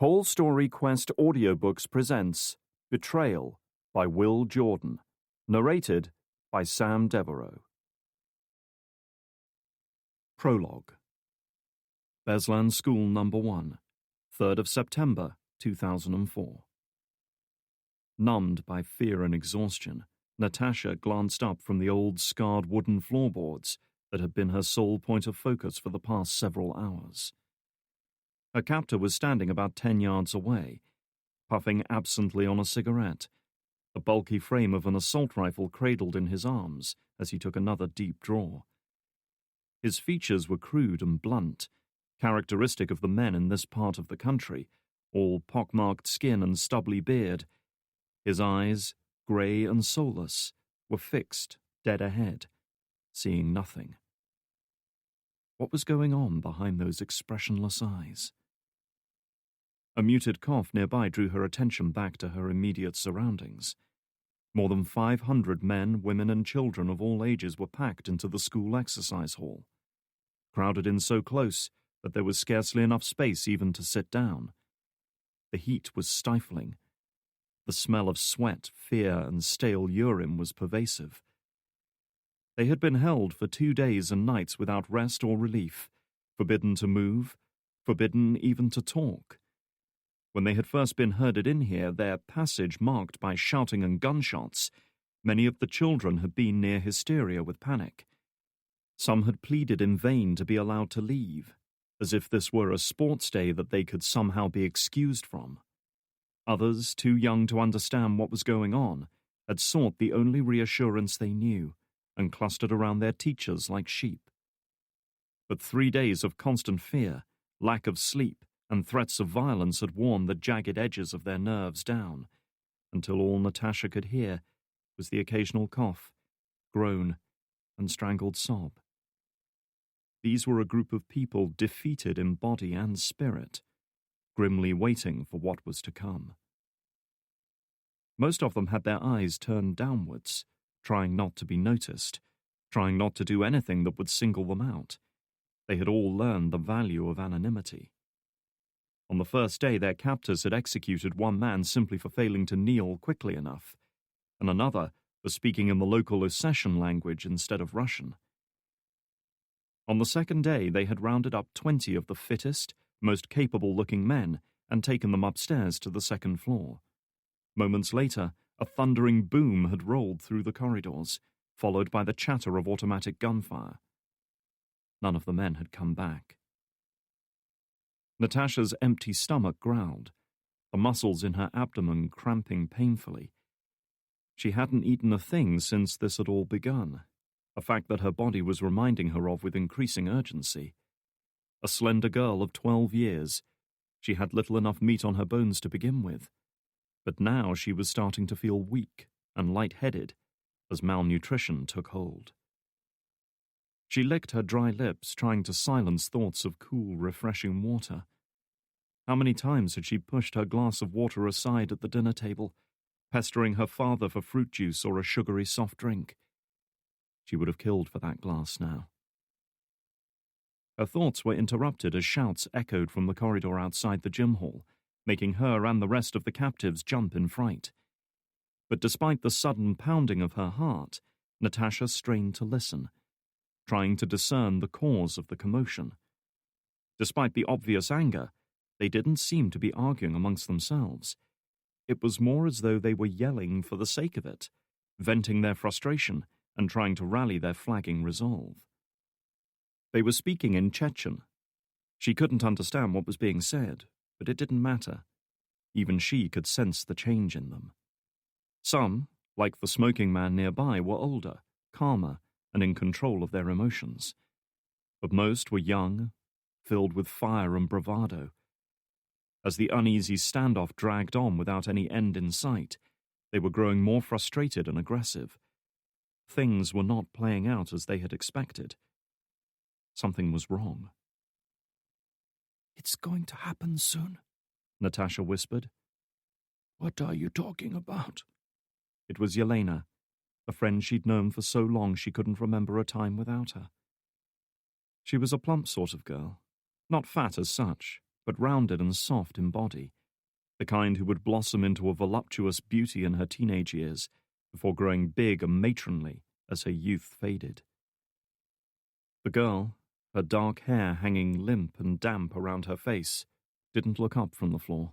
Whole Story Quest Audiobooks presents Betrayal by Will Jordan, narrated by Sam Devereaux. Prologue. Beslan School No. 1, 3rd of September, 2004. Numbed by fear and exhaustion, Natasha glanced up from the old scarred wooden floorboards that had been her sole point of focus for the past several hours. Her captor was standing about 10 yards away, puffing absently on a cigarette, the bulky frame of an assault rifle cradled in his arms as he took another deep draw. His features were crude and blunt, characteristic of the men in this part of the country, all pockmarked skin and stubbly beard. His eyes, grey and soulless, were fixed, dead ahead, seeing nothing. What was going on behind those expressionless eyes? A muted cough nearby drew her attention back to her immediate surroundings. More than 500 men, women, and children of all ages were packed into the school exercise hall, crowded in so close that there was scarcely enough space even to sit down. The heat was stifling. The smell of sweat, fear, and stale urine was pervasive. They had been held for 2 days and nights without rest or relief, forbidden to move, forbidden even to talk. When they had first been herded in here, their passage marked by shouting and gunshots, many of the children had been near hysteria with panic. Some had pleaded in vain to be allowed to leave, as if this were a sports day that they could somehow be excused from. Others, too young to understand what was going on, had sought the only reassurance they knew and clustered around their teachers like sheep. But 3 days of constant fear, lack of sleep, and threats of violence had worn the jagged edges of their nerves down, until all Natasha could hear was the occasional cough, groan, and strangled sob. These were a group of people defeated in body and spirit, grimly waiting for what was to come. Most of them had their eyes turned downwards, trying not to be noticed, trying not to do anything that would single them out. They had all learned the value of anonymity. On the first day, their captors had executed one man simply for failing to kneel quickly enough, and another for speaking in the local Ossetian language instead of Russian. On the second day, they had rounded up 20 of the fittest, most capable-looking men and taken them upstairs to the second floor. Moments later, a thundering boom had rolled through the corridors, followed by the chatter of automatic gunfire. None of the men had come back. Natasha's empty stomach growled, the muscles in her abdomen cramping painfully. She hadn't eaten a thing since this had all begun, a fact that her body was reminding her of with increasing urgency. A slender girl of 12 years, she had little enough meat on her bones to begin with, but now she was starting to feel weak and lightheaded as malnutrition took hold. She licked her dry lips, trying to silence thoughts of cool, refreshing water. How many times had she pushed her glass of water aside at the dinner table, pestering her father for fruit juice or a sugary soft drink? She would have killed for that glass now. Her thoughts were interrupted as shouts echoed from the corridor outside the gym hall, making her and the rest of the captives jump in fright. But despite the sudden pounding of her heart, Natasha strained to listen, trying to discern the cause of the commotion. Despite the obvious anger, they didn't seem to be arguing amongst themselves. It was more as though they were yelling for the sake of it, venting their frustration and trying to rally their flagging resolve. They were speaking in Chechen. She couldn't understand what was being said, but it didn't matter. Even she could sense the change in them. Some, like the smoking man nearby, were older, calmer, and in control of their emotions. But most were young, filled with fire and bravado. As the uneasy standoff dragged on without any end in sight, they were growing more frustrated and aggressive. Things were not playing out as they had expected. Something was wrong. "It's going to happen soon," Natasha whispered. "What are you talking about?" It was Yelena, a friend she'd known for so long she couldn't remember a time without her. She was a plump sort of girl, not fat as such, but rounded and soft in body, the kind who would blossom into a voluptuous beauty in her teenage years before growing big and matronly as her youth faded. The girl, her dark hair hanging limp and damp around her face, didn't look up from the floor,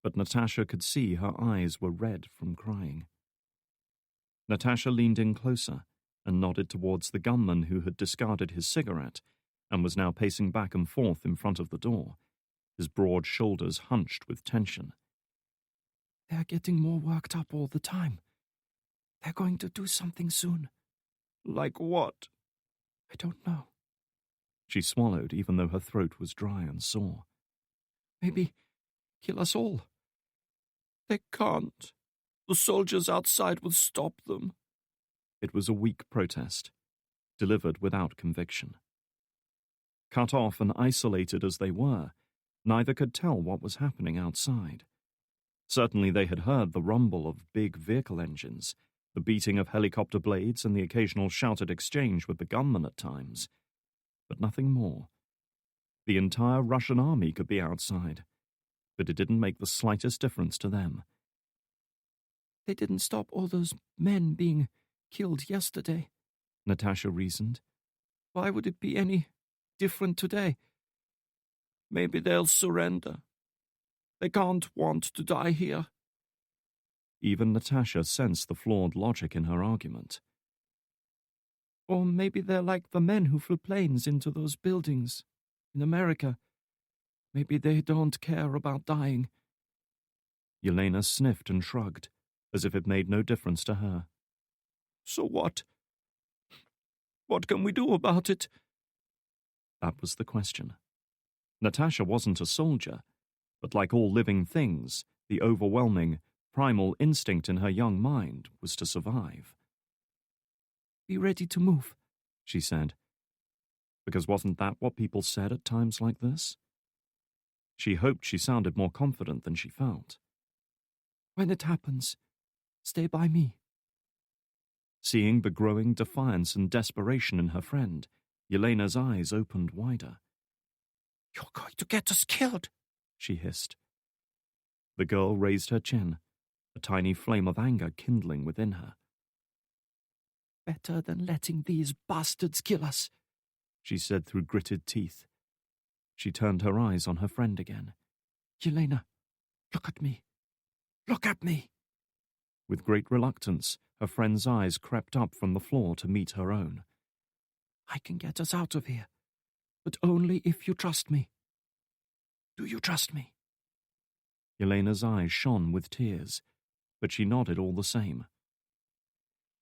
but Natasha could see her eyes were red from crying. Natasha leaned in closer and nodded towards the gunman who had discarded his cigarette and was now pacing back and forth in front of the door, his broad shoulders hunched with tension. They're getting more worked up all the time. They're going to do something soon. Like what? I don't know. She swallowed even though her throat was dry and sore. Maybe kill us all. They can't. The soldiers outside will stop them. It was a weak protest, delivered without conviction. Cut off and isolated as they were, neither could tell what was happening outside. Certainly they had heard the rumble of big vehicle engines, the beating of helicopter blades and the occasional shouted exchange with the gunmen at times. But nothing more. The entire Russian army could be outside, but it didn't make the slightest difference to them. They didn't stop all those men being killed yesterday, Natasha reasoned. Why would it be any different today? Maybe they'll surrender. They can't want to die here. Even Natasha sensed the flawed logic in her argument. Or maybe they're like the men who flew planes into those buildings in America. Maybe they don't care about dying. Yelena sniffed and shrugged, as if it made no difference to her. So what? What can we do about it? That was the question. Natasha wasn't a soldier, but like all living things, the overwhelming, primal instinct in her young mind was to survive. Be ready to move, she said. Because wasn't that what people said at times like this? She hoped she sounded more confident than she felt. When it happens, stay by me. Seeing the growing defiance and desperation in her friend, Yelena's eyes opened wider. You're going to get us killed, she hissed. The girl raised her chin, a tiny flame of anger kindling within her. Better than letting these bastards kill us, she said through gritted teeth. She turned her eyes on her friend again. Yelena, look at me. Look at me. With great reluctance, her friend's eyes crept up from the floor to meet her own. I can get us out of here, but only if you trust me. Do you trust me? Yelena's eyes shone with tears, but she nodded all the same.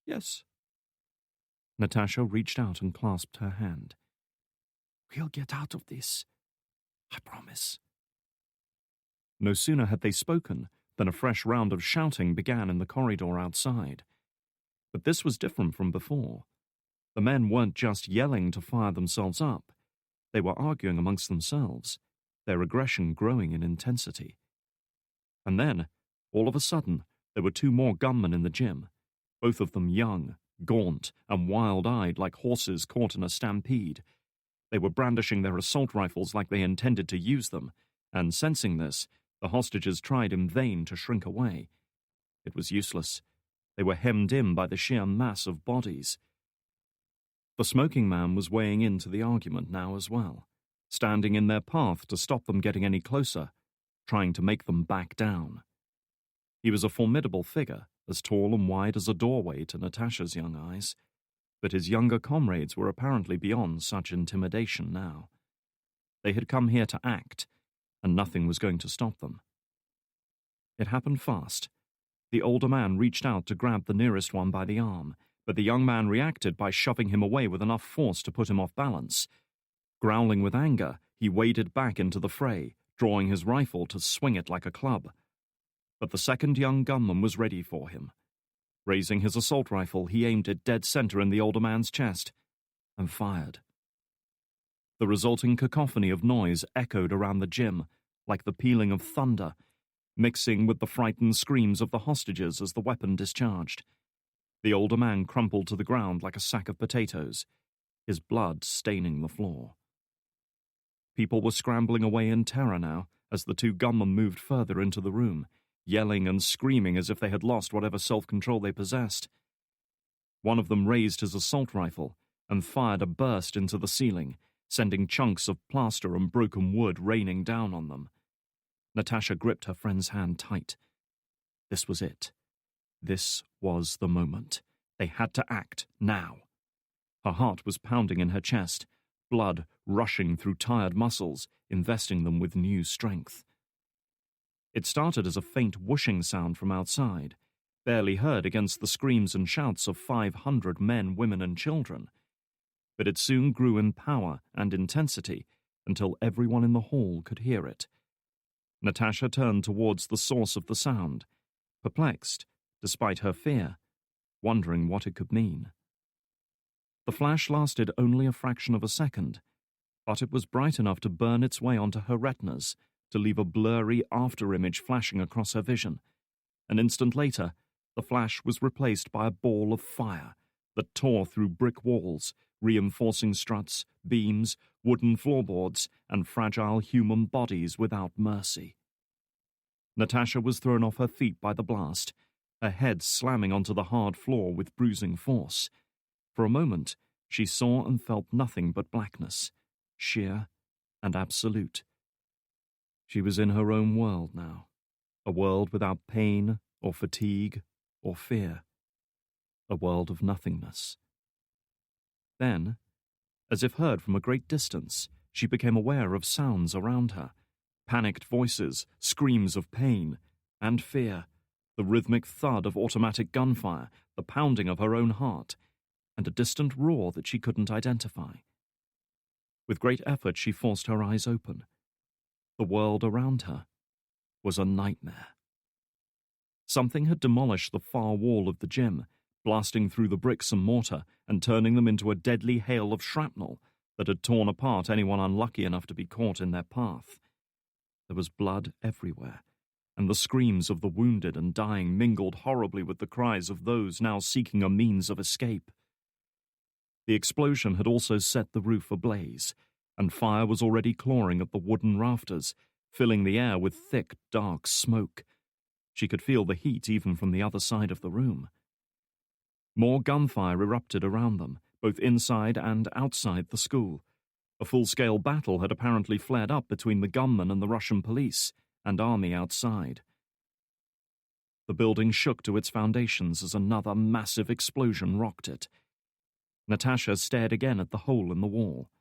Yes. Natasha reached out and clasped her hand. We'll get out of this. I promise. No sooner had they spoken than a fresh round of shouting began in the corridor outside. But this was different from before. The men weren't just yelling to fire themselves up. They were arguing amongst themselves, their aggression growing in intensity. And then, all of a sudden, there were two more gunmen in the gym, both of them young, gaunt, and wild-eyed like horses caught in a stampede. They were brandishing their assault rifles like they intended to use them, and sensing this, the hostages tried in vain to shrink away. It was useless. They were hemmed in by the sheer mass of bodies. The smoking man was weighing into the argument now as well, standing in their path to stop them getting any closer, trying to make them back down. He was a formidable figure, as tall and wide as a doorway to Natasha's young eyes, but his younger comrades were apparently beyond such intimidation now. They had come here to act, and nothing was going to stop them. It happened fast. The older man reached out to grab the nearest one by the arm, but the young man reacted by shoving him away with enough force to put him off balance. Growling with anger, he waded back into the fray, drawing his rifle to swing it like a club. But the second young gunman was ready for him. Raising his assault rifle, he aimed it dead center in the older man's chest, and fired. The resulting cacophony of noise echoed around the gym, like the pealing of thunder, mixing with the frightened screams of the hostages as the weapon discharged. The older man crumpled to the ground like a sack of potatoes, his blood staining the floor. People were scrambling away in terror now as the two gunmen moved further into the room, yelling and screaming as if they had lost whatever self-control they possessed. One of them raised his assault rifle and fired a burst into the ceiling, sending chunks of plaster and broken wood raining down on them. Natasha gripped her friend's hand tight. This was it. This was the moment. They had to act now. Her heart was pounding in her chest, blood rushing through tired muscles, investing them with new strength. It started as a faint whooshing sound from outside, barely heard against the screams and shouts of 500 men, women, and children. But it soon grew in power and intensity until everyone in the hall could hear it. Natasha turned towards the source of the sound, perplexed, despite her fear, wondering what it could mean. The flash lasted only a fraction of a second, but it was bright enough to burn its way onto her retinas, to leave a blurry after-image flashing across her vision. An instant later, the flash was replaced by a ball of fire that tore through brick walls, reinforcing struts, beams, wooden floorboards, and fragile human bodies without mercy. Natasha was thrown off her feet by the blast, her head slamming onto the hard floor with bruising force. For a moment, she saw and felt nothing but blackness, sheer and absolute. She was in her own world now, a world without pain or fatigue or fear, a world of nothingness. Then, as if heard from a great distance, she became aware of sounds around her, panicked voices, screams of pain and fear, the rhythmic thud of automatic gunfire, the pounding of her own heart, and a distant roar that she couldn't identify. With great effort, she forced her eyes open. The world around her was a nightmare. Something had demolished the far wall of the gym, blasting through the bricks and mortar and turning them into a deadly hail of shrapnel that had torn apart anyone unlucky enough to be caught in their path. There was blood everywhere, and the screams of the wounded and dying mingled horribly with the cries of those now seeking a means of escape. The explosion had also set the roof ablaze, and fire was already clawing at the wooden rafters, filling the air with thick, dark smoke. She could feel the heat even from the other side of the room. More gunfire erupted around them, both inside and outside the school. A full-scale battle had apparently flared up between the gunmen and the Russian police and army outside. The building shook to its foundations as another massive explosion rocked it. Natasha stared again at the hole in the wall.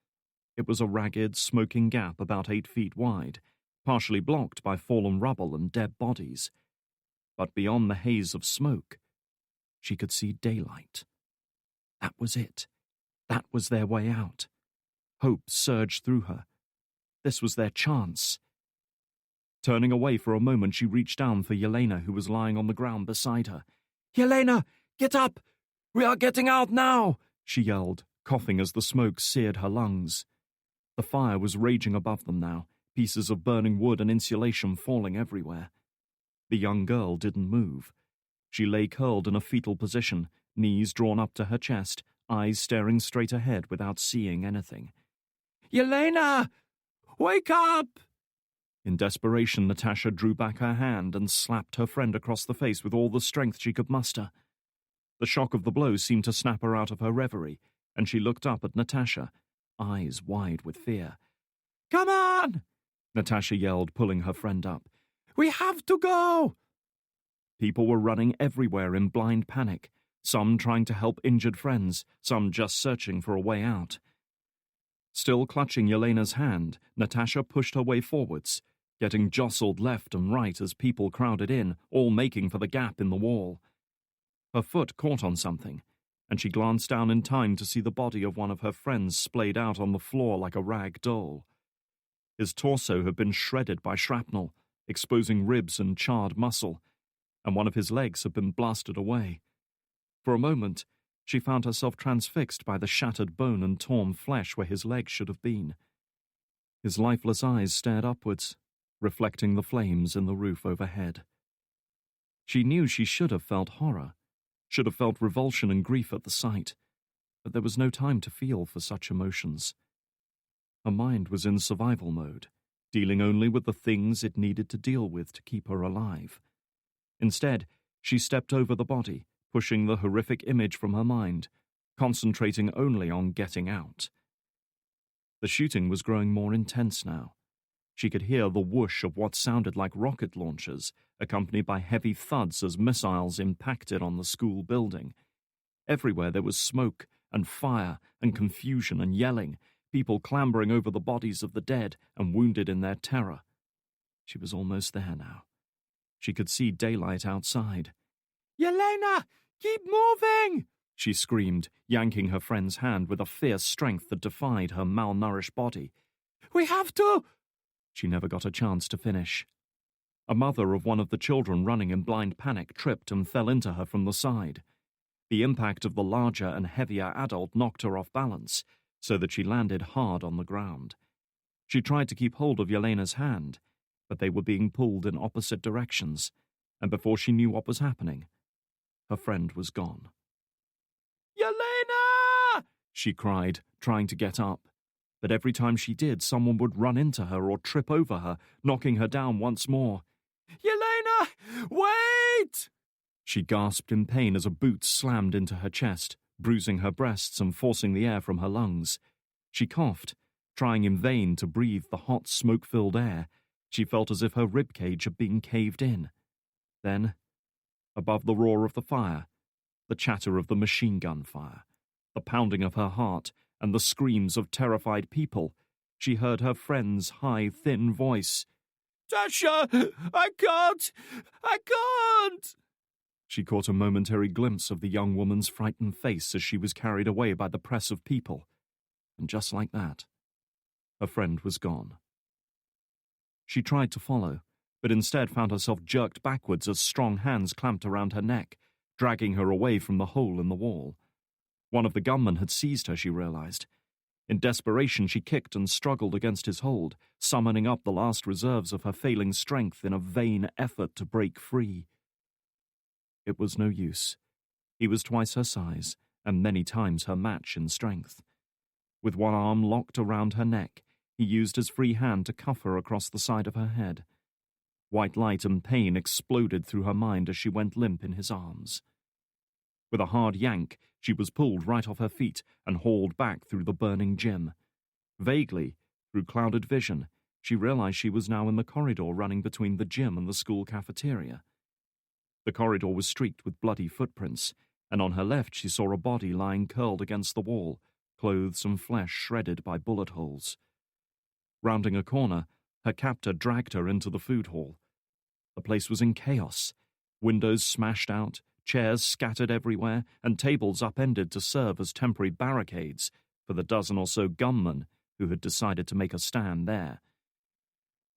It was a ragged, smoking gap about 8 feet wide, partially blocked by fallen rubble and dead bodies. But beyond the haze of smoke, she could see daylight. That was it. That was their way out. Hope surged through her. This was their chance. Turning away for a moment, she reached down for Yelena, who was lying on the ground beside her. "Yelena, get up! We are getting out now!" she yelled, coughing as the smoke seared her lungs. The fire was raging above them now, pieces of burning wood and insulation falling everywhere. The young girl didn't move. She lay curled in a fetal position, knees drawn up to her chest, eyes staring straight ahead without seeing anything. "Yelena! Wake up!" In desperation, Natasha drew back her hand and slapped her friend across the face with all the strength she could muster. The shock of the blow seemed to snap her out of her reverie, and she looked up at Natasha, eyes wide with fear. "Come on!" Natasha yelled, pulling her friend up. "We have to go!" People were running everywhere in blind panic, some trying to help injured friends, some just searching for a way out. Still clutching Yelena's hand, Natasha pushed her way forwards, getting jostled left and right as people crowded in, all making for the gap in the wall. Her foot caught on something, and she glanced down in time to see the body of one of her friends splayed out on the floor like a rag doll. His torso had been shredded by shrapnel, exposing ribs and charred muscle, and one of his legs had been blasted away. For a moment, she found herself transfixed by the shattered bone and torn flesh where his legs should have been. His lifeless eyes stared upwards, reflecting the flames in the roof overhead. She knew she should have felt horror, should have felt revulsion and grief at the sight, but there was no time to feel for such emotions. Her mind was in survival mode, dealing only with the things it needed to deal with to keep her alive. Instead, she stepped over the body, pushing the horrific image from her mind, concentrating only on getting out. The shooting was growing more intense now. She could hear the whoosh of what sounded like rocket launchers, accompanied by heavy thuds as missiles impacted on the school building. Everywhere there was smoke and fire and confusion and yelling, people clambering over the bodies of the dead and wounded in their terror. She was almost there now. She could see daylight outside. "Yelena, keep moving!" she screamed, yanking her friend's hand with a fierce strength that defied her malnourished body. "We have to!" She never got a chance to finish. A mother of one of the children running in blind panic tripped and fell into her from the side. The impact of the larger and heavier adult knocked her off balance, so that she landed hard on the ground. She tried to keep hold of Yelena's hand, but they were being pulled in opposite directions, and before she knew what was happening, her friend was gone. "Yelena!" she cried, trying to get up. But every time she did, someone would run into her or trip over her, knocking her down once more. "Yelena, wait!" She gasped in pain as a boot slammed into her chest, bruising her breasts and forcing the air from her lungs. She coughed, trying in vain to breathe the hot, smoke-filled air. She felt as if her ribcage had been caved in. Then, above the roar of the fire, the chatter of the machine gun fire, the pounding of her heart, and the screams of terrified people, she heard her friend's high, thin voice. "Tasha, I can't! She caught a momentary glimpse of the young woman's frightened face as she was carried away by the press of people. And just like that, her friend was gone. She tried to follow, but instead found herself jerked backwards as strong hands clamped around her neck, dragging her away from the hole in the wall. One of the gunmen had seized her, she realized. In desperation, she kicked and struggled against his hold, summoning up the last reserves of her failing strength in a vain effort to break free. It was no use. He was twice her size, and many times her match in strength. With one arm locked around her neck, he used his free hand to cuff her across the side of her head. White light and pain exploded through her mind as she went limp in his arms. With a hard yank, she was pulled right off her feet and hauled back through the burning gym. Vaguely, through clouded vision, she realized she was now in the corridor running between the gym and the school cafeteria. The corridor was streaked with bloody footprints, and on her left she saw a body lying curled against the wall, clothes and flesh shredded by bullet holes. Rounding a corner, her captor dragged her into the food hall. The place was in chaos. Windows smashed out, chairs scattered everywhere, and tables upended to serve as temporary barricades for the dozen or so gunmen who had decided to make a stand there.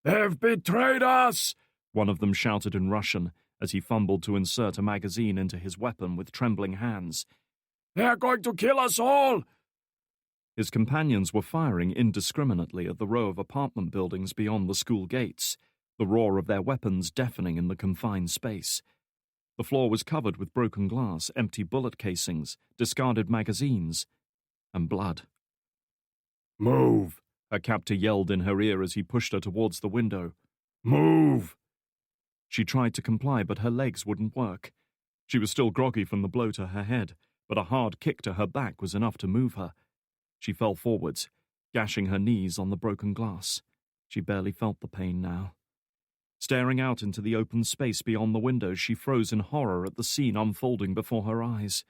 "They've betrayed us!" one of them shouted in Russian as he fumbled to insert a magazine into his weapon with trembling hands. "They're going to kill us all!" His companions were firing indiscriminately at the row of apartment buildings beyond the school gates, the roar of their weapons deafening in the confined space. The floor was covered with broken glass, empty bullet casings, discarded magazines, and blood. "Move!" her captor yelled in her ear as he pushed her towards the window. "Move!" She tried to comply, but her legs wouldn't work. She was still groggy from the blow to her head, but a hard kick to her back was enough to move her. She fell forwards, gashing her knees on the broken glass. She barely felt the pain now. Staring out into the open space beyond the windows, she froze in horror at the scene unfolding before her eyes.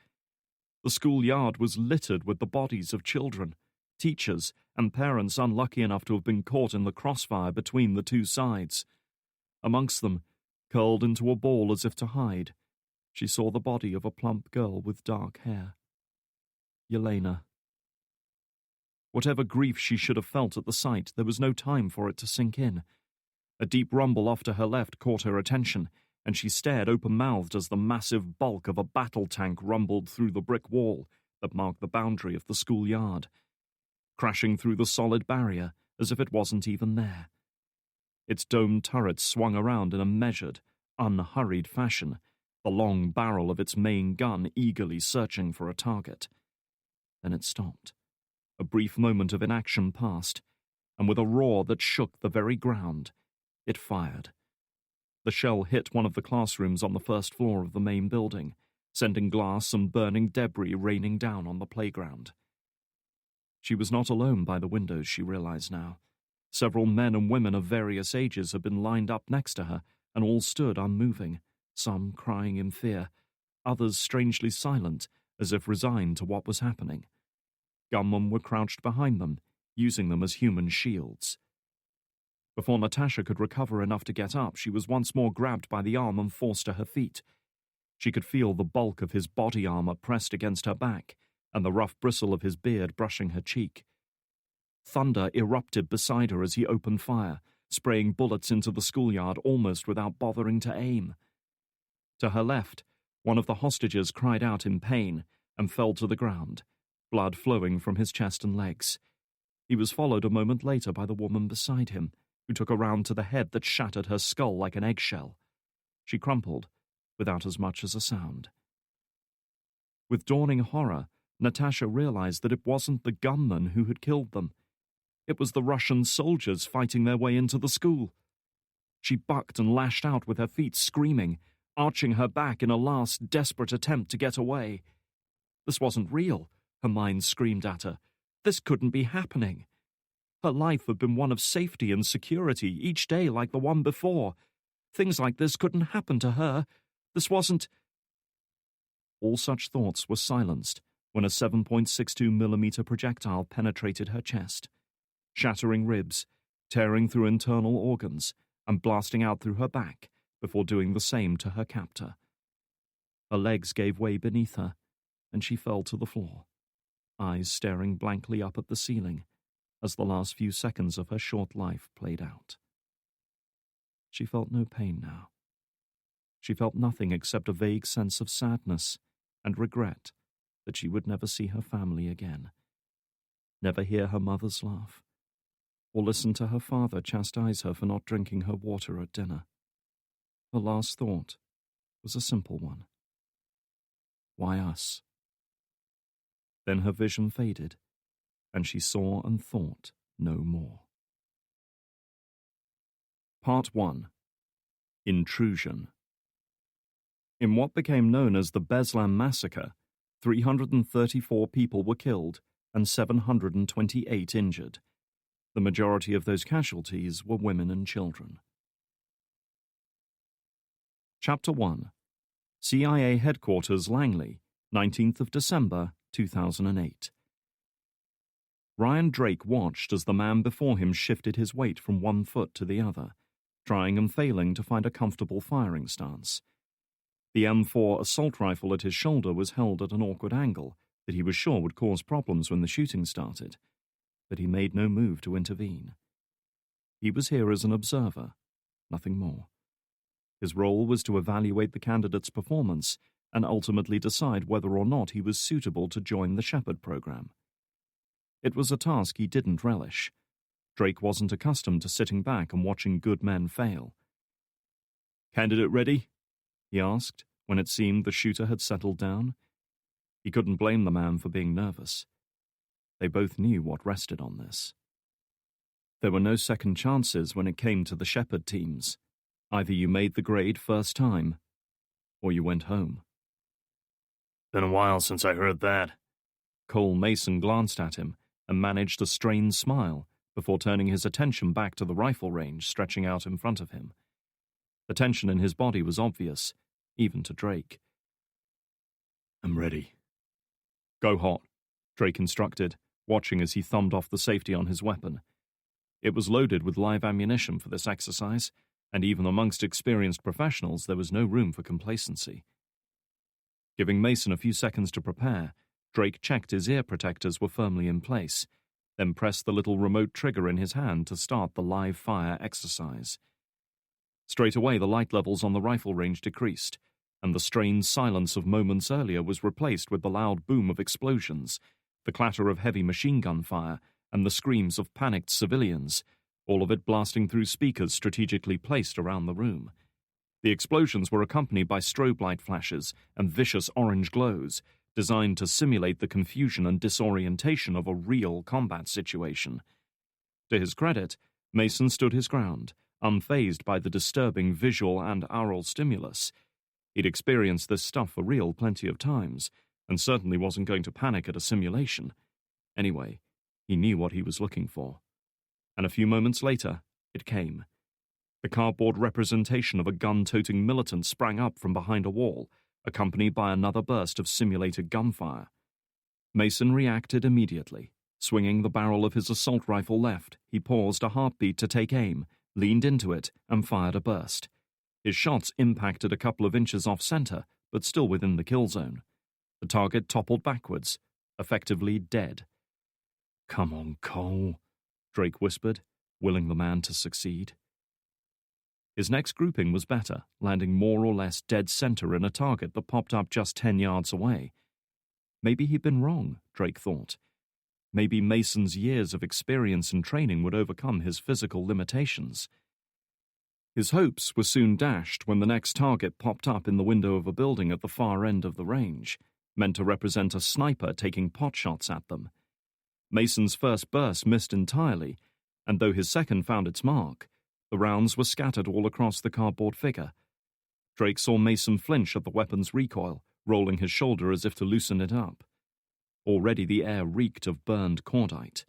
The schoolyard was littered with the bodies of children, teachers, and parents unlucky enough to have been caught in the crossfire between the two sides. Amongst them, curled into a ball as if to hide, she saw the body of a plump girl with dark hair. Yelena. Whatever grief she should have felt at the sight, there was no time for it to sink in. A deep rumble off to her left caught her attention, and she stared open-mouthed as the massive bulk of a battle tank rumbled through the brick wall that marked the boundary of the schoolyard, crashing through the solid barrier as if it wasn't even there. Its domed turret swung around in a measured, unhurried fashion, the long barrel of its main gun eagerly searching for a target. Then it stopped. A brief moment of inaction passed, and with a roar that shook the very ground, it fired. The shell hit one of the classrooms on the first floor of the main building, sending glass and burning debris raining down on the playground. She was not alone by the windows, she realized now. Several men and women of various ages had been lined up next to her, and all stood unmoving, some crying in fear, others strangely silent, as if resigned to what was happening. Gunmen were crouched behind them, using them as human shields. Before Natasha could recover enough to get up, she was once more grabbed by the arm and forced to her feet. She could feel the bulk of his body armor pressed against her back, and the rough bristle of his beard brushing her cheek. Thunder erupted beside her as he opened fire, spraying bullets into the schoolyard almost without bothering to aim. To her left, one of the hostages cried out in pain and fell to the ground, blood flowing from his chest and legs. He was followed a moment later by the woman beside him, who took a round to the head that shattered her skull like an eggshell. She crumpled, without as much as a sound. With dawning horror, Natasha realized that it wasn't the gunmen who had killed them. It was the Russian soldiers fighting their way into the school. She bucked and lashed out with her feet, screaming, arching her back in a last desperate attempt to get away. This wasn't real, her mind screamed at her. This couldn't be happening. Her life had been one of safety and security, each day like the one before. Things like this couldn't happen to her. This wasn't... All such thoughts were silenced when a 7.62mm projectile penetrated her chest, shattering ribs, tearing through internal organs, and blasting out through her back before doing the same to her captor. Her legs gave way beneath her, and she fell to the floor, eyes staring blankly up at the ceiling as the last few seconds of her short life played out. She felt no pain now. She felt nothing except a vague sense of sadness and regret that she would never see her family again, never hear her mother's laugh, or listen to her father chastise her for not drinking her water at dinner. Her last thought was a simple one. Why us? Then her vision faded, and she saw and thought no more. Part 1. Intrusion. In what became known as the Beslan Massacre, 334 people were killed and 728 injured. The majority of those casualties were women and children. Chapter 1. CIA Headquarters, Langley, 19th of December, 2008. Ryan Drake watched as the man before him shifted his weight from one foot to the other, trying and failing to find a comfortable firing stance. The M4 assault rifle at his shoulder was held at an awkward angle that he was sure would cause problems when the shooting started, but he made no move to intervene. He was here as an observer, nothing more. His role was to evaluate the candidate's performance and ultimately decide whether or not he was suitable to join the Shepherd program. It was a task he didn't relish. Drake wasn't accustomed to sitting back and watching good men fail. "Candidate ready?" he asked, when it seemed the shooter had settled down. He couldn't blame the man for being nervous. They both knew what rested on this. There were no second chances when it came to the Shepherd teams. Either you made the grade first time, or you went home. Been a while since I heard that. Cole Mason glanced at him and managed a strained smile before turning his attention back to the rifle range stretching out in front of him. The tension in his body was obvious, even to Drake. I'm ready. Go hot, Drake instructed, watching as he thumbed off the safety on his weapon. It was loaded with live ammunition for this exercise, and even amongst experienced professionals there was no room for complacency. Giving Mason a few seconds to prepare, Drake checked his ear protectors were firmly in place, then pressed the little remote trigger in his hand to start the live fire exercise. Straight away the light levels on the rifle range decreased, and the strained silence of moments earlier was replaced with the loud boom of explosions, the clatter of heavy machine gun fire, and the screams of panicked civilians, all of it blasting through speakers strategically placed around the room. The explosions were accompanied by strobe light flashes and vicious orange glows, designed to simulate the confusion and disorientation of a real combat situation. To his credit, Mason stood his ground, unfazed by the disturbing visual and aural stimulus. He'd experienced this stuff for real plenty of times, and certainly wasn't going to panic at a simulation. Anyway, he knew what he was looking for. And a few moments later, it came. The cardboard representation of a gun-toting militant sprang up from behind a wall, accompanied by another burst of simulated gunfire. Mason reacted immediately. Swinging the barrel of his assault rifle left, he paused a heartbeat to take aim, leaned into it, and fired a burst. His shots impacted a couple of inches off-center, but still within the kill zone. The target toppled backwards, effectively dead. "Come on, Cole," Drake whispered, willing the man to succeed. His next grouping was better, landing more or less dead center in a target that popped up just 10 yards away. Maybe he'd been wrong, Drake thought. Maybe Mason's years of experience and training would overcome his physical limitations. His hopes were soon dashed when the next target popped up in the window of a building at the far end of the range, meant to represent a sniper taking potshots at them. Mason's first burst missed entirely, and though his second found its mark, the rounds were scattered all across the cardboard figure. Drake saw Mason flinch at the weapon's recoil, rolling his shoulder as if to loosen it up. Already the air reeked of burned cordite.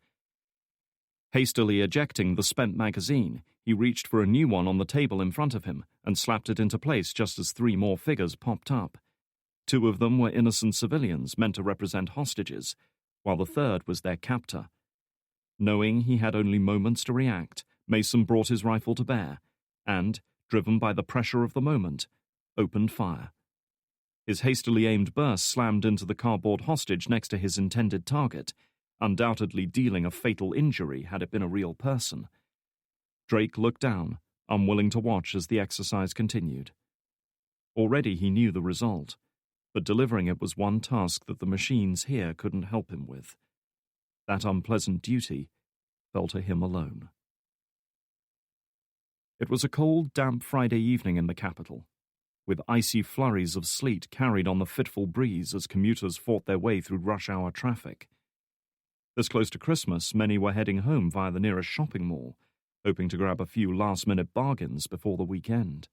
Hastily ejecting the spent magazine, he reached for a new one on the table in front of him and slapped it into place just as 3 more figures popped up. 2 of them were innocent civilians meant to represent hostages, while the third was their captor. Knowing he had only moments to react, Mason brought his rifle to bear and, driven by the pressure of the moment, opened fire. His hastily aimed burst slammed into the cardboard hostage next to his intended target, undoubtedly dealing a fatal injury had it been a real person. Drake looked down, unwilling to watch as the exercise continued. Already he knew the result, but delivering it was one task that the machines here couldn't help him with. That unpleasant duty fell to him alone. It was a cold, damp Friday evening in the capital, with icy flurries of sleet carried on the fitful breeze as commuters fought their way through rush-hour traffic. This close to Christmas, many were heading home via the nearest shopping mall, hoping to grab a few last-minute bargains before the weekend.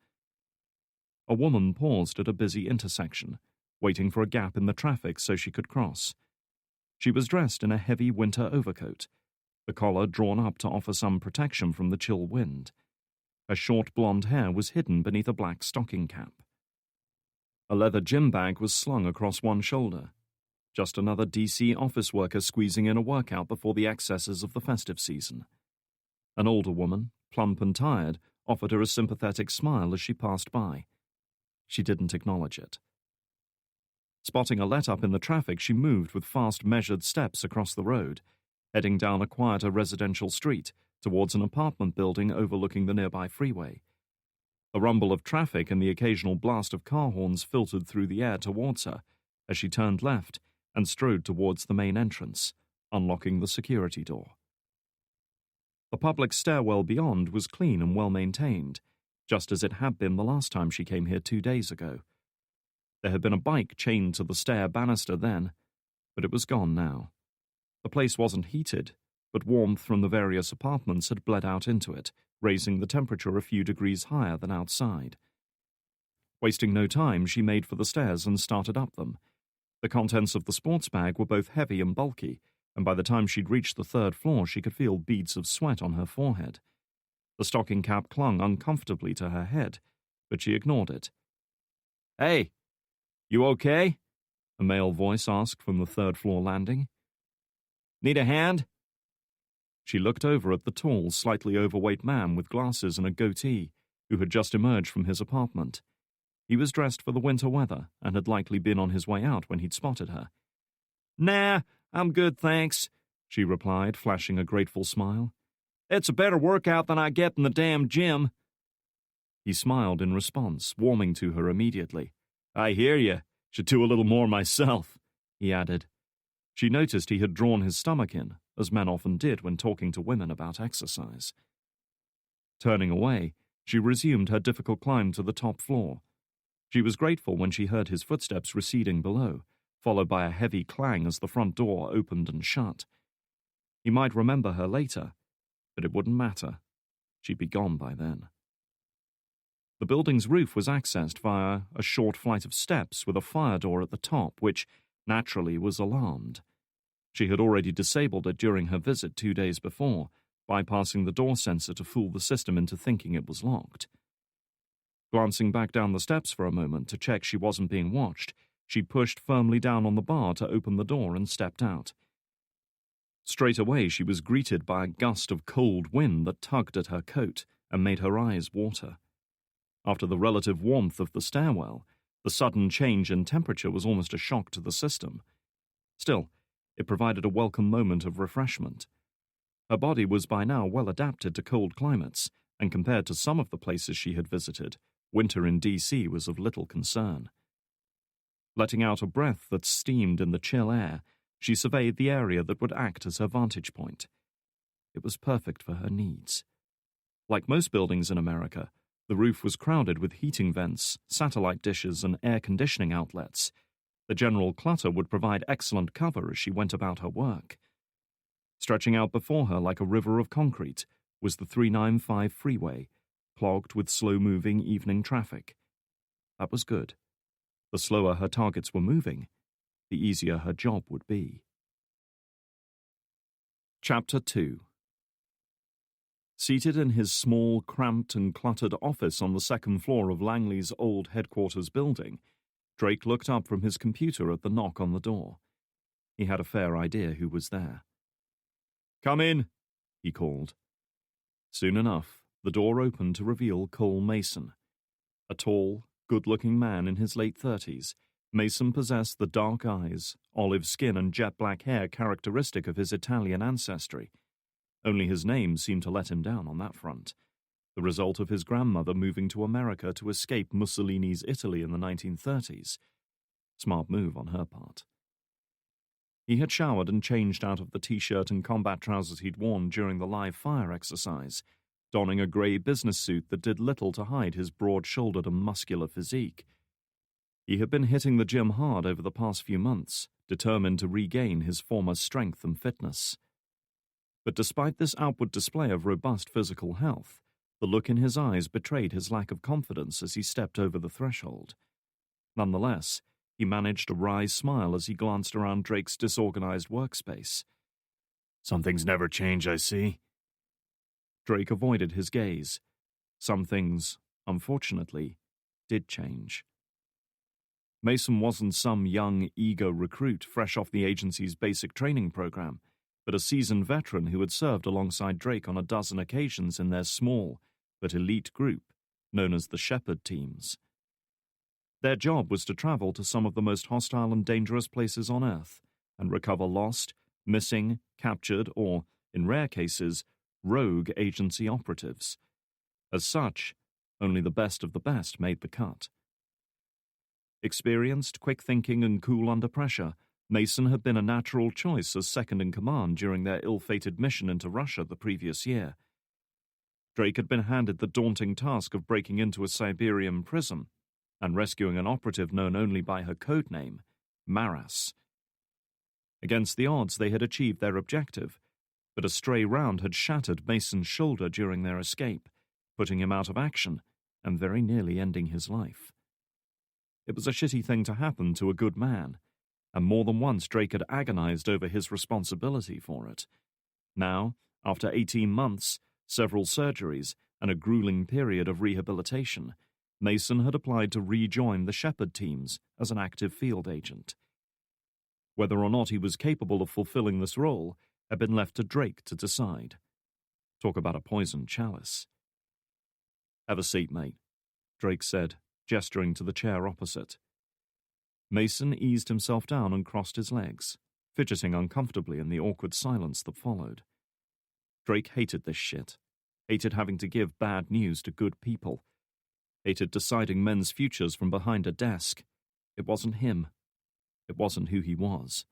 A woman paused at a busy intersection, waiting for a gap in the traffic so she could cross. She was dressed in a heavy winter overcoat, the collar drawn up to offer some protection from the chill wind. Her short blonde hair was hidden beneath a black stocking cap. A leather gym bag was slung across one shoulder. Just another DC office worker squeezing in a workout before the excesses of the festive season. An older woman, plump and tired, offered her a sympathetic smile as she passed by. She didn't acknowledge it. Spotting a let-up in the traffic, she moved with fast, measured steps across the road, heading down a quieter residential street towards an apartment building overlooking the nearby freeway. The rumble of traffic and the occasional blast of car horns filtered through the air towards her as she turned left and strode towards the main entrance, unlocking the security door. The public stairwell beyond was clean and well-maintained, just as it had been the last time she came here 2 days ago. There had been a bike chained to the stair banister then, but it was gone now. The place wasn't heated, but warmth from the various apartments had bled out into it, raising the temperature a few degrees higher than outside. Wasting no time, she made for the stairs and started up them. The contents of the sports bag were both heavy and bulky, and by the time she'd reached the 3rd floor she could feel beads of sweat on her forehead. The stocking cap clung uncomfortably to her head, but she ignored it. "Hey, you okay?" a male voice asked from the 3rd floor landing. "Need a hand?" She looked over at the tall, slightly overweight man with glasses and a goatee, who had just emerged from his apartment. He was dressed for the winter weather and had likely been on his way out when he'd spotted her. "Nah, I'm good, thanks," she replied, flashing a grateful smile. "It's a better workout than I get in the damn gym." He smiled in response, warming to her immediately. "I hear you. Should do a little more myself," he added. She noticed he had drawn his stomach in, as men often did when talking to women about exercise. Turning away, she resumed her difficult climb to the top floor. She was grateful when she heard his footsteps receding below, followed by a heavy clang as the front door opened and shut. He might remember her later, but it wouldn't matter. She'd be gone by then. The building's roof was accessed via a short flight of steps with a fire door at the top, which, naturally, was alarmed. She had already disabled it during her visit 2 days before, bypassing the door sensor to fool the system into thinking it was locked. Glancing back down the steps for a moment to check she wasn't being watched, she pushed firmly down on the bar to open the door and stepped out. Straight away, she was greeted by a gust of cold wind that tugged at her coat and made her eyes water. After the relative warmth of the stairwell, the sudden change in temperature was almost a shock to the system. Still, it provided a welcome moment of refreshment. Her body was by now well adapted to cold climates, and compared to some of the places she had visited, winter in D.C. was of little concern. Letting out a breath that steamed in the chill air, she surveyed the area that would act as her vantage point. It was perfect for her needs. Like most buildings in America, the roof was crowded with heating vents, satellite dishes, and air conditioning outlets. The general clutter would provide excellent cover as she went about her work. Stretching out before her like a river of concrete was the 395 freeway, clogged with slow-moving evening traffic. That was good. The slower her targets were moving, the easier her job would be. Chapter 2. Seated in his small, cramped and cluttered office on the second floor of Langley's old headquarters building, Drake looked up from his computer at the knock on the door. He had a fair idea who was there. "Come in," he called. Soon enough, the door opened to reveal Cole Mason. A tall, good-looking man in his late 30s, Mason possessed the dark eyes, olive skin and jet-black hair characteristic of his Italian ancestry. Only his name seemed to let him down on that front, the result of his grandmother moving to America to escape Mussolini's Italy in the 1930s. Smart move on her part. He had showered and changed out of the t-shirt and combat trousers he'd worn during the live fire exercise, donning a grey business suit that did little to hide his broad-shouldered and muscular physique. He had been hitting the gym hard over the past few months, determined to regain his former strength and fitness. But despite this outward display of robust physical health, the look in his eyes betrayed his lack of confidence as he stepped over the threshold. Nonetheless, he managed a wry smile as he glanced around Drake's disorganized workspace. "Some things never change, I see." Drake avoided his gaze. Some things, unfortunately, did change. Mason wasn't some young, eager recruit fresh off the agency's basic training program, but a seasoned veteran who had served alongside Drake on a dozen occasions in their small but elite group, known as the Shepherd Teams. Their job was to travel to some of the most hostile and dangerous places on Earth and recover lost, missing, captured, or, in rare cases, rogue agency operatives. As such, only the best of the best made the cut. Experienced, quick-thinking, and cool under pressure, Mason had been a natural choice as second-in-command during their ill-fated mission into Russia the previous year. Drake had been handed the daunting task of breaking into a Siberian prison and rescuing an operative known only by her code name, Maras. Against the odds, they had achieved their objective, but a stray round had shattered Mason's shoulder during their escape, putting him out of action and very nearly ending his life. It was a shitty thing to happen to a good man, and more than once Drake had agonized over his responsibility for it. Now, after 18 months, several surgeries, and a grueling period of rehabilitation, Mason had applied to rejoin the Shepherd Teams as an active field agent. Whether or not he was capable of fulfilling this role had been left to Drake to decide. Talk about a poisoned chalice. "Have a seat, mate," Drake said, gesturing to the chair opposite. Mason eased himself down and crossed his legs, fidgeting uncomfortably in the awkward silence that followed. Drake hated this shit, hated having to give bad news to good people, hated deciding men's futures from behind a desk. It wasn't him. It wasn't who he was.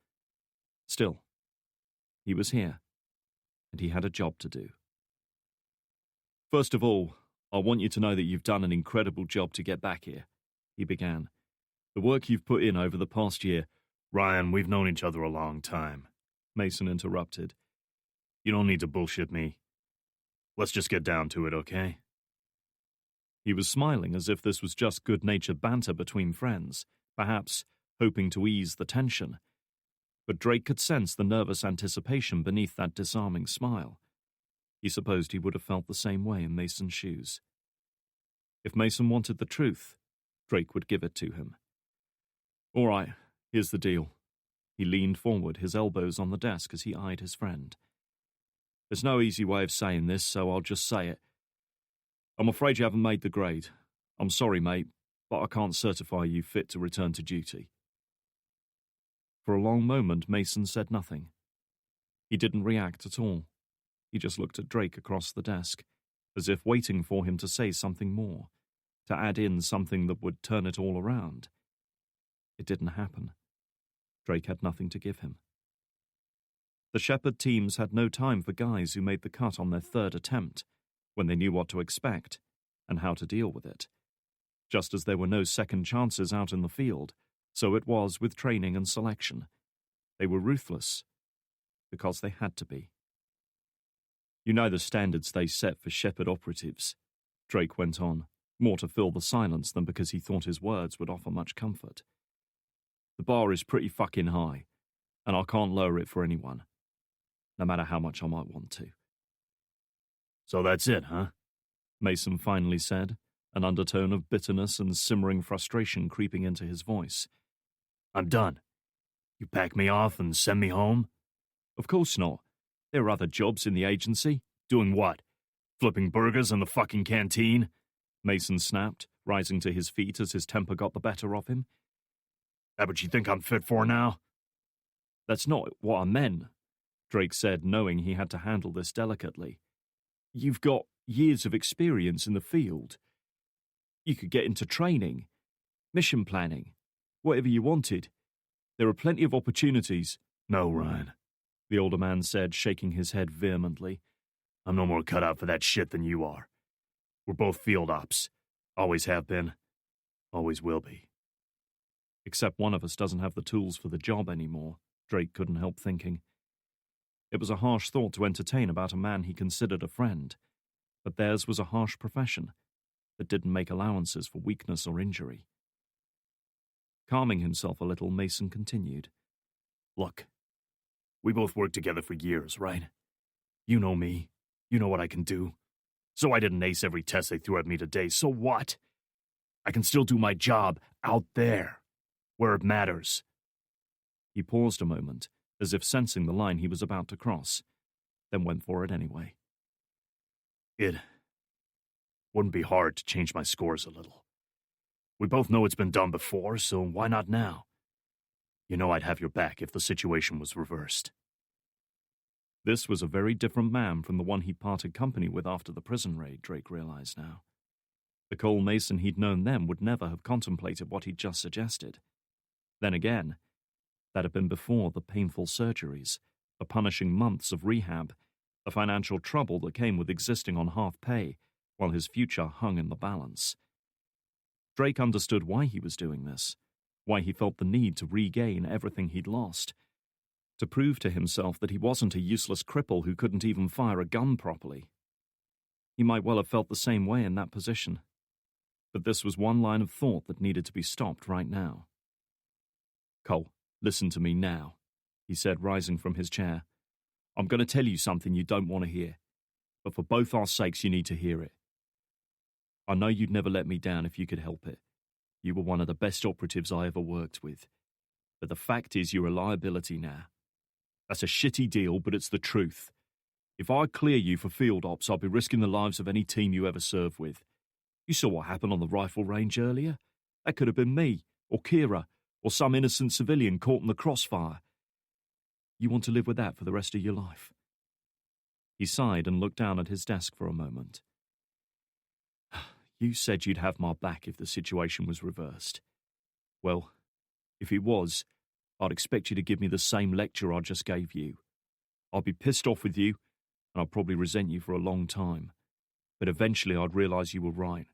Still, he was here, and he had a job to do. "First of all, I want you to know that you've done an incredible job to get back here," he began. "The work you've put in over the past year—" "Ryan, we've known each other a long time," Mason interrupted. "You don't need to bullshit me. Let's just get down to it, okay? He was smiling as if this was just good-natured banter between friends, perhaps hoping to ease the tension. But Drake could sense the nervous anticipation beneath that disarming smile. He supposed he would have felt the same way in Mason's shoes. If Mason wanted the truth, Drake would give it to him. All right, here's the deal. He leaned forward, his elbows on the desk as he eyed his friend. There's no easy way of saying this, so I'll just say it. I'm afraid you haven't made the grade. I'm sorry, mate, but I can't certify you fit to return to duty. For a long moment, Mason said nothing. He didn't react at all. He just looked at Drake across the desk, as if waiting for him to say something more, to add in something that would turn it all around. It didn't happen. Drake had nothing to give him. The Shepherd teams had no time for guys who made the cut on their third attempt, when they knew what to expect and how to deal with it. Just as there were no second chances out in the field, so it was with training and selection. They were ruthless, because they had to be. You know the standards they set for Shepherd operatives, Drake went on, more to fill the silence than because he thought his words would offer much comfort. The bar is pretty fucking high, and I can't lower it for anyone, no matter how much I might want to. So that's it, huh? Mason finally said, an undertone of bitterness and simmering frustration creeping into his voice. I'm done. You pack me off and send me home? Of course not. There are other jobs in the agency. Doing what? Flipping burgers in the fucking canteen? Mason snapped, rising to his feet as his temper got the better of him. That what you think I'm fit for now? That's not what I meant, Drake said, knowing he had to handle this delicately. You've got years of experience in the field. You could get into training, mission planning, whatever you wanted. There are plenty of opportunities. No, Ryan, the older man said, shaking his head vehemently. I'm no more cut out for that shit than you are. We're both field ops. Always have been. Always will be. Except one of us doesn't have the tools for the job anymore, Drake couldn't help thinking. It was a harsh thought to entertain about a man he considered a friend, but theirs was a harsh profession that didn't make allowances for weakness or injury. Calming himself a little, Mason continued. Look, we both worked together for years, right? You know me. You know what I can do. So I didn't ace every test they threw at me today. So what? I can still do my job out there, where it matters. He paused a moment, as if sensing the line he was about to cross, then went for it anyway. It wouldn't be hard to change my scores a little. We both know it's been done before, so why not now? You know I'd have your back if the situation was reversed. This was a very different man from the one he parted company with after the prison raid, Drake realized now. The Cole Mason he'd known then would never have contemplated what he'd just suggested. Then again, that had been before the painful surgeries, the punishing months of rehab, the financial trouble that came with existing on half pay while his future hung in the balance. Drake understood why he was doing this, why he felt the need to regain everything he'd lost, to prove to himself that he wasn't a useless cripple who couldn't even fire a gun properly. He might well have felt the same way in that position, but this was one line of thought that needed to be stopped right now. Cole, listen to me now, he said, rising from his chair. I'm going to tell you something you don't want to hear, but for both our sakes you need to hear it. I know you'd never let me down if you could help it. You were one of the best operatives I ever worked with. But the fact is you're a liability now. That's a shitty deal, but it's the truth. If I clear you for field ops, I'll be risking the lives of any team you ever serve with. You saw what happened on the rifle range earlier. That could have been me, or Kira, or some innocent civilian caught in the crossfire. You want to live with that for the rest of your life? He sighed and looked down at his desk for a moment. You said you'd have my back if the situation was reversed. Well, if it was, I'd expect you to give me the same lecture I just gave you. I'd be pissed off with you, and I'd probably resent you for a long time. But eventually I'd realize you were right.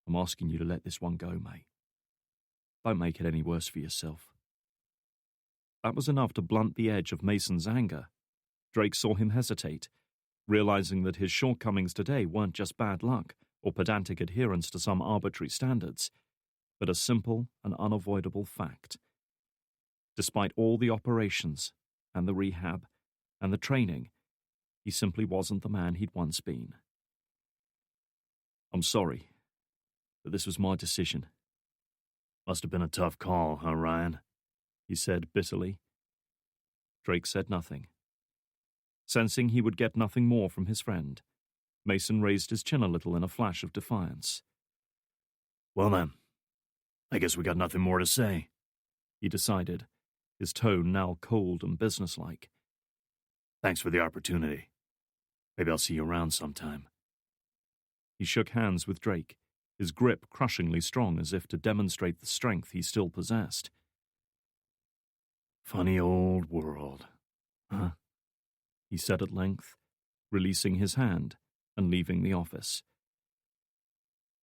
I'm asking you to let this one go, mate. Don't make it any worse for yourself. That was enough to blunt the edge of Mason's anger. Drake saw him hesitate, realizing that his shortcomings today weren't just bad luck or pedantic adherence to some arbitrary standards, but a simple and unavoidable fact. Despite all the operations, and the rehab, and the training, he simply wasn't the man he'd once been. I'm sorry, but this was my decision. Must have been a tough call, huh, Ryan? He said bitterly. Drake said nothing. Sensing he would get nothing more from his friend, Mason raised his chin a little in a flash of defiance. Well then, I guess we got nothing more to say, he decided, his tone now cold and businesslike. Thanks for the opportunity. Maybe I'll see you around sometime. He shook hands with Drake, his grip crushingly strong as if to demonstrate the strength he still possessed. Funny old world, huh? He said at length, releasing his hand and leaving the office.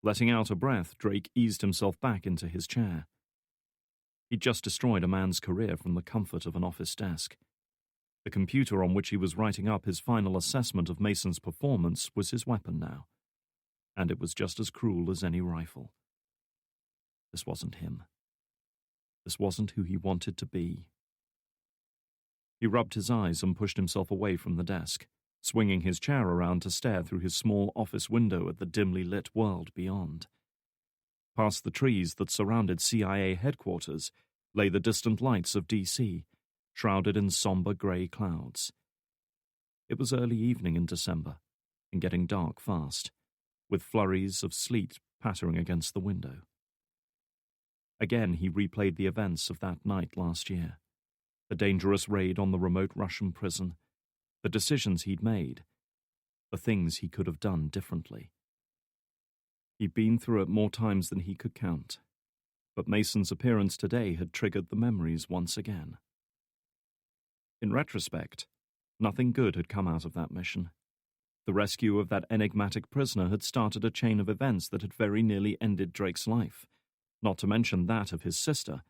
Letting out a breath, Drake eased himself back into his chair. He'd just destroyed a man's career from the comfort of an office desk. The computer on which he was writing up his final assessment of Mason's performance was his weapon now, and it was just as cruel as any rifle. This wasn't him. This wasn't who he wanted to be. He rubbed his eyes and pushed himself away from the desk, swinging his chair around to stare through his small office window at the dimly lit world beyond. Past the trees that surrounded CIA headquarters lay the distant lights of D.C., shrouded in somber grey clouds. It was early evening in December, and getting dark fast, with flurries of sleet pattering against the window. Again he replayed the events of that night last year, the dangerous raid on the remote Russian prison, the decisions he'd made, the things he could have done differently. He'd been through it more times than he could count, but Mason's appearance today had triggered the memories once again. In retrospect, nothing good had come out of that mission. The rescue of that enigmatic prisoner had started a chain of events that had very nearly ended Drake's life, not to mention that of his sister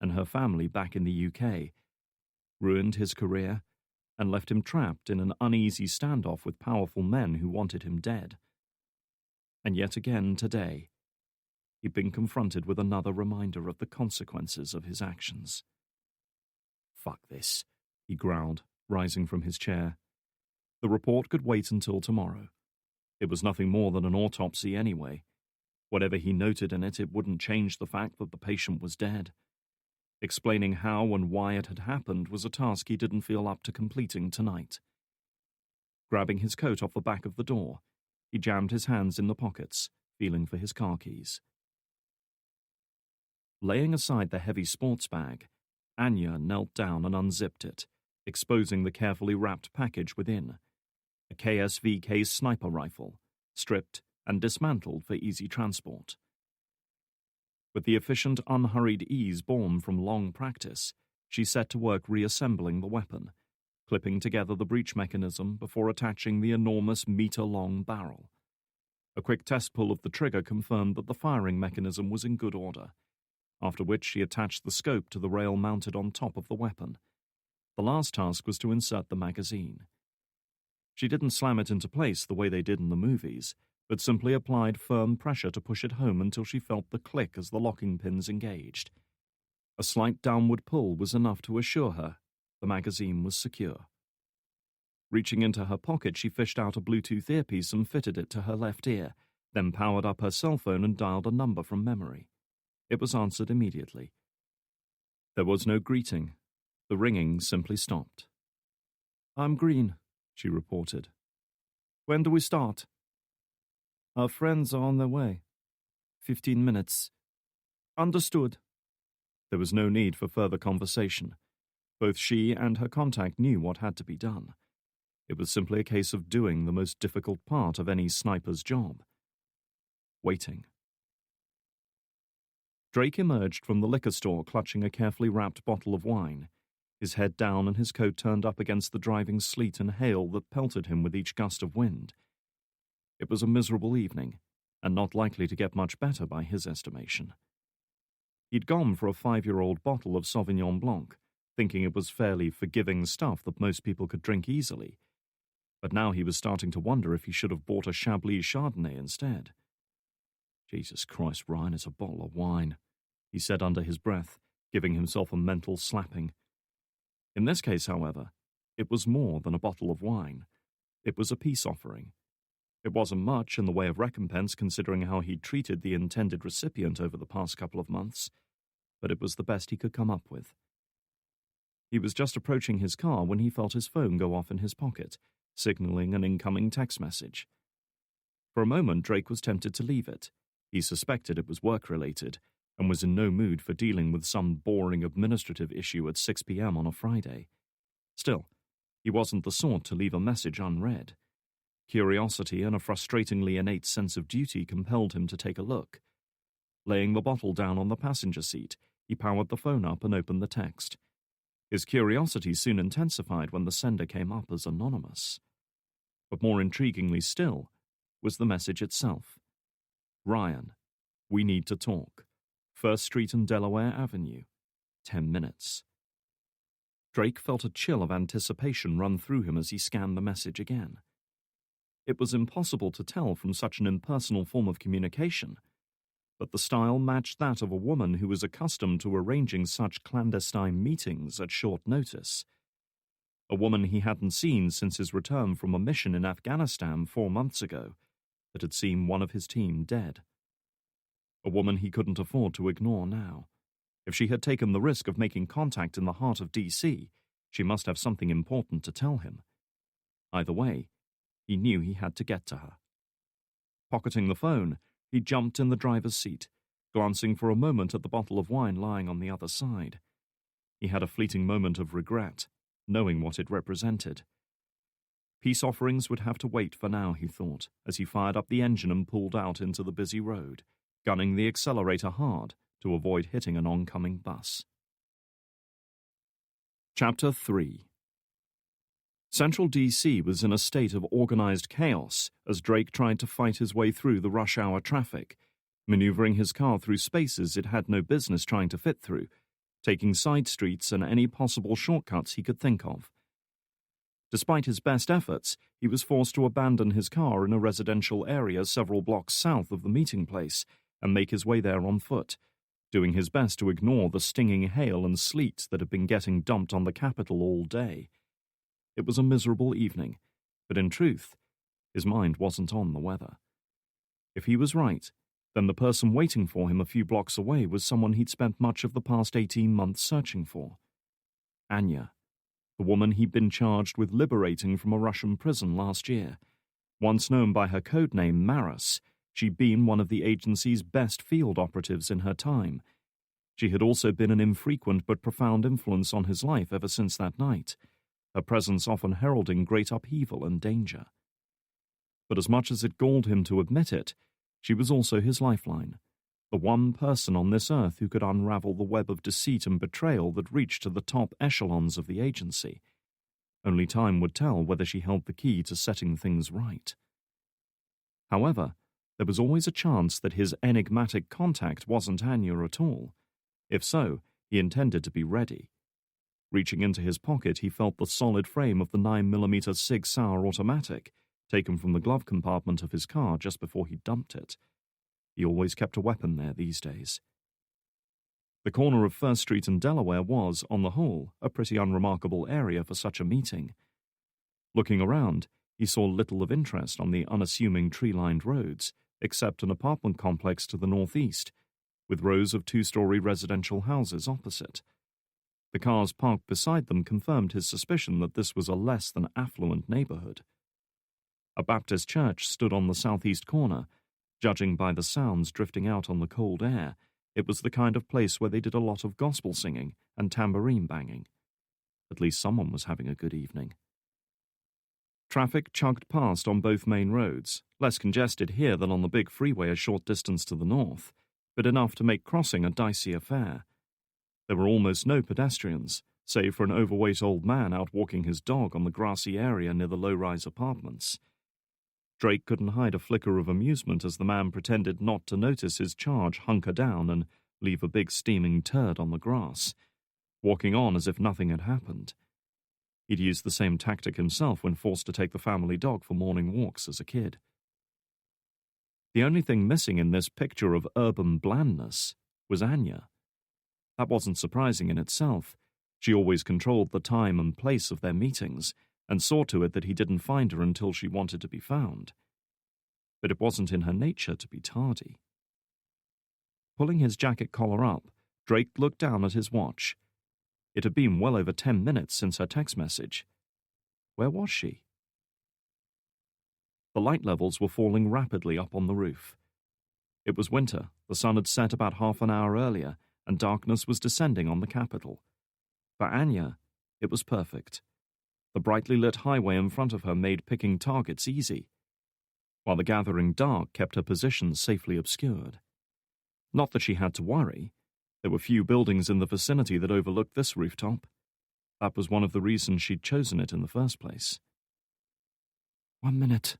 and her family back in the UK, ruined his career, and left him trapped in an uneasy standoff with powerful men who wanted him dead. And yet again today, he'd been confronted with another reminder of the consequences of his actions. Fuck this, he growled, rising from his chair. The report could wait until tomorrow. It was nothing more than an autopsy anyway. Whatever he noted in it wouldn't change the fact that the patient was dead. Explaining how and why it had happened was a task he didn't feel up to completing tonight. Grabbing his coat off the back of the door, he jammed his hands in the pockets, feeling for his car keys. Laying aside the heavy sports bag, Anya knelt down and unzipped it, exposing the carefully wrapped package within, a KSVK sniper rifle, stripped and dismantled for easy transport. With the efficient, unhurried ease born from long practice, she set to work reassembling the weapon, clipping together the breech mechanism before attaching the enormous meter-long barrel. A quick test pull of the trigger confirmed that the firing mechanism was in good order, after which she attached the scope to the rail mounted on top of the weapon. The last task was to insert the magazine. She didn't slam it into place the way they did in the movies, but simply applied firm pressure to push it home until she felt the click as the locking pins engaged. A slight downward pull was enough to assure her the magazine was secure. Reaching into her pocket, she fished out a Bluetooth earpiece and fitted it to her left ear, then powered up her cell phone and dialed a number from memory. It was answered immediately. There was no greeting. The ringing simply stopped. "I'm Green," she reported. "When do we start?" "Our friends are on their way. 15 minutes. Understood." There was no need for further conversation. Both she and her contact knew what had to be done. It was simply a case of doing the most difficult part of any sniper's job. Waiting. Drake emerged from the liquor store clutching a carefully wrapped bottle of wine, his head down and his coat turned up against the driving sleet and hail that pelted him with each gust of wind. It was a miserable evening, and not likely to get much better by his estimation. He'd gone for a 5-year-old bottle of Sauvignon Blanc, thinking it was fairly forgiving stuff that most people could drink easily. but now he was starting to wonder if he should have bought a Chablis Chardonnay instead. Jesus Christ, Ryan, it's a bottle of wine, he said under his breath, giving himself a mental slapping. In this case, however, it was more than a bottle of wine. It was a peace offering. It wasn't much in the way of recompense considering how he'd treated the intended recipient over the past couple of months, but it was the best he could come up with. He was just approaching his car when he felt his phone go off in his pocket, signaling an incoming text message. For a moment, Drake was tempted to leave it. He suspected it was work-related, and was in no mood for dealing with some boring administrative issue at 6 p.m. on a Friday. Still, he wasn't the sort to leave a message unread. Curiosity and a frustratingly innate sense of duty compelled him to take a look. Laying the bottle down on the passenger seat, he powered the phone up and opened the text. His curiosity soon intensified when the sender came up as anonymous. But more intriguingly still was the message itself. Ryan, we need to talk. 1st Street and Delaware Avenue. 10 minutes. Drake felt a chill of anticipation run through him as he scanned the message again. It was impossible to tell from such an impersonal form of communication, but the style matched that of a woman who was accustomed to arranging such clandestine meetings at short notice. A woman he hadn't seen since his return from a mission in Afghanistan 4 months ago that had seen one of his team dead. A woman he couldn't afford to ignore now. If she had taken the risk of making contact in the heart of D.C., she must have something important to tell him. Either way, he knew he had to get to her. Pocketing the phone, he jumped in the driver's seat, glancing for a moment at the bottle of wine lying on the other side. He had a fleeting moment of regret, knowing what it represented. Peace offerings would have to wait for now, he thought, as he fired up the engine and pulled out into the busy road, gunning the accelerator hard to avoid hitting an oncoming bus. Chapter 3. Central D.C. was in a state of organized chaos as Drake tried to fight his way through the rush-hour traffic, maneuvering his car through spaces it had no business trying to fit through, taking side streets and any possible shortcuts he could think of. Despite his best efforts, he was forced to abandon his car in a residential area several blocks south of the meeting place and make his way there on foot, doing his best to ignore the stinging hail and sleet that had been getting dumped on the capital all day. It was a miserable evening, but in truth, his mind wasn't on the weather. If he was right, then the person waiting for him a few blocks away was someone he'd spent much of the past 18 months searching for. Anya, the woman he'd been charged with liberating from a Russian prison last year. Once known by her code name Maris, she'd been one of the agency's best field operatives in her time. She had also been an infrequent but profound influence on his life ever since that night, her presence often heralding great upheaval and danger. But as much as it galled him to admit it, she was also his lifeline, the one person on this earth who could unravel the web of deceit and betrayal that reached to the top echelons of the agency. Only time would tell whether she held the key to setting things right. However, there was always a chance that his enigmatic contact wasn't Anya at all. If so, he intended to be ready. Reaching into his pocket, he felt the solid frame of the 9mm Sig Sauer automatic, taken from the glove compartment of his car just before he dumped it. He always kept a weapon there these days. The corner of 1st Street and Delaware was, on the whole, a pretty unremarkable area for such a meeting. Looking around, he saw little of interest on the unassuming tree-lined roads, except an apartment complex to the northeast, with rows of 2-story residential houses opposite. The cars parked beside them confirmed his suspicion that this was a less than affluent neighborhood. A Baptist church stood on the southeast corner. Judging by the sounds drifting out on the cold air, it was the kind of place where they did a lot of gospel singing and tambourine banging. At least someone was having a good evening. Traffic chugged past on both main roads, less congested here than on the big freeway a short distance to the north, but enough to make crossing a dicey affair. There were almost no pedestrians, save for an overweight old man out walking his dog on the grassy area near the low-rise apartments. Drake couldn't hide a flicker of amusement as the man pretended not to notice his charge hunker down and leave a big steaming turd on the grass, walking on as if nothing had happened. He'd used the same tactic himself when forced to take the family dog for morning walks as a kid. The only thing missing in this picture of urban blandness was Anya. That wasn't surprising in itself. She always controlled the time and place of their meetings, and saw to it that he didn't find her until she wanted to be found. But it wasn't in her nature to be tardy. Pulling his jacket collar up, Drake looked down at his watch. It had been well over 10 minutes since her text message. Where was she? The light levels were falling rapidly up on the roof. It was winter, the sun had set about half an hour earlier, and darkness was descending on the capital. For Anya, it was perfect. The brightly lit highway in front of her made picking targets easy, while the gathering dark kept her position safely obscured. Not that she had to worry. There were few buildings in the vicinity that overlooked this rooftop. That was one of the reasons she'd chosen it in the first place. 1 minute.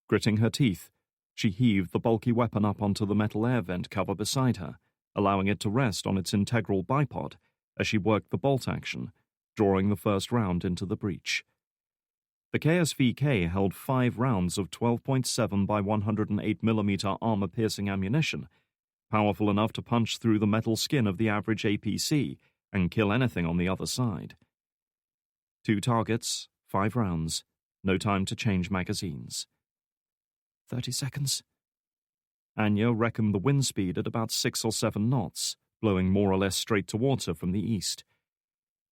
Gritting her teeth, she heaved the bulky weapon up onto the metal air vent cover beside her, allowing it to rest on its integral bipod as she worked the bolt action, drawing the first round into the breech. The KSVK held 5 rounds of 12.7 by 108mm armor-piercing ammunition, powerful enough to punch through the metal skin of the average APC and kill anything on the other side. 2 targets, 5 rounds, no time to change magazines. 30 seconds. Anya reckoned the wind speed at about 6 or 7 knots, blowing more or less straight towards her from the east.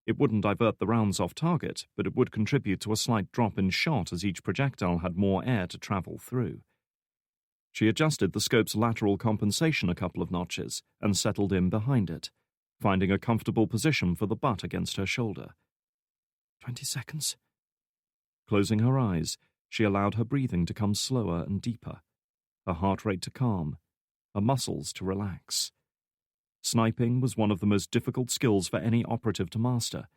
It wouldn't divert the rounds off target, but it would contribute to a slight drop in shot as each projectile had more air to travel through. She adjusted the scope's lateral compensation a couple of notches and settled in behind it, finding a comfortable position for the butt against her shoulder. 20 seconds. Closing her eyes, she allowed her breathing to come slower and deeper, her heart rate to calm, her muscles to relax. Sniping was one of the most difficult skills for any operative to master,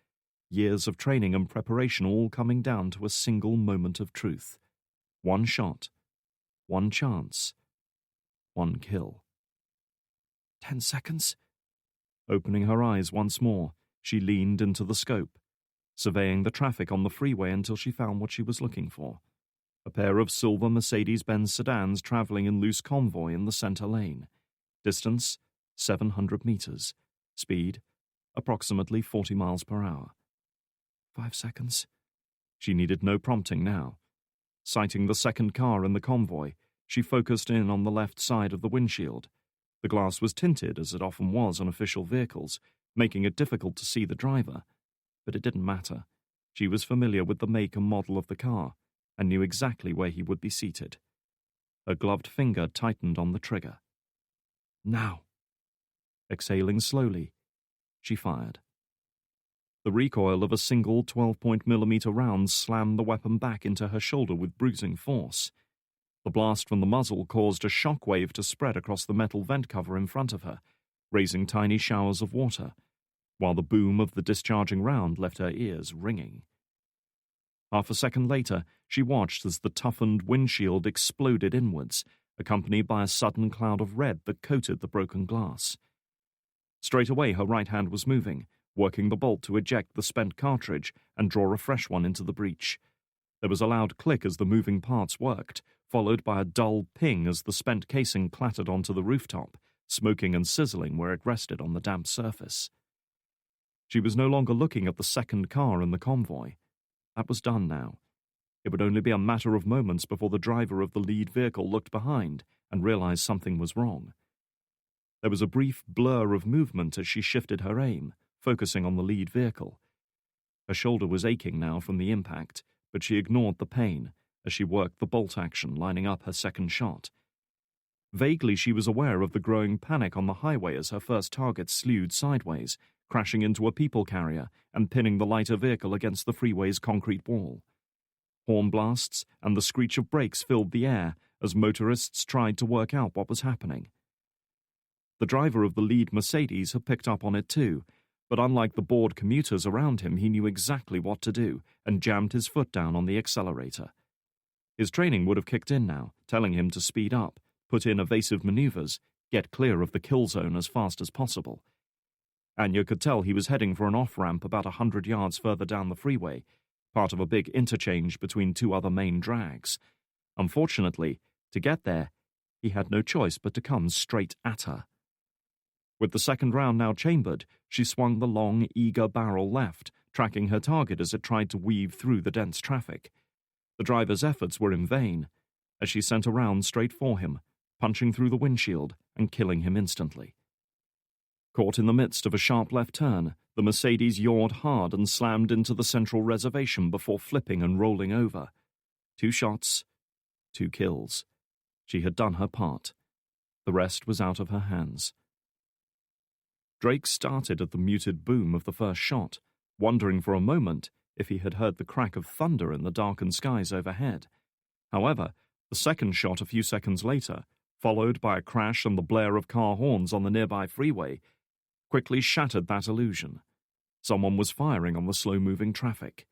years of training and preparation all coming down to a single moment of truth. 1 shot, 1 chance, 1 kill. 10 seconds. Opening her eyes once more, she leaned into the scope, surveying the traffic on the freeway until she found what she was looking for. A pair of silver Mercedes-Benz sedans traveling in loose convoy in the center lane. Distance, 700 meters. Speed, approximately 40 miles per hour. 5 seconds. She needed no prompting now. Sighting the second car in the convoy, she focused in on the left side of the windshield. The glass was tinted, as it often was on official vehicles, making it difficult to see the driver. But it didn't matter. She was familiar with the make and model of the car, and knew exactly where he would be seated. Her gloved finger tightened on the trigger. Now. Exhaling slowly, she fired. The recoil of a single 12.mm round slammed the weapon back into her shoulder with bruising force. The blast from the muzzle caused a shock wave to spread across the metal vent cover in front of her, raising tiny showers of water, while the boom of the discharging round left her ears ringing. Half a second later, she watched as the toughened windshield exploded inwards, accompanied by a sudden cloud of red that coated the broken glass. Straight away, her right hand was moving, working the bolt to eject the spent cartridge and draw a fresh one into the breech. There was a loud click as the moving parts worked, followed by a dull ping as the spent casing clattered onto the rooftop, smoking and sizzling where it rested on the damp surface. She was no longer looking at the second car in the convoy. That was done now. It would only be a matter of moments before the driver of the lead vehicle looked behind and realized something was wrong. There was a brief blur of movement as she shifted her aim, focusing on the lead vehicle. Her shoulder was aching now from the impact, but she ignored the pain as she worked the bolt action, lining up her second shot. Vaguely, she was aware of the growing panic on the highway as her first target slewed sideways, crashing into a people carrier and pinning the lighter vehicle against the freeway's concrete wall. Horn blasts and the screech of brakes filled the air as motorists tried to work out what was happening. The driver of the lead Mercedes had picked up on it too, but unlike the bored commuters around him, he knew exactly what to do and jammed his foot down on the accelerator. His training would have kicked in now, telling him to speed up, put in evasive maneuvers, get clear of the kill zone as fast as possible. Anya could tell he was heading for an off-ramp about 100 yards further down the freeway, part of a big interchange between two other main drags. Unfortunately, to get there, he had no choice but to come straight at her. With the second round now chambered, she swung the long, eager barrel left, tracking her target as it tried to weave through the dense traffic. The driver's efforts were in vain, as she sent a round straight for him, punching through the windshield and killing him instantly. Caught in the midst of a sharp left turn, the Mercedes yawed hard and slammed into the central reservation before flipping and rolling over. 2 shots, 2 kills. She had done her part. The rest was out of her hands. Drake started at the muted boom of the first shot, wondering for a moment if he had heard the crack of thunder in the darkened skies overhead. However, the second shot a few seconds later, followed by a crash and the blare of car horns on the nearby freeway, quickly shattered that illusion. Someone was firing on the slow-moving traffic.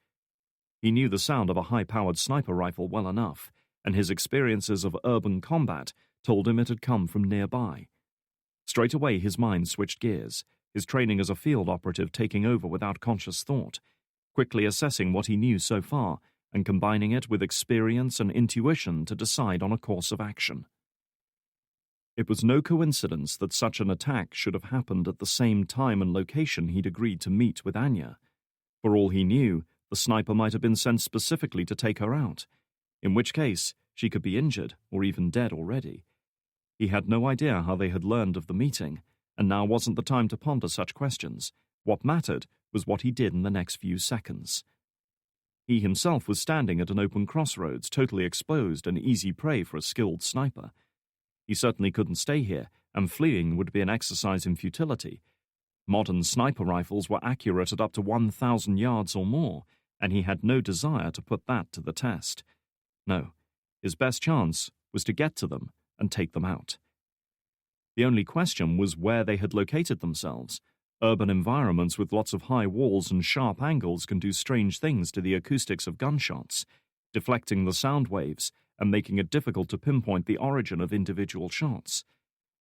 He knew the sound of a high-powered sniper rifle well enough, and his experiences of urban combat told him it had come from nearby. Straight away his mind switched gears, his training as a field operative taking over without conscious thought, quickly assessing what he knew so far and combining it with experience and intuition to decide on a course of action. It was no coincidence that such an attack should have happened at the same time and location he'd agreed to meet with Anya. For all he knew, the sniper might have been sent specifically to take her out, in which case she could be injured or even dead already. He had no idea how they had learned of the meeting, and now wasn't the time to ponder such questions. What mattered was what he did in the next few seconds. He himself was standing at an open crossroads, totally exposed and easy prey for a skilled sniper. He certainly couldn't stay here, and fleeing would be an exercise in futility. Modern sniper rifles were accurate at up to 1,000 yards or more, and he had no desire to put that to the test. No, his best chance was to get to them and take them out. The only question was where they had located themselves. Urban environments with lots of high walls and sharp angles can do strange things to the acoustics of gunshots, deflecting the sound waves and making it difficult to pinpoint the origin of individual shots.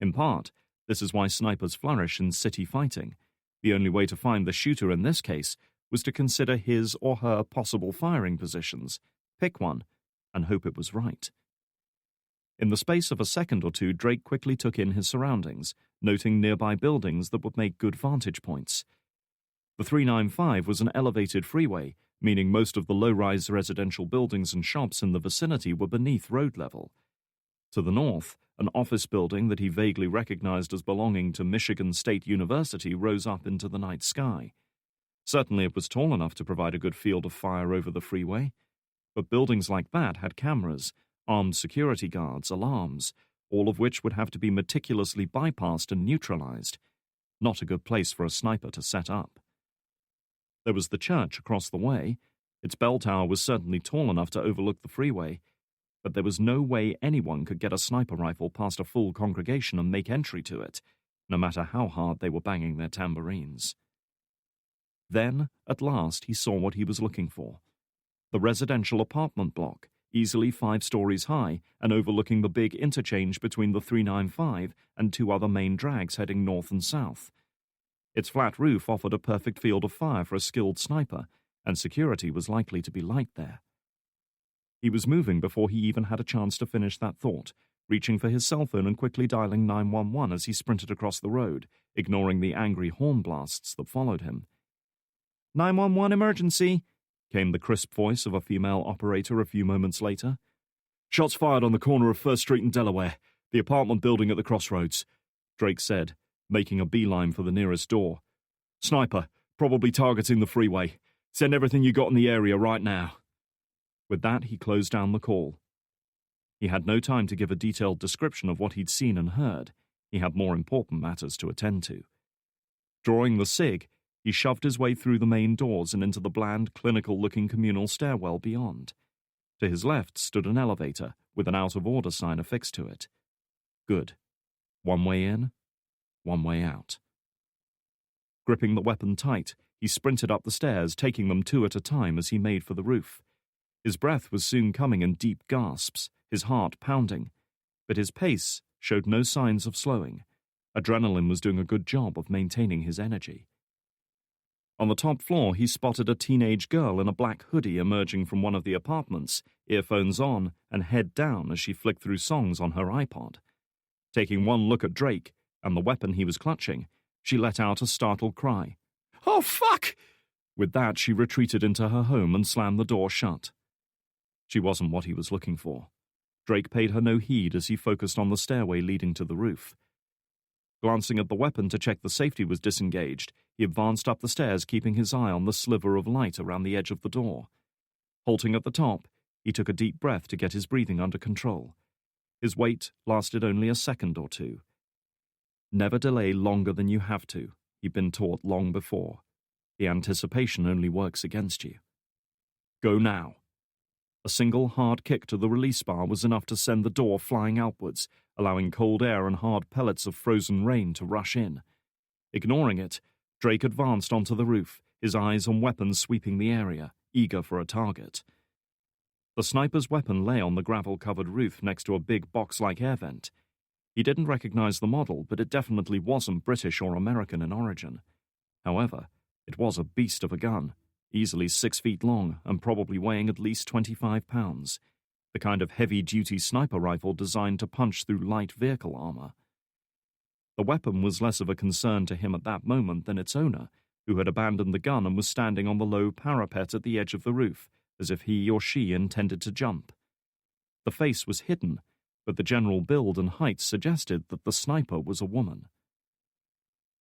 In part, this is why snipers flourish in city fighting. The only way to find the shooter in this case was to consider his or her possible firing positions, pick one, and hope it was right. In the space of a second or two, Drake quickly took in his surroundings, noting nearby buildings that would make good vantage points. The 395 was an elevated freeway, meaning most of the low-rise residential buildings and shops in the vicinity were beneath road level. To the north, an office building that he vaguely recognized as belonging to Michigan State University rose up into the night sky. Certainly it was tall enough to provide a good field of fire over the freeway, but buildings like that had cameras, armed security guards, alarms, all of which would have to be meticulously bypassed and neutralized. Not a good place for a sniper to set up. There was the church across the way. Its bell tower was certainly tall enough to overlook the freeway, but there was no way anyone could get a sniper rifle past a full congregation and make entry to it, no matter how hard they were banging their tambourines. Then, at last, he saw what he was looking for. The residential apartment block, easily 5 stories high and overlooking the big interchange between the 395 and 2 other main drags heading north and south. Its flat roof offered a perfect field of fire for a skilled sniper, and security was likely to be light there. He was moving before he even had a chance to finish that thought, reaching for his cell phone and quickly dialing 911 as he sprinted across the road, ignoring the angry horn blasts that followed him. 911 emergency, came the crisp voice of a female operator a few moments later. Shots fired on the corner of First Street and Delaware, the apartment building at the crossroads, Drake said, making a beeline for the nearest door. Sniper, probably targeting the freeway. Send everything you got in the area right now. With that, he closed down the call. He had no time to give a detailed description of what he'd seen and heard. He had more important matters to attend to. Drawing the SIG, he shoved his way through the main doors and into the bland, clinical-looking communal stairwell beyond. To his left stood an elevator with an out-of-order sign affixed to it. Good. One way in, one way out. Gripping the weapon tight, he sprinted up the stairs, taking them 2 at a time as he made for the roof. His breath was soon coming in deep gasps, his heart pounding, but his pace showed no signs of slowing. Adrenaline was doing a good job of maintaining his energy. On the top floor, he spotted a teenage girl in a black hoodie emerging from one of the apartments, earphones on and head down as she flicked through songs on her iPod. Taking one look at Drake and the weapon he was clutching, she let out a startled cry. "Oh, fuck!" With that, she retreated into her home and slammed the door shut. She wasn't what he was looking for. Drake paid her no heed as he focused on the stairway leading to the roof. Glancing at the weapon to check the safety was disengaged, he advanced up the stairs, keeping his eye on the sliver of light around the edge of the door. Halting at the top, he took a deep breath to get his breathing under control. His wait lasted only a second or two. Never delay longer than you have to, he'd been taught long before. The anticipation only works against you. Go now. A single hard kick to the release bar was enough to send the door flying outwards, allowing cold air and hard pellets of frozen rain to rush in. Ignoring it, Drake advanced onto the roof, his eyes on weapons sweeping the area, eager for a target. The sniper's weapon lay on the gravel-covered roof next to a big box-like air vent. He didn't recognize the model, but it definitely wasn't British or American in origin. However, it was a beast of a gun, easily 6 feet long and probably weighing at least 25 pounds, the kind of heavy-duty sniper rifle designed to punch through light vehicle armor. The weapon was less of a concern to him at that moment than its owner, who had abandoned the gun and was standing on the low parapet at the edge of the roof, as if he or she intended to jump. The face was hidden, but the general build and height suggested that the sniper was a woman.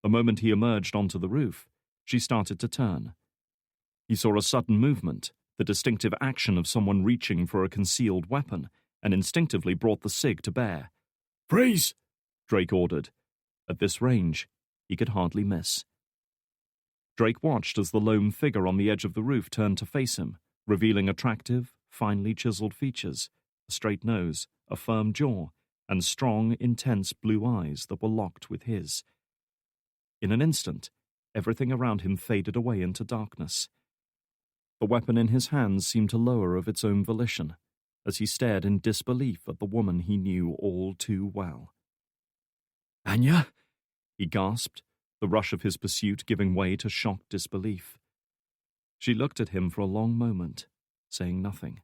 The moment he emerged onto the roof, she started to turn. He saw a sudden movement, the distinctive action of someone reaching for a concealed weapon, and instinctively brought the SIG to bear. "Freeze!" Drake ordered. At this range, he could hardly miss. Drake watched as the lone figure on the edge of the roof turned to face him, revealing attractive, finely chiseled features, a straight nose, a firm jaw, and strong, intense blue eyes that were locked with his. In an instant, everything around him faded away into darkness. The weapon in his hands seemed to lower of its own volition, as he stared in disbelief at the woman he knew all too well. "Anya?" he gasped, the rush of his pursuit giving way to shocked disbelief. She looked at him for a long moment, saying nothing.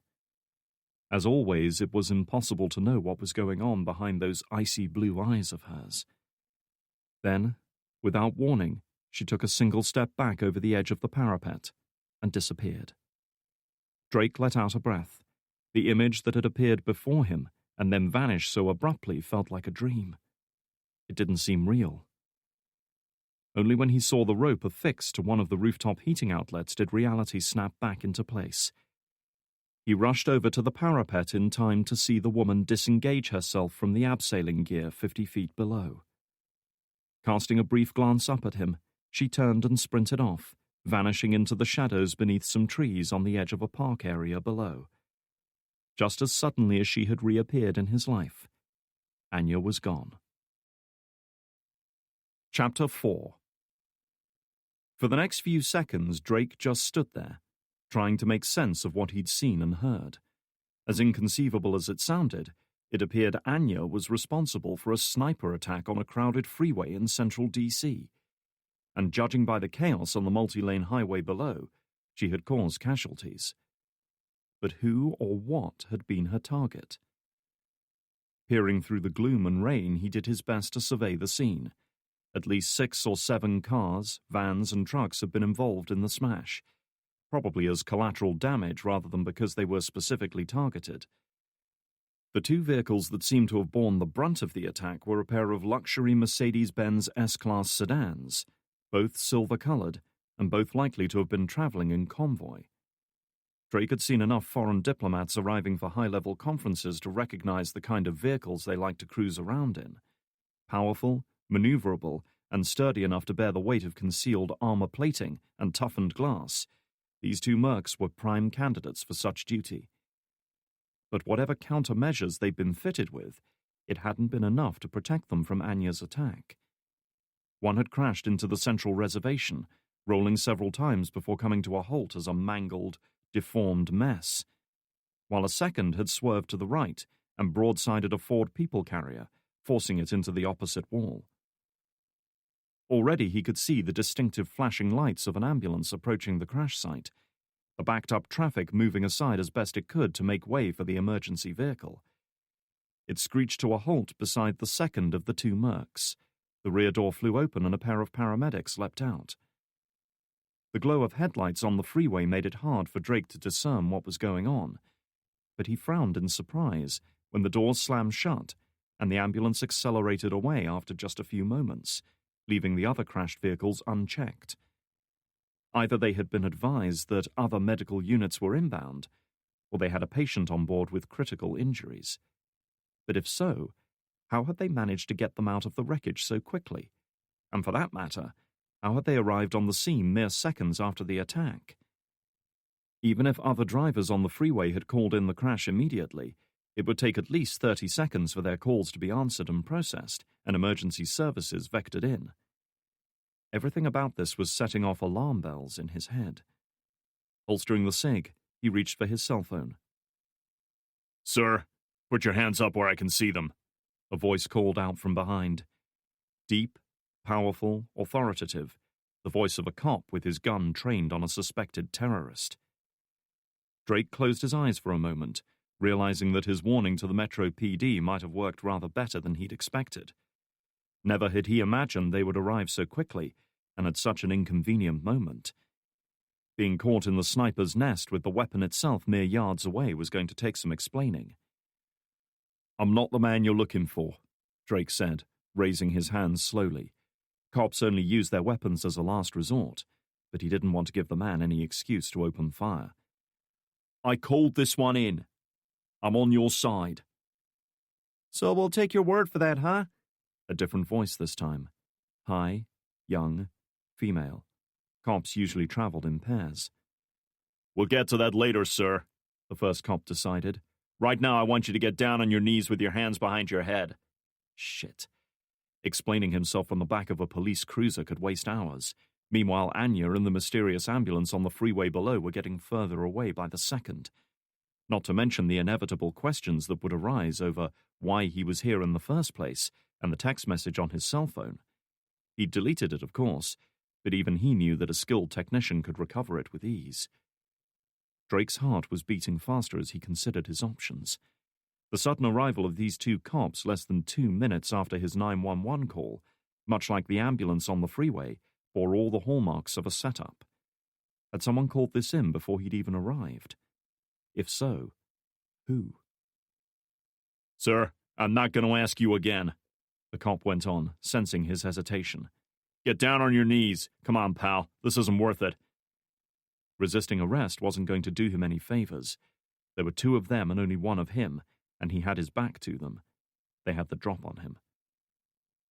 As always, it was impossible to know what was going on behind those icy blue eyes of hers. Then, without warning, she took a single step back over the edge of the parapet and disappeared. Drake let out a breath. The image that had appeared before him and then vanished so abruptly felt like a dream. It didn't seem real. Only when he saw the rope affixed to one of the rooftop heating outlets did reality snap back into place. He rushed over to the parapet in time to see the woman disengage herself from the abseiling gear 50 feet below. Casting a brief glance up at him, she turned and sprinted off, vanishing into the shadows beneath some trees on the edge of a park area below. Just as suddenly as she had reappeared in his life, Anya was gone. Chapter 4. For the next few seconds, Drake just stood there, trying to make sense of what he'd seen and heard. As inconceivable as it sounded, it appeared Anya was responsible for a sniper attack on a crowded freeway in central D.C., and judging by the chaos on the multi-lane highway below, she had caused casualties. But who or what had been her target? Peering through the gloom and rain, he did his best to survey the scene. At least 6 or 7 cars, vans, and trucks had been involved in the smash, probably as collateral damage rather than because they were specifically targeted. The 2 vehicles that seemed to have borne the brunt of the attack were a pair of luxury Mercedes-Benz S-Class sedans, both silver-colored, and both likely to have been traveling in convoy. Drake had seen enough foreign diplomats arriving for high-level conferences to recognize the kind of vehicles they liked to cruise around in. Powerful, maneuverable, and sturdy enough to bear the weight of concealed armor plating and toughened glass, these 2 Mercs were prime candidates for such duty. But whatever countermeasures they'd been fitted with, it hadn't been enough to protect them from Anya's attack. One had crashed into the central reservation, rolling several times before coming to a halt as a mangled, deformed mess, while a second had swerved to the right and broadsided a Ford people carrier, forcing it into the opposite wall. Already he could see the distinctive flashing lights of an ambulance approaching the crash site, the backed-up traffic moving aside as best it could to make way for the emergency vehicle. It screeched to a halt beside the second of the two Mercs. The rear door flew open and a pair of paramedics leapt out. The glow of headlights on the freeway made it hard for Drake to discern what was going on, but he frowned in surprise when the doors slammed shut and the ambulance accelerated away after just a few moments, leaving the other crashed vehicles unchecked. Either they had been advised that other medical units were inbound, or they had a patient on board with critical injuries. But if so, how had they managed to get them out of the wreckage so quickly? And for that matter, how had they arrived on the scene mere seconds after the attack? Even if other drivers on the freeway had called in the crash immediately, it would take at least 30 seconds for their calls to be answered and processed, and emergency services vectored in. Everything about this was setting off alarm bells in his head. Holstering the cig, he reached for his cell phone. "Sir, put your hands up where I can see them," a voice called out from behind. Deep, powerful, authoritative, the voice of a cop with his gun trained on a suspected terrorist. Drake closed his eyes for a moment, realizing that his warning to the Metro PD might have worked rather better than he'd expected. Never had he imagined they would arrive so quickly, and at such an inconvenient moment. Being caught in the sniper's nest with the weapon itself mere yards away was going to take some explaining. "I'm not the man you're looking for," Drake said, raising his hands slowly. Cops only used their weapons as a last resort, but he didn't want to give the man any excuse to open fire. "I called this one in. I'm on your side." "So we'll take your word for that, huh?" A different voice this time. High, young, female. Cops usually traveled in pairs. "We'll get to that later, sir," the first cop decided. "Right now I want you to get down on your knees with your hands behind your head." Shit. Explaining himself from the back of a police cruiser could waste hours. Meanwhile, Anya and the mysterious ambulance on the freeway below were getting further away by the second. Not to mention the inevitable questions that would arise over why he was here in the first place, and the text message on his cell phone. He'd deleted it, of course, but even he knew that a skilled technician could recover it with ease. Drake's heart was beating faster as he considered his options. The sudden arrival of these two cops less than 2 minutes after his 911 call, much like the ambulance on the freeway, bore all the hallmarks of a setup. Had someone called this in before he'd even arrived? If so, who? "Sir, I'm not going to ask you again," the cop went on, sensing his hesitation. "Get down on your knees. Come on, pal. This isn't worth it." Resisting arrest wasn't going to do him any favors. There were two of them and only one of him, and he had his back to them. They had the drop on him.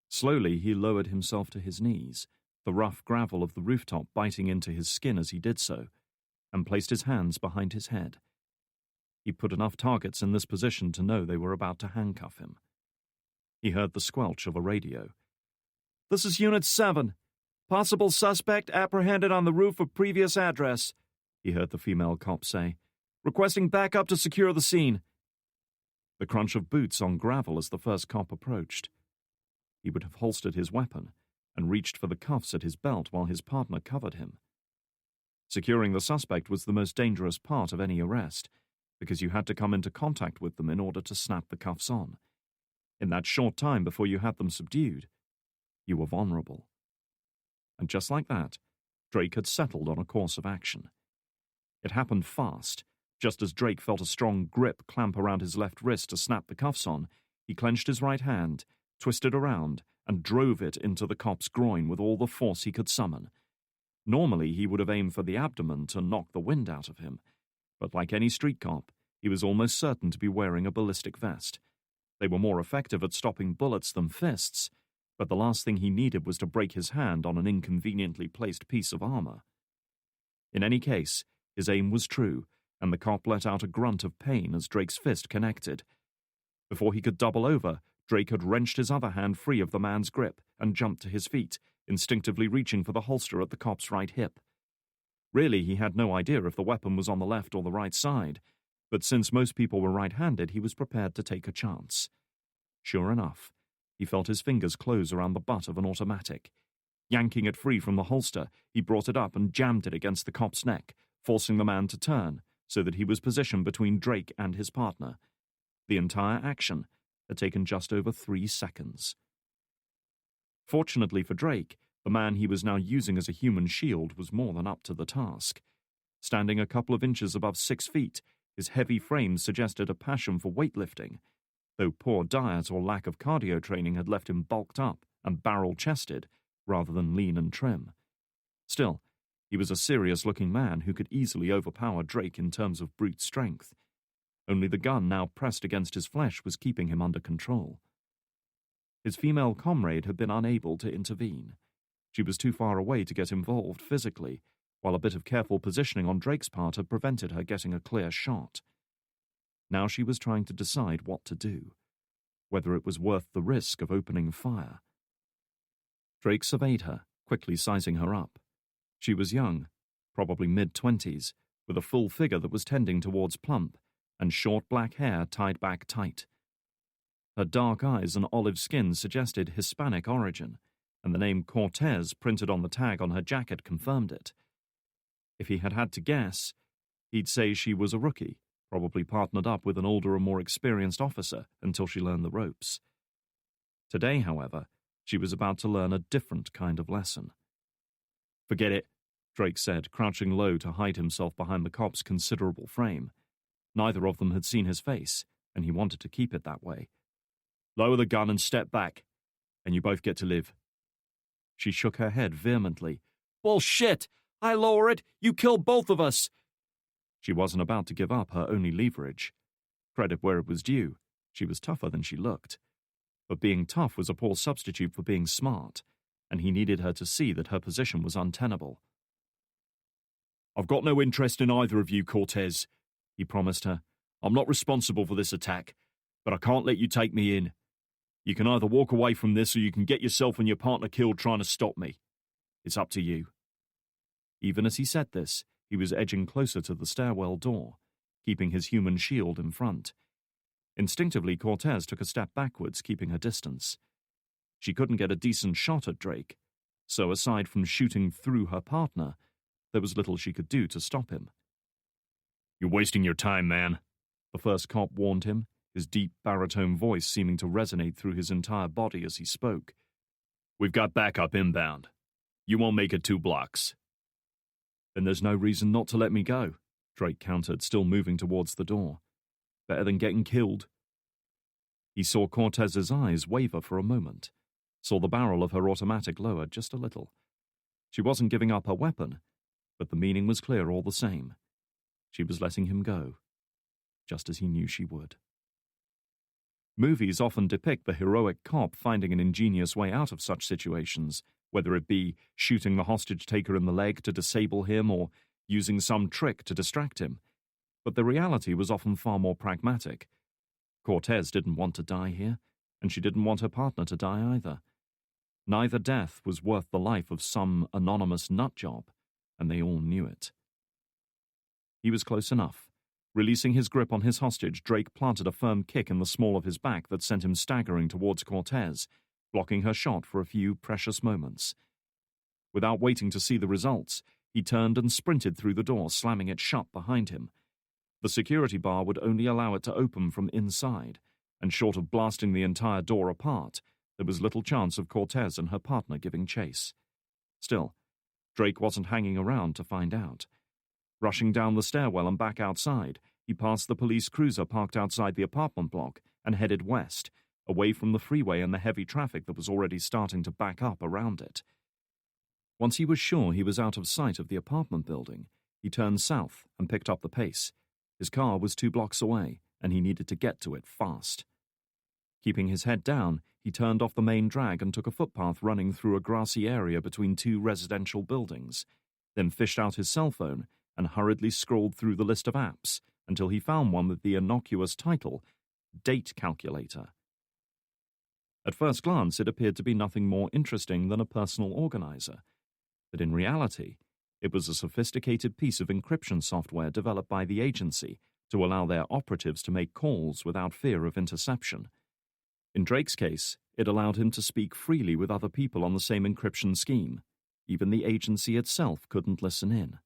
Slowly, he lowered himself to his knees, the rough gravel of the rooftop biting into his skin as he did so, and placed his hands behind his head. He put enough targets in this position to know they were about to handcuff him. He heard the squelch of a radio. "This is Unit 7. Possible suspect apprehended on the roof of previous address," he heard the female cop say. "Requesting backup to secure the scene." The crunch of boots on gravel as the first cop approached. He would have holstered his weapon and reached for the cuffs at his belt while his partner covered him. Securing the suspect was the most dangerous part of any arrest, because you had to come into contact with them in order to snap the cuffs on. In that short time before you had them subdued, you were vulnerable. And just like that, Drake had settled on a course of action. It happened fast. Just as Drake felt a strong grip clamp around his left wrist to snap the cuffs on, he clenched his right hand, twisted around, and drove it into the cop's groin with all the force he could summon. Normally, he would have aimed for the abdomen to knock the wind out of him, but like any street cop, he was almost certain to be wearing a ballistic vest. They were more effective at stopping bullets than fists, but the last thing he needed was to break his hand on an inconveniently placed piece of armor. In any case, his aim was true, and the cop let out a grunt of pain as Drake's fist connected. Before he could double over, Drake had wrenched his other hand free of the man's grip and jumped to his feet, instinctively reaching for the holster at the cop's right hip. Really, he had no idea if the weapon was on the left or the right side, but since most people were right-handed, he was prepared to take a chance. Sure enough, he felt his fingers close around the butt of an automatic. Yanking it free from the holster, he brought it up and jammed it against the cop's neck, forcing the man to turn so that he was positioned between Drake and his partner. The entire action had taken just over 3 seconds. Fortunately for Drake, the man he was now using as a human shield was more than up to the task. Standing a couple of inches above 6 feet, his heavy frame suggested a passion for weightlifting, though poor diet or lack of cardio training had left him bulked up and barrel-chested rather than lean and trim. Still, he was a serious-looking man who could easily overpower Drake in terms of brute strength. Only the gun now pressed against his flesh was keeping him under control. His female comrade had been unable to intervene. She was too far away to get involved physically, while a bit of careful positioning on Drake's part had prevented her getting a clear shot. Now she was trying to decide what to do, whether it was worth the risk of opening fire. Drake surveyed her, quickly sizing her up. She was young, probably mid-20s, with a full figure that was tending towards plump, and short black hair tied back tight. Her dark eyes and olive skin suggested Hispanic origin, and the name Cortez printed on the tag on her jacket confirmed it. If he had had to guess, he'd say she was a rookie, probably partnered up with an older and more experienced officer until she learned the ropes. Today, however, she was about to learn a different kind of lesson. "Forget it," Drake said, crouching low to hide himself behind the cop's considerable frame. Neither of them had seen his face, and he wanted to keep it that way. "Lower the gun and step back, and you both get to live." She shook her head vehemently. "Bullshit! I lower it, you kill both of us!" She wasn't about to give up her only leverage. Credit where it was due, she was tougher than she looked. But being tough was a poor substitute for being smart, and he needed her to see that her position was untenable. "I've got no interest in either of you, Cortez," he promised her. "I'm not responsible for this attack, but I can't let you take me in. You can either walk away from this or you can get yourself and your partner killed trying to stop me. It's up to you." Even as he said this, he was edging closer to the stairwell door, keeping his human shield in front. Instinctively, Cortez took a step backwards, keeping her distance. She couldn't get a decent shot at Drake, so aside from shooting through her partner, there was little she could do to stop him. "You're wasting your time, man," the first cop warned him, his deep baritone voice seeming to resonate through his entire body as he spoke. "We've got backup inbound. You won't make it 2 blocks. "Then there's no reason not to let me go," Drake countered, still moving towards the door. "Better than getting killed." He saw Cortez's eyes waver for a moment, saw the barrel of her automatic lower just a little. She wasn't giving up her weapon, but the meaning was clear all the same. She was letting him go, just as he knew she would. Movies often depict the heroic cop finding an ingenious way out of such situations, whether it be shooting the hostage-taker in the leg to disable him or using some trick to distract him. But the reality was often far more pragmatic. Cortez didn't want to die here, and she didn't want her partner to die either. Neither death was worth the life of some anonymous nutjob, and they all knew it. He was close enough. Releasing his grip on his hostage, Drake planted a firm kick in the small of his back that sent him staggering towards Cortez, blocking her shot for a few precious moments. Without waiting to see the results, he turned and sprinted through the door, slamming it shut behind him. The security bar would only allow it to open from inside, and short of blasting the entire door apart, there was little chance of Cortez and her partner giving chase. Still, Drake wasn't hanging around to find out. Rushing down the stairwell and back outside, he passed the police cruiser parked outside the apartment block and headed west, away from the freeway and the heavy traffic that was already starting to back up around it. Once he was sure he was out of sight of the apartment building, he turned south and picked up the pace. His car was 2 blocks away, and he needed to get to it fast. Keeping his head down, he turned off the main drag and took a footpath running through a grassy area between 2 residential buildings, then fished out his cell phone and hurriedly scrolled through the list of apps until he found one with the innocuous title, Date Calculator. At first glance, it appeared to be nothing more interesting than a personal organizer, but in reality, it was a sophisticated piece of encryption software developed by the agency to allow their operatives to make calls without fear of interception. In Drake's case, it allowed him to speak freely with other people on the same encryption scheme. Even the agency itself couldn't listen in.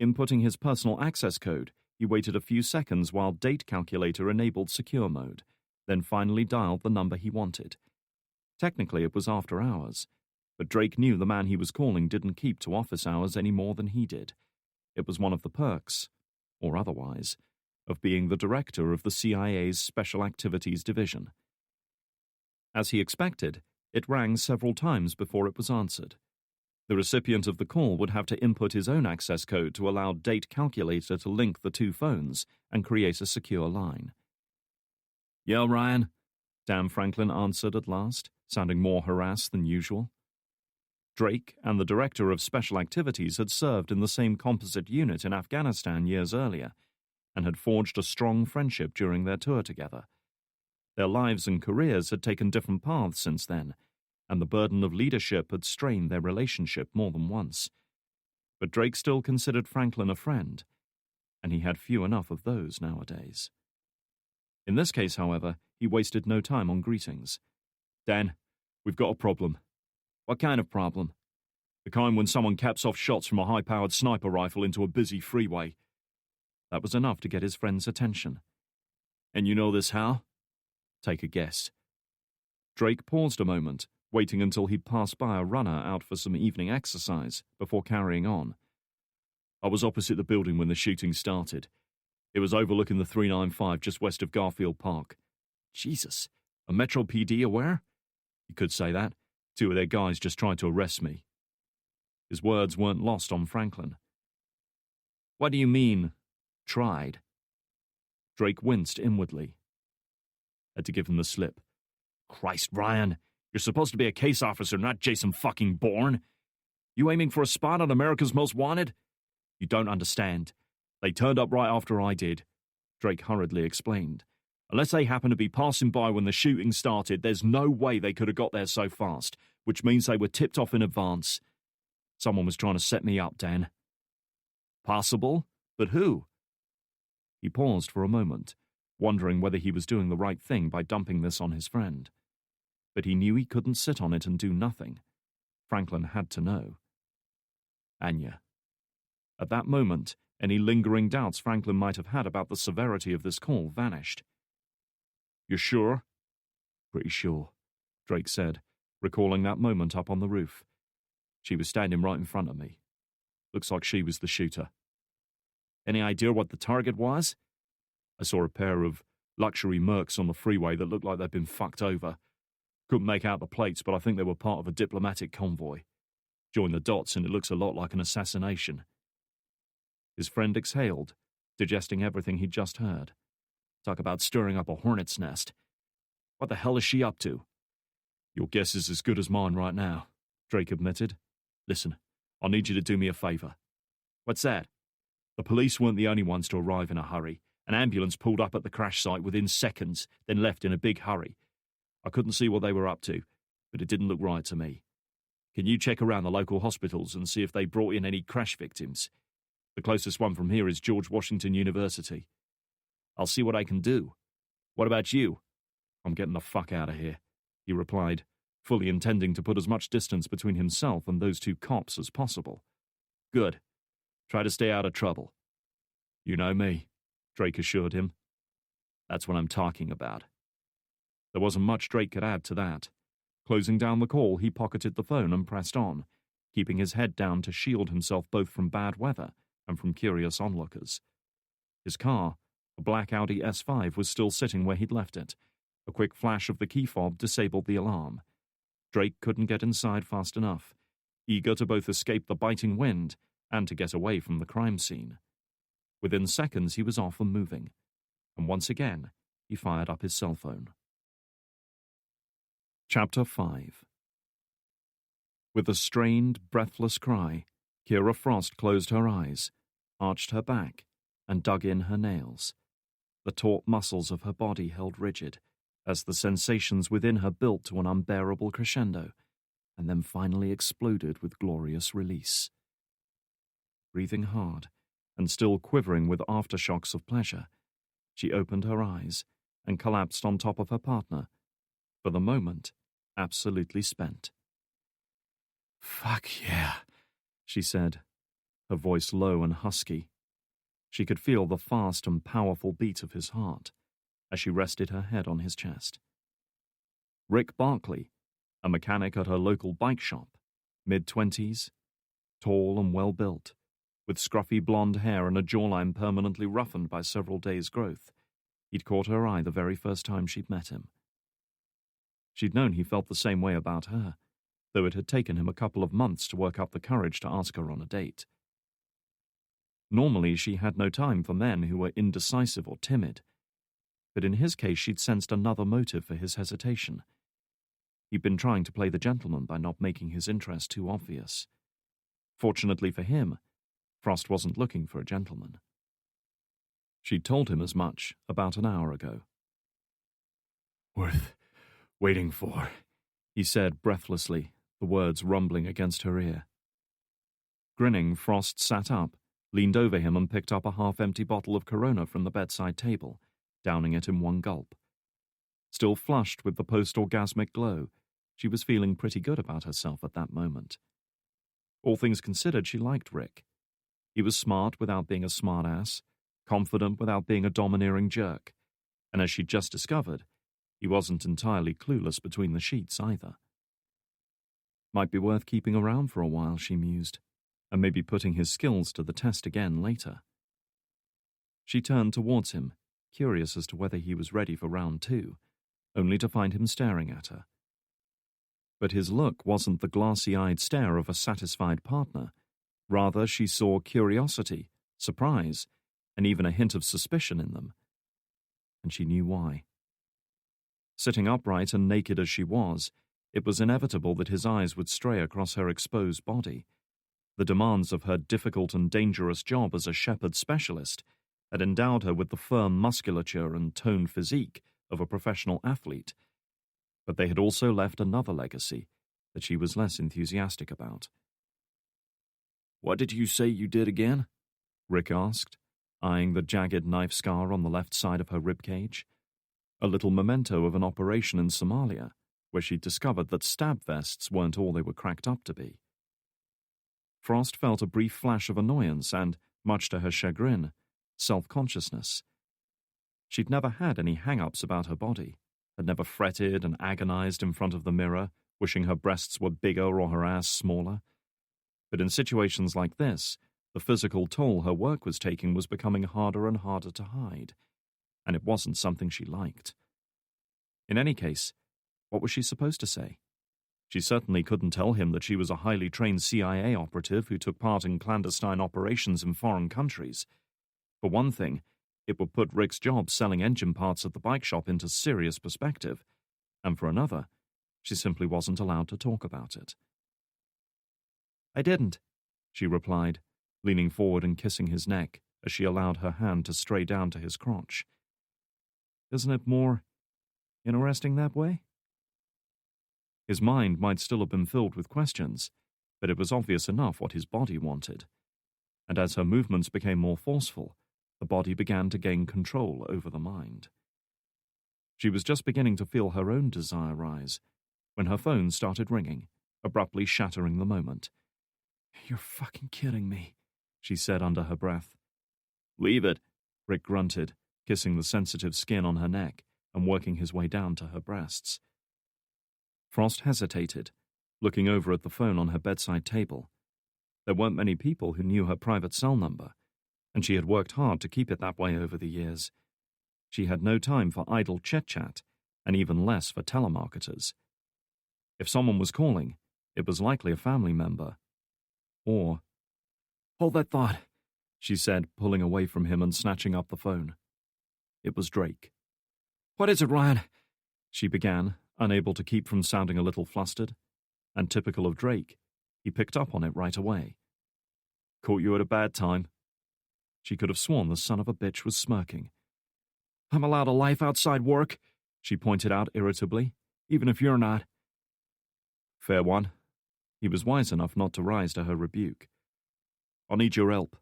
Inputting his personal access code, he waited a few seconds while Date Calculator enabled secure mode, then finally dialed the number he wanted. Technically, it was after hours, but Drake knew the man he was calling didn't keep to office hours any more than he did. It was one of the perks, or otherwise, of being the director of the CIA's Special Activities Division. As he expected, it rang several times before it was answered. The recipient of the call would have to input his own access code to allow Date Calculator to link the two phones and create a secure line. "Yeah, Ryan," Dan Franklin answered at last, sounding more harassed than usual. Drake and the director of Special Activities had served in the same composite unit in Afghanistan years earlier, and had forged a strong friendship during their tour together. Their lives and careers had taken different paths since then, and the burden of leadership had strained their relationship more than once. But Drake still considered Franklin a friend, and he had few enough of those nowadays. In this case, however, he wasted no time on greetings. "Dan, we've got a problem." "What kind of problem?" "The kind when someone caps off shots from a high-powered sniper rifle into a busy freeway." That was enough to get his friend's attention. "And you know this how?" "Take a guess." Drake paused a moment, waiting until he'd passed by a runner out for some evening exercise, before carrying on. "I was opposite the building when the shooting started. It was overlooking the 395 just west of Garfield Park." "Jesus, a Metro PD aware?" "You could say that. Two of their guys just tried to arrest me." His words weren't lost on Franklin. "What do you mean, tried?" Drake winced inwardly. Had to give him the slip. "Christ, Ryan, you're supposed to be a case officer, not Jason fucking Bourne. You aiming for a spot on America's Most Wanted? You don't understand. They turned up right after I did," Drake hurriedly explained. "Unless they happened to be passing by when the shooting started, there's no way they could have got there so fast, which means they were tipped off in advance. Someone was trying to set me up, Dan." "Possible? But who?" He paused for a moment, wondering whether he was doing the right thing by dumping this on his friend. But he knew he couldn't sit on it and do nothing. Franklin had to know. Anya. At that moment, any lingering doubts Franklin might have had about the severity of this call vanished. "You're sure?" "Pretty sure," Drake said, recalling that moment up on the roof. "She was standing right in front of me. Looks like she was the shooter." "Any idea what the target was?" "I saw a pair of luxury Mercs on the freeway that looked like they'd been fucked over. Couldn't make out the plates, but I think they were part of a diplomatic convoy. Join the dots and it looks a lot like an assassination." His friend exhaled, digesting everything he'd just heard. Talk about stirring up a hornet's nest. "What the hell is she up to?" "Your guess is as good as mine right now," Drake admitted. "Listen, I need you to do me a favor." "What's that?" "The police weren't the only ones to arrive in a hurry. An ambulance pulled up at the crash site within seconds, then left in a big hurry. I couldn't see what they were up to, but it didn't look right to me. Can you check around the local hospitals and see if they brought in any crash victims? The closest one from here is George Washington University." "I'll see what I can do. What about you?" "I'm getting the fuck out of here," he replied, fully intending to put as much distance between himself and those two cops as possible. "Good. Try to stay out of trouble." "You know me," Drake assured him. "That's what I'm talking about." There wasn't much Drake could add to that. Closing down the call, he pocketed the phone and pressed on, keeping his head down to shield himself both from bad weather and from curious onlookers. His car, a black Audi S5, was still sitting where he'd left it. A quick flash of the key fob disabled the alarm. Drake couldn't get inside fast enough, eager to both escape the biting wind and to get away from the crime scene. Within seconds, he was off and moving, and once again, he fired up his cell phone. Chapter 5. With a strained, breathless cry, Kira Frost closed her eyes, arched her back, and dug in her nails. The taut muscles of her body held rigid, as the sensations within her built to an unbearable crescendo, and then finally exploded with glorious release. Breathing hard, and still quivering with aftershocks of pleasure, she opened her eyes and collapsed on top of her partner, for the moment, absolutely spent. "Fuck yeah," she said, her voice low and husky. She could feel the fast and powerful beat of his heart as she rested her head on his chest. Rick Barkley, a mechanic at her local bike shop, mid-20s, tall and well-built, with scruffy blonde hair and a jawline permanently roughened by several days' growth. He'd caught her eye the very first time she'd met him. She'd known he felt the same way about her, though it had taken him a couple of months to work up the courage to ask her on a date. Normally, she had no time for men who were indecisive or timid, but in his case she'd sensed another motive for his hesitation. He'd been trying to play the gentleman by not making his interest too obvious. Fortunately for him, Frost wasn't looking for a gentleman. She'd told him as much about an hour ago. "Worth waiting for," he said breathlessly, the words rumbling against her ear. Grinning, Frost sat up, leaned over him and picked up a half-empty bottle of Corona from the bedside table, downing it in one gulp. Still flushed with the post-orgasmic glow, she was feeling pretty good about herself at that moment. All things considered, she liked Rick. He was smart without being a smart-ass, confident without being a domineering jerk, and as she'd just discovered, he wasn't entirely clueless between the sheets either. Might be worth keeping around for a while, she mused, and maybe putting his skills to the test again later. She turned towards him, curious as to whether he was ready for round two, only to find him staring at her. But his look wasn't the glassy-eyed stare of a satisfied partner. Rather, she saw curiosity, surprise, and even a hint of suspicion in them. And she knew why. Sitting upright and naked as she was, it was inevitable that his eyes would stray across her exposed body. The demands of her difficult and dangerous job as a shepherd specialist had endowed her with the firm musculature and toned physique of a professional athlete, but they had also left another legacy that she was less enthusiastic about. "What did you say you did again?" Rick asked, eyeing the jagged knife scar on the left side of her ribcage, a little memento of an operation in Somalia, where she'd discovered that stab vests weren't all they were cracked up to be. Frost felt a brief flash of annoyance and, much to her chagrin, self-consciousness. She'd never had any hang-ups about her body, had never fretted and agonized in front of the mirror, wishing her breasts were bigger or her ass smaller. But in situations like this, the physical toll her work was taking was becoming harder and harder to hide, and it wasn't something she liked. In any case, what was she supposed to say? She certainly couldn't tell him that she was a highly trained CIA operative who took part in clandestine operations in foreign countries. For one thing, it would put Rick's job selling engine parts at the bike shop into serious perspective, and for another, she simply wasn't allowed to talk about it. "I didn't," she replied, leaning forward and kissing his neck as she allowed her hand to stray down to his crotch. "Isn't it more interesting that way?" His mind might still have been filled with questions, but it was obvious enough what his body wanted. And as her movements became more forceful, the body began to gain control over the mind. She was just beginning to feel her own desire rise when her phone started ringing, abruptly shattering the moment. "You're fucking kidding me," she said under her breath. "Leave it," Rick grunted, kissing the sensitive skin on her neck and working his way down to her breasts. Frost hesitated, looking over at the phone on her bedside table. There weren't many people who knew her private cell number, and she had worked hard to keep it that way over the years. She had no time for idle chit-chat, and even less for telemarketers. If someone was calling, it was likely a family member. Or, "Hold that thought," she said, pulling away from him and snatching up the phone. It was Drake. "What is it, Ryan?" she began, unable to keep from sounding a little flustered. And typical of Drake, he picked up on it right away. "Caught you at a bad time." She could have sworn the son of a bitch was smirking. "I'm allowed a life outside work," she pointed out irritably, "even if you're not." "Fair one." He was wise enough not to rise to her rebuke. "I'll need your help."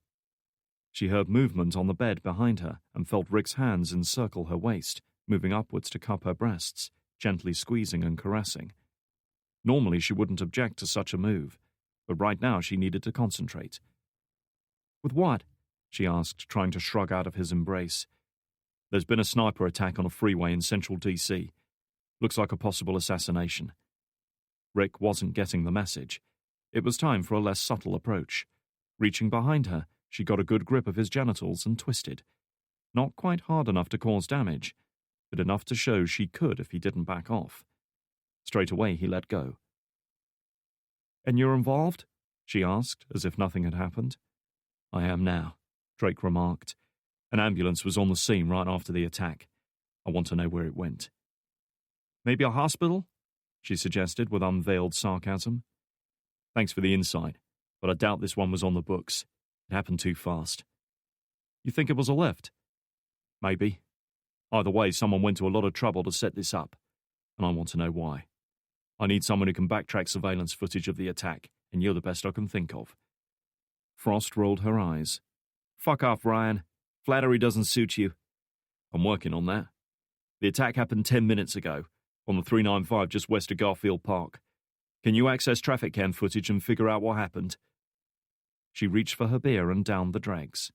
She heard movement on the bed behind her and felt Rick's hands encircle her waist, moving upwards to cup her breasts, gently squeezing and caressing. Normally she wouldn't object to such a move, but right now she needed to concentrate. "With what?" she asked, trying to shrug out of his embrace. "There's been a sniper attack on a freeway in central DC. Looks like a possible assassination." Rick wasn't getting the message. It was time for a less subtle approach. Reaching behind her, she got a good grip of his genitals and twisted. Not quite hard enough to cause damage, but enough to show she could if he didn't back off. Straight away he let go. "And you're involved?" she asked, as if nothing had happened. "I am now," Drake remarked. "An ambulance was on the scene right after the attack. I want to know where it went." "Maybe a hospital?" she suggested with unveiled sarcasm. "Thanks for the insight, but I doubt this one was on the books. It happened too fast." "You think it was a lift?" "Maybe. Either way, someone went to a lot of trouble to set this up, and I want to know why. I need someone who can backtrack surveillance footage of the attack, and you're the best I can think of." Frost rolled her eyes. "Fuck off, Ryan. Flattery doesn't suit you." "I'm working on that. The attack happened 10 minutes ago, on the 395 just west of Garfield Park. Can you access traffic cam footage and figure out what happened?" She reached for her beer and downed the dregs.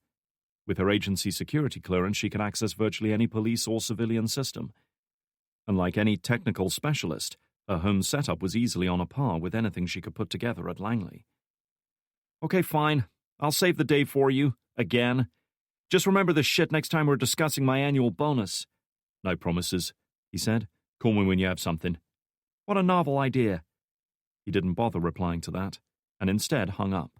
With her agency security clearance, she could access virtually any police or civilian system. And like any technical specialist, her home setup was easily on a par with anything she could put together at Langley. "Okay, fine. I'll save the day for you. Again. Just remember this shit next time we're discussing my annual bonus." "No promises," he said. "Call me when you have something." "What a novel idea." He didn't bother replying to that, and instead hung up.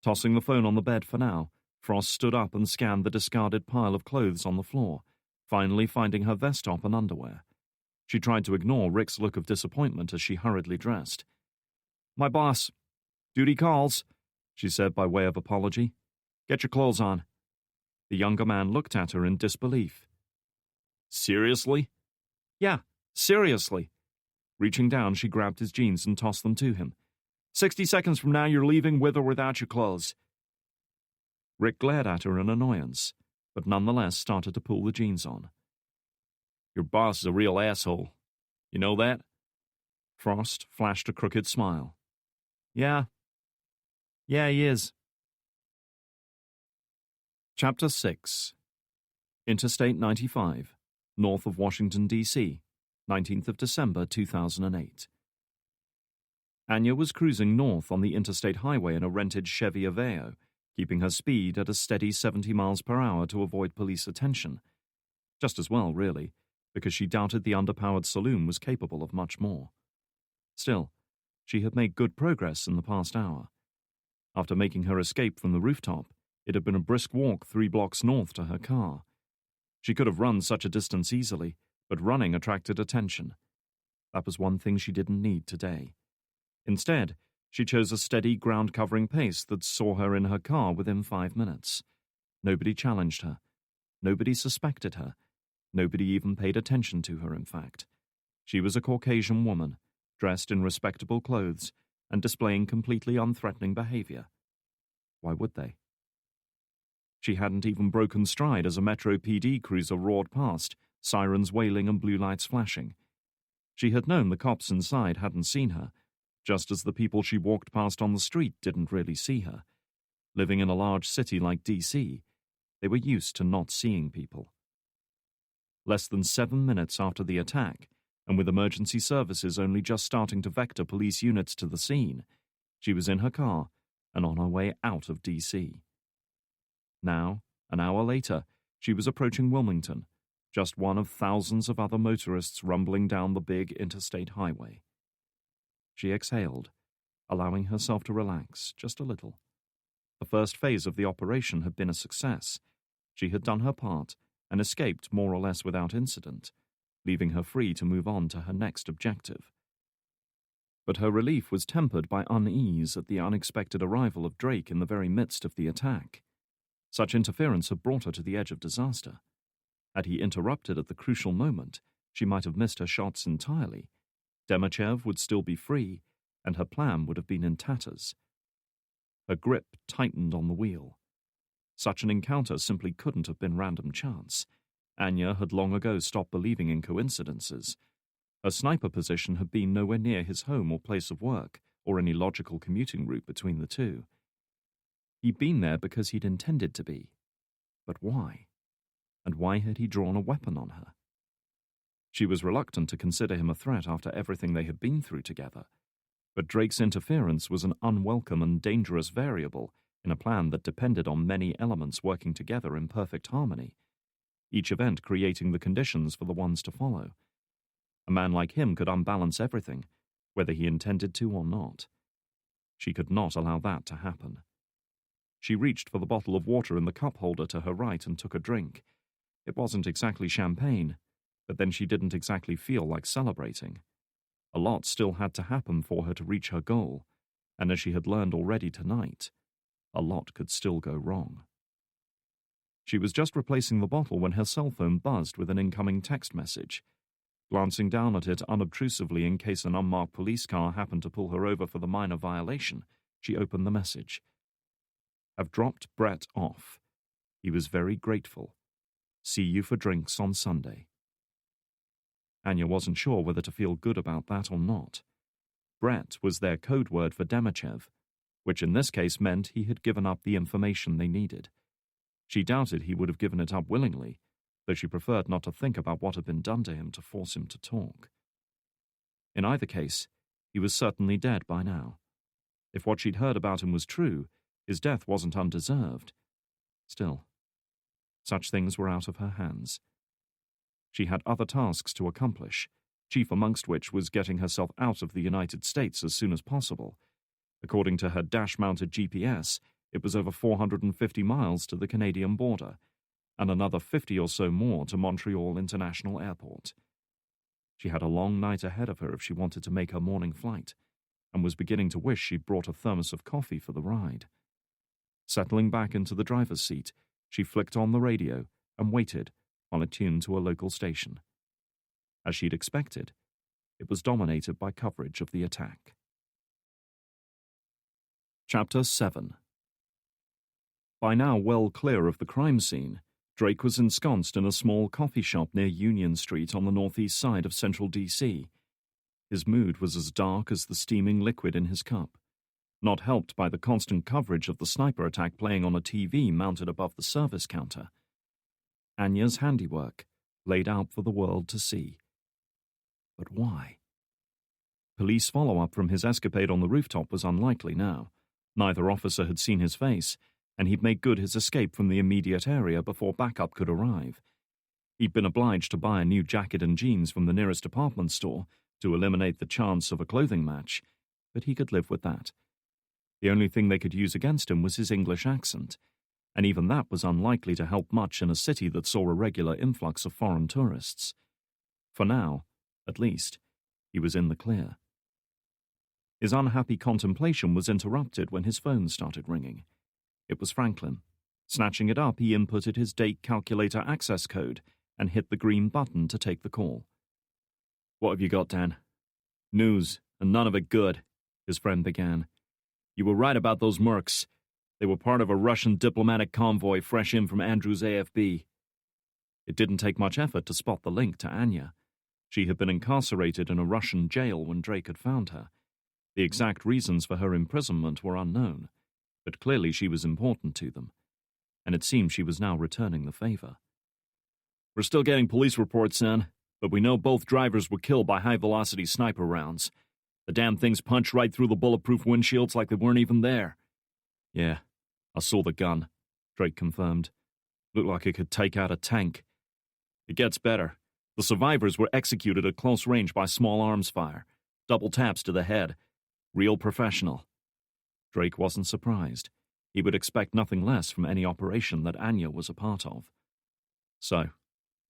Tossing the phone on the bed for now, Frost stood up and scanned the discarded pile of clothes on the floor, finally finding her vest top and underwear. She tried to ignore Rick's look of disappointment as she hurriedly dressed. "My boss. Duty calls," she said by way of apology. "Get your clothes on." The younger man looked at her in disbelief. "Seriously?" "Yeah, seriously." Reaching down, she grabbed his jeans and tossed them to him. 60 seconds from now, you're leaving with or without your clothes." Rick glared at her in annoyance, but nonetheless started to pull the jeans on. "Your boss is a real asshole. You know that?" Frost flashed a crooked smile. Yeah, he is." Chapter 6. Interstate 95, north of Washington, D.C., 19th of December, 2008. Anya was cruising north on the interstate highway in a rented Chevy Aveo, keeping her speed at a steady 70 miles per hour to avoid police attention. Just as well, really, because she doubted the underpowered saloon was capable of much more. Still, she had made good progress in the past hour. After making her escape from the rooftop, it had been a brisk walk 3 blocks north to her car. She could have run such a distance easily, but running attracted attention. That was one thing she didn't need today. Instead, she chose a steady, ground-covering pace that saw her in her car within 5 minutes. Nobody challenged her. Nobody suspected her. Nobody even paid attention to her, in fact. She was a Caucasian woman, dressed in respectable clothes and displaying completely unthreatening behavior. Why would they? She hadn't even broken stride as a Metro PD cruiser roared past, sirens wailing and blue lights flashing. She had known the cops inside hadn't seen her, just as the people she walked past on the street didn't really see her. Living in a large city like D.C., they were used to not seeing people. Less than 7 minutes after the attack, and with emergency services only just starting to vector police units to the scene, she was in her car and on her way out of D.C. Now, an hour later, she was approaching Wilmington, just one of thousands of other motorists rumbling down the big interstate highway. She exhaled, allowing herself to relax just a little. The first phase of the operation had been a success. She had done her part and escaped more or less without incident, leaving her free to move on to her next objective. But her relief was tempered by unease at the unexpected arrival of Drake in the very midst of the attack. Such interference had brought her to the edge of disaster. Had he interrupted at the crucial moment, she might have missed her shots entirely. Demachev would still be free, and her plan would have been in tatters. Her grip tightened on the wheel. Such an encounter simply couldn't have been random chance. Anya had long ago stopped believing in coincidences. Her sniper position had been nowhere near his home or place of work, or any logical commuting route between the two. He'd been there because he'd intended to be. But why? And why had he drawn a weapon on her? She was reluctant to consider him a threat after everything they had been through together, but Drake's interference was an unwelcome and dangerous variable in a plan that depended on many elements working together in perfect harmony, each event creating the conditions for the ones to follow. A man like him could unbalance everything, whether he intended to or not. She could not allow that to happen. She reached for the bottle of water in the cup holder to her right and took a drink. It wasn't exactly champagne, but then she didn't exactly feel like celebrating. A lot still had to happen for her to reach her goal, and as she had learned already tonight, a lot could still go wrong. She was just replacing the bottle when her cell phone buzzed with an incoming text message. Glancing down at it unobtrusively in case an unmarked police car happened to pull her over for the minor violation, she opened the message. Have dropped Brett off. He was very grateful. See you for drinks on Sunday. Anya wasn't sure whether to feel good about that or not. Brett was their code word for Demichev, which in this case meant he had given up the information they needed. She doubted he would have given it up willingly, though she preferred not to think about what had been done to him to force him to talk. In either case, he was certainly dead by now. If what she'd heard about him was true, his death wasn't undeserved. Still, such things were out of her hands. She had other tasks to accomplish, chief amongst which was getting herself out of the United States as soon as possible. According to her dash-mounted GPS, it was over 450 miles to the Canadian border, and another 50 or so more to Montreal International Airport. She had a long night ahead of her if she wanted to make her morning flight, and was beginning to wish she'd brought a thermos of coffee for the ride. Settling back into the driver's seat, she flicked on the radio and waited while it tuned to a local station. As she'd expected, it was dominated by coverage of the attack. Chapter 7. By now well clear of the crime scene, Drake was ensconced in a small coffee shop near Union Street on the northeast side of central D.C. His mood was as dark as the steaming liquid in his cup, not helped by the constant coverage of the sniper attack playing on a TV mounted above the service counter. Anya's handiwork, laid out for the world to see. But why? Police follow-up from his escapade on the rooftop was unlikely now. Neither officer had seen his face, and he'd made good his escape from the immediate area before backup could arrive. He'd been obliged to buy a new jacket and jeans from the nearest department store to eliminate the chance of a clothing match, but he could live with that. The only thing they could use against him was his English accent, and even that was unlikely to help much in a city that saw a regular influx of foreign tourists. For now, at least, he was in the clear. His unhappy contemplation was interrupted when his phone started ringing. It was Franklin. Snatching it up, he inputted his date calculator access code and hit the green button to take the call. "What have you got, Dan?" "News, and none of it good," his friend began. "You were right about those mercs. They were part of a Russian diplomatic convoy fresh in from Andrews AFB. It didn't take much effort to spot the link to Anya. She had been incarcerated in a Russian jail when Drake had found her. The exact reasons for her imprisonment were unknown, but clearly she was important to them, and it seemed she was now returning the favor. "We're still getting police reports, son, but we know both drivers were killed by high-velocity sniper rounds. The damn things punched right through the bulletproof windshields like they weren't even there." "Yeah, I saw the gun," Drake confirmed. "Looked like it could take out a tank." "It gets better. The survivors were executed at close range by small arms fire. Double taps to the head. Real professional." Drake wasn't surprised. He would expect nothing less from any operation that Anya was a part of. "So,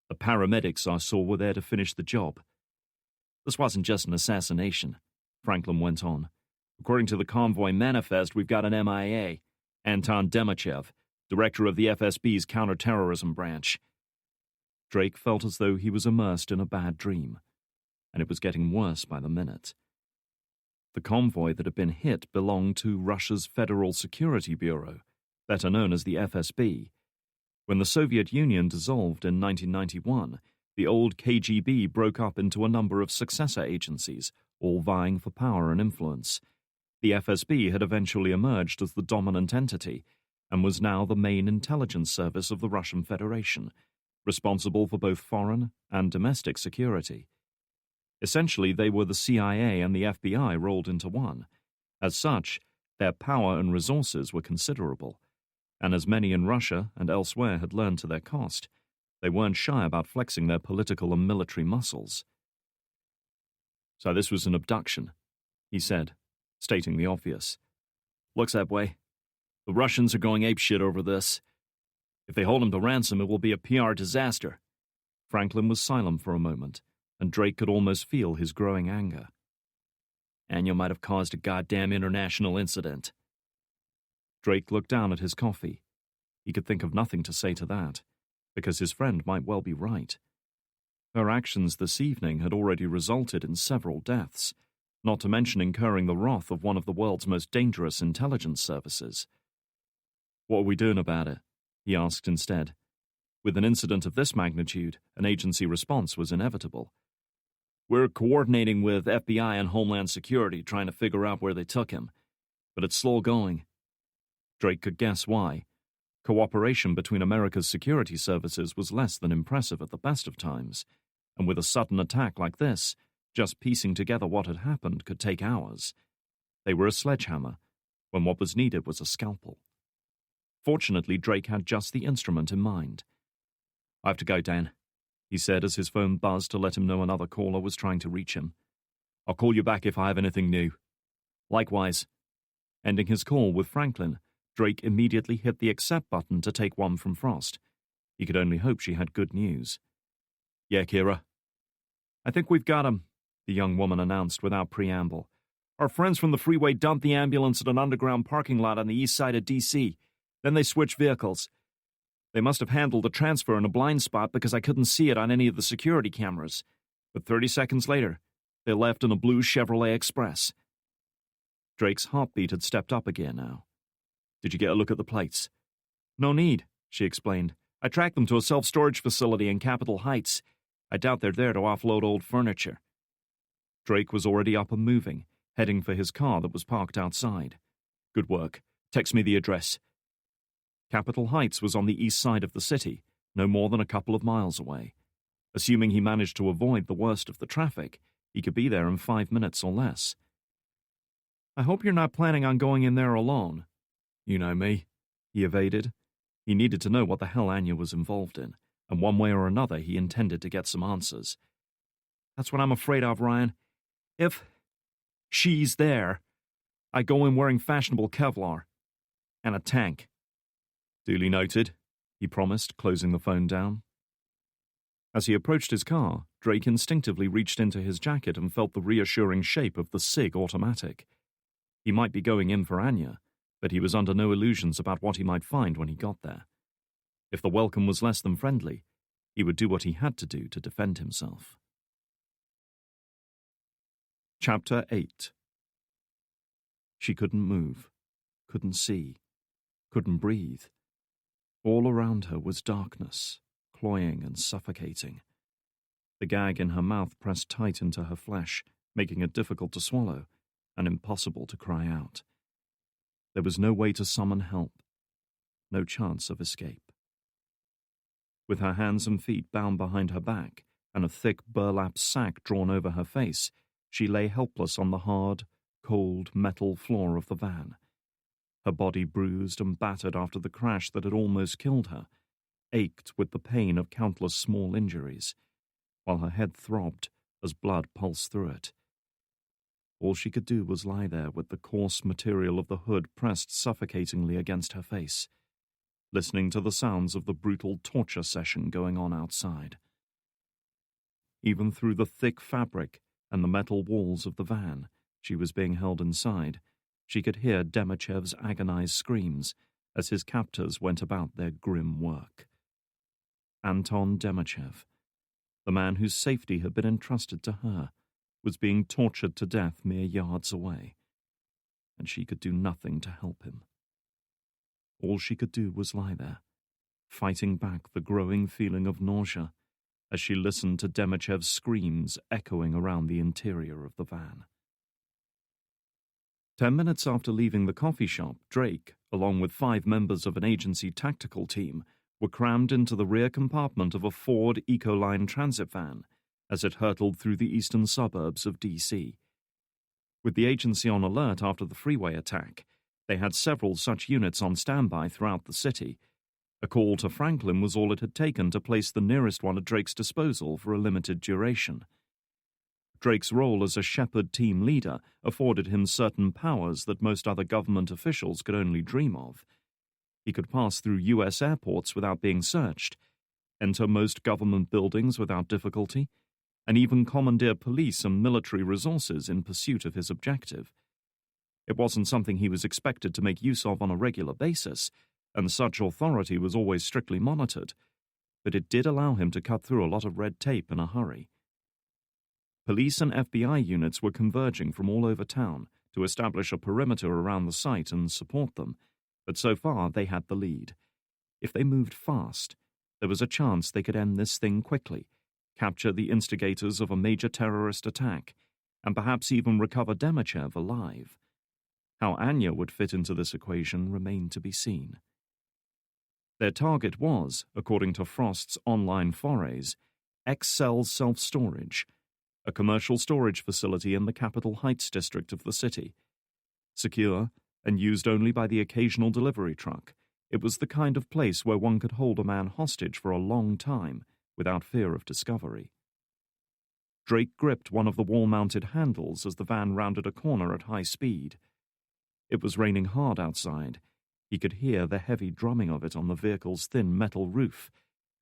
the paramedics I saw were there to finish the job." "This wasn't just an assassination," Franklin went on. "According to the convoy manifest, we've got an MIA, Anton Demichev, director of the FSB's counterterrorism branch." Drake felt as though he was immersed in a bad dream, and it was getting worse by the minute. The convoy that had been hit belonged to Russia's Federal Security Bureau, better known as the FSB. When the Soviet Union dissolved in 1991, The old KGB broke up into a number of successor agencies, all vying for power and influence. The FSB had eventually emerged as the dominant entity and was now the main intelligence service of the Russian Federation, responsible for both foreign and domestic security. Essentially, they were the CIA and the FBI rolled into one. As such, their power and resources were considerable, and as many in Russia and elsewhere had learned to their cost, they weren't shy about flexing their political and military muscles. "So this was an abduction," he said, stating the obvious. "Looks that way. The Russians are going apeshit over this. If they hold him to ransom, it will be a PR disaster." Franklin was silent for a moment, and Drake could almost feel his growing anger. "Anya might have caused a goddamn international incident." Drake looked down at his coffee. He could think of nothing to say to that, because his friend might well be right. Her actions this evening had already resulted in several deaths, not to mention incurring the wrath of one of the world's most dangerous intelligence services. "What are we doing about it?" he asked instead. With an incident of this magnitude, an agency response was inevitable. "We're coordinating with FBI and Homeland Security trying to figure out where they took him, but it's slow going." Drake could guess why. Cooperation between America's security services was less than impressive at the best of times, and with a sudden attack like this, just piecing together what had happened could take hours. They were a sledgehammer, when what was needed was a scalpel. Fortunately, Drake had just the instrument in mind. "I have to go, Dan," he said as his phone buzzed to let him know another caller was trying to reach him. "I'll call you back if I have anything new." "Likewise." Ending his call with Franklin, Drake immediately hit the accept button to take one from Frost. He could only hope she had good news. "Yeah, Kira." "I think we've got him," the young woman announced without preamble. "Our friends from the freeway dumped the ambulance at an underground parking lot on the east side of D.C. Then they switched vehicles. They must have handled the transfer in a blind spot because I couldn't see it on any of the security cameras. But 30 seconds later, they left in a blue Chevrolet Express." Drake's heartbeat had stepped up again now. "Did you get a look at the plates?" "No need," she explained. "I tracked them to a self-storage facility in Capitol Heights. I doubt they're there to offload old furniture." Drake was already up and moving, heading for his car that was parked outside. "Good work. Text me the address." Capitol Heights was on the east side of the city, no more than a couple of miles away. Assuming he managed to avoid the worst of the traffic, he could be there in 5 minutes or less. "I hope you're not planning on going in there alone." "You know me," he evaded. He needed to know what the hell Anya was involved in, and one way or another he intended to get some answers. "That's what I'm afraid of, Ryan. If she's there, I go in wearing fashionable Kevlar. And a tank." "Duly noted," he promised, closing the phone down. As he approached his car, Drake instinctively reached into his jacket and felt the reassuring shape of the SIG automatic. He might be going in for Anya, but he was under no illusions about what he might find when he got there. If the welcome was less than friendly, he would do what he had to do to defend himself. Chapter 8. She couldn't move, couldn't see, couldn't breathe. All around her was darkness, cloying and suffocating. The gag in her mouth pressed tight into her flesh, making it difficult to swallow and impossible to cry out. There was no way to summon help, no chance of escape. With her hands and feet bound behind her back and a thick burlap sack drawn over her face, she lay helpless on the hard, cold metal floor of the van. Her body bruised and battered after the crash that had almost killed her, ached with the pain of countless small injuries, while her head throbbed as blood pulsed through it. All she could do was lie there with the coarse material of the hood pressed suffocatingly against her face, listening to the sounds of the brutal torture session going on outside. Even through the thick fabric and the metal walls of the van, she was being held inside. She could hear Demichev's agonized screams as his captors went about their grim work. Anton Demichev, the man whose safety had been entrusted to her, was being tortured to death mere yards away, and she could do nothing to help him. All she could do was lie there, fighting back the growing feeling of nausea as she listened to Demichev's screams echoing around the interior of the van. 10 minutes after leaving the coffee shop, Drake, along with 5 members of an agency tactical team, were crammed into the rear compartment of a Ford Ecoline transit van as it hurtled through the eastern suburbs of D.C. With the agency on alert after the freeway attack, they had several such units on standby throughout the city. A call to Franklin was all it had taken to place the nearest one at Drake's disposal for a limited duration. Drake's role as a Shepherd team leader afforded him certain powers that most other government officials could only dream of. He could pass through U.S. airports without being searched, enter most government buildings without difficulty, and even commandeer police and military resources in pursuit of his objective. It wasn't something he was expected to make use of on a regular basis, and such authority was always strictly monitored, but it did allow him to cut through a lot of red tape in a hurry. Police and FBI units were converging from all over town to establish a perimeter around the site and support them, but so far they had the lead. If they moved fast, there was a chance they could end this thing quickly, capture the instigators of a major terrorist attack, and perhaps even recover Demichev alive. How Anya would fit into this equation remained to be seen. Their target was, according to Frost's online forays, X-Cell's Self-Storage, a commercial storage facility in the Capitol Heights district of the city. Secure and used only by the occasional delivery truck, it was the kind of place where one could hold a man hostage for a long time without fear of discovery. Drake gripped one of the wall-mounted handles as the van rounded a corner at high speed. It was raining hard outside. He could hear the heavy drumming of it on the vehicle's thin metal roof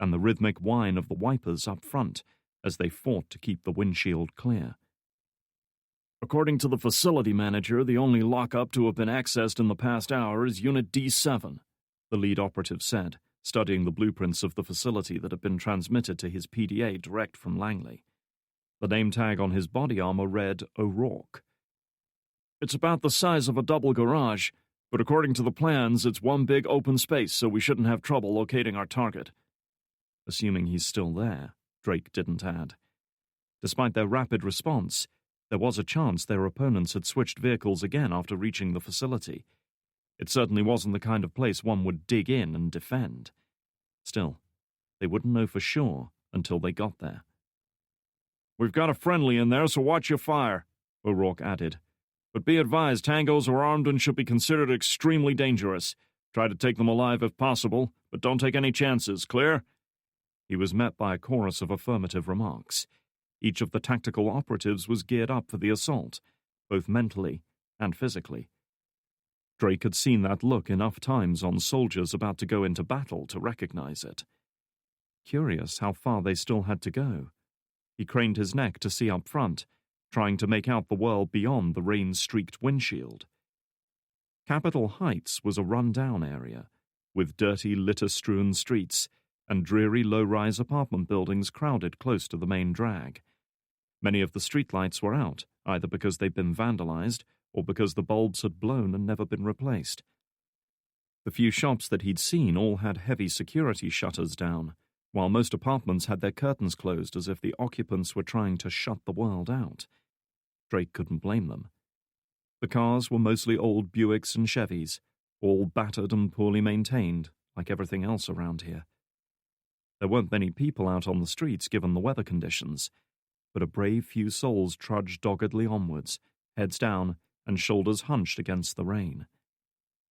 and the rhythmic whine of the wipers up front as they fought to keep the windshield clear. According to the facility manager, the only lockup to have been accessed in the past hour is Unit D7, the lead operative said, studying the blueprints of the facility that had been transmitted to his PDA direct from Langley. The name tag on his body armor read O'Rourke. It's about the size of a double garage, but according to the plans, it's one big open space, so we shouldn't have trouble locating our target. Assuming he's still there, Drake didn't add. Despite their rapid response, there was a chance their opponents had switched vehicles again after reaching the facility. It certainly wasn't the kind of place one would dig in and defend. Still, they wouldn't know for sure until they got there. We've got a friendly in there, so watch your fire, O'Rourke added. But be advised, tangos are armed and should be considered extremely dangerous. Try to take them alive if possible, but don't take any chances, clear? He was met by a chorus of affirmative remarks. Each of the tactical operatives was geared up for the assault, both mentally and physically. Drake had seen that look enough times on soldiers about to go into battle to recognize it. Curious how far they still had to go. He craned his neck to see up front, trying to make out the world beyond the rain-streaked windshield. Capitol Heights was a run-down area, with dirty, litter-strewn streets and dreary low-rise apartment buildings crowded close to the main drag. Many of the streetlights were out, either because they'd been vandalized or because the bulbs had blown and never been replaced. The few shops that he'd seen all had heavy security shutters down, while most apartments had their curtains closed as if the occupants were trying to shut the world out. Drake couldn't blame them. The cars were mostly old Buicks and Chevys, all battered and poorly maintained, like everything else around here. There weren't many people out on the streets given the weather conditions, but a brave few souls trudged doggedly onwards, heads down and shoulders hunched against the rain.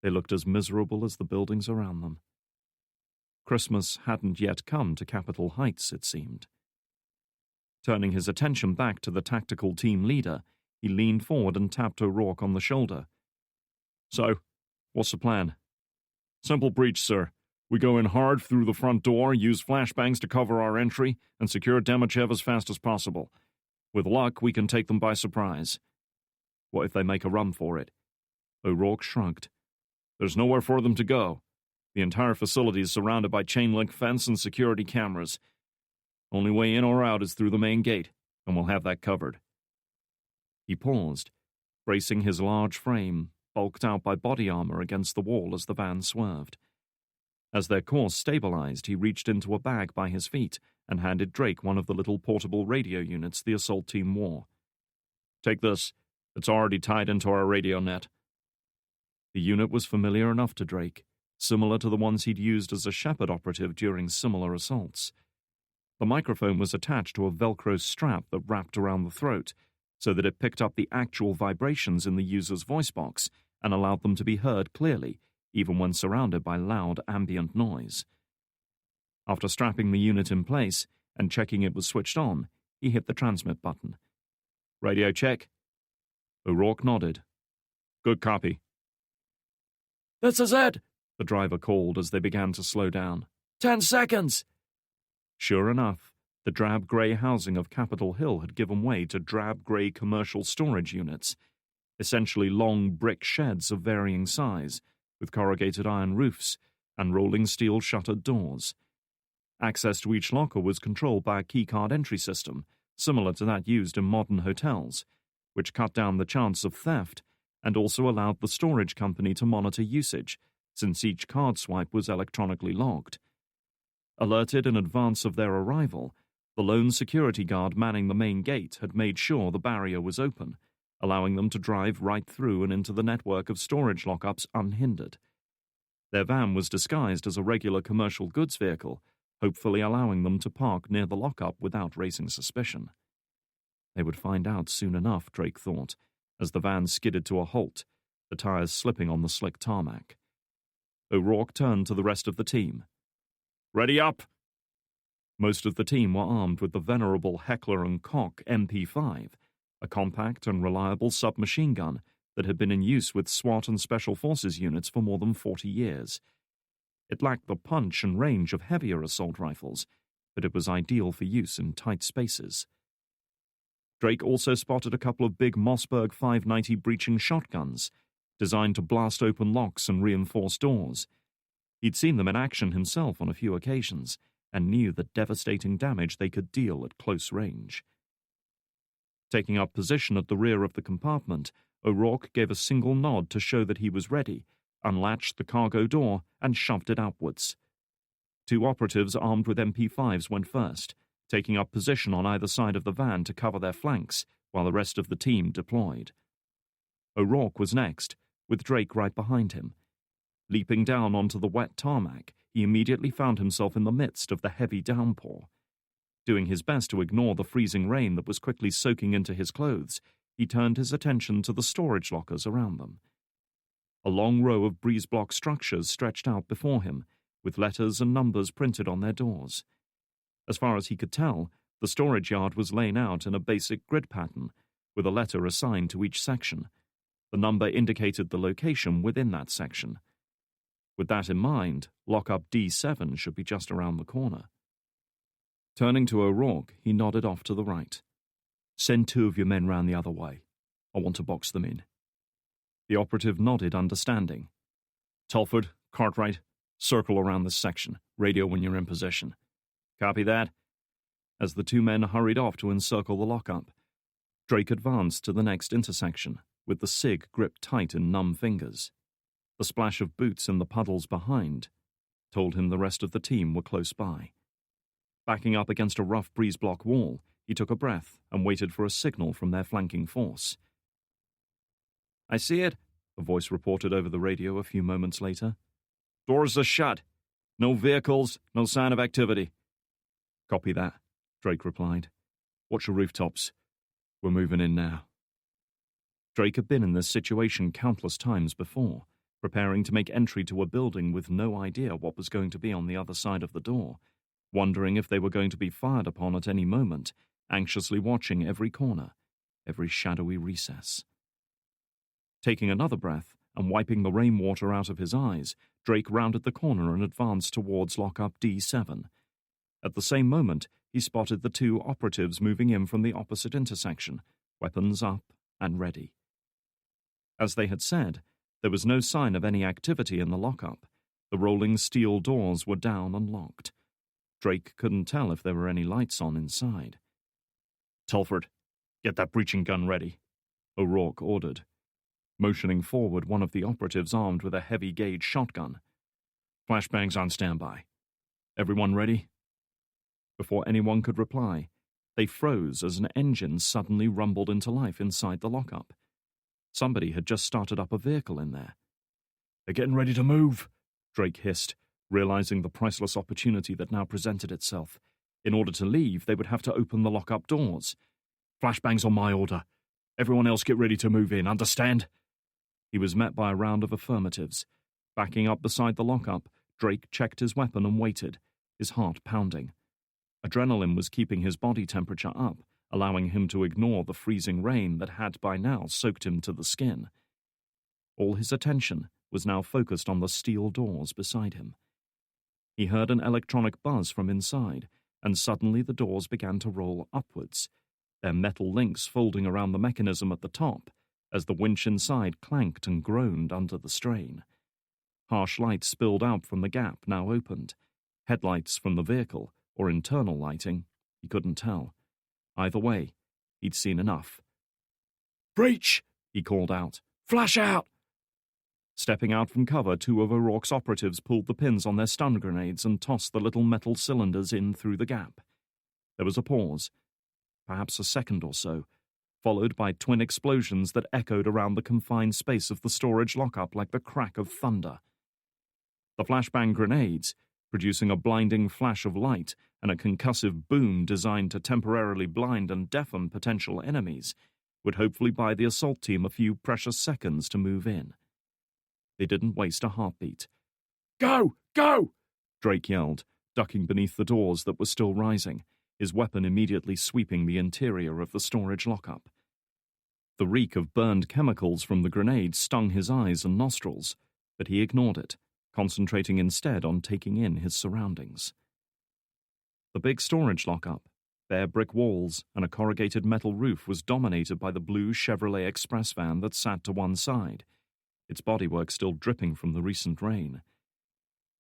They looked as miserable as the buildings around them. Christmas hadn't yet come to Capitol Heights, it seemed. Turning his attention back to the tactical team leader, he leaned forward and tapped O'Rourke on the shoulder. So, what's the plan? Simple breach, sir. We go in hard through the front door, use flashbangs to cover our entry, and secure Demichev as fast as possible. With luck, we can take them by surprise. What if they make a run for it? O'Rourke shrugged. There's nowhere for them to go. The entire facility is surrounded by chain-link fence and security cameras. Only way in or out is through the main gate, and we'll have that covered. He paused, bracing his large frame, bulked out by body armor against the wall as the van swerved. As their course stabilized, he reached into a bag by his feet and handed Drake one of the little portable radio units the assault team wore. "Take this. It's already tied into our radio net." The unit was familiar enough to Drake, similar to the ones he'd used as a Shepherd operative during similar assaults. The microphone was attached to a Velcro strap that wrapped around the throat, so that it picked up the actual vibrations in the user's voice box and allowed them to be heard clearly, even when surrounded by loud ambient noise. After strapping the unit in place and checking it was switched on, he hit the transmit button. "Radio check." O'Rourke nodded. "Good copy." "This is it," the driver called as they began to slow down. 10 seconds. Sure enough, the drab grey housing of Capitol Hill had given way to drab grey commercial storage units, essentially long brick sheds of varying size, with corrugated iron roofs and rolling steel shuttered doors. Access to each locker was controlled by a keycard entry system, similar to that used in modern hotels, which cut down the chance of theft and also allowed the storage company to monitor usage, since each card swipe was electronically logged. Alerted in advance of their arrival, the lone security guard manning the main gate had made sure the barrier was open, allowing them to drive right through and into the network of storage lockups unhindered. Their van was disguised as a regular commercial goods vehicle, hopefully allowing them to park near the lockup without raising suspicion. They would find out soon enough, Drake thought, as the van skidded to a halt, the tires slipping on the slick tarmac. O'Rourke turned to the rest of the team. "Ready up!" Most of the team were armed with the venerable Heckler & Koch MP5, a compact and reliable submachine gun that had been in use with SWAT and Special Forces units for more than 40 years. It lacked the punch and range of heavier assault rifles, but it was ideal for use in tight spaces. Drake also spotted a couple of big Mossberg 590 breaching shotguns, designed to blast open locks and reinforce doors. He'd seen them in action himself on a few occasions, and knew the devastating damage they could deal at close range. Taking up position at the rear of the compartment, O'Rourke gave a single nod to show that he was ready, unlatched the cargo door, and shoved it outwards. 2 operatives armed with MP5s went first, taking up position on either side of the van to cover their flanks, while the rest of the team deployed. O'Rourke was next, with Drake right behind him. Leaping down onto the wet tarmac, he immediately found himself in the midst of the heavy downpour. Doing his best to ignore the freezing rain that was quickly soaking into his clothes, he turned his attention to the storage lockers around them. A long row of breeze-block structures stretched out before him, with letters and numbers printed on their doors. As far as he could tell, the storage yard was laid out in a basic grid pattern, with a letter assigned to each section. The number indicated the location within that section. With that in mind, lockup D7 should be just around the corner. Turning to O'Rourke, he nodded off to the right. "Send 2 of your men round the other way. I want to box them in." The operative nodded, understanding. "Telford, Cartwright, circle around this section. Radio when you're in position." "Copy that." As the 2 men hurried off to encircle the lockup, Drake advanced to the next intersection, with the SIG gripped tight in numb fingers. The splash of boots in the puddles behind told him the rest of the team were close by. Backing up against a rough breeze-block wall, he took a breath and waited for a signal from their flanking force. "I see it," a voice reported over the radio a few moments later. "Doors are shut. No vehicles, no sign of activity." "Copy that," Drake replied. "Watch the rooftops. We're moving in now." Drake had been in this situation countless times before, preparing to make entry to a building with no idea what was going to be on the other side of the door, wondering if they were going to be fired upon at any moment, anxiously watching every corner, every shadowy recess. Taking another breath and wiping the rainwater out of his eyes, Drake rounded the corner and advanced towards lockup D7. At the same moment, he spotted the 2 operatives moving in from the opposite intersection, weapons up and ready. As they had said, there was no sign of any activity in the lockup. The rolling steel doors were down and locked. Drake couldn't tell if there were any lights on inside. "Telford, get that breaching gun ready," O'Rourke ordered, motioning forward one of the operatives armed with a heavy-gauge shotgun. Flashbangs on standby. Everyone ready? Before anyone could reply, they froze as an engine suddenly rumbled into life inside the lockup. Somebody had just started up a vehicle in there. They're getting ready to move, Drake hissed, realizing the priceless opportunity that now presented itself. In order to leave, they would have to open the lockup doors. Flashbangs on my order. Everyone else get ready to move in, understand? He was met by a round of affirmatives. Backing up beside the lockup, Drake checked his weapon and waited, his heart pounding. Adrenaline was keeping his body temperature up, allowing him to ignore the freezing rain that had by now soaked him to the skin. All his attention was now focused on the steel doors beside him. He heard an electronic buzz from inside, and suddenly the doors began to roll upwards, their metal links folding around the mechanism at the top as the winch inside clanked and groaned under the strain. Harsh light spilled out from the gap now opened. Headlights from the vehicle, or internal lighting, he couldn't tell. Either way, he'd seen enough. "Breach!" he called out. "Flash out!" Stepping out from cover, two of O'Rourke's operatives pulled the pins on their stun grenades and tossed the little metal cylinders in through the gap. There was a pause, perhaps a second or so, followed by twin explosions that echoed around the confined space of the storage lockup like the crack of thunder. The flashbang grenades, producing a blinding flash of light and a concussive boom designed to temporarily blind and deafen potential enemies, would hopefully buy the assault team a few precious seconds to move in. They didn't waste a heartbeat. "Go! Go!" Drake yelled, ducking beneath the doors that were still rising, his weapon immediately sweeping the interior of the storage lockup. The reek of burned chemicals from the grenade stung his eyes and nostrils, but he ignored it, concentrating instead on taking in his surroundings. The big storage lockup, bare brick walls and a corrugated metal roof, was dominated by the blue Chevrolet Express van that sat to one side, its bodywork still dripping from the recent rain.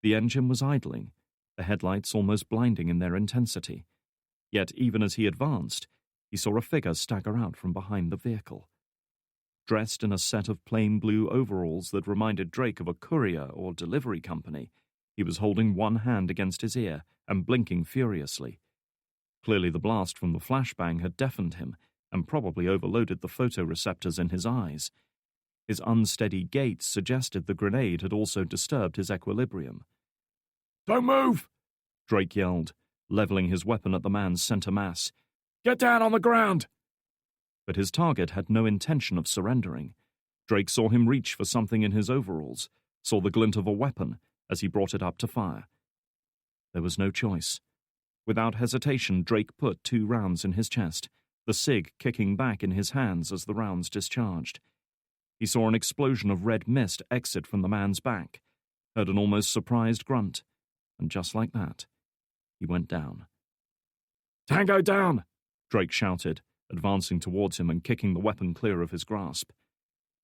The engine was idling, the headlights almost blinding in their intensity. Yet even as he advanced, he saw a figure stagger out from behind the vehicle. Dressed in a set of plain blue overalls that reminded Drake of a courier or delivery company, he was holding one hand against his ear and blinking furiously. Clearly the blast from the flashbang had deafened him and probably overloaded the photoreceptors in his eyes. His unsteady gait suggested the grenade had also disturbed his equilibrium. "Don't move!" Drake yelled, leveling his weapon at the man's center mass. "Get down on the ground!" But his target had no intention of surrendering. Drake saw him reach for something in his overalls, saw the glint of a weapon as he brought it up to fire. There was no choice. Without hesitation, Drake put 2 rounds in his chest, the SIG kicking back in his hands as the rounds discharged. He saw an explosion of red mist exit from the man's back, heard an almost surprised grunt, and just like that, he went down. "Tango down!" Drake shouted, advancing towards him and kicking the weapon clear of his grasp.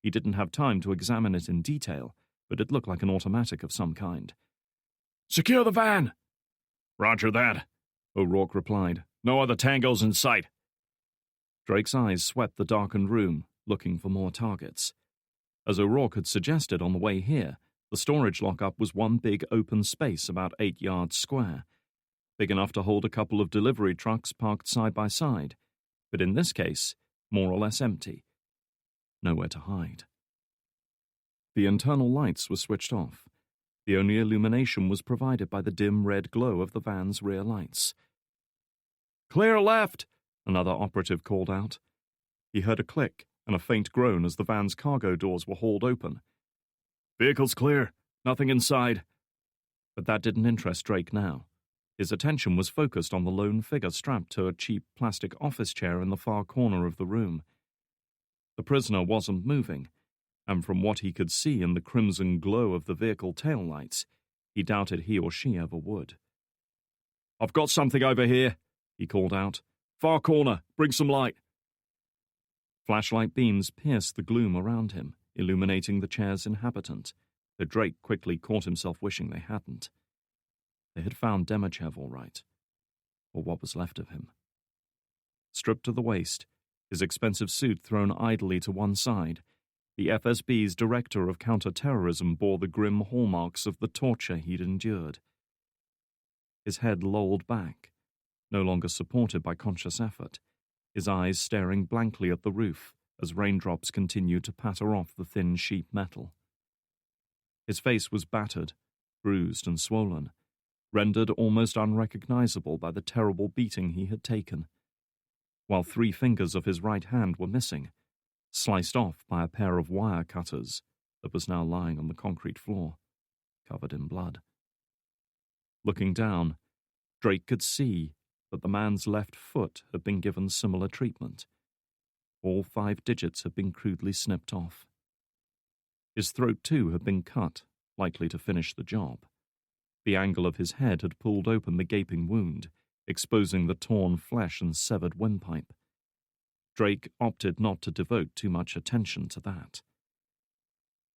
He didn't have time to examine it in detail, but it looked like an automatic of some kind. "Secure the van!" "Roger that," O'Rourke replied. "No other tangos in sight." Drake's eyes swept the darkened room, looking for more targets. As O'Rourke had suggested on the way here, the storage lockup was one big open space about 8 yards square, big enough to hold a couple of delivery trucks parked side by side, but in this case, more or less empty. Nowhere to hide. The internal lights were switched off. The only illumination was provided by the dim red glow of the van's rear lights. "Clear left!" another operative called out. He heard a click and a faint groan as the van's cargo doors were hauled open. "Vehicle's clear. Nothing inside." But that didn't interest Drake now. His attention was focused on the lone figure strapped to a cheap plastic office chair in the far corner of the room. The prisoner wasn't moving, and from what he could see in the crimson glow of the vehicle taillights, he doubted he or she ever would. "I've got something over here," he called out. "Far corner, bring some light." Flashlight beams pierced the gloom around him, illuminating the chair's inhabitant, though Drake quickly caught himself wishing they hadn't. They had found Demachev all right, or what was left of him. Stripped to the waist, his expensive suit thrown idly to one side, the FSB's director of counter-terrorism bore the grim hallmarks of the torture he'd endured. His head lolled back, no longer supported by conscious effort, his eyes staring blankly at the roof as raindrops continued to patter off the thin sheet metal. His face was battered, bruised and swollen, rendered almost unrecognizable by the terrible beating he had taken, while 3 fingers of his right hand were missing, sliced off by a pair of wire cutters that was now lying on the concrete floor, covered in blood. Looking down, Drake could see that the man's left foot had been given similar treatment. All 5 digits had been crudely snipped off. His throat, too, had been cut, likely to finish the job. The angle of his head had pulled open the gaping wound, exposing the torn flesh and severed windpipe. Drake opted not to devote too much attention to that.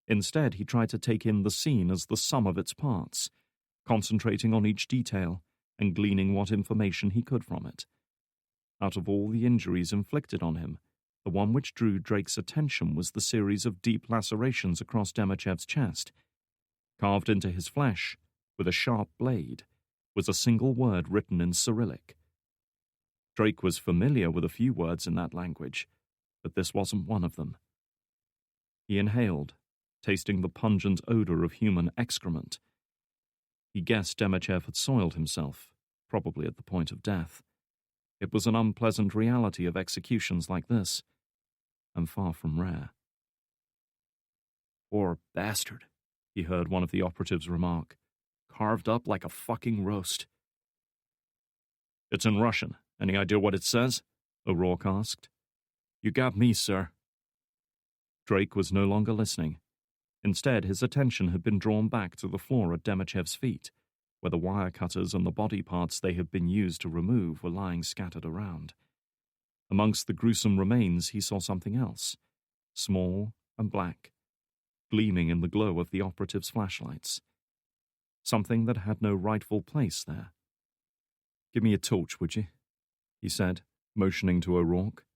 Instead, he tried to take in the scene as the sum of its parts, concentrating on each detail and gleaning what information he could from it. Out of all the injuries inflicted on him, the one which drew Drake's attention was the series of deep lacerations across Demachev's chest. Carved into his flesh, with a sharp blade, was a single word written in Cyrillic. Drake was familiar with a few words in that language, but this wasn't one of them. He inhaled, tasting the pungent odor of human excrement. He guessed Demachev had soiled himself, probably at the point of death. It was an unpleasant reality of executions like this, and far from rare. "Poor bastard," he heard one of the operatives remark. "Carved up like a fucking roast." "It's in Russian. Any idea what it says?" O'Rourke asked. "You got me, sir." Drake was no longer listening. Instead, his attention had been drawn back to the floor at Demachev's feet, where the wire cutters and the body parts they had been used to remove were lying scattered around. Amongst the gruesome remains he saw something else, small and black, gleaming in the glow of the operatives' flashlights. Something that had no rightful place there. "Give me a torch, would you?" he said, motioning to O'Rourke.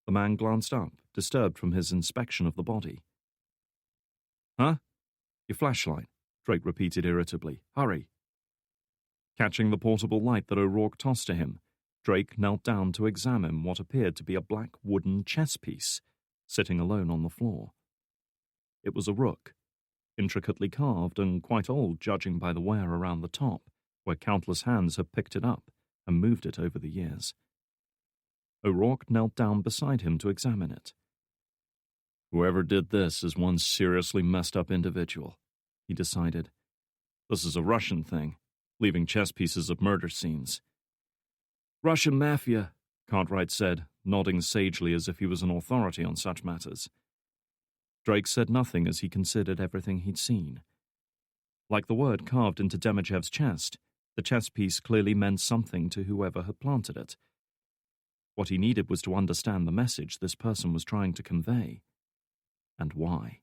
The man glanced up, disturbed from his inspection of the body. "Huh? Your flashlight," Drake repeated irritably. "Hurry." Catching the portable light that O'Rourke tossed to him, Drake knelt down to examine what appeared to be a black wooden chess piece, sitting alone on the floor. It was a rook, intricately carved and quite old judging by the wear around the top, where countless hands had picked it up and moved it over the years. O'Rourke knelt down beside him to examine it. "Whoever did this is one seriously messed up individual," he decided. "This is a Russian thing, leaving chess pieces of murder scenes." "Russian mafia," Cartwright said, nodding sagely as if he was an authority on such matters. Drake said nothing as he considered everything he'd seen. Like the word carved into Demachev's chest, the chess piece clearly meant something to whoever had planted it. What he needed was to understand the message this person was trying to convey, and why.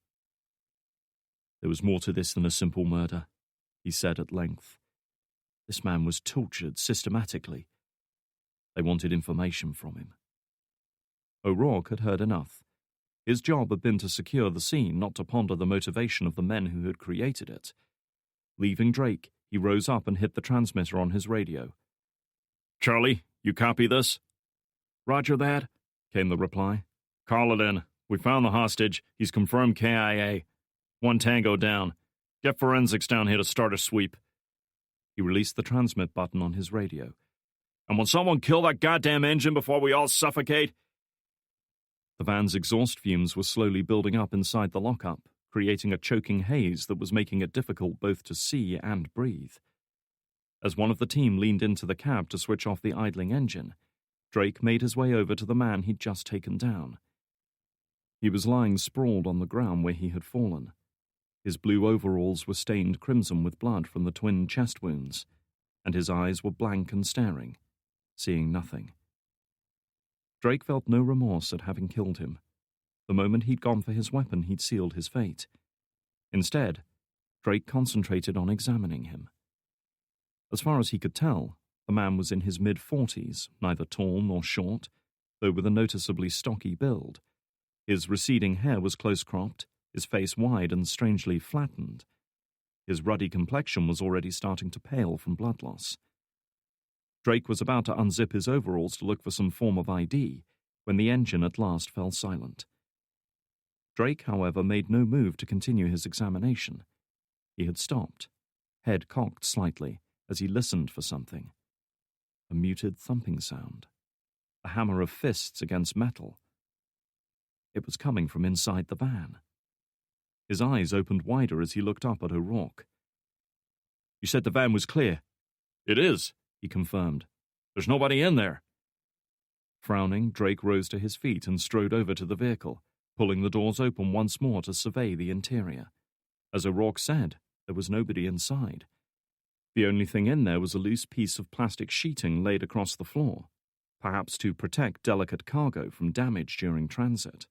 "There was more to this than a simple murder," he said at length. "This man was tortured systematically. They wanted information from him." O'Rourke had heard enough. His job had been to secure the scene, not to ponder the motivation of the men who had created it. Leaving Drake, he rose up and hit the transmitter on his radio. "Charlie, you copy this?" "Roger that," came the reply. "Call it in. We found the hostage. He's confirmed KIA. 1 Tango down. Get forensics down here to start a sweep." He released the transmit button on his radio. "And will someone kill that goddamn engine before we all suffocate?" The van's exhaust fumes were slowly building up inside the lockup, creating a choking haze that was making it difficult both to see and breathe. As one of the team leaned into the cab to switch off the idling engine, Drake made his way over to the man he'd just taken down. He was lying sprawled on the ground where he had fallen. His blue overalls were stained crimson with blood from the twin chest wounds, and his eyes were blank and staring, seeing nothing. Drake felt no remorse at having killed him. The moment he'd gone for his weapon, he'd sealed his fate. Instead, Drake concentrated on examining him. As far as he could tell, the man was in his mid-40s, neither tall nor short, though with a noticeably stocky build. His receding hair was close-cropped, his face wide and strangely flattened. His ruddy complexion was already starting to pale from blood loss. Drake was about to unzip his overalls to look for some form of ID when the engine at last fell silent. Drake, however, made no move to continue his examination. He had stopped, head cocked slightly, as he listened for something. A muted thumping sound. The hammer of fists against metal. It was coming from inside the van. His eyes opened wider as he looked up at O'Rourke. "You said the van was clear." "It is," he confirmed. "There's nobody in there." Frowning, Drake rose to his feet and strode over to the vehicle, pulling the doors open once more to survey the interior. As O'Rourke said, there was nobody inside. The only thing in there was a loose piece of plastic sheeting laid across the floor, perhaps to protect delicate cargo from damage during transit.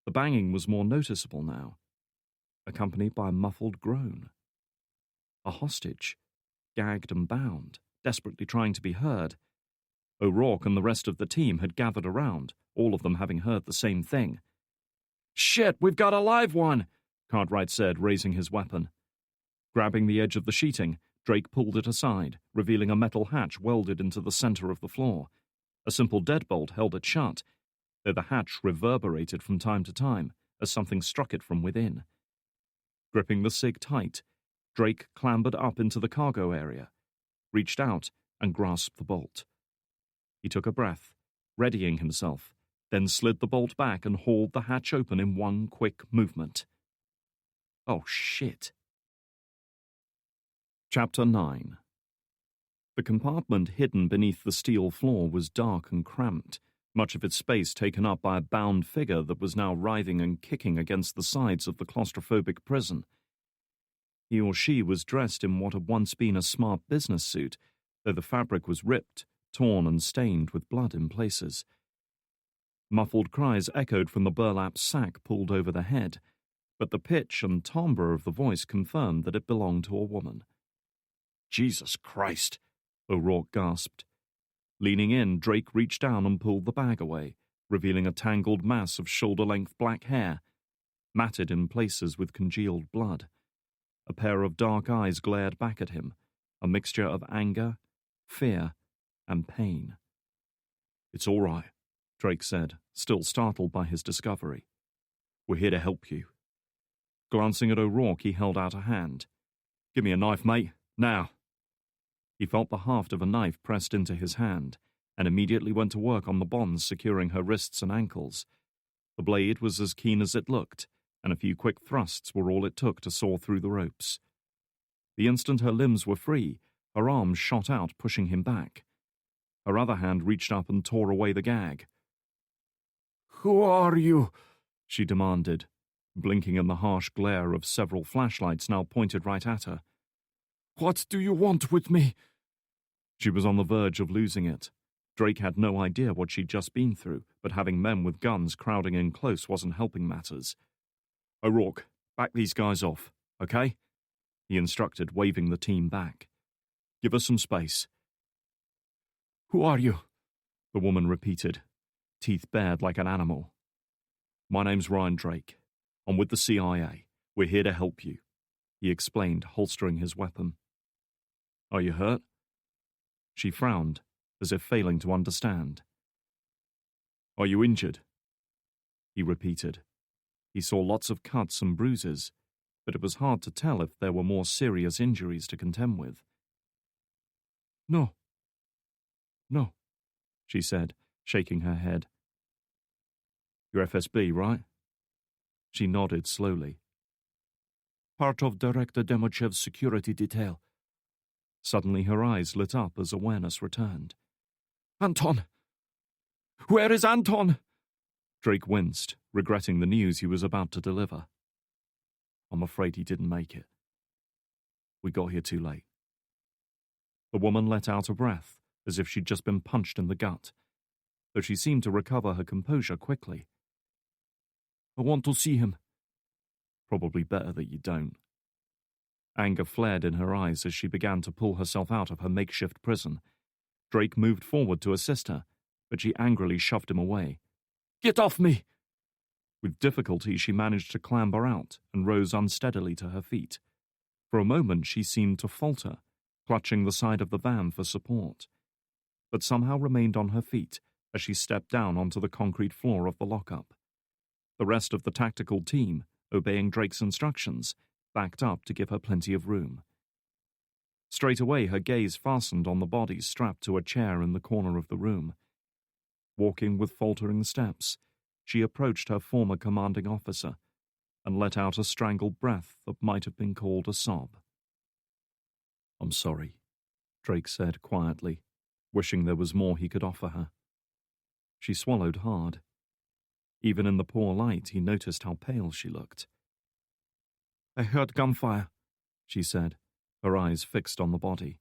The banging was more noticeable now, accompanied by a muffled groan. A hostage, gagged and bound, desperately trying to be heard. O'Rourke and the rest of the team had gathered around, all of them having heard the same thing. "Shit, we've got a live one," Cartwright said, raising his weapon. Grabbing the edge of the sheeting, Drake pulled it aside, revealing a metal hatch welded into the center of the floor. A simple deadbolt held it shut, though the hatch reverberated from time to time as something struck it from within. Gripping the SIG tight, Drake clambered up into the cargo area, reached out and grasped the bolt. He took a breath, readying himself, then slid the bolt back and hauled the hatch open in one quick movement. Oh, shit. Chapter 9. The compartment hidden beneath the steel floor was dark and cramped, much of its space taken up by a bound figure that was now writhing and kicking against the sides of the claustrophobic prison. He or she was dressed in what had once been a smart business suit, though the fabric was ripped, torn and stained with blood in places. Muffled cries echoed from the burlap sack pulled over the head, but the pitch and timbre of the voice confirmed that it belonged to a woman. "Jesus Christ," O'Rourke gasped. Leaning in, Drake reached down and pulled the bag away, revealing a tangled mass of shoulder-length black hair, matted in places with congealed blood. A pair of dark eyes glared back at him, a mixture of anger, fear, and pain. "It's all right," Drake said, still startled by his discovery. "We're here to help you." Glancing at O'Rourke, he held out a hand. "Give me a knife, mate. Now." He felt the haft of a knife pressed into his hand, and immediately went to work on the bonds securing her wrists and ankles. The blade was as keen as it looked, and a few quick thrusts were all it took to saw through the ropes. The instant her limbs were free, her arms shot out, pushing him back. Her other hand reached up and tore away the gag. "Who are you?" she demanded, blinking in the harsh glare of several flashlights now pointed right at her. "What do you want with me?" She was on the verge of losing it. Drake had no idea what she'd just been through, but having men with guns crowding in close wasn't helping matters. "O'Rourke, back these guys off, okay?" he instructed, waving the team back. "Give us some space." "Who are you?" the woman repeated, teeth bared like an animal. "My name's Ryan Drake. I'm with the CIA. We're here to help you," he explained, holstering his weapon. "Are you hurt?" She frowned, as if failing to understand. "Are you injured?" he repeated. He saw lots of cuts and bruises, but it was hard to tell if there were more serious injuries to contend with. No, she said, shaking her head. "You're FSB, right?" She nodded slowly. "Part of Director Demochev's security detail." Suddenly her eyes lit up as awareness returned. "Anton! Where is Anton?" Drake winced, regretting the news he was about to deliver. "I'm afraid he didn't make it. We got here too late." The woman let out a breath, as if she'd just been punched in the gut, though she seemed to recover her composure quickly. "I want to see him." "Probably better that you don't." Anger flared in her eyes as she began to pull herself out of her makeshift prison. Drake moved forward to assist her, but she angrily shoved him away. "Get off me!" With difficulty, she managed to clamber out and rose unsteadily to her feet. For a moment, she seemed to falter, clutching the side of the van for support, but somehow remained on her feet as she stepped down onto the concrete floor of the lockup. The rest of the tactical team, obeying Drake's instructions, backed up to give her plenty of room. Straight away, her gaze fastened on the body strapped to a chair in the corner of the room. Walking with faltering steps, she approached her former commanding officer and let out a strangled breath that might have been called a sob. "I'm sorry," Drake said quietly, wishing there was more he could offer her. She swallowed hard. Even in the poor light, he noticed how pale she looked. "I heard gunfire," she said, her eyes fixed on the body.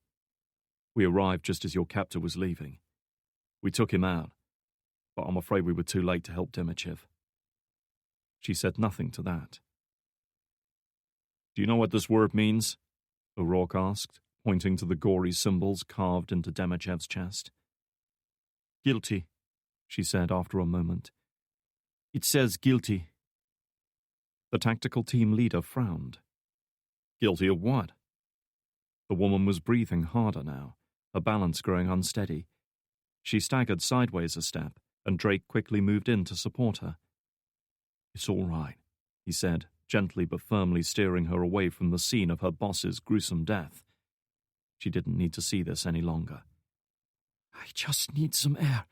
"We arrived just as your captor was leaving. We took him out, but I'm afraid we were too late to help Demichev." She said nothing to that. "Do you know what this word means?" O'Rourke asked, pointing to the gory symbols carved into Demichev's chest. "Guilty," she said after a moment. "It says guilty." The tactical team leader frowned. "Guilty of what?" The woman was breathing harder now, her balance growing unsteady. She staggered sideways a step, and Drake quickly moved in to support her. "It's all right," he said, gently but firmly steering her away from the scene of her boss's gruesome death. She didn't need to see this any longer. "I just need some air,"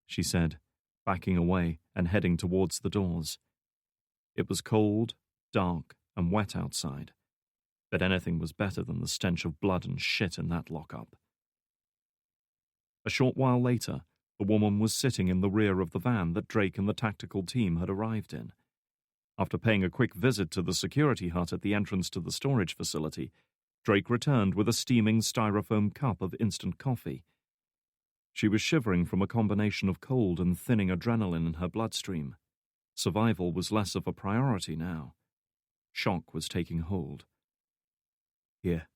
she said, backing away and heading towards the doors. It was cold, dark, and wet outside, but anything was better than the stench of blood and shit in that lockup. A short while later, the woman was sitting in the rear of the van that Drake and the tactical team had arrived in. After paying a quick visit to the security hut at the entrance to the storage facility, Drake returned with a steaming styrofoam cup of instant coffee. She was shivering from a combination of cold and thinning adrenaline in her bloodstream. Survival was less of a priority now. Shock was taking hold. "Here,"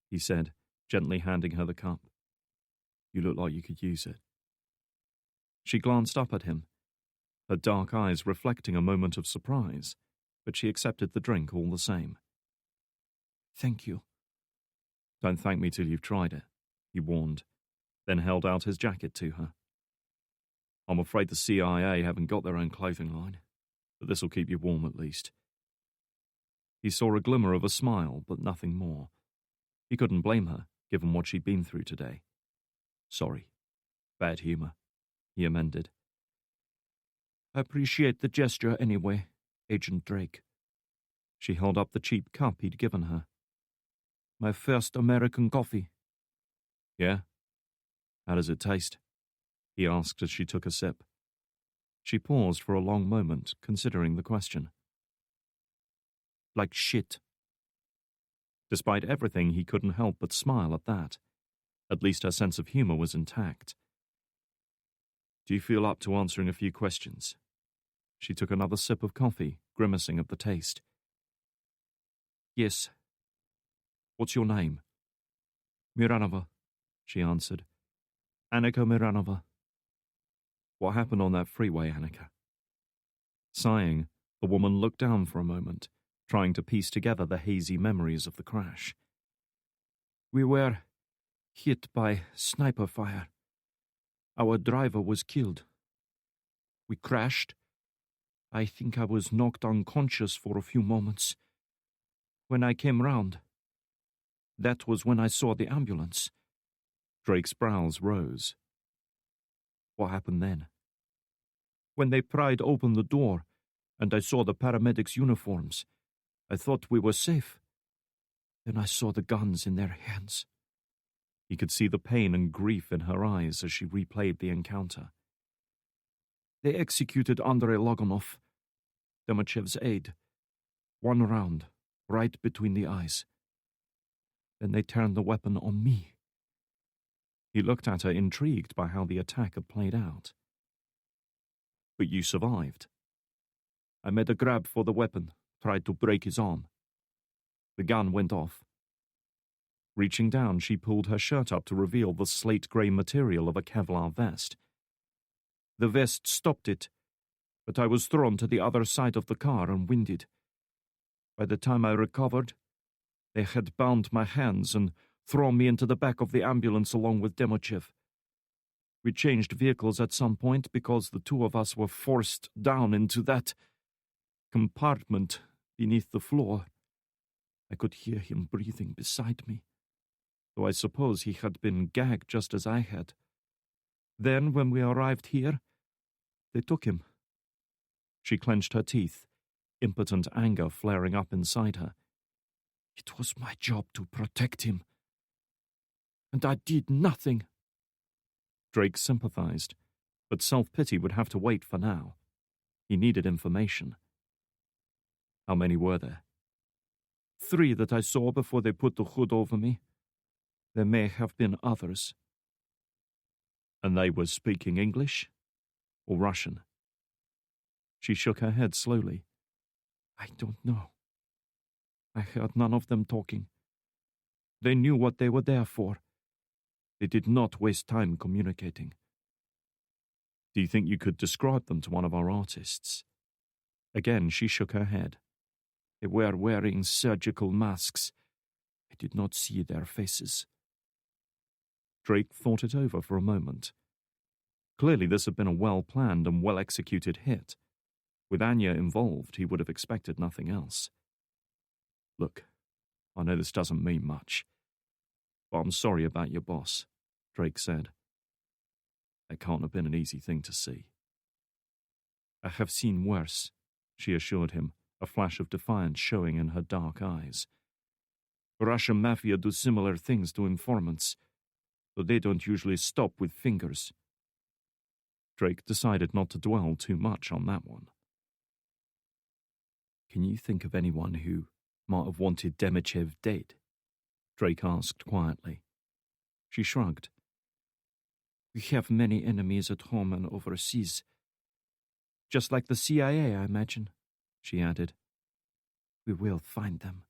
he said, gently handing her the cup. "You look like you could use it." She glanced up at him, her dark eyes reflecting a moment of surprise, but she accepted the drink all the same. "Thank you." "Don't thank me till you've tried it," he warned, then held out his jacket to her. "I'm afraid the CIA haven't got their own clothing line, but this'll keep you warm at least." He saw a glimmer of a smile, but nothing more. He couldn't blame her, given what she'd been through today. "Sorry. Bad humor," he amended. "I appreciate the gesture anyway, Agent Drake." She held up the cheap cup he'd given her. "My first American coffee." "Yeah? How does it taste?" he asked as she took a sip. She paused for a long moment, considering the question. "Like shit." Despite everything, he couldn't help but smile at that. At least her sense of humor was intact. "Do you feel up to answering a few questions?" She took another sip of coffee, grimacing at the taste. "Yes. What's your name?" "Miranova," she answered. "Annika Miranova." "What happened on that freeway, Annika?" Sighing, the woman looked down for a moment, trying to piece together the hazy memories of the crash. "We were hit by sniper fire. Our driver was killed. We crashed. I think I was knocked unconscious for a few moments. When I came round, that was when I saw the ambulance." Drake's brows rose. "What happened then?" "When they pried open the door, and I saw the paramedics' uniforms, I thought we were safe. Then I saw the guns in their hands." He could see the pain and grief in her eyes as she replayed the encounter. "They executed Andrei Loganov, Demichev's aide. One round, right between the eyes. Then they turned the weapon on me." He looked at her, intrigued by how the attack had played out. "But you survived." "I made a grab for the weapon, tried to break his arm. The gun went off." Reaching down, she pulled her shirt up to reveal the slate-grey material of a Kevlar vest. "The vest stopped it. but I was thrown to the other side of the car and winded. By the time I recovered, they had bound my hands and thrown me into the back of the ambulance along with Demochev. We changed vehicles at some point because the two of us were forced down into that compartment beneath the floor. I could hear him breathing beside me, though I suppose he had been gagged just as I had. Then, when we arrived here, they took him. She clenched her teeth, impotent anger flaring up inside her. It was my job to protect him, and I did nothing. Drake sympathized, but self-pity would have to wait for now. He needed information. How many were there? 3 that I saw before they put the hood over me. There may have been others. And they were speaking English or Russian? She shook her head slowly. I don't know. I heard none of them talking. They knew what they were there for. They did not waste time communicating. Do you think you could describe them to one of our artists? Again, she shook her head. They were wearing surgical masks. I did not see their faces. Drake thought it over for a moment. Clearly this had been a well-planned and well-executed hit. With Anya involved, he would have expected nothing else. Look, I know this doesn't mean much, but I'm sorry about your boss, Drake said. That can't have been an easy thing to see. I have seen worse, she assured him, a flash of defiance showing in her dark eyes. Russian mafia do similar things to informants, though they don't usually stop with fingers. Drake decided not to dwell too much on that one. Can you think of anyone who might have wanted Demochev dead? Drake asked quietly. She shrugged. We have many enemies at home and overseas. Just like the CIA, I imagine, she added. We will find them.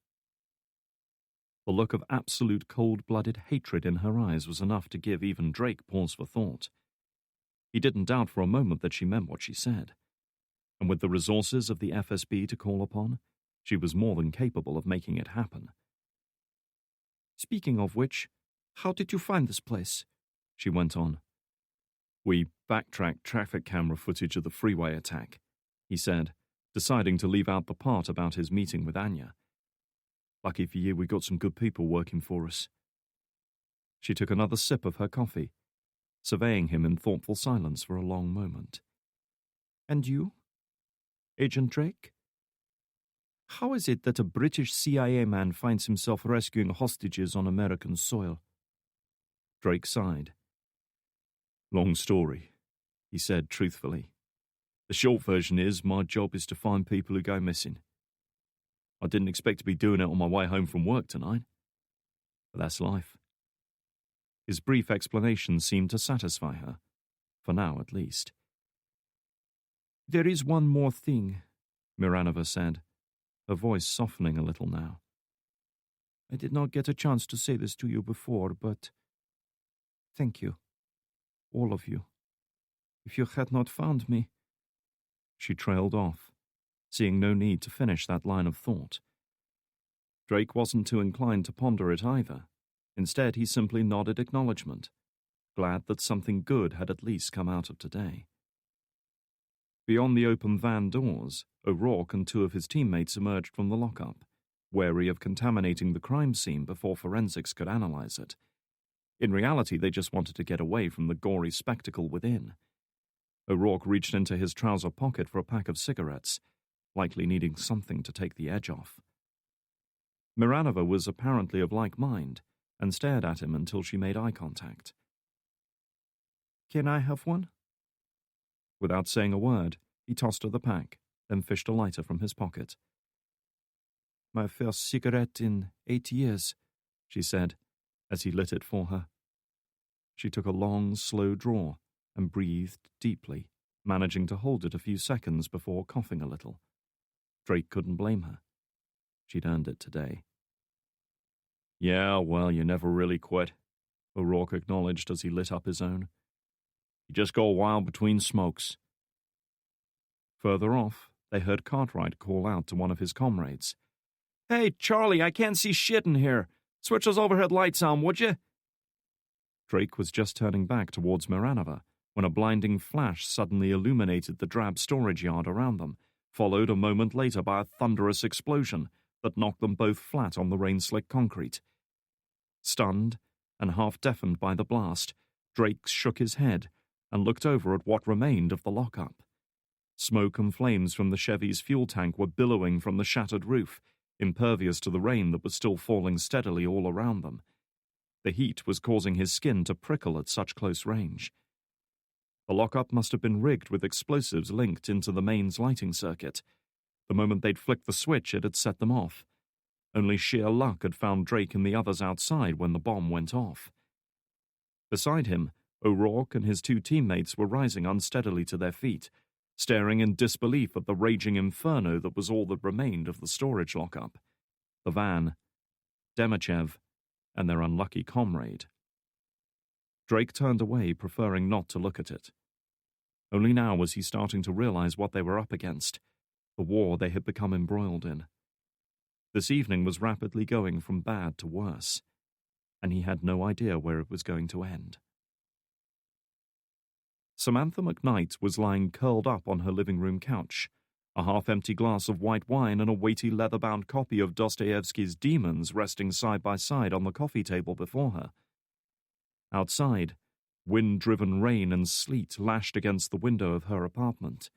The look of absolute cold-blooded hatred in her eyes was enough to give even Drake pause for thought. He didn't doubt for a moment that she meant what she said. And with the resources of the FSB to call upon, she was more than capable of making it happen. Speaking of which, how did you find this place? She went on. We backtracked traffic camera footage of the freeway attack, he said, deciding to leave out the part about his meeting with Anya. Lucky for you, we got some good people working for us. She took another sip of her coffee, surveying him in thoughtful silence for a long moment. And you? Agent Drake? How is it that a British CIA man finds himself rescuing hostages on American soil? Drake sighed. Long story, he said truthfully. The short version is, my job is to find people who go missing. I didn't expect to be doing it on my way home from work tonight. But that's life. His brief explanation seemed to satisfy her, for now at least. There is one more thing, Miranova said, her voice softening a little now. I did not get a chance to say this to you before, but thank you, all of you. If you had not found me... She trailed off, seeing no need to finish that line of thought. Drake wasn't too inclined to ponder it either. Instead, he simply nodded acknowledgement, glad that something good had at least come out of today. Beyond the open van doors, O'Rourke and 2 of his teammates emerged from the lockup, wary of contaminating the crime scene before forensics could analyze it. In reality, they just wanted to get away from the gory spectacle within. O'Rourke reached into his trouser pocket for a pack of cigarettes, likely needing something to take the edge off. Miranova was apparently of like mind, and stared at him until she made eye contact. Can I have one? Without saying a word, he tossed her the pack, then fished a lighter from his pocket. My first cigarette in 8 years, she said, as he lit it for her. She took a long, slow draw and breathed deeply, managing to hold it a few seconds before coughing a little. Drake couldn't blame her. She'd earned it today. Yeah, well, you never really quit, O'Rourke acknowledged as he lit up his own. You just go a while between smokes. Further off, they heard Cartwright call out to one of his comrades. "Hey, Charlie, I can't see shit in here. Switch those overhead lights on, would you?" Drake was just turning back towards Miranova when a blinding flash suddenly illuminated the drab storage yard around them, followed a moment later by a thunderous explosion that knocked them both flat on the rain-slick concrete. Stunned and half-deafened by the blast, Drake shook his head and looked over at what remained of the lockup. Smoke and flames from the Chevy's fuel tank were billowing from the shattered roof, impervious to the rain that was still falling steadily all around them. The heat was causing his skin to prickle at such close range. The lockup must have been rigged with explosives linked into the mains lighting circuit. The moment they'd flicked the switch, it had set them off. Only sheer luck had found Drake and the others outside when the bomb went off. Beside him, O'Rourke and his two teammates were rising unsteadily to their feet, staring in disbelief at the raging inferno that was all that remained of the storage lockup, the van, Demichev, and their unlucky comrade. Drake turned away, preferring not to look at it. Only now was he starting to realize what they were up against, the war they had become embroiled in. This evening was rapidly going from bad to worse, and he had no idea where it was going to end. Samantha McKnight was lying curled up on her living room couch, a half-empty glass of white wine and a weighty leather-bound copy of Dostoevsky's Demons resting side by side on the coffee table before her. Outside, wind-driven rain and sleet lashed against the window of her apartment,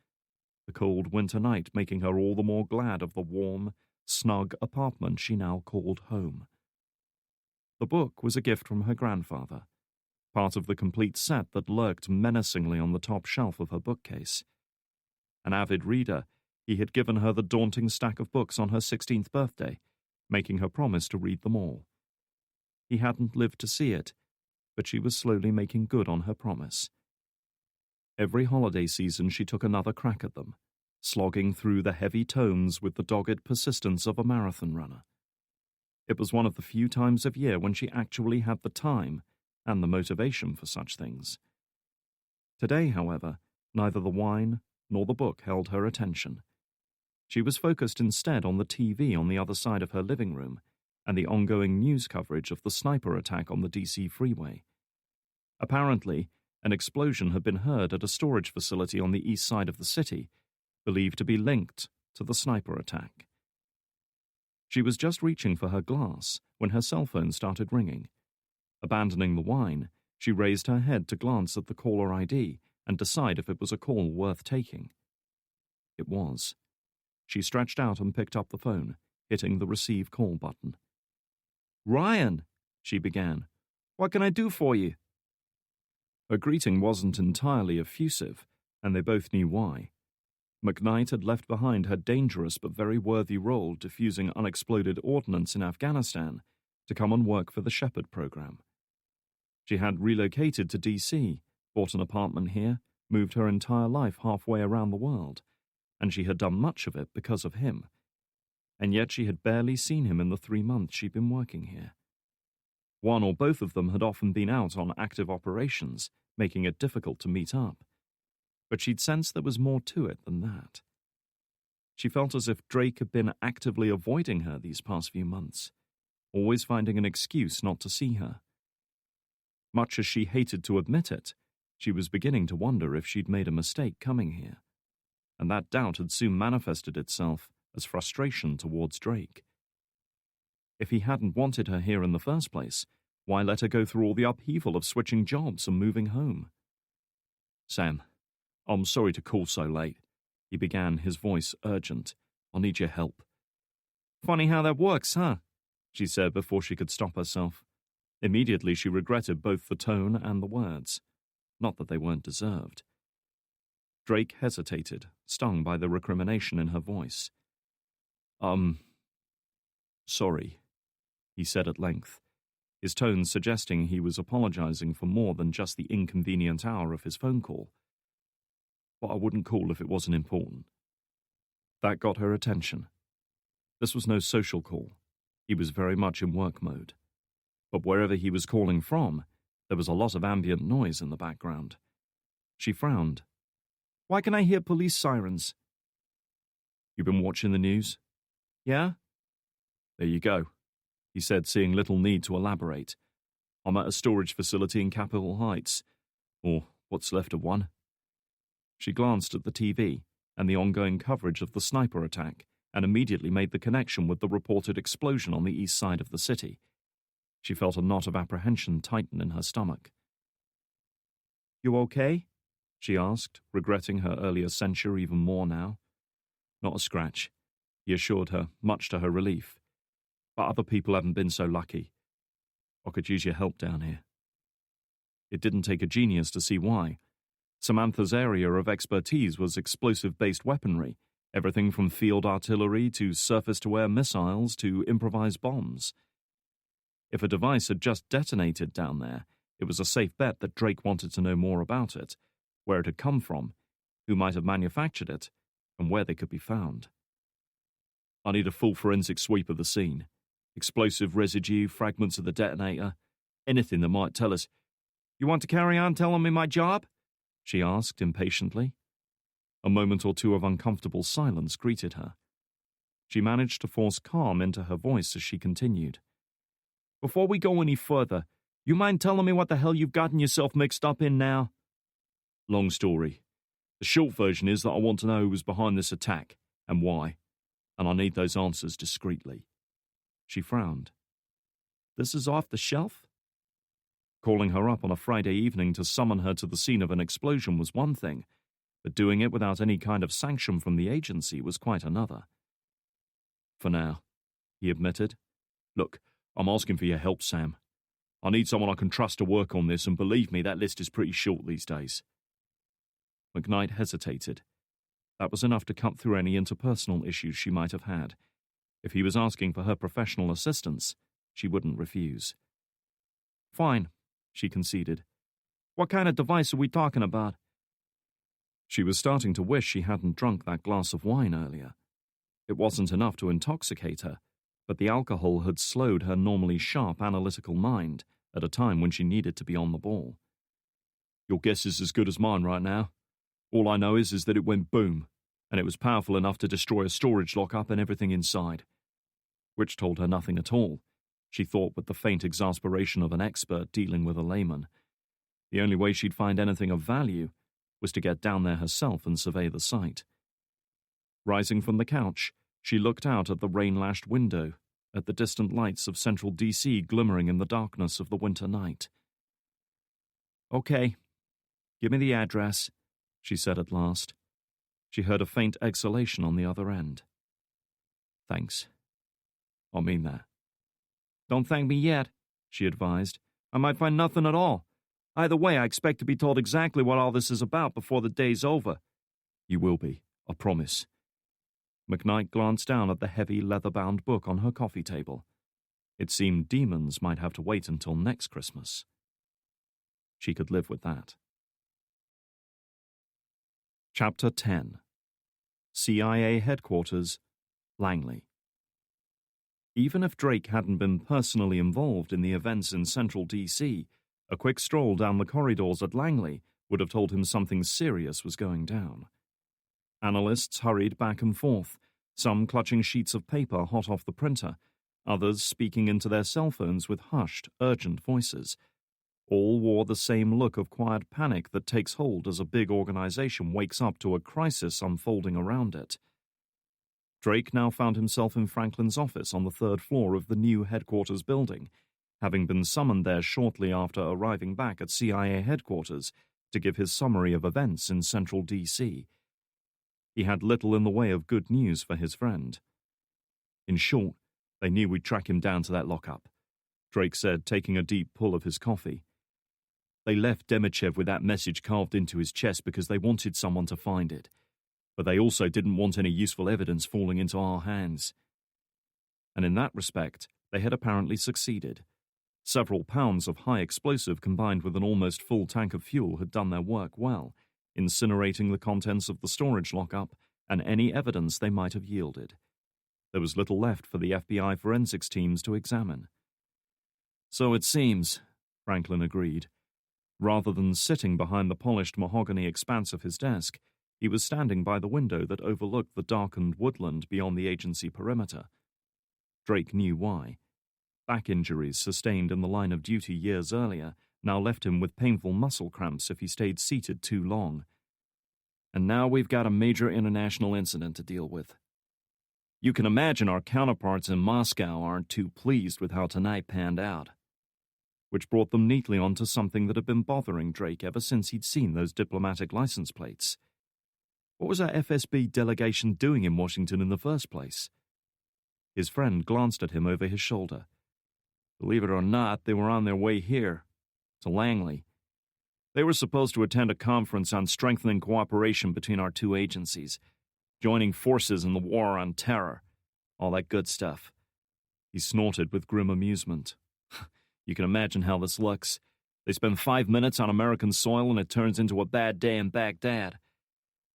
the cold winter night making her all the more glad of the warm, snug apartment she now called home. The book was a gift from her grandfather, part of the complete set that lurked menacingly on the top shelf of her bookcase. An avid reader, he had given her the daunting stack of books on her 16th birthday, making her promise to read them all. He hadn't lived to see it, but she was slowly making good on her promise. Every holiday season she took another crack at them, slogging through the heavy tomes with the dogged persistence of a marathon runner. It was one of the few times of year when she actually had the time and the motivation for such things. Today, however, neither the wine nor the book held her attention. She was focused instead on the TV on the other side of her living room and the ongoing news coverage of the sniper attack on the DC freeway. Apparently, an explosion had been heard at a storage facility on the east side of the city, believed to be linked to the sniper attack. She was just reaching for her glass when her cell phone started ringing. Abandoning the wine, she raised her head to glance at the caller ID and decide if it was a call worth taking. It was. She stretched out and picked up the phone, hitting the receive call button. "Ryan," she began, "what can I do for you?" Her greeting wasn't entirely effusive, and they both knew why. McKnight had left behind her dangerous but very worthy role defusing unexploded ordnance in Afghanistan to come and work for the Shepherd program. She had relocated to DC, bought an apartment here, moved her entire life halfway around the world, and she had done much of it because of him. And yet she had barely seen him in the 3 months she'd been working here. One or both of them had often been out on active operations, making it difficult to meet up. But she'd sensed there was more to it than that. She felt as if Drake had been actively avoiding her these past few months, always finding an excuse not to see her. Much as she hated to admit it, she was beginning to wonder if she'd made a mistake coming here, and that doubt had soon manifested itself as frustration towards Drake. If he hadn't wanted her here in the first place, why let her go through all the upheaval of switching jobs and moving home? "Sam, I'm sorry to call so late," he began, his voice urgent. "I'll need your help." "Funny how that works, huh?" she said before she could stop herself. Immediately she regretted both the tone and the words. Not that they weren't deserved. Drake hesitated, stung by the recrimination in her voice. Sorry," he said at length, his tone suggesting he was apologizing for more than just the inconvenient hour of his phone call. "But I wouldn't call if it wasn't important." That got her attention. This was no social call. He was very much in work mode. But wherever he was calling from, there was a lot of ambient noise in the background. She frowned. "Why can I hear police sirens?" You been watching the news? Yeah? There you go, he said, seeing little need to elaborate. I'm at a storage facility in Capitol Heights, or what's left of one. She glanced at the TV and the ongoing coverage of the sniper attack and immediately made the connection with the reported explosion on the east side of the city. She felt a knot of apprehension tighten in her stomach. You okay? She asked, regretting her earlier censure even more now. Not a scratch, he assured her, much to her relief. But other people haven't been so lucky. I could use your help down here. It didn't take a genius to see why. Samantha's area of expertise was explosive-based weaponry, everything from field artillery to surface-to-air missiles to improvised bombs. If a device had just detonated down there, it was a safe bet that Drake wanted to know more about it, where it had come from, who might have manufactured it, and where they could be found. I need a full forensic sweep of the scene. Explosive residue, fragments of the detonator, anything that might tell us. You want to carry on telling me my job? She asked impatiently. A moment or two of uncomfortable silence greeted her. She managed to force calm into her voice as she continued. Before we go any further, you mind telling me what the hell you've gotten yourself mixed up in now? Long story. The short version is that I want to know who was behind this attack, and why, and I need those answers discreetly. She frowned. This is off the shelf? Calling her up on a Friday evening to summon her to the scene of an explosion was one thing, but doing it without any kind of sanction from the agency was quite another. For now, he admitted. Look, I'm asking for your help, Sam. I need someone I can trust to work on this, and believe me, that list is pretty short these days. McKnight hesitated. That was enough to cut through any interpersonal issues she might have had. If he was asking for her professional assistance, she wouldn't refuse. Fine, she conceded. What kind of device are we talking about? She was starting to wish she hadn't drunk that glass of wine earlier. It wasn't enough to intoxicate her, but the alcohol had slowed her normally sharp analytical mind at a time when she needed to be on the ball. Your guess is as good as mine right now. All I know is that it went boom, and it was powerful enough to destroy a storage lockup and everything inside. Which told her nothing at all, she thought with the faint exasperation of an expert dealing with a layman. The only way she'd find anything of value was to get down there herself and survey the site. Rising from the couch, she looked out at the rain-lashed window, at the distant lights of central D.C. glimmering in the darkness of the winter night. Okay, give me the address, she said at last. She heard a faint exhalation on the other end. Thanks. I mean that. Don't thank me yet, she advised. I might find nothing at all. Either way, I expect to be told exactly what all this is about before the day's over. You will be, I promise. McKnight glanced down at the heavy leather-bound book on her coffee table. It seemed demons might have to wait until next Christmas. She could live with that. Chapter 10. CIA Headquarters, Langley. Even if Drake hadn't been personally involved in the events in central D.C., a quick stroll down the corridors at Langley would have told him something serious was going down. Analysts hurried back and forth, some clutching sheets of paper hot off the printer, others speaking into their cell phones with hushed, urgent voices. All wore the same look of quiet panic that takes hold as a big organization wakes up to a crisis unfolding around it. Drake now found himself in Franklin's office on the third floor of the new headquarters building, having been summoned there shortly after arriving back at CIA headquarters to give his summary of events in central D.C. He had little in the way of good news for his friend. In short, they knew we'd track him down to that lockup, Drake said, taking a deep pull of his coffee. They left Demichev with that message carved into his chest because they wanted someone to find it. But they also didn't want any useful evidence falling into our hands. And in that respect, they had apparently succeeded. Several pounds of high explosive combined with an almost full tank of fuel had done their work well, incinerating the contents of the storage lockup and any evidence they might have yielded. There was little left for the FBI forensics teams to examine. So it seems, Franklin agreed. Rather than sitting behind the polished mahogany expanse of his desk, He was standing by the window that overlooked the darkened woodland beyond the agency perimeter. Drake knew why. Back injuries sustained in the line of duty years earlier now left him with painful muscle cramps if he stayed seated too long. And now we've got a major international incident to deal with. You can imagine our counterparts in Moscow aren't too pleased with how tonight panned out. Which brought them neatly onto something that had been bothering Drake ever since he'd seen those diplomatic license plates. What was our FSB delegation doing in Washington in the first place? His friend glanced at him over his shoulder. Believe it or not, they were on their way here, to Langley. They were supposed to attend a conference on strengthening cooperation between our two agencies, joining forces in the war on terror, all that good stuff. He snorted with grim amusement. You can imagine how this looks. They spend 5 minutes on American soil and it turns into a bad day in Baghdad.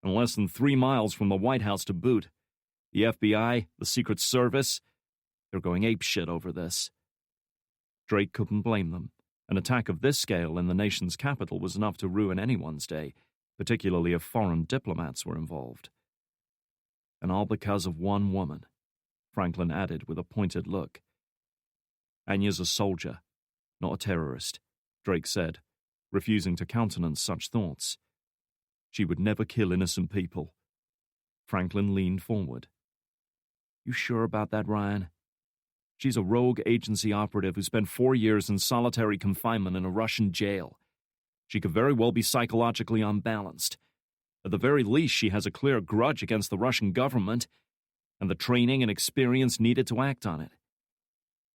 And less than 3 miles from the White House to boot. The FBI, the Secret Service, they're going apeshit over this. Drake couldn't blame them. An attack of this scale in the nation's capital was enough to ruin anyone's day, particularly if foreign diplomats were involved. And all because of one woman, Franklin added with a pointed look. Anya's a soldier, not a terrorist, Drake said, refusing to countenance such thoughts. She would never kill innocent people. Franklin leaned forward. You sure about that, Ryan? She's a rogue agency operative who spent 4 years in solitary confinement in a Russian jail. She could very well be psychologically unbalanced. At the very least, she has a clear grudge against the Russian government and the training and experience needed to act on it.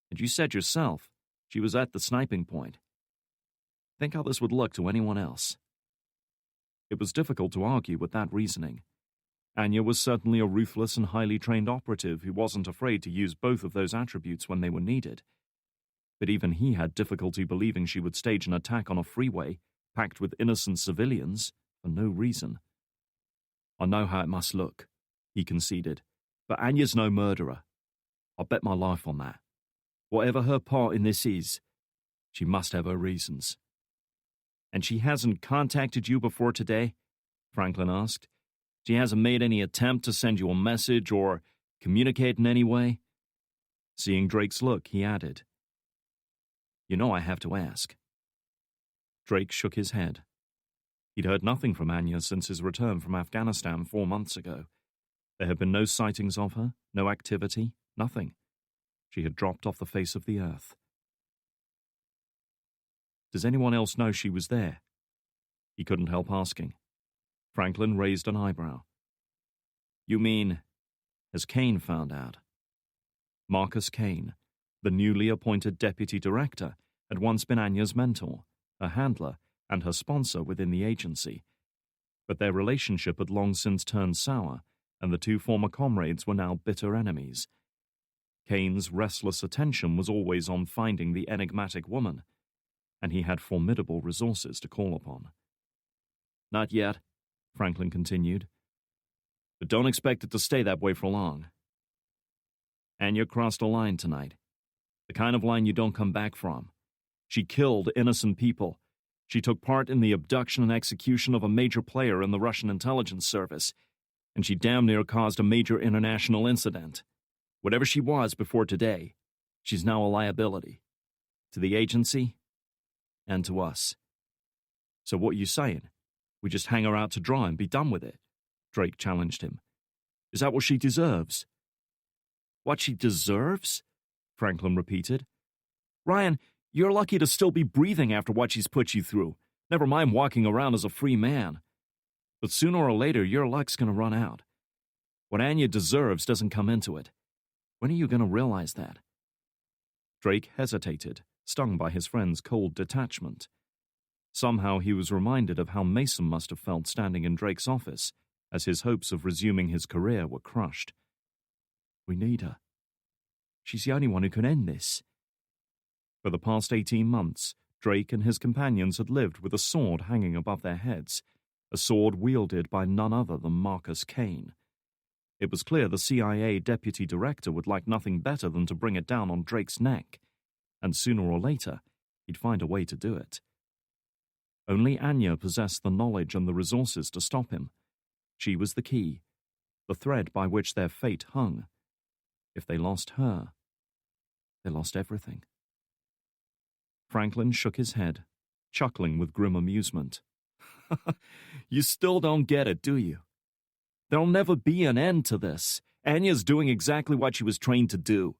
And you said yourself, she was at the sniping point. Think how this would look to anyone else. It was difficult to argue with that reasoning. Anya was certainly a ruthless and highly trained operative who wasn't afraid to use both of those attributes when they were needed. But even he had difficulty believing she would stage an attack on a freeway packed with innocent civilians for no reason. I know how it must look, he conceded, but Anya's no murderer. I'll bet my life on that. Whatever her part in this is, she must have her reasons. And she hasn't contacted you before today? Franklin asked. She hasn't made any attempt to send you a message or communicate in any way? Seeing Drake's look, he added, You know I have to ask. Drake shook his head. He'd heard nothing from Anya since his return from Afghanistan 4 months ago. There had been no sightings of her, no activity, nothing. She had dropped off the face of the earth. Does anyone else know she was there? He couldn't help asking. Franklin raised an eyebrow. You mean, has Kane found out? Marcus Kane, the newly appointed deputy director, had once been Anya's mentor, her handler, and her sponsor within the agency. But their relationship had long since turned sour, and the two former comrades were now bitter enemies. Kane's restless attention was always on finding the enigmatic woman, and he had formidable resources to call upon. Not yet, Franklin continued. But don't expect it to stay that way for long. Anya crossed a line tonight. The kind of line you don't come back from. She killed innocent people. She took part in the abduction and execution of a major player in the Russian intelligence service, and she damn near caused a major international incident. Whatever she was before today, she's now a liability. To the agency, and to us. So what are you saying? We just hang her out to dry and be done with it? Drake challenged him. Is that what she deserves? What she deserves? Franklin repeated. Ryan, you're lucky to still be breathing after what she's put you through. Never mind walking around as a free man. But sooner or later, your luck's going to run out. What Anya deserves doesn't come into it. When are you going to realize that? Drake hesitated, stung by his friend's cold detachment. Somehow he was reminded of how Mason must have felt standing in Drake's office as his hopes of resuming his career were crushed. We need her. She's the only one who can end this. For the past 18 months, Drake and his companions had lived with a sword hanging above their heads, a sword wielded by none other than Marcus Kane. It was clear the CIA deputy director would like nothing better than to bring it down on Drake's neck, and sooner or later, he'd find a way to do it. Only Anya possessed the knowledge and the resources to stop him. She was the key, the thread by which their fate hung. If they lost her, they lost everything. Franklin shook his head, chuckling with grim amusement. You still don't get it, do you? There'll never be an end to this. Anya's doing exactly what she was trained to do.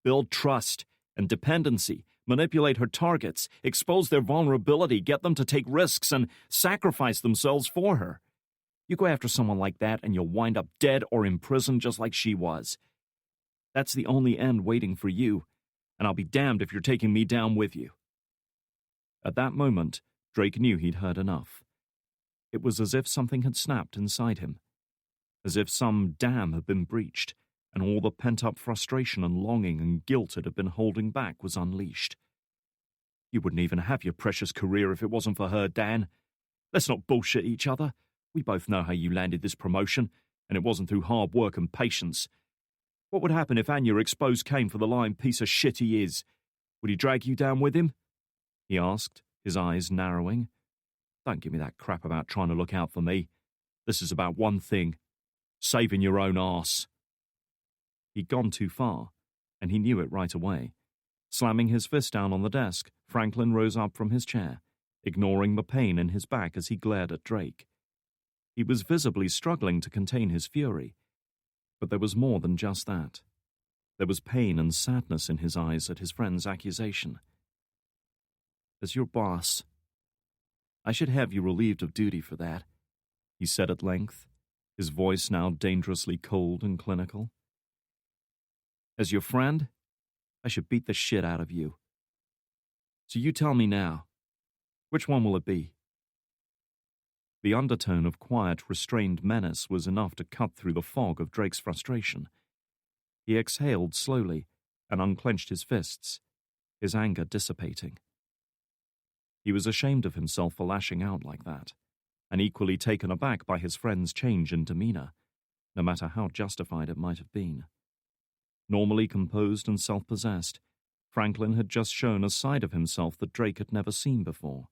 Build trust and dependency, manipulate her targets, expose their vulnerability, get them to take risks, and sacrifice themselves for her. You go after someone like that and you'll wind up dead or in prison just like she was. That's the only end waiting for you, and I'll be damned if you're taking me down with you. At that moment, Drake knew he'd heard enough. It was as if something had snapped inside him, as if some dam had been breached, and all the pent-up frustration and longing and guilt it had been holding back was unleashed. You wouldn't even have your precious career if it wasn't for her, Dan. Let's not bullshit each other. We both know how you landed this promotion, and it wasn't through hard work and patience. What would happen if Anya exposed Kane for the lying piece of shit he is? Would he drag you down with him? He asked, his eyes narrowing. Don't give me that crap about trying to look out for me. This is about one thing. Saving your own arse. He'd gone too far, and he knew it right away. Slamming his fist down on the desk, Franklin rose up from his chair, ignoring the pain in his back as he glared at Drake. He was visibly struggling to contain his fury, but there was more than just that. There was pain and sadness in his eyes at his friend's accusation. As your boss, I should have you relieved of duty for that, he said at length, his voice now dangerously cold and clinical. As your friend, I should beat the shit out of you. So you tell me now, which one will it be? The undertone of quiet, restrained menace was enough to cut through the fog of Drake's frustration. He exhaled slowly and unclenched his fists, his anger dissipating. He was ashamed of himself for lashing out like that, and equally taken aback by his friend's change in demeanor, no matter how justified it might have been. Normally composed and self-possessed, Franklin had just shown a side of himself that Drake had never seen before.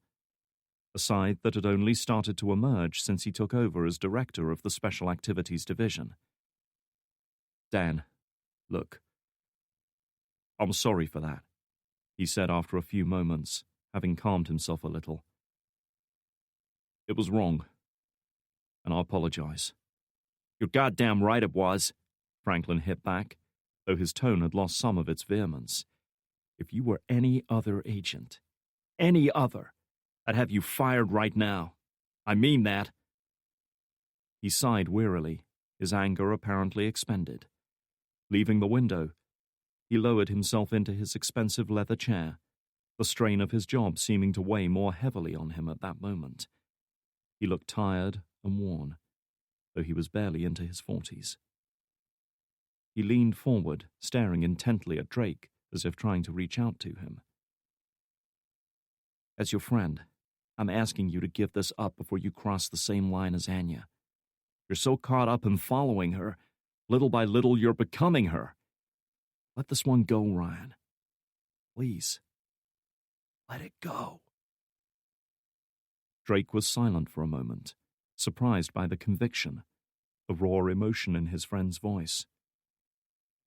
A side that had only started to emerge since he took over as director of the Special Activities Division. Dan, look. I'm sorry for that, he said after a few moments, having calmed himself a little. It was wrong, and I apologize. You're goddamn right it was, Franklin hit back, though his tone had lost some of its vehemence. If you were any other agent, any other, I'd have you fired right now. I mean that. He sighed wearily, his anger apparently expended. Leaving the window, he lowered himself into his expensive leather chair, the strain of his job seeming to weigh more heavily on him at that moment. He looked tired and worn, though he was barely into his 40s. He leaned forward, staring intently at Drake, as if trying to reach out to him. As your friend, I'm asking you to give this up before you cross the same line as Anya. You're so caught up in following her, little by little you're becoming her. Let this one go, Ryan. Please. Let it go. Drake was silent for a moment, surprised by the conviction, the raw emotion in his friend's voice.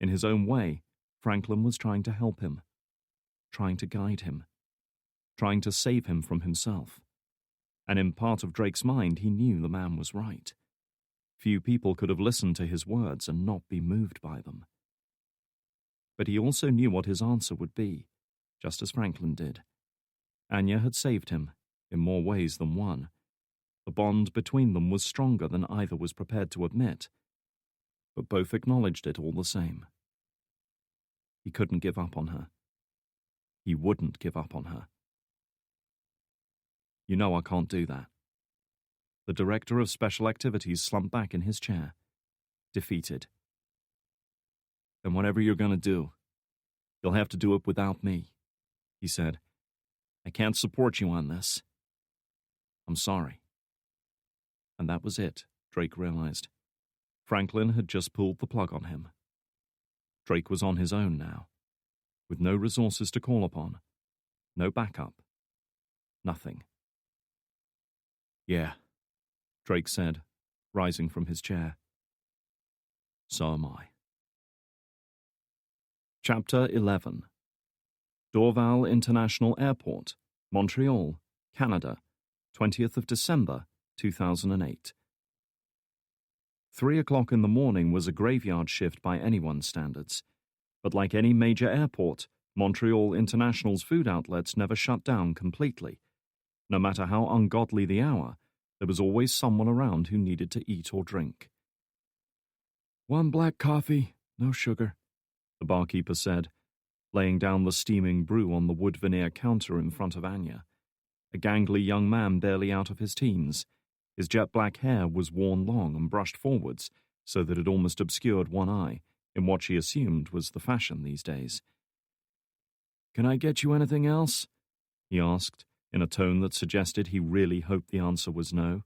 In his own way, Franklin was trying to help him, trying to guide him, trying to save him from himself. And in part of Drake's mind, he knew the man was right. Few people could have listened to his words and not be moved by them. But he also knew what his answer would be, just as Franklin did. Anya had saved him, in more ways than one. The bond between them was stronger than either was prepared to admit, but both acknowledged it all the same. He couldn't give up on her. He wouldn't give up on her. You know I can't do that. The director of Special Activities slumped back in his chair, defeated. Then whatever you're going to do, you'll have to do it without me, he said. I can't support you on this. I'm sorry. And that was it, Drake realized. Franklin had just pulled the plug on him. Drake was on his own now, with no resources to call upon, no backup, nothing. Yeah, Drake said, rising from his chair. So am I. Chapter 11. Dorval International Airport, Montreal, Canada, 20th of December, 2008. 3 o'clock in the morning was a graveyard shift by anyone's standards, but like any major airport, Montreal International's food outlets never shut down completely. No matter how ungodly the hour, there was always someone around who needed to eat or drink. 1 black coffee, no sugar, the barkeeper said, laying down the steaming brew on the wood veneer counter in front of Anya. A gangly young man barely out of his teens. His jet-black hair was worn long and brushed forwards so that it almost obscured one eye, in what she assumed was the fashion these days. "Can I get you anything else?" he asked, in a tone that suggested he really hoped the answer was no.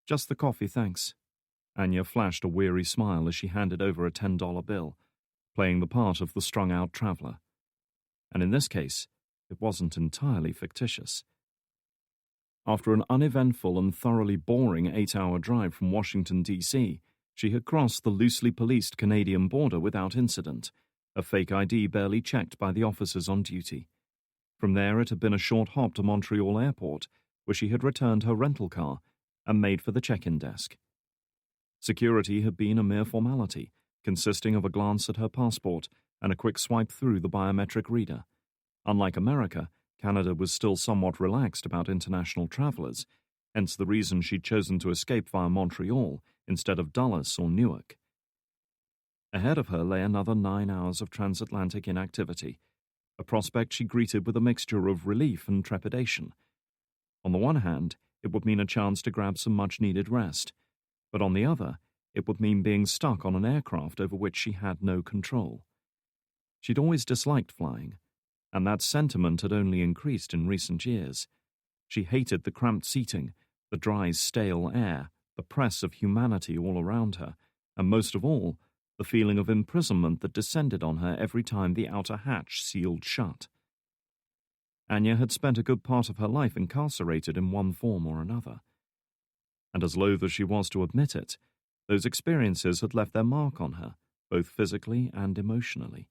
"Just the coffee, thanks." Anya flashed a weary smile as she handed over a $10 bill, playing the part of the strung-out traveler. And in this case, it wasn't entirely fictitious. After an uneventful and thoroughly boring 8-hour drive from Washington, D.C., she had crossed the loosely policed Canadian border without incident, a fake ID barely checked by the officers on duty. From there it had been a short hop to Montreal Airport, where she had returned her rental car and made for the check-in desk. Security had been a mere formality, consisting of a glance at her passport and a quick swipe through the biometric reader. Unlike America, Canada was still somewhat relaxed about international travelers, hence the reason she'd chosen to escape via Montreal instead of Dulles or Newark. Ahead of her lay another 9 hours of transatlantic inactivity, a prospect she greeted with a mixture of relief and trepidation. On the one hand, it would mean a chance to grab some much-needed rest, but on the other, it would mean being stuck on an aircraft over which she had no control. She'd always disliked flying, and that sentiment had only increased in recent years. She hated the cramped seating, the dry, stale air, the press of humanity all around her, and most of all, the feeling of imprisonment that descended on her every time the outer hatch sealed shut. Anya had spent a good part of her life incarcerated in one form or another. And as loath as she was to admit it, those experiences had left their mark on her, both physically and emotionally.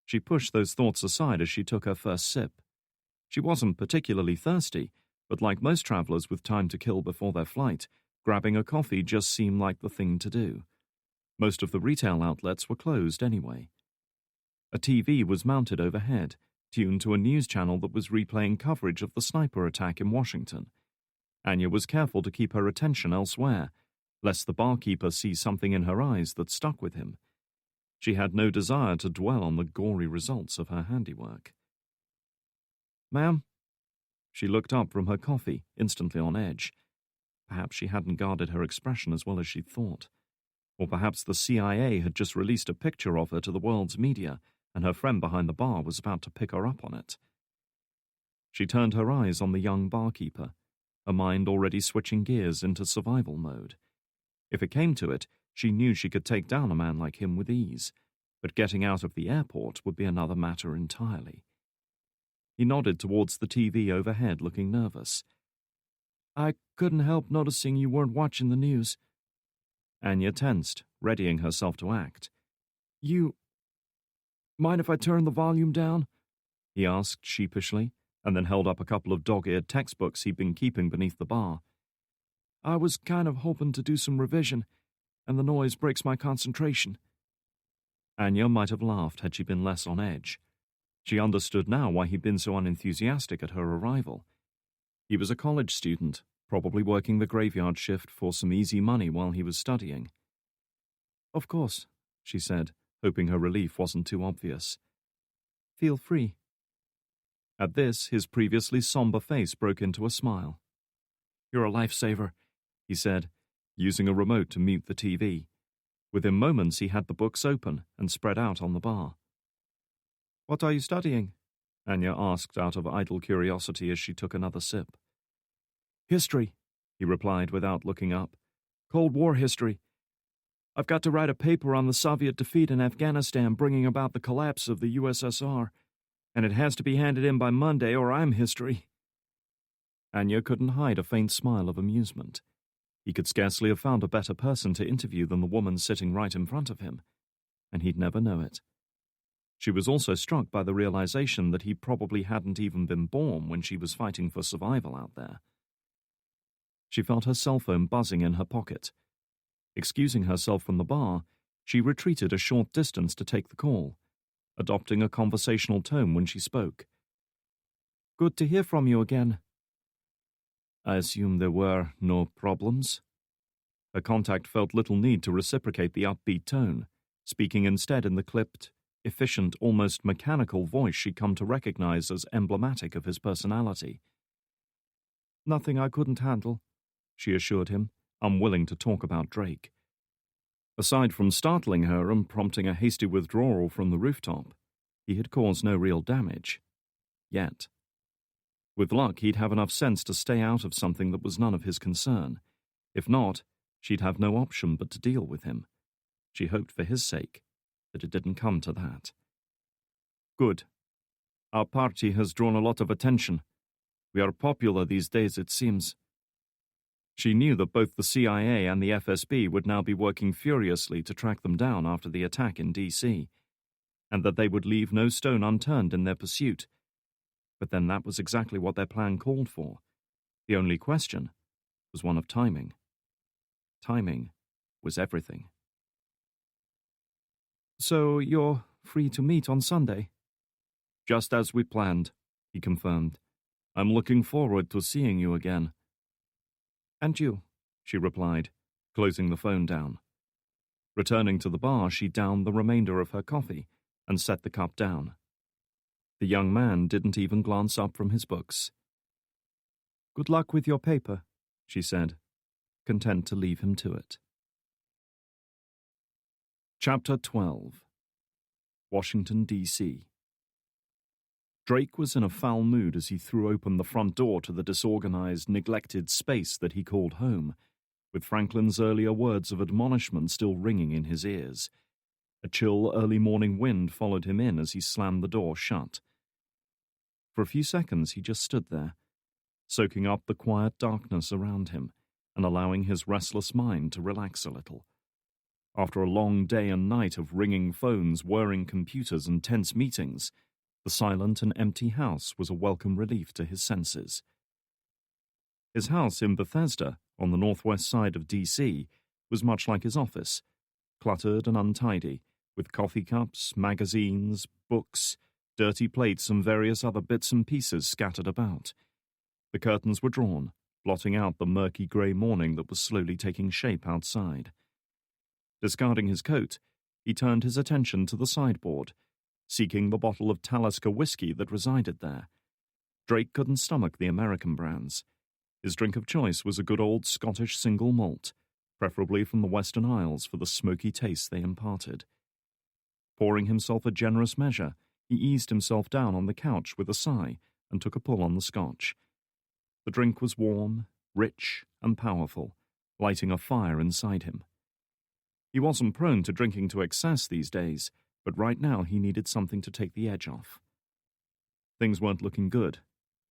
She pushed those thoughts aside as she took her first sip. She wasn't particularly thirsty, but like most travelers with time to kill before their flight, grabbing a coffee just seemed like the thing to do. Most of the retail outlets were closed anyway. A TV was mounted overhead, tuned to a news channel that was replaying coverage of the sniper attack in Washington. Anya was careful to keep her attention elsewhere, lest the barkeeper see something in her eyes that stuck with him. She had no desire to dwell on the gory results of her handiwork. "Ma'am?" She looked up from her coffee, instantly on edge. Perhaps she hadn't guarded her expression as well as she'd thought. Or perhaps the CIA had just released a picture of her to the world's media, and her friend behind the bar was about to pick her up on it. She turned her eyes on the young barkeeper, her mind already switching gears into survival mode. If it came to it, she knew she could take down a man like him with ease, but getting out of the airport would be another matter entirely. He nodded towards the TV overhead, looking nervous. "I couldn't help noticing you weren't watching the news." Anya tensed, readying herself to act. "You mind if I turn the volume down?" he asked sheepishly, and then held up a couple of dog-eared textbooks he'd been keeping beneath the bar. "I was kind of hoping to do some revision, and the noise breaks my concentration." Anya might have laughed had she been less on edge. She understood now why he'd been so unenthusiastic at her arrival. He was a college student, probably working the graveyard shift for some easy money while he was studying. "Of course," she said, hoping her relief wasn't too obvious. "Feel free." At this, his previously somber face broke into a smile. "You're a lifesaver," he said, using a remote to mute the TV. Within moments he had the books open and spread out on the bar. "What are you studying?" Anya asked out of idle curiosity as she took another sip. "History," he replied without looking up. "Cold War history. I've got to write a paper on the Soviet defeat in Afghanistan bringing about the collapse of the USSR, and it has to be handed in by Monday or I'm history." Anya couldn't hide a faint smile of amusement. He could scarcely have found a better person to interview than the woman sitting right in front of him, and he'd never know it. She was also struck by the realization that he probably hadn't even been born when she was fighting for survival out there. She felt her cell phone buzzing in her pocket. Excusing herself from the bar, she retreated a short distance to take the call, adopting a conversational tone when she spoke. "Good to hear from you again." "I assume there were no problems?" Her contact felt little need to reciprocate the upbeat tone, speaking instead in the clipped, efficient, almost mechanical voice she'd come to recognize as emblematic of his personality. "Nothing I couldn't handle," she assured him, unwilling to talk about Drake. Aside from startling her and prompting a hasty withdrawal from the rooftop, he had caused no real damage. Yet. With luck, he'd have enough sense to stay out of something that was none of his concern. If not, she'd have no option but to deal with him. She hoped for his sake that it didn't come to that. "Good. Our party has drawn a lot of attention. We are popular these days, it seems." She knew that both the CIA and the FSB would now be working furiously to track them down after the attack in D.C., and that they would leave no stone unturned in their pursuit. But then that was exactly what their plan called for. The only question was one of timing. Timing was everything. "So you're free to meet on Sunday?" "Just as we planned," he confirmed. "I'm looking forward to seeing you again." "And you," she replied, closing the phone down. Returning to the bar, she downed the remainder of her coffee and set the cup down. The young man didn't even glance up from his books. "Good luck with your paper," she said, content to leave him to it. Chapter 12. Washington, D.C. Drake was in a foul mood as he threw open the front door to the disorganized, neglected space that he called home, with Franklin's earlier words of admonishment still ringing in his ears. A chill early morning wind followed him in as he slammed the door shut. For a few seconds he just stood there, soaking up the quiet darkness around him and allowing his restless mind to relax a little. After a long day and night of ringing phones, whirring computers, and tense meetings, the silent and empty house was a welcome relief to his senses. His house in Bethesda, on the northwest side of D.C., was much like his office, cluttered and untidy, with coffee cups, magazines, books, dirty plates, and various other bits and pieces scattered about. The curtains were drawn, blotting out the murky grey morning that was slowly taking shape outside. Discarding his coat, he turned his attention to the sideboard, seeking the bottle of Talisker whiskey that resided there. Drake couldn't stomach the American brands. His drink of choice was a good old Scottish single malt, preferably from the Western Isles for the smoky taste they imparted. Pouring himself a generous measure, he eased himself down on the couch with a sigh and took a pull on the scotch. The drink was warm, rich, and powerful, lighting a fire inside him. He wasn't prone to drinking to excess these days, but right now he needed something to take the edge off. Things weren't looking good,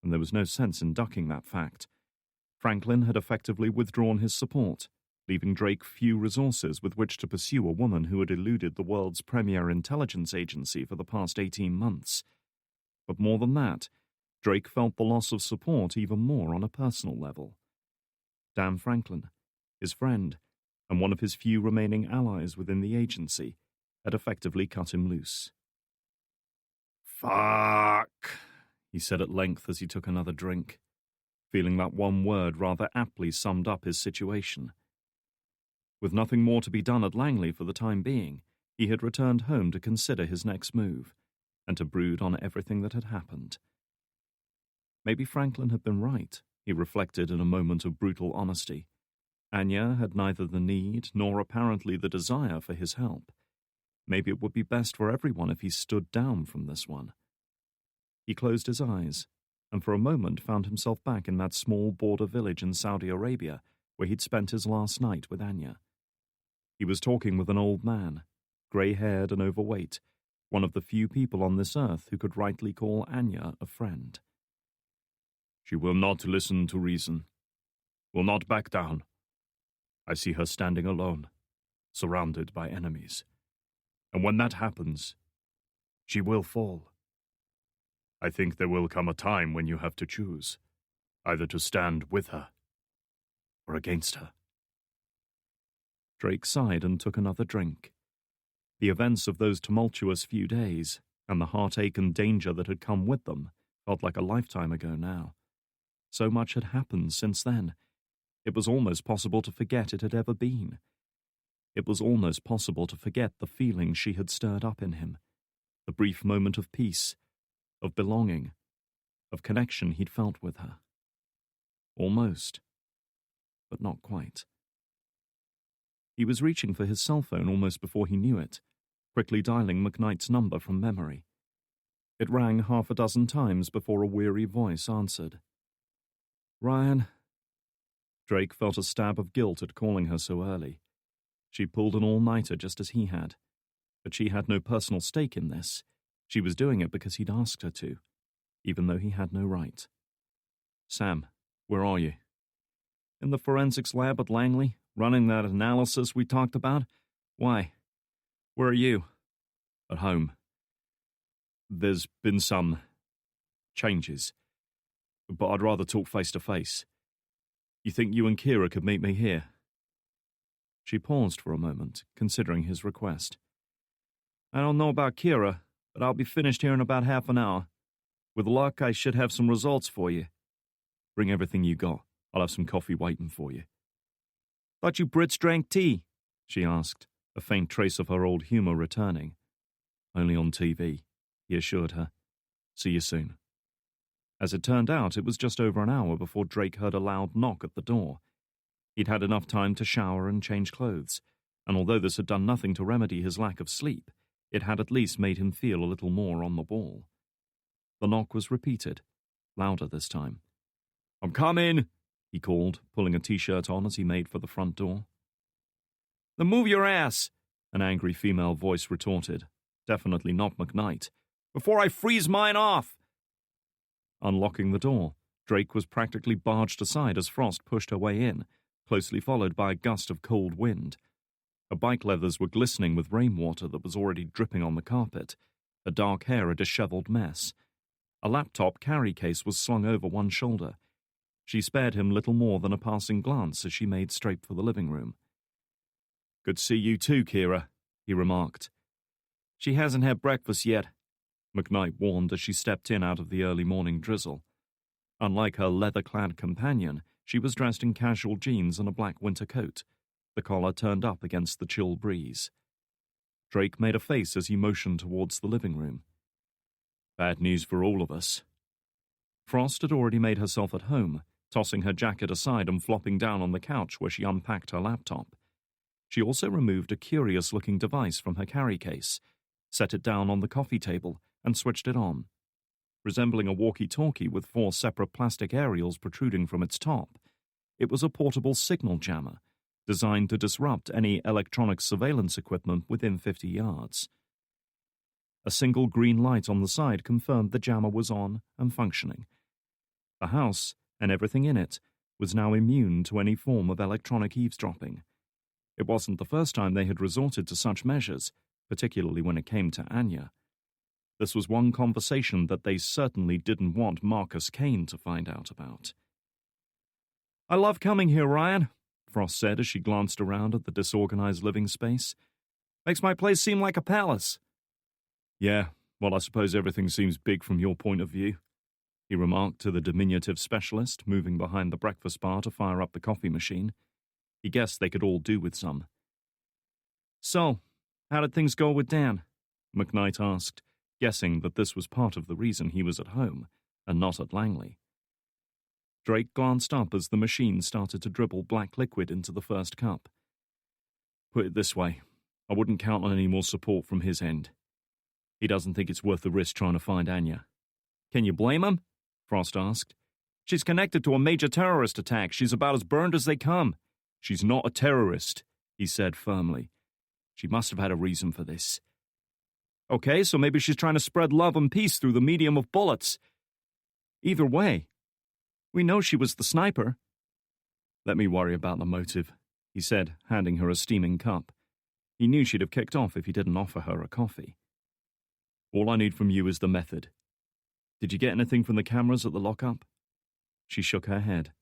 and there was no sense in ducking that fact. Franklin had effectively withdrawn his support, leaving Drake few resources with which to pursue a woman who had eluded the world's premier intelligence agency for the past 18 months. But more than that, Drake felt the loss of support even more on a personal level. Dan Franklin, his friend, and one of his few remaining allies within the agency, had effectively cut him loose. "Fuck," he said at length as he took another drink, feeling that one word rather aptly summed up his situation. With nothing more to be done at Langley for the time being, he had returned home to consider his next move, and to brood on everything that had happened. Maybe Franklin had been right, he reflected in a moment of brutal honesty. Anya had neither the need nor apparently the desire for his help. Maybe it would be best for everyone if he stood down from this one. He closed his eyes, and for a moment found himself back in that small border village in Saudi Arabia where he'd spent his last night with Anya. He was talking with an old man, grey-haired and overweight, one of the few people on this earth who could rightly call Anya a friend. "She will not listen to reason. Will not back down. I see her standing alone, surrounded by enemies. And when that happens, she will fall. I think there will come a time when you have to choose, either to stand with her or against her. Drake sighed and took another drink. The events of those tumultuous few days, and the heartache and danger that had come with them, felt like a lifetime ago now. So much had happened since then. It was almost possible to forget it had ever been. It was almost possible to forget the feeling she had stirred up in him, the brief moment of peace, of belonging, of connection he'd felt with her. Almost, but not quite. He was reaching for his cell phone almost before he knew it, quickly dialing McKnight's number from memory. It rang half a dozen times before a weary voice answered. "Ryan." Drake felt a stab of guilt at calling her so early. She pulled an all-nighter just as he had. But she had no personal stake in this. She was doing it because he'd asked her to, even though he had no right. "Sam, where are you?" "In the forensics lab at Langley, running that analysis we talked about. Why? Where are you?" "At home. There's been some changes, but I'd rather talk face to face. You think you and Kira could meet me here?" She paused for a moment, considering his request. "I don't know about Kira, but I'll be finished here in about half an hour. With luck, I should have some results for you." "Bring everything you got. I'll have some coffee waiting for you." "Thought you Brits drank tea?" she asked, a faint trace of her old humor returning. "Only on TV," he assured her. "See you soon." As it turned out, it was just over an hour before Drake heard a loud knock at the door. He'd had enough time to shower and change clothes, and although this had done nothing to remedy his lack of sleep, it had at least made him feel a little more on the ball. The knock was repeated, louder this time. "I'm coming," he called, pulling a t-shirt on as he made for the front door. "Then move your ass," an angry female voice retorted, definitely not McKnight, "before I freeze mine off." Unlocking the door, Drake was practically barged aside as Frost pushed her way in, closely followed by a gust of cold wind. Her bike leathers were glistening with rainwater that was already dripping on the carpet, her dark hair a disheveled mess. A laptop carry case was slung over one shoulder. She spared him little more than a passing glance as she made straight for the living room. "Good to see you too, Kira," he remarked. "She hasn't had breakfast yet," McKnight warned as she stepped in out of the early morning drizzle. Unlike her leather-clad companion, she was dressed in casual jeans and a black winter coat, the collar turned up against the chill breeze. Drake made a face as he motioned towards the living room. "Bad news for all of us." Frost had already made herself at home, tossing her jacket aside and flopping down on the couch where she unpacked her laptop. She also removed a curious-looking device from her carry case, set it down on the coffee table, and switched it on. Resembling a walkie-talkie with 4 separate plastic aerials protruding from its top, it was a portable signal jammer, designed to disrupt any electronic surveillance equipment within 50 yards. A single green light on the side confirmed the jammer was on and functioning. The house, and everything in it, was now immune to any form of electronic eavesdropping. It wasn't the first time they had resorted to such measures, particularly when it came to Anya. This was one conversation that they certainly didn't want Marcus Kane to find out about. "I love coming here, Ryan," Frost said as she glanced around at the disorganized living space. "Makes my place seem like a palace." "Yeah, well, I suppose everything seems big from your point of view," he remarked to the diminutive specialist moving behind the breakfast bar to fire up the coffee machine. He guessed they could all do with some. "So, how did things go with Dan?" McKnight asked, guessing that this was part of the reason he was at home, and not at Langley. Drake glanced up as the machine started to dribble black liquid into the first cup. "Put it this way, I wouldn't count on any more support from his end. He doesn't think it's worth the risk trying to find Anya." "Can you blame him?" Frost asked. "She's connected to a major terrorist attack. She's about as burned as they come." "She's not a terrorist," he said firmly. "She must have had a reason for this." "Okay, so maybe she's trying to spread love and peace through the medium of bullets. Either way, we know she was the sniper." "Let me worry about the motive," he said, handing her a steaming cup. He knew she'd have kicked off if he didn't offer her a coffee. All I need from you is the method. Did you get anything from the cameras at the lockup? She shook her head.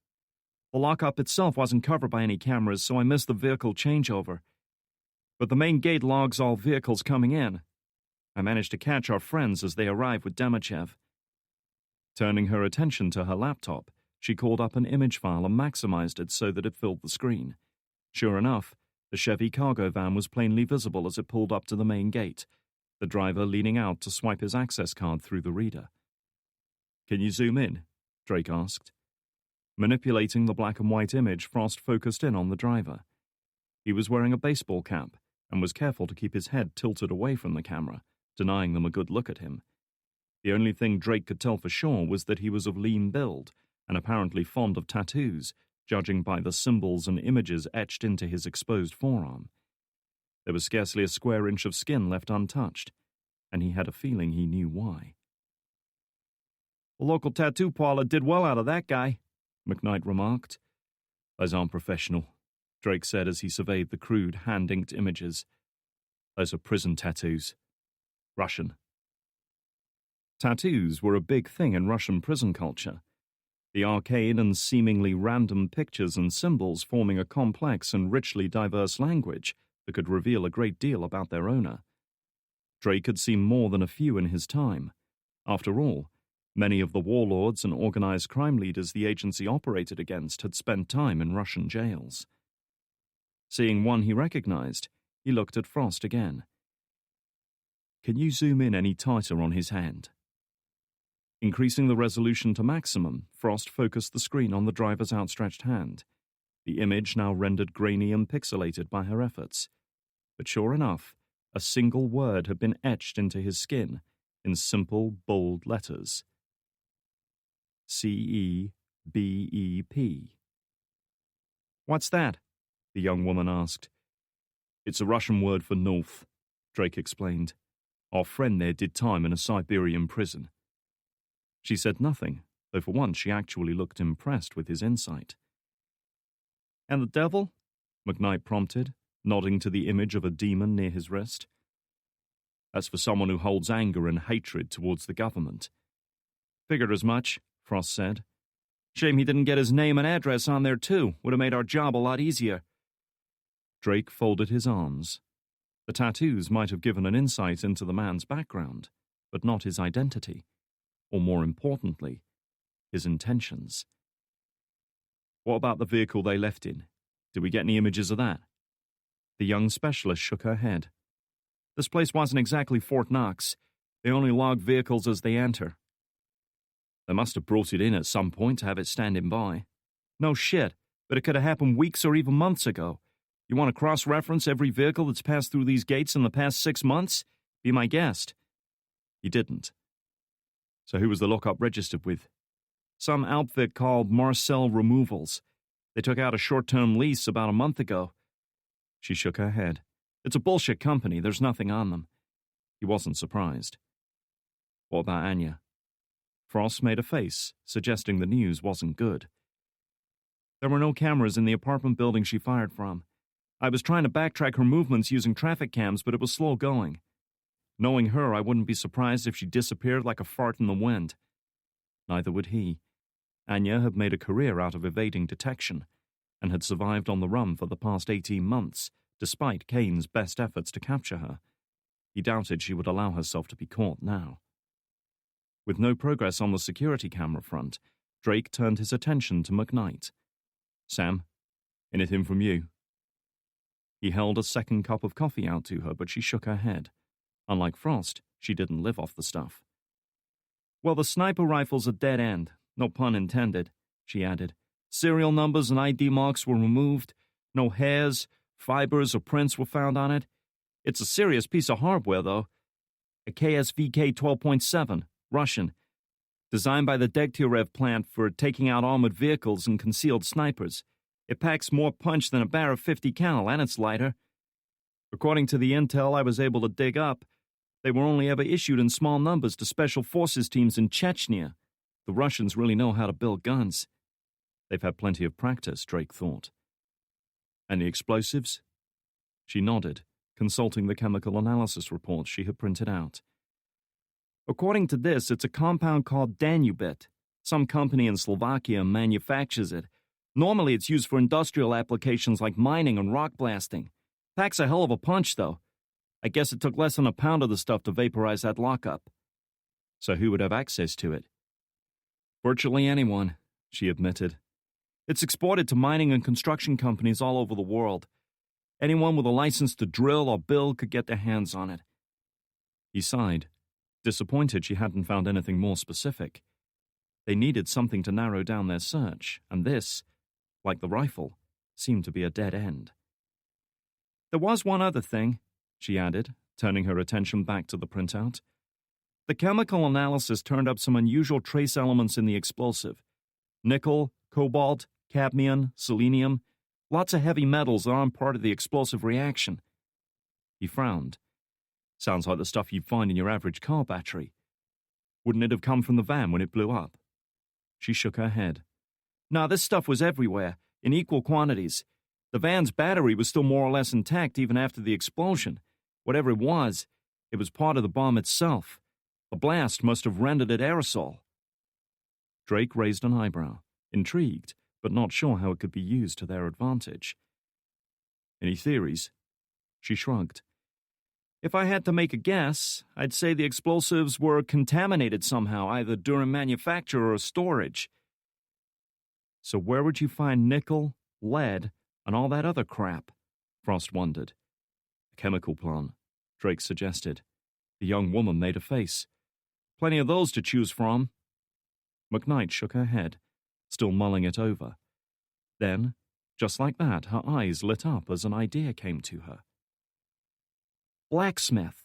The lockup itself wasn't covered by any cameras, so I missed the vehicle changeover. But the main gate logs all vehicles coming in. I managed to catch our friends as they arrived with Demichev. Turning her attention to her laptop, she called up an image file and maximized it so that it filled the screen. Sure enough, the Chevy cargo van was plainly visible as it pulled up to the main gate, the driver leaning out to swipe his access card through the reader. Can you zoom in? Drake asked. Manipulating the black and white image, Frost focused in on the driver. He was wearing a baseball cap and was careful to keep his head tilted away from the camera, denying them a good look at him. The only thing Drake could tell for sure was that he was of lean build and apparently fond of tattoos, judging by the symbols and images etched into his exposed forearm. There was scarcely a square inch of skin left untouched, and he had a feeling he knew why. The local tattoo parlor did well out of that guy, McKnight remarked. Those aren't professional, Drake said as he surveyed the crude, hand-inked images. Those are prison tattoos. Russian. Tattoos were a big thing in Russian prison culture. The arcane and seemingly random pictures and symbols forming a complex and richly diverse language that could reveal a great deal about their owner. Drake had seen more than a few in his time. After all, many of the warlords and organized crime leaders the agency operated against had spent time in Russian jails. Seeing one he recognized, he looked at Frost again. Can you zoom in any tighter on his hand? Increasing the resolution to maximum, Frost focused the screen on the driver's outstretched hand. The image now rendered grainy and pixelated by her efforts. But sure enough, a single word had been etched into his skin in simple, bold letters. CEBEP. What's that? The young woman asked. It's a Russian word for north, Drake explained. Our friend there did time in a Siberian prison. She said nothing, though for once she actually looked impressed with his insight. And the devil? McKnight prompted, nodding to the image of a demon near his wrist. That's for someone who holds anger and hatred towards the government. Figured as much, Frost said. Shame he didn't get his name and address on there too. Would have made our job a lot easier. Drake folded his arms. The tattoos might have given an insight into the man's background, but not his identity. Or more importantly, his intentions. What about the vehicle they left in? Did we get any images of that? The young specialist shook her head. This place wasn't exactly Fort Knox. They only log vehicles as they enter. They must have brought it in at some point to have it standing by. No shit, but it could have happened weeks or even months ago. You want to cross-reference every vehicle that's passed through these gates in the past 6 months? Be my guest. He didn't. So who was the lockup registered with? Some outfit called Marcel Removals. They took out a short-term lease about a month ago. She shook her head. It's a bullshit company. There's nothing on them. He wasn't surprised. What about Anya? Frost made a face, suggesting the news wasn't good. There were no cameras in the apartment building she fired from. I was trying to backtrack her movements using traffic cams, but it was slow going. Knowing her, I wouldn't be surprised if she disappeared like a fart in the wind. Neither would he. Anya had made a career out of evading detection, and had survived on the run for the past 18 months, despite Kane's best efforts to capture her. He doubted she would allow herself to be caught now. With no progress on the security camera front, Drake turned his attention to McKnight. Sam, anything from you? He held a second cup of coffee out to her, but she shook her head. Unlike Frost, she didn't live off the stuff. Well, the sniper rifle's a dead end, no pun intended, she added. Serial numbers and ID marks were removed. No hairs, fibers, or prints were found on it. It's a serious piece of hardware, though. A KSVK 12.7, Russian. Designed by the Degtyarev plant for taking out armored vehicles and concealed snipers. It packs more punch than a bar of 50 cal, and it's lighter. According to the intel I was able to dig up, they were only ever issued in small numbers to special forces teams in Chechnya. The Russians really know how to build guns. They've had plenty of practice, Drake thought. Any explosives? She nodded, consulting the chemical analysis reports she had printed out. According to this, it's a compound called Danubit. Some company in Slovakia manufactures it. Normally it's used for industrial applications like mining and rock blasting. Packs a hell of a punch, though. I guess it took less than a pound of the stuff to vaporize that lockup. So who would have access to it? Virtually anyone, she admitted. It's exported to mining and construction companies all over the world. Anyone with a license to drill or build could get their hands on it. He sighed, disappointed she hadn't found anything more specific. They needed something to narrow down their search, and this, like the rifle, seemed to be a dead end. There was one other thing, she added, turning her attention back to the printout. The chemical analysis turned up some unusual trace elements in the explosive. Nickel, cobalt, cadmium, selenium, lots of heavy metals that aren't part of the explosive reaction. He frowned. Sounds like the stuff you'd find in your average car battery. Wouldn't it have come from the van when it blew up? She shook her head. No, this stuff was everywhere, in equal quantities. The van's battery was still more or less intact even after the explosion. Whatever it was part of the bomb itself. The blast must have rendered it aerosol. Drake raised an eyebrow, intrigued, but not sure how it could be used to their advantage. Any theories? She shrugged. If I had to make a guess, I'd say the explosives were contaminated somehow, either during manufacture or storage. So where would you find nickel, lead, and all that other crap? Frost wondered. A chemical plant, Drake suggested. The young woman made a face. Plenty of those to choose from. McKnight shook her head, still mulling it over. Then, just like that, her eyes lit up as an idea came to her. Blacksmith.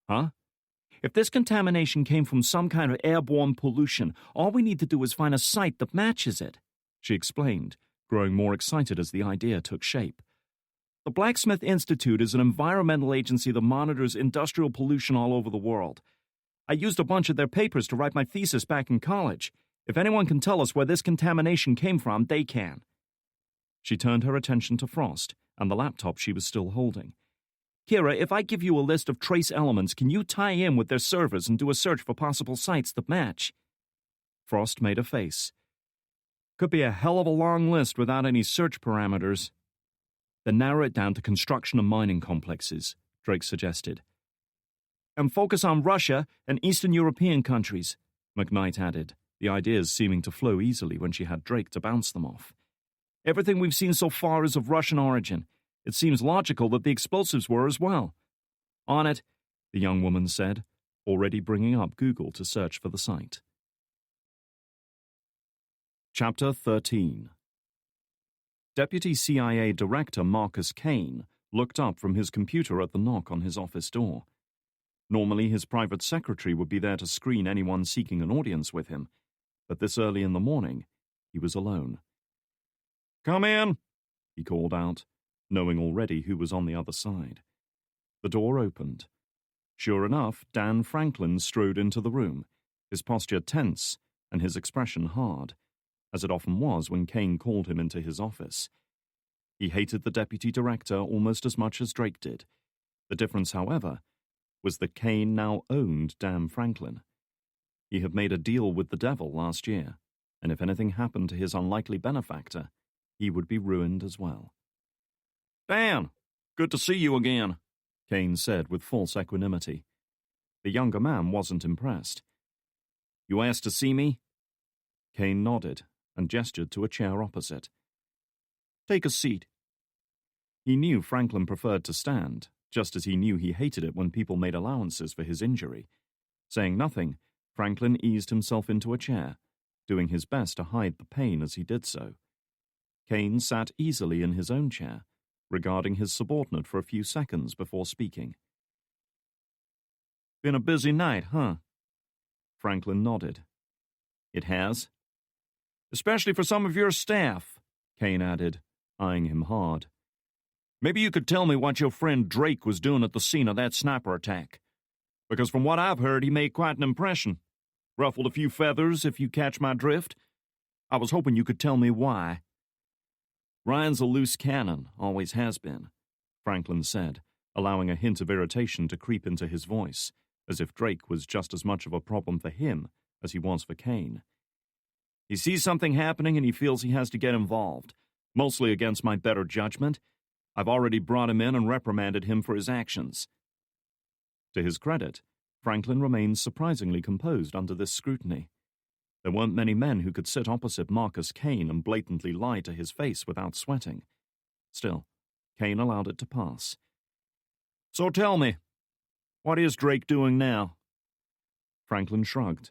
Huh? If this contamination came from some kind of airborne pollution, all we need to do is find a site that matches it, she explained, growing more excited as the idea took shape. The Blacksmith Institute is an environmental agency that monitors industrial pollution all over the world. I used a bunch of their papers to write my thesis back in college. If anyone can tell us where this contamination came from, they can. She turned her attention to Frost and the laptop she was still holding. Kira, if I give you a list of trace elements, can you tie in with their servers and do a search for possible sites that match? Frost made a face. Could be a hell of a long list without any search parameters. Then narrow it down to construction and mining complexes, Drake suggested. And focus on Russia and Eastern European countries, McKnight added, the ideas seeming to flow easily when she had Drake to bounce them off. Everything we've seen so far is of Russian origin. It seems logical that the explosives were as well. On it, the young woman said, already bringing up Google to search for the site. Chapter 13. Deputy CIA Director Marcus Kane looked up from his computer at the knock on his office door. Normally, his private secretary would be there to screen anyone seeking an audience with him, but this early in the morning, he was alone. "Come in," he called out, knowing already who was on the other side. The door opened. Sure enough, Dan Franklin strode into the room, his posture tense and his expression hard, as it often was when Kane called him into his office. He hated the deputy director almost as much as Drake did. The difference, however, was that Kane now owned Dan Franklin. He had made a deal with the devil last year, and if anything happened to his unlikely benefactor, he would be ruined as well. "Dan, good to see you again," Kane said with false equanimity. The younger man wasn't impressed. "You asked to see me?" Kane nodded and gestured to a chair opposite. "Take a seat." He knew Franklin preferred to stand, just as he knew he hated it when people made allowances for his injury. Saying nothing, Franklin eased himself into a chair, doing his best to hide the pain as he did so. Kane sat easily in his own chair, regarding his subordinate for a few seconds before speaking. "Been a busy night, huh?" Franklin nodded. "It has?" "Especially for some of your staff," Kane added, eyeing him hard. "Maybe you could tell me what your friend Drake was doing at the scene of that sniper attack. Because from what I've heard, he made quite an impression. Ruffled a few feathers, if you catch my drift. I was hoping you could tell me why." Ryan's a loose cannon, always has been, Franklin said, allowing a hint of irritation to creep into his voice, as if Drake was just as much of a problem for him as he was for Kane. He sees something happening and he feels he has to get involved, mostly against my better judgment. I've already brought him in and reprimanded him for his actions. To his credit, Franklin remained surprisingly composed under this scrutiny. There weren't many men who could sit opposite Marcus Kane and blatantly lie to his face without sweating. Still, Kane allowed it to pass. So tell me, what is Drake doing now? Franklin shrugged.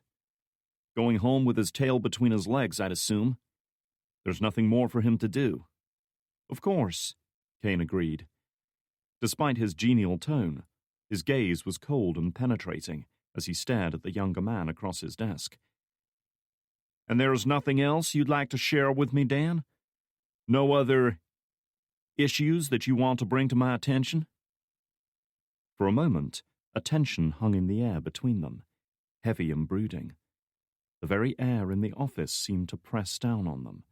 Going home with his tail between his legs, I'd assume. There's nothing more for him to do. Of course, Kane agreed. Despite his genial tone, his gaze was cold and penetrating as he stared at the younger man across his desk. And there is nothing else you'd like to share with me, Dan? No other issues that you want to bring to my attention? For a moment, a tension hung in the air between them, heavy and brooding. The very air in the office seemed to press down on them.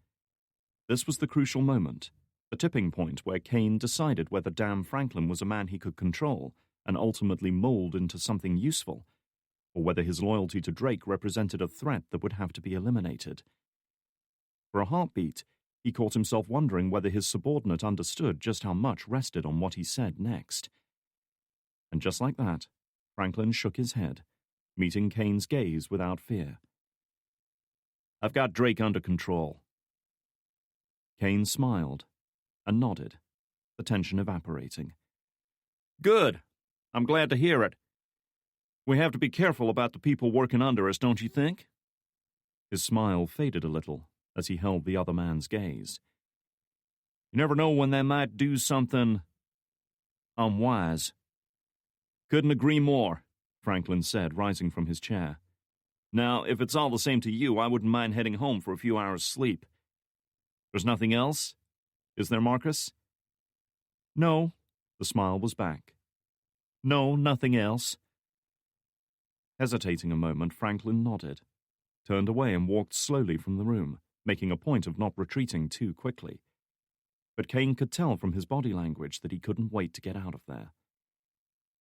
This was the crucial moment, the tipping point where Kane decided whether Dan Franklin was a man he could control and ultimately mold into something useful, or whether his loyalty to Drake represented a threat that would have to be eliminated. For a heartbeat, he caught himself wondering whether his subordinate understood just how much rested on what he said next. And just like that, Franklin shook his head, meeting Kane's gaze without fear. I've got Drake under control. Kane smiled and nodded, the tension evaporating. Good. I'm glad to hear it. We have to be careful about the people working under us, don't you think? His smile faded a little as he held the other man's gaze. You never know when they might do something unwise. Couldn't agree more, Franklin said, rising from his chair. Now, if it's all the same to you, I wouldn't mind heading home for a few hours' sleep. There's nothing else? Is there, Marcus? No, the smile was back. No, nothing else. Hesitating a moment, Franklin nodded, turned away and walked slowly from the room, making a point of not retreating too quickly. But Kane could tell from his body language that he couldn't wait to get out of there.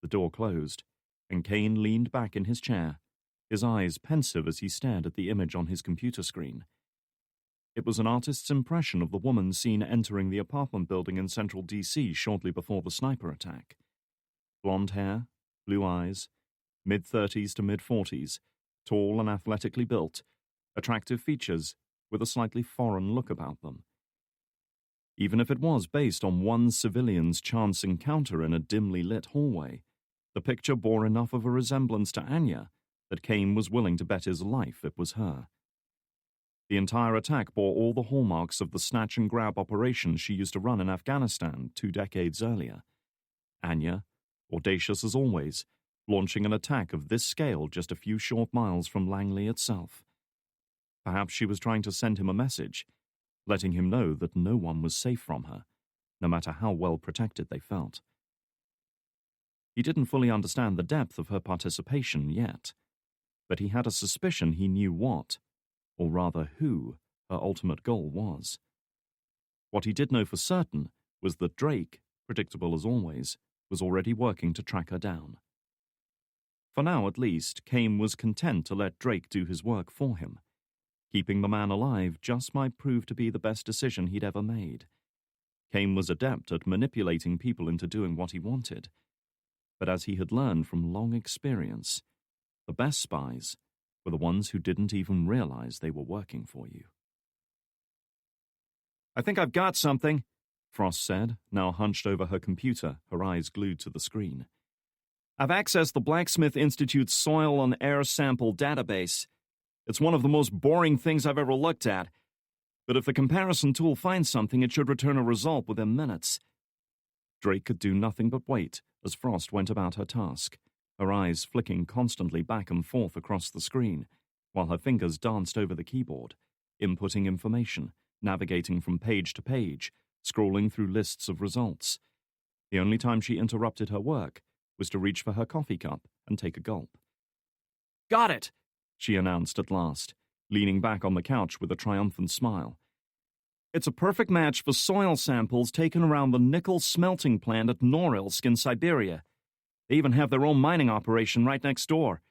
The door closed, and Kane leaned back in his chair, his eyes pensive as he stared at the image on his computer screen. It was an artist's impression of the woman seen entering the apartment building in central D.C. shortly before the sniper attack. Blonde hair, blue eyes, mid-30s to mid-40s, tall and athletically built, attractive features with a slightly foreign look about them. Even if it was based on one civilian's chance encounter in a dimly lit hallway, the picture bore enough of a resemblance to Anya that Kane was willing to bet his life it was her. The entire attack bore all the hallmarks of the snatch-and-grab operation she used to run in Afghanistan 2 decades earlier. Anya, audacious as always, launching an attack of this scale just a few short miles from Langley itself. Perhaps she was trying to send him a message, letting him know that no one was safe from her, no matter how well protected they felt. He didn't fully understand the depth of her participation yet, but he had a suspicion he knew what, or rather who, her ultimate goal was. What he did know for certain was that Drake, predictable as always, was already working to track her down. For now, at least, Kane was content to let Drake do his work for him. Keeping the man alive just might prove to be the best decision he'd ever made. Kane was adept at manipulating people into doing what he wanted. But as he had learned from long experience, the best spies were the ones who didn't even realize they were working for you. I think I've got something, Frost said, now hunched over her computer, her eyes glued to the screen. I've accessed the Blacksmith Institute's soil and air sample database. It's one of the most boring things I've ever looked at, but if the comparison tool finds something, it should return a result within minutes. Drake could do nothing but wait as Frost went about her task, her eyes flicking constantly back and forth across the screen, while her fingers danced over the keyboard, inputting information, navigating from page to page, scrolling through lists of results. The only time she interrupted her work was to reach for her coffee cup and take a gulp. Got it, she announced at last, leaning back on the couch with a triumphant smile. It's a perfect match for soil samples taken around the nickel smelting plant at Norilsk in Siberia. They even have their own mining operation right next door.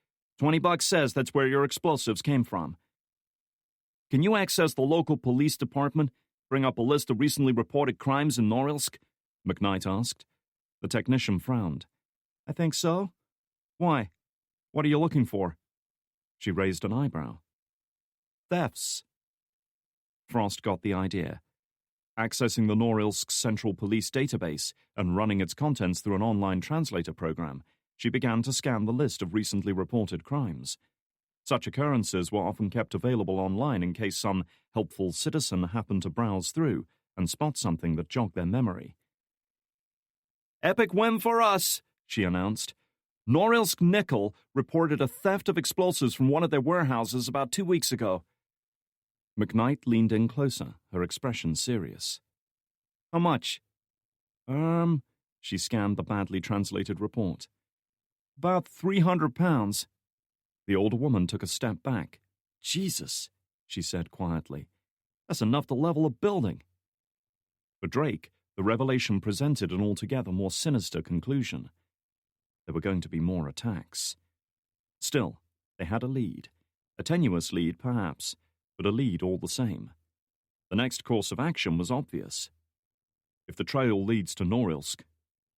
$20 says that's where your explosives came from. Can you access the local police department? Bring up a list of recently reported crimes in Norilsk? McKnight asked. The technician frowned. I think so. Why? What are you looking for? She raised an eyebrow. Thefts. Frost got the idea. Accessing the Norilsk Central Police database and running its contents through an online translator program, she began to scan the list of recently reported crimes. Such occurrences were often kept available online in case some helpful citizen happened to browse through and spot something that jogged their memory. Epic win for us, she announced. Norilsk Nickel reported a theft of explosives from one of their warehouses about 2 weeks ago. McKnight leaned in closer, her expression serious. How much? She scanned the badly translated report. About £300. The older woman took a step back. Jesus, she said quietly. That's enough to level a building. For Drake, the revelation presented an altogether more sinister conclusion. There were going to be more attacks. Still, they had a lead. A tenuous lead, perhaps, but a lead all the same. The next course of action was obvious. If the trail leads to Norilsk,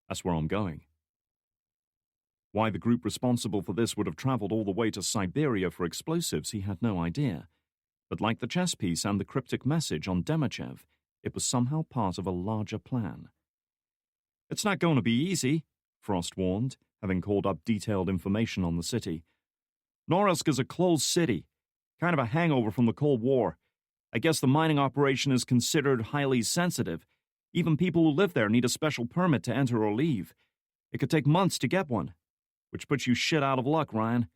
that's where I'm going. Why the group responsible for this would have traveled all the way to Siberia for explosives, he had no idea. But like the chess piece and the cryptic message on Demichev, it was somehow part of a larger plan. It's not going to be easy, Frost warned, having called up detailed information on the city. Norilsk is a closed city, kind of a hangover from the Cold War. I guess the mining operation is considered highly sensitive. Even people who live there need a special permit to enter or leave. It could take months to get one, which puts you shit out of luck, Ryan.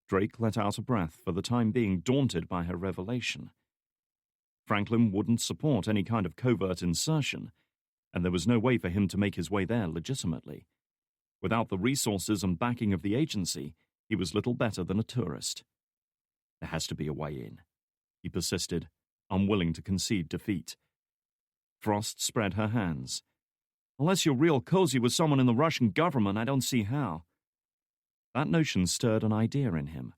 Drake let out a breath, for the time being daunted by her revelation. Franklin wouldn't support any kind of covert insertion, and there was no way for him to make his way there legitimately. Without the resources and backing of the agency, he was little better than a tourist. There has to be a way in, he persisted, unwilling to concede defeat. Frost spread her hands. Unless you're real cozy with someone in the Russian government, I don't see how. That notion stirred an idea in him.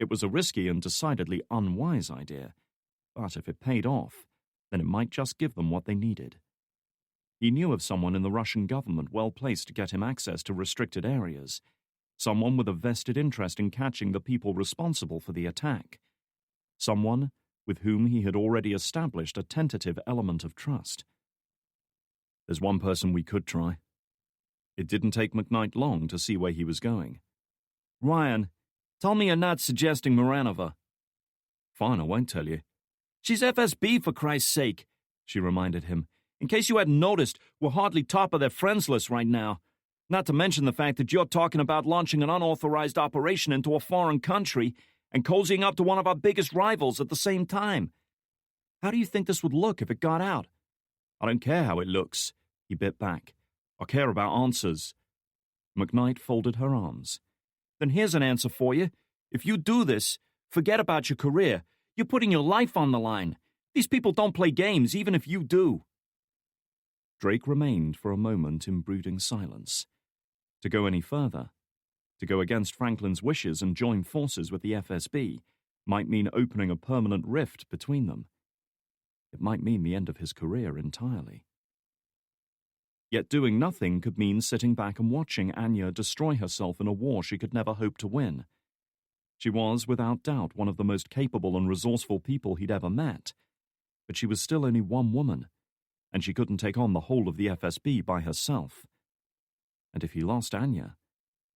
It was a risky and decidedly unwise idea, but if it paid off, then it might just give them what they needed. He knew of someone in the Russian government well placed to get him access to restricted areas, someone with a vested interest in catching the people responsible for the attack, someone with whom he had already established a tentative element of trust. There's one person we could try. It didn't take McKnight long to see where he was going. Ryan, tell me you're not suggesting Moranova. Fine, I won't tell you. She's FSB, for Christ's sake, she reminded him. In case you hadn't noticed, we're hardly top of their friends list right now. Not to mention the fact that you're talking about launching an unauthorized operation into a foreign country and cozying up to one of our biggest rivals at the same time. How do you think this would look if it got out? I don't care how it looks, he bit back. I care about answers. McKnight folded her arms. Then here's an answer for you. If you do this, forget about your career. You're putting your life on the line. These people don't play games, even if you do. Drake remained for a moment in brooding silence. To go any further, to go against Franklin's wishes and join forces with the FSB, might mean opening a permanent rift between them. It might mean the end of his career entirely. Yet doing nothing could mean sitting back and watching Anya destroy herself in a war she could never hope to win. She was, without doubt, one of the most capable and resourceful people he'd ever met, but she was still only one woman, and she couldn't take on the whole of the FSB by herself. And if he lost Anya,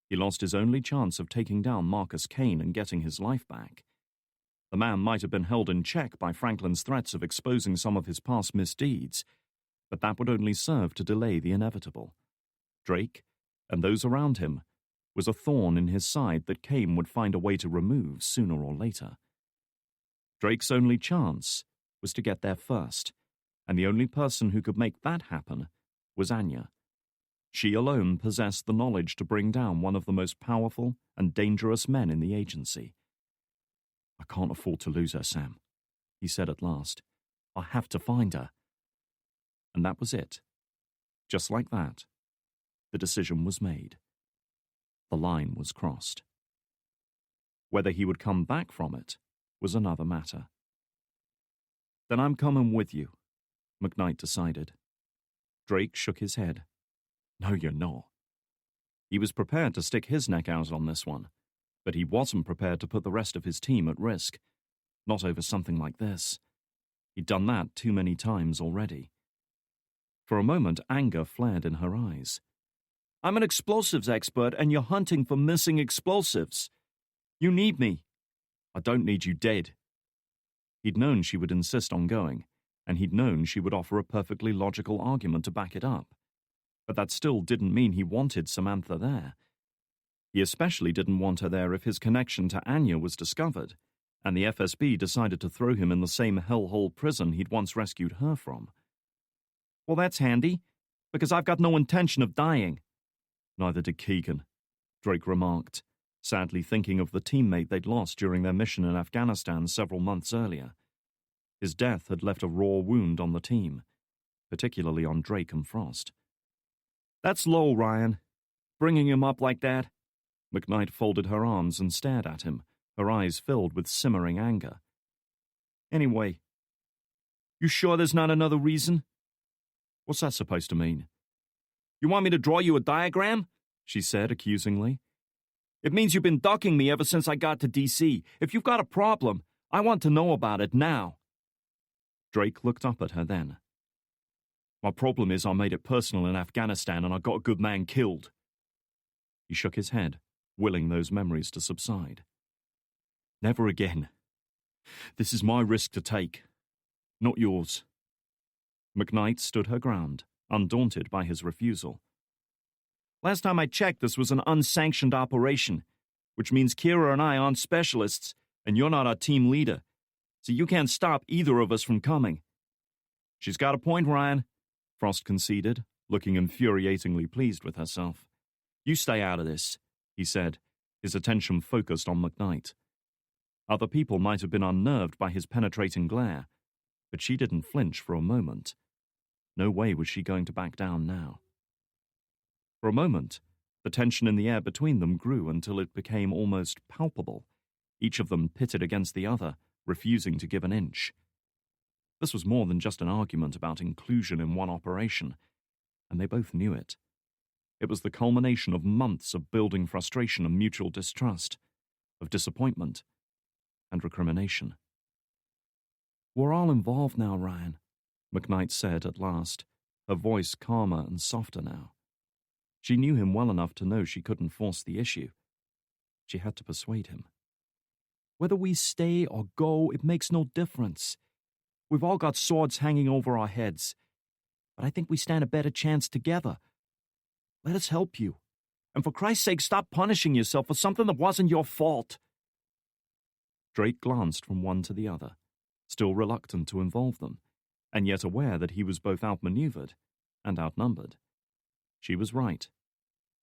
he lost his only chance of taking down Marcus Kane and getting his life back. The man might have been held in check by Franklin's threats of exposing some of his past misdeeds, but that would only serve to delay the inevitable. Drake, and those around him, was a thorn in his side that Kane would find a way to remove sooner or later. Drake's only chance was to get there first, and the only person who could make that happen was Anya. She alone possessed the knowledge to bring down one of the most powerful and dangerous men in the agency. I can't afford to lose her, Sam, he said at last. I have to find her. And that was it. Just like that, the decision was made. The line was crossed. Whether he would come back from it was another matter. Then I'm coming with you, McKnight decided. Drake shook his head. No, you're not. He was prepared to stick his neck out on this one, but he wasn't prepared to put the rest of his team at risk. Not over something like this. He'd done that too many times already. For a moment, anger flared in her eyes. I'm an explosives expert, and you're hunting for missing explosives. You need me. I don't need you dead. He'd known she would insist on going, and he'd known she would offer a perfectly logical argument to back it up. But that still didn't mean he wanted Samantha there. He especially didn't want her there if his connection to Anya was discovered, and the FSB decided to throw him in the same hellhole prison he'd once rescued her from. Well, that's handy, because I've got no intention of dying. Neither did Keegan, Drake remarked, sadly thinking of the teammate they'd lost during their mission in Afghanistan several months earlier. His death had left a raw wound on the team, particularly on Drake and Frost. That's low, Ryan. Bringing him up like that. McKnight folded her arms and stared at him, her eyes filled with simmering anger. Anyway, you sure there's not another reason? What's that supposed to mean? You want me to draw you a diagram? She said accusingly. It means you've been ducking me ever since I got to D.C. If you've got a problem, I want to know about it now. Drake looked up at her then. My problem is I made it personal in Afghanistan and I got a good man killed. He shook his head, willing those memories to subside. Never again. This is my risk to take, not yours. McKnight stood her ground, undaunted by his refusal. Last time I checked, this was an unsanctioned operation, which means Kira and I aren't specialists, and you're not our team leader, so you can't stop either of us from coming. She's got a point, Ryan, Frost conceded, looking infuriatingly pleased with herself. You stay out of this, he said, his attention focused on McKnight. Other people might have been unnerved by his penetrating glare, but she didn't flinch for a moment. No way was she going to back down now. For a moment, the tension in the air between them grew until it became almost palpable, each of them pitted against the other, refusing to give an inch. This was more than just an argument about inclusion in one operation, and they both knew it. It was the culmination of months of building frustration and mutual distrust, of disappointment and recrimination. We're all involved now, Ryan, McKnight said at last, her voice calmer and softer now. She knew him well enough to know she couldn't force the issue. She had to persuade him. Whether we stay or go, it makes no difference. We've all got swords hanging over our heads, but I think we stand a better chance together. Let us help you. And for Christ's sake, stop punishing yourself for something that wasn't your fault. Drake glanced from one to the other, still reluctant to involve them, and yet aware that he was both outmaneuvered and outnumbered. She was right,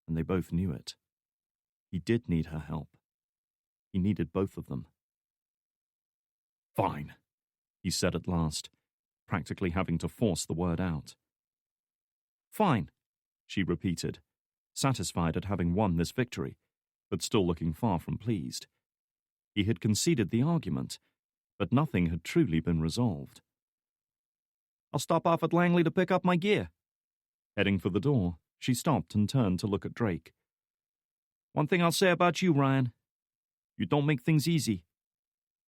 and they both knew it. He did need her help. He needed both of them. Fine, he said at last, practically having to force the word out. Fine, she repeated, satisfied at having won this victory, but still looking far from pleased. He had conceded the argument, but nothing had truly been resolved. I'll stop off at Langley to pick up my gear. Heading for the door, she stopped and turned to look at Drake. One thing I'll say about you, Ryan. You don't make things easy.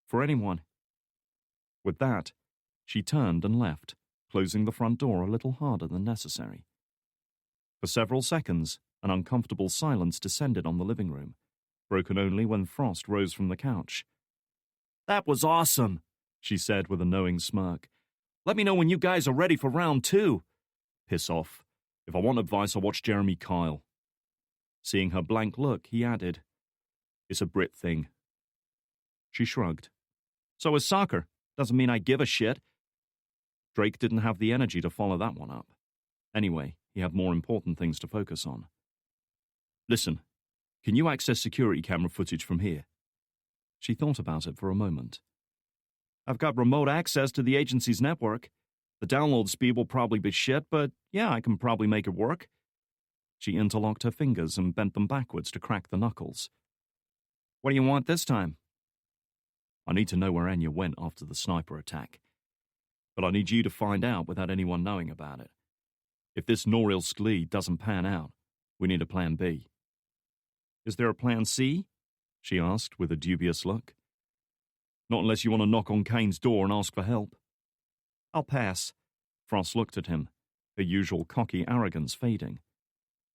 For anyone. With that, she turned and left, closing the front door a little harder than necessary. For several seconds, an uncomfortable silence descended on the living room, broken only when Frost rose from the couch. That was awesome, she said with a knowing smirk. Let me know when you guys are ready for round 2. Piss off. If I want advice, I'll watch Jeremy Kyle. Seeing her blank look, he added, It's a Brit thing. She shrugged. So is soccer. Doesn't mean I give a shit. Drake didn't have the energy to follow that one up. Anyway, he had more important things to focus on. Listen, can you access security camera footage from here? She thought about it for a moment. I've got remote access to the agency's network. The download speed will probably be shit, but yeah, I can probably make it work. She interlocked her fingers and bent them backwards to crack the knuckles. What do you want this time? I need to know where Anya went after the sniper attack. But I need you to find out without anyone knowing about it. If this Norilsk lead doesn't pan out, we need a plan B. Is there a plan C? She asked with a dubious look. Not unless you want to knock on Kane's door and ask for help. I'll pass. Frost looked at him, her usual cocky arrogance fading.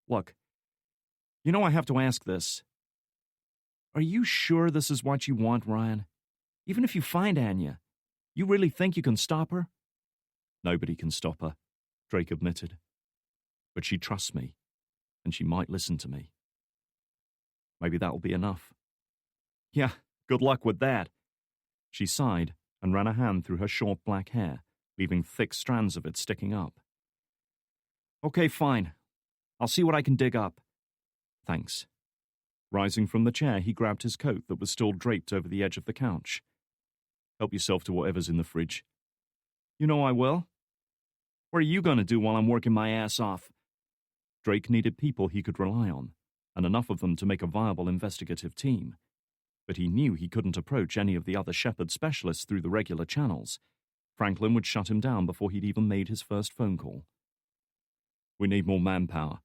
Look, you know I have to ask this. Are you sure this is what you want, Ryan? Even if you find Anya, you really think you can stop her? Nobody can stop her, Drake admitted. But she trusts me, and she might listen to me. Maybe that'll be enough. Yeah, good luck with that. She sighed and ran a hand through her short black hair, leaving thick strands of it sticking up. Okay, fine. I'll see what I can dig up. Thanks. Rising from the chair, he grabbed his coat that was still draped over the edge of the couch. Help yourself to whatever's in the fridge. You know I will. What are you going to do while I'm working my ass off? Drake needed people he could rely on, and enough of them to make a viable investigative team. But he knew he couldn't approach any of the other Shepherd specialists through the regular channels. Franklin would shut him down before he'd even made his first phone call. We need more manpower,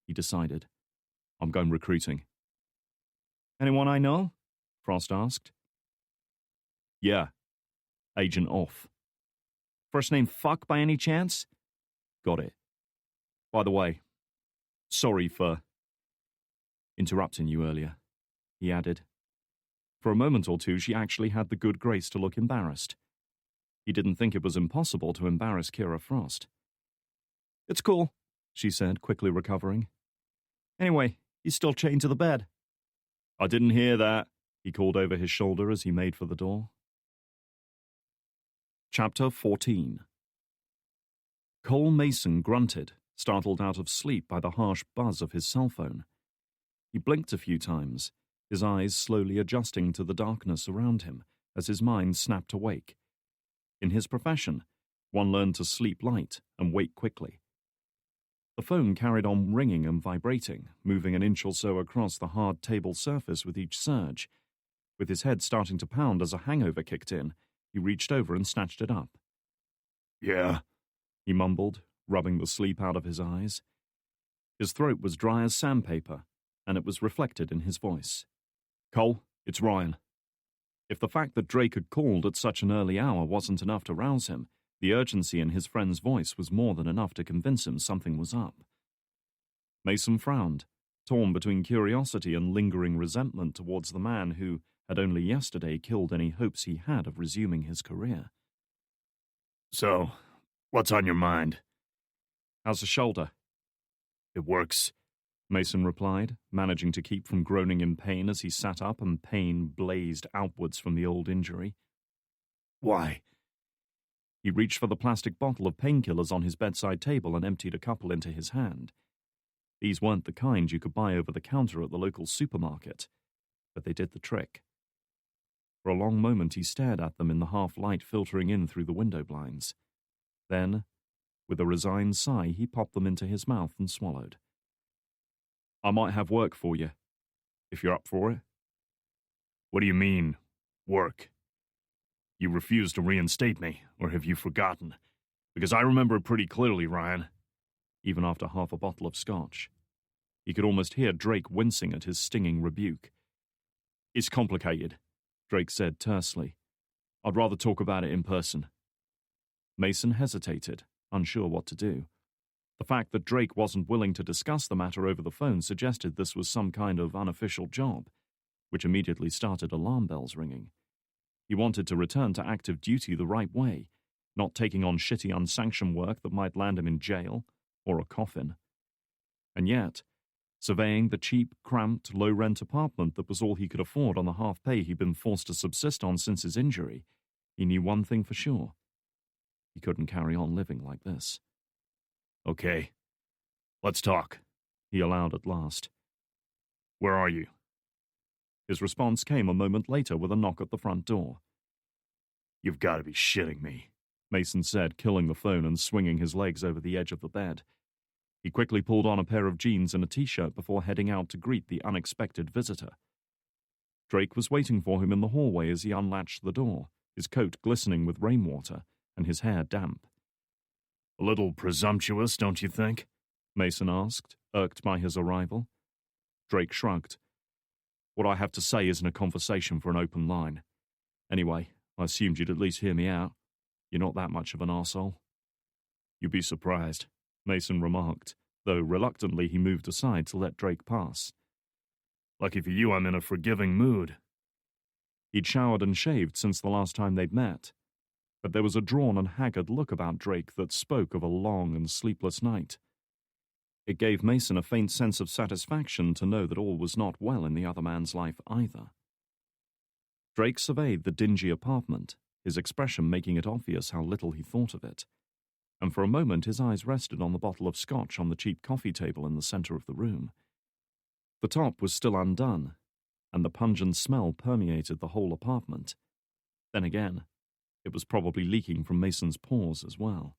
he decided. I'm going recruiting. Anyone I know? Frost asked. Yeah. Agent Off. First name Fuck by any chance? Got it. By the way, sorry for interrupting you earlier, he added. For a moment or two, she actually had the good grace to look embarrassed. He didn't think it was impossible to embarrass Kira Frost. It's cool, she said, quickly recovering. Anyway, he's still chained to the bed. I didn't hear that, he called over his shoulder as he made for the door. Chapter 14. Cole Mason grunted, startled out of sleep by the harsh buzz of his cell phone. He blinked a few times, his eyes slowly adjusting to the darkness around him as his mind snapped awake. In his profession, one learned to sleep light and wake quickly. The phone carried on ringing and vibrating, moving an inch or so across the hard table surface with each surge. With his head starting to pound as a hangover kicked in, he reached over and snatched it up. Yeah, he mumbled, rubbing the sleep out of his eyes. His throat was dry as sandpaper, and it was reflected in his voice. Cole, it's Ryan. If the fact that Drake had called at such an early hour wasn't enough to rouse him, the urgency in his friend's voice was more than enough to convince him something was up. Mason frowned, torn between curiosity and lingering resentment towards the man who had only yesterday killed any hopes he had of resuming his career. So, what's on your mind? How's the shoulder? It works, Mason replied, managing to keep from groaning in pain as he sat up and pain blazed outwards from the old injury. Why? He reached for the plastic bottle of painkillers on his bedside table and emptied a couple into his hand. These weren't the kind you could buy over the counter at the local supermarket, but they did the trick. For a long moment he stared at them in the half-light filtering in through the window blinds. Then, with a resigned sigh, he popped them into his mouth and swallowed. I might have work for you, if you're up for it. What do you mean, work? You refuse to reinstate me, or have you forgotten? Because I remember it pretty clearly, Ryan. Even after half a bottle of scotch. He could almost hear Drake wincing at his stinging rebuke. It's complicated, Drake said tersely. I'd rather talk about it in person. Mason hesitated, unsure what to do. The fact that Drake wasn't willing to discuss the matter over the phone suggested this was some kind of unofficial job, which immediately started alarm bells ringing. He wanted to return to active duty the right way, not taking on shitty unsanctioned work that might land him in jail or a coffin. And yet, surveying the cheap, cramped, low-rent apartment that was all he could afford on the half-pay he'd been forced to subsist on since his injury, he knew one thing for sure. He couldn't carry on living like this. Okay, let's talk, he allowed at last. Where are you? His response came a moment later with a knock at the front door. You've got to be shitting me, Mason said, killing the phone and swinging his legs over the edge of the bed. He quickly pulled on a pair of jeans and a t-shirt before heading out to greet the unexpected visitor. Drake was waiting for him in the hallway as he unlatched the door, his coat glistening with rainwater and his hair damp. A little presumptuous, don't you think? Mason asked, irked by his arrival. Drake shrugged. What I have to say isn't a conversation for an open line. Anyway, I assumed you'd at least hear me out. You're not that much of an arsehole. You'd be surprised, Mason remarked, though reluctantly he moved aside to let Drake pass. Lucky for you, I'm in a forgiving mood. He'd showered and shaved since the last time they'd met, but there was a drawn and haggard look about Drake that spoke of a long and sleepless night. It gave Mason a faint sense of satisfaction to know that all was not well in the other man's life either. Drake surveyed the dingy apartment, his expression making it obvious how little he thought of it, and for a moment his eyes rested on the bottle of scotch on the cheap coffee table in the center of the room. The top was still undone, and the pungent smell permeated the whole apartment. Then again, it was probably leaking from Mason's pores as well.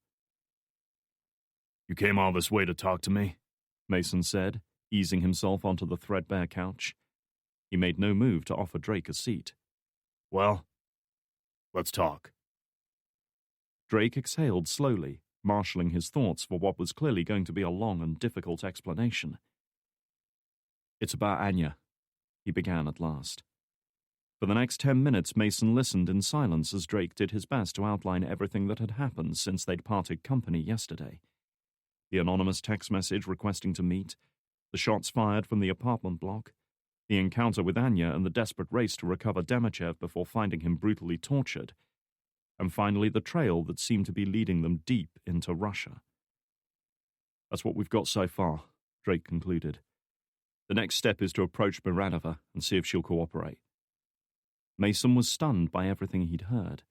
You came all this way to talk to me? Mason said, easing himself onto the threadbare couch. He made no move to offer Drake a seat. Well, let's talk. Drake exhaled slowly, marshalling his thoughts for what was clearly going to be a long and difficult explanation. It's about Anya, he began at last. For the next 10 minutes, Mason listened in silence as Drake did his best to outline everything that had happened since they'd parted company yesterday. The anonymous text message requesting to meet, the shots fired from the apartment block, the encounter with Anya and the desperate race to recover Demichev before finding him brutally tortured, and finally the trail that seemed to be leading them deep into Russia. That's what we've got so far, Drake concluded. The next step is to approach Miranova and see if she'll cooperate. Mason was stunned by everything he'd heard.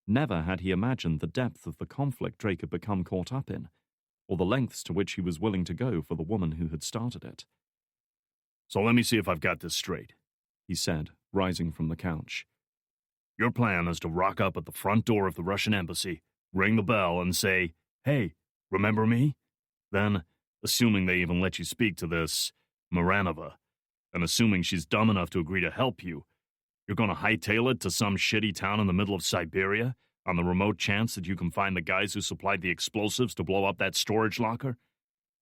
Never had he imagined the depth of the conflict Drake had become caught up in, or the lengths to which he was willing to go for the woman who had started it. So let me see if I've got this straight, he said, rising from the couch. Your plan is to rock up at the front door of the Russian embassy, ring the bell, and say, "Hey, remember me?" Then, assuming they even let you speak to this Miranova, and assuming she's dumb enough to agree to help you, you're going to hightail it to some shitty town in the middle of Siberia on the remote chance that you can find the guys who supplied the explosives to blow up that storage locker?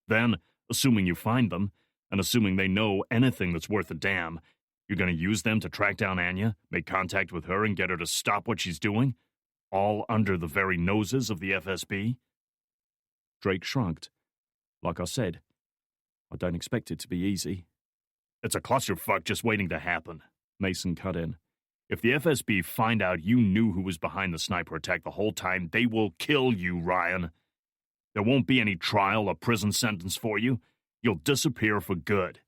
Then, assuming you find them, and assuming they know anything that's worth a damn, you're going to use them to track down Anya, make contact with her, and get her to stop what she's doing? All under the very noses of the FSB? Drake shrugged. Like I said, I don't expect it to be easy. It's a clusterfuck just waiting to happen, Mason cut in. If the FSB find out you knew who was behind the sniper attack the whole time, they will kill you, Ryan. There won't be any trial or prison sentence for you. You'll disappear for good.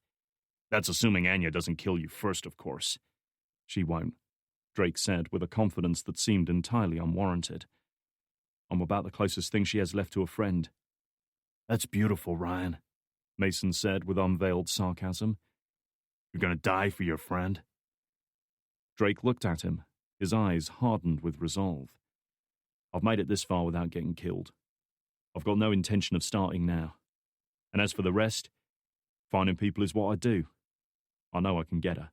That's assuming Anya doesn't kill you first, of course. She won't, Drake said with a confidence that seemed entirely unwarranted. I'm about the closest thing she has left to a friend. That's beautiful, Ryan, Mason said with unveiled sarcasm. You're going to die for your friend? Drake looked at him, his eyes hardened with resolve. I've made it this far without getting killed. I've got no intention of starting now. And as for the rest, finding people is what I do. I know I can get her.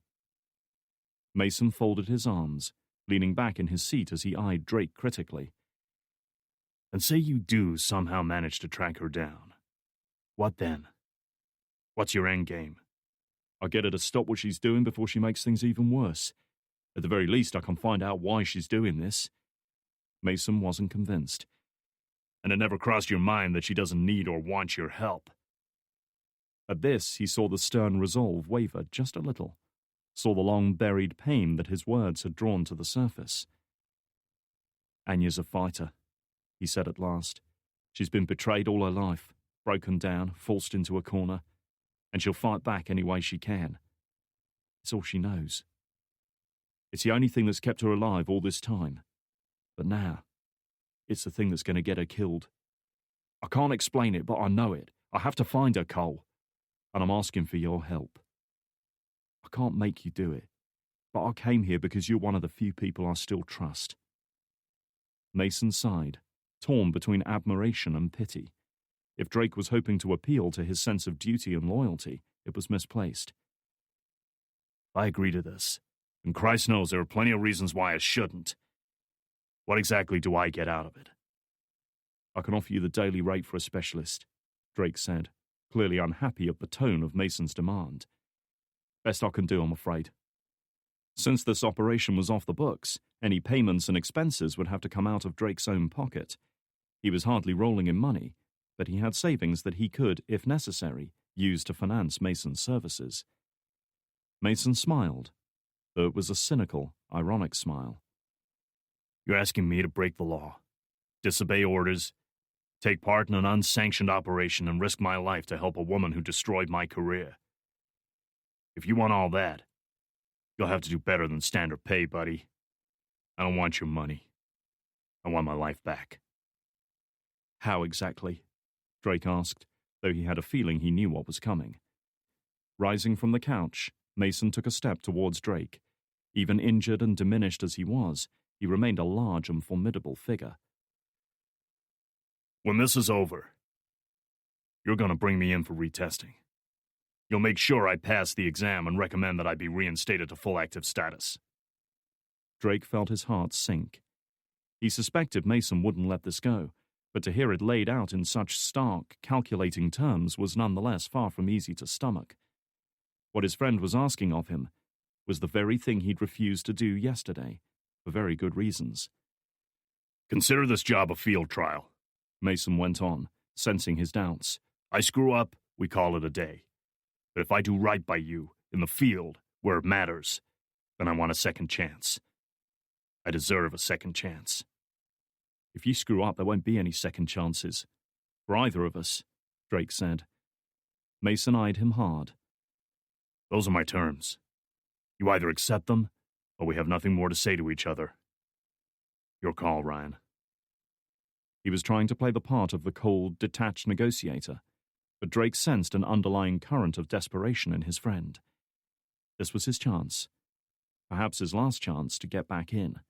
Mason folded his arms, leaning back in his seat as he eyed Drake critically. And say you do somehow manage to track her down. What then? What's your end game? I get her to stop what she's doing before she makes things even worse. At the very least, I can find out why she's doing this. Mason wasn't convinced. And it never crossed your mind that she doesn't need or want your help. At this, he saw the stern resolve waver just a little, saw the long-buried pain that his words had drawn to the surface. Anya's a fighter, he said at last. She's been betrayed all her life, broken down, forced into a corner, and she'll fight back any way she can. It's all she knows. It's the only thing that's kept her alive all this time. But now, it's the thing that's going to get her killed. I can't explain it, but I know it. I have to find her, Cole. And I'm asking for your help. I can't make you do it, but I came here because you're one of the few people I still trust. Mason sighed, torn between admiration and pity. If Drake was hoping to appeal to his sense of duty and loyalty, it was misplaced. I agree to this, and Christ knows there are plenty of reasons why I shouldn't. What exactly do I get out of it? I can offer you the daily rate for a specialist, Drake said, clearly unhappy at the tone of Mason's demand. Best I can do, I'm afraid. Since this operation was off the books, any payments and expenses would have to come out of Drake's own pocket. He was hardly rolling in money, but he had savings that he could, if necessary, use to finance Mason's services. Mason smiled, though it was a cynical, ironic smile. You're asking me to break the law, disobey orders, take part in an unsanctioned operation, and risk my life to help a woman who destroyed my career. If you want all that, you'll have to do better than standard pay, buddy. I don't want your money. I want my life back. How exactly? Drake asked, though he had a feeling he knew what was coming. Rising from the couch, Mason took a step towards Drake. Even injured and diminished as he was, he remained a large and formidable figure. When this is over, you're going to bring me in for retesting. You'll make sure I pass the exam and recommend that I be reinstated to full active status. Drake felt his heart sink. He suspected Mason wouldn't let this go, but to hear it laid out in such stark, calculating terms was nonetheless far from easy to stomach. What his friend was asking of him was the very thing he'd refused to do yesterday, for very good reasons. Consider this job a field trial, Mason went on, sensing his doubts. I screw up, we call it a day. But if I do right by you, in the field, where it matters, then I want a second chance. I deserve a second chance. If you screw up, there won't be any second chances. For either of us, Drake said. Mason eyed him hard. Those are my terms. You either accept them, or we have nothing more to say to each other. Your call, Ryan. He was trying to play the part of the cold, detached negotiator, but Drake sensed an underlying current of desperation in his friend. This was his chance. Perhaps his last chance to get back in.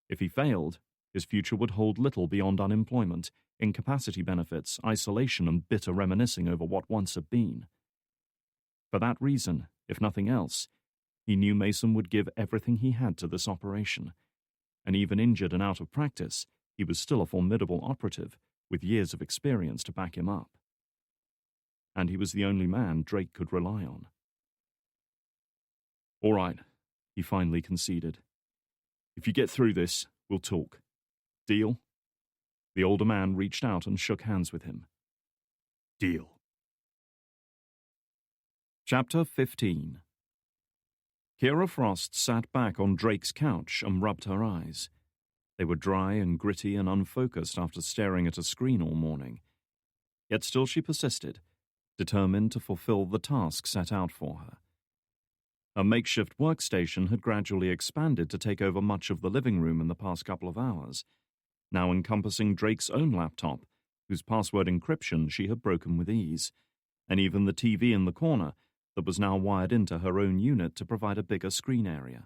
If he failed, his future would hold little beyond unemployment, incapacity benefits, isolation, and bitter reminiscing over what once had been. For that reason, if nothing else, he knew Mason would give everything he had to this operation, and even injured and out of practice, he was still a formidable operative with years of experience to back him up. And he was the only man Drake could rely on. All right, he finally conceded. If you get through this, we'll talk. Deal? The older man reached out and shook hands with him. Deal. Chapter 15. Kira Frost sat back on Drake's couch and rubbed her eyes. They were dry and gritty and unfocused after staring at a screen all morning. Yet still she persisted, determined to fulfill the task set out for her. Her makeshift workstation had gradually expanded to take over much of the living room in the past couple of hours, now encompassing Drake's own laptop, whose password encryption she had broken with ease, and even the TV in the corner that was now wired into her own unit to provide a bigger screen area.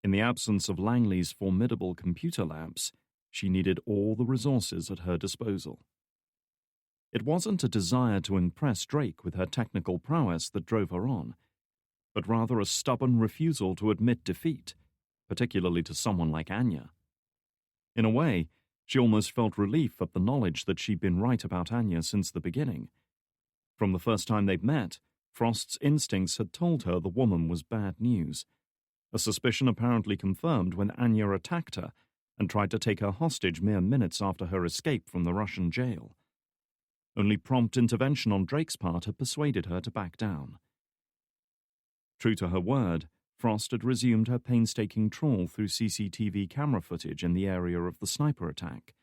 In the absence of Langley's formidable computer labs, she needed all the resources at her disposal. It wasn't a desire to impress Drake with her technical prowess that drove her on, but rather a stubborn refusal to admit defeat, particularly to someone like Anya. In a way, she almost felt relief at the knowledge that she'd been right about Anya since the beginning. From the first time they'd met, Frost's instincts had told her the woman was bad news, a suspicion apparently confirmed when Anya attacked her and tried to take her hostage mere minutes after her escape from the Russian jail. Only prompt intervention on Drake's part had persuaded her to back down. True to her word, Frost had resumed her painstaking trawl through CCTV camera footage in the area of the sniper attack,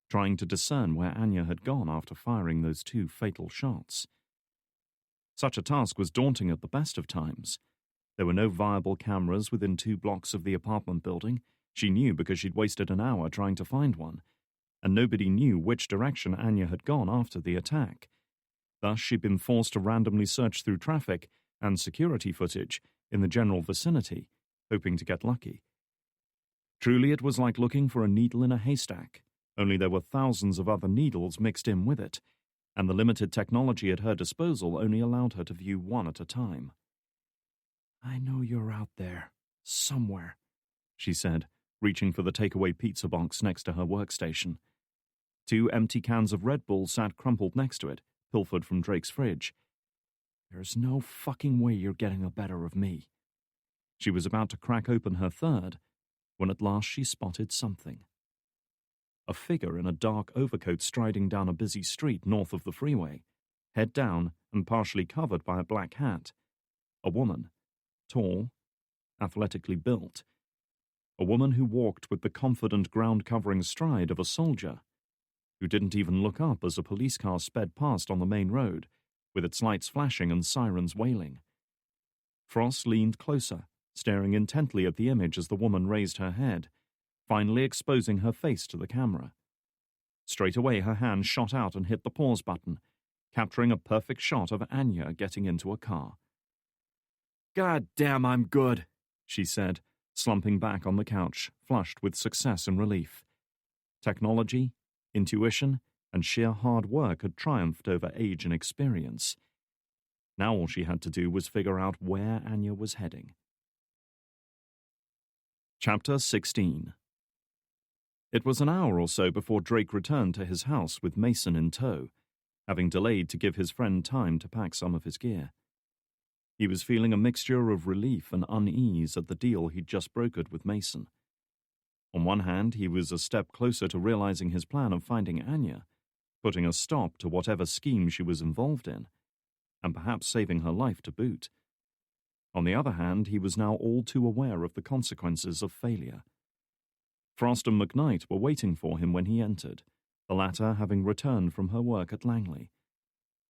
trying to discern where Anya had gone after firing those 2 fatal shots. Such a task was daunting at the best of times. There were no viable cameras within 2 blocks of the apartment building. She knew because she'd wasted an hour trying to find one, and nobody knew which direction Anya had gone after the attack. Thus, she'd been forced to randomly search through traffic and security footage in the general vicinity, hoping to get lucky. Truly it was like looking for a needle in a haystack, only there were thousands of other needles mixed in with it, and the limited technology at her disposal only allowed her to view one at a time. "I know you're out there, somewhere," she said, reaching for the takeaway pizza box next to her workstation. 2 empty cans of Red Bull sat crumpled next to it, pilfered from Drake's fridge. "There's no fucking way you're getting the better of me." She was about to crack open her third, when at last she spotted something. A figure in a dark overcoat striding down a busy street north of the freeway, head down and partially covered by a black hat. A woman, tall, athletically built. A woman who walked with the confident ground-covering stride of a soldier, who didn't even look up as a police car sped past on the main road, with its lights flashing and sirens wailing. Frost leaned closer, staring intently at the image as the woman raised her head, finally exposing her face to the camera. Straight away her hand shot out and hit the pause button, capturing a perfect shot of Anya getting into a car. "God damn, I'm good," she said, slumping back on the couch, flushed with success and relief. Technology, intuition, and sheer hard work had triumphed over age and experience. Now all she had to do was figure out where Anya was heading. Chapter 16. It was an hour or so before Drake returned to his house with Mason in tow, having delayed to give his friend time to pack some of his gear. He was feeling a mixture of relief and unease at the deal he'd just brokered with Mason. On one hand, he was a step closer to realizing his plan of finding Anya, putting a stop to whatever scheme she was involved in, and perhaps saving her life to boot. On the other hand, he was now all too aware of the consequences of failure. Frost and McKnight were waiting for him when he entered, the latter having returned from her work at Langley.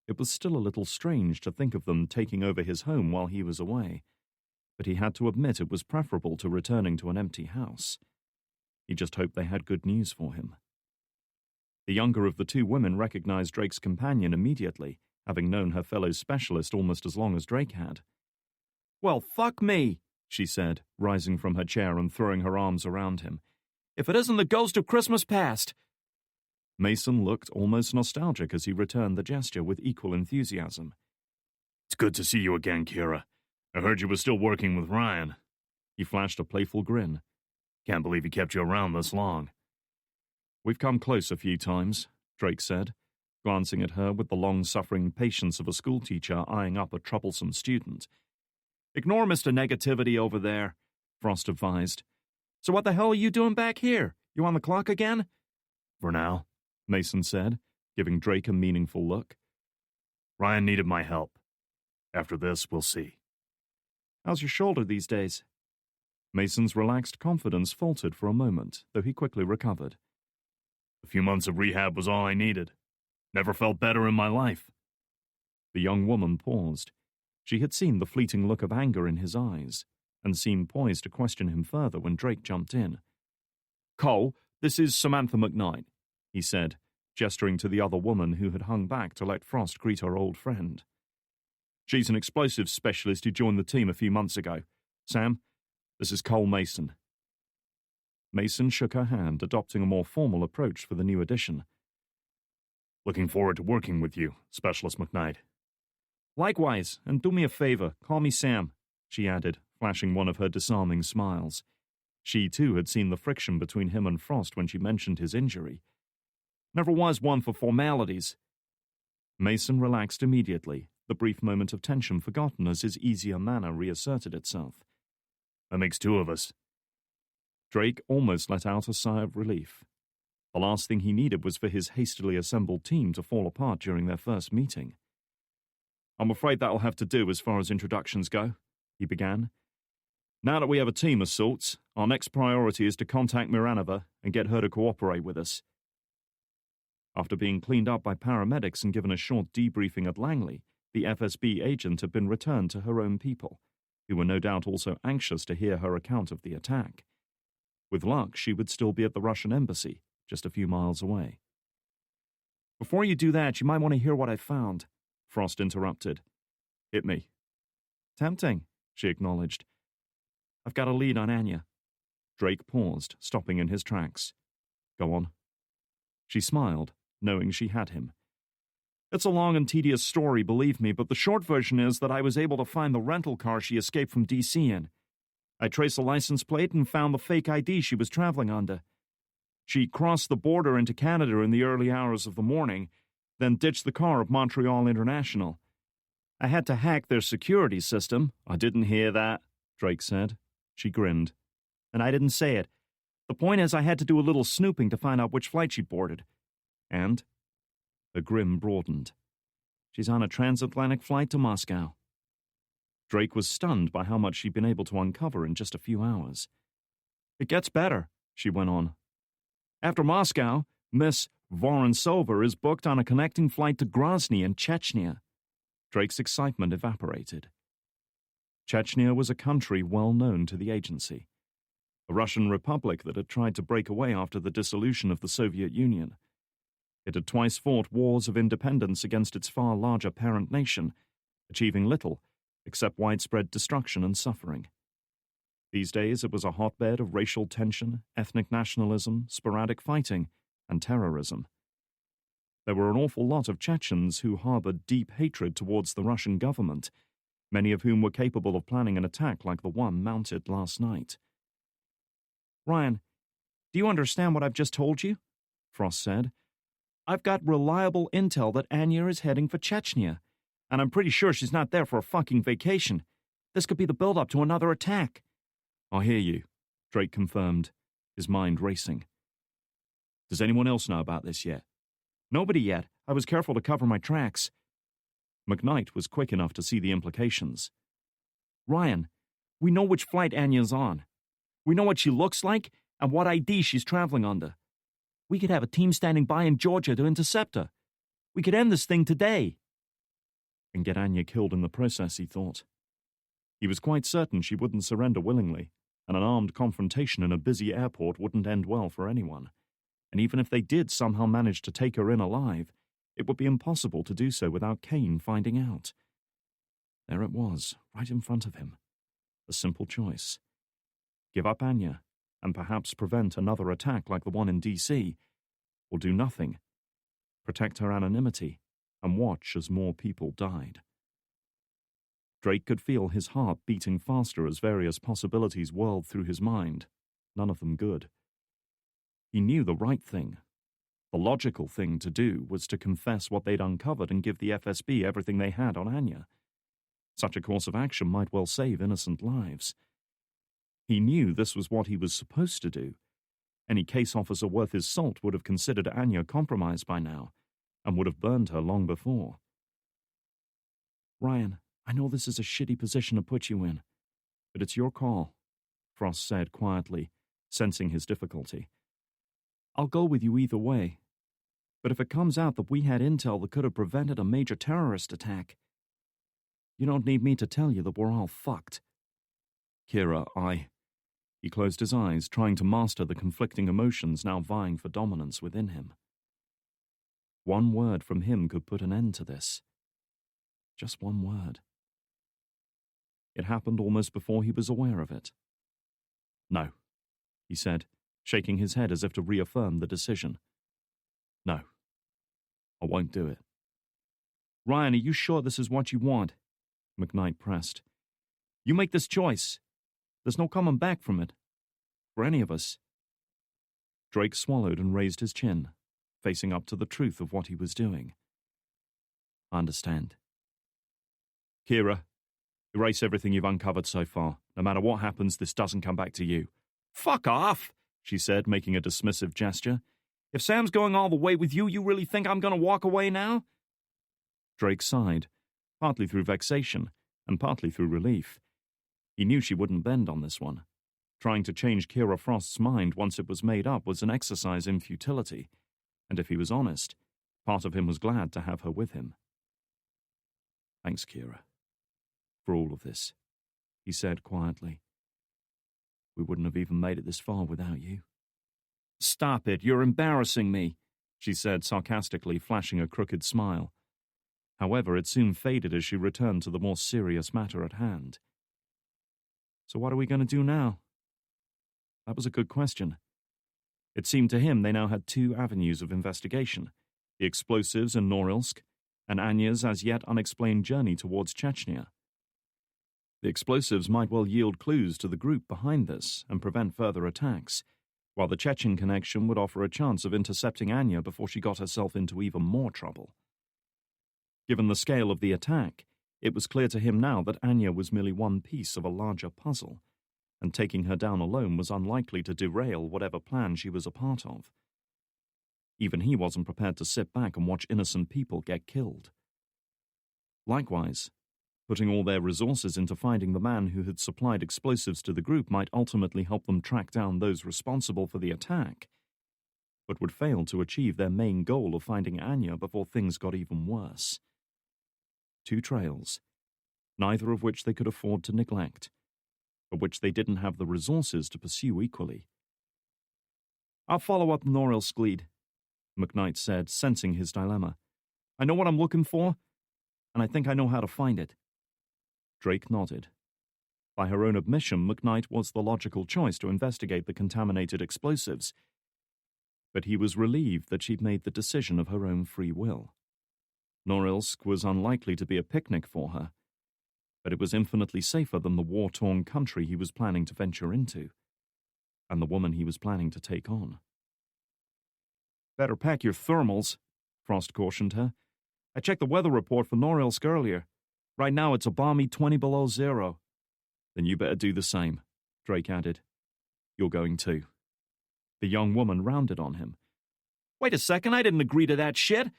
It was still a little strange to think of them taking over his home while he was away, but he had to admit it was preferable to returning to an empty house. He just hoped they had good news for him. The younger of the 2 women recognized Drake's companion immediately, having known her fellow specialist almost as long as Drake had. "Well, fuck me," she said, rising from her chair and throwing her arms around him. "If it isn't the ghost of Christmas past!" Mason looked almost nostalgic as he returned the gesture with equal enthusiasm. "It's good to see you again, Kira. I heard you were still working with Ryan." He flashed a playful grin. "Can't believe he kept you around this long." "We've come close a few times," Drake said, glancing at her with the long-suffering patience of a schoolteacher eyeing up a troublesome student. "Ignore Mr. Negativity over there," Frost advised. "So what the hell are you doing back here? You on the clock again?" "For now," Mason said, giving Drake a meaningful look. "Ryan needed my help. After this, we'll see." "How's your shoulder these days?" Mason's relaxed confidence faltered for a moment, though he quickly recovered. "A few months of rehab was all I needed. Never felt better in my life." The young woman paused. She had seen the fleeting look of anger in his eyes, and seemed poised to question him further when Drake jumped in. "Cole, this is Samantha McKnight," he said, gesturing to the other woman who had hung back to let Frost greet her old friend. "She's an explosives specialist who joined the team a few months ago. Sam, this is Cole Mason." Mason shook her hand, adopting a more formal approach for the new addition. "Looking forward to working with you, Specialist McKnight." "Likewise, and do me a favor, call me Sam," she added, flashing one of her disarming smiles. She, too, had seen the friction between him and Frost when she mentioned his injury. "Never was one for formalities." Mason relaxed immediately, the brief moment of tension forgotten as his easier manner reasserted itself. "That makes 2 of us." Drake almost let out a sigh of relief. The last thing he needed was for his hastily assembled team to fall apart during their first meeting. "I'm afraid that'll have to do as far as introductions go," he began. "Now that we have a team of sorts, our next priority is to contact Miranova and get her to cooperate with us." After being cleaned up by paramedics and given a short debriefing at Langley, the FSB agent had been returned to her own people, who were no doubt also anxious to hear her account of the attack. With luck, she would still be at the Russian embassy, just a few miles away. "Before you do that, you might want to hear what I found," Frost interrupted. "Hit me." "Tempting," she acknowledged. "I've got a lead on Anya." Drake paused, stopping in his tracks. Go on. She smiled, knowing she had him. It's a long and tedious story, believe me, but the short version is that I was able to find the rental car she escaped from D.C. in. I traced the license plate and found the fake ID she was traveling under. She crossed the border into Canada in the early hours of the morning, then ditched the car at Montreal International. I had to hack their security system. I didn't hear that, Drake said. She grinned. And I didn't say it. The point is I had to do a little snooping to find out which flight she boarded. And? The grin broadened. She's on a transatlantic flight to Moscow. Drake was stunned by how much she'd been able to uncover in just a few hours. It gets better, she went on. After Moscow, Miss Vorontsova is booked on a connecting flight to Grozny in Chechnya. Drake's excitement evaporated. Chechnya was a country well known to the agency, a Russian republic that had tried to break away after the dissolution of the Soviet Union. It had twice fought wars of independence against its far larger parent nation, achieving little except widespread destruction and suffering. These days it was a hotbed of racial tension, ethnic nationalism, sporadic fighting, and terrorism. There were an awful lot of Chechens who harbored deep hatred towards the Russian government, many of whom were capable of planning an attack like the one mounted last night. Ryan, do you understand what I've just told you? Frost said. I've got reliable intel that Anya is heading for Chechnya, and I'm pretty sure she's not there for a fucking vacation. This could be the build-up to another attack. I hear you, Drake confirmed, his mind racing. Does anyone else know about this yet? Nobody yet. I was careful to cover my tracks. McKnight was quick enough to see the implications. Ryan, we know which flight Anya's on. We know what she looks like and what ID she's traveling under. We could have a team standing by in Georgia to intercept her. We could end this thing today. And get Anya killed in the process, he thought. He was quite certain she wouldn't surrender willingly, and an armed confrontation in a busy airport wouldn't end well for anyone. And even if they did somehow manage to take her in alive, it would be impossible to do so without Kane finding out. There it was, right in front of him. A simple choice. Give up Anya, and perhaps prevent another attack like the one in D.C., or do nothing. Protect her anonymity, and watch as more people died. Drake could feel his heart beating faster as various possibilities whirled through his mind, none of them good. He knew the right thing. The logical thing to do was to confess what they'd uncovered and give the FSB everything they had on Anya. Such a course of action might well save innocent lives. He knew this was what he was supposed to do. Any case officer worth his salt would have considered Anya compromised by now, and would have burned her long before. Ryan, I know this is a shitty position to put you in, but it's your call, Frost said quietly, sensing his difficulty. I'll go with you either way, but if it comes out that we had intel that could have prevented a major terrorist attack, you don't need me to tell you that we're all fucked. Kira, He closed his eyes, trying to master the conflicting emotions now vying for dominance within him. One word from him could put an end to this. Just one word. It happened almost before he was aware of it. No, he said, shaking his head as if to reaffirm the decision. No, I won't do it. Ryan, are you sure this is what you want? McKnight pressed. You make this choice. There's no coming back from it. For any of us. Drake swallowed and raised his chin, facing up to the truth of what he was doing. I understand. Kira, erase everything you've uncovered so far. No matter what happens, this doesn't come back to you. Fuck off, she said, making a dismissive gesture. If Sam's going all the way with you, you really think I'm going to walk away now? Drake sighed, partly through vexation and partly through relief. He knew she wouldn't bend on this one. Trying to change Kira Frost's mind once it was made up was an exercise in futility, and if he was honest, part of him was glad to have her with him. Thanks, Kira, for all of this, he said quietly. We wouldn't have even made it this far without you. Stop it, you're embarrassing me, she said sarcastically, flashing a crooked smile. However, it soon faded as she returned to the more serious matter at hand. So what are we going to do now? That was a good question. It seemed to him they now had two avenues of investigation, the explosives in Norilsk and Anya's as yet unexplained journey towards Chechnya. The explosives might well yield clues to the group behind this and prevent further attacks, while the Chechen connection would offer a chance of intercepting Anya before she got herself into even more trouble. Given the scale of the attack, it was clear to him now that Anya was merely one piece of a larger puzzle, and taking her down alone was unlikely to derail whatever plan she was a part of. Even he wasn't prepared to sit back and watch innocent people get killed. Likewise, putting all their resources into finding the man who had supplied explosives to the group might ultimately help them track down those responsible for the attack, but would fail to achieve their main goal of finding Anya before things got even worse. Two trails, neither of which they could afford to neglect, but which they didn't have the resources to pursue equally. "I'll follow up Norilsk lead," McKnight said, sensing his dilemma. "I know what I'm looking for, and I think I know how to find it." Drake nodded. By her own admission, McKnight was the logical choice to investigate the contaminated explosives, but he was relieved that she'd made the decision of her own free will. Norilsk was unlikely to be a picnic for her, but it was infinitely safer than the war-torn country he was planning to venture into, and the woman he was planning to take on. "Better pack your thermals," Frost cautioned her. "I checked the weather report for Norilsk earlier. Right now it's a balmy 20 below zero." "Then you better do the same," Drake added. "You're going too." The young woman rounded on him. "Wait a second, I didn't agree to that shit."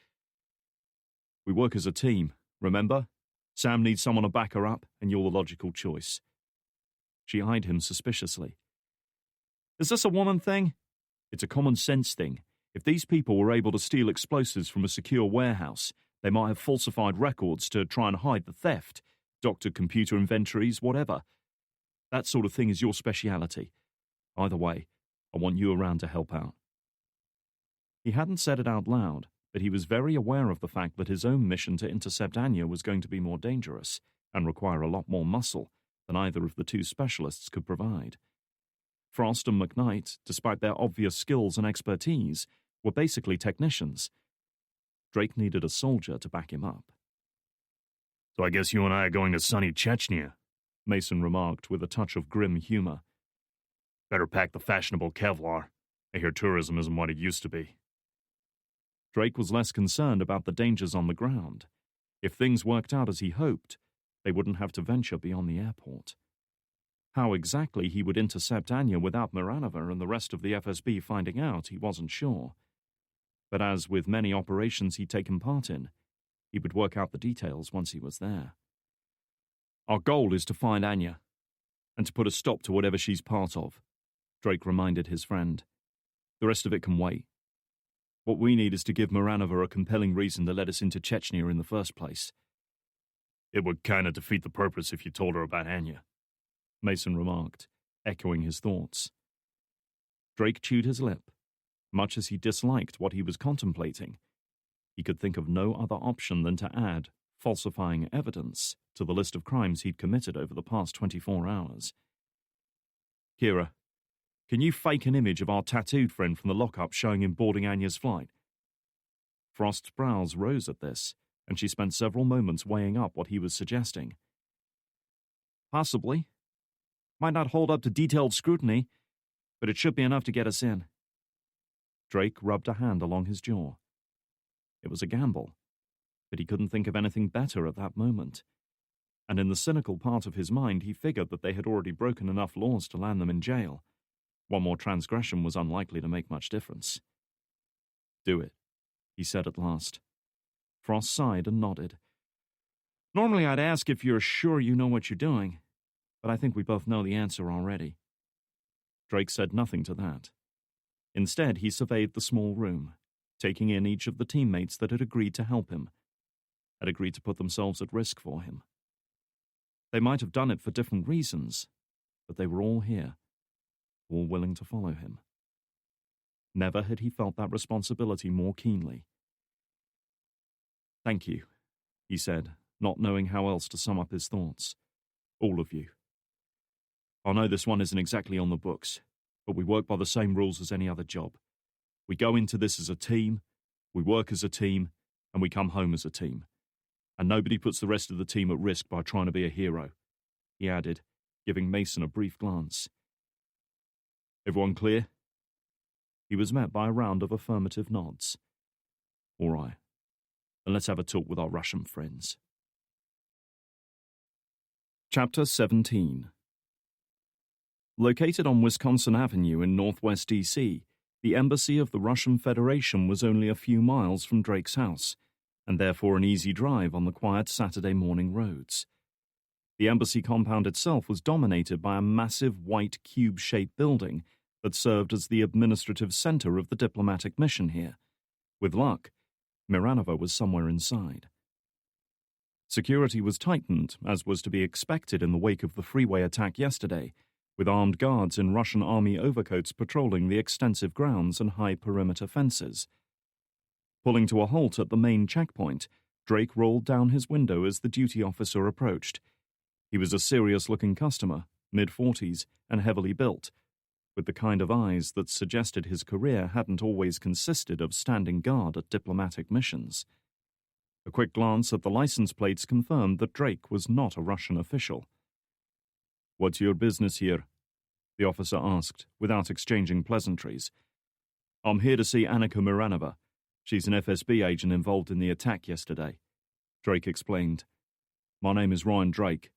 "We work as a team, remember? Sam needs someone to back her up, and you're the logical choice." She eyed him suspiciously. "Is this a woman thing?" "It's a common sense thing. If these people were able to steal explosives from a secure warehouse, they might have falsified records to try and hide the theft, doctored computer inventories, whatever. That sort of thing is your speciality. Either way, I want you around to help out." He hadn't said it out loud, but he was very aware of the fact that his own mission to intercept Anya was going to be more dangerous and require a lot more muscle than either of the two specialists could provide. Frost and McKnight, despite their obvious skills and expertise, were basically technicians. Drake needed a soldier to back him up. "So I guess you and I are going to sunny Chechnya," Mason remarked with a touch of grim humor. "Better pack the fashionable Kevlar. I hear tourism isn't what it used to be." Drake was less concerned about the dangers on the ground. If things worked out as he hoped, they wouldn't have to venture beyond the airport. How exactly he would intercept Anya without Miranova and the rest of the FSB finding out, he wasn't sure. But as with many operations he'd taken part in, he would work out the details once he was there. "Our goal is to find Anya, and to put a stop to whatever she's part of," Drake reminded his friend. "The rest of it can wait. What we need is to give Miranova a compelling reason to let us into Chechnya in the first place." "It would kind of defeat the purpose if you told her about Anya," Mason remarked, echoing his thoughts. Drake chewed his lip. Much as he disliked what he was contemplating, he could think of no other option than to add falsifying evidence to the list of crimes he'd committed over the past 24 hours. "Kira, can you fake an image of our tattooed friend from the lockup showing him boarding Anya's flight?" Frost's brows rose at this, and she spent several moments weighing up what he was suggesting. "Possibly. Might not hold up to detailed scrutiny, but it should be enough to get us in." Drake rubbed a hand along his jaw. It was a gamble, but he couldn't think of anything better at that moment. And in the cynical part of his mind, he figured that they had already broken enough laws to land them in jail. One more transgression was unlikely to make much difference. "Do it," he said at last. Frost sighed and nodded. "Normally I'd ask if you're sure you know what you're doing, but I think we both know the answer already." Drake said nothing to that. Instead, he surveyed the small room, taking in each of the teammates that had agreed to help him, had agreed to put themselves at risk for him. They might have done it for different reasons, but they were all here, all willing to follow him. Never had he felt that responsibility more keenly. "Thank you," he said, not knowing how else to sum up his thoughts. "All of you. I know this one isn't exactly on the books, but we work by the same rules as any other job. We go into this as a team, we work as a team, and we come home as a team. And nobody puts the rest of the team at risk by trying to be a hero," he added, giving Mason a brief glance. "Everyone clear?" He was met by a round of affirmative nods. "All right, then let's have a talk with our Russian friends." Chapter 17. Located on Wisconsin Avenue in northwest D.C., the embassy of the Russian Federation was only a few miles from Drake's house, and therefore an easy drive on the quiet Saturday morning roads. The embassy compound itself was dominated by a massive white cube-shaped building that served as the administrative center of the diplomatic mission here. With luck, Miranova was somewhere inside. Security was tightened, as was to be expected in the wake of the freeway attack yesterday, with armed guards in Russian army overcoats patrolling the extensive grounds and high perimeter fences. Pulling to a halt at the main checkpoint, Drake rolled down his window as the duty officer approached. He was a serious-looking customer, mid-40s, and heavily built, with the kind of eyes that suggested his career hadn't always consisted of standing guard at diplomatic missions. A quick glance at the license plates confirmed that Drake was not a Russian official. "What's your business here?" the officer asked, without exchanging pleasantries. "I'm here to see Annika Miranova. She's an FSB agent involved in the attack yesterday," Drake explained. "My name is Ryan Drake.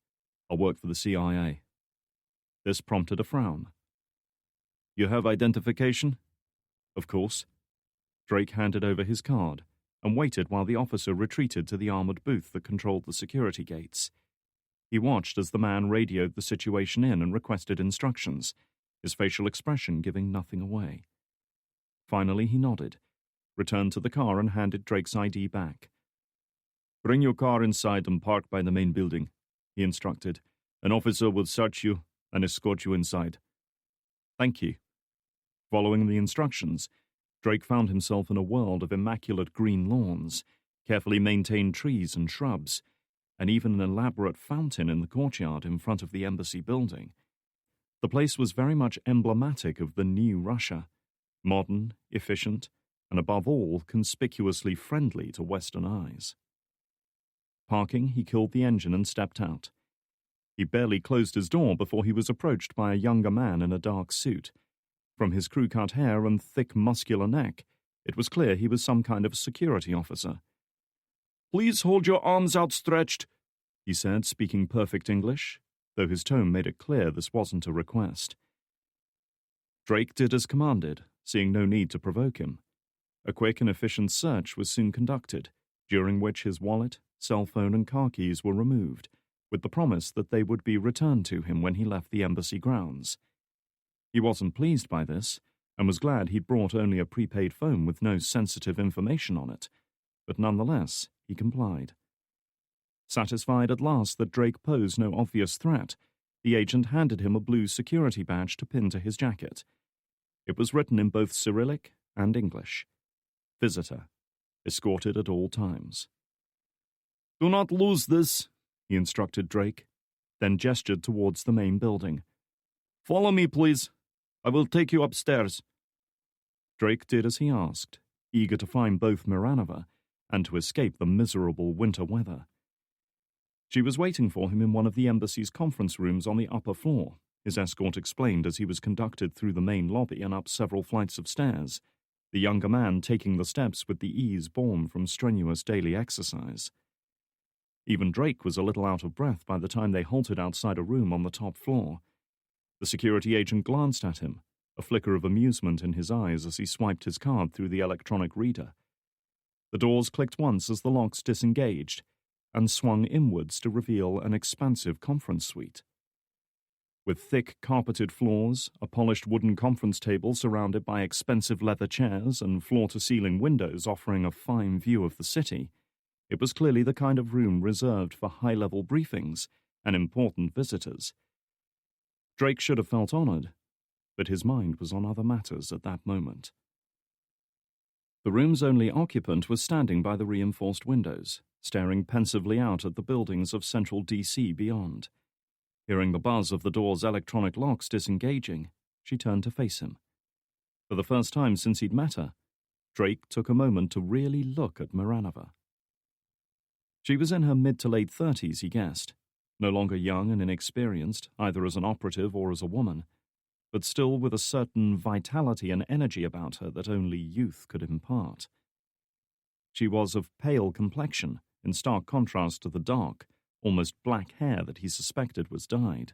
I work for the CIA." This prompted a frown. "You have identification?" "Of course." Drake handed over his card and waited while the officer retreated to the armored booth that controlled the security gates. He watched as the man radioed the situation in and requested instructions, his facial expression giving nothing away. Finally, he nodded, returned to the car and handed Drake's ID back. "Bring your car inside and park by the main building," he instructed. "An officer will search you and escort you inside." "Thank you." Following the instructions, Drake found himself in a world of immaculate green lawns, carefully maintained trees and shrubs, and even an elaborate fountain in the courtyard in front of the embassy building. The place was very much emblematic of the new Russia, modern, efficient, and above all, conspicuously friendly to Western eyes. Parking, he killed the engine and stepped out. He barely closed his door before he was approached by a younger man in a dark suit. From his crew-cut hair and thick, muscular neck, it was clear he was some kind of security officer. "Please hold your arms outstretched," he said, speaking perfect English, though his tone made it clear this wasn't a request. Drake did as commanded, seeing no need to provoke him. A quick and efficient search was soon conducted, during which his wallet, cell phone, and car keys were removed, with the promise that they would be returned to him when he left the embassy grounds. He wasn't pleased by this, and was glad he'd brought only a prepaid phone with no sensitive information on it, but nonetheless, he complied. Satisfied at last that Drake posed no obvious threat, the agent handed him a blue security badge to pin to his jacket. It was written in both Cyrillic and English. "Visitor, escorted at all times." "Do not lose this," he instructed Drake, then gestured towards the main building. "Follow me, please. I will take you upstairs." Drake did as he asked, eager to find both Miranova and to escape the miserable winter weather. She was waiting for him in one of the embassy's conference rooms on the upper floor, his escort explained as he was conducted through the main lobby and up several flights of stairs, the younger man taking the steps with the ease born from strenuous daily exercise. Even Drake was a little out of breath by the time they halted outside a room on the top floor. The security agent glanced at him, a flicker of amusement in his eyes as he swiped his card through the electronic reader. The doors clicked once as the locks disengaged, and swung inwards to reveal an expansive conference suite. With thick carpeted floors, a polished wooden conference table surrounded by expensive leather chairs, and floor-to-ceiling windows offering a fine view of the city, it was clearly the kind of room reserved for high-level briefings and important visitors. Drake should have felt honored, but his mind was on other matters at that moment. The room's only occupant was standing by the reinforced windows, staring pensively out at the buildings of central D.C. beyond. Hearing the buzz of the door's electronic locks disengaging, she turned to face him. For the first time since he'd met her, Drake took a moment to really look at Miranova. She was in her mid to late 30s, he guessed, no longer young and inexperienced, either as an operative or as a woman, but still with a certain vitality and energy about her that only youth could impart. She was of pale complexion, in stark contrast to the dark, almost black hair that he suspected was dyed.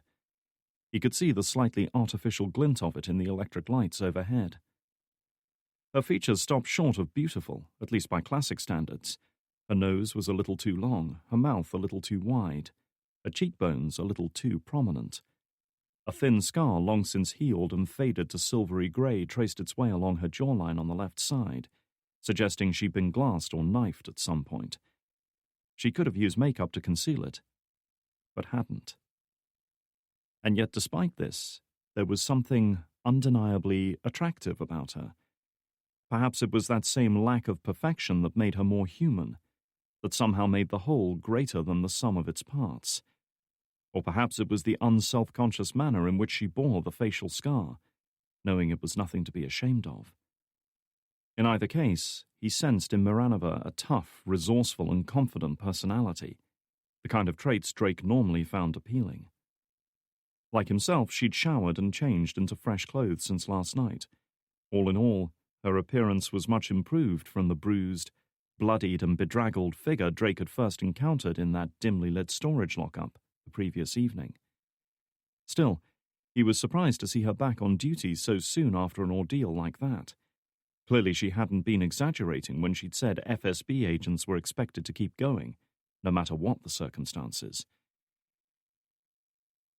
He could see the slightly artificial glint of it in the electric lights overhead. Her features stopped short of beautiful, at least by classic standards. Her nose was a little too long, her mouth a little too wide, her cheekbones a little too prominent. A thin scar long since healed and faded to silvery grey traced its way along her jawline on the left side, suggesting she'd been glassed or knifed at some point. She could have used makeup to conceal it, but hadn't. And yet despite this, there was something undeniably attractive about her. Perhaps it was that same lack of perfection that made her more human, that somehow made the whole greater than the sum of its parts. Or perhaps it was the unself-conscious manner in which she bore the facial scar, knowing it was nothing to be ashamed of. In either case, he sensed in Miranova a tough, resourceful and confident personality, the kind of traits Drake normally found appealing. Like himself, she'd showered and changed into fresh clothes since last night. All in all, her appearance was much improved from the bruised, bloodied and bedraggled figure Drake had first encountered in that dimly lit storage lockup the previous evening. Still, he was surprised to see her back on duty so soon after an ordeal like that. Clearly she hadn't been exaggerating when she'd said FSB agents were expected to keep going, no matter what the circumstances.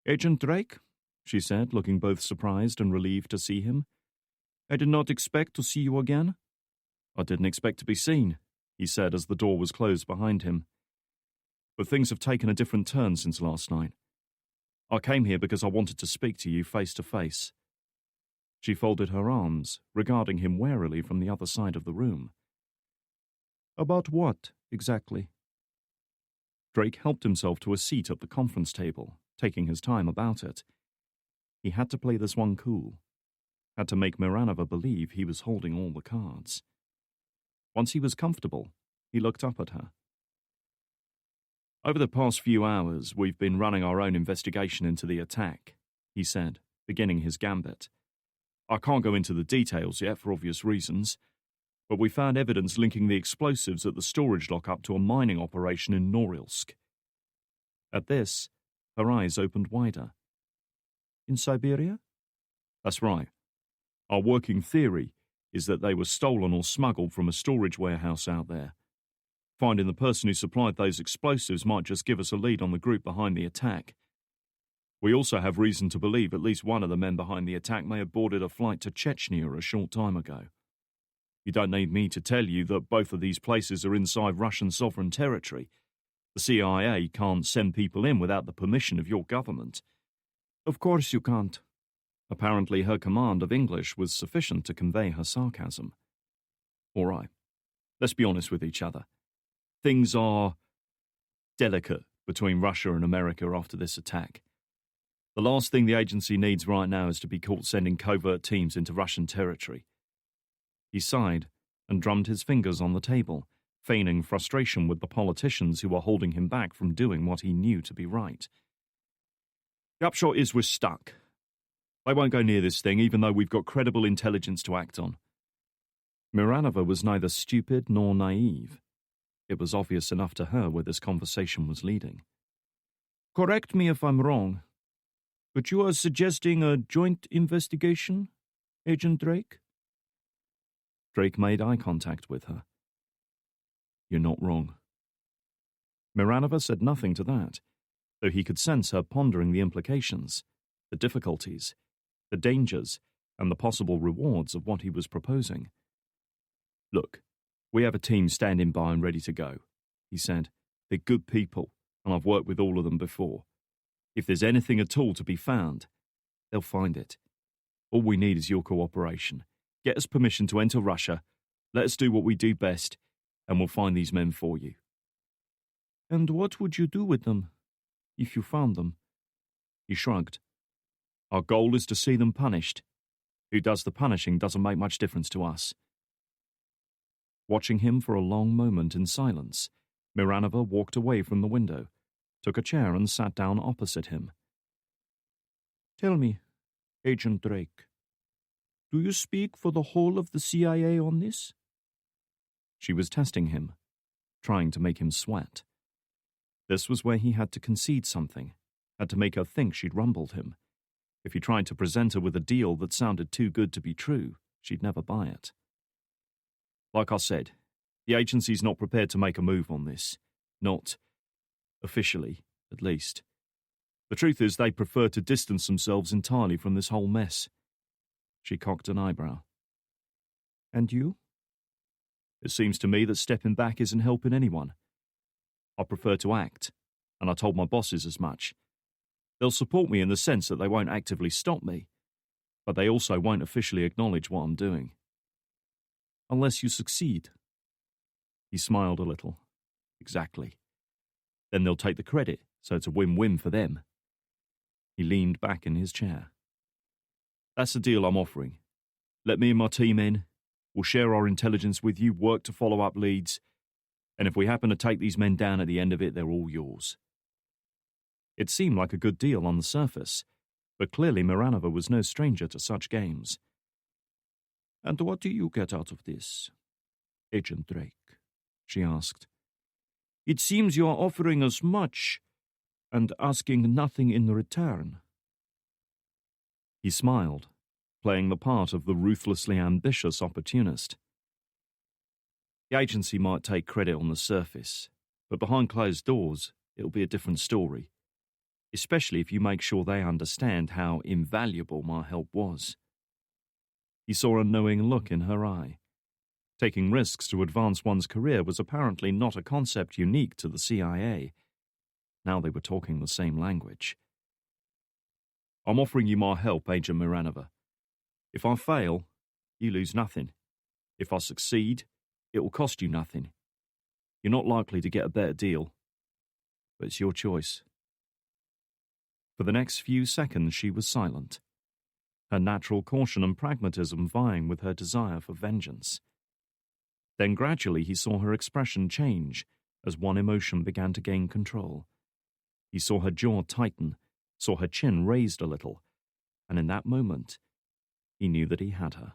"Agent Drake," she said, looking both surprised and relieved to see him. "I did not expect to see you again." "I didn't expect to be seen," he said as the door was closed behind him. "But things have taken a different turn since last night. I came here because I wanted to speak to you face to face." She folded her arms, regarding him warily from the other side of the room. "About what, exactly?" Drake helped himself to a seat at the conference table, taking his time about it. He had to play this one cool. Had to make Miranova believe he was holding all the cards. Once he was comfortable, he looked up at her. "Over the past few hours, we've been running our own investigation into the attack," he said, beginning his gambit. "I can't go into the details yet for obvious reasons, but we found evidence linking the explosives at the storage lockup to a mining operation in Norilsk." At this, her eyes opened wider. "In Siberia?" "That's right. Our working theory is that they were stolen or smuggled from a storage warehouse out there. Finding the person who supplied those explosives might just give us a lead on the group behind the attack. We also have reason to believe at least one of the men behind the attack may have boarded a flight to Chechnya a short time ago. You don't need me to tell you that both of these places are inside Russian sovereign territory. The CIA can't send people in without the permission of your government." "Of course you can't." Apparently her command of English was sufficient to convey her sarcasm. "All right, let's be honest with each other. Things are delicate between Russia and America after this attack. The last thing the agency needs right now is to be caught sending covert teams into Russian territory." He sighed and drummed his fingers on the table, feigning frustration with the politicians who were holding him back from doing what he knew to be right. "The upshot is we're stuck. They won't go near this thing, even though we've got credible intelligence to act on." Miranova was neither stupid nor naive. It was obvious enough to her where this conversation was leading. "Correct me if I'm wrong, but you are suggesting a joint investigation, Agent Drake?" Drake made eye contact with her. "You're not wrong." Miranova said nothing to that, though he could sense her pondering the implications, the difficulties, the dangers, and the possible rewards of what he was proposing. "Look, we have a team standing by and ready to go," he said. "They're good people, and I've worked with all of them before. If there's anything at all to be found, they'll find it. All we need is your cooperation. Get us permission to enter Russia, let us do what we do best, and we'll find these men for you." "And what would you do with them, if you found them?" He shrugged. "Our goal is to see them punished, Who does the punishing doesn't make much difference to us. Watching him for a long moment in silence, Miranova walked away from the window, took a chair and sat down opposite him. Tell me, Agent Drake, do you speak for the whole of the CIA on this? She was testing him, trying to make him sweat. This was where he had to concede something, had to make her think she'd rumbled him. If he tried to present her with a deal that sounded too good to be true, she'd never buy it. Like I said, the agency's not prepared to make a move on this. Not officially, at least. The truth is they prefer to distance themselves entirely from this whole mess. She cocked an eyebrow. And you? It seems to me that stepping back isn't helping anyone. I prefer to act, and I told my bosses as much. They'll support me in the sense that they won't actively stop me, but they also won't officially acknowledge what I'm doing. Unless you succeed. He smiled a little. Exactly. Then they'll take the credit, so it's a win-win for them. He leaned back in his chair. That's the deal I'm offering. Let me and my team in. We'll share our intelligence with you, work to follow up leads, and if we happen to take these men down at the end of it, they're all yours. It seemed like a good deal on the surface, but clearly Miranova was no stranger to such games. And what do you get out of this, Agent Drake? She asked. It seems you are offering us much and asking nothing in return. He smiled, playing the part of the ruthlessly ambitious opportunist. The agency might take credit on the surface, but behind closed doors, it'll be a different story, especially if you make sure they understand how invaluable my help was. He saw a knowing look in her eye. Taking risks to advance one's career was apparently not a concept unique to the CIA. Now they were talking the same language. I'm offering you my help, Agent Miranova. If I fail, you lose nothing. If I succeed, it will cost you nothing. You're not likely to get a better deal, but it's your choice. For the next few seconds she was silent, her natural caution and pragmatism vying with her desire for vengeance. Then gradually he saw her expression change as one emotion began to gain control. He saw her jaw tighten, saw her chin raised a little, and in that moment, he knew that he had her.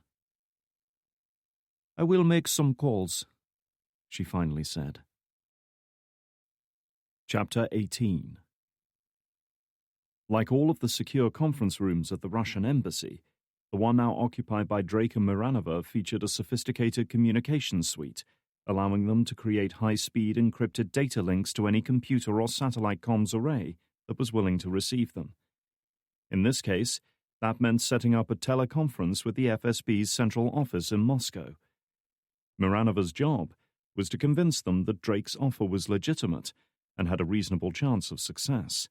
I will make some calls, she finally said. Chapter 18. Like all of the secure conference rooms at the Russian embassy, the one now occupied by Drake and Miranova featured a sophisticated communications suite, allowing them to create high-speed encrypted data links to any computer or satellite comms array that was willing to receive them. In this case, that meant setting up a teleconference with the FSB's central office in Moscow. Miranova's job was to convince them that Drake's offer was legitimate and had a reasonable chance of success.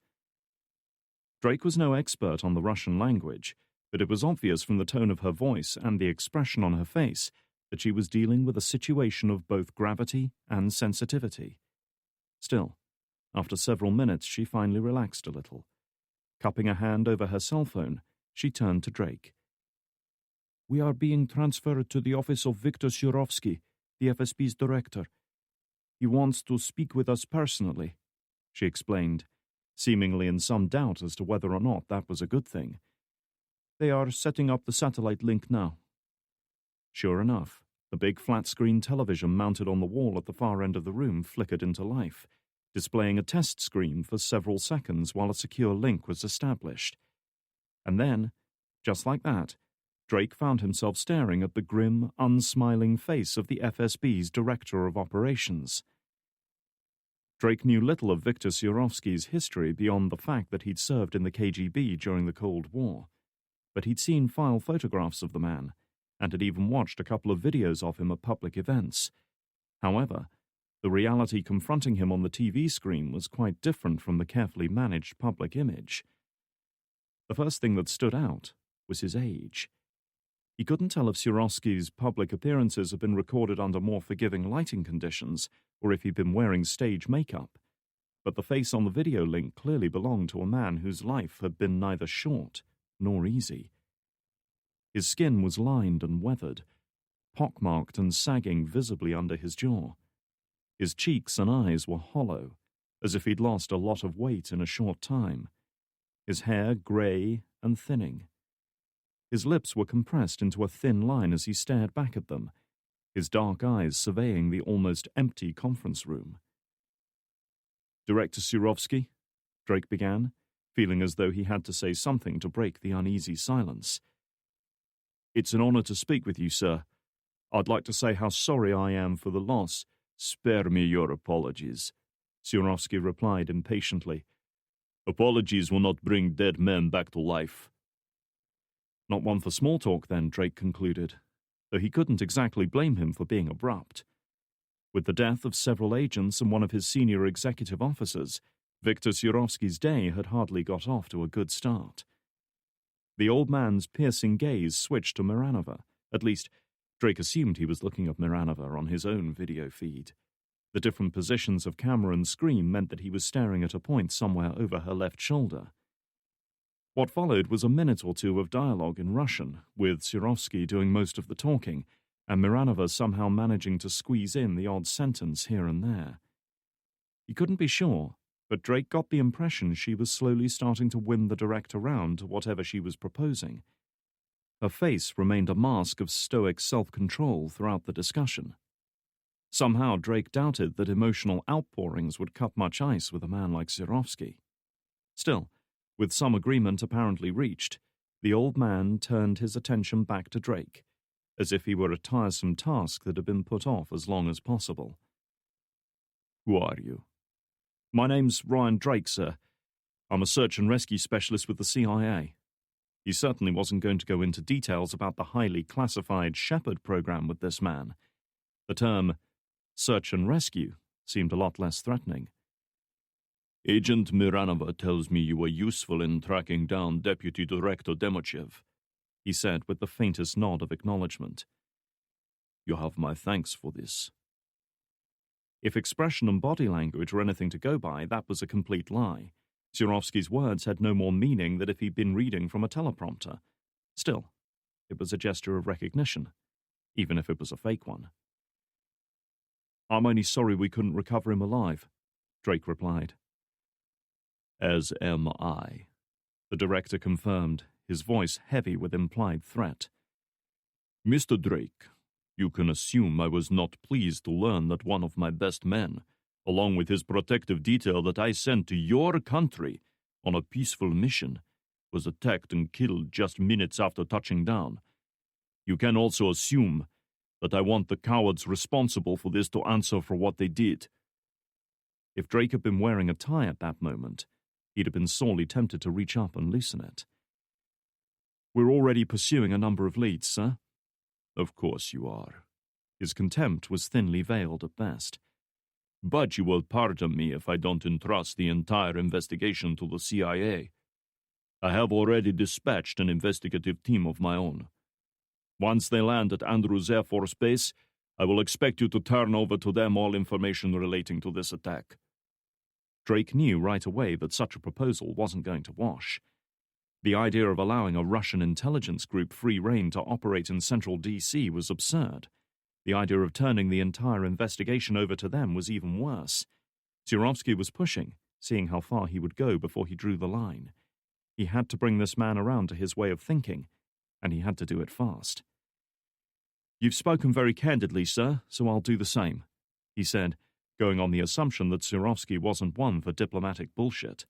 Drake was no expert on the Russian language, but it was obvious from the tone of her voice and the expression on her face that she was dealing with a situation of both gravity and sensitivity. Still, after several minutes, she finally relaxed a little. Cupping a hand over her cell phone, she turned to Drake. We are being transferred to the office of Viktor Shurovsky, the FSB's director. He wants to speak with us personally, she explained, seemingly in some doubt as to whether or not that was a good thing. They are setting up the satellite link now. Sure enough, the big flat-screen television mounted on the wall at the far end of the room flickered into life, displaying a test screen for several seconds while a secure link was established. And then, just like that, Drake found himself staring at the grim, unsmiling face of the FSB's Director of Operations. Drake knew little of Viktor Surovsky's history beyond the fact that he'd served in the KGB during the Cold War, but he'd seen file photographs of the man, and had even watched a couple of videos of him at public events. However, the reality confronting him on the TV screen was quite different from the carefully managed public image. The first thing that stood out was his age. He couldn't tell if Surovsky's public appearances had been recorded under more forgiving lighting conditions, or if he'd been wearing stage makeup, but the face on the video link clearly belonged to a man whose life had been neither short nor easy. His skin was lined and weathered, pockmarked and sagging visibly under his jaw. His cheeks and eyes were hollow, as if he'd lost a lot of weight in a short time. His hair grey and thinning. His lips were compressed into a thin line as he stared back at them, his dark eyes surveying the almost empty conference room. "Director Surovsky," Drake began, feeling as though he had to say something to break the uneasy silence. "It's an honor to speak with you, sir. I'd like to say how sorry I am for the loss." "Spare me your apologies," Surovsky replied impatiently. "Apologies will not bring dead men back to life." Not one for small talk, then, Drake concluded, though he couldn't exactly blame him for being abrupt. With the death of several agents and one of his senior executive officers, Viktor Surovsky's day had hardly got off to a good start. The old man's piercing gaze switched to Miranova. At least, Drake assumed he was looking at Miranova on his own video feed. The different positions of camera and screen meant that he was staring at a point somewhere over her left shoulder. What followed was a minute or two of dialogue in Russian, with Surovsky doing most of the talking, and Miranova somehow managing to squeeze in the odd sentence here and there. He couldn't be sure, but Drake got the impression she was slowly starting to win the director round to whatever she was proposing. Her face remained a mask of stoic self-control throughout the discussion. Somehow Drake doubted that emotional outpourings would cut much ice with a man like Surovsky. Still, with some agreement apparently reached, the old man turned his attention back to Drake, as if he were a tiresome task that had been put off as long as possible. "Who are you?" "My name's Ryan Drake, sir. I'm a search and rescue specialist with the CIA." He certainly wasn't going to go into details about the highly classified Shepherd program with this man. The term search and rescue seemed a lot less threatening. "Agent Miranova tells me you were useful in tracking down Deputy Director Demochev," he said with the faintest nod of acknowledgement. "You have my thanks for this." If expression and body language were anything to go by, that was a complete lie. Surovsky's words had no more meaning than if he'd been reading from a teleprompter. Still, it was a gesture of recognition, even if it was a fake one. "I'm only sorry we couldn't recover him alive," Drake replied. "As am I," the director confirmed, his voice heavy with implied threat. "Mr. Drake, you can assume I was not pleased to learn that one of my best men, along with his protective detail that I sent to your country on a peaceful mission, was attacked and killed just minutes after touching down. You can also assume that I want the cowards responsible for this to answer for what they did." If Drake had been wearing a tie at that moment, he'd have been sorely tempted to reach up and loosen it. "We're already pursuing a number of leads, sir." "Of course you are." His contempt was thinly veiled at best. "But you will pardon me if I don't entrust the entire investigation to the CIA. I have already dispatched an investigative team of my own. Once they land at Andrews Air Force Base, I will expect you to turn over to them all information relating to this attack." Drake knew right away that such a proposal wasn't going to wash. The idea of allowing a Russian intelligence group free rein to operate in central D.C. was absurd. The idea of turning the entire investigation over to them was even worse. Surovsky was pushing, seeing how far he would go before he drew the line. He had to bring this man around to his way of thinking, and he had to do it fast. "You've spoken very candidly, sir, so I'll do the same," he said, going on the assumption that Surovsky wasn't one for diplomatic bullshit.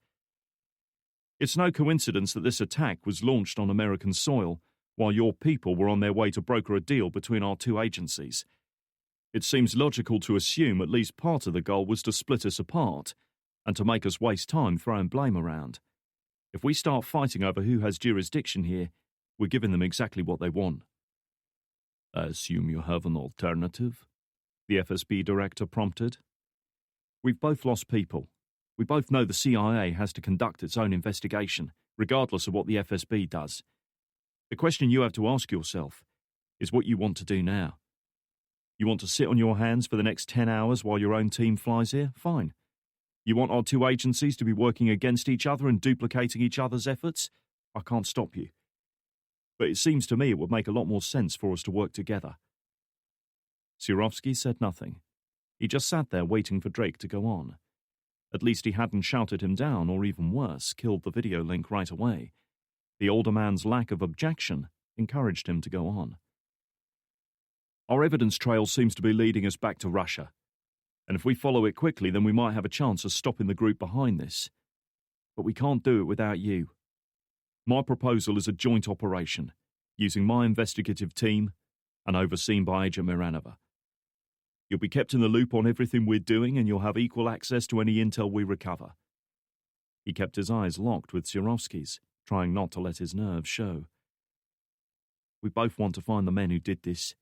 "It's no coincidence that this attack was launched on American soil while your people were on their way to broker a deal between our two agencies. It seems logical to assume at least part of the goal was to split us apart and to make us waste time throwing blame around. If we start fighting over who has jurisdiction here, we're giving them exactly what they want." "I assume you have an alternative?" the FSB director prompted. "We've both lost people. We both know the CIA has to conduct its own investigation, regardless of what the FSB does. The question you have to ask yourself is what you want to do now. You want to sit on your hands for the next 10 hours while your own team flies here? Fine. You want our two agencies to be working against each other and duplicating each other's efforts? I can't stop you. but it seems to me it would make a lot more sense for us to work together. Surovsky said nothing. He just sat there waiting for Drake to go on. At least he hadn't shouted him down, or even worse, killed the video link right away. The older man's lack of objection encouraged him to go on. Our evidence trail seems to be leading us back to Russia, and if we follow it quickly, then we might have a chance of stopping the group behind this. But we can't do it without you. My proposal is a joint operation, using my investigative team and overseen by Agent Miranova. You'll be kept in the loop on everything we're doing, and you'll have equal access to any intel we recover. He kept his eyes locked with Surovsky's, trying not to let his nerves show. We both want to find the men who did this,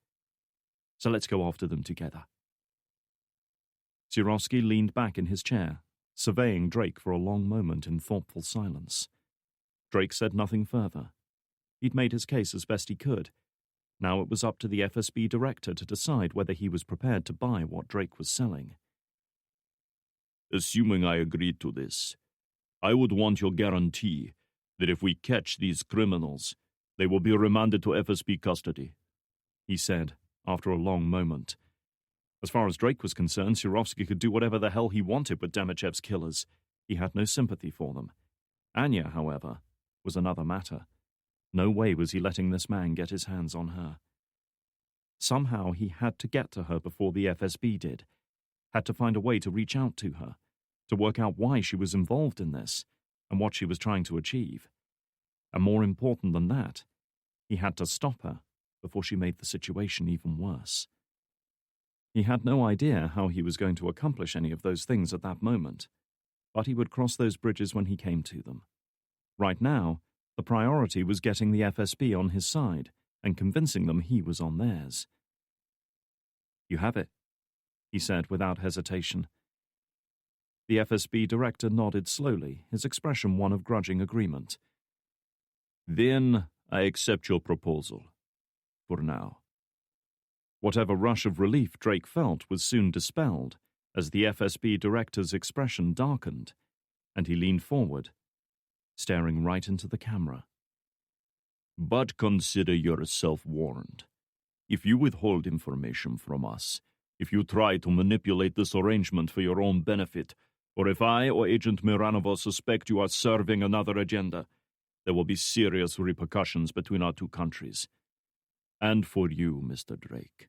so let's go after them together. Surovsky leaned back in his chair, surveying Drake for a long moment in thoughtful silence. Drake said nothing further. He'd made his case as best he could. Now it was up to the FSB director to decide whether he was prepared to buy what Drake was selling. Assuming I agreed to this, I would want your guarantee that if we catch these criminals, they will be remanded to FSB custody, he said, after a long moment. As far as Drake was concerned, Surovsky could do whatever the hell he wanted with Damachev's killers. He had no sympathy for them. Anya, however, was another matter. No way was he letting this man get his hands on her. Somehow he had to get to her before the FSB did, had to find a way to reach out to her, to work out why she was involved in this, and what she was trying to achieve. And more important than that, he had to stop her before she made the situation even worse. He had no idea how he was going to accomplish any of those things at that moment, but he would cross those bridges when he came to them. Right now, the priority was getting the FSB on his side and convincing them he was on theirs. "You have it," he said without hesitation. The FSB director nodded slowly, his expression one of grudging agreement. "Then I accept your proposal. For now." Whatever rush of relief Drake felt was soon dispelled as the FSB director's expression darkened, and he leaned forward, staring right into the camera. "But consider yourself warned. If you withhold information from us, if you try to manipulate this arrangement for your own benefit, or if I or Agent Miranova suspect you are serving another agenda, there will be serious repercussions between our two countries. And for you, Mr. Drake.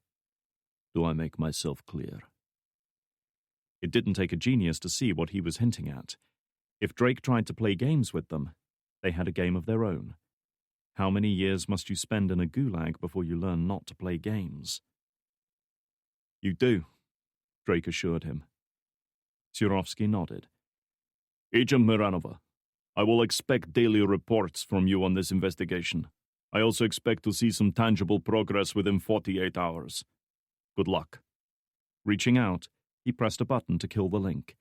Do I make myself clear?" It didn't take a genius to see what he was hinting at. If Drake tried to play games with them, they had a game of their own. How many years must you spend in a gulag before you learn not to play games? "You do," Drake assured him. Surovsky nodded. "Agent Miranova, I will expect daily reports from you on this investigation. I also expect to see some tangible progress within 48 hours. Good luck." Reaching out, he pressed a button to kill the link.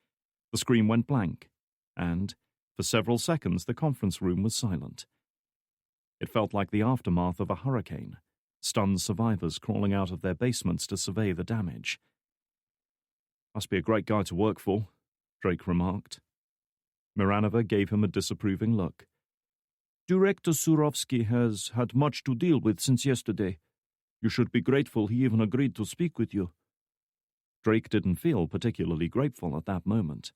The screen went blank, and, for several seconds, the conference room was silent. It felt like the aftermath of a hurricane, stunned survivors crawling out of their basements to survey the damage. "Must be a great guy to work for," Drake remarked. Miranova gave him a disapproving look. "Director Surovsky has had much to deal with since yesterday. You should be grateful he even agreed to speak with you." Drake didn't feel particularly grateful at that moment.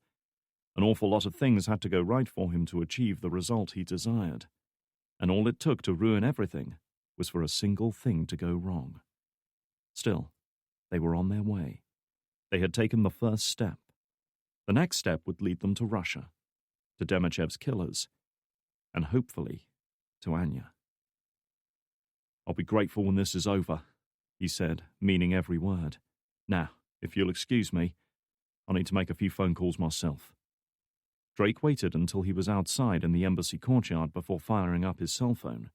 An awful lot of things had to go right for him to achieve the result he desired. And all it took to ruin everything was for a single thing to go wrong. Still, they were on their way. They had taken the first step. The next step would lead them to Russia, to Damachev's killers, and hopefully to Anya. "I'll be grateful when this is over," he said, meaning every word. "Now, if you'll excuse me, I'll need to make a few phone calls myself." Drake waited until he was outside in the embassy courtyard before firing up his cell phone.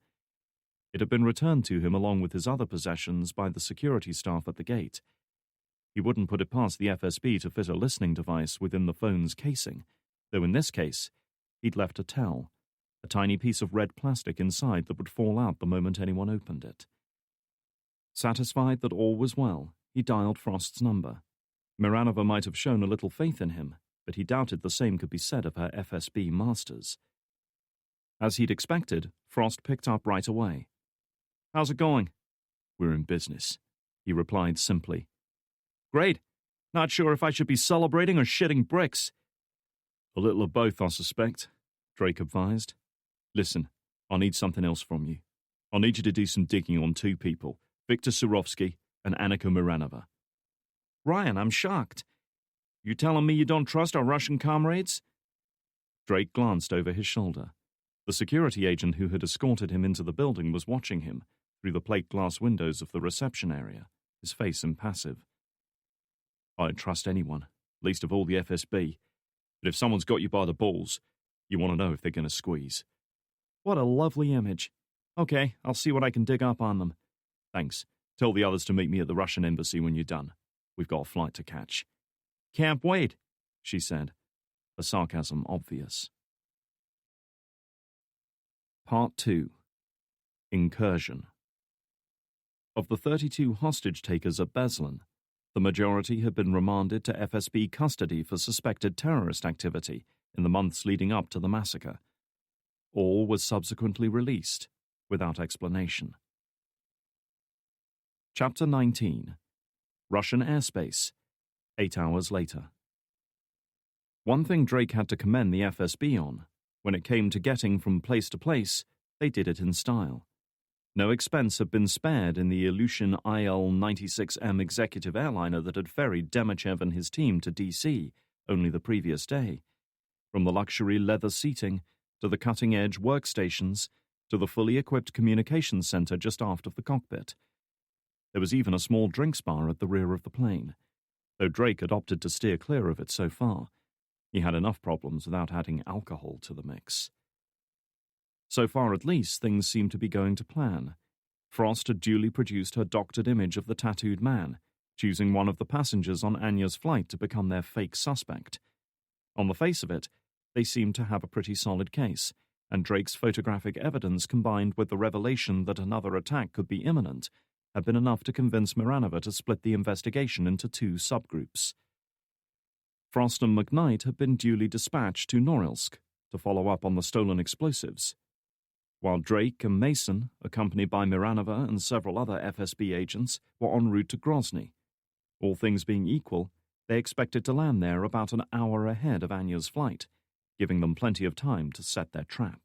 It had been returned to him along with his other possessions by the security staff at the gate. He wouldn't put it past the FSB to fit a listening device within the phone's casing, though in this case, he'd left a tell, a tiny piece of red plastic inside that would fall out the moment anyone opened it. Satisfied that all was well, he dialed Frost's number. Miranova might have shown a little faith in him, but he doubted the same could be said of her FSB masters. As he'd expected, Frost picked up right away. How's it going? We're in business, he replied simply. Great. Not sure if I should be celebrating or shitting bricks. A little of both, I suspect, Drake advised. Listen, I need something else from you. I need you to do some digging on two people, Viktor Surovsky and Annika Miranova. Ryan, I'm shocked. You telling me you don't trust our Russian comrades? Drake glanced over his shoulder. The security agent who had escorted him into the building was watching him through the plate glass windows of the reception area, his face impassive. I don't trust anyone, least of all the FSB. But if someone's got you by the balls, you want to know if they're going to squeeze. What a lovely image. Okay, I'll see what I can dig up on them. Thanks. Tell the others to meet me at the Russian embassy when you're done. We've got a flight to catch. Can't wait, she said, her sarcasm obvious. Part 2. Incursion. Of the 32 hostage-takers at Beslan, the majority had been remanded to FSB custody for suspected terrorist activity in the months leading up to the massacre. All was subsequently released, without explanation. Chapter 19. Russian Airspace, 8 hours later. One thing Drake had to commend the FSB on, when it came to getting from place to place, they did it in style. No expense had been spared in the Ilyushin IL-96M executive airliner that had ferried Demichev and his team to D.C. only the previous day. From the luxury leather seating, to the cutting-edge workstations, to the fully equipped communications center just aft of the cockpit. There was even a small drinks bar at the rear of the plane, though Drake had opted to steer clear of it so far. He had enough problems without adding alcohol to the mix. So far, at least, things seemed to be going to plan. Frost had duly produced her doctored image of the tattooed man, choosing one of the passengers on Anya's flight to become their fake suspect. On the face of it, they seemed to have a pretty solid case, and Drake's photographic evidence combined with the revelation that another attack could be imminent had been enough to convince Miranova to split the investigation into two subgroups. Frost and McKnight had been duly dispatched to Norilsk to follow up on the stolen explosives, while Drake and Mason, accompanied by Miranova and several other FSB agents, were en route to Grozny. All things being equal, they expected to land there about an hour ahead of Anya's flight, giving them plenty of time to set their trap.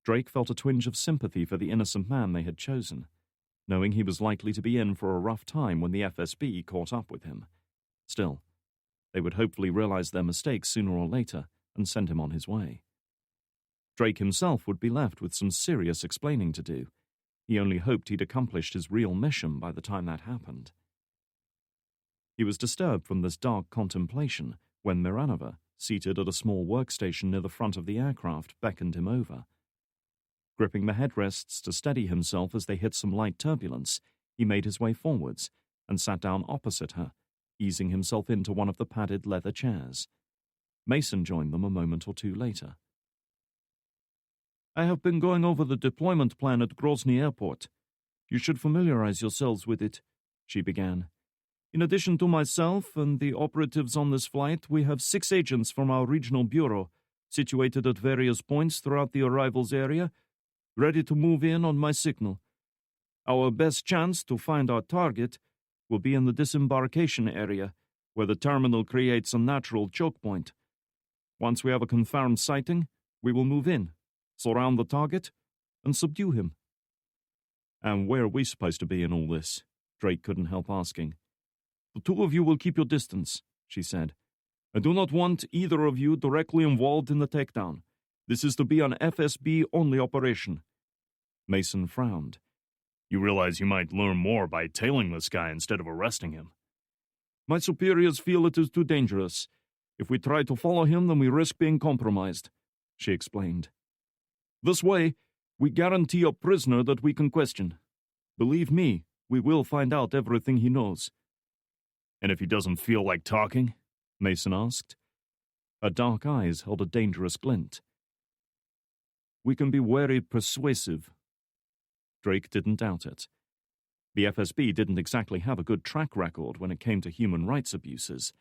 Drake felt a twinge of sympathy for the innocent man they had chosen, knowing he was likely to be in for a rough time when the FSB caught up with him. Still, they would hopefully realize their mistake sooner or later and send him on his way. Drake himself would be left with some serious explaining to do. He only hoped he'd accomplished his real mission by the time that happened. He was disturbed from this dark contemplation when Miranova, seated at a small workstation near the front of the aircraft, beckoned him over. Gripping the headrests to steady himself as they hit some light turbulence, he made his way forwards and sat down opposite her, easing himself into one of the padded leather chairs. Mason joined them a moment or two later. I have been going over the deployment plan at Grozny Airport. You should familiarize yourselves with it, she began. In addition to myself and the operatives on this flight, we have 6 agents from our regional bureau, situated at various points throughout the arrivals area, ready to move in on my signal. Our best chance to find our target will be in the disembarkation area, where the terminal creates a natural choke point. Once we have a confirmed sighting, we will move in, surround the target, and subdue him. And where are we supposed to be in all this? Drake couldn't help asking. The two of you will keep your distance, she said. I do not want either of you directly involved in the takedown. This is to be an FSB-only operation. Mason frowned. You realize you might learn more by tailing this guy instead of arresting him. My superiors feel it is too dangerous. If we try to follow him, then we risk being compromised, she explained. This way, we guarantee a prisoner that we can question. Believe me, we will find out everything he knows. And if he doesn't feel like talking? Mason asked. Her dark eyes held a dangerous glint. We can be very persuasive. Drake didn't doubt it. The FSB didn't exactly have a good track record when it came to human rights abuses.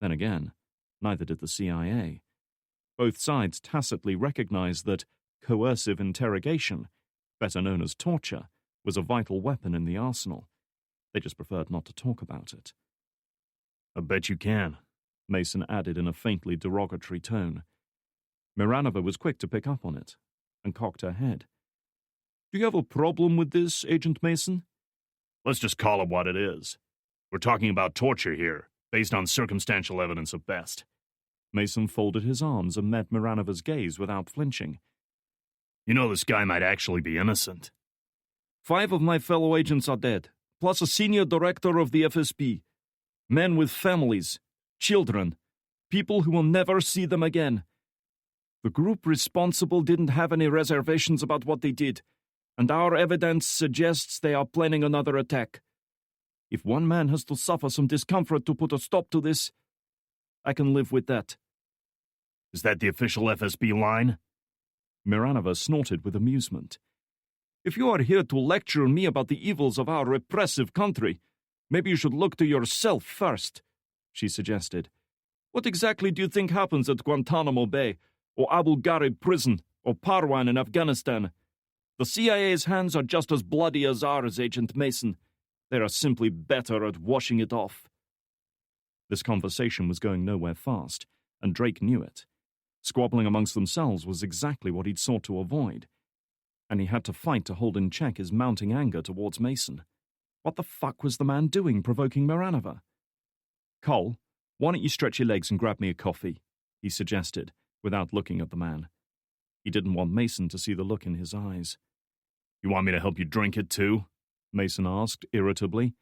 Then again, neither did the CIA. Both sides tacitly recognized that coercive interrogation, better known as torture, was a vital weapon in the arsenal. They just preferred not to talk about it. I bet you can, Mason added in a faintly derogatory tone. Miranova was quick to pick up on it, and cocked her head. Do you have a problem with this, Agent Mason? Let's just call it what it is. We're talking about torture here, based on circumstantial evidence at best. Mason folded his arms and met Miranova's gaze without flinching. You know this guy might actually be innocent. 5 of my fellow agents are dead, plus a senior director of the FSB. Men with families, children, people who will never see them again. The group responsible didn't have any reservations about what they did, and our evidence suggests they are planning another attack. If one man has to suffer some discomfort to put a stop to this, I can live with that. Is that the official FSB line? Miranova snorted with amusement. If you are here to lecture me about the evils of our repressive country, maybe you should look to yourself first, she suggested. What exactly do you think happens at Guantanamo Bay, or Abu Ghraib prison, or Parwan in Afghanistan? The CIA's hands are just as bloody as ours, Agent Mason. They are simply better at washing it off. This conversation was going nowhere fast, and Drake knew it. Squabbling amongst themselves was exactly what he'd sought to avoid, and he had to fight to hold in check his mounting anger towards Mason. What the fuck was the man doing, provoking Miranova? Cole, why don't you stretch your legs and grab me a coffee? He suggested, without looking at the man. He didn't want Mason to see the look in his eyes. You want me to help you drink it too? Mason asked, irritably.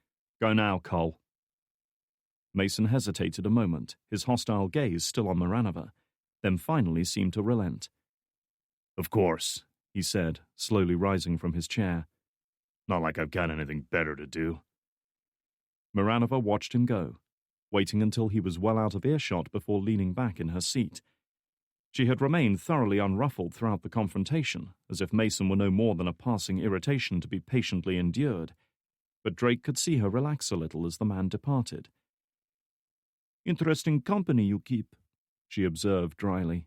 Go now, Cole. Mason hesitated a moment, his hostile gaze still on Miranova, then finally seemed to relent. Of course, he said, slowly rising from his chair. Not like I've got anything better to do. Miranova watched him go, waiting until he was well out of earshot before leaning back in her seat. She had remained thoroughly unruffled throughout the confrontation, as if Mason were no more than a passing irritation to be patiently endured, but Drake could see her relax a little as the man departed. Interesting company you keep, she observed dryly.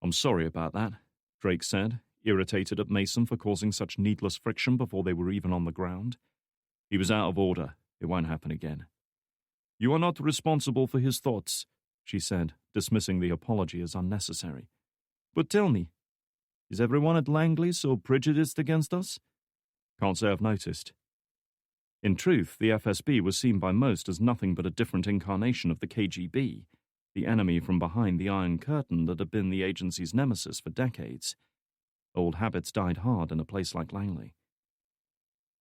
I'm sorry about that, Drake said, irritated at Mason for causing such needless friction before they were even on the ground. He was out of order. It won't happen again. You are not responsible for his thoughts, she said, dismissing the apology as unnecessary. But tell me, is everyone at Langley so prejudiced against us? Can't say I've noticed. In truth, the FSB was seen by most as nothing but a different incarnation of the KGB, the enemy from behind the Iron Curtain that had been the agency's nemesis for decades. Old habits died hard in a place like Langley.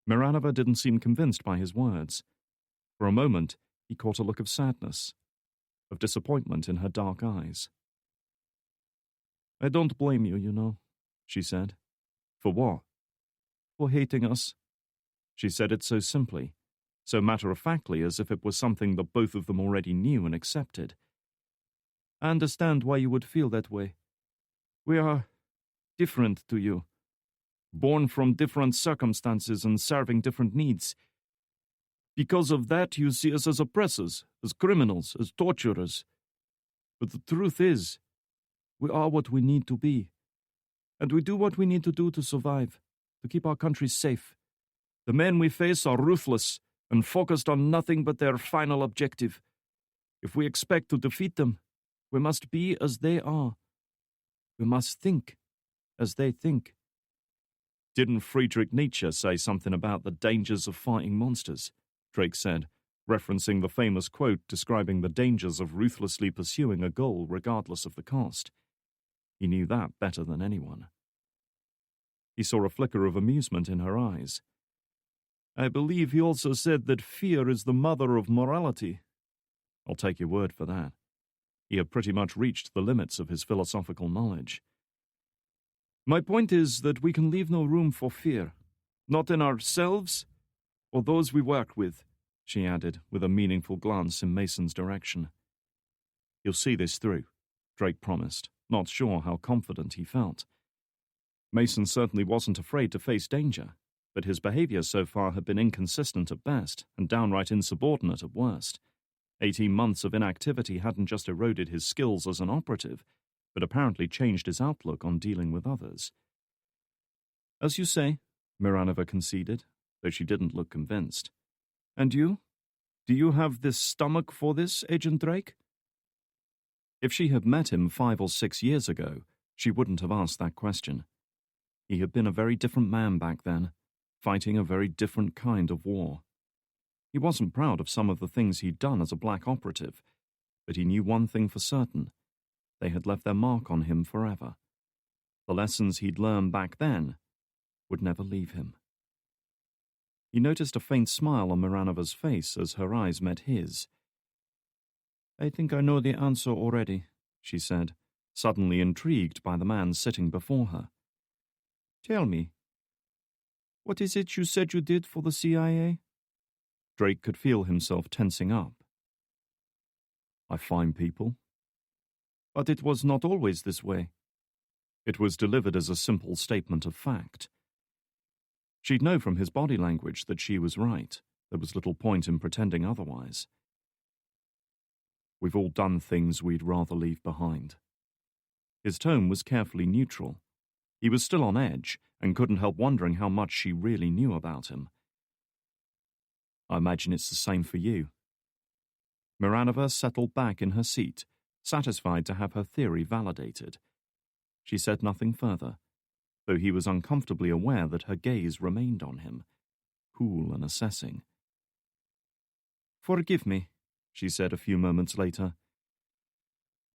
Miranova didn't seem convinced by his words. For a moment, he caught a look of sadness, of disappointment in her dark eyes. I don't blame you, you know, she said. For what? For hating us. She said it so simply, so matter-of-factly as if it was something that both of them already knew and accepted. I understand why you would feel that way. We are different to you, born from different circumstances and serving different needs. Because of that, you see us as oppressors, as criminals, as torturers. But the truth is, we are what we need to be, and we do what we need to do to survive, to keep our country safe. The men we face are ruthless and focused on nothing but their final objective. If we expect to defeat them, we must be as they are. We must think as they think. Didn't Friedrich Nietzsche say something about the dangers of fighting monsters? Drake said, referencing the famous quote describing the dangers of ruthlessly pursuing a goal regardless of the cost. He knew that better than anyone. He saw a flicker of amusement in her eyes. I believe he also said that fear is the mother of morality. I'll take your word for that. He had pretty much reached the limits of his philosophical knowledge. My point is that we can leave no room for fear, not in ourselves or those we work with, she added, with a meaningful glance in Mason's direction. You'll see this through, Drake promised, not sure how confident he felt. Mason certainly wasn't afraid to face danger, but his behavior so far had been inconsistent at best and downright insubordinate at worst. 18 months of inactivity hadn't just eroded his skills as an operative, but apparently changed his outlook on dealing with others. As you say, Miranova conceded, though she didn't look convinced. And you? Do you have the stomach for this, Agent Drake? If she had met him 5 or 6 years ago, she wouldn't have asked that question. He had been a very different man back then, fighting a very different kind of war. He wasn't proud of some of the things he'd done as a black operative, but he knew one thing for certain. They had left their mark on him forever. The lessons he'd learned back then would never leave him. He noticed a faint smile on Miranova's face as her eyes met his. I think I know the answer already, she said, suddenly intrigued by the man sitting before her. Tell me, what is it you said you did for the CIA? Drake could feel himself tensing up. I find people. But it was not always this way. It was delivered as a simple statement of fact. She'd know from his body language that she was right. There was little point in pretending otherwise. We've all done things we'd rather leave behind. His tone was carefully neutral. He was still on edge and couldn't help wondering how much she really knew about him. I imagine it's the same for you. Miranova settled back in her seat, satisfied to have her theory validated. She said nothing further, though he was uncomfortably aware that her gaze remained on him, cool and assessing. Forgive me, she said a few moments later.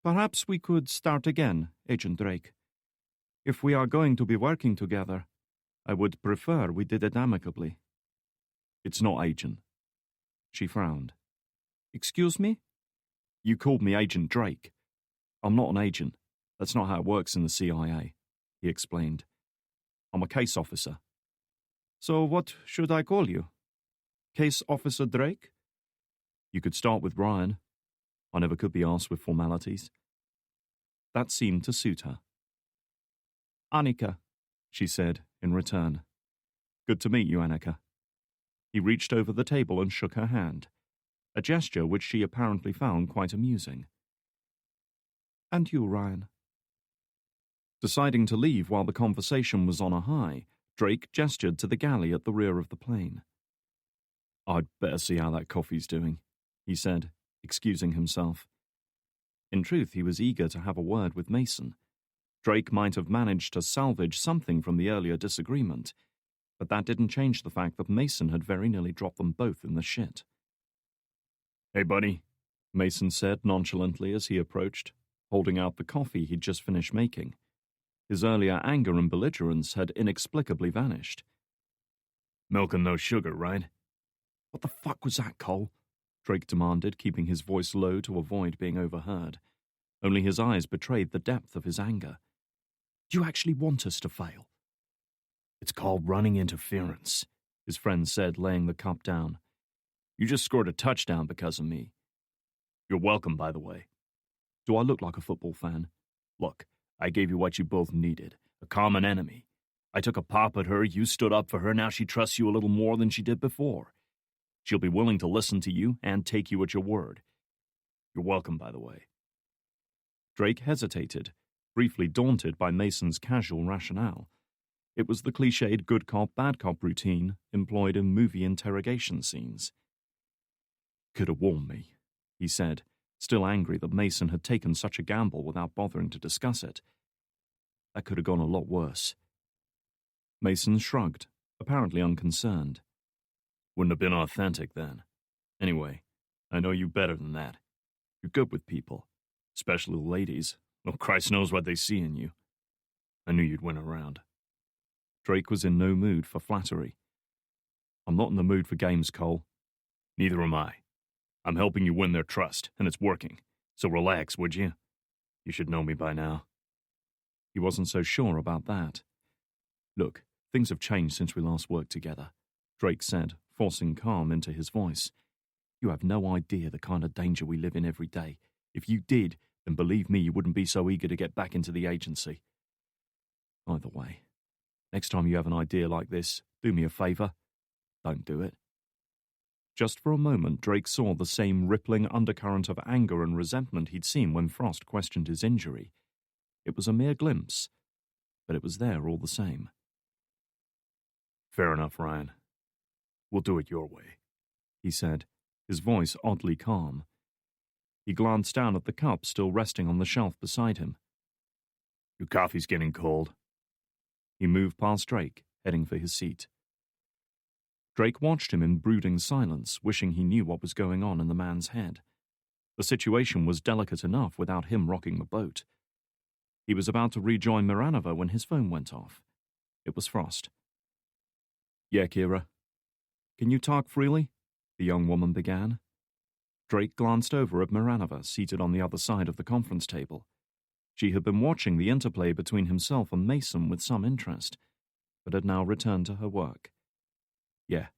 Perhaps we could start again, Agent Drake. If we are going to be working together, I would prefer we did it amicably. It's not Agent. She frowned. Excuse me? You called me Agent Drake. I'm not an agent. That's not how it works in the CIA, he explained. I'm a case officer. So what should I call you? Case Officer Drake? You could start with Ryan. I never could be asked with formalities. That seemed to suit her. Annika, she said in return. Good to meet you, Annika. He reached over the table and shook her hand, a gesture which she apparently found quite amusing. And you, Ryan. Deciding to leave while the conversation was on a high, Drake gestured to the galley at the rear of the plane. I'd better see how that coffee's doing, he said, excusing himself. In truth, he was eager to have a word with Mason. Drake might have managed to salvage something from the earlier disagreement, but that didn't change the fact that Mason had very nearly dropped them both in the shit. Hey, buddy, Mason said nonchalantly as he approached, holding out the coffee he'd just finished making. His earlier anger and belligerence had inexplicably vanished. Milk and no sugar, right? What the fuck was that, Cole? Drake demanded, keeping his voice low to avoid being overheard. Only his eyes betrayed the depth of his anger. Do you actually want us to fail? It's called running interference, his friend said, laying the cup down. You just scored a touchdown because of me. You're welcome, by the way. Do I look like a football fan? Look, I gave you what you both needed, a common enemy. I took a pop at her, you stood up for her, now she trusts you a little more than she did before. She'll be willing to listen to you and take you at your word. You're welcome, by the way. Drake hesitated, briefly daunted by Mason's casual rationale. It was the cliched good cop, bad cop routine employed in movie interrogation scenes. Could have warned me, he said, still angry that Mason had taken such a gamble without bothering to discuss it. That could have gone a lot worse. Mason shrugged, apparently unconcerned. Wouldn't have been authentic then. Anyway, I know you better than that. You're good with people, especially the ladies. Well, Christ knows what they see in you. I knew you'd win around. Drake was in no mood for flattery. I'm not in the mood for games, Cole. Neither am I. I'm helping you win their trust, and it's working. So relax, would you? You should know me by now. He wasn't so sure about that. Look, things have changed since we last worked together, Drake said, forcing calm into his voice. You have no idea the kind of danger we live in every day. If you did, then believe me, you wouldn't be so eager to get back into the agency. Either way, next time you have an idea like this, do me a favor. Don't do it. Just for a moment, Drake saw the same rippling undercurrent of anger and resentment he'd seen when Frost questioned his injury. It was a mere glimpse, but it was there all the same. Fair enough, Ryan. We'll do it your way, he said, his voice oddly calm. He glanced down at the cup still resting on the shelf beside him. Your coffee's getting cold. He moved past Drake, heading for his seat. Drake watched him in brooding silence, wishing he knew what was going on in the man's head. The situation was delicate enough without him rocking the boat. He was about to rejoin Miranova when his phone went off. It was Frost. Yeah, Kira. Can you talk freely? The young woman began. Drake glanced over at Miranova, seated on the other side of the conference table. She had been watching the interplay between himself and Mason with some interest, but had now returned to her work. Yeah.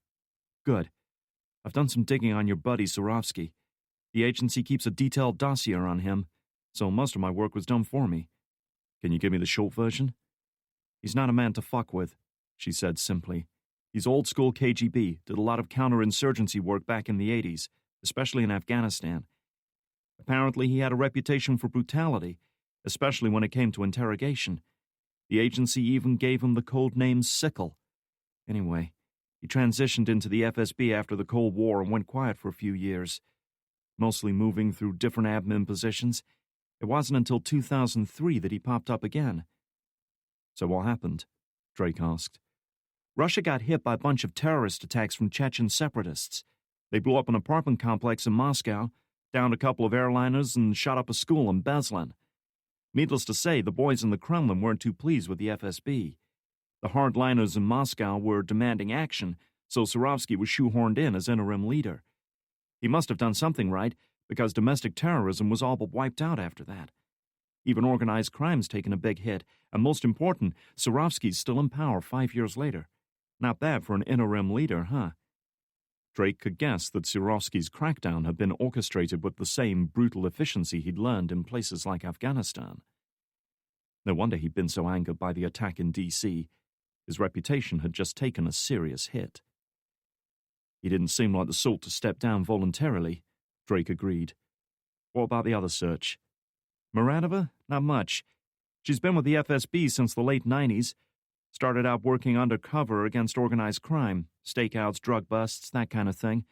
Good. I've done some digging on your buddy, Surovsky. The agency keeps a detailed dossier on him, so most of my work was done for me. Can you give me the short version? He's not a man to fuck with, she said simply. He's old-school KGB, did a lot of counterinsurgency work back in the 80s, especially in Afghanistan. Apparently he had a reputation for brutality, especially when it came to interrogation. The agency even gave him the code name Sickle. Anyway, he transitioned into the FSB after the Cold War and went quiet for a few years, mostly moving through different admin positions. It wasn't until 2003 that he popped up again. So what happened? Drake asked. Russia got hit by a bunch of terrorist attacks from Chechen separatists. They blew up an apartment complex in Moscow, downed a couple of airliners, and shot up a school in Beslan. Needless to say, the boys in the Kremlin weren't too pleased with the FSB. The hardliners in Moscow were demanding action, so Surovsky was shoehorned in as interim leader. He must have done something right, because domestic terrorism was all but wiped out after that. Even organized crime's taken a big hit, and most important, Surovsky's still in power 5 years later. Not bad for an interim leader, huh? Drake could guess that Surovsky's crackdown had been orchestrated with the same brutal efficiency he'd learned in places like Afghanistan. No wonder he'd been so angered by the attack in D.C. His reputation had just taken a serious hit. He didn't seem like the sort to step down voluntarily, Drake agreed. What about the other search? Miranova? Not much. She's been with the FSB since the late 90s. Started out working undercover against organized crime, stakeouts, drug busts, that kind of thing.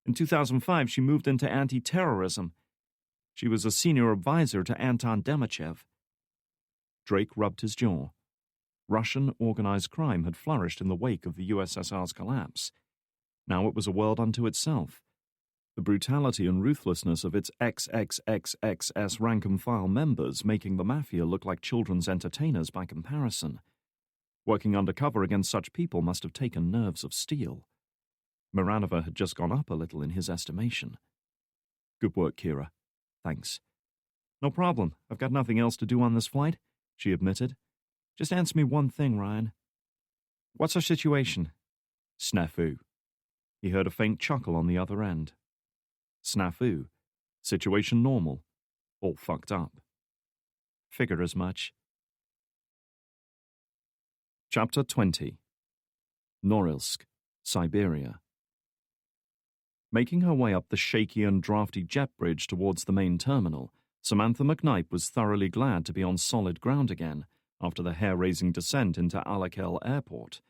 In 2005, she moved into anti-terrorism. She was a senior advisor to Anton Demichev. Drake rubbed his jaw. Russian organized crime had flourished in the wake of the USSR's collapse. Now it was a world unto itself. The brutality and ruthlessness of its XXXXS rank-and-file members making the mafia look like children's entertainers by comparison. Working undercover against such people must have taken nerves of steel. Miranova had just gone up a little in his estimation. Good work, Kira. Thanks. No problem. I've got nothing else to do on this flight, she admitted. Just answer me one thing, Ryan. What's our situation? Snafu. He heard a faint chuckle on the other end. Snafu. Situation normal. All fucked up. Figured as much. Chapter 20. Norilsk, Siberia. Making her way up the shaky and drafty jet bridge towards the main terminal, Samantha McKnight was thoroughly glad to be on solid ground again after the hair-raising descent into Alakel Airport.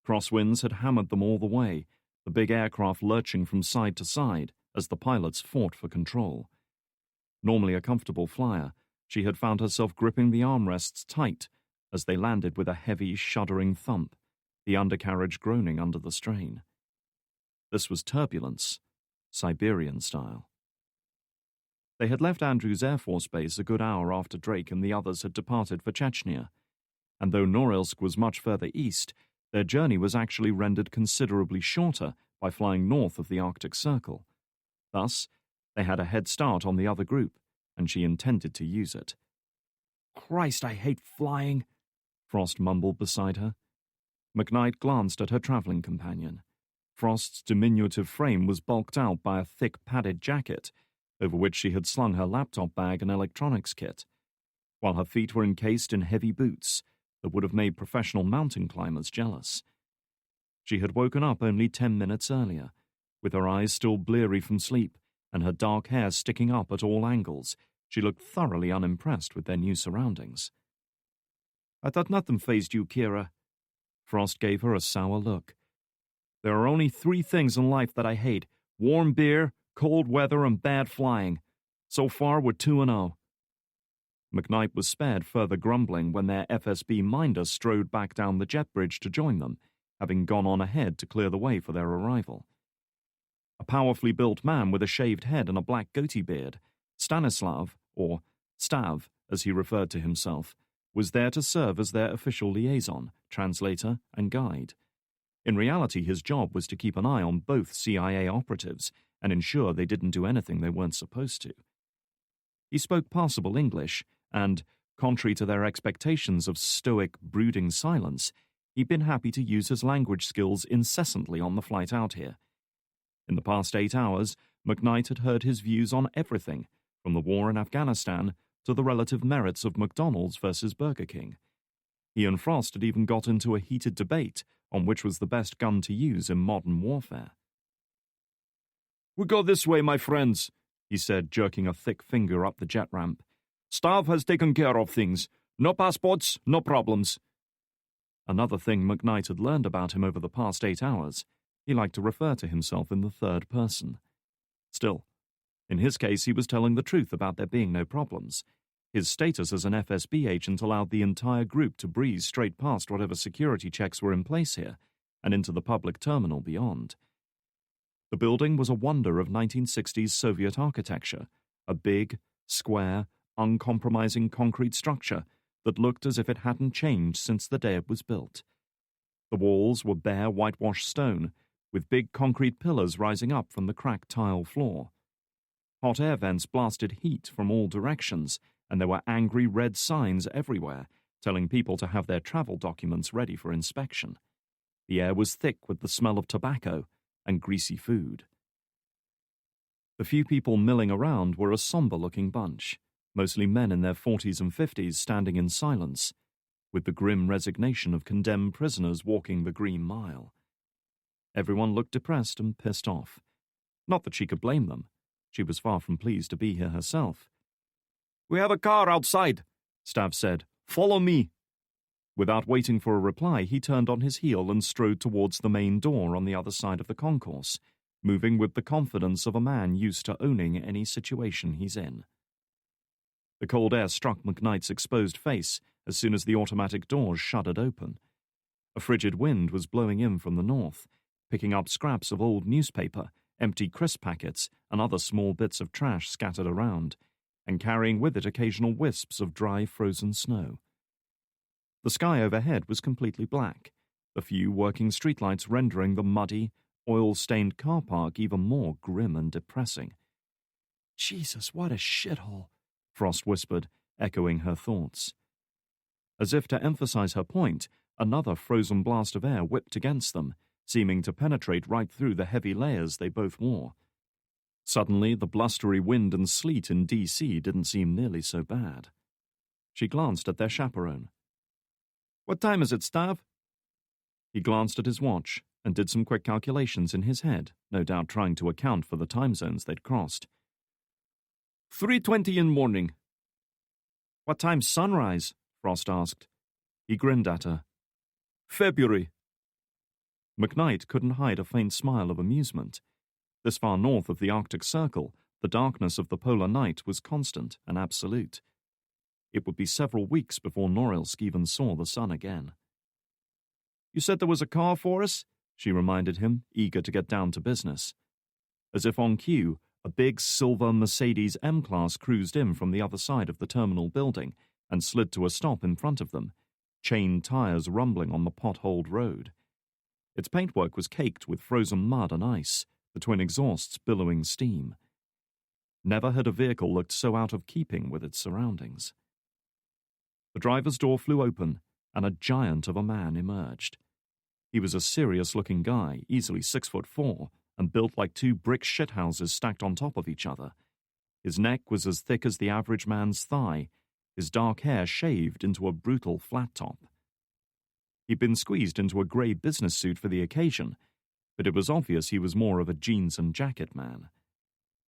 Crosswinds had hammered them all the way, the big aircraft lurching from side to side as the pilots fought for control. Normally a comfortable flyer, she had found herself gripping the armrests tight as they landed with a heavy, shuddering thump, the undercarriage groaning under the strain. This was turbulence, Siberian style. They had left Andrews Air Force Base a good hour after Drake and the others had departed for Chechnya, and though Norilsk was much further east, their journey was actually rendered considerably shorter by flying north of the Arctic Circle. Thus, they had a head start on the other group, and she intended to use it. Christ, I hate flying, Frost mumbled beside her. McKnight glanced at her traveling companion. Frost's diminutive frame was bulked out by a thick padded jacket, over which she had slung her laptop bag and electronics kit, while her feet were encased in heavy boots that would have made professional mountain climbers jealous. She had woken up only 10 minutes earlier, with her eyes still bleary from sleep and her dark hair sticking up at all angles. She looked thoroughly unimpressed with their new surroundings. I thought nothing fazed you, Kira. Frost gave her a sour look. There are only 3 things in life that I hate: warm beer, cold weather, and bad flying. So far, we're 2-0. McKnight was spared further grumbling when their FSB minder strode back down the jet bridge to join them, having gone on ahead to clear the way for their arrival. A powerfully built man with a shaved head and a black goatee beard, Stanislav, or Stav, as he referred to himself, was there to serve as their official liaison, translator, and guide. In reality, his job was to keep an eye on both CIA operatives and ensure they didn't do anything they weren't supposed to. He spoke passable English, and, contrary to their expectations of stoic, brooding silence, he'd been happy to use his language skills incessantly on the flight out here. In the past 8 hours, McKnight had heard his views on everything, from the war in Afghanistan to the relative merits of McDonald's versus Burger King. He and Frost had even got into a heated debate on which was the best gun to use in modern warfare. "We go this way, my friends," he said, jerking a thick finger up the jet ramp. "Stav has taken care of things. No passports, no problems." Another thing McKnight had learned about him over the past 8 hours: he liked to refer to himself in the third person. Still, in his case, he was telling the truth about there being no problems. His status as an FSB agent allowed the entire group to breeze straight past whatever security checks were in place here and into the public terminal beyond. The building was a wonder of 1960s Soviet architecture, a big, square, uncompromising concrete structure that looked as if it hadn't changed since the day it was built. The walls were bare whitewashed stone, with big concrete pillars rising up from the cracked tile floor. Hot air vents blasted heat from all directions, and there were angry red signs everywhere, telling people to have their travel documents ready for inspection. The air was thick with the smell of tobacco and greasy food. The few people milling around were a somber-looking bunch, mostly men in their 40s and 50s standing in silence, with the grim resignation of condemned prisoners walking the Green Mile. Everyone looked depressed and pissed off. Not that she could blame them. She was far from pleased to be here herself. "We have a car outside," Stav said. "Follow me." Without waiting for a reply, he turned on his heel and strode towards the main door on the other side of the concourse, moving with the confidence of a man used to owning any situation he's in. The cold air struck McKnight's exposed face as soon as the automatic doors shuddered open. A frigid wind was blowing in from the north, picking up scraps of old newspaper, empty crisp packets, and other small bits of trash scattered around, and carrying with it occasional wisps of dry, frozen snow. The sky overhead was completely black, the few working streetlights rendering the muddy, oil-stained car park even more grim and depressing. "Jesus, what a shithole," Frost whispered, echoing her thoughts. As if to emphasize her point, another frozen blast of air whipped against them, seeming to penetrate right through the heavy layers they both wore. Suddenly, the blustery wind and sleet in D.C. didn't seem nearly so bad. She glanced at their chaperone. "What time is it, Stav?" He glanced at his watch and did some quick calculations in his head, no doubt trying to account for the time zones they'd crossed. 3:20 in morning." "What time's sunrise?" Frost asked. He grinned at her. "February." McKnight couldn't hide a faint smile of amusement. This far north of the Arctic Circle, the darkness of the polar night was constant and absolute. It would be several weeks before Norilsk even saw the sun again. "You said there was a car for us?" she reminded him, eager to get down to business. As if on cue, a big silver Mercedes M-Class cruised in from the other side of the terminal building and slid to a stop in front of them, chained tires rumbling on the potholed road. Its paintwork was caked with frozen mud and ice, the twin exhausts billowing steam. Never had a vehicle looked so out of keeping with its surroundings. The driver's door flew open, and a giant of a man emerged. He was a serious-looking guy, easily 6'4", and built like 2 brick shithouses stacked on top of each other. His neck was as thick as the average man's thigh, his dark hair shaved into a brutal flat top. He'd been squeezed into a grey business suit for the occasion, but it was obvious he was more of a jeans and jacket man.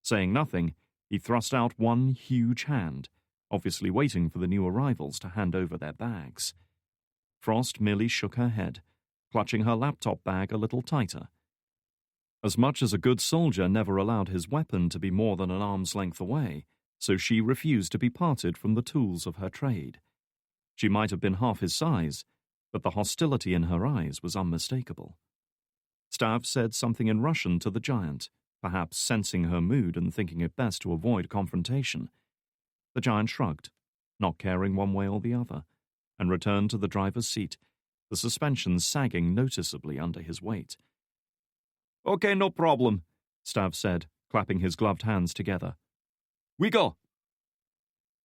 Saying nothing, he thrust out one huge hand, obviously waiting for the new arrivals to hand over their bags. Frost merely shook her head, clutching her laptop bag a little tighter. As much as a good soldier never allowed his weapon to be more than an arm's length away, so she refused to be parted from the tools of her trade. She might have been half his size, but the hostility in her eyes was unmistakable. Stav said something in Russian to the giant, perhaps sensing her mood and thinking it best to avoid confrontation. The giant shrugged, not caring one way or the other, and returned to the driver's seat, the suspension sagging noticeably under his weight. "Okay, no problem," Stav said, clapping his gloved hands together. "We go!"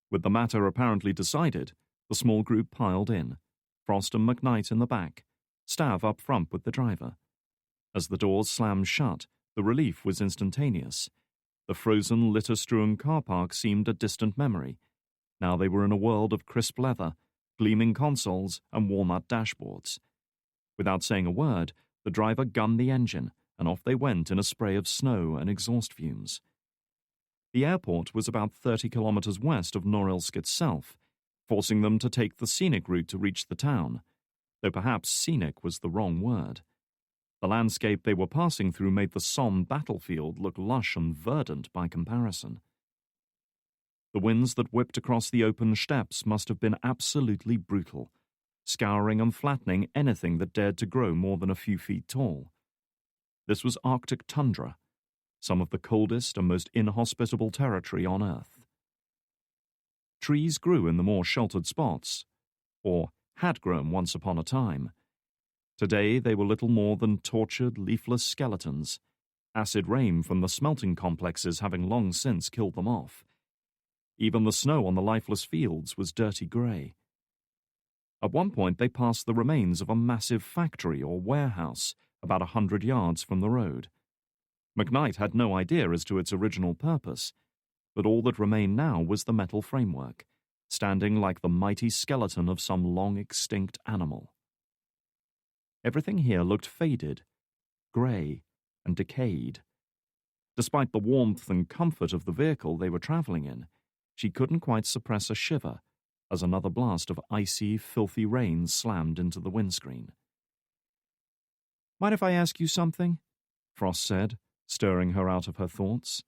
With the matter apparently decided, the small group piled in, Frost and McKnight in the back, Stav up front with the driver. As the doors slammed shut, the relief was instantaneous. The frozen, litter-strewn car park seemed a distant memory. Now they were in a world of crisp leather, gleaming consoles, and walnut dashboards. Without saying a word, the driver gunned the engine, and off they went in a spray of snow and exhaust fumes. The airport was about 30 kilometers west of Norilsk itself, forcing them to take the scenic route to reach the town, though perhaps scenic was the wrong word. The landscape they were passing through made the Somme battlefield look lush and verdant by comparison. The winds that whipped across the open steppes must have been absolutely brutal, scouring and flattening anything that dared to grow more than a few feet tall. This was Arctic tundra, some of the coldest and most inhospitable territory on Earth. Trees grew in the more sheltered spots, or had grown once upon a time. Today they were little more than tortured, leafless skeletons, acid rain from the smelting complexes having long since killed them off. Even the snow on the lifeless fields was dirty grey. At one point they passed the remains of a massive factory or warehouse about 100 yards from the road. McKnight had no idea as to its original purpose, but all that remained now was the metal framework, standing like the mighty skeleton of some long-extinct animal. Everything here looked faded, grey, and decayed. Despite the warmth and comfort of the vehicle they were travelling in, she couldn't quite suppress a shiver as another blast of icy, filthy rain slammed into the windscreen. "Mind if I ask you something?" Frost said, stirring her out of her thoughts.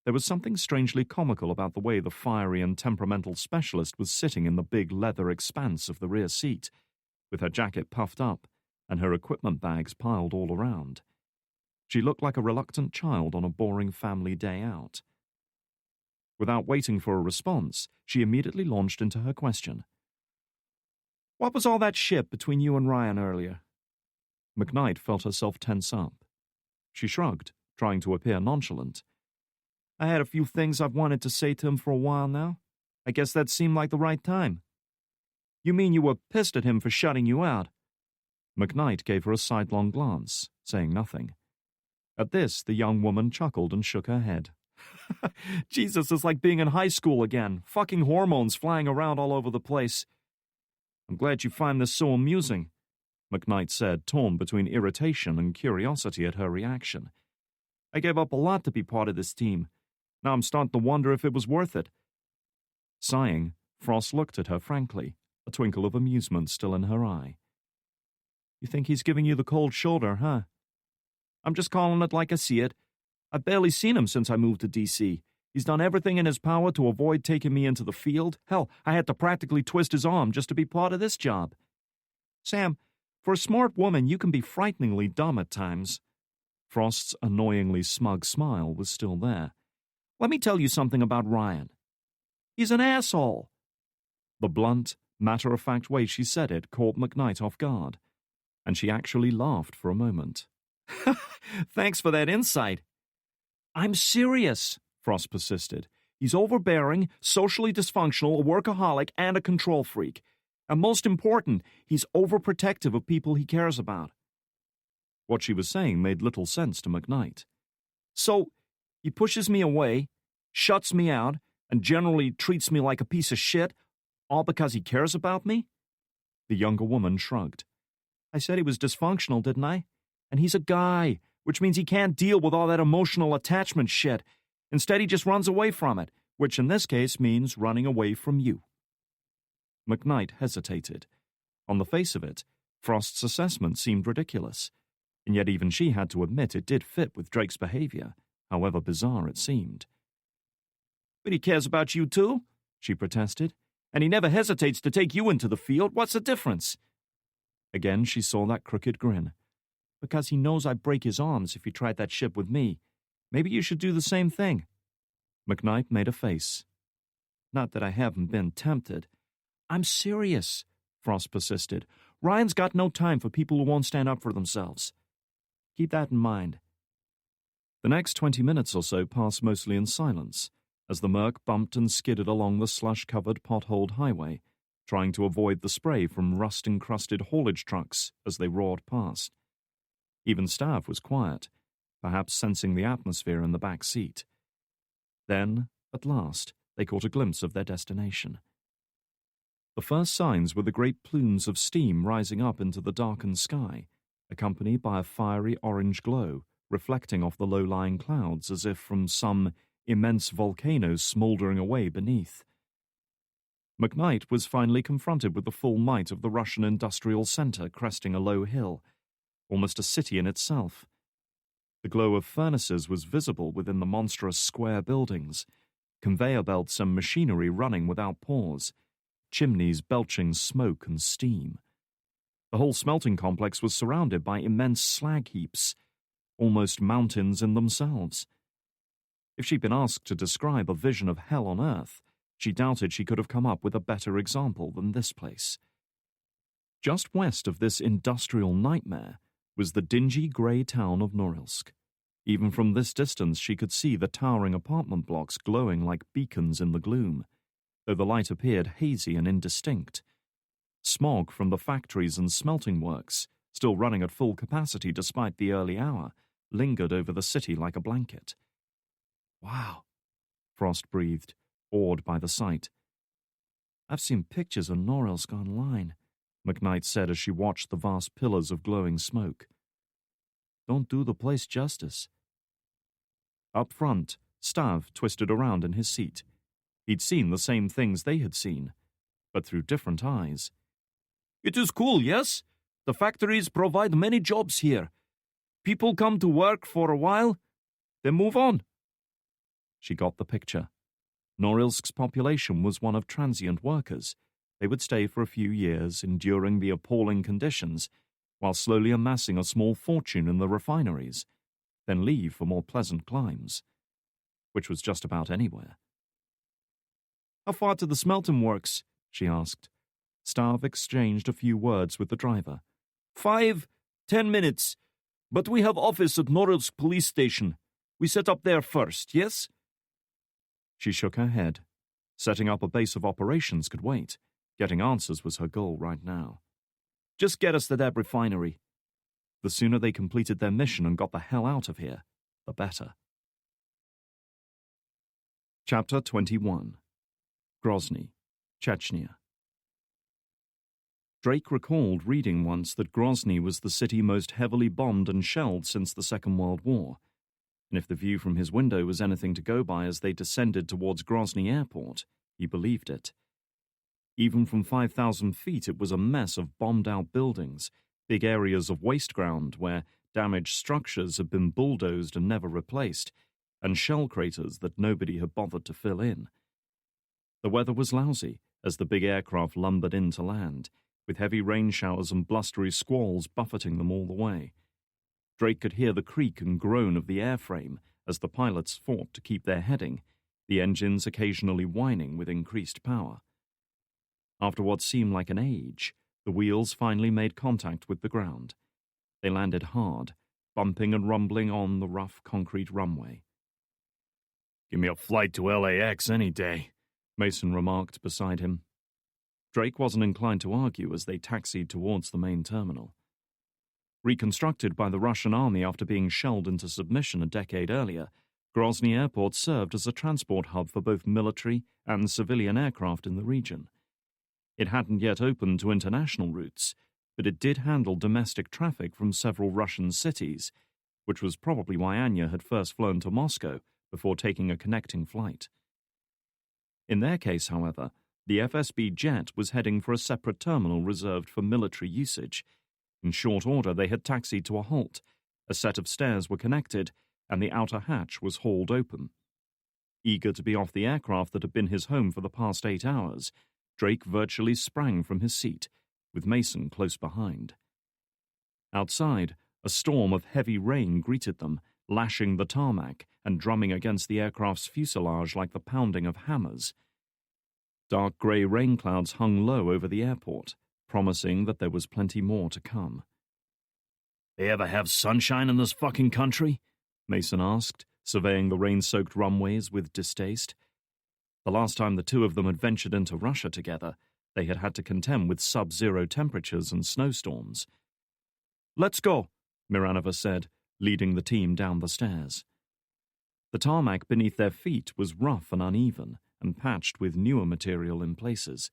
There was something strangely comical about the way the fiery and temperamental specialist was sitting in the big leather expanse of the rear seat, with her jacket puffed up and her equipment bags piled all around. She looked like a reluctant child on a boring family day out. Without waiting for a response, she immediately launched into her question. "What was all that shit between you and Ryan earlier?" McKnight felt herself tense up. She shrugged, trying to appear nonchalant. "I had a few things I've wanted to say to him for a while now. I guess that seemed like the right time." "You mean you were pissed at him for shutting you out?" McKnight gave her a sidelong glance, saying nothing. At this, the young woman chuckled and shook her head. "Jesus, it's like being in high school again, fucking hormones flying around all over the place." "I'm glad you find this so amusing," McKnight said, torn between irritation and curiosity at her reaction. "I gave up a lot to be part of this team. Now I'm starting to wonder if it was worth it." Sighing, Frost looked at her frankly, a twinkle of amusement still in her eye. "You think he's giving you the cold shoulder, huh?" "I'm just calling it like I see it. I've barely seen him since I moved to D.C. He's done everything in his power to avoid taking me into the field. Hell, I had to practically twist his arm just to be part of this job." "Sam, for a smart woman, you can be frighteningly dumb at times." Frost's annoyingly smug smile was still there. "Let me tell you something about Ryan. He's an asshole." The blunt, matter-of-fact way she said it caught McKnight off guard, and she actually laughed for a moment. "Thanks for that insight." "I'm serious," Frost persisted. "He's overbearing, socially dysfunctional, a workaholic, and a control freak. And most important, he's overprotective of people he cares about." What she was saying made little sense to McKnight. "So, he pushes me away, shuts me out, and generally treats me like a piece of shit, all because he cares about me?" The younger woman shrugged. "I said he was dysfunctional, didn't I? And he's a guy, which means he can't deal with all that emotional attachment shit. Instead, he just runs away from it, which in this case means running away from you." McKnight hesitated. On the face of it, Frost's assessment seemed ridiculous, and yet even she had to admit it did fit with Drake's behavior, however bizarre it seemed. But he cares about you too, she protested, and he never hesitates to take you into the field. What's the difference? Again she saw that crooked grin. Because he knows I'd break his arms if he tried that ship with me. Maybe you should do the same thing. McKnight made a face. Not that I haven't been tempted. I'm serious, Frost persisted. Ryan's got no time for people who won't stand up for themselves. Keep that in mind. The next 20 minutes or so passed mostly in silence, as the Merc bumped and skidded along the slush-covered, potholed highway, trying to avoid the spray from rust-encrusted haulage trucks as they roared past. Even Stav was quiet, perhaps sensing the atmosphere in the back seat. Then, at last, they caught a glimpse of their destination. The first signs were the great plumes of steam rising up into the darkened sky, accompanied by a fiery orange glow reflecting off the low-lying clouds as if from some immense volcano smouldering away beneath. McKnight was finally confronted with the full might of the Russian industrial center cresting a low hill, almost a city in itself. The glow of furnaces was visible within the monstrous square buildings, conveyor belts and machinery running without pause, chimneys belching smoke and steam. The whole smelting complex was surrounded by immense slag heaps, almost mountains in themselves. If she'd been asked to describe a vision of hell on earth, she doubted she could have come up with a better example than this place. Just west of this industrial nightmare was the dingy grey town of Norilsk. Even from this distance she could see the towering apartment blocks glowing like beacons in the gloom, though the light appeared hazy and indistinct. Smog from the factories and smelting works, still running at full capacity despite the early hour, lingered over the city like a blanket. Wow, Frost breathed, awed by the sight. I've seen pictures of Norilsk online, McKnight said as she watched the vast pillars of glowing smoke. Don't do the place justice. Up front, Stav twisted around in his seat. He'd seen the same things they had seen, but through different eyes. It is cool, yes? The factories provide many jobs here. People come to work for a while, then move on. She got the picture. Norilsk's population was one of transient workers. They would stay for a few years, enduring the appalling conditions, while slowly amassing a small fortune in the refineries, then leave for more pleasant climes, which was just about anywhere. How far to the smelting works? She asked. Stav exchanged a few words with the driver. 5, 10 minutes. But we have office at Norilsk police station. We set up there first, yes? She shook her head. Setting up a base of operations could wait. Getting answers was her goal right now. Just get us to that refinery. The sooner they completed their mission and got the hell out of here, the better. Chapter 21. Grozny, Chechnya. Drake recalled reading once that Grozny was the city most heavily bombed and shelled since the Second World War, and if the view from his window was anything to go by as they descended towards Grozny Airport, he believed it. Even from 5,000 feet it was a mess of bombed-out buildings, big areas of waste ground where damaged structures had been bulldozed and never replaced, and shell craters that nobody had bothered to fill in. The weather was lousy as the big aircraft lumbered in to land, with heavy rain showers and blustery squalls buffeting them all the way. Drake could hear the creak and groan of the airframe as the pilots fought to keep their heading, the engines occasionally whining with increased power. After what seemed like an age, the wheels finally made contact with the ground. They landed hard, bumping and rumbling on the rough concrete runway. "Give me a flight to LAX any day," Mason remarked beside him. Drake wasn't inclined to argue as they taxied towards the main terminal. Reconstructed by the Russian army after being shelled into submission a decade earlier, Grozny Airport served as a transport hub for both military and civilian aircraft in the region. It hadn't yet opened to international routes, but it did handle domestic traffic from several Russian cities, which was probably why Anya had first flown to Moscow before taking a connecting flight. In their case, however, the FSB jet was heading for a separate terminal reserved for military usage, In short order, they had taxied to a halt. A set of stairs were connected, and the outer hatch was hauled open. Eager to be off the aircraft that had been his home for the past 8 hours, Drake virtually sprang from his seat, with Mason close behind. Outside, a storm of heavy rain greeted them, lashing the tarmac and drumming against the aircraft's fuselage like the pounding of hammers. Dark grey rain clouds hung low over the airport, promising that there was plenty more to come. They ever have sunshine in this fucking country? Mason asked, surveying the rain-soaked runways with distaste. The last time the two of them had ventured into Russia together, they had had to contend with sub-zero temperatures and snowstorms. "Let's go," Miranova said, leading the team down the stairs. The tarmac beneath their feet was rough and uneven, and patched with newer material in places.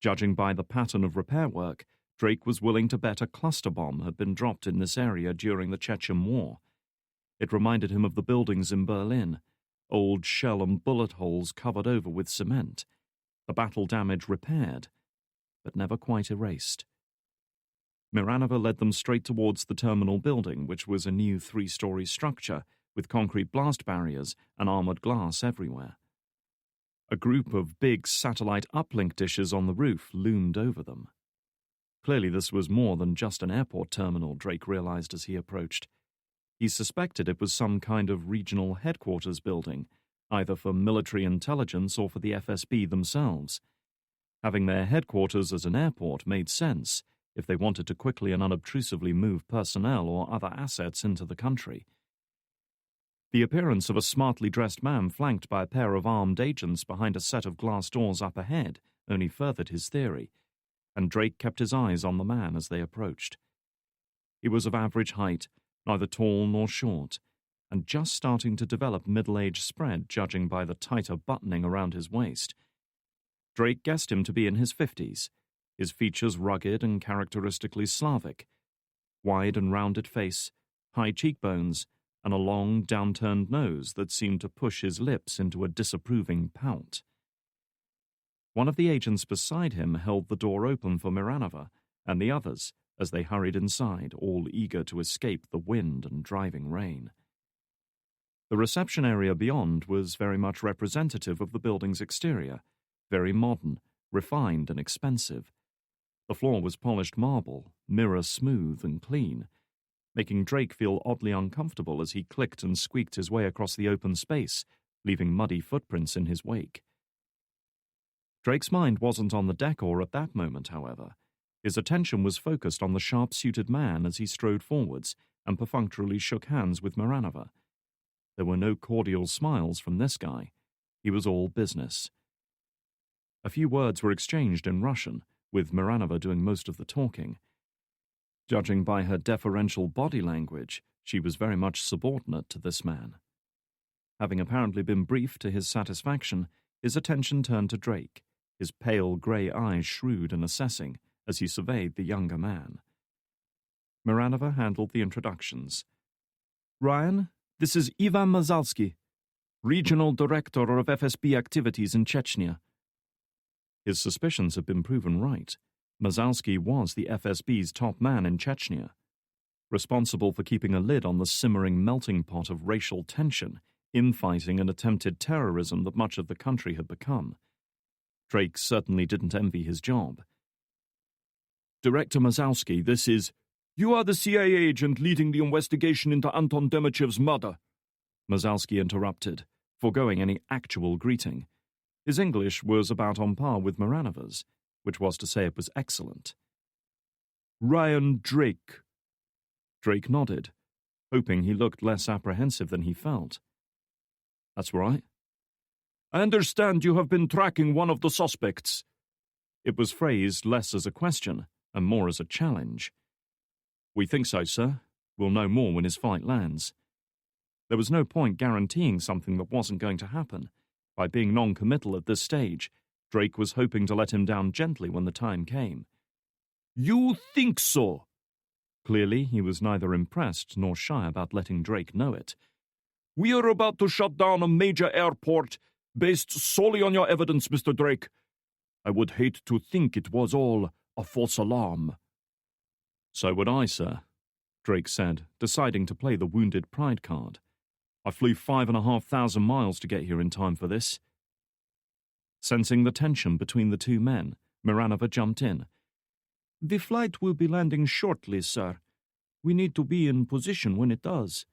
Judging by the pattern of repair work, Drake was willing to bet a cluster bomb had been dropped in this area during the Chechen War. It reminded him of the buildings in Berlin, old shell and bullet holes covered over with cement, the battle damage repaired, but never quite erased. Miranova led them straight towards the terminal building, which was a new 3-story structure with concrete blast barriers and armored glass everywhere. A group of big satellite uplink dishes on the roof loomed over them. Clearly this was more than just an airport terminal, Drake realized as he approached. He suspected it was some kind of regional headquarters building, either for military intelligence or for the FSB themselves. Having their headquarters as an airport made sense if they wanted to quickly and unobtrusively move personnel or other assets into the country. The appearance of a smartly dressed man flanked by a pair of armed agents behind a set of glass doors up ahead only furthered his theory, and Drake kept his eyes on the man as they approached. He was of average height, neither tall nor short, and just starting to develop middle-age spread judging by the tighter buttoning around his waist. Drake guessed him to be in his 50s, his features rugged and characteristically Slavic, wide and rounded face, high cheekbones, and a long, downturned nose that seemed to push his lips into a disapproving pout. One of the agents beside him held the door open for Miranova and the others as they hurried inside, all eager to escape the wind and driving rain. The reception area beyond was very much representative of the building's exterior, very modern, refined and expensive. The floor was polished marble, mirror-smooth and clean, making Drake feel oddly uncomfortable as he clicked and squeaked his way across the open space, leaving muddy footprints in his wake. Drake's mind wasn't on the decor at that moment, however. His attention was focused on the sharp-suited man as he strode forwards and perfunctorily shook hands with Miranova. There were no cordial smiles from this guy. He was all business. A few words were exchanged in Russian, with Miranova doing most of the talking. Judging by her deferential body language, she was very much subordinate to this man. Having apparently been briefed to his satisfaction, his attention turned to Drake, his pale grey eyes shrewd and assessing as he surveyed the younger man. Miranova handled the introductions. "Ryan, this is Ivan Mazalsky, Regional Director of FSB Activities in Chechnya." His suspicions had been proven right. Mazalsky was the FSB's top man in Chechnya, responsible for keeping a lid on the simmering melting pot of racial tension, infighting and attempted terrorism that much of the country had become. Drake certainly didn't envy his job. "Director Mazalsky, this is—" "You are the CIA agent leading the investigation into Anton Demichev's murder," Mazalsky interrupted, foregoing any actual greeting. His English was about on par with Miranova's, which was to say it was excellent. "Ryan Drake." Drake nodded, hoping he looked less apprehensive than he felt. "That's right." "I understand you have been tracking one of the suspects." It was phrased less as a question and more as a challenge. "We think so, sir. We'll know more when his flight lands." There was no point guaranteeing something that wasn't going to happen. By being non-committal at this stage, Drake was hoping to let him down gently when the time came. "You think so?" Clearly, he was neither impressed nor shy about letting Drake know it. "We are about to shut down a major airport based solely on your evidence, Mr. Drake. I would hate to think it was all a false alarm." So would I, sir, Drake said, deciding to play the wounded pride card. I flew 5,500 miles to get here in time for this. Sensing the tension between the two men, Miranova jumped in. The flight will be landing shortly, sir. We need to be in position when it does.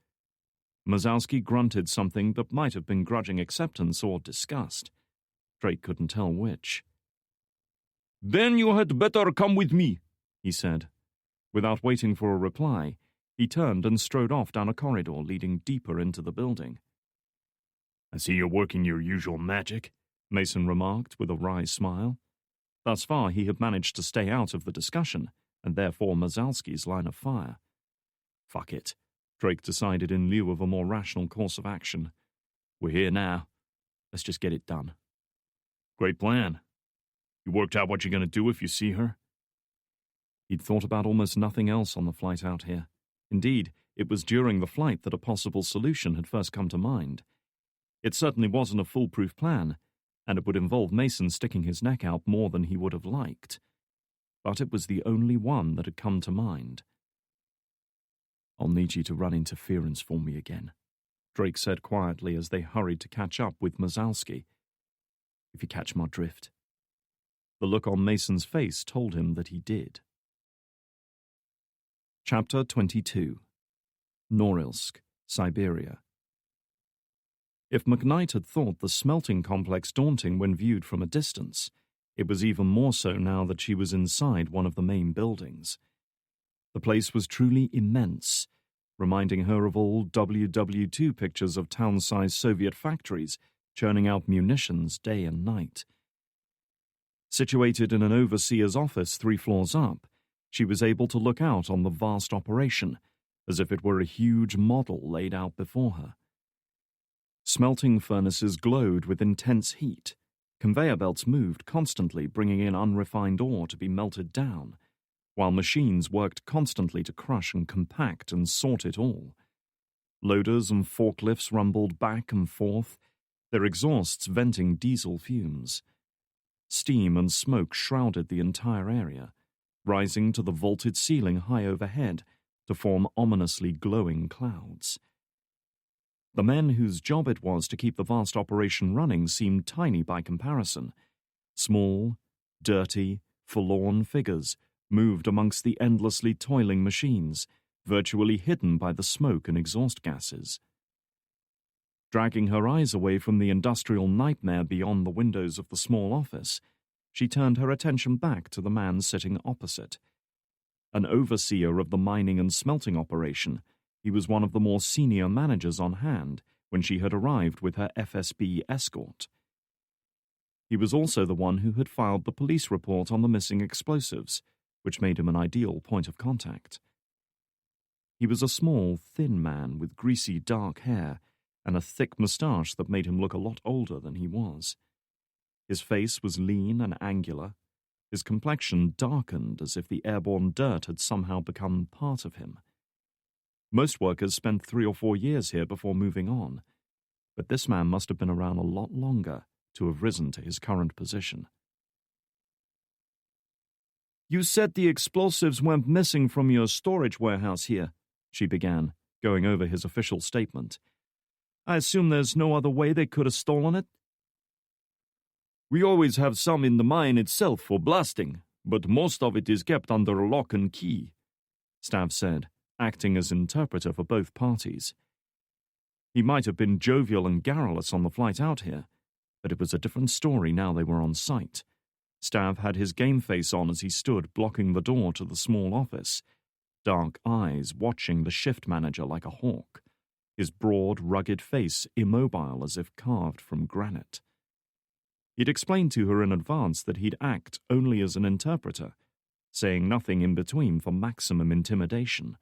Mazowski grunted something that might have been grudging acceptance or disgust. Drake couldn't tell which. Then you had better come with me, he said. Without waiting for a reply, he turned and strode off down a corridor leading deeper into the building. I see you're working your usual magic, Mason remarked with a wry smile. Thus far he had managed to stay out of the discussion, and therefore Mazowski's line of fire. Fuck it, Drake decided in lieu of a more rational course of action. We're here now. Let's just get it done. Great plan. You worked out what you're going to do if you see her? He'd thought about almost nothing else on the flight out here. Indeed, it was during the flight that a possible solution had first come to mind. It certainly wasn't a foolproof plan, and it would involve Mason sticking his neck out more than he would have liked. But it was the only one that had come to mind. I'll need you to run interference for me again, Drake said quietly as they hurried to catch up with Mazowski. If you catch my drift. The look on Mason's face told him that he did. Chapter 22. Norilsk, Siberia. If McKnight had thought the smelting complex daunting when viewed from a distance, it was even more so now that she was inside one of the main buildings. The place was truly immense, reminding her of old WW2 pictures of town-sized Soviet factories churning out munitions day and night. Situated in an overseer's office 3 floors up, she was able to look out on the vast operation, as if it were a huge model laid out before her. Smelting furnaces glowed with intense heat. Conveyor belts moved constantly, bringing in unrefined ore to be melted down, while machines worked constantly to crush and compact and sort it all. Loaders and forklifts rumbled back and forth, their exhausts venting diesel fumes. Steam and smoke shrouded the entire area, rising to the vaulted ceiling high overhead to form ominously glowing clouds. The men whose job it was to keep the vast operation running seemed tiny by comparison. Small, dirty, forlorn figures moved amongst the endlessly toiling machines, virtually hidden by the smoke and exhaust gases. Dragging her eyes away from the industrial nightmare beyond the windows of the small office, she turned her attention back to the man sitting opposite. An overseer of the mining and smelting operation, he was one of the more senior managers on hand when she had arrived with her FSB escort. He was also the one who had filed the police report on the missing explosives, which made him an ideal point of contact. He was a small, thin man with greasy dark hair and a thick moustache that made him look a lot older than he was. His face was lean and angular, his complexion darkened as if the airborne dirt had somehow become part of him. Most workers spent 3 or 4 years here before moving on, but this man must have been around a lot longer to have risen to his current position. You said the explosives went missing from your storage warehouse here, she began, going over his official statement. I assume there's no other way they could have stolen it? We always have some in the mine itself for blasting, but most of it is kept under lock and key, Stav said, acting as interpreter for both parties. He might have been jovial and garrulous on the flight out here, but it was a different story now they were on site. Stav had his game face on as he stood blocking the door to the small office, dark eyes watching the shift manager like a hawk, his broad, rugged face immobile as if carved from granite. He'd explained to her in advance that he'd act only as an interpreter, saying nothing in between for maximum intimidation.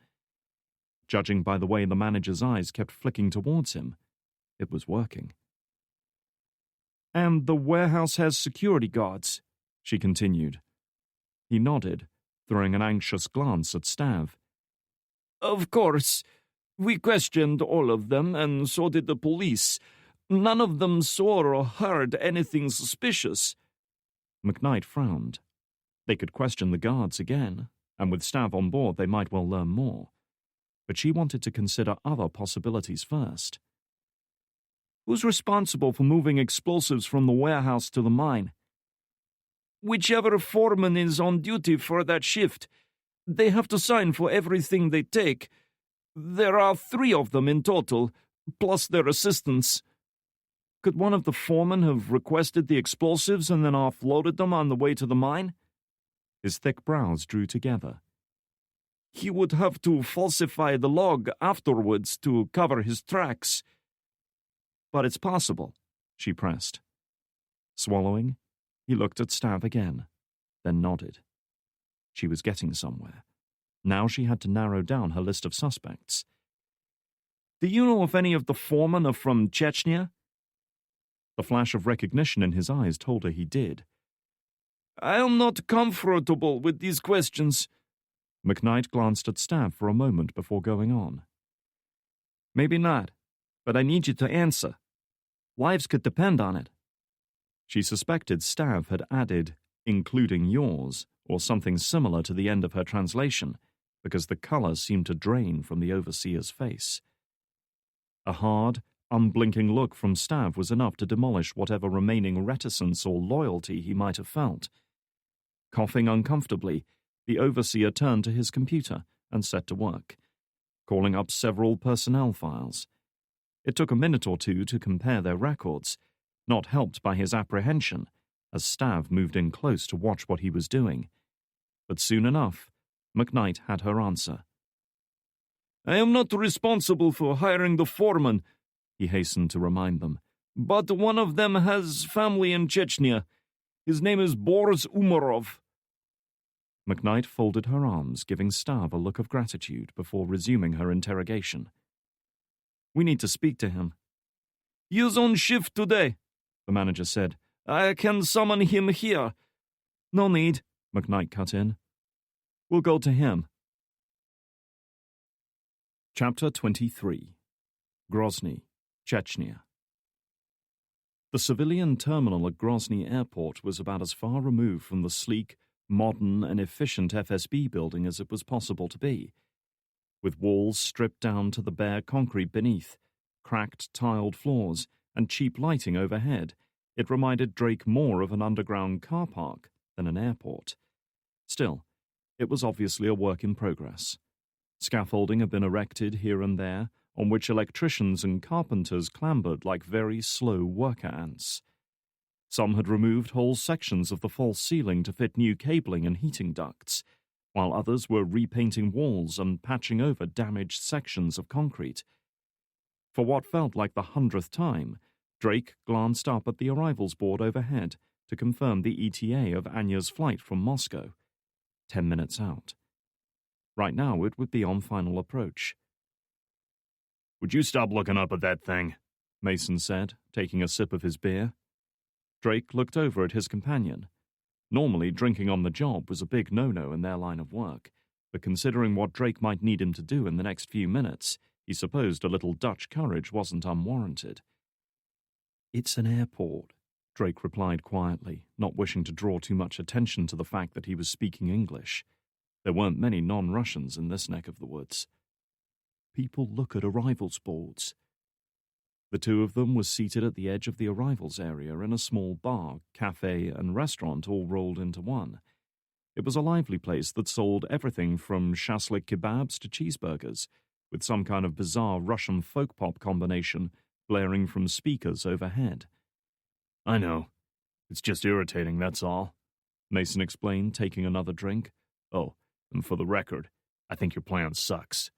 Judging by the way the manager's eyes kept flicking towards him, it was working. And the warehouse has security guards, she continued. He nodded, throwing an anxious glance at Stav. Of course. We questioned all of them, and so did the police. None of them saw or heard anything suspicious. McKnight frowned. They could question the guards again, and with Stav on board they might well learn more. But she wanted to consider other possibilities first. Who's responsible for moving explosives from the warehouse to the mine? Whichever foreman is on duty for that shift. They have to sign for everything they take. There are 3 of them in total, plus their assistants. Could one of the foremen have requested the explosives and then offloaded them on the way to the mine? His thick brows drew together. He would have to falsify the log afterwards to cover his tracks. But it's possible, she pressed. Swallowing, he looked at Stav again, then nodded. She was getting somewhere. Now she had to narrow down her list of suspects. Do you know if any of the foremen are from Chechnya? The flash of recognition in his eyes told her he did. I am not comfortable with these questions. McKnight glanced at Stav for a moment before going on. Maybe not, but I need you to answer. Lives could depend on it. She suspected Stav had added, including yours, or something similar to the end of her translation, because the colour seemed to drain from the overseer's face. A hard, unblinking look from Stav was enough to demolish whatever remaining reticence or loyalty he might have felt. Coughing uncomfortably, the overseer turned to his computer and set to work, calling up several personnel files. It took a minute or two to compare their records, not helped by his apprehension, as Stav moved in close to watch what he was doing. But soon enough, McKnight had her answer. I am not responsible for hiring the foreman, he hastened to remind them, but one of them has family in Chechnya. His name is Boris Umarov. McKnight folded her arms, giving Stav a look of gratitude before resuming her interrogation. We need to speak to him. He is on shift today, the manager said. I can summon him here. No need, McKnight cut in. We'll go to him. Chapter 23. Grozny, Chechnya. The civilian terminal at Grozny Airport was about as far removed from the sleek, modern and efficient FSB building as it was possible to be. With walls stripped down to the bare concrete beneath, cracked tiled floors, and cheap lighting overhead, it reminded Drake more of an underground car park than an airport. Still, it was obviously a work in progress. Scaffolding had been erected here and there, on which electricians and carpenters clambered like very slow worker ants. Some had removed whole sections of the false ceiling to fit new cabling and heating ducts, while others were repainting walls and patching over damaged sections of concrete. For what felt like the 100th time, Drake glanced up at the arrivals board overhead to confirm the ETA of Anya's flight from Moscow. 10 minutes out. Right now it would be on final approach. Would you stop looking up at that thing? Mason said, taking a sip of his beer. Drake looked over at his companion. Normally, drinking on the job was a big no-no in their line of work, but considering what Drake might need him to do in the next few minutes, he supposed a little Dutch courage wasn't unwarranted. It's an airport, Drake replied quietly, not wishing to draw too much attention to the fact that he was speaking English. There weren't many non-Russians in this neck of the woods. People look at arrivals boards. The two of them were seated at the edge of the arrivals area in a small bar, cafe, and restaurant all rolled into one. It was a lively place that sold everything from shashlik kebabs to cheeseburgers, with some kind of bizarre Russian folk pop combination blaring from speakers overhead. I know. It's just irritating, that's all, Mason explained, taking another drink. Oh, and for the record, I think your plan sucks.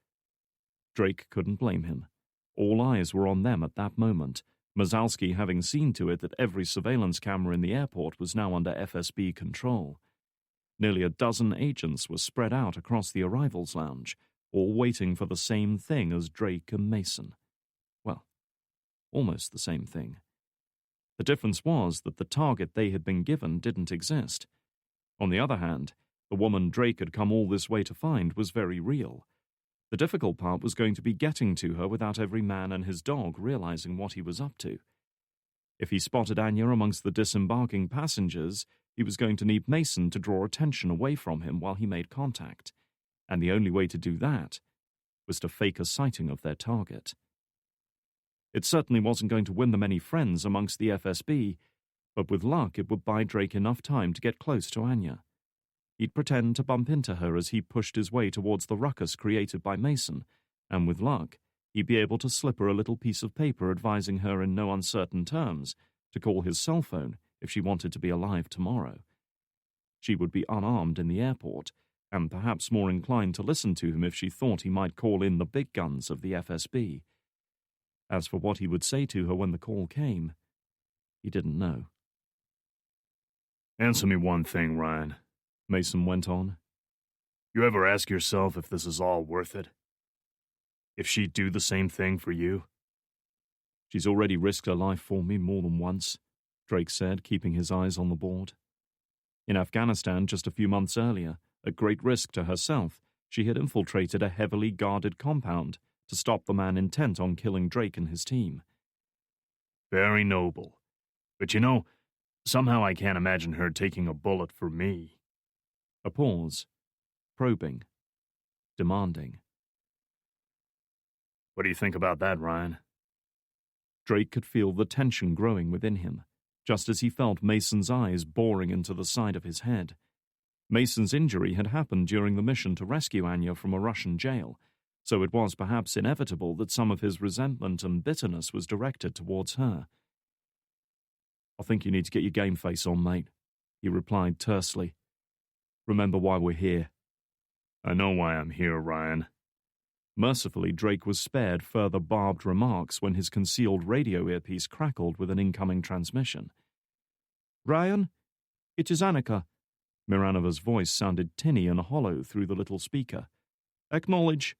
Drake couldn't blame him. All eyes were on them at that moment, Mazalski having seen to it that every surveillance camera in the airport was now under FSB control. Nearly a dozen agents were spread out across the arrivals lounge, all waiting for the same thing as Drake and Mason. Well, almost the same thing. The difference was that the target they had been given didn't exist. On the other hand, the woman Drake had come all this way to find was very real. The difficult part was going to be getting to her without every man and his dog realizing what he was up to. If he spotted Anya amongst the disembarking passengers, he was going to need Mason to draw attention away from him while he made contact, and the only way to do that was to fake a sighting of their target. It certainly wasn't going to win them any friends amongst the FSB, but with luck it would buy Drake enough time to get close to Anya. He'd pretend to bump into her as he pushed his way towards the ruckus created by Mason, and with luck, he'd be able to slip her a little piece of paper advising her in no uncertain terms to call his cell phone if she wanted to be alive tomorrow. She would be unarmed in the airport, and perhaps more inclined to listen to him if she thought he might call in the big guns of the FSB. As for what he would say to her when the call came, he didn't know. "Answer me one thing, Ryan," Mason went on. "You ever ask yourself if this is all worth it? If she'd do the same thing for you?" "She's already risked her life for me more than once," Drake said, keeping his eyes on the board. In Afghanistan just a few months earlier, at great risk to herself, she had infiltrated a heavily guarded compound to stop the man intent on killing Drake and his team. "Very noble. But somehow I can't imagine her taking a bullet for me." A pause. Probing. Demanding. "What do you think about that, Ryan?" Drake could feel the tension growing within him, just as he felt Mason's eyes boring into the side of his head. Mason's injury had happened during the mission to rescue Anya from a Russian jail, so it was perhaps inevitable that some of his resentment and bitterness was directed towards her. "I think you need to get your game face on, mate," he replied tersely. "Remember why we're here." "I know why I'm here, Ryan." Mercifully, Drake was spared further barbed remarks when his concealed radio earpiece crackled with an incoming transmission. "Ryan, it is Annika." Miranova's voice sounded tinny and hollow through the little speaker. "Acknowledge."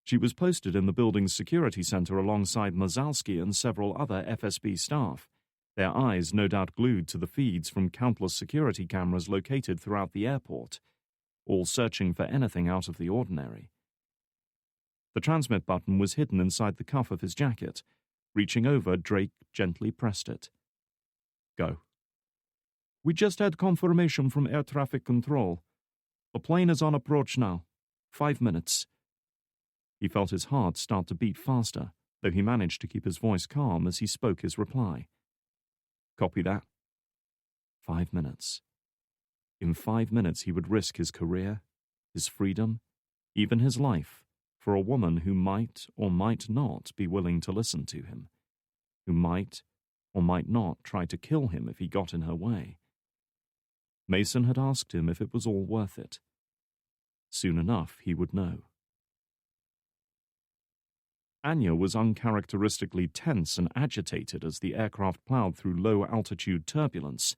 She was posted in the building's security center alongside Mazalski and several other FSB staff, their eyes no doubt glued to the feeds from countless security cameras located throughout the airport, all searching for anything out of the ordinary. The transmit button was hidden inside the cuff of his jacket. Reaching over, Drake gently pressed it. "Go." "We just had confirmation from air traffic control. The plane is on approach now. 5 minutes." He felt his heart start to beat faster, though he managed to keep his voice calm as he spoke his reply. "Copy that." 5 minutes. In 5 minutes he would risk his career, his freedom, even his life, for a woman who might or might not be willing to listen to him, who might or might not try to kill him if he got in her way. Mason had asked him if it was all worth it. Soon enough he would know. Anya was uncharacteristically tense and agitated as the aircraft plowed through low-altitude turbulence,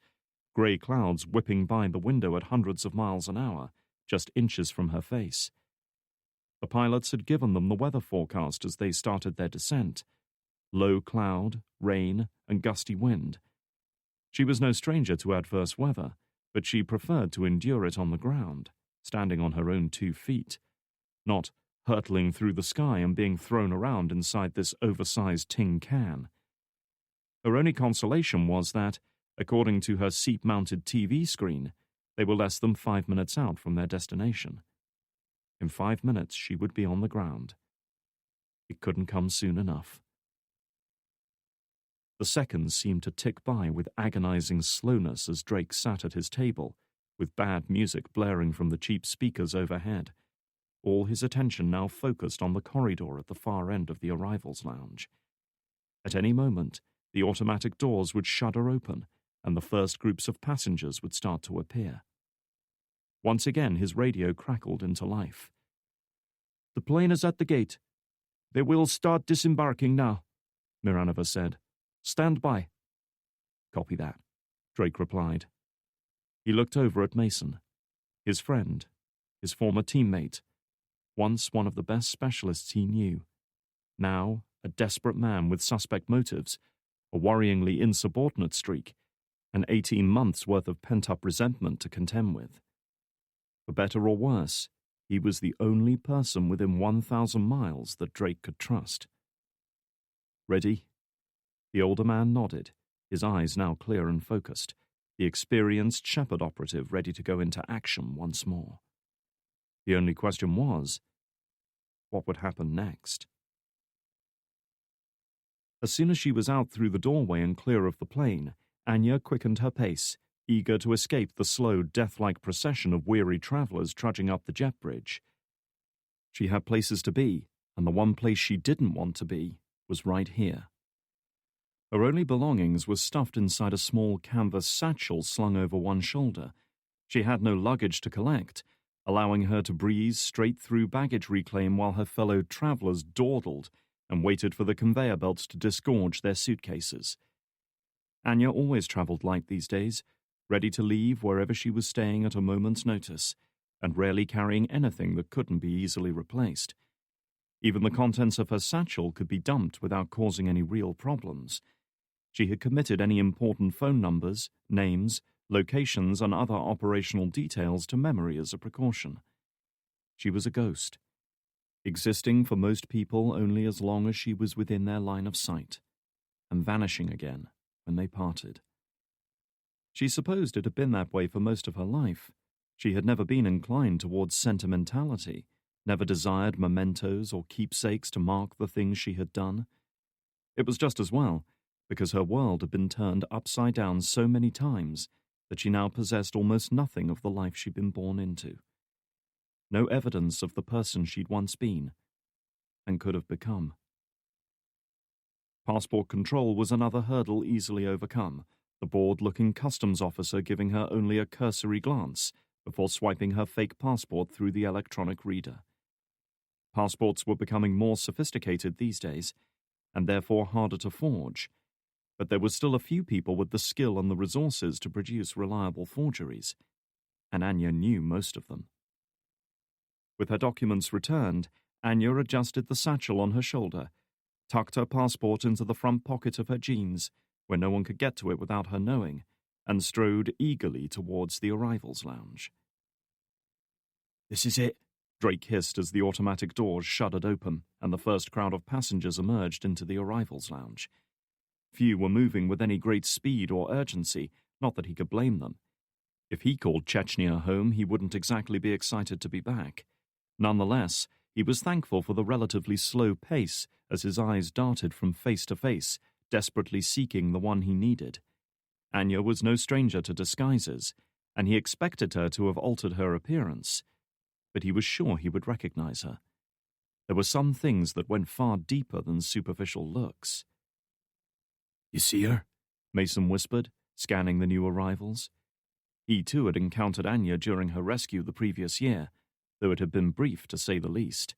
grey clouds whipping by the window at hundreds of miles an hour, just inches from her face. The pilots had given them the weather forecast as they started their descent. Low cloud, rain, and gusty wind. She was no stranger to adverse weather, but she preferred to endure it on the ground, standing on her own 2 feet, not hurtling through the sky and being thrown around inside this oversized tin can. Her only consolation was that, according to her seat-mounted TV screen, they were less than 5 minutes out from their destination. In 5 minutes she would be on the ground. It couldn't come soon enough. The seconds seemed to tick by with agonizing slowness as Drake sat at his table, with bad music blaring from the cheap speakers overhead, all his attention now focused on the corridor at the far end of the arrivals lounge. At any moment, the automatic doors would shudder open, and the first groups of passengers would start to appear. Once again his radio crackled into life. "The plane is at the gate. They will start disembarking now," Miranova said. "Stand by." "Copy that," Drake replied. He looked over at Mason, his friend, his former teammate, once one of the best specialists he knew, now a desperate man with suspect motives, a worryingly insubordinate streak, and 18 months' worth of pent-up resentment to contend with. For better or worse, he was the only person within 1,000 miles that Drake could trust. "Ready?" The older man nodded, his eyes now clear and focused. the experienced shepherd operative ready to go into action once more. The only question was, what would happen next? As soon as she was out through the doorway and clear of the plane, Anya quickened her pace, eager to escape the slow, death-like procession of weary travelers trudging up the jet bridge. She had places to be, and the one place she didn't want to be was right here. Her only belongings were stuffed inside a small canvas satchel slung over one shoulder. She had no luggage to collect, allowing her to breeze straight through baggage reclaim while her fellow travelers dawdled and waited for the conveyor belts to disgorge their suitcases. Anya always traveled light these days, ready to leave wherever she was staying at a moment's notice, and rarely carrying anything that couldn't be easily replaced. Even the contents of her satchel could be dumped without causing any real problems. She had committed any important phone numbers, names, locations, and other operational details to memory as a precaution. She was a ghost, existing for most people only as long as she was within their line of sight, and vanishing again when they parted. She supposed it had been that way for most of her life. She had never been inclined towards sentimentality, never desired mementos or keepsakes to mark the things she had done. It was just as well, because her world had been turned upside down so many times that she now possessed almost nothing of the life she'd been born into. No evidence of the person she'd once been, and could have become. Passport control was another hurdle easily overcome, the bored-looking customs officer giving her only a cursory glance before swiping her fake passport through the electronic reader. Passports were becoming more sophisticated these days, and therefore harder to forge, but there were still a few people with the skill and the resources to produce reliable forgeries, and Anya knew most of them. With her documents returned, Anya adjusted the satchel on her shoulder, tucked her passport into the front pocket of her jeans, where no one could get to it without her knowing, and strode eagerly towards the arrivals lounge. "This is it," Drake hissed as the automatic doors shuddered open and the first crowd of passengers emerged into the arrivals lounge. Few were moving with any great speed or urgency, not that he could blame them. If he called Chechnya home, he wouldn't exactly be excited to be back. Nonetheless, he was thankful for the relatively slow pace as his eyes darted from face to face, desperately seeking the one he needed. Anya was no stranger to disguises, and he expected her to have altered her appearance, but he was sure he would recognize her. There were some things that went far deeper than superficial looks. "You see her?" Mason whispered, scanning the new arrivals. He too had encountered Anya during her rescue the previous year, though it had been brief to say the least.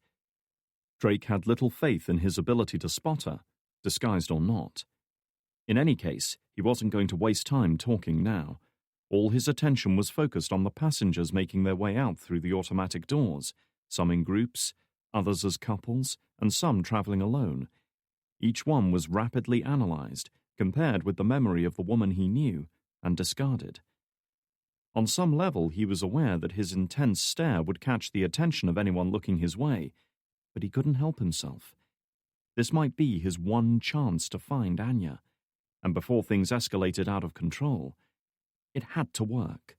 Drake had little faith in his ability to spot her, disguised or not. In any case, he wasn't going to waste time talking now. All his attention was focused on the passengers making their way out through the automatic doors, some in groups, others as couples, and some traveling alone. Each one was rapidly analyzed, compared with the memory of the woman he knew, and discarded. On some level, he was aware that his intense stare would catch the attention of anyone looking his way, but he couldn't help himself. This might be his one chance to find Anya, and before things escalated out of control, it had to work.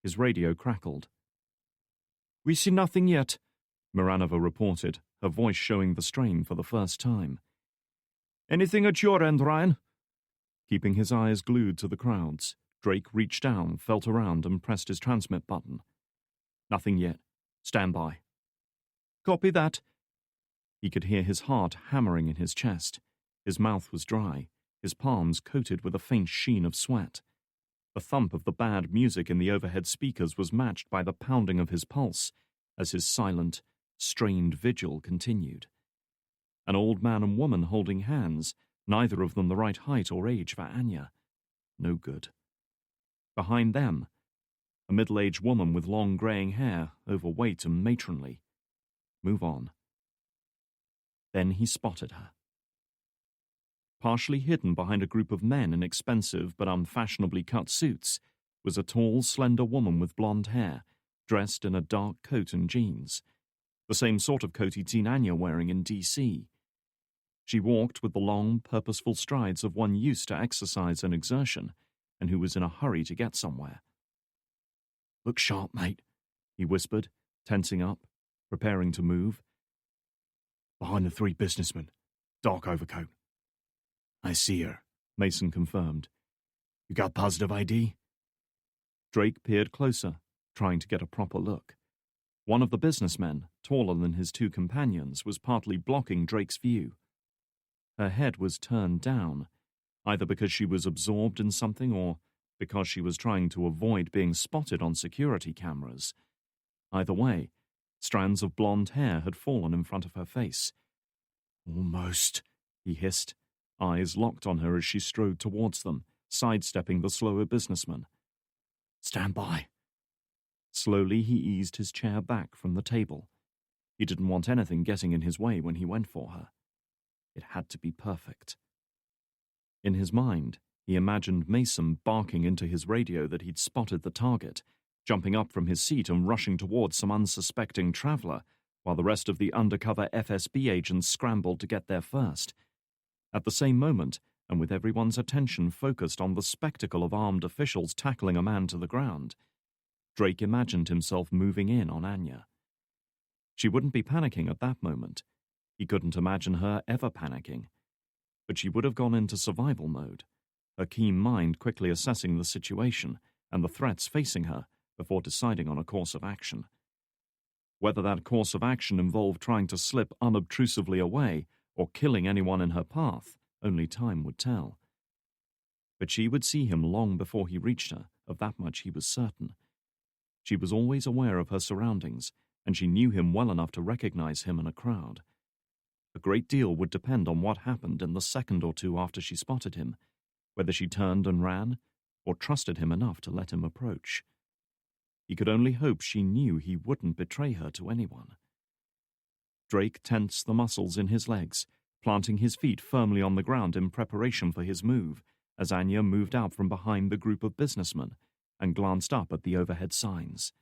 His radio crackled. "We see nothing yet," Miranova reported, her voice showing the strain for the first time. "Anything at your end, Ryan?" Keeping his eyes glued to the crowds, Drake reached down, felt around, and pressed his transmit button. "Nothing yet. Stand by." "Copy that." He could hear his heart hammering in his chest. His mouth was dry, his palms coated with a faint sheen of sweat. The thump of the bad music in the overhead speakers was matched by the pounding of his pulse as his silent, strained vigil continued. An old man and woman holding hands, neither of them the right height or age for Anya. No good. Behind them, a middle-aged woman with long graying hair, overweight and matronly. Move on. Then he spotted her. Partially hidden behind a group of men in expensive but unfashionably cut suits was a tall, slender woman with blonde hair, dressed in a dark coat and jeans, the same sort of coat he'd seen Anya wearing in D.C. She walked with the long, purposeful strides of one used to exercise and exertion, and who was in a hurry to get somewhere. "Look sharp, mate," he whispered, tensing up, preparing to move. "Behind the three businessmen. Dark overcoat." "I see her," Mason confirmed. "You got positive ID?" Drake peered closer, trying to get a proper look. One of the businessmen, taller than his two companions, was partly blocking Drake's view. Her head was turned down, either because she was absorbed in something or because she was trying to avoid being spotted on security cameras. Either way, strands of blonde hair had fallen in front of her face. "Almost," he hissed, eyes locked on her as she strode towards them, sidestepping the slower businessman. "Stand by." Slowly he eased his chair back from the table. He didn't want anything getting in his way when he went for her. It had to be perfect. In his mind, he imagined Mason barking into his radio that he'd spotted the target, jumping up from his seat and rushing towards some unsuspecting traveler, while the rest of the undercover FSB agents scrambled to get there first. At the same moment, and with everyone's attention focused on the spectacle of armed officials tackling a man to the ground, Drake imagined himself moving in on Anya. She wouldn't be panicking at that moment. He couldn't imagine her ever panicking. But she would have gone into survival mode, her keen mind quickly assessing the situation and the threats facing her before deciding on a course of action. Whether that course of action involved trying to slip unobtrusively away or killing anyone in her path, only time would tell. But she would see him long before he reached her, of that much he was certain. She was always aware of her surroundings, and she knew him well enough to recognize him in a crowd. A great deal would depend on what happened in the second or two after she spotted him, whether she turned and ran, or trusted him enough to let him approach. He could only hope she knew he wouldn't betray her to anyone. Drake tensed the muscles in his legs, planting his feet firmly on the ground in preparation for his move, as Anya moved out from behind the group of businessmen and glanced up at the overhead signs.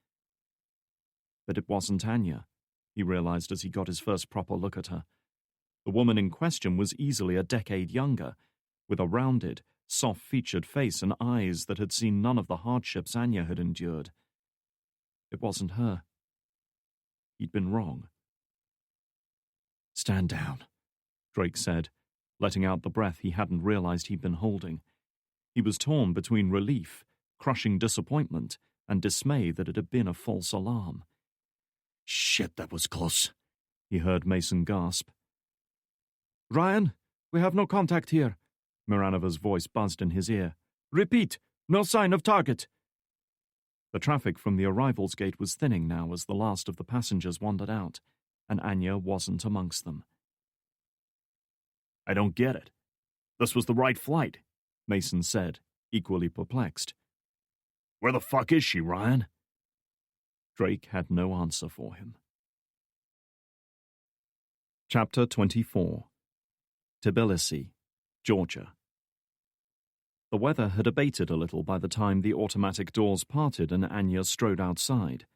But it wasn't Anya, he realized as he got his first proper look at her. The woman in question was easily a decade younger, with a rounded, soft-featured face and eyes that had seen none of the hardships Anya had endured. It wasn't her. He'd been wrong. "Stand down," Drake said, letting out the breath he hadn't realized he'd been holding. He was torn between relief, crushing disappointment, and dismay that it had been a false alarm. "Shit, that was close," he heard Mason gasp. "Ryan, we have no contact here," Miranova's voice buzzed in his ear. "Repeat, no sign of target." The traffic from the arrivals gate was thinning now as the last of the passengers wandered out, and Anya wasn't amongst them. "I don't get it. This was the right flight," Mason said, equally perplexed. "Where the fuck is she, Ryan?" Drake had no answer for him. Chapter 24. Tbilisi, Georgia. The weather had abated a little by the time the automatic doors parted and Anya strode outside,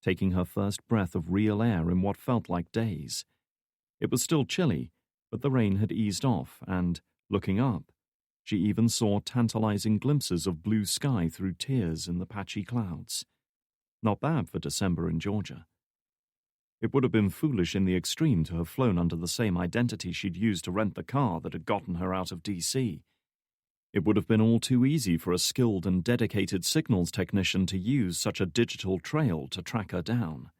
taking her first breath of real air in what felt like days. It was still chilly, but the rain had eased off and, looking up, she even saw tantalizing glimpses of blue sky through tears in the patchy clouds. Not bad for December in Georgia. It would have been foolish in the extreme to have flown under the same identity she'd used to rent the car that had gotten her out of D.C. It would have been all too easy for a skilled and dedicated signals technician to use such a digital trail to track her down.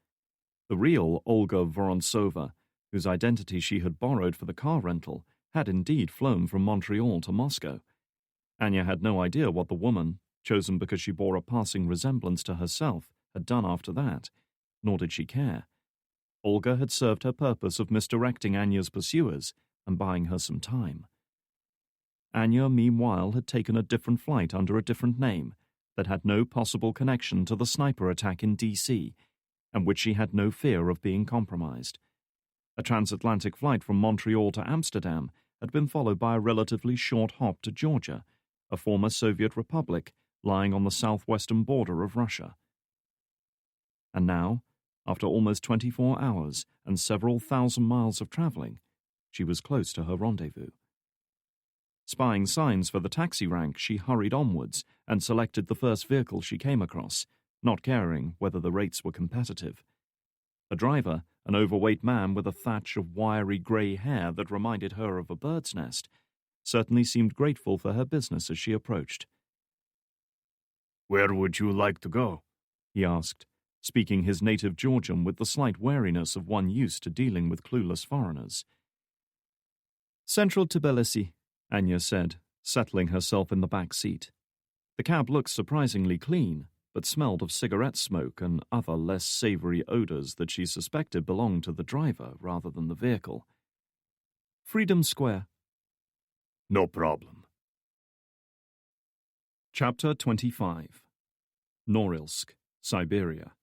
The real Olga Vorontsova, whose identity she had borrowed for the car rental, had indeed flown from Montreal to Moscow. Anya had no idea what the woman, chosen because she bore a passing resemblance to herself, had done after that, nor did she care. Olga had served her purpose of misdirecting Anya's pursuers and buying her some time. Anya, meanwhile, had taken a different flight under a different name that had no possible connection to the sniper attack in D.C., and which she had no fear of being compromised. A transatlantic flight from Montreal to Amsterdam had been followed by a relatively short hop to Georgia, a former Soviet republic lying on the southwestern border of Russia. And now, after almost 24 hours and several thousand miles of traveling, she was close to her rendezvous. Spying signs for the taxi rank, she hurried onwards and selected the first vehicle she came across, not caring whether the rates were competitive. The driver, an overweight man with a thatch of wiry grey hair that reminded her of a bird's nest, certainly seemed grateful for her business as she approached. "Where would you like to go?" he asked, speaking his native Georgian with the slight wariness of one used to dealing with clueless foreigners. "Central Tbilisi," Anya said, settling herself in the back seat. The cab looked surprisingly clean, but smelled of cigarette smoke and other less savory odors that she suspected belonged to the driver rather than the vehicle. "Freedom Square." "No problem." Chapter 25. Norilsk, Siberia.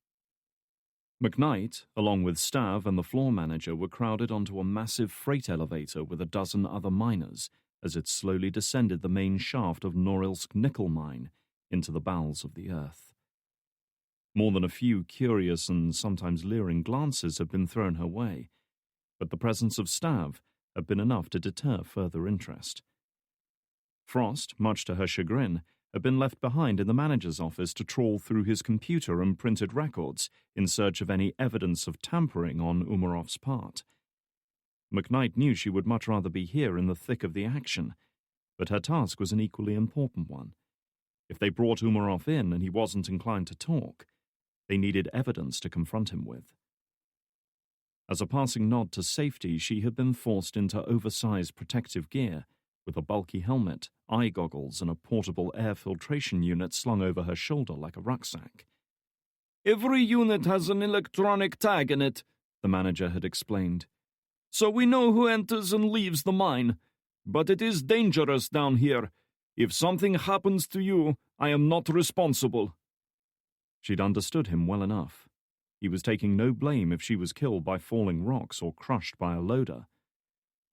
McKnight, along with Stav and the floor manager, were crowded onto a massive freight elevator with a dozen other miners as it slowly descended the main shaft of Norilsk nickel mine into the bowels of the earth. More than a few curious and sometimes leering glances had been thrown her way, but the presence of Stav had been enough to deter further interest. Frost, much to her chagrin, had been left behind in the manager's office to trawl through his computer and printed records in search of any evidence of tampering on Umarov's part. McKnight knew she would much rather be here in the thick of the action, but her task was an equally important one. If they brought Umarov in and he wasn't inclined to talk, they needed evidence to confront him with. As a passing nod to safety, she had been forced into oversized protective gear, with a bulky helmet, eye goggles, and a portable air filtration unit slung over her shoulder like a rucksack. "Every unit has an electronic tag in it," the manager had explained. "So we know who enters and leaves the mine. But it is dangerous down here. If something happens to you, I am not responsible." She'd understood him well enough. He was taking no blame if she was killed by falling rocks or crushed by a loader.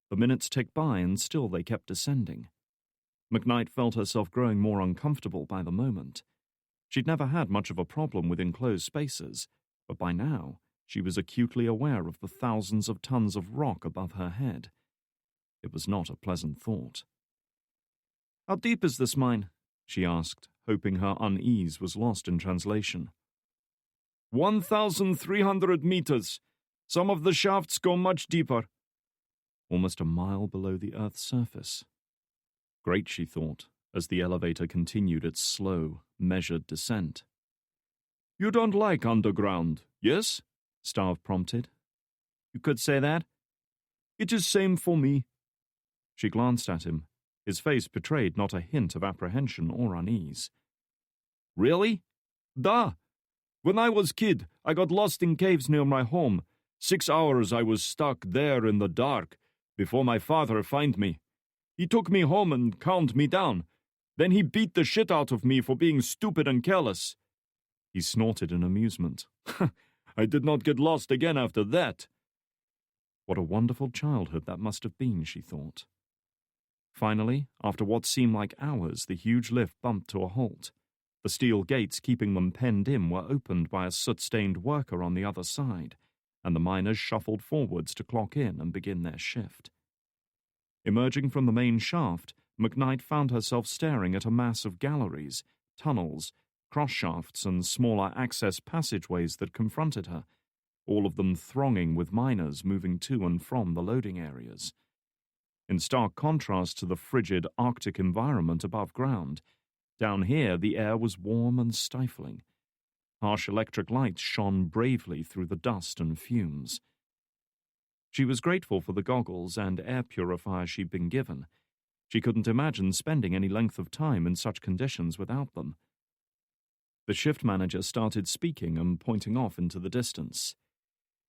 The minutes ticked by and still they kept descending. McKnight felt herself growing more uncomfortable by the moment. She'd never had much of a problem with enclosed spaces, but by now she was acutely aware of the thousands of tons of rock above her head. It was not a pleasant thought. "How deep is this mine?" she asked, hoping her unease was lost in translation. 1,300 meters. Some of the shafts go much deeper. Almost a mile below the Earth's surface. Great, she thought, as the elevator continued its slow, measured descent. "You don't like underground, yes?" Stav prompted. "You could say that." "It is same for me." She glanced at him. His face betrayed not a hint of apprehension or unease. "Really?" "Da. When I was kid, I got lost in caves near my home. 6 hours I was stuck there in the dark, before my father find me. He took me home and calmed me down. Then he beat the shit out of me for being stupid and careless." He snorted in amusement. "I did not get lost again after that." What a wonderful childhood that must have been, she thought. Finally, after what seemed like hours, the huge lift bumped to a halt. The steel gates keeping them penned in were opened by a soot-stained worker on the other side, and the miners shuffled forwards to clock in and begin their shift. Emerging from the main shaft, McKnight found herself staring at a mass of galleries, tunnels, cross-shafts, and smaller access passageways that confronted her, all of them thronging with miners moving to and from the loading areas. In stark contrast to the frigid Arctic environment above ground, down here the air was warm and stifling. Harsh electric lights shone bravely through the dust and fumes. She was grateful for the goggles and air purifier she'd been given. She couldn't imagine spending any length of time in such conditions without them. The shift manager started speaking and pointing off into the distance.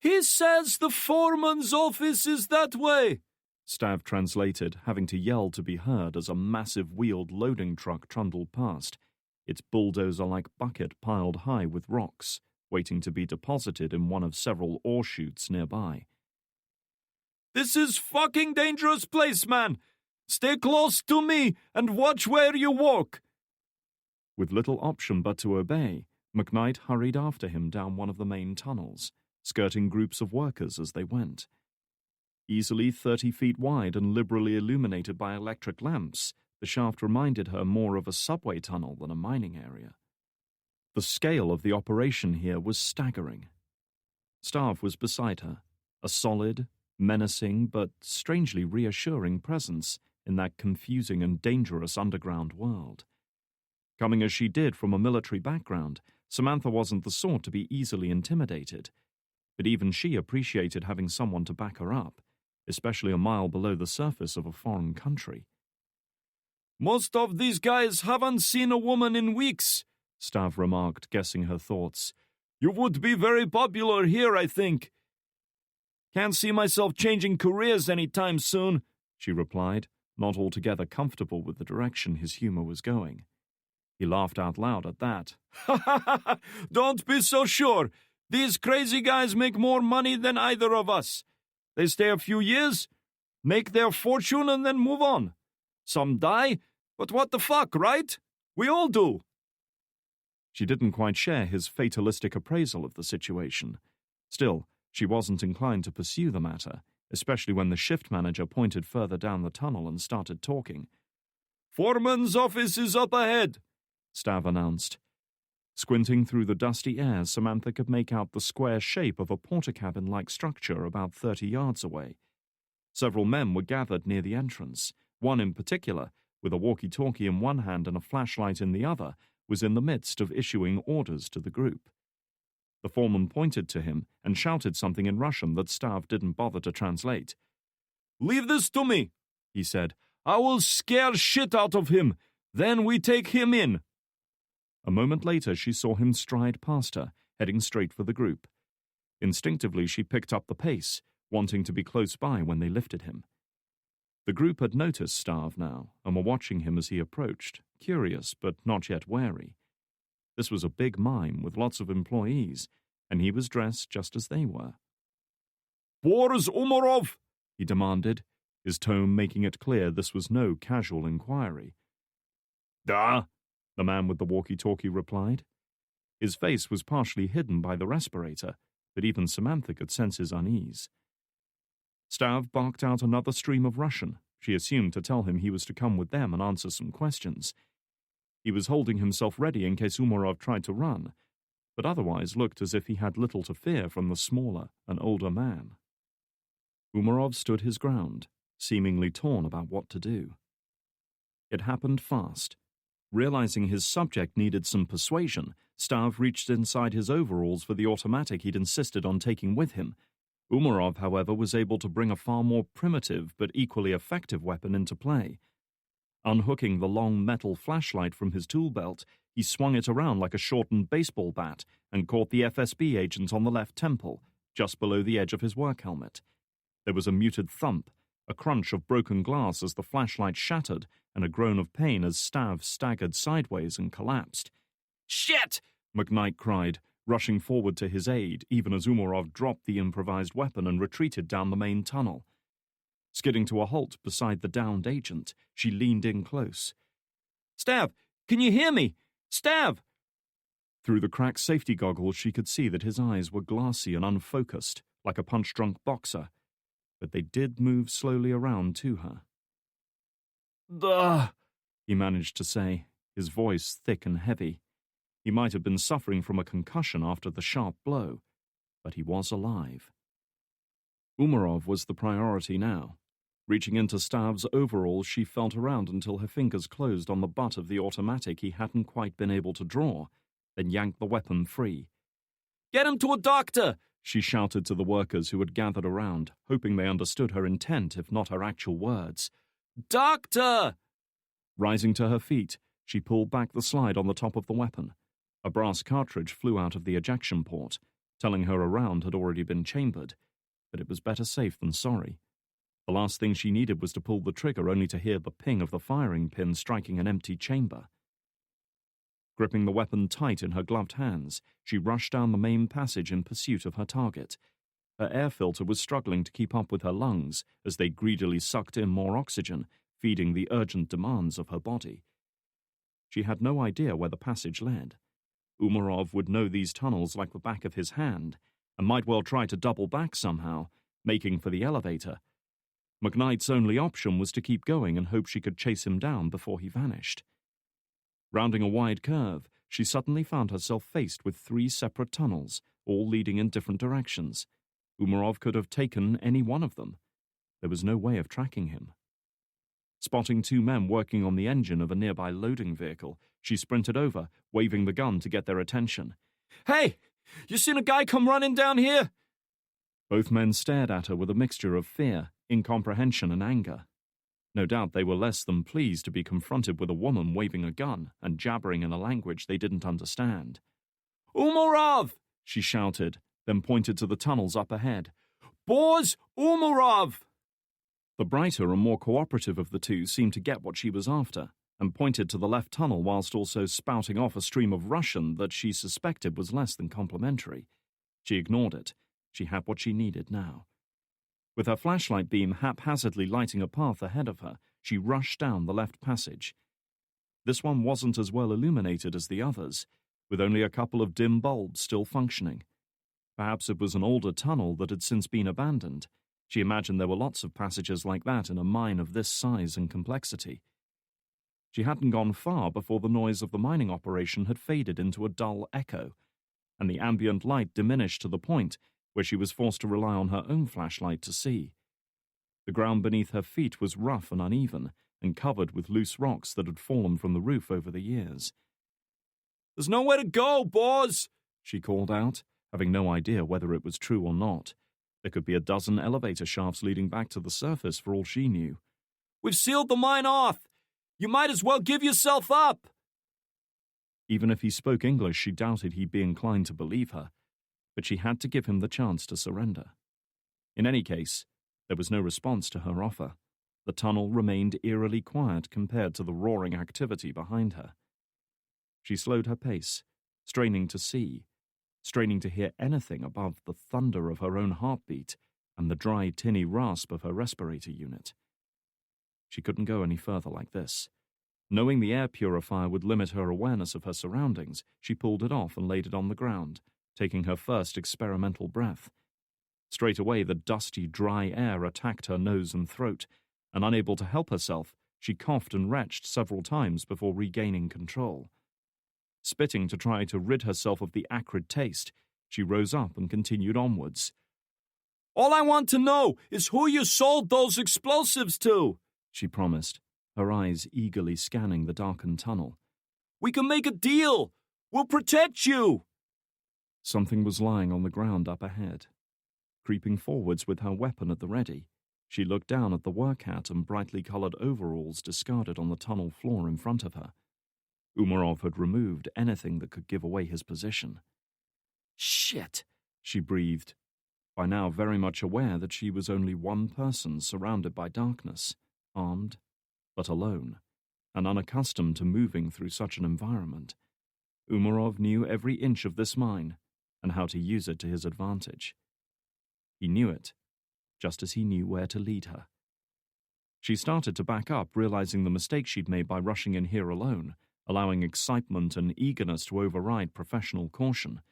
"He says the foreman's office is that way," Stav translated, having to yell to be heard as a massive wheeled loading truck trundled past, its bulldozer-like bucket piled high with rocks, waiting to be deposited in one of several ore chutes nearby. "This is fucking dangerous place, man. Stay close to me and watch where you walk." With little option but to obey, McKnight hurried after him down one of the main tunnels, skirting groups of workers as they went. Easily 30 feet wide and liberally illuminated by electric lamps, the shaft reminded her more of a subway tunnel than a mining area. The scale of the operation here was staggering. Stav was beside her, a solid, menacing but strangely reassuring presence in that confusing and dangerous underground world. Coming as she did from a military background, Samantha wasn't the sort to be easily intimidated, but even she appreciated having someone to back her up, especially a mile below the surface of a foreign country. "Most of these guys haven't seen a woman in weeks," Stav remarked, guessing her thoughts. "You would be very popular here, I think." "Can't see myself changing careers any time soon," she replied, not altogether comfortable with the direction his humor was going. He laughed out loud at that. "Ha ha ha! Don't be so sure. These crazy guys make more money than either of us. They stay a few years, make their fortune, and then move on. Some die, but what the fuck, right? We all do." She didn't quite share his fatalistic appraisal of the situation. Still, she wasn't inclined to pursue the matter, especially when the shift manager pointed further down the tunnel and started talking. "Foreman's office is up ahead," Stav announced. Squinting through the dusty air, Samantha could make out the square shape of a portakabin-like structure about 30 yards away. Several men were gathered near the entrance. One in particular, with a walkie-talkie in one hand and a flashlight in the other, was in the midst of issuing orders to the group. The foreman pointed to him and shouted something in Russian that Stav didn't bother to translate. "Leave this to me," he said. "I will scare shit out of him. Then we take him in." A moment later, she saw him stride past her, heading straight for the group. Instinctively, she picked up the pace, wanting to be close by when they lifted him. The group had noticed Stav now and were watching him as he approached, curious but not yet wary. This was a big mine with lots of employees, and he was dressed just as they were. "Where's Umarov?" he demanded, his tone making it clear this was no casual inquiry. "Da," the man with the walkie-talkie replied. His face was partially hidden by the respirator, but even Samantha could sense his unease. Stav barked out another stream of Russian, she assumed to tell him he was to come with them and answer some questions. He was holding himself ready in case Umarov tried to run, but otherwise looked as if he had little to fear from the smaller and older man. Umarov stood his ground, seemingly torn about what to do. It happened fast. Realizing his subject needed some persuasion, Stav reached inside his overalls for the automatic he'd insisted on taking with him. Umarov, however, was able to bring a far more primitive but equally effective weapon into play. Unhooking the long metal flashlight from his tool belt, he swung it around like a shortened baseball bat and caught the FSB agent on the left temple, just below the edge of his work helmet. There was a muted thump, a crunch of broken glass as the flashlight shattered, and a groan of pain as Stav staggered sideways and collapsed. "Shit!" McKnight cried, rushing forward to his aid, even as Umarov dropped the improvised weapon and retreated down the main tunnel. Skidding to a halt beside the downed agent, she leaned in close. "Stav, can you hear me? Stav!" Through the cracked safety goggles, she could see that his eyes were glassy and unfocused, like a punch-drunk boxer, but they did move slowly around to her. "Duh," he managed to say, his voice thick and heavy. He might have been suffering from a concussion after the sharp blow, but he was alive. Umarov was the priority now. Reaching into Stav's overalls, she felt around until her fingers closed on the butt of the automatic he hadn't quite been able to draw, then yanked the weapon free. "Get him to a doctor!" she shouted to the workers who had gathered around, hoping they understood her intent if not her actual words. "Doctor!" Rising to her feet, she pulled back the slide on the top of the weapon. A brass cartridge flew out of the ejection port, telling her a round had already been chambered, but it was better safe than sorry. The last thing she needed was to pull the trigger only to hear the ping of the firing pin striking an empty chamber. Gripping the weapon tight in her gloved hands, she rushed down the main passage in pursuit of her target. Her air filter was struggling to keep up with her lungs as they greedily sucked in more oxygen, feeding the urgent demands of her body. She had no idea where the passage led. Umarov would know these tunnels like the back of his hand, and might well try to double back somehow, making for the elevator, McKnight's only option was to keep going and hope she could chase him down before he vanished. Rounding a wide curve, she suddenly found herself faced with 3 separate tunnels, all leading in different directions. Umarov could have taken any one of them. There was no way of tracking him. Spotting 2 men working on the engine of a nearby loading vehicle, she sprinted over, waving the gun to get their attention. "Hey! You seen a guy come running down here?" Both men stared at her with a mixture of fear, incomprehension, and anger. No doubt they were less than pleased to be confronted with a woman waving a gun and jabbering in a language they didn't understand. "Umarov!" she shouted, then pointed to the tunnels up ahead. "Boys, Umarov!" The brighter and more cooperative of the 2 seemed to get what she was after, and pointed to the left tunnel whilst also spouting off a stream of Russian that she suspected was less than complimentary. She ignored it. She had what she needed now. With her flashlight beam haphazardly lighting a path ahead of her, she rushed down the left passage. This one wasn't as well illuminated as the others, with only a couple of dim bulbs still functioning. Perhaps it was an older tunnel that had since been abandoned. She imagined there were lots of passages like that in a mine of this size and complexity. She hadn't gone far before the noise of the mining operation had faded into a dull echo, and the ambient light diminished to the point where she was forced to rely on her own flashlight to see. The ground beneath her feet was rough and uneven, and covered with loose rocks that had fallen from the roof over the years. "There's nowhere to go, boys!" she called out, having no idea whether it was true or not. There could be a dozen elevator shafts leading back to the surface for all she knew. "We've sealed the mine off! You might as well give yourself up!" Even if he spoke English, she doubted he'd be inclined to believe her, but she had to give him the chance to surrender. In any case, there was no response to her offer. The tunnel remained eerily quiet compared to the roaring activity behind her. She slowed her pace, straining to see, straining to hear anything above the thunder of her own heartbeat and the dry, tinny rasp of her respirator unit. She couldn't go any further like this. Knowing the air purifier would limit her awareness of her surroundings, she pulled it off and laid it on the ground, taking her first experimental breath. Straight away, the dusty, dry air attacked her nose and throat, and unable to help herself, she coughed and retched several times before regaining control. Spitting to try to rid herself of the acrid taste, she rose up and continued onwards. "All I want to know is who you sold those explosives to," she promised, her eyes eagerly scanning the darkened tunnel. "We can make a deal! We'll protect you!" Something was lying on the ground up ahead. Creeping forwards with her weapon at the ready, she looked down at the work hat and brightly coloured overalls discarded on the tunnel floor in front of her. Umarov had removed anything that could give away his position. "Shit," she breathed, by now very much aware that she was only one person surrounded by darkness, armed, but alone, and unaccustomed to moving through such an environment. Umarov knew every inch of this mine and how to use it to his advantage. He knew it, just as he knew where to lead her. She started to back up, realizing the mistake she'd made by rushing in here alone, allowing excitement and eagerness to override professional caution.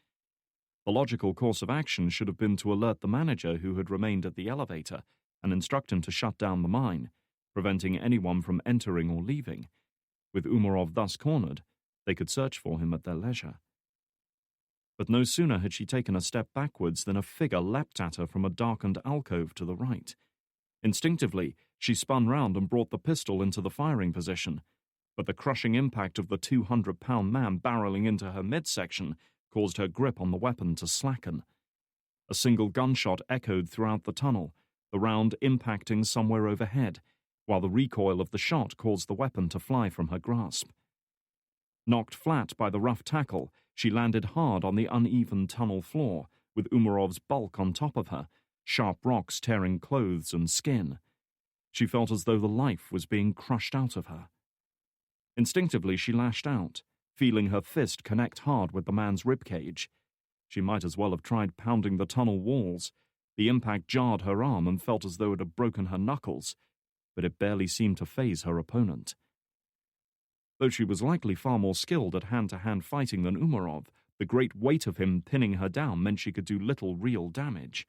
The logical course of action should have been to alert the manager who had remained at the elevator and instruct him to shut down the mine, preventing anyone from entering or leaving. With Umarov thus cornered, they could search for him at their leisure. But no sooner had she taken a step backwards than a figure leapt at her from a darkened alcove to the right. Instinctively, she spun round and brought the pistol into the firing position, but the crushing impact of the 200-pound man barreling into her midsection caused her grip on the weapon to slacken. A single gunshot echoed throughout the tunnel, the round impacting somewhere overhead, while the recoil of the shot caused the weapon to fly from her grasp. Knocked flat by the rough tackle, she landed hard on the uneven tunnel floor, with Umarov's bulk on top of her, sharp rocks tearing clothes and skin. She felt as though the life was being crushed out of her. Instinctively, she lashed out, feeling her fist connect hard with the man's ribcage. She might as well have tried pounding the tunnel walls. The impact jarred her arm and felt as though it had broken her knuckles, but it barely seemed to faze her opponent. Though she was likely far more skilled at hand-to-hand fighting than Umarov, the great weight of him pinning her down meant she could do little real damage,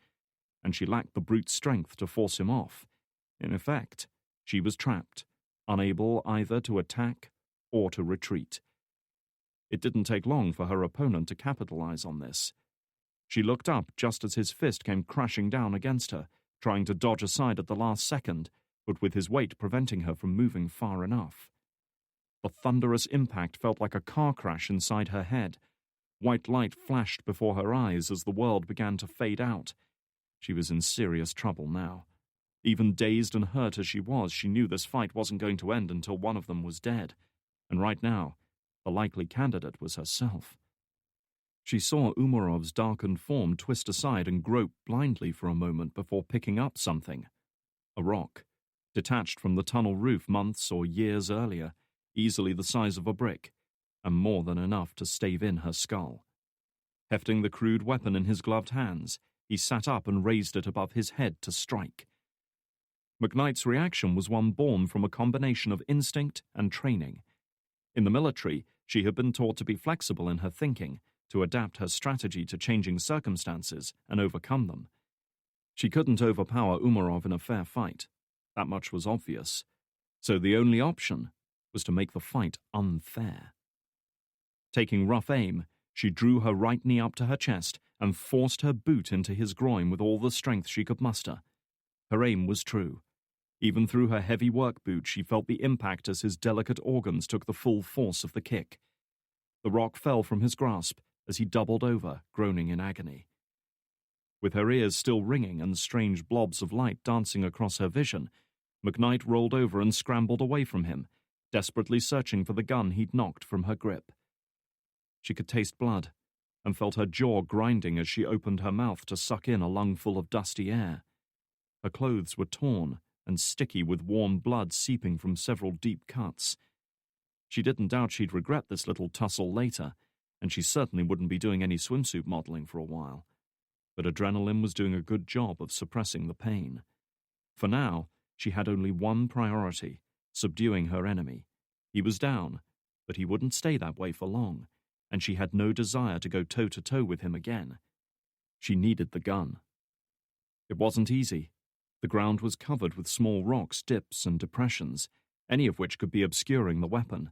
and she lacked the brute strength to force him off. In effect, she was trapped, unable either to attack or to retreat. It didn't take long for her opponent to capitalize on this. She looked up just as his fist came crashing down against her, trying to dodge aside at the last second, but with his weight preventing her from moving far enough. The thunderous impact felt like a car crash inside her head. White light flashed before her eyes as the world began to fade out. She was in serious trouble now. Even dazed and hurt as she was, she knew this fight wasn't going to end until one of them was dead. And right now, the likely candidate was herself. She saw Umarov's darkened form twist aside and grope blindly for a moment before picking up something. A rock, detached from the tunnel roof months or years earlier, easily the size of a brick, and more than enough to stave in her skull. Hefting the crude weapon in his gloved hands, he sat up and raised it above his head to strike. McKnight's reaction was one born from a combination of instinct and training. In the military, she had been taught to be flexible in her thinking, to adapt her strategy to changing circumstances and overcome them. She couldn't overpower Umarov in a fair fight. That much was obvious. So the only option was to make the fight unfair. Taking rough aim, she drew her right knee up to her chest and forced her boot into his groin with all the strength she could muster. Her aim was true. Even through her heavy work boot, she felt the impact as his delicate organs took the full force of the kick. The rock fell from his grasp as he doubled over, groaning in agony. With her ears still ringing and strange blobs of light dancing across her vision, McKnight rolled over and scrambled away from him, desperately searching for the gun he'd knocked from her grip. She could taste blood, and felt her jaw grinding as she opened her mouth to suck in a lungful of dusty air. Her clothes were torn and sticky with warm blood seeping from several deep cuts. She didn't doubt she'd regret this little tussle later, and she certainly wouldn't be doing any swimsuit modeling for a while. But adrenaline was doing a good job of suppressing the pain. For now, she had only one priority: subduing her enemy. He was down, but he wouldn't stay that way for long, and she had no desire to go toe-to-toe with him again. She needed the gun. It wasn't easy. The ground was covered with small rocks, dips, and depressions, any of which could be obscuring the weapon.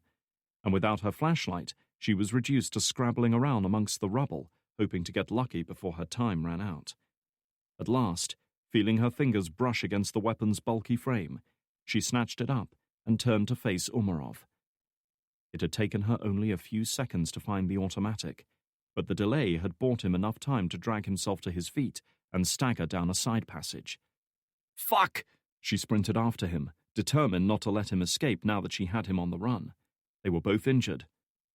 And without her flashlight, she was reduced to scrabbling around amongst the rubble, hoping to get lucky before her time ran out. At last, feeling her fingers brush against the weapon's bulky frame, she snatched it up and turned to face Umarov. It had taken her only a few seconds to find the automatic, but the delay had bought him enough time to drag himself to his feet and stagger down a side passage. "Fuck!" She sprinted after him, determined not to let him escape now that she had him on the run. They were both injured,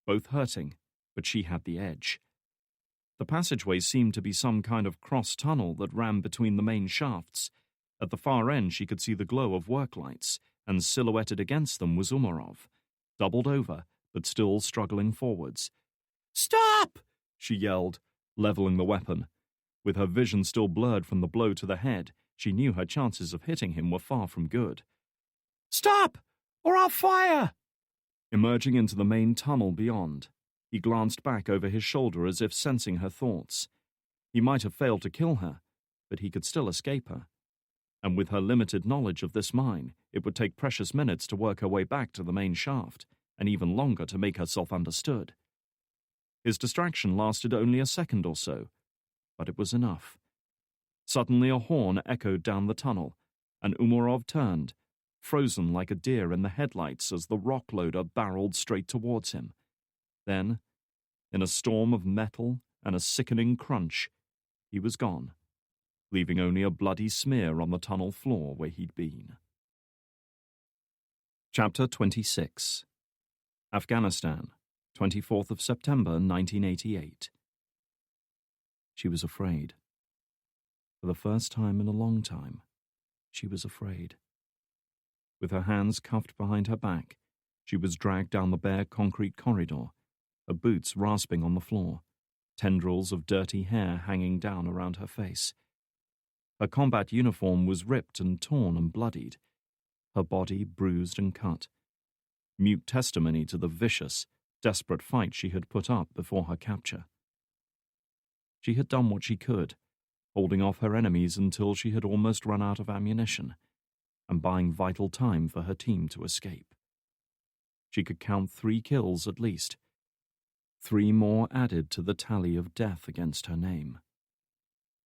both hurting, but she had the edge. The passageway seemed to be some kind of cross-tunnel that ran between the main shafts. At the far end she could see the glow of work lights, and silhouetted against them was Umarov, doubled over, but still struggling forwards. "Stop!" she yelled, leveling the weapon. With her vision still blurred from the blow to the head, she knew her chances of hitting him were far from good. "Stop, or I'll fire!" Emerging into the main tunnel beyond, he glanced back over his shoulder as if sensing her thoughts. He might have failed to kill her, but he could still escape her. And with her limited knowledge of this mine, it would take precious minutes to work her way back to the main shaft, and even longer to make herself understood. His distraction lasted only a second or so, but it was enough. Suddenly a horn echoed down the tunnel, and Umarov turned, frozen like a deer in the headlights as the rock loader barreled straight towards him. Then, in a storm of metal and a sickening crunch, he was gone, leaving only a bloody smear on the tunnel floor where he'd been. Chapter 26. Afghanistan, 24th of September 1988. She was afraid. For the first time in a long time, she was afraid. With her hands cuffed behind her back, she was dragged down the bare concrete corridor, her boots rasping on the floor, tendrils of dirty hair hanging down around her face. Her combat uniform was ripped and torn and bloodied, her body bruised and cut, mute testimony to the vicious, desperate fight she had put up before her capture. She had done what she could, holding off her enemies until she had almost run out of ammunition. and buying vital time for her team to escape. She could count 3 kills at least. 3 more added to the tally of death against her name.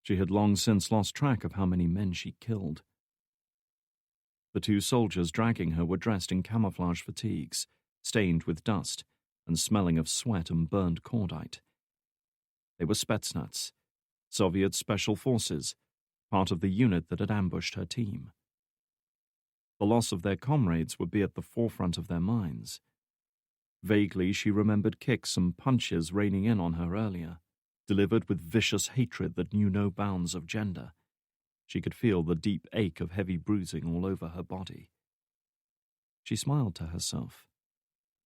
She had long since lost track of how many men she killed. The 2 soldiers dragging her were dressed in camouflage fatigues, stained with dust and smelling of sweat and burned cordite. They were Spetsnaz, Soviet Special Forces, part of the unit that had ambushed her team. The loss of their comrades would be at the forefront of their minds. Vaguely, she remembered kicks and punches raining in on her earlier, delivered with vicious hatred that knew no bounds of gender. She could feel the deep ache of heavy bruising all over her body. She smiled to herself,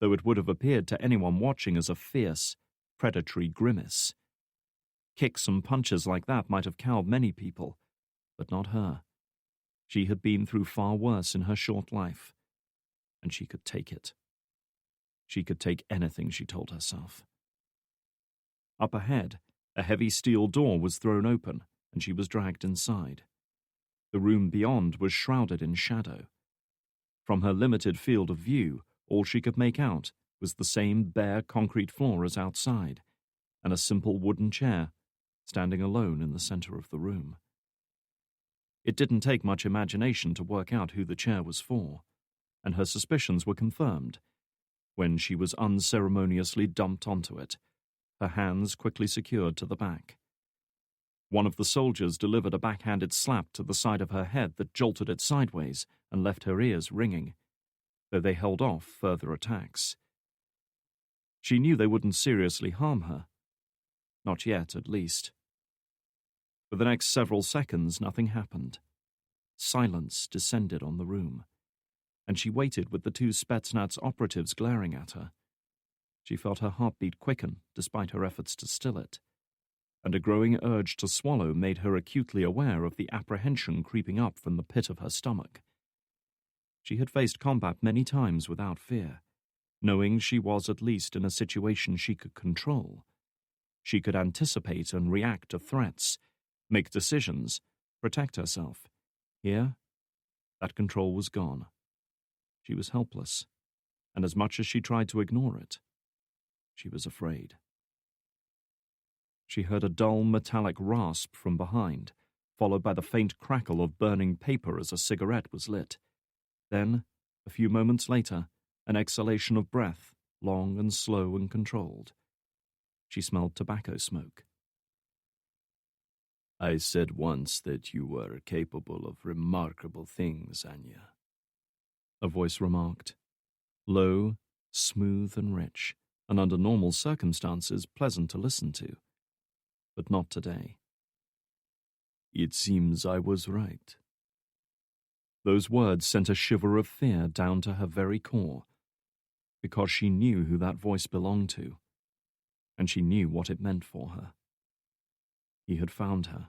though it would have appeared to anyone watching as a fierce, predatory grimace. Kicks and punches like that might have cowed many people, but not her. She had been through far worse in her short life, and she could take it. She could take anything, she told herself. Up ahead, a heavy steel door was thrown open, and she was dragged inside. The room beyond was shrouded in shadow. From her limited field of view, all she could make out was the same bare concrete floor as outside, and a simple wooden chair, standing alone in the center of the room. It didn't take much imagination to work out who the chair was for, and her suspicions were confirmed when she was unceremoniously dumped onto it, her hands quickly secured to the back. One of the soldiers delivered a backhanded slap to the side of her head that jolted it sideways and left her ears ringing, though they held off further attacks. She knew they wouldn't seriously harm her. Not yet, at least. For the next several seconds, nothing happened. Silence descended on the room, and she waited with the 2 Spetsnaz operatives glaring at her. She felt her heartbeat quicken despite her efforts to still it, and a growing urge to swallow made her acutely aware of the apprehension creeping up from the pit of her stomach. She had faced combat many times without fear, knowing she was at least in a situation she could control. She could anticipate and react to threats, make decisions, protect herself. Here, that control was gone. She was helpless, and as much as she tried to ignore it, she was afraid. She heard a dull metallic rasp from behind, followed by the faint crackle of burning paper as a cigarette was lit. Then, a few moments later, an exhalation of breath, long and slow and controlled. She smelled tobacco smoke. I said once that you were capable of remarkable things, Anya, a voice remarked. Low, smooth and rich, and under normal circumstances pleasant to listen to. But not today. It seems I was right. Those words sent a shiver of fear down to her very core, because she knew who that voice belonged to, and she knew what it meant for her. He had found her.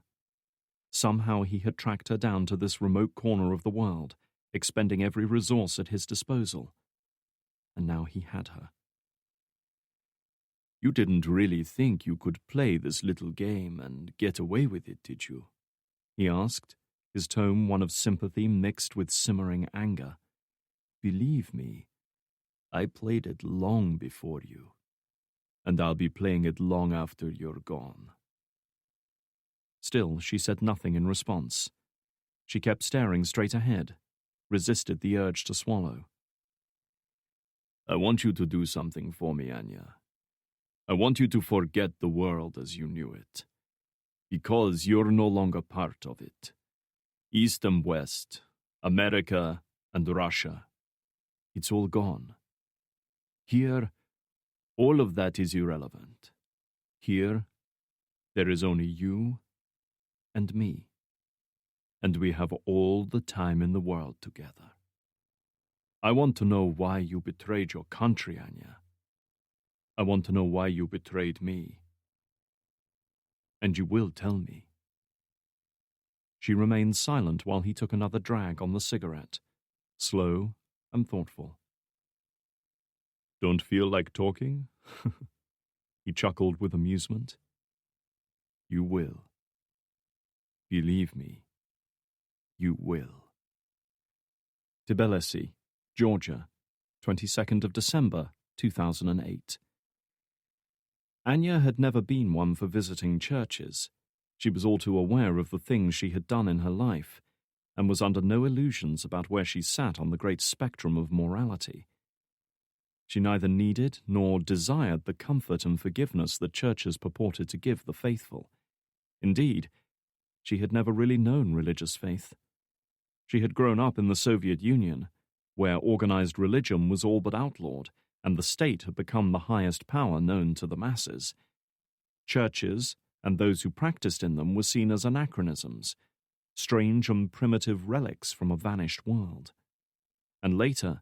Somehow he had tracked her down to this remote corner of the world, expending every resource at his disposal. And now he had her. You didn't really think you could play this little game and get away with it, did you? He asked, his tone one of sympathy mixed with simmering anger. Believe me, I played it long before you, and I'll be playing it long after you're gone. Still, she said nothing in response. She kept staring straight ahead, resisted the urge to swallow. I want you to do something for me, Anya. I want you to forget the world as you knew it, because you're no longer part of it. East and West, America and Russia, it's all gone. Here, all of that is irrelevant. Here, there is only you and me, and we have all the time in the world together. I want to know why you betrayed your country, Anya. I want to know why you betrayed me. And you will tell me. She remained silent while he took another drag on the cigarette, slow and thoughtful. Don't feel like talking? He chuckled with amusement. You will. Believe me, you will. Tbilisi, Georgia, 22nd of December, 2008. Anya had never been one for visiting churches. She was all too aware of the things she had done in her life, and was under no illusions about where she sat on the great spectrum of morality. She neither needed nor desired the comfort and forgiveness that churches purported to give the faithful. Indeed, she had never really known religious faith. She had grown up in the Soviet Union, where organized religion was all but outlawed, and the state had become the highest power known to the masses. Churches, and those who practiced in them, were seen as anachronisms, strange and primitive relics from a vanished world. And later,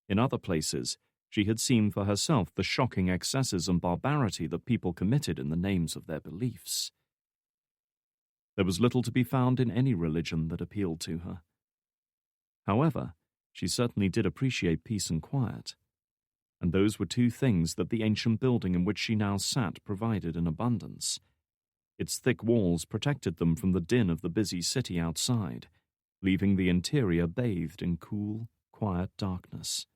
in other places, she had seen for herself the shocking excesses and barbarity that people committed in the names of their beliefs. There was little to be found in any religion that appealed to her. However, she certainly did appreciate peace and quiet, and those were two things that the ancient building in which she now sat provided in abundance. Its thick walls protected them from the din of the busy city outside, leaving the interior bathed in cool, quiet darkness.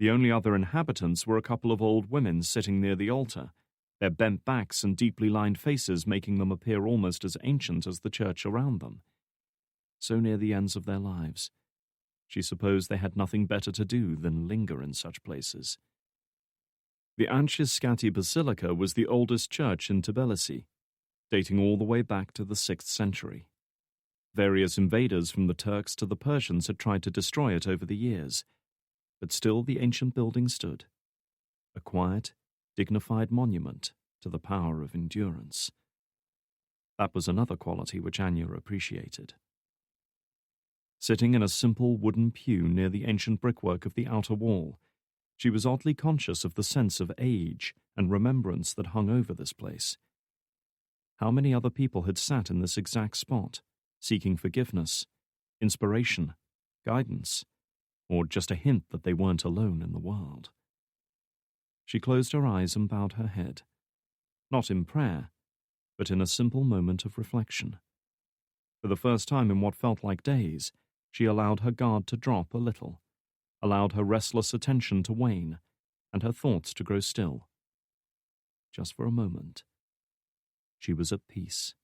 The only other inhabitants were a couple of old women sitting near the altar, their bent backs and deeply lined faces making them appear almost as ancient as the church around them. So near the ends of their lives, she supposed they had nothing better to do than linger in such places. The Anshiskati Basilica was the oldest church in Tbilisi, dating all the way back to the 6th century. Various invaders from the Turks to the Persians had tried to destroy it over the years, but still the ancient building stood, a quiet, dignified monument to the power of endurance. That was another quality which Anya appreciated. Sitting in a simple wooden pew near the ancient brickwork of the outer wall, she was oddly conscious of the sense of age and remembrance that hung over this place. How many other people had sat in this exact spot, seeking forgiveness, inspiration, guidance, or just a hint that they weren't alone in the world? She closed her eyes and bowed her head, not in prayer, but in a simple moment of reflection. For the first time in what felt like days, she allowed her guard to drop a little, allowed her restless attention to wane, and her thoughts to grow still. Just for a moment, she was at peace.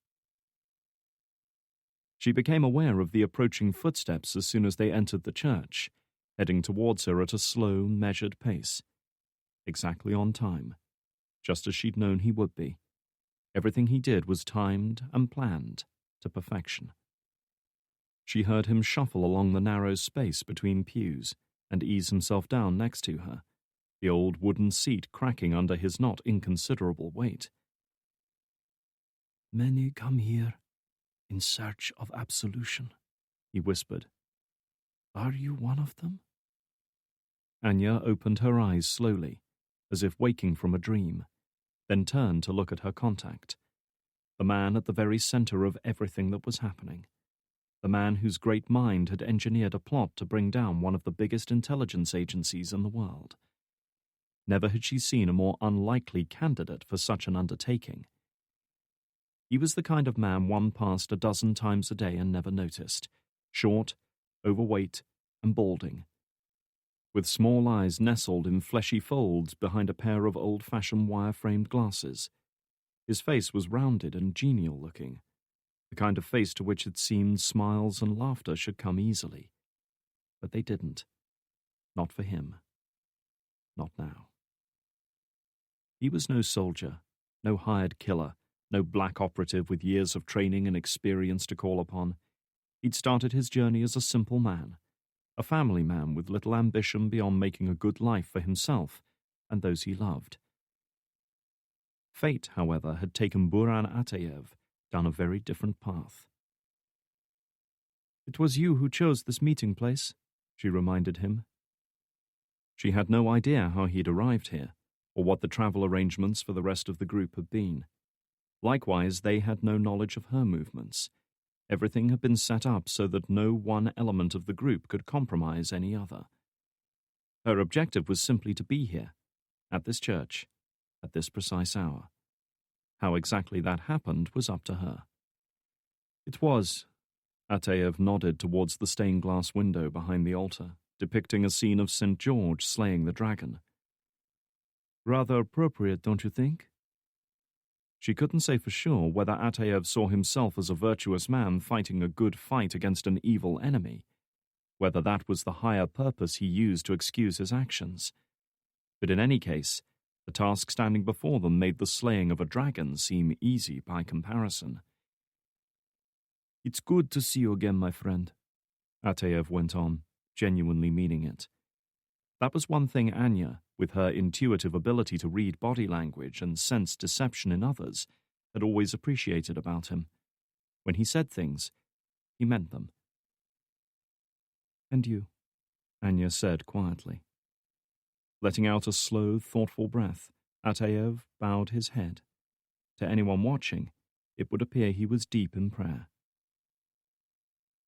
She became aware of the approaching footsteps as soon as they entered the church, heading towards her at a slow, measured pace. Exactly on time, just as she'd known he would be. Everything he did was timed and planned to perfection. She heard him shuffle along the narrow space between pews and ease himself down next to her, the old wooden seat cracking under his not inconsiderable weight. "Many come here in search of absolution," he whispered. "Are you one of them?" Anya opened her eyes slowly, as if waking from a dream, then turned to look at her contact, the man at the very center of everything that was happening, the man whose great mind had engineered a plot to bring down one of the biggest intelligence agencies in the world. Never had she seen a more unlikely candidate for such an undertaking. He was the kind of man one passed a dozen times a day and never noticed, short, overweight, and balding, with small eyes nestled in fleshy folds behind a pair of old-fashioned wire-framed glasses. His face was rounded and genial-looking, the kind of face to which it seemed smiles and laughter should come easily. But they didn't. Not for him. Not now. He was no soldier, no hired killer, no black operative with years of training and experience to call upon. He'd started his journey as a simple man, a family man with little ambition beyond making a good life for himself and those he loved. Fate, however, had taken Buran Atayev down a very different path. "It was you who chose this meeting place," she reminded him. She had no idea how he'd arrived here, or what the travel arrangements for the rest of the group had been. Likewise, they had no knowledge of her movements. Everything had been set up so that no one element of the group could compromise any other. Her objective was simply to be here, at this church, at this precise hour. How exactly that happened was up to her. It was, Ataev nodded towards the stained glass window behind the altar, depicting a scene of St. George slaying the dragon. Rather appropriate, don't you think? She couldn't say for sure whether Ataev saw himself as a virtuous man fighting a good fight against an evil enemy, whether that was the higher purpose he used to excuse his actions. But in any case, the task standing before them made the slaying of a dragon seem easy by comparison. It's good to see you again, my friend, Ataev went on, genuinely meaning it. That was one thing Anya, with her intuitive ability to read body language and sense deception in others, had always appreciated about him. When he said things, he meant them. And you, Anya said quietly. Letting out a slow, thoughtful breath, Ataev bowed his head. To anyone watching, it would appear he was deep in prayer.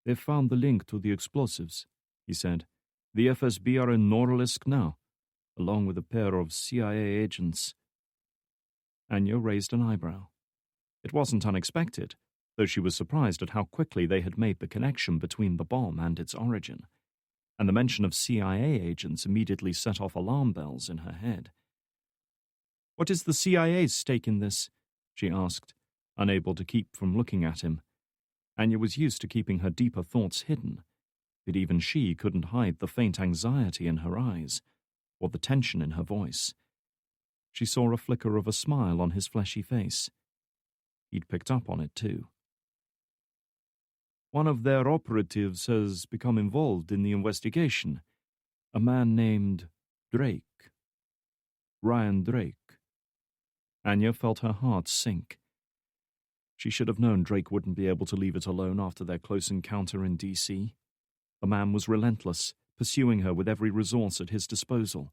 They've found the link to the explosives, he said. The FSB are in Norilsk now, along with a pair of CIA agents. Anya raised an eyebrow. It wasn't unexpected, though she was surprised at how quickly they had made the connection between the bomb and its origin, and the mention of CIA agents immediately set off alarm bells in her head. What is the CIA's stake in this? She asked, unable to keep from looking at him. Anya was used to keeping her deeper thoughts hidden, but even she couldn't hide the faint anxiety in her eyes, or the tension in her voice. She saw a flicker of a smile on his fleshy face. He'd picked up on it too. One of their operatives has become involved in the investigation. A man named Drake. Ryan Drake. Anya felt her heart sink. She should have known Drake wouldn't be able to leave it alone after their close encounter in D.C. The man was relentless, pursuing her with every resource at his disposal.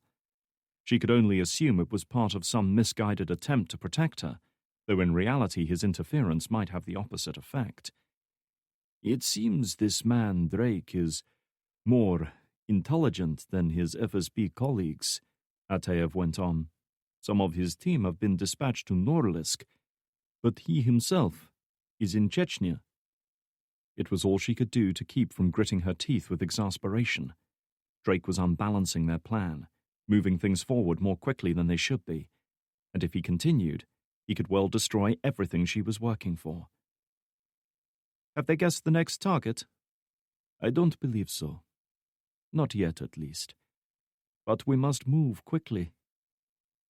She could only assume it was part of some misguided attempt to protect her, though in reality his interference might have the opposite effect. It seems this man, Drake, is more intelligent than his FSB colleagues, Ataev went on. Some of his team have been dispatched to Norilsk, but he himself is in Chechnya. It was all she could do to keep from gritting her teeth with exasperation. Drake was unbalancing their plan, moving things forward more quickly than they should be, and if he continued, he could well destroy everything she was working for. Have they guessed the next target? I don't believe so. Not yet, at least. But we must move quickly.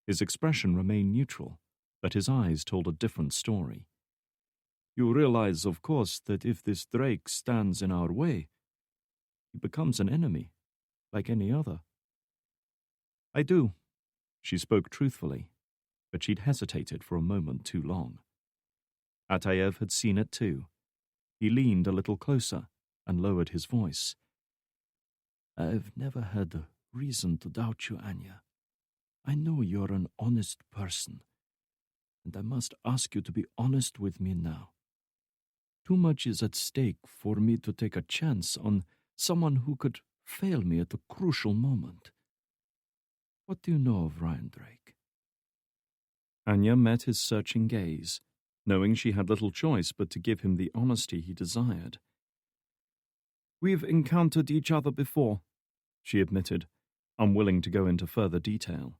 His expression remained neutral, but his eyes told a different story. You realize, of course, that if this Drake stands in our way, he becomes an enemy, like any other. I do. She spoke truthfully, but she'd hesitated for a moment too long. Ataev had seen it too. He leaned a little closer and lowered his voice. I've never had a reason to doubt you, Anya. I know you're an honest person, and I must ask you to be honest with me now. Too much is at stake for me to take a chance on someone who could fail me at a crucial moment. What do you know of Ryan Drake? Anya met his searching gaze, knowing she had little choice but to give him the honesty he desired. We've encountered each other before, she admitted, unwilling to go into further detail.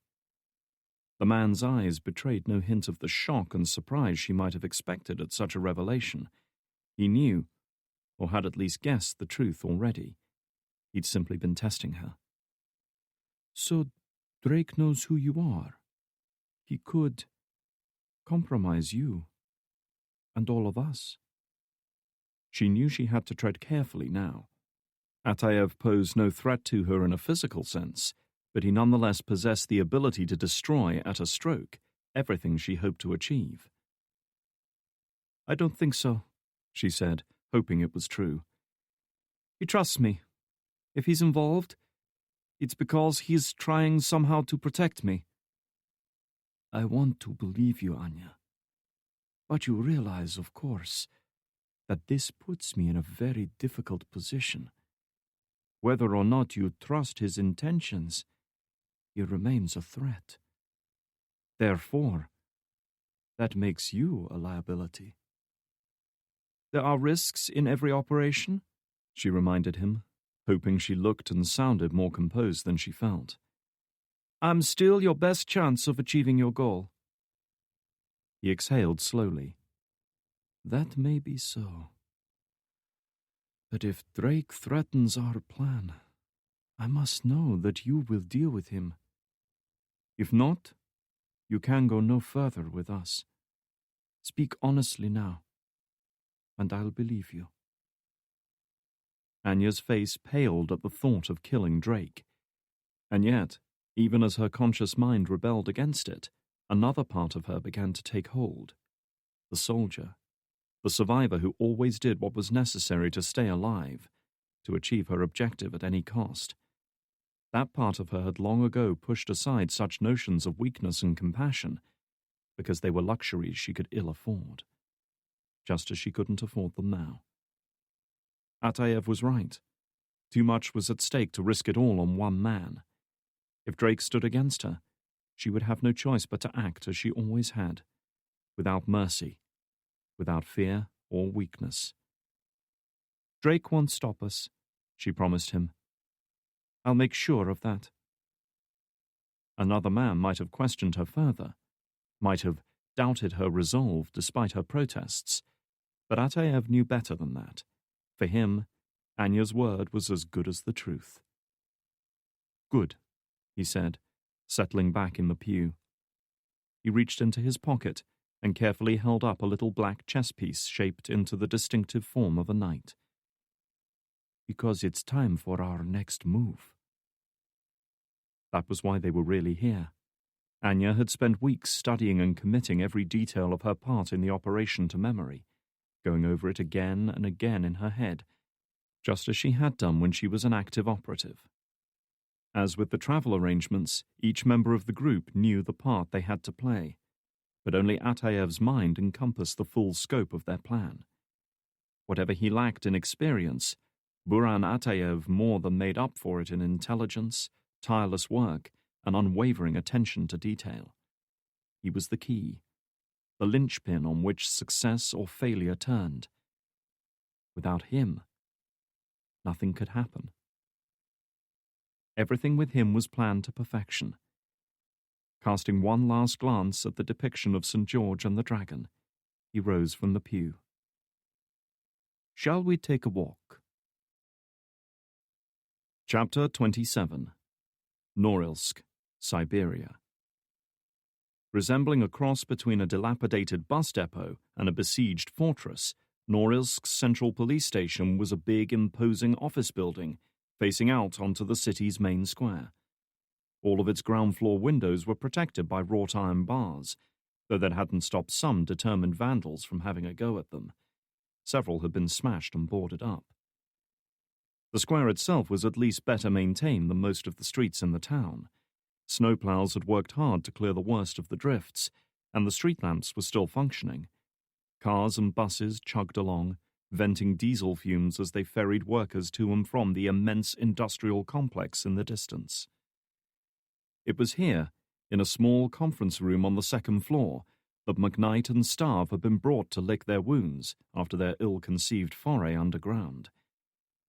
The man's eyes betrayed no hint of the shock and surprise she might have expected at such a revelation. He knew, or had at least guessed, the truth already. He'd simply been testing her. So Drake knows who you are. He could compromise you and all of us. She knew she had to tread carefully now. Ataev posed no threat to her in a physical sense, but he nonetheless possessed the ability to destroy, at a stroke, everything she hoped to achieve. I don't think so, she said, hoping it was true. He trusts me. If he's involved, it's because he's trying somehow to protect me. I want to believe you, Anya. But you realize, of course, that this puts me in a very difficult position. Whether or not you trust his intentions, he remains a threat. Therefore, that makes you a liability. There are risks in every operation, she reminded him, hoping she looked and sounded more composed than she felt. I'm still your best chance of achieving your goal. He exhaled slowly. That may be so. But if Drake threatens our plan, I must know that you will deal with him. If not, you can go no further with us. Speak honestly now, and I'll believe you. Anya's face paled at the thought of killing Drake. And yet, even as her conscious mind rebelled against it, another part of her began to take hold. The soldier. The survivor who always did what was necessary to stay alive, to achieve her objective at any cost. That part of her had long ago pushed aside such notions of weakness and compassion, because they were luxuries she could ill afford, just as she couldn't afford them now. Atayev was right. Too much was at stake to risk it all on one man. If Drake stood against her, she would have no choice but to act as she always had, without mercy, without fear or weakness. Drake won't stop us, she promised him. I'll make sure of that. Another man might have questioned her further, might have doubted her resolve despite her protests, but Atayev knew better than that. For him, Anya's word was as good as the truth. Good, he said, settling back in the pew. He reached into his pocket and carefully held up a little black chess piece shaped into the distinctive form of a knight. Because it's time for our next move. That was why they were really here. Anya had spent weeks studying and committing every detail of her part in the operation to memory, going over it again and again in her head, just as she had done when she was an active operative. As with the travel arrangements, each member of the group knew the part they had to play, but only Atayev's mind encompassed the full scope of their plan. Whatever he lacked in experience, Buran Atayev more than made up for it in intelligence, tireless work, and unwavering attention to detail. He was the key, the linchpin on which success or failure turned. Without him, nothing could happen. Everything with him was planned to perfection. Casting one last glance at the depiction of St. George and the dragon, he rose from the pew. Shall we take a walk? Chapter 27. Norilsk, Siberia. Resembling a cross between a dilapidated bus depot and a besieged fortress, Norilsk's central police station was a big, imposing office building facing out onto the city's main square. All of its ground floor windows were protected by wrought iron bars, though that hadn't stopped some determined vandals from having a go at them. Several had been smashed and boarded up. The square itself was at least better maintained than most of the streets in the town. Snowplows had worked hard to clear the worst of the drifts, and the street lamps were still functioning. Cars and buses chugged along, venting diesel fumes as they ferried workers to and from the immense industrial complex in the distance. It was here, in a small conference room on the second floor, that McKnight and Starve had been brought to lick their wounds after their ill-conceived foray underground.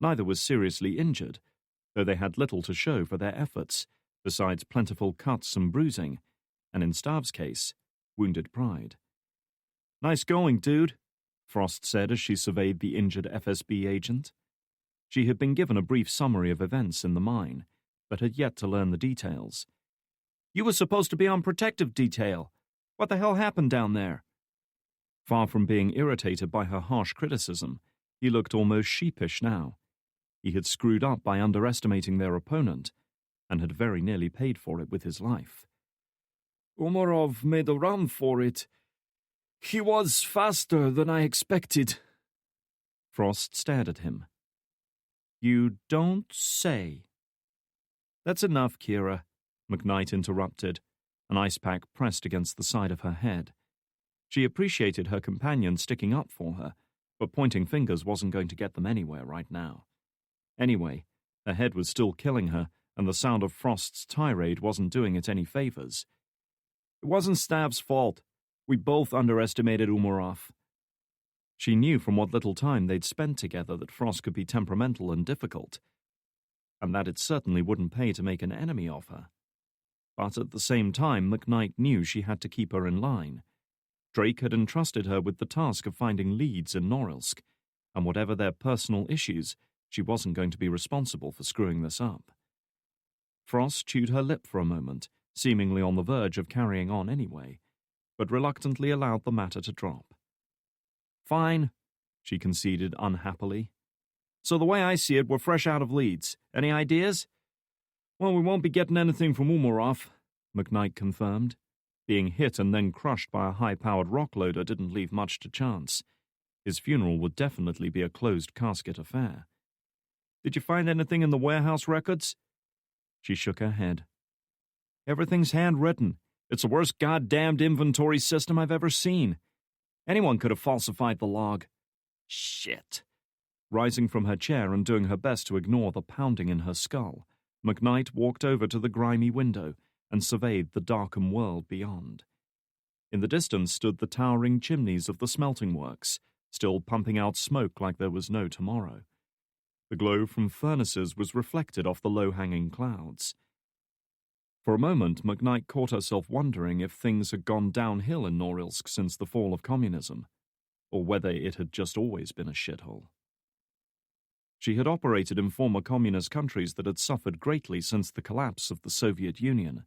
Neither was seriously injured, though they had little to show for their efforts, besides plentiful cuts and bruising, and in Starve's case, wounded pride. Nice going, dude, Frost said as she surveyed the injured FSB agent. She had been given a brief summary of events in the mine, but had yet to learn the details. You were supposed to be on protective detail. What the hell happened down there? Far from being irritated by her harsh criticism, he looked almost sheepish now. He had screwed up by underestimating their opponent, and had very nearly paid for it with his life. Umarov made a run for it. He was faster than I expected. Frost stared at him. You don't say. That's enough, Kira, McKnight interrupted, an ice pack pressed against the side of her head. She appreciated her companion sticking up for her, but pointing fingers wasn't going to get them anywhere right now. Anyway, her head was still killing her, and the sound of Frost's tirade wasn't doing it any favors. It wasn't Stav's fault. We both underestimated Umarov. She knew from what little time they'd spent together that Frost could be temperamental and difficult, and that it certainly wouldn't pay to make an enemy of her. But at the same time, McKnight knew she had to keep her in line. Drake had entrusted her with the task of finding leads in Norilsk, and whatever their personal issues, she wasn't going to be responsible for screwing this up. Frost chewed her lip for a moment, seemingly on the verge of carrying on anyway, but reluctantly allowed the matter to drop. "Fine," she conceded unhappily. "So the way I see it, we're fresh out of leads. Any ideas?" "Well, we won't be getting anything from Umarov," McKnight confirmed. Being hit and then crushed by a high-powered rock loader didn't leave much to chance. His funeral would definitely be a closed-casket affair. "Did you find anything in the warehouse records?" She shook her head. "Everything's handwritten. It's the worst goddamned inventory system I've ever seen. Anyone could have falsified the log." "Shit." Rising from her chair and doing her best to ignore the pounding in her skull, McKnight walked over to the grimy window and surveyed the darkened world beyond. In the distance stood the towering chimneys of the smelting works, still pumping out smoke like there was no tomorrow. The glow from furnaces was reflected off the low-hanging clouds. For a moment, McKnight caught herself wondering if things had gone downhill in Norilsk since the fall of communism, or whether it had just always been a shithole. She had operated in former communist countries that had suffered greatly since the collapse of the Soviet Union.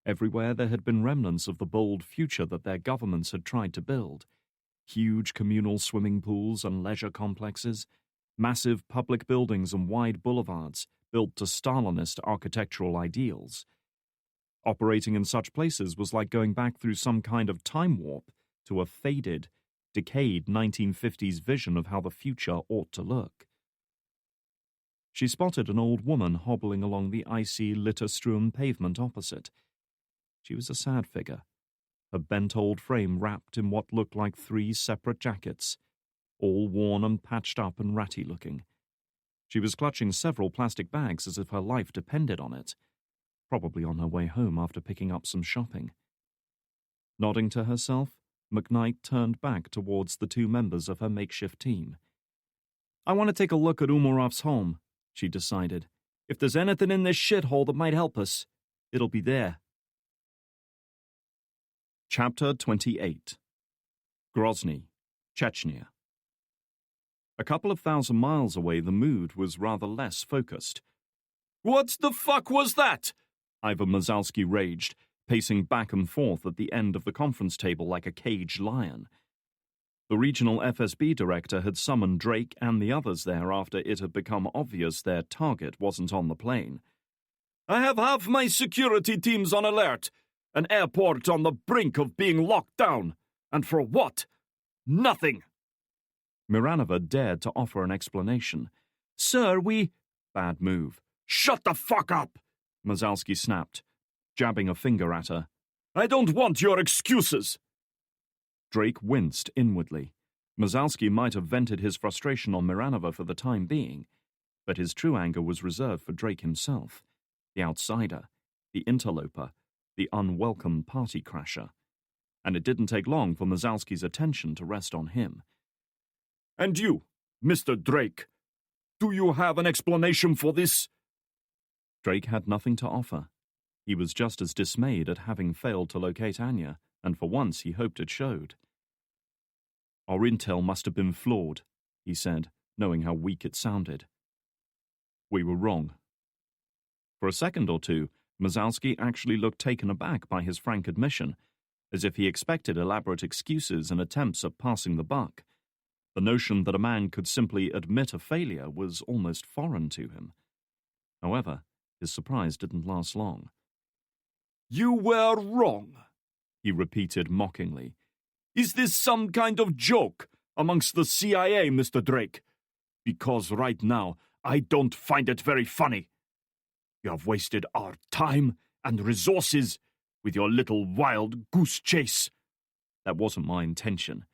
Everywhere there had been remnants of the bold future that their governments had tried to build. Huge communal swimming pools and leisure complexes, massive public buildings and wide boulevards built to Stalinist architectural ideals. Operating in such places was like going back through some kind of time warp to a faded, decayed 1950s vision of how the future ought to look. She spotted an old woman hobbling along the icy, litter-strewn pavement opposite. She was a sad figure, her bent old frame wrapped in what looked like 3 separate jackets, all worn and patched up and ratty-looking. She was clutching several plastic bags as if her life depended on it, probably on her way home after picking up some shopping. Nodding to herself, McKnight turned back towards the 2 members of her makeshift team. "I want to take a look at Umarov's home," she decided. "If there's anything in this shithole that might help us, it'll be there." Chapter 28. Grozny, Chechnya. A couple of thousand miles away, the mood was rather less focused. "What the fuck was that?" Ivan Mazalsky raged, pacing back and forth at the end of the conference table like a caged lion. The regional FSB director had summoned Drake and the others there after it had become obvious their target wasn't on the plane. "I have half my security teams on alert. An airport on the brink of being locked down. And for what? Nothing." Miranova dared to offer an explanation. "Sir, we—" Bad move. "Shut the fuck up!" Mazalsky snapped, jabbing a finger at her. "I don't want your excuses." Drake winced inwardly. Mazalsky might have vented his frustration on Miranova for the time being, but his true anger was reserved for Drake himself, the outsider, the interloper, the unwelcome party crasher. And it didn't take long for Mazalsky's attention to rest on him. "And you, Mr. Drake, do you have an explanation for this?" Drake had nothing to offer. He was just as dismayed at having failed to locate Anya, and for once he hoped it showed. "Our intel must have been flawed," he said, knowing how weak it sounded. "We were wrong." For a second or two, Mazalsky actually looked taken aback by his frank admission, as if he expected elaborate excuses and attempts at passing the buck. The notion that a man could simply admit a failure was almost foreign to him. However, his surprise didn't last long. "You were wrong," he repeated mockingly. "Is this some kind of joke amongst the CIA, Mr. Drake? Because right now, I don't find it very funny. You have wasted our time and resources with your little wild goose chase." "That wasn't my intention."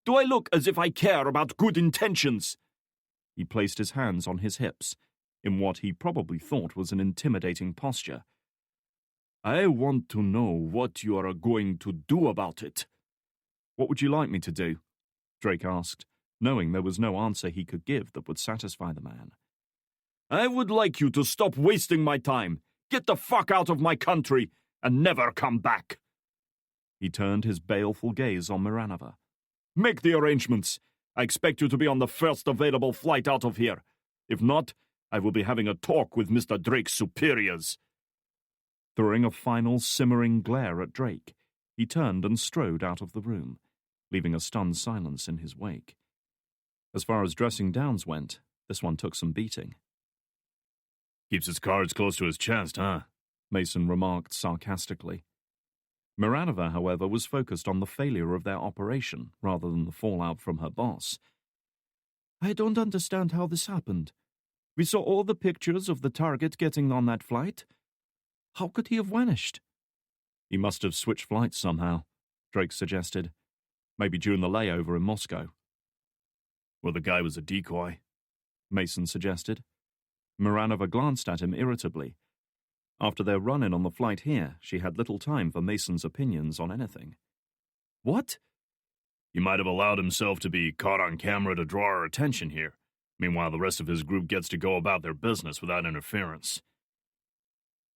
"Do I look as if I care about good intentions?" He placed his hands on his hips, in what he probably thought was an intimidating posture. "I want to know what you are going to do about it." "What would you like me to do?" Drake asked, knowing there was no answer he could give that would satisfy the man. I would like you to stop wasting my time. Get the fuck out of my country and never come back. He turned his baleful gaze on Miranova. Make the arrangements. I expect you to be on the first available flight out of here. If not, I will be having a talk with Mr. Drake's superiors. Throwing a final simmering glare at Drake, he turned and strode out of the room, leaving a stunned silence in his wake. As far as dressing downs went, this one took some beating. Keeps his cards close to his chest, huh? Mason remarked sarcastically. Miranova, however, was focused on the failure of their operation rather than the fallout from her boss. I don't understand how this happened. We saw all the pictures of the target getting on that flight. How could he have vanished? He must have switched flights somehow, Drake suggested. Maybe during the layover in Moscow. Or the guy was a decoy, Mason suggested. Miranova glanced at him irritably. After their run-in on the flight here, she had little time for Mason's opinions on anything. What? He might have allowed himself to be caught on camera to draw our attention here. Meanwhile, the rest of his group gets to go about their business without interference.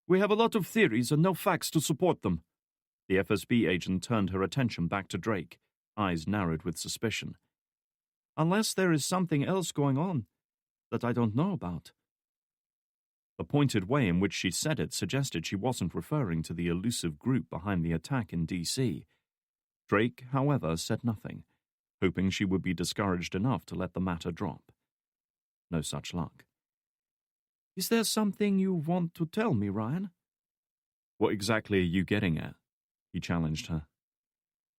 We have a lot of theories and no facts to support them. The FSB agent turned her attention back to Drake, eyes narrowed with suspicion. Unless there is something else going on that I don't know about. The pointed way in which she said it suggested she wasn't referring to the elusive group behind the attack in D.C. Drake, however, said nothing, hoping she would be discouraged enough to let the matter drop. No such luck. Is there something you want to tell me, Ryan? What exactly are you getting at? He challenged her.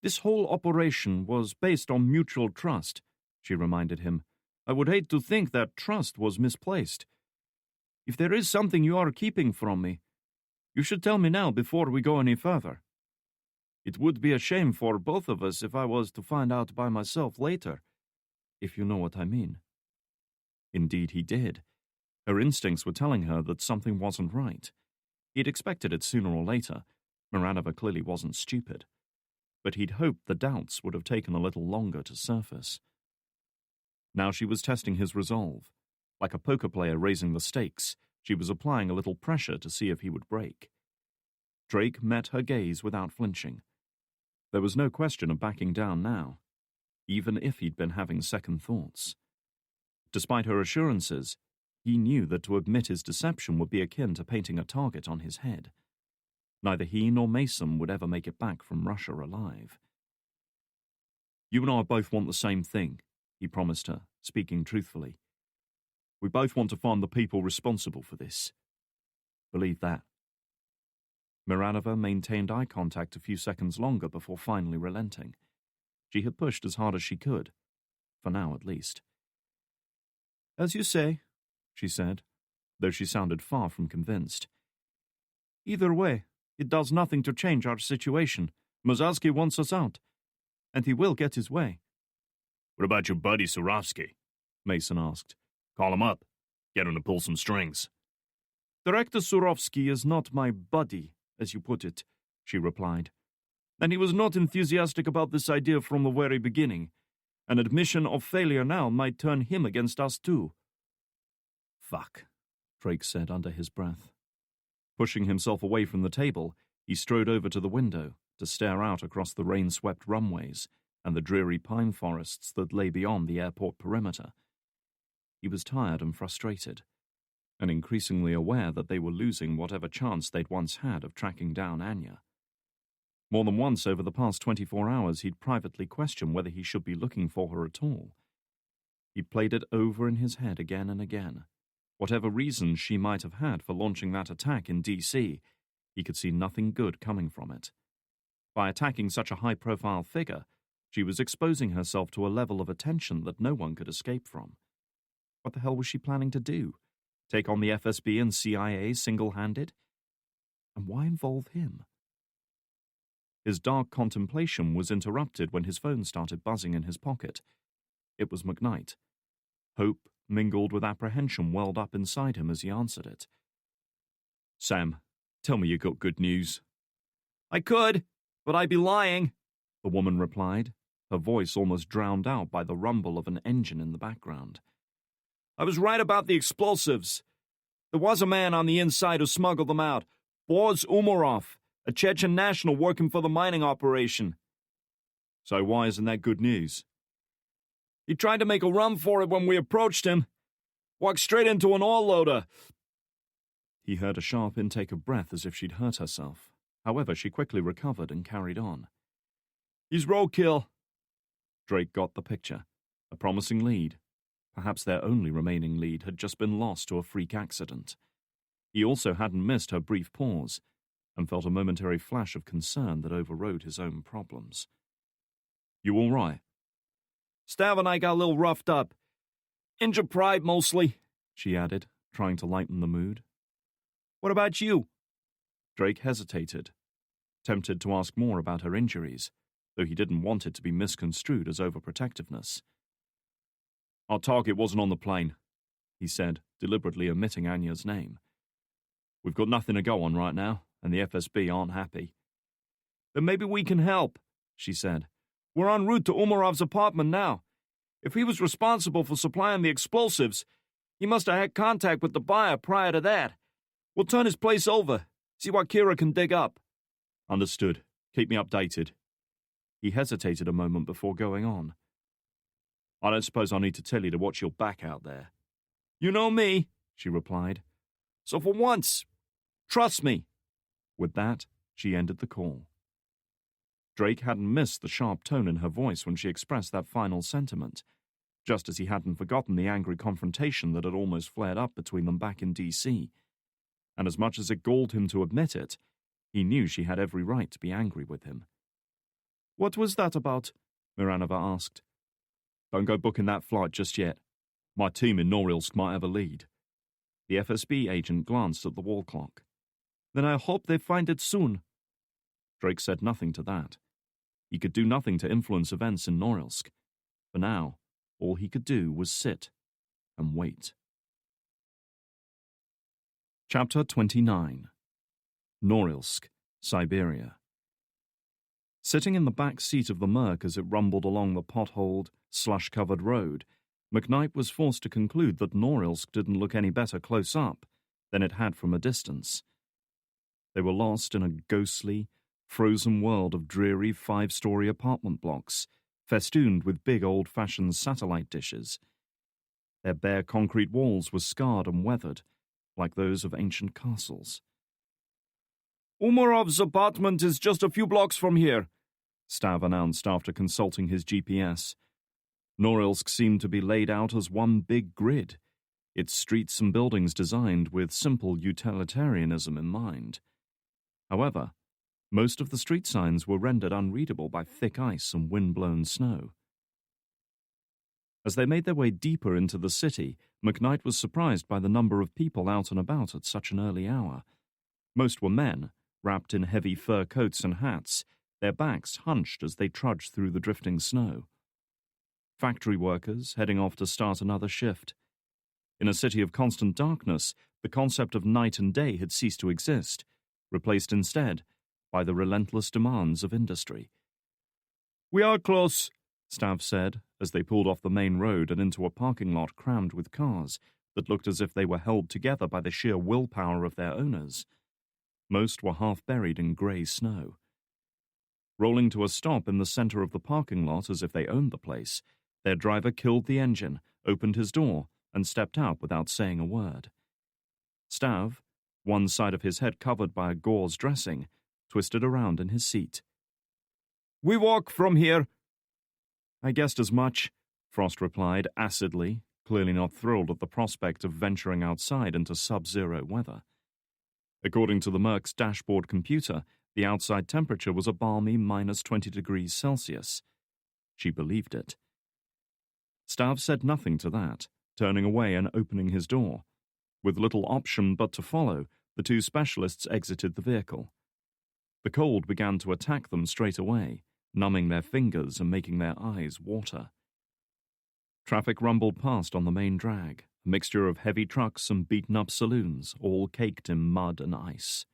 This whole operation was based on mutual trust, she reminded him. I would hate to think that trust was misplaced. If there is something you are keeping from me, you should tell me now before we go any further. It would be a shame for both of us if I was to find out by myself later, if you know what I mean. Indeed he did. Her instincts were telling her that something wasn't right. He'd expected it sooner or later. Miranova clearly wasn't stupid. But he'd hoped the doubts would have taken a little longer to surface. Now she was testing his resolve. Like a poker player raising the stakes, she was applying a little pressure to see if he would break. Drake met her gaze without flinching. There was no question of backing down now, even if he'd been having second thoughts. Despite her assurances, he knew that to admit his deception would be akin to painting a target on his head. Neither he nor Mason would ever make it back from Russia alive. You and I both want the same thing, he promised her, speaking truthfully. We both want to find the people responsible for this. Believe that. Miranova maintained eye contact a few seconds longer before finally relenting. She had pushed as hard as she could, for now at least. As you say, she said, though she sounded far from convinced. Either way, it does nothing to change our situation. Mozalski wants us out, and he will get his way. What about your buddy Surovsky? Mason asked. Call him up. Get him to pull some strings. Director Surovsky is not my buddy, as you put it, she replied. And he was not enthusiastic about this idea from the very beginning. An admission of failure now might turn him against us too. Fuck, Drake said under his breath. Pushing himself away from the table, he strode over to the window to stare out across the rain-swept runways and the dreary pine forests that lay beyond the airport perimeter. He was tired and frustrated, and increasingly aware that they were losing whatever chance they'd once had of tracking down Anya. More than once over the past 24 hours he'd privately questioned whether he should be looking for her at all. He played it over in his head again and again. Whatever reasons she might have had for launching that attack in D.C., he could see nothing good coming from it. By attacking such a high-profile figure, she was exposing herself to a level of attention that no one could escape from. What the hell was she planning to do? Take on the FSB and CIA single-handed? And why involve him? His dark contemplation was interrupted when his phone started buzzing in his pocket. It was McKnight. Hope, mingled with apprehension, welled up inside him as he answered it. Sam, tell me you got good news. I could, but I'd be lying, the woman replied, her voice almost drowned out by the rumble of an engine in the background. I was right about the explosives. There was a man on the inside who smuggled them out. Boris Umarov, a Chechen national working for the mining operation. So why isn't that good news? He tried to make a run for it when we approached him. Walked straight into an ore loader. He heard a sharp intake of breath as if she'd hurt herself. However, she quickly recovered and carried on. He's roadkill. Drake got the picture. A promising lead. Perhaps their only remaining lead had just been lost to a freak accident. He also hadn't missed her brief pause, and felt a momentary flash of concern that overrode his own problems. You all right? Stav and I got a little roughed up. Injured pride, mostly, she added, trying to lighten the mood. What about you? Drake hesitated, tempted to ask more about her injuries, though he didn't want it to be misconstrued as overprotectiveness. Our target wasn't on the plane, he said, deliberately omitting Anya's name. We've got nothing to go on right now, and the FSB aren't happy. Then maybe we can help, she said. We're en route to Umarov's apartment now. If he was responsible for supplying the explosives, he must have had contact with the buyer prior to that. We'll turn his place over, see what Kira can dig up. Understood. Keep me updated. He hesitated a moment before going on. I don't suppose I need to tell you to watch your back out there. You know me, she replied. So for once, trust me. With that, she ended the call. Drake hadn't missed the sharp tone in her voice when she expressed that final sentiment, just as he hadn't forgotten the angry confrontation that had almost flared up between them back in D.C. And as much as it galled him to admit it, he knew she had every right to be angry with him. What was that about? Miranova asked. Don't go booking that flight just yet. My team in Norilsk might have a lead. The FSB agent glanced at the wall clock. Then I hope they find it soon. Drake said nothing to that. He could do nothing to influence events in Norilsk. For now, all he could do was sit and wait. Chapter 29. Norilsk, Siberia. Sitting in the back seat of the Merc as it rumbled along the potholed, slush-covered road, McKnight was forced to conclude that Norilsk didn't look any better close up than it had from a distance. They were lost in a ghostly, frozen world of dreary five-story apartment blocks, festooned with big old-fashioned satellite dishes. Their bare concrete walls were scarred and weathered, like those of ancient castles. Umarov's apartment is just a few blocks from here, Stav announced after consulting his GPS. Norilsk seemed to be laid out as one big grid, its streets and buildings designed with simple utilitarianism in mind. However, most of the street signs were rendered unreadable by thick ice and wind-blown snow. As they made their way deeper into the city, McKnight was surprised by the number of people out and about at such an early hour. Most were men, wrapped in heavy fur coats and hats, their backs hunched as they trudged through the drifting snow. Factory workers heading off to start another shift. In a city of constant darkness, the concept of night and day had ceased to exist, replaced instead by the relentless demands of industry. We are close, Stav said, as they pulled off the main road and into a parking lot crammed with cars that looked as if they were held together by the sheer willpower of their owners. Most were half buried in grey snow. Rolling to a stop in the center of the parking lot as if they owned the place, their driver killed the engine, opened his door, and stepped out without saying a word. Stav, one side of his head covered by a gauze dressing, twisted around in his seat. We walk from here. I guessed as much, Frost replied acidly, clearly not thrilled at the prospect of venturing outside into sub-zero weather. According to the Merc's dashboard computer, the outside temperature was a balmy -20 degrees Celsius. She believed it. Stav said nothing to that, turning away and opening his door. With little option but to follow, the two specialists exited the vehicle. The cold began to attack them straight away, numbing their fingers and making their eyes water. Traffic rumbled past on the main drag, a mixture of heavy trucks and beaten-up saloons, all caked in mud and ice.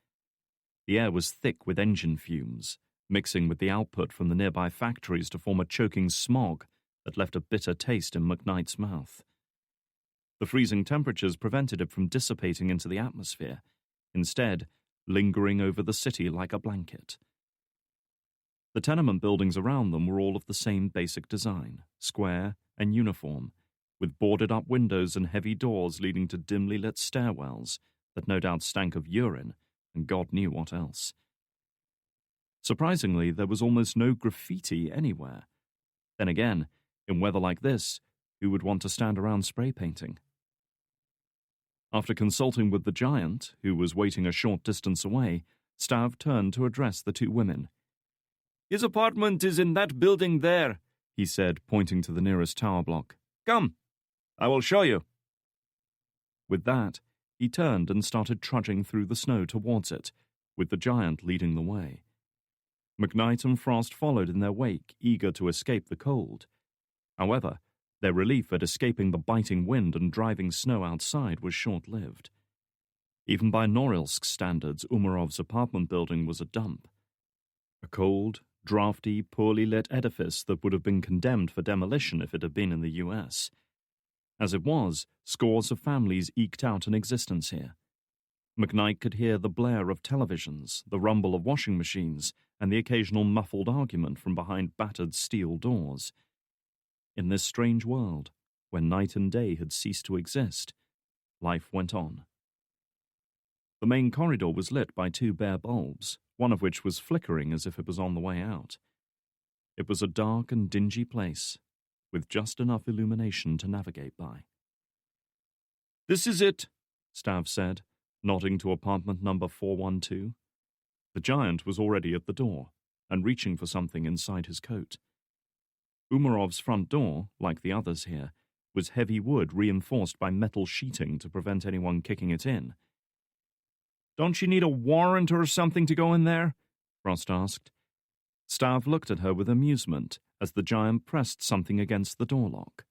The air was thick with engine fumes, mixing with the output from the nearby factories to form a choking smog that left a bitter taste in McKnight's mouth. The freezing temperatures prevented it from dissipating into the atmosphere, instead lingering over the city like a blanket. The tenement buildings around them were all of the same basic design, square and uniform, with boarded-up windows and heavy doors leading to dimly lit stairwells that no doubt stank of urine and God knew what else. Surprisingly, there was almost no graffiti anywhere. Then again, in weather like this, who would want to stand around spray painting? After consulting with the giant, who was waiting a short distance away, Stav turned to address the two women. "His apartment is in that building there," he said, pointing to the nearest tower block. "Come, I will show you." With that, he turned and started trudging through the snow towards it, with the giant leading the way. McKnight and Frost followed in their wake, eager to escape the cold. However, their relief at escaping the biting wind and driving snow outside was short-lived. Even by Norilsk standards, Umarov's apartment building was a dump. A cold, drafty, poorly lit edifice that would have been condemned for demolition if it had been in the US. As it was, scores of families eked out an existence here. McKnight could hear the blare of televisions, the rumble of washing machines, and the occasional muffled argument from behind battered steel doors. In this strange world, where night and day had ceased to exist, life went on. The main corridor was lit by two bare bulbs, one of which was flickering as if it was on the way out. It was a dark and dingy place, with just enough illumination to navigate by. "This is it," Stav said, nodding to apartment number 412. The giant was already at the door, and reaching for something inside his coat. Umarov's front door, like the others here, was heavy wood reinforced by metal sheeting to prevent anyone kicking it in. "Don't you need a warrant or something to go in there?" Frost asked. Stav looked at her with amusement as the giant pressed something against the door lock.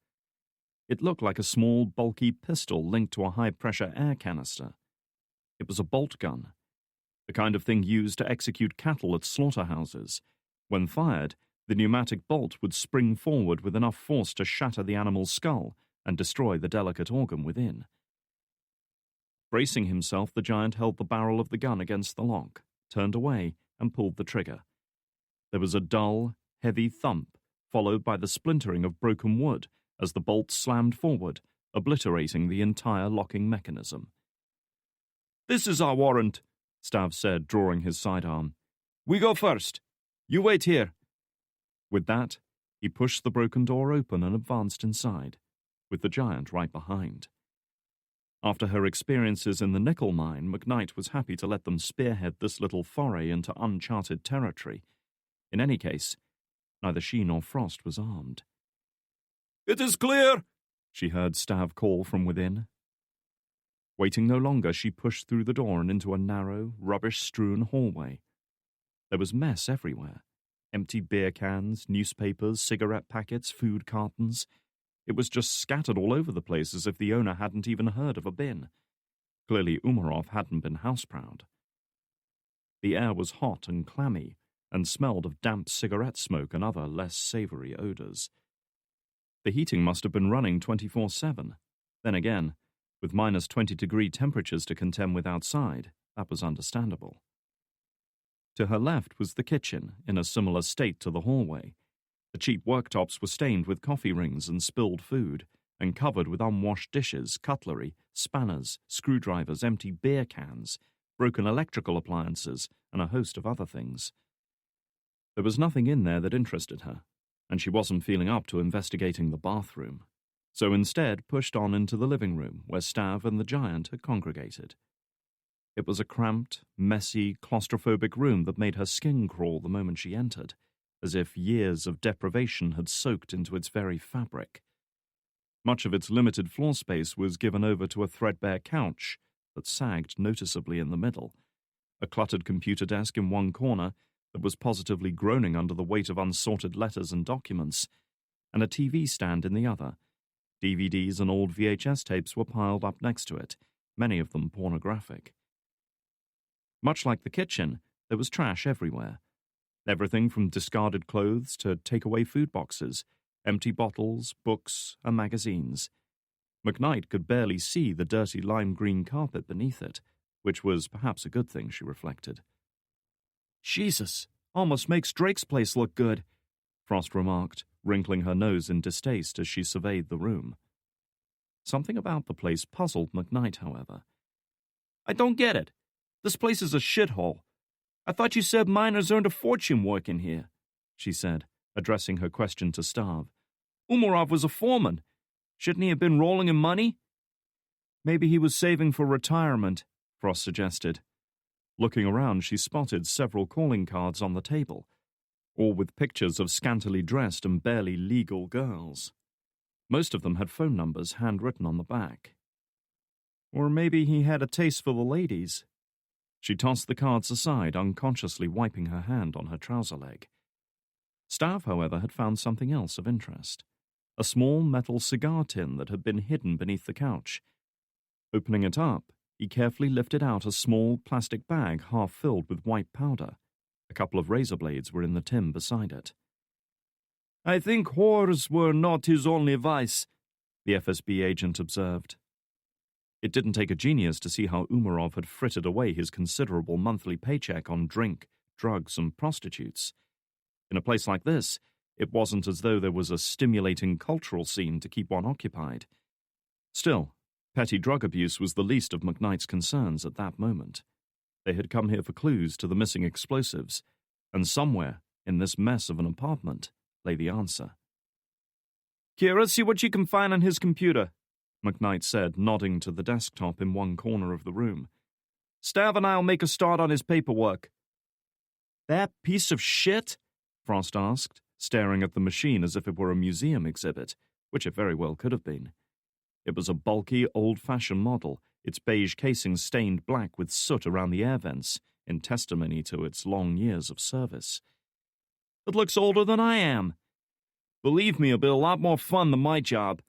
It looked like a small, bulky pistol linked to a high-pressure air canister. It was a bolt gun, the kind of thing used to execute cattle at slaughterhouses. When fired, the pneumatic bolt would spring forward with enough force to shatter the animal's skull and destroy the delicate organ within. Bracing himself, the giant held the barrel of the gun against the lock, turned away, and pulled the trigger. There was a dull, heavy thump, followed by the splintering of broken wood as the bolt slammed forward, obliterating the entire locking mechanism. "This is our warrant," Stav said, drawing his sidearm. "We go first. You wait here." With that, he pushed the broken door open and advanced inside, with the giant right behind. After her experiences in the nickel mine, McKnight was happy to let them spearhead this little foray into uncharted territory. In any case, neither she nor Frost was armed. "It is clear," she heard Stav call from within. Waiting no longer, she pushed through the door and into a narrow, rubbish-strewn hallway. There was mess everywhere. Empty beer cans, newspapers, cigarette packets, food cartons. It was just scattered all over the place as if the owner hadn't even heard of a bin. Clearly Umarov hadn't been house-proud. The air was hot and clammy, and smelled of damp cigarette smoke and other less savory odors. The heating must have been running 24/7. Then again, with minus 20-degree temperatures to contend with outside, that was understandable. To her left was the kitchen, in a similar state to the hallway. The cheap worktops were stained with coffee rings and spilled food, and covered with unwashed dishes, cutlery, spanners, screwdrivers, empty beer cans, broken electrical appliances, and a host of other things. There was nothing in there that interested her, and she wasn't feeling up to investigating the bathroom, so instead pushed on into the living room where Stav and the giant had congregated. It was a cramped, messy, claustrophobic room that made her skin crawl the moment she entered, as if years of deprivation had soaked into its very fabric. Much of its limited floor space was given over to a threadbare couch that sagged noticeably in the middle, a cluttered computer desk in one corner that was positively groaning under the weight of unsorted letters and documents, and a TV stand in the other. DVDs and old VHS tapes were piled up next to it, many of them pornographic. Much like the kitchen, there was trash everywhere. Everything from discarded clothes to takeaway food boxes, empty bottles, books, and magazines. McKnight could barely see the dirty lime-green carpet beneath it, which was perhaps a good thing, she reflected. Jesus, almost makes Drake's place look good, Frost remarked, wrinkling her nose in distaste as she surveyed the room. Something about the place puzzled McKnight, however. I don't get it. This place is a shithole. I thought you said miners earned a fortune working here, she said, addressing her question to Stav. Umarov was a foreman. Shouldn't he have been rolling in money? Maybe he was saving for retirement, Frost suggested. Looking around, she spotted several calling cards on the table, all with pictures of scantily dressed and barely legal girls. Most of them had phone numbers handwritten on the back. Or maybe he had a taste for the ladies. She tossed the cards aside, unconsciously wiping her hand on her trouser leg. Stav, however, had found something else of interest. A small metal cigar tin that had been hidden beneath the couch. Opening it up, he carefully lifted out a small plastic bag half filled with white powder. A couple of razor blades were in the tin beside it. I think whores were not his only vice, the FSB agent observed. It didn't take a genius to see how Umarov had frittered away his considerable monthly paycheck on drink, drugs, and prostitutes. In a place like this, it wasn't as though there was a stimulating cultural scene to keep one occupied. Still, petty drug abuse was the least of McKnight's concerns at that moment. They had come here for clues to the missing explosives, and somewhere, in this mess of an apartment, lay the answer. Kira, see what you can find on his computer, McKnight said, nodding to the desktop in one corner of the room. Stav and I'll make a start on his paperwork. That piece of shit? Frost asked, staring at the machine as if it were a museum exhibit, which it very well could have been. It was a bulky, old-fashioned model, its beige casing stained black with soot around the air vents, in testimony to its long years of service. It looks older than I am. Believe me, it'll be a lot more fun than my job,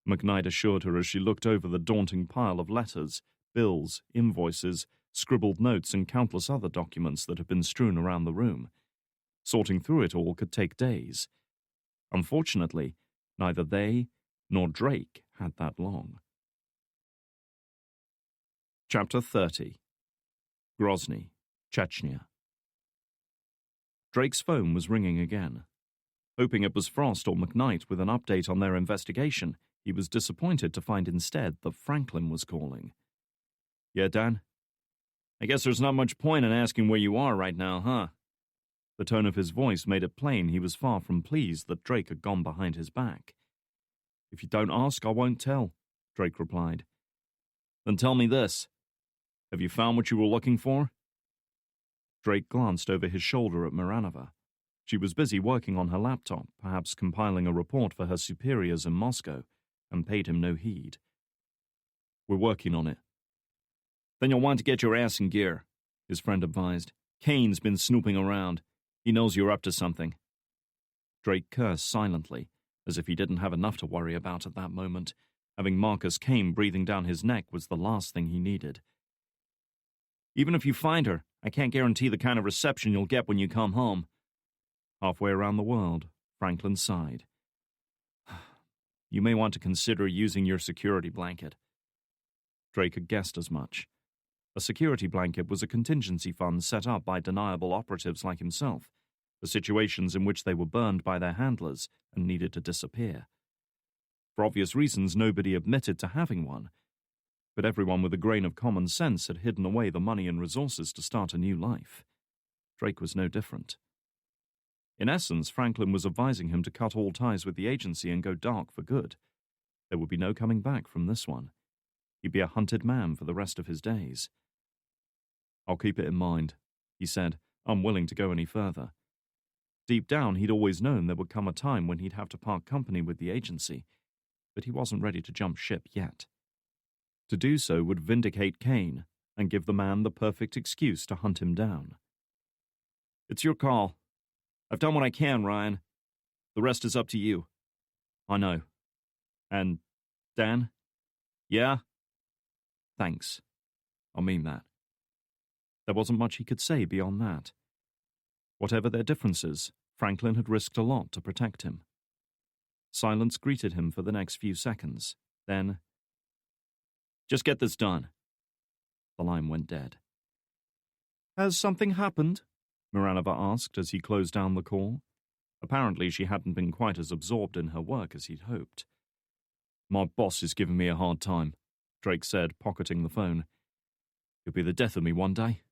McKnight assured her as she looked over the daunting pile of letters, bills, invoices, scribbled notes, and countless other documents that had been strewn around the room. Sorting through it all could take days. Unfortunately, neither they nor Drake had that long. Chapter 30. Grozny, Chechnya. Drake's phone was ringing again. Hoping it was Frost or McKnight with an update on their investigation, he was disappointed to find instead that Franklin was calling. Yeah, Dan? I guess there's not much point in asking where you are right now, huh? The tone of his voice made it plain he was far from pleased that Drake had gone behind his back. If you don't ask, I won't tell, Drake replied. Then tell me this. Have you found what you were looking for? Drake glanced over his shoulder at Miranova. She was busy working on her laptop, perhaps compiling a report for her superiors in Moscow, and paid him no heed. We're working on it. Then you'll want to get your ass in gear, his friend advised. Kane's been snooping around. He knows you're up to something. Drake cursed silently, as if he didn't have enough to worry about at that moment. Having Marcus Kane breathing down his neck was the last thing he needed. Even if you find her, I can't guarantee the kind of reception you'll get when you come home. Halfway around the world, Franklin sighed. You may want to consider using your security blanket. Drake had guessed as much. A security blanket was a contingency fund set up by deniable operatives like himself, for situations in which they were burned by their handlers and needed to disappear. For obvious reasons, nobody admitted to having one, but everyone with a grain of common sense had hidden away the money and resources to start a new life. Drake was no different. In essence, Franklin was advising him to cut all ties with the agency and go dark for good. There would be no coming back from this one. He'd be a hunted man for the rest of his days. I'll keep it in mind, he said, unwilling to go any further. Deep down, he'd always known there would come a time when he'd have to part company with the agency, but he wasn't ready to jump ship yet. To do so would vindicate Kane and give the man the perfect excuse to hunt him down. It's your call. I've done what I can, Ryan. The rest is up to you. I know. And, Dan? Yeah? Thanks. I mean that. There wasn't much he could say beyond that. Whatever their differences, Franklin had risked a lot to protect him. Silence greeted him for the next few seconds. Then, "Just get this done." the line went dead. "Has something happened?" Miranova asked as he closed down the call. Apparently she hadn't been quite as absorbed in her work as he'd hoped. "My boss is giving me a hard time," Drake said, pocketing the phone. "It'll be the death of me one day."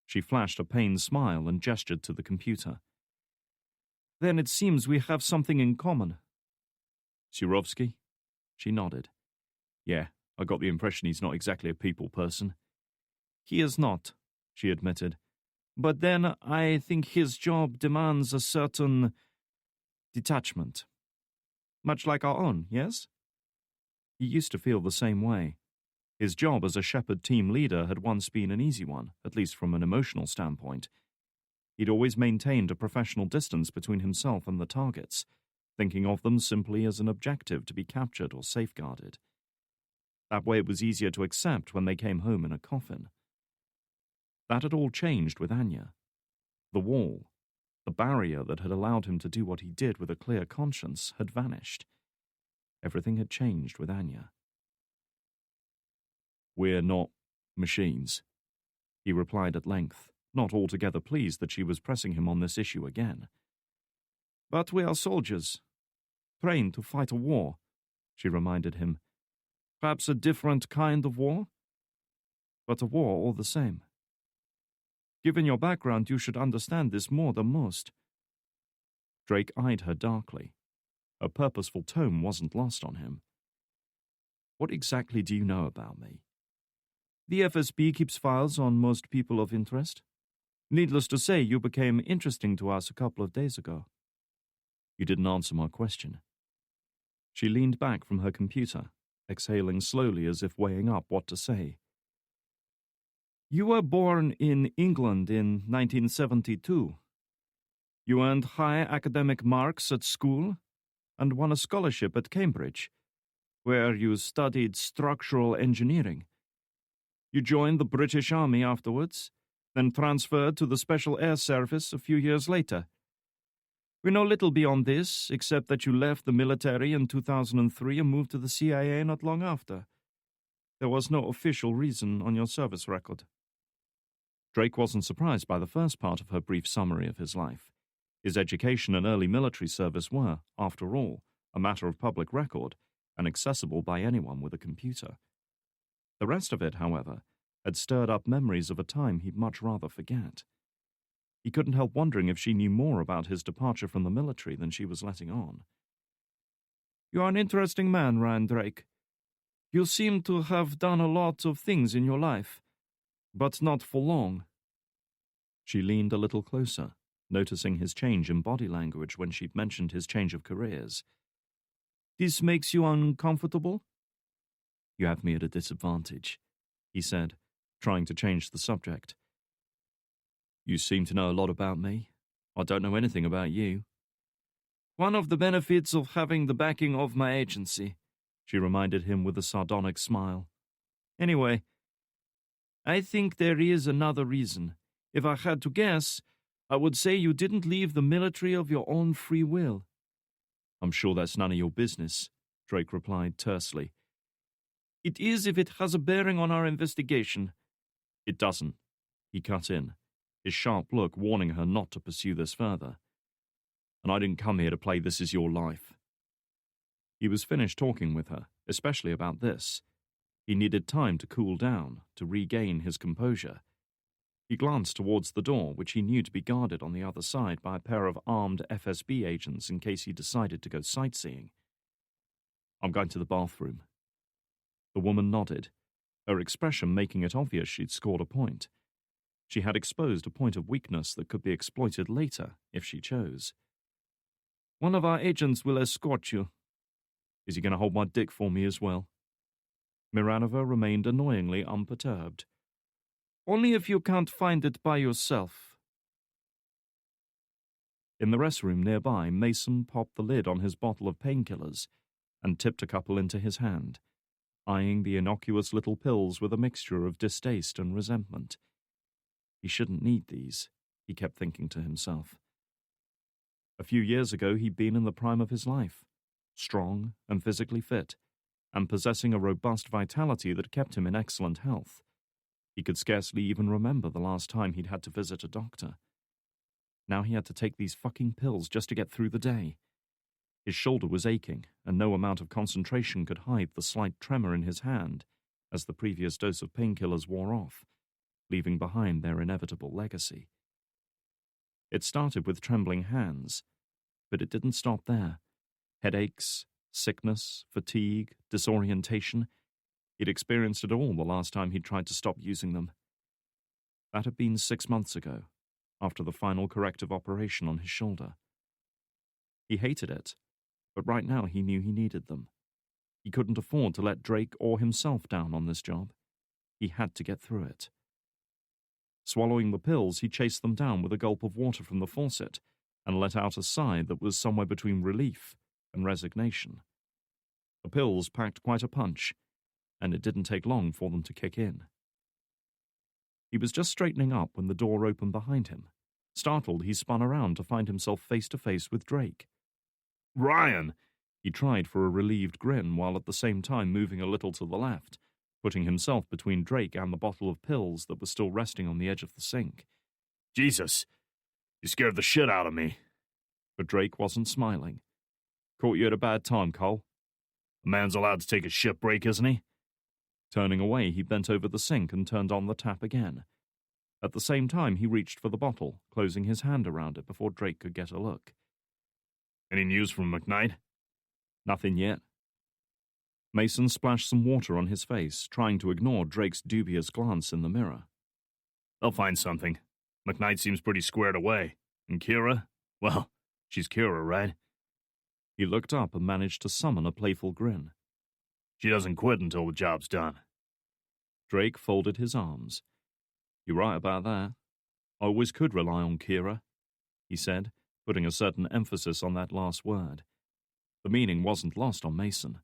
She flashed a pained smile and gestured to the computer. "Then it seems we have something in common." "Surovsky?" She nodded. "Yeah, I got the impression he's not exactly a people person." "He is not," she admitted. "But then I think his job demands a certain detachment. Much like our own, yes?" He used to feel the same way. His job as a Shepherd team leader had once been an easy one, at least from an emotional standpoint. He'd always maintained a professional distance between himself and the targets, thinking of them simply as an objective to be captured or safeguarded. That way it was easier to accept when they came home in a coffin. That had all changed with Anya. The wall, the barrier that had allowed him to do what he did with a clear conscience, had vanished. Everything had changed with Anya. "We're not machines," he replied at length, not altogether pleased that she was pressing him on this issue again. "But we are soldiers, trained to fight a war," she reminded him. "Perhaps a different kind of war, but a war all the same. Given your background, you should understand this more than most." Drake eyed her darkly. Her purposeful tone wasn't lost on him. "What exactly do you know about me?" "The FSB keeps files on most people of interest. Needless to say, you became interesting to us a couple of days ago." "You didn't answer my question." She leaned back from her computer, exhaling slowly as if weighing up what to say. "You were born in England in 1972. You earned high academic marks at school and won a scholarship at Cambridge, where you studied structural engineering. You joined the British Army afterwards, then transferred to the Special Air Service a few years later. We know little beyond this, except that you left the military in 2003 and moved to the CIA not long after. There was no official reason on your service record." Drake wasn't surprised by the first part of her brief summary of his life. His education and early military service were, after all, a matter of public record and accessible by anyone with a computer. The rest of it, however, had stirred up memories of a time he'd much rather forget. He couldn't help wondering if she knew more about his departure from the military than she was letting on. "You are an interesting man, Ryan Drake. You seem to have done a lot of things in your life, but not for long." She leaned a little closer, noticing his change in body language when she'd mentioned his change of careers. "This makes you uncomfortable?" "You have me at a disadvantage," he said, trying to change the subject. "You seem to know a lot about me. I don't know anything about you." "One of the benefits of having the backing of my agency," she reminded him with a sardonic smile. "Anyway, I think there is another reason. If I had to guess, I would say you didn't leave the military of your own free will." "I'm sure that's none of your business," Drake replied tersely. "It is if it has a bearing on our investigation." "It doesn't," he cut in, his sharp look warning her not to pursue this further. "And I didn't come here to play This Is Your Life." He was finished talking with her, especially about this. He needed time to cool down, to regain his composure. He glanced towards the door, which he knew to be guarded on the other side by a pair of armed FSB agents in case he decided to go sightseeing. "I'm going to the bathroom." The woman nodded, her expression making it obvious she'd scored a point. She had exposed a point of weakness that could be exploited later, if she chose. "One of our agents will escort you." "Is he going to hold my dick for me as well?" Miranova remained annoyingly unperturbed. "Only if you can't find it by yourself." In the restroom nearby, Mason popped the lid on his bottle of painkillers and tipped a couple into his hand, eyeing the innocuous little pills with a mixture of distaste and resentment. He shouldn't need these. he kept thinking to himself. A few years ago, he'd been in the prime of his life, strong and physically fit, and possessing a robust vitality that kept him in excellent health. He could scarcely even remember the last time he'd had to visit a doctor. Now he had to take these fucking pills just to get through the day. His shoulder was aching, and no amount of concentration could hide the slight tremor in his hand as the previous dose of painkillers wore off, leaving behind their inevitable legacy. It started with trembling hands, but it didn't stop there. Headaches, sickness, fatigue, disorientation. He'd experienced it all the last time he'd tried to stop using them. That had been 6 months ago, after the final corrective operation on his shoulder. He hated it, but right now he knew he needed them. He couldn't afford to let Drake or himself down on this job. He had to get through it. Swallowing the pills, he chased them down with a gulp of water from the faucet and let out a sigh that was somewhere between relief and resignation. The pills packed quite a punch, and it didn't take long for them to kick in. He was just straightening up when the door opened behind him. Startled, he spun around to find himself face to face with Drake. Ryan! He tried for a relieved grin while at the same time moving a little to the left, putting himself between Drake and the bottle of pills that was still resting on the edge of the sink. Jesus! You scared the shit out of me. But Drake wasn't smiling. Caught you at a bad time, Cole. A man's allowed to take a shit break, isn't he? Turning away, he bent over the sink and turned on the tap again. At the same time, he reached for the bottle, closing his hand around it before Drake could get a look. Any news from McKnight? Nothing yet. Mason splashed some water on his face, trying to ignore Drake's dubious glance in the mirror. They'll find something. McKnight seems pretty squared away. And Kira? Well, she's Kira, right? He looked up and managed to summon a playful grin. She doesn't quit until the job's done. Drake folded his arms. You're right about that. I always could rely on Kira, he said, putting a certain emphasis on that last word. The meaning wasn't lost on Mason.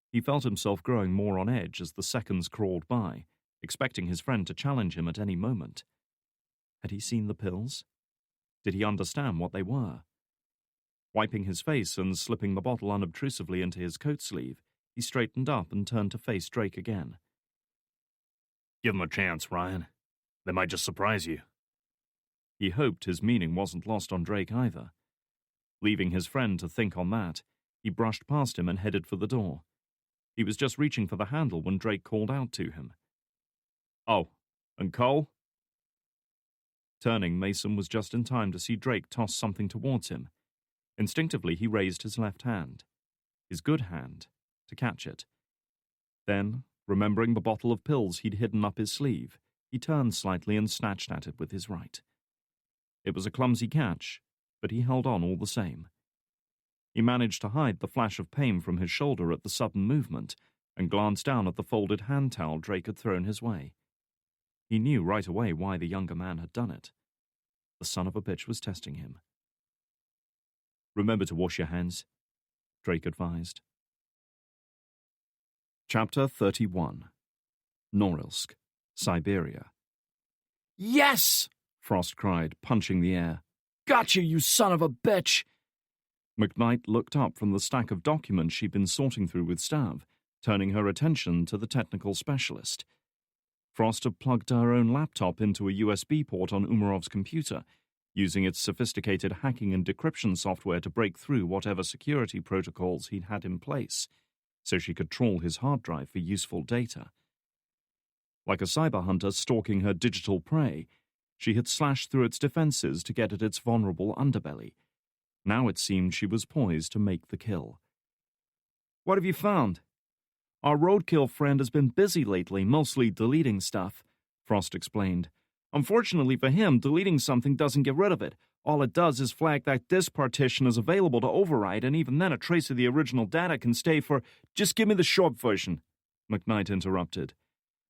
He felt himself growing more on edge as the seconds crawled by, expecting his friend to challenge him at any moment. Had he seen the pills? Did he understand what they were? Wiping his face and slipping the bottle unobtrusively into his coat sleeve, he straightened up and turned to face Drake again. Give him a chance, Ryan. They might just surprise you. He hoped his meaning wasn't lost on Drake either. Leaving his friend to think on that, he brushed past him and headed for the door. He was just reaching for the handle when Drake called out to him. Oh, and Cole? Turning, Mason was just in time to see Drake toss something towards him. Instinctively, he raised his left hand, his good hand, to catch it. Then, remembering the bottle of pills he'd hidden up his sleeve, he turned slightly and snatched at it with his right. It was a clumsy catch, but he held on all the same. He managed to hide the flash of pain from his shoulder at the sudden movement and glanced down at the folded hand towel Drake had thrown his way. He knew right away why the younger man had done it. The son of a bitch was testing him. Remember to wash your hands, Drake advised. Chapter 31. Norilsk, Siberia. Yes! Frost cried, punching the air. Gotcha, you son of a bitch! McKnight looked up from the stack of documents she'd been sorting through with Stav, turning her attention to the technical specialist. Frost had plugged her own laptop into a USB port on Umarov's computer, using its sophisticated hacking and decryption software to break through whatever security protocols he'd had in place, so she could trawl his hard drive for useful data. Like a cyber hunter stalking her digital prey, she had slashed through its defenses to get at its vulnerable underbelly. Now it seemed she was poised to make the kill. What have you found? Our roadkill friend has been busy lately, mostly deleting stuff, Frost explained. Unfortunately for him, deleting something doesn't get rid of it. All it does is flag that disk partition is available to overwrite, and even then a trace of the original data can stay for... Just give me the short version, McKnight interrupted.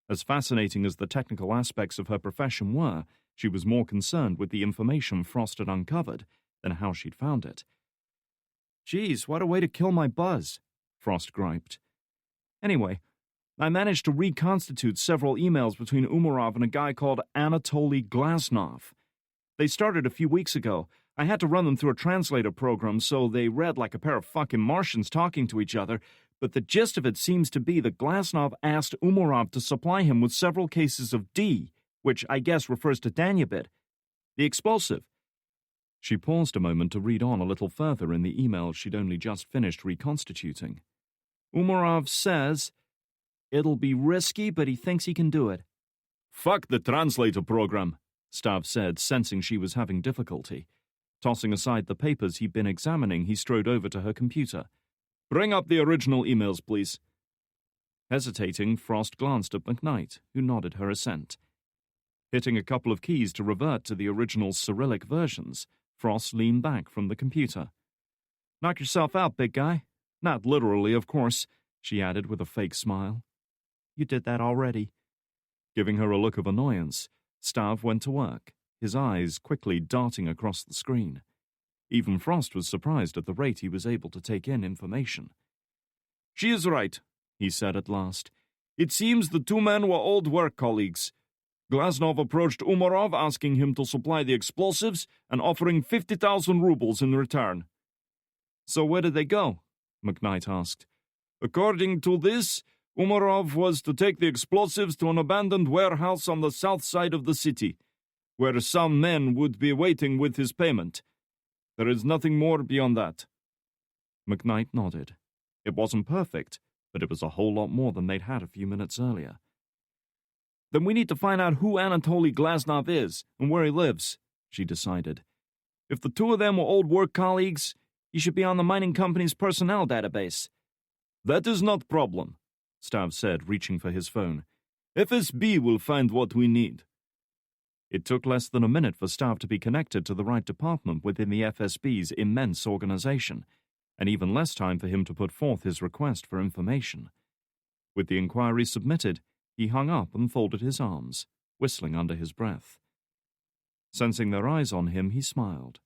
As fascinating as the technical aspects of her profession were, she was more concerned with the information Frost had uncovered than how she'd found it. Geez, what a way to kill my buzz, Frost griped. Anyway, I managed to reconstitute several emails between Umarov and a guy called Anatoly Glasnov. They started a few weeks ago. I had to run them through a translator program, so they read like a pair of fucking Martians talking to each other, but the gist of it seems to be that Glasnov asked Umarov to supply him with several cases of D, which I guess refers to Danubit, the explosive. She paused a moment to read on a little further in the email she'd only just finished reconstituting. Umarov says, "It'll be risky, but he thinks he can do it." Fuck the translator program, Stav said, sensing she was having difficulty. Tossing aside the papers he'd been examining, he strode over to her computer. Bring up the original emails, please. Hesitating, Frost glanced at McKnight, who nodded her assent. Hitting a couple of keys to revert to the original Cyrillic versions, Frost leaned back from the computer. "Knock yourself out, big guy." Not literally, of course, she added with a fake smile. "You did that already." Giving her a look of annoyance, Stav went to work, his eyes quickly darting across the screen. Even Frost was surprised at the rate he was able to take in information. "She is right," he said at last. "It seems the two men were old work colleagues. Glasnov approached Umarov asking him to supply the explosives and offering 50,000 rubles in return." "So where did they go?" McKnight asked. "According to this, Umarov was to take the explosives to an abandoned warehouse on the south side of the city, where some men would be waiting with his payment. There is nothing more beyond that." McKnight nodded. It wasn't perfect, but it was a whole lot more than they'd had a few minutes earlier. "Then we need to find out who Anatoly Glasnov is and where he lives," she decided. "If the two of them were old work colleagues, he should be on the mining company's personnel database." "That is not problem," Stav said, reaching for his phone. "FSB will find what we need." It took less than a minute for Stav to be connected to the right department within the FSB's immense organization, and even less time for him to put forth his request for information. With the inquiry submitted, he hung up and folded his arms, whistling under his breath. Sensing their eyes on him, he smiled.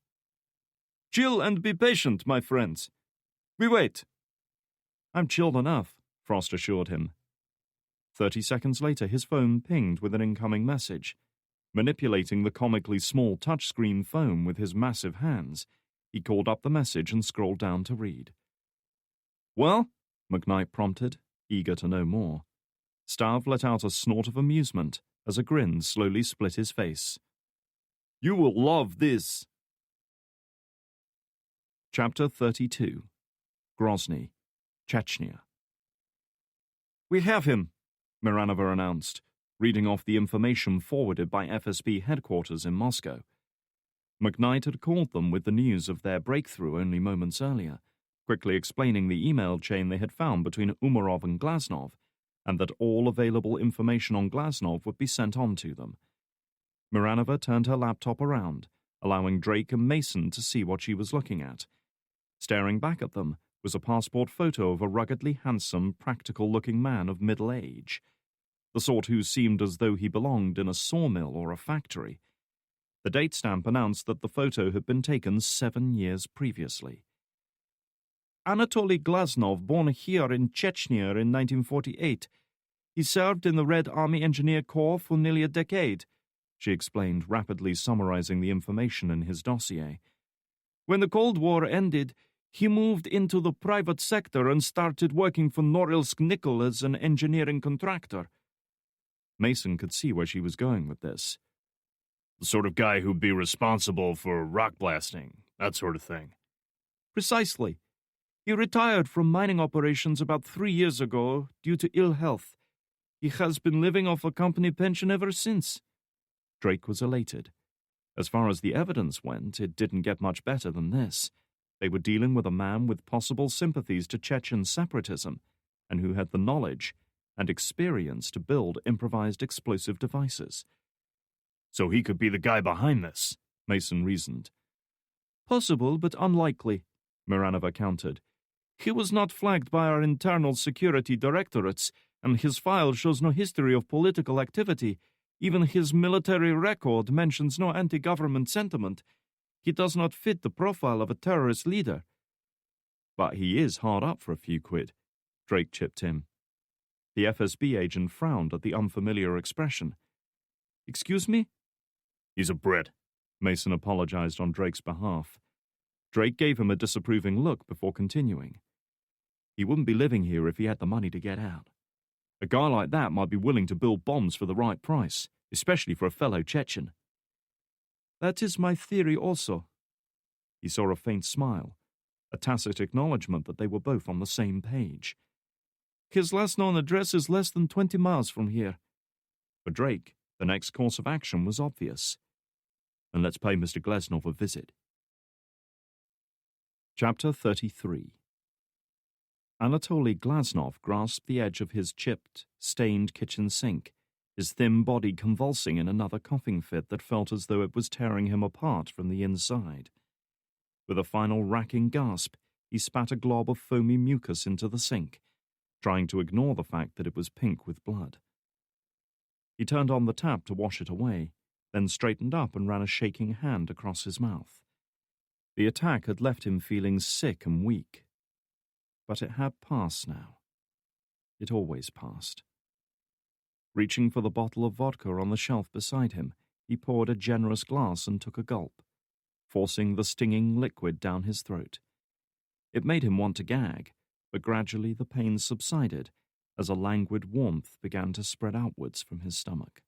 "Chill and be patient, my friends. We wait." "I'm chilled enough," Frost assured him. 30 seconds later, his phone pinged with an incoming message. Manipulating the comically small touchscreen phone with his massive hands, he called up the message and scrolled down to read. "Well?" McKnight prompted, eager to know more. Stav let out a snort of amusement as a grin slowly split his face. "You will love this." Chapter 32. Grozny, Chechnya. "We have him," Miranova announced, reading off the information forwarded by FSB headquarters in Moscow. McKnight had called them with the news of their breakthrough only moments earlier, quickly explaining the email chain they had found between Umarov and Glasnov, and that all available information on Glasnov would be sent on to them. Miranova turned her laptop around, allowing Drake and Mason to see what she was looking at. Staring back at them was a passport photo of a ruggedly handsome, practical-looking man of middle age, the sort who seemed as though he belonged in a sawmill or a factory. The date stamp announced that the photo had been taken 7 years previously. "Anatoly Glasnov, born here in Chechnya in 1948. He served in the Red Army Engineer Corps for nearly a decade," she explained, rapidly summarizing the information in his dossier. "When the Cold War ended, he moved into the private sector and started working for Norilsk Nickel as an engineering contractor." Mason could see where she was going with this. "The sort of guy who'd be responsible for rock blasting, that sort of thing." "Precisely. He retired from mining operations about 3 years ago due to ill health. He has been living off a company pension ever since." Drake was elated. As far as the evidence went, it didn't get much better than this. They were dealing with a man with possible sympathies to Chechen separatism, and who had the knowledge and experience to build improvised explosive devices. "So he could be the guy behind this," Mason reasoned. "Possible, but unlikely," Miranova countered. "He was not flagged by our internal security directorates, and his file shows no history of political activity. Even his military record mentions no anti-government sentiment. He does not fit the profile of a terrorist leader." "But he is hard up for a few quid," Drake chipped in. The FSB agent frowned at the unfamiliar expression. "Excuse me?" "He's a Brit. Mason apologized on Drake's behalf. Drake gave him a disapproving look before continuing. He wouldn't be living here if he had the money to get out. A guy like that might be willing to build bombs for the right price, especially for a fellow Chechen. That is my theory also. He saw a faint smile, a tacit acknowledgement that they were both on the same page. His last known address is less than 20 miles from here. For Drake, the next course of action was obvious. And let's pay Mr. Gleznov a visit. Chapter 33. Anatoly Gleznov grasped the edge of his chipped, stained kitchen sink, his thin body convulsing in another coughing fit that felt as though it was tearing him apart from the inside. With a final racking gasp, he spat a glob of foamy mucus into the sink, trying to ignore the fact that it was pink with blood. He turned on the tap to wash it away, then straightened up and ran a shaking hand across his mouth. The attack had left him feeling sick and weak. But it had passed now. It always passed. Reaching for the bottle of vodka on the shelf beside him, he poured a generous glass and took a gulp, forcing the stinging liquid down his throat. It made him want to gag, but gradually the pain subsided as a languid warmth began to spread outwards from his stomach.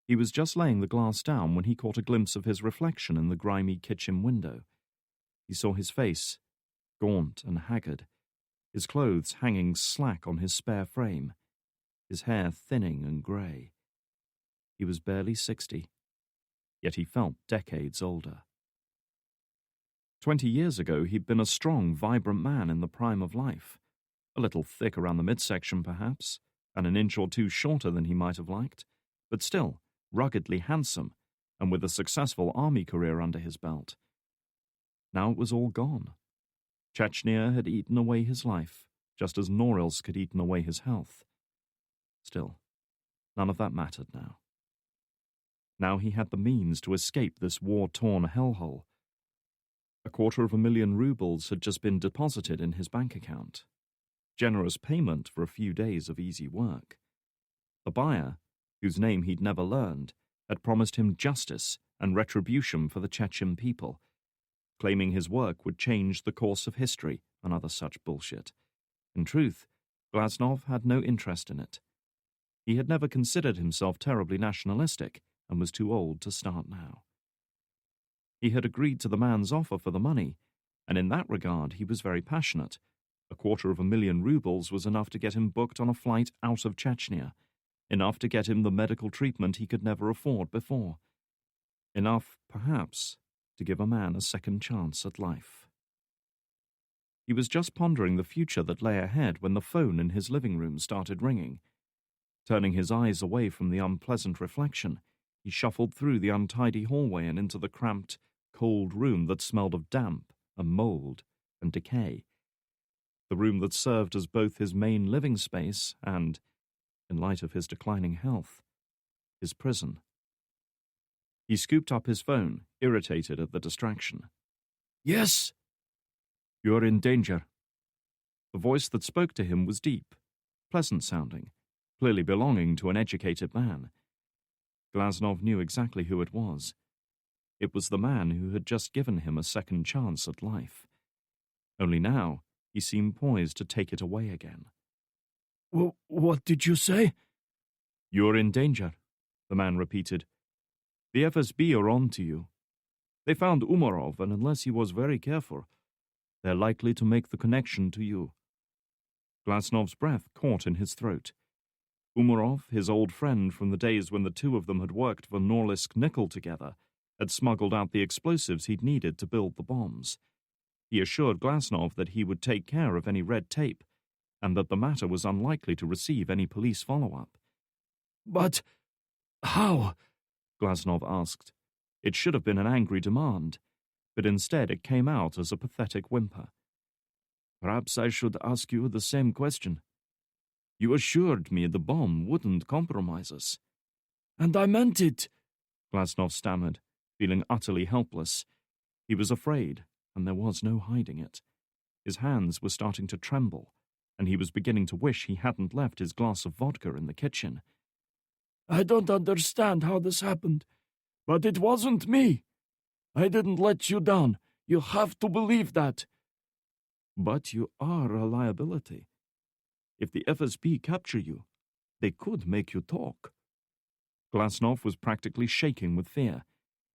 He was just laying the glass down when he caught a glimpse of his reflection in the grimy kitchen window. He saw his face, gaunt and haggard, his clothes hanging slack on his spare frame, his hair thinning and grey. He was barely 60, yet he felt decades older. 20 years ago, he'd been a strong, vibrant man in the prime of life, a little thick around the midsection perhaps, and an inch or two shorter than he might have liked, but still ruggedly handsome and with a successful army career under his belt. Now it was all gone. Chechnya had eaten away his life, just as Norilsk had eaten away his health. Still, none of that mattered now. Now he had the means to escape this war-torn hellhole. 250,000 rubles had just been deposited in his bank account. Generous payment for a few days of easy work. The buyer, whose name he'd never learned, had promised him justice and retribution for the Chechen people, claiming his work would change the course of history and other such bullshit. In truth, Gleznov had no interest in it. He had never considered himself terribly nationalistic and was too old to start now. He had agreed to the man's offer for the money, and in that regard he was very passionate. 250,000 rubles was enough to get him booked on a flight out of Chechnya, enough to get him the medical treatment he could never afford before. Enough, perhaps, to give a man a second chance at life. He was just pondering the future that lay ahead when the phone in his living room started ringing. Turning his eyes away from the unpleasant reflection, he shuffled through the untidy hallway and into the cramped, cold room that smelled of damp and mold and decay. The room that served as both his main living space and, in light of his declining health, his prison. He scooped up his phone, irritated at the distraction. Yes? You're in danger. The voice that spoke to him was deep, pleasant-sounding, clearly belonging to an educated man. Gleznov knew exactly who it was. It was the man who had just given him a second chance at life. Only now, he seemed poised to take it away again. What did you say? You're in danger, the man repeated. The FSB are on to you. They found Umarov, and unless he was very careful, they're likely to make the connection to you. Glaznov's breath caught in his throat. Umarov, his old friend from the days when the two of them had worked for Norilsk Nickel together, had smuggled out the explosives he'd needed to build the bombs. He assured Gleznov that he would take care of any red tape, and that the matter was unlikely to receive any police follow-up. But how? Gleznov asked. It should have been an angry demand, but instead it came out as a pathetic whimper. Perhaps I should ask you the same question. You assured me the bomb wouldn't compromise us. And I meant it, Gleznov stammered, feeling utterly helpless. He was afraid, and there was no hiding it. His hands were starting to tremble, and he was beginning to wish he hadn't left his glass of vodka in the kitchen. I don't understand how this happened. But it wasn't me. I didn't let you down. You have to believe that. But you are a liability. If the FSB capture you, they could make you talk. Glasnov was practically shaking with fear.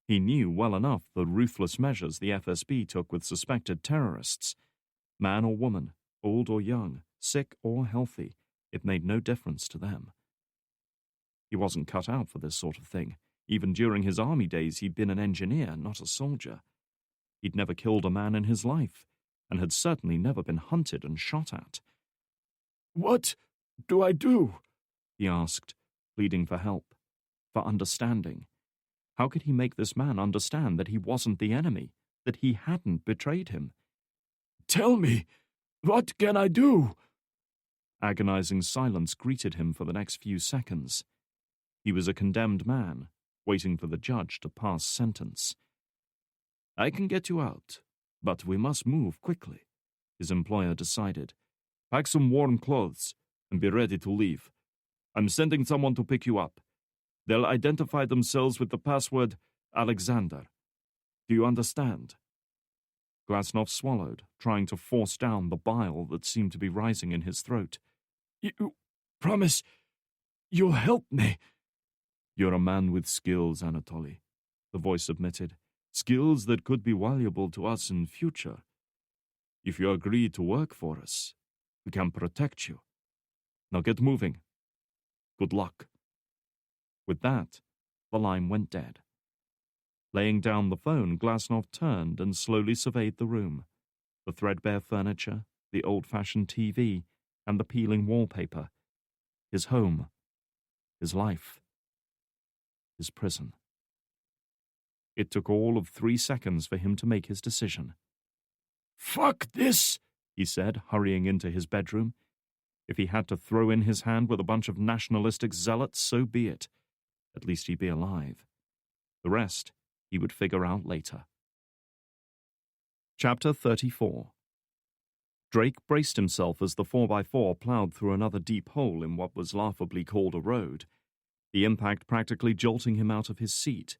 He knew well enough the ruthless measures the FSB took with suspected terrorists. Man or woman, old or young, sick or healthy, it made no difference to them. He wasn't cut out for this sort of thing. Even during his army days, he'd been an engineer, not a soldier. He'd never killed a man in his life, and had certainly never been hunted and shot at. What do I do? He asked, pleading for help, for understanding. How could he make this man understand that he wasn't the enemy, that he hadn't betrayed him? Tell me, what can I do? Agonizing silence greeted him for the next few seconds. He was a condemned man, waiting for the judge to pass sentence. I can get you out, but we must move quickly, his employer decided. Pack some warm clothes and be ready to leave. I'm sending someone to pick you up. They'll identify themselves with the password Alexander. Do you understand? Glasnov swallowed, trying to force down the bile that seemed to be rising in his throat. You promise you'll help me? You're a man with skills, Anatoly, the voice admitted. Skills that could be valuable to us in future. If you agree to work for us, we can protect you. Now get moving. Good luck. With that, the line went dead. Laying down the phone, Glasnov turned and slowly surveyed the room. The threadbare furniture, the old-fashioned TV, and the peeling wallpaper. His home. His life. His prison. It took all of 3 seconds for him to make his decision. Fuck this, he said, hurrying into his bedroom. If he had to throw in his hand with a bunch of nationalistic zealots, so be it. At least he'd be alive. The rest he would figure out later. Chapter 34. Drake braced himself as the 4x4 ploughed through another deep hole in what was laughably called a road, the impact practically jolting him out of his seat.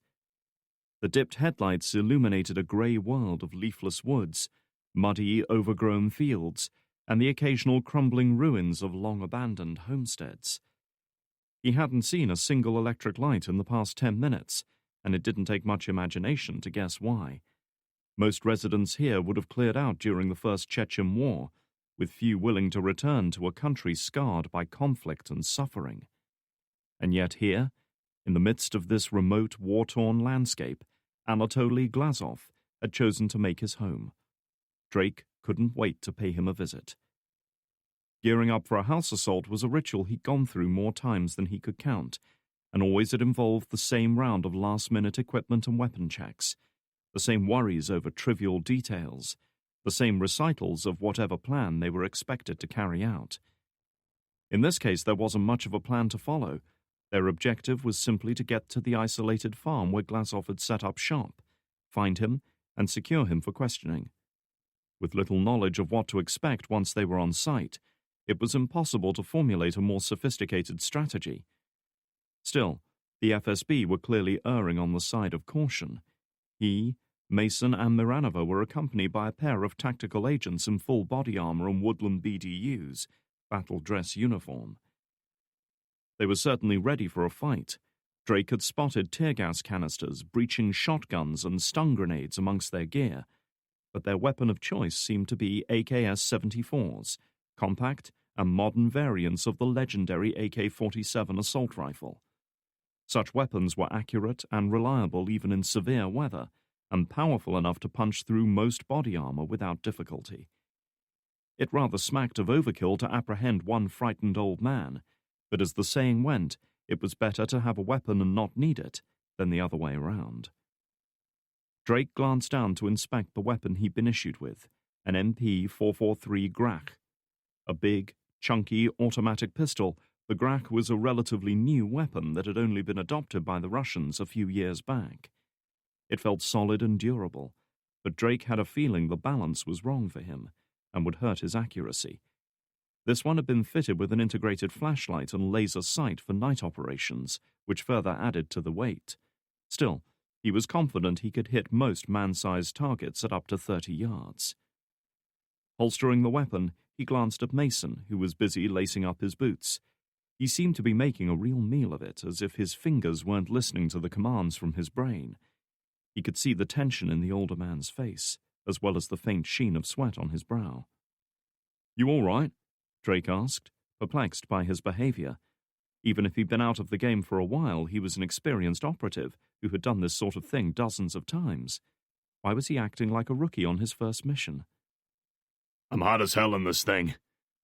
The dipped headlights illuminated a grey world of leafless woods, muddy, overgrown fields, and the occasional crumbling ruins of long-abandoned homesteads. He hadn't seen a single electric light in the past 10 minutes, and it didn't take much imagination to guess why. Most residents here would have cleared out during the First Chechen War, with few willing to return to a country scarred by conflict and suffering. And yet here, in the midst of this remote, war-torn landscape, Anatoly Glazov had chosen to make his home. Drake couldn't wait to pay him a visit. Gearing up for a house assault was a ritual he'd gone through more times than he could count, and always it involved the same round of last-minute equipment and weapon checks, the same worries over trivial details, the same recitals of whatever plan they were expected to carry out. In this case, there wasn't much of a plan to follow. Their objective was simply to get to the isolated farm where Glazov had set up shop, find him, and secure him for questioning. With little knowledge of what to expect once they were on site, it was impossible to formulate a more sophisticated strategy. Still, the FSB were clearly erring on the side of caution. He, Mason, and Miranova were accompanied by a pair of tactical agents in full body armor and woodland BDUs, battle dress uniform. They were certainly ready for a fight. Drake had spotted tear gas canisters, breaching shotguns, and stun grenades amongst their gear, but their weapon of choice seemed to be AKS-74s, compact and modern variants of the legendary AK-47 assault rifle. Such weapons were accurate and reliable even in severe weather, and powerful enough to punch through most body armor without difficulty. It rather smacked of overkill to apprehend one frightened old man, but as the saying went, it was better to have a weapon and not need it than the other way around. Drake glanced down to inspect the weapon he'd been issued with, an MP-443 Grach. A big, chunky automatic pistol, the Grach was a relatively new weapon that had only been adopted by the Russians a few years back. It felt solid and durable, but Drake had a feeling the balance was wrong for him and would hurt his accuracy. This one had been fitted with an integrated flashlight and laser sight for night operations, which further added to the weight. Still, He was confident he could hit most man-sized targets at up to 30 yards. Holstering the weapon, he glanced at Mason, who was busy lacing up his boots. He seemed to be making a real meal of it, as if his fingers weren't listening to the commands from his brain. He could see the tension in the older man's face, as well as the faint sheen of sweat on his brow. "You all right?" Drake asked, perplexed by his behavior. Even if he'd been out of the game for a while, he was an experienced operative who had done this sort of thing dozens of times. Why was he acting like a rookie on his first mission? "I'm hot as hell in this thing,"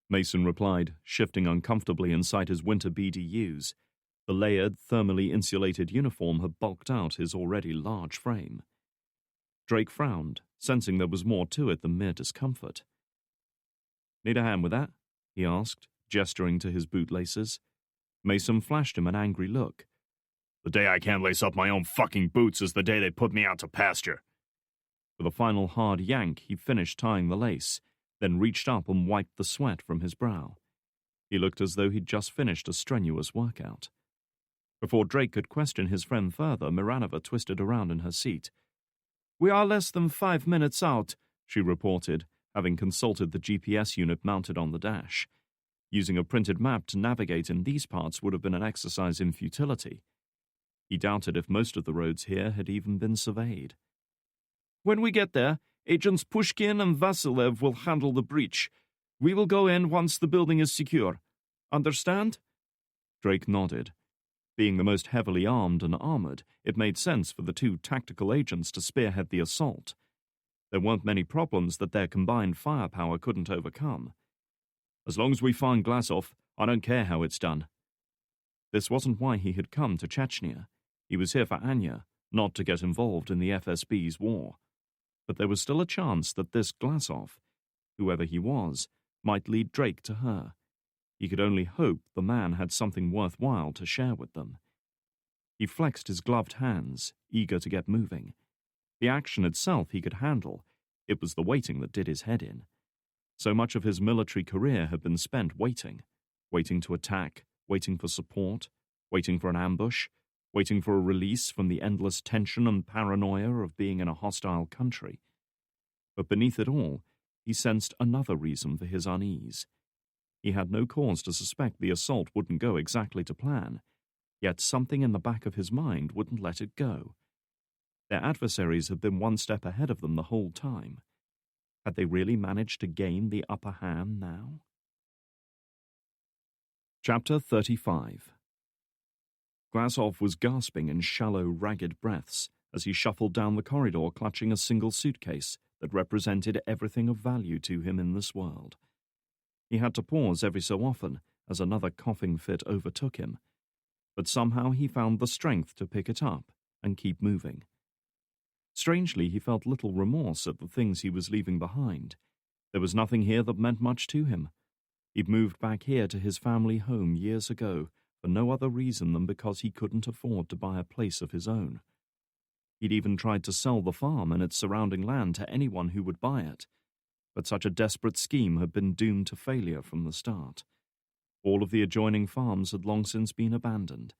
Mason replied, shifting uncomfortably inside his winter BDUs. The layered, thermally insulated uniform had bulked out his already large frame. Drake frowned, sensing there was more to it than mere discomfort. "Need a hand with that?" he asked, gesturing to his bootlaces. Mason flashed him an angry look. "The day I can't lace up my own fucking boots is the day they put me out to pasture." With a final hard yank, he finished tying the lace, then reached up and wiped the sweat from his brow. He looked as though he'd just finished a strenuous workout. Before Drake could question his friend further, Miranova twisted around in her seat. "We are less than 5 minutes out," she reported, having consulted the GPS unit mounted on the dash. Using a printed map to navigate in these parts would have been an exercise in futility. He doubted if most of the roads here had even been surveyed. "When we get there, Agents Pushkin and Vasilev will handle the breach. We will go in once the building is secure. Understand?" Drake nodded. Being the most heavily armed and armored, it made sense for the two tactical agents to spearhead the assault. There weren't many problems that their combined firepower couldn't overcome. "As long as we find Glasov, I don't care how it's done." This wasn't why he had come to Chechnya. He was here for Anya, not to get involved in the FSB's war. But there was still a chance that this Glasov, whoever he was, might lead Drake to her. He could only hope the man had something worthwhile to share with them. He flexed his gloved hands, eager to get moving. The action itself he could handle. It was the waiting that did his head in. So much of his military career had been spent waiting to attack, waiting for support, waiting for an ambush, waiting for a release from the endless tension and paranoia of being in a hostile country. But beneath it all, he sensed another reason for his unease. He had no cause to suspect the assault wouldn't go exactly to plan, yet something in the back of his mind wouldn't let it go. Their adversaries had been one step ahead of them the whole time. Had they really managed to gain the upper hand now? Chapter 35. Glasov was gasping in shallow, ragged breaths as he shuffled down the corridor clutching a single suitcase that represented everything of value to him in this world. He had to pause every so often as another coughing fit overtook him, but somehow he found the strength to pick it up and keep moving. Strangely, he felt little remorse at the things he was leaving behind. There was nothing here that meant much to him. He'd moved back here to his family home years ago for no other reason than because he couldn't afford to buy a place of his own. He'd even tried to sell the farm and its surrounding land to anyone who would buy it, but such a desperate scheme had been doomed to failure from the start. All of the adjoining farms had long since been abandoned,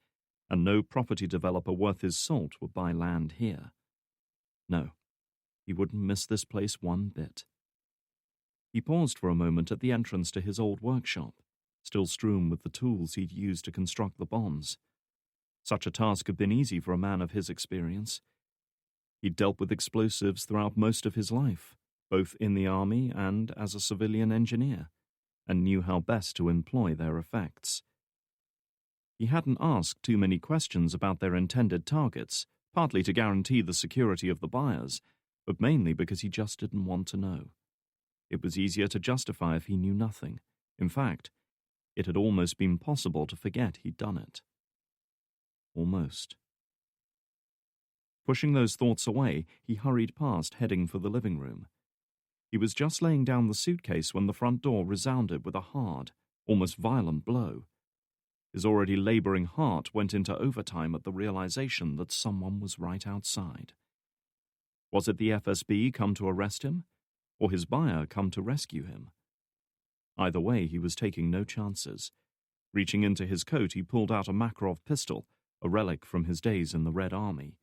and no property developer worth his salt would buy land here. No, he wouldn't miss this place one bit. He paused for a moment at the entrance to his old workshop, still strewn with the tools he'd used to construct the bombs. Such a task had been easy for a man of his experience. He'd dealt with explosives throughout most of his life, both in the army and as a civilian engineer, and knew how best to employ their effects. He hadn't asked too many questions about their intended targets, partly to guarantee the security of the buyers, but mainly because he just didn't want to know. It was easier to justify if he knew nothing. In fact, it had almost been possible to forget he'd done it. Almost. Pushing those thoughts away, he hurried past, heading for the living room. He was just laying down the suitcase when the front door resounded with a hard, almost violent blow. His already laboring heart went into overtime at the realization that someone was right outside. Was it the FSB come to arrest him, or his buyer come to rescue him? Either way, he was taking no chances. Reaching into his coat, he pulled out a Makarov pistol, a relic from his days in the Red Army.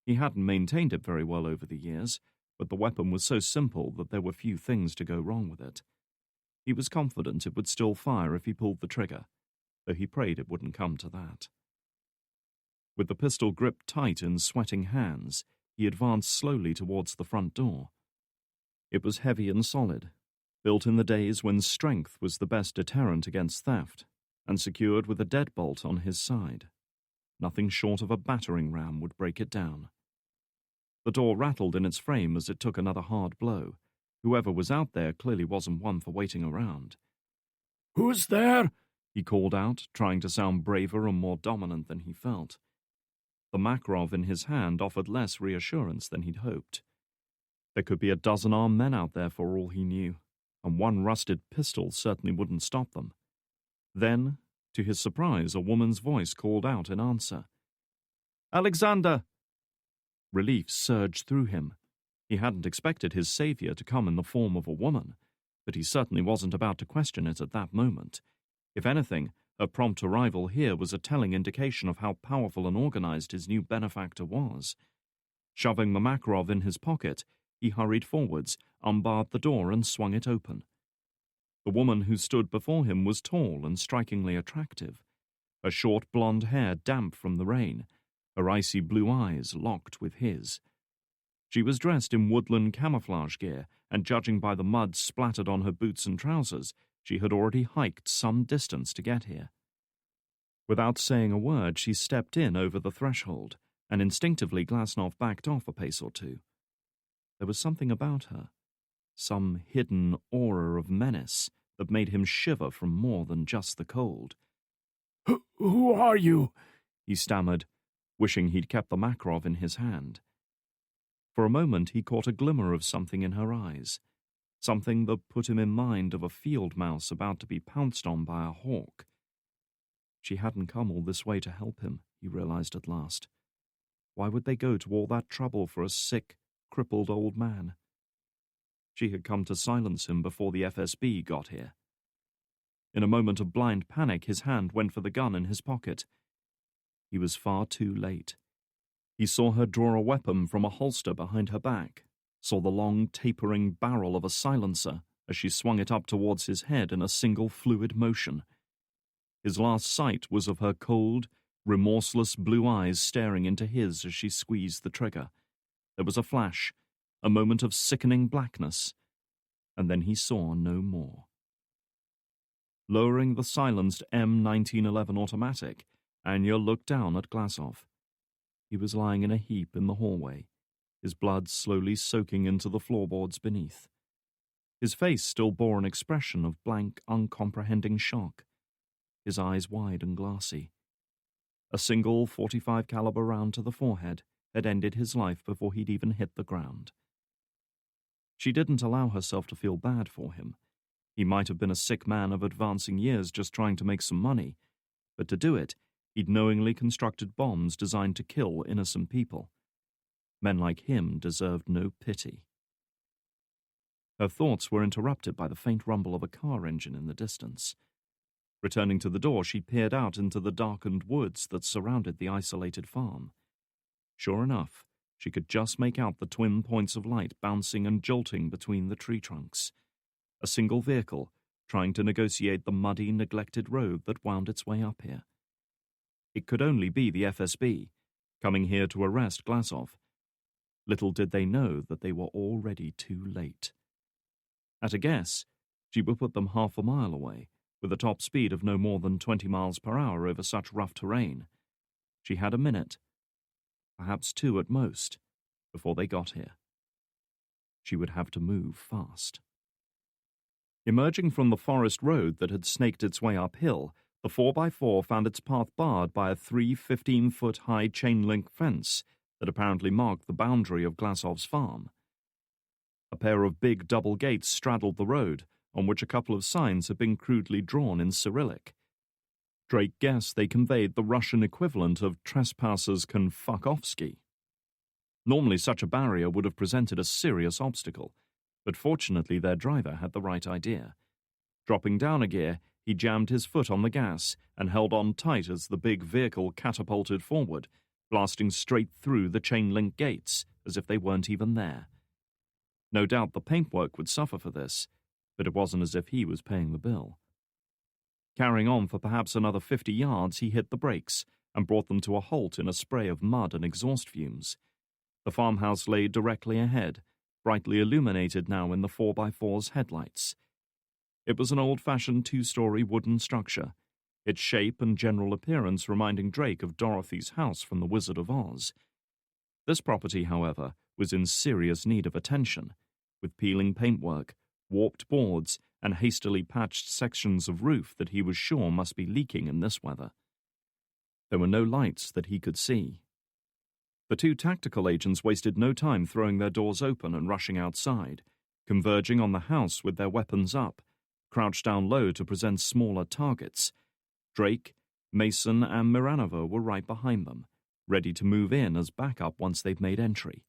He hadn't maintained it very well over the years, but the weapon was so simple that there were few things to go wrong with it. He was confident it would still fire if he pulled the trigger, though he prayed it wouldn't come to that. With the pistol gripped tight in sweating hands, he advanced slowly towards the front door. It was heavy and solid, built in the days when strength was the best deterrent against theft, and secured with a deadbolt on his side. Nothing short of a battering ram would break it down. The door rattled in its frame as it took another hard blow. Whoever was out there clearly wasn't one for waiting around. "Who's there?" he called out, trying to sound braver and more dominant than he felt. The Makarov in his hand offered less reassurance than he'd hoped. There could be a dozen armed men out there for all he knew, and one rusted pistol certainly wouldn't stop them. Then, to his surprise, a woman's voice called out in answer. "Alexander!" Relief surged through him. He hadn't expected his savior to come in the form of a woman, but he certainly wasn't about to question it at that moment. If anything, her prompt arrival here was a telling indication of how powerful and organized his new benefactor was. Shoving the Makarov in his pocket, he hurried forwards, unbarred the door and swung it open. The woman who stood before him was tall and strikingly attractive, her short blonde hair damp from the rain, her icy blue eyes locked with his. She was dressed in woodland camouflage gear, and judging by the mud splattered on her boots and trousers, she had already hiked some distance to get here. Without saying a word, she stepped in over the threshold, and instinctively Glasnov backed off a pace or two. There was something about her, some hidden aura of menace that made him shiver from more than just the cold. Who are you?" he stammered, wishing he'd kept the Makarov in his hand. For a moment he caught a glimmer of something in her eyes, something that put him in mind of a field mouse about to be pounced on by a hawk. She hadn't come all this way to help him, he realized at last. Why would they go to all that trouble for a sick, crippled old man? She had come to silence him before the FSB got here. In a moment of blind panic, his hand went for the gun in his pocket. He was far too late. He saw her draw a weapon from a holster behind her back, saw the long, tapering barrel of a silencer as she swung it up towards his head in a single fluid motion. His last sight was of her cold, remorseless blue eyes staring into his as she squeezed the trigger. There was a flash, a moment of sickening blackness, and then he saw no more. Lowering the silenced M1911 automatic, Anya looked down at Glasov. He was lying in a heap in the hallway, his blood slowly soaking into the floorboards beneath. His face still bore an expression of blank, uncomprehending shock, his eyes wide and glassy. A single .45 caliber round to the forehead had ended his life before he'd even hit the ground. She didn't allow herself to feel bad for him. He might have been a sick man of advancing years just trying to make some money, but to do it, he'd knowingly constructed bombs designed to kill innocent people. Men like him deserved no pity. Her thoughts were interrupted by the faint rumble of a car engine in the distance. Returning to the door, she peered out into the darkened woods that surrounded the isolated farm. Sure enough, she could just make out the twin points of light bouncing and jolting between the tree trunks. A single vehicle, trying to negotiate the muddy, neglected road that wound its way up here. It could only be the FSB, coming here to arrest Glasov. Little did they know that they were already too late. At a guess, she would put them half a mile away, with a top speed of no more than 20 miles per hour over such rough terrain. She had a minute, perhaps two at most, before they got here. She would have to move fast. Emerging from the forest road that had snaked its way uphill, the 4x4 found its path barred by a 3 15-foot-high chain-link fence that apparently marked the boundary of Glasov's farm. A pair of big double gates straddled the road, on which a couple of signs had been crudely drawn in Cyrillic. Drake guessed they conveyed the Russian equivalent of trespassers can fuck offski. Normally such a barrier would have presented a serious obstacle, but fortunately their driver had the right idea. Dropping down a gear, he jammed his foot on the gas and held on tight as the big vehicle catapulted forward, blasting straight through the chain-link gates as if they weren't even there. No doubt the paintwork would suffer for this, but it wasn't as if he was paying the bill. Carrying on for perhaps another 50 yards, he hit the brakes and brought them to a halt in a spray of mud and exhaust fumes. The farmhouse lay directly ahead, brightly illuminated now in the 4x4's headlights. It was an old-fashioned 2-story wooden structure, its shape and general appearance reminding Drake of Dorothy's house from The Wizard of Oz. This property, however, was in serious need of attention, with peeling paintwork, warped boards, and hastily patched sections of roof that he was sure must be leaking in this weather. There were no lights that he could see. The 2 tactical agents wasted no time throwing their doors open and rushing outside, converging on the house with their weapons up, crouched down low to present smaller targets. Drake, Mason, and Miranova were right behind them, ready to move in as backup once they'd made entry.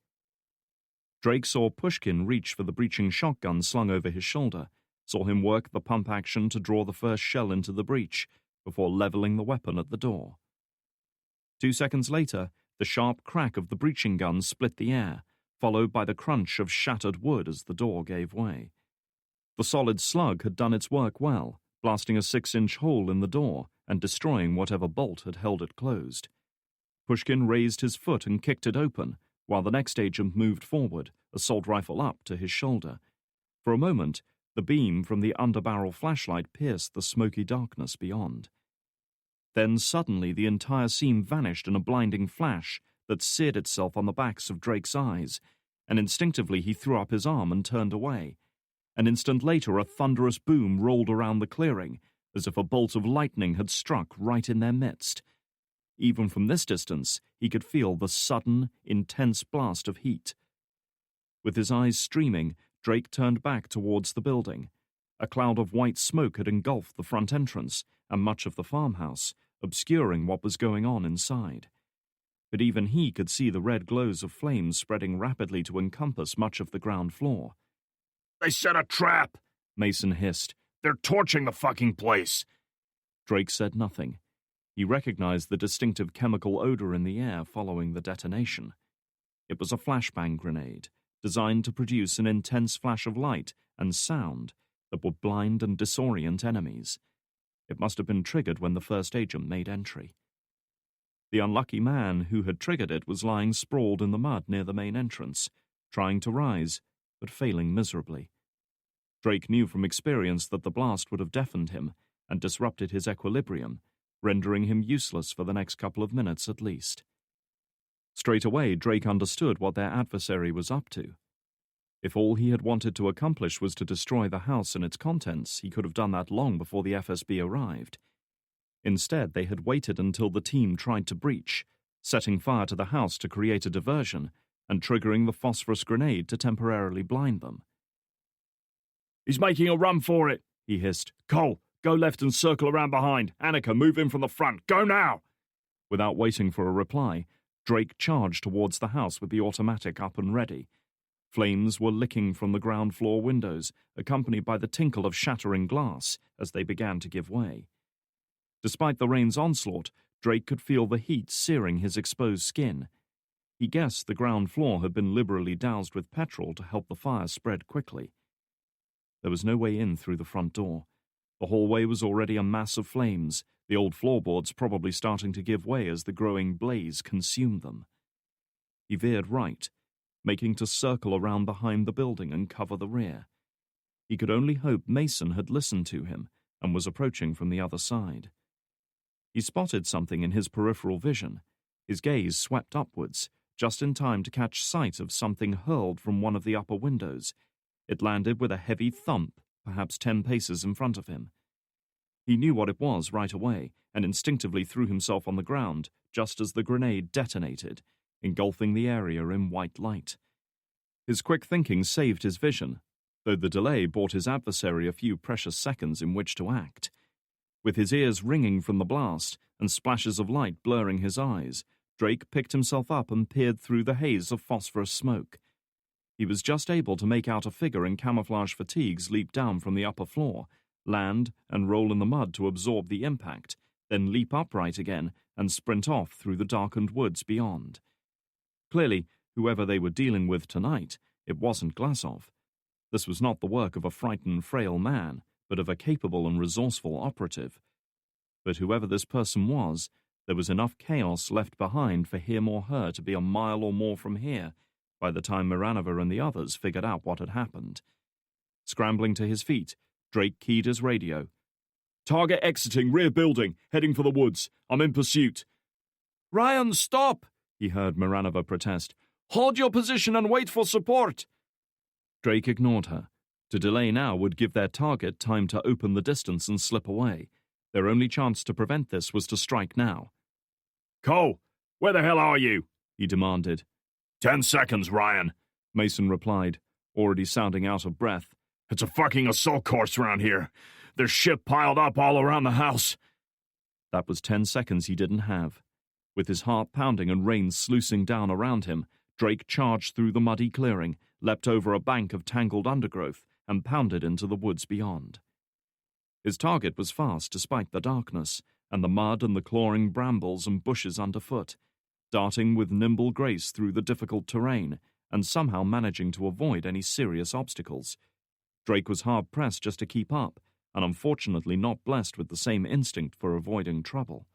Drake saw Pushkin reach for the breaching shotgun slung over his shoulder, saw him work the pump action to draw the first shell into the breech, before leveling the weapon at the door. 2 seconds later, the sharp crack of the breaching gun split the air, followed by the crunch of shattered wood as the door gave way. The solid slug had done its work well, blasting a 6-inch hole in the door and destroying whatever bolt had held it closed. Pushkin raised his foot and kicked it open, while the next agent moved forward, assault rifle up to his shoulder. For a moment, the beam from the underbarrel flashlight pierced the smoky darkness beyond. Then suddenly the entire scene vanished in a blinding flash that seared itself on the backs of Drake's eyes, and instinctively he threw up his arm and turned away. An instant later, a thunderous boom rolled around the clearing, as if a bolt of lightning had struck right in their midst. Even from this distance, he could feel the sudden, intense blast of heat. With his eyes streaming, Drake turned back towards the building. A cloud of white smoke had engulfed the front entrance and much of the farmhouse, obscuring what was going on inside. But even he could see the red glows of flames spreading rapidly to encompass much of the ground floor. "They set a trap!" Mason hissed. "They're torching the fucking place!" Drake said nothing. He recognized the distinctive chemical odor in the air following the detonation. It was a flashbang grenade, designed to produce an intense flash of light and sound that would blind and disorient enemies. It must have been triggered when the first agent made entry. The unlucky man who had triggered it was lying sprawled in the mud near the main entrance, trying to rise, but failing miserably. Drake knew from experience that the blast would have deafened him and disrupted his equilibrium, rendering him useless for the next couple of minutes at least. Straight away, Drake understood what their adversary was up to. If all he had wanted to accomplish was to destroy the house and its contents, he could have done that long before the FSB arrived. Instead, they had waited until the team tried to breach, setting fire to the house to create a diversion and triggering the phosphorus grenade to temporarily blind them. "He's making a run for it," he hissed. "Cole, go left and circle around behind. Annika, move in from the front. Go now!" Without waiting for a reply, Drake charged towards the house with the automatic up and ready. Flames were licking from the ground floor windows, accompanied by the tinkle of shattering glass as they began to give way. Despite the rain's onslaught, Drake could feel the heat searing his exposed skin. He guessed the ground floor had been liberally doused with petrol to help the fire spread quickly. There was no way in through the front door. The hallway was already a mass of flames, the old floorboards probably starting to give way as the growing blaze consumed them. He veered right, making to circle around behind the building and cover the rear. He could only hope Mason had listened to him and was approaching from the other side. He spotted something in his peripheral vision. His gaze swept upwards, just in time to catch sight of something hurled from one of the upper windows. It landed with a heavy thump, perhaps 10 paces in front of him. He knew what it was right away and instinctively threw himself on the ground just as the grenade detonated, engulfing the area in white light. His quick thinking saved his vision, though the delay bought his adversary a few precious seconds in which to act. With his ears ringing from the blast and splashes of light blurring his eyes, Drake picked himself up and peered through the haze of phosphorus smoke. He was just able to make out a figure in camouflage fatigues leap down from the upper floor, land and roll in the mud to absorb the impact, then leap upright again and sprint off through the darkened woods beyond. Clearly, whoever they were dealing with tonight, it wasn't Glasov. This was not the work of a frightened, frail man, but of a capable and resourceful operative. But whoever this person was, there was enough chaos left behind for him or her to be a mile or more from here by the time Miranova and the others figured out what had happened. Scrambling to his feet, Drake keyed his radio. "Target exiting, rear building, heading for the woods. I'm in pursuit." "Ryan, stop!" he heard Miranova protest. "Hold your position and wait for support!" Drake ignored her. To delay now would give their target time to open the distance and slip away. Their only chance to prevent this was to strike now. "Cole, where the hell are you?" he demanded. 10 seconds, Ryan," Mason replied, already sounding out of breath. "It's a fucking assault course around here. There's shit piled up all around the house." That was 10 seconds he didn't have. With his heart pounding and rain sluicing down around him, Drake charged through the muddy clearing, leapt over a bank of tangled undergrowth, and pounded into the woods beyond. His target was fast despite the darkness, and the mud and the clawing brambles and bushes underfoot, darting with nimble grace through the difficult terrain, and somehow managing to avoid any serious obstacles. Drake was hard-pressed just to keep up, and unfortunately not blessed with the same instinct for avoiding trouble.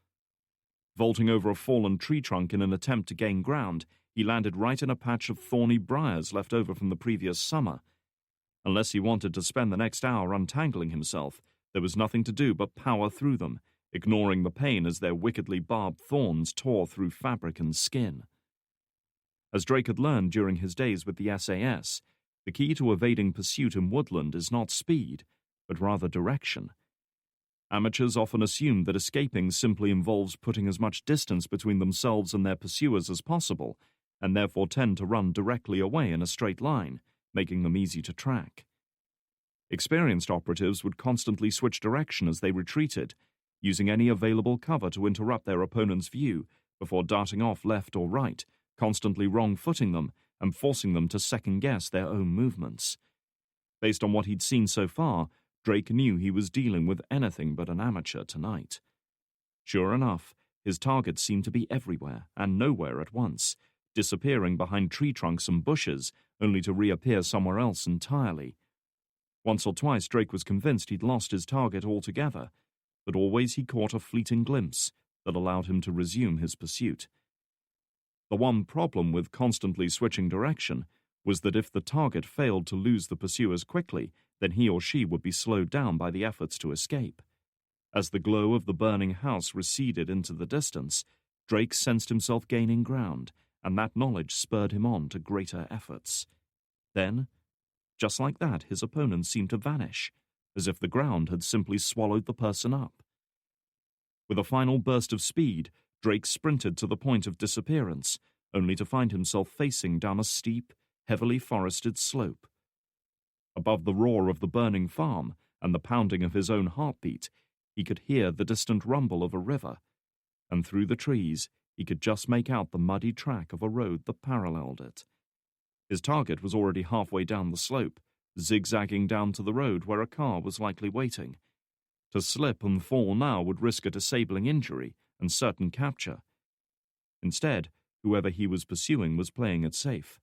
Vaulting over a fallen tree trunk in an attempt to gain ground, he landed right in a patch of thorny briars left over from the previous summer. Unless he wanted to spend the next hour untangling himself, there was nothing to do but power through them, ignoring the pain as their wickedly barbed thorns tore through fabric and skin. As Drake had learned during his days with the SAS, the key to evading pursuit in woodland is not speed, but rather direction. Amateurs often assume that escaping simply involves putting as much distance between themselves and their pursuers as possible, and therefore tend to run directly away in a straight line, making them easy to track. Experienced operatives would constantly switch direction as they retreated, using any available cover to interrupt their opponent's view before darting off left or right, constantly wrong-footing them and forcing them to second-guess their own movements. Based on what he'd seen so far, Drake knew he was dealing with anything but an amateur tonight. Sure enough, his targets seemed to be everywhere and nowhere at once, disappearing behind tree trunks and bushes, only to reappear somewhere else entirely. Once or twice Drake was convinced he'd lost his target altogether, but always he caught a fleeting glimpse that allowed him to resume his pursuit. The one problem with constantly switching direction was that if the target failed to lose the pursuers quickly, then he or she would be slowed down by the efforts to escape. As the glow of the burning house receded into the distance, Drake sensed himself gaining ground, and that knowledge spurred him on to greater efforts. Then, just like that, his opponent seemed to vanish, as if the ground had simply swallowed the person up. With a final burst of speed, Drake sprinted to the point of disappearance, only to find himself facing down a steep, heavily forested slope. Above the roar of the burning farm and the pounding of his own heartbeat, he could hear the distant rumble of a river, and through the trees he could just make out the muddy track of a road that paralleled it. His target was already halfway down the slope, zigzagging down to the road where a car was likely waiting. To slip and fall now would risk a disabling injury and certain capture. Instead, whoever he was pursuing was playing it safe.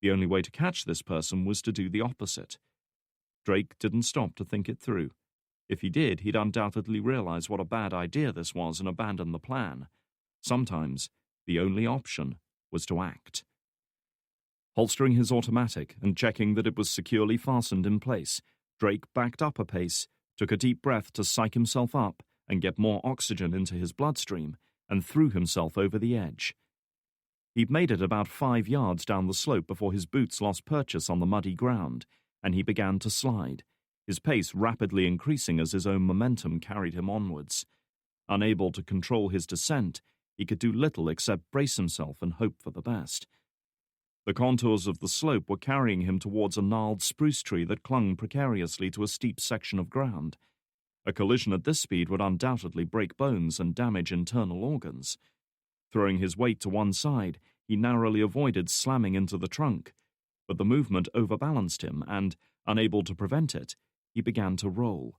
The only way to catch this person was to do the opposite. Drake didn't stop to think it through. If he did, he'd undoubtedly realize what a bad idea this was and abandon the plan. Sometimes, the only option was to act. Holstering his automatic and checking that it was securely fastened in place, Drake backed up a pace, took a deep breath to psych himself up and get more oxygen into his bloodstream, and threw himself over the edge. He'd made it about 5 yards down the slope before his boots lost purchase on the muddy ground, and he began to slide, his pace rapidly increasing as his own momentum carried him onwards. Unable to control his descent, he could do little except brace himself and hope for the best. The contours of the slope were carrying him towards a gnarled spruce tree that clung precariously to a steep section of ground. A collision at this speed would undoubtedly break bones and damage internal organs. Throwing his weight to one side, he narrowly avoided slamming into the trunk, but the movement overbalanced him and, unable to prevent it, he began to roll.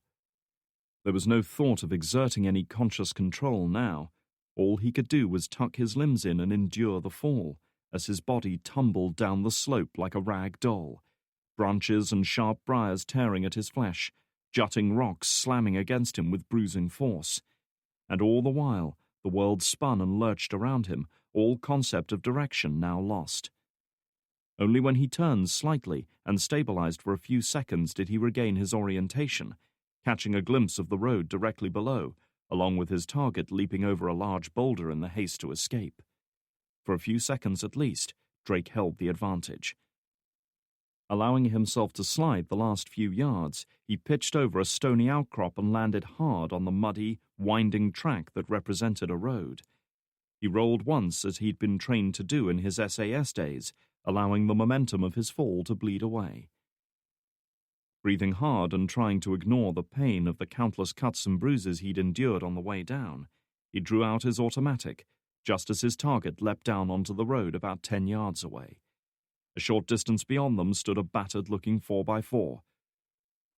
There was no thought of exerting any conscious control now. All he could do was tuck his limbs in and endure the fall, as his body tumbled down the slope like a rag doll, branches and sharp briars tearing at his flesh, jutting rocks slamming against him with bruising force. And all the while, the world spun and lurched around him, all concept of direction now lost. Only when he turned slightly and stabilized for a few seconds did he regain his orientation, catching a glimpse of the road directly below, along with his target leaping over a large boulder in the haste to escape. For a few seconds at least, Drake held the advantage. Allowing himself to slide the last few yards, he pitched over a stony outcrop and landed hard on the muddy, winding track that represented a road. He rolled once as he'd been trained to do in his SAS days, allowing the momentum of his fall to bleed away. Breathing hard and trying to ignore the pain of the countless cuts and bruises he'd endured on the way down, he drew out his automatic, just as his target leapt down onto the road about 10 yards away. A short distance beyond them stood a battered-looking 4x4.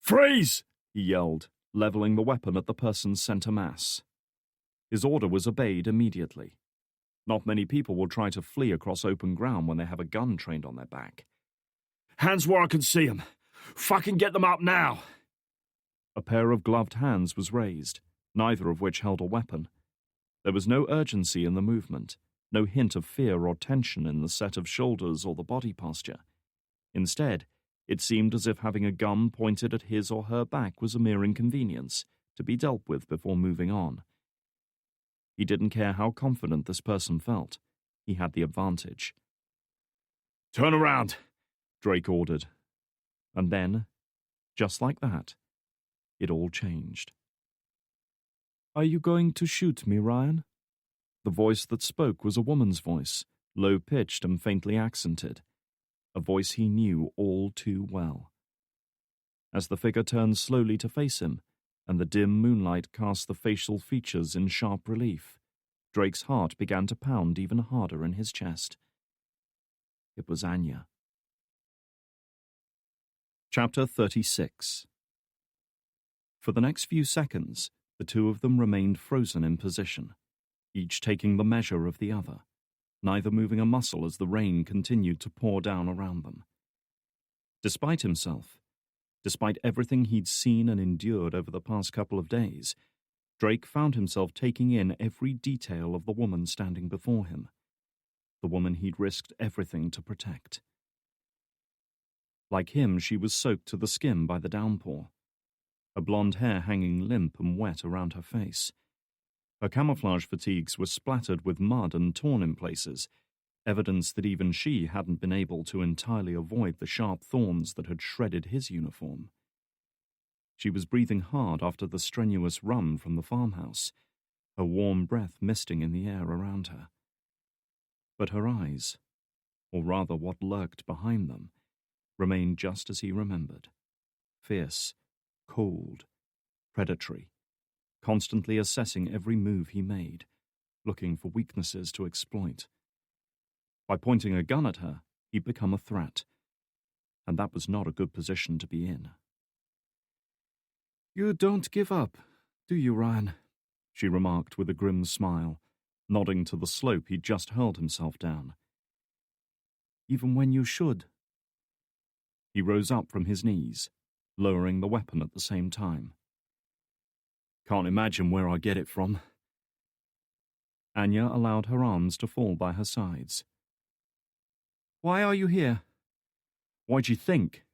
"Freeze!" he yelled, leveling the weapon at the person's center mass. His order was obeyed immediately. Not many people will try to flee across open ground when they have a gun trained on their back. "Hands where I can see them! Fucking get them up now!" A pair of gloved hands was raised, neither of which held a weapon. There was no urgency in the movement, no hint of fear or tension in the set of shoulders or the body posture. Instead, it seemed as if having a gun pointed at his or her back was a mere inconvenience, to be dealt with before moving on. He didn't care how confident this person felt. He had the advantage. "Turn around," Drake ordered. And then, just like that, it all changed. "Are you going to shoot me, Ryan?" The voice that spoke was a woman's voice, low-pitched and faintly accented, a voice he knew all too well. As the figure turned slowly to face him, and the dim moonlight cast the facial features in sharp relief, Drake's heart began to pound even harder in his chest. It was Anya. Chapter 36. For the next few seconds, the two of them remained frozen in position, each taking the measure of the other, neither moving a muscle as the rain continued to pour down around them. Despite himself, despite everything he'd seen and endured over the past couple of days, Drake found himself taking in every detail of the woman standing before him, the woman he'd risked everything to protect. Like him, she was soaked to the skin by the downpour, her blonde hair hanging limp and wet around her face. Her camouflage fatigues were splattered with mud and torn in places, evidence that even she hadn't been able to entirely avoid the sharp thorns that had shredded his uniform. She was breathing hard after the strenuous run from the farmhouse, her warm breath misting in the air around her. But her eyes, or rather what lurked behind them, remained just as he remembered. Fierce, cold, predatory, constantly assessing every move he made, looking for weaknesses to exploit. By pointing a gun at her, he'd become a threat, and that was not a good position to be in. "You don't give up, do you, Ryan?" she remarked with a grim smile, nodding to the slope he'd just hurled himself down. "Even when you should." He rose up from his knees, lowering the weapon at the same time. "Can't imagine where I get it from." Anya allowed her arms to fall by her sides. "Why are you here?" "Why'd you think?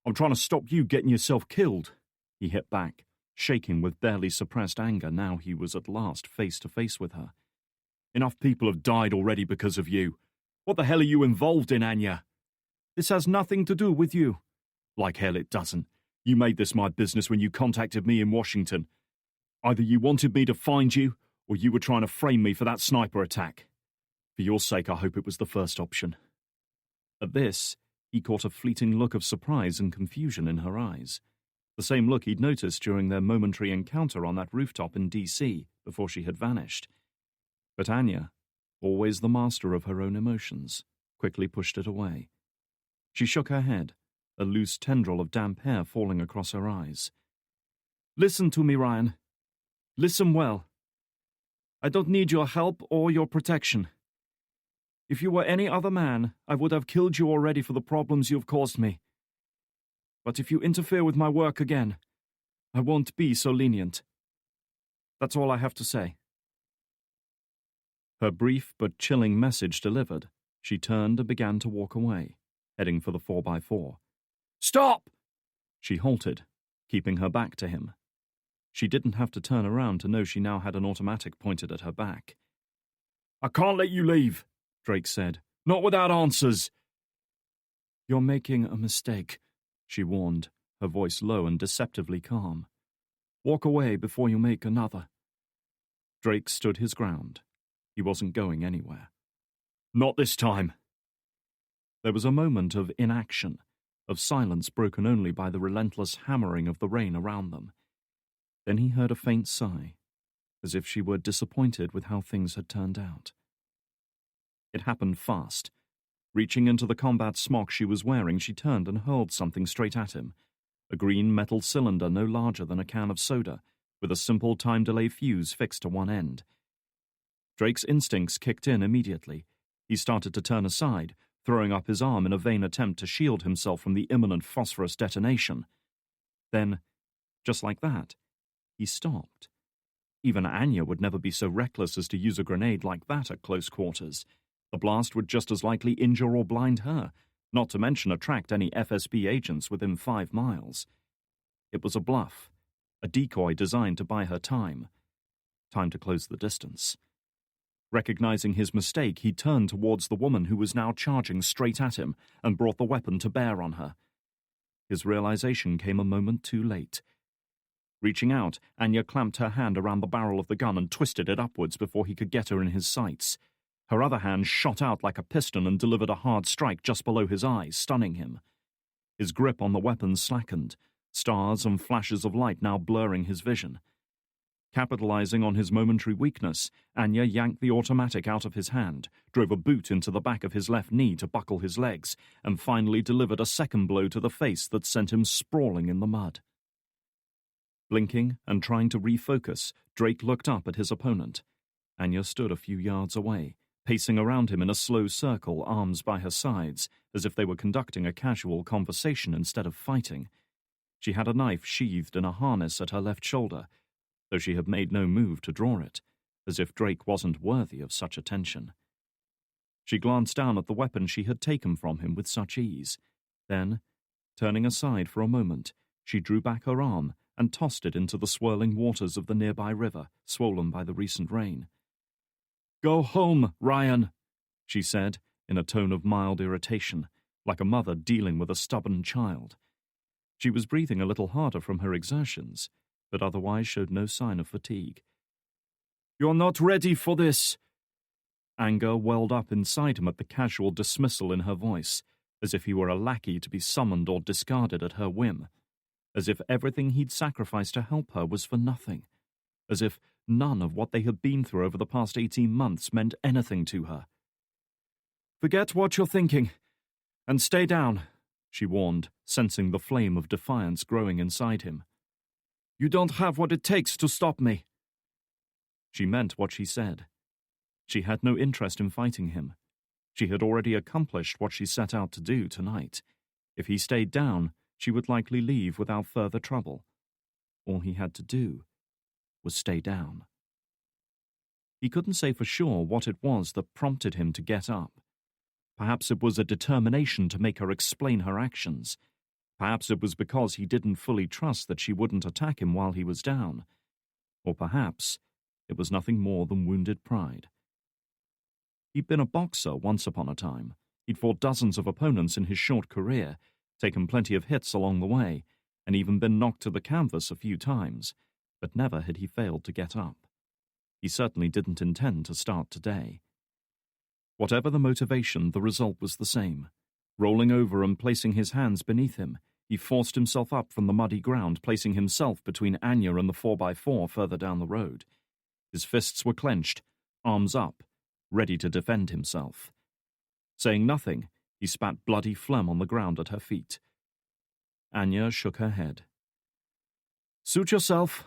I'm trying to stop you getting yourself killed," he hit back, shaking with barely suppressed anger now he was at last face to face with her. "Enough people have died already because of you. What the hell are you involved in, Anya?" "This has nothing to do with you." "Like hell it doesn't. You made this my business when you contacted me in Washington. Either you wanted me to find you, or you were trying to frame me for that sniper attack. For your sake, I hope it was the first option." At this, he caught a fleeting look of surprise and confusion in her eyes, the same look he'd noticed during their momentary encounter on that rooftop in D.C. before she had vanished. But Anya, always the master of her own emotions, quickly pushed it away. She shook her head, a loose tendril of damp hair falling across her eyes. "Listen to me, Ryan. Listen well. I don't need your help or your protection. If you were any other man, I would have killed you already for the problems you have caused me. But if you interfere with my work again, I won't be so lenient. That's all I have to say." Her brief but chilling message delivered, she turned and began to walk away, heading for the 4x4. "Stop!" She halted, keeping her back to him. She didn't have to turn around to know she now had an automatic pointed at her back. "I can't let you leave," Drake said. "Not without answers." "You're making a mistake," she warned, her voice low and deceptively calm. "Walk away before you make another." Drake stood his ground. He wasn't going anywhere. "Not this time." There was a moment of inaction, of silence broken only by the relentless hammering of the rain around them. Then he heard a faint sigh, as if she were disappointed with how things had turned out. It happened fast. Reaching into the combat smock she was wearing, she turned and hurled something straight at him, a green metal cylinder no larger than a can of soda, with a simple time delay fuse fixed to one end. Drake's instincts kicked in immediately. He started to turn aside, throwing up his arm in a vain attempt to shield himself from the imminent phosphorus detonation. Then, just like that, he stopped. Even Anya would never be so reckless as to use a grenade like that at close quarters. The blast would just as likely injure or blind her, not to mention attract any FSB agents within 5 miles. It was a bluff, a decoy designed to buy her time. Time to close the distance. Recognizing his mistake, he turned towards the woman who was now charging straight at him and brought the weapon to bear on her. His realization came a moment too late. Reaching out, Anya clamped her hand around the barrel of the gun and twisted it upwards before he could get her in his sights. Her other hand shot out like a piston and delivered a hard strike just below his eyes, stunning him. His grip on the weapon slackened, stars and flashes of light now blurring his vision. Capitalizing on his momentary weakness, Anya yanked the automatic out of his hand, drove a boot into the back of his left knee to buckle his legs, and finally delivered a second blow to the face that sent him sprawling in the mud. Blinking and trying to refocus, Drake looked up at his opponent. Anya stood a few yards away, pacing around him in a slow circle, arms by her sides, as if they were conducting a casual conversation instead of fighting. She had a knife sheathed in a harness at her left shoulder, though she had made no move to draw it, as if Drake wasn't worthy of such attention. She glanced down at the weapon she had taken from him with such ease. Then, turning aside for a moment, she drew back her arm and tossed it into the swirling waters of the nearby river, swollen by the recent rain. "Go home, Ryan," she said, in a tone of mild irritation, like a mother dealing with a stubborn child. She was breathing a little harder from her exertions, but otherwise showed no sign of fatigue. "You're not ready for this." Anger welled up inside him at the casual dismissal in her voice, as if he were a lackey to be summoned or discarded at her whim, as if everything he'd sacrificed to help her was for nothing, as if none of what they had been through over the past 18 months meant anything to her. "Forget what you're thinking, and stay down," she warned, sensing the flame of defiance growing inside him. "You don't have what it takes to stop me." She meant what she said. She had no interest in fighting him. She had already accomplished what she set out to do tonight. If he stayed down, she would likely leave without further trouble. All he had to do was stay down. He couldn't say for sure what it was that prompted him to get up. Perhaps it was a determination to make her explain her actions. Perhaps it was because he didn't fully trust that she wouldn't attack him while he was down. Or perhaps it was nothing more than wounded pride. He'd been a boxer once upon a time. He'd fought dozens of opponents in his short career, taken plenty of hits along the way, and even been knocked to the canvas a few times, but never had he failed to get up. He certainly didn't intend to start today. Whatever the motivation, the result was the same. Rolling over and placing his hands beneath him, he forced himself up from the muddy ground, placing himself between Anya and the 4x4 further down the road. His fists were clenched, arms up, ready to defend himself. Saying nothing, he spat bloody phlegm on the ground at her feet. Anya shook her head. "Suit yourself."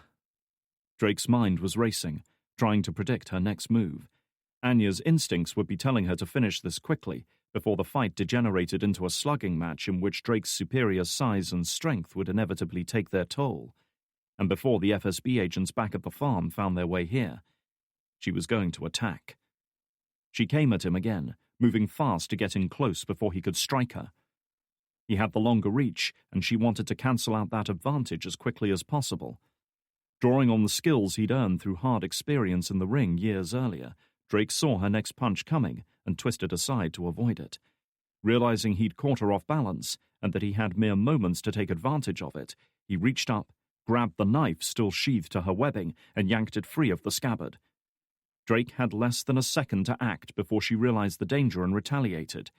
Drake's mind was racing, trying to predict her next move. Anya's instincts would be telling her to finish this quickly, before the fight degenerated into a slugging match in which Drake's superior size and strength would inevitably take their toll, and before the FSB agents back at the farm found their way here. She was going to attack. She came at him again, moving fast to get in close before he could strike her. He had the longer reach, and she wanted to cancel out that advantage as quickly as possible. Drawing on the skills he'd earned through hard experience in the ring years earlier, Drake saw her next punch coming and twisted aside to avoid it. Realizing he'd caught her off balance and that he had mere moments to take advantage of it, he reached up, grabbed the knife still sheathed to her webbing, and yanked it free of the scabbard. Drake had less than a second to act before she realized the danger and retaliated.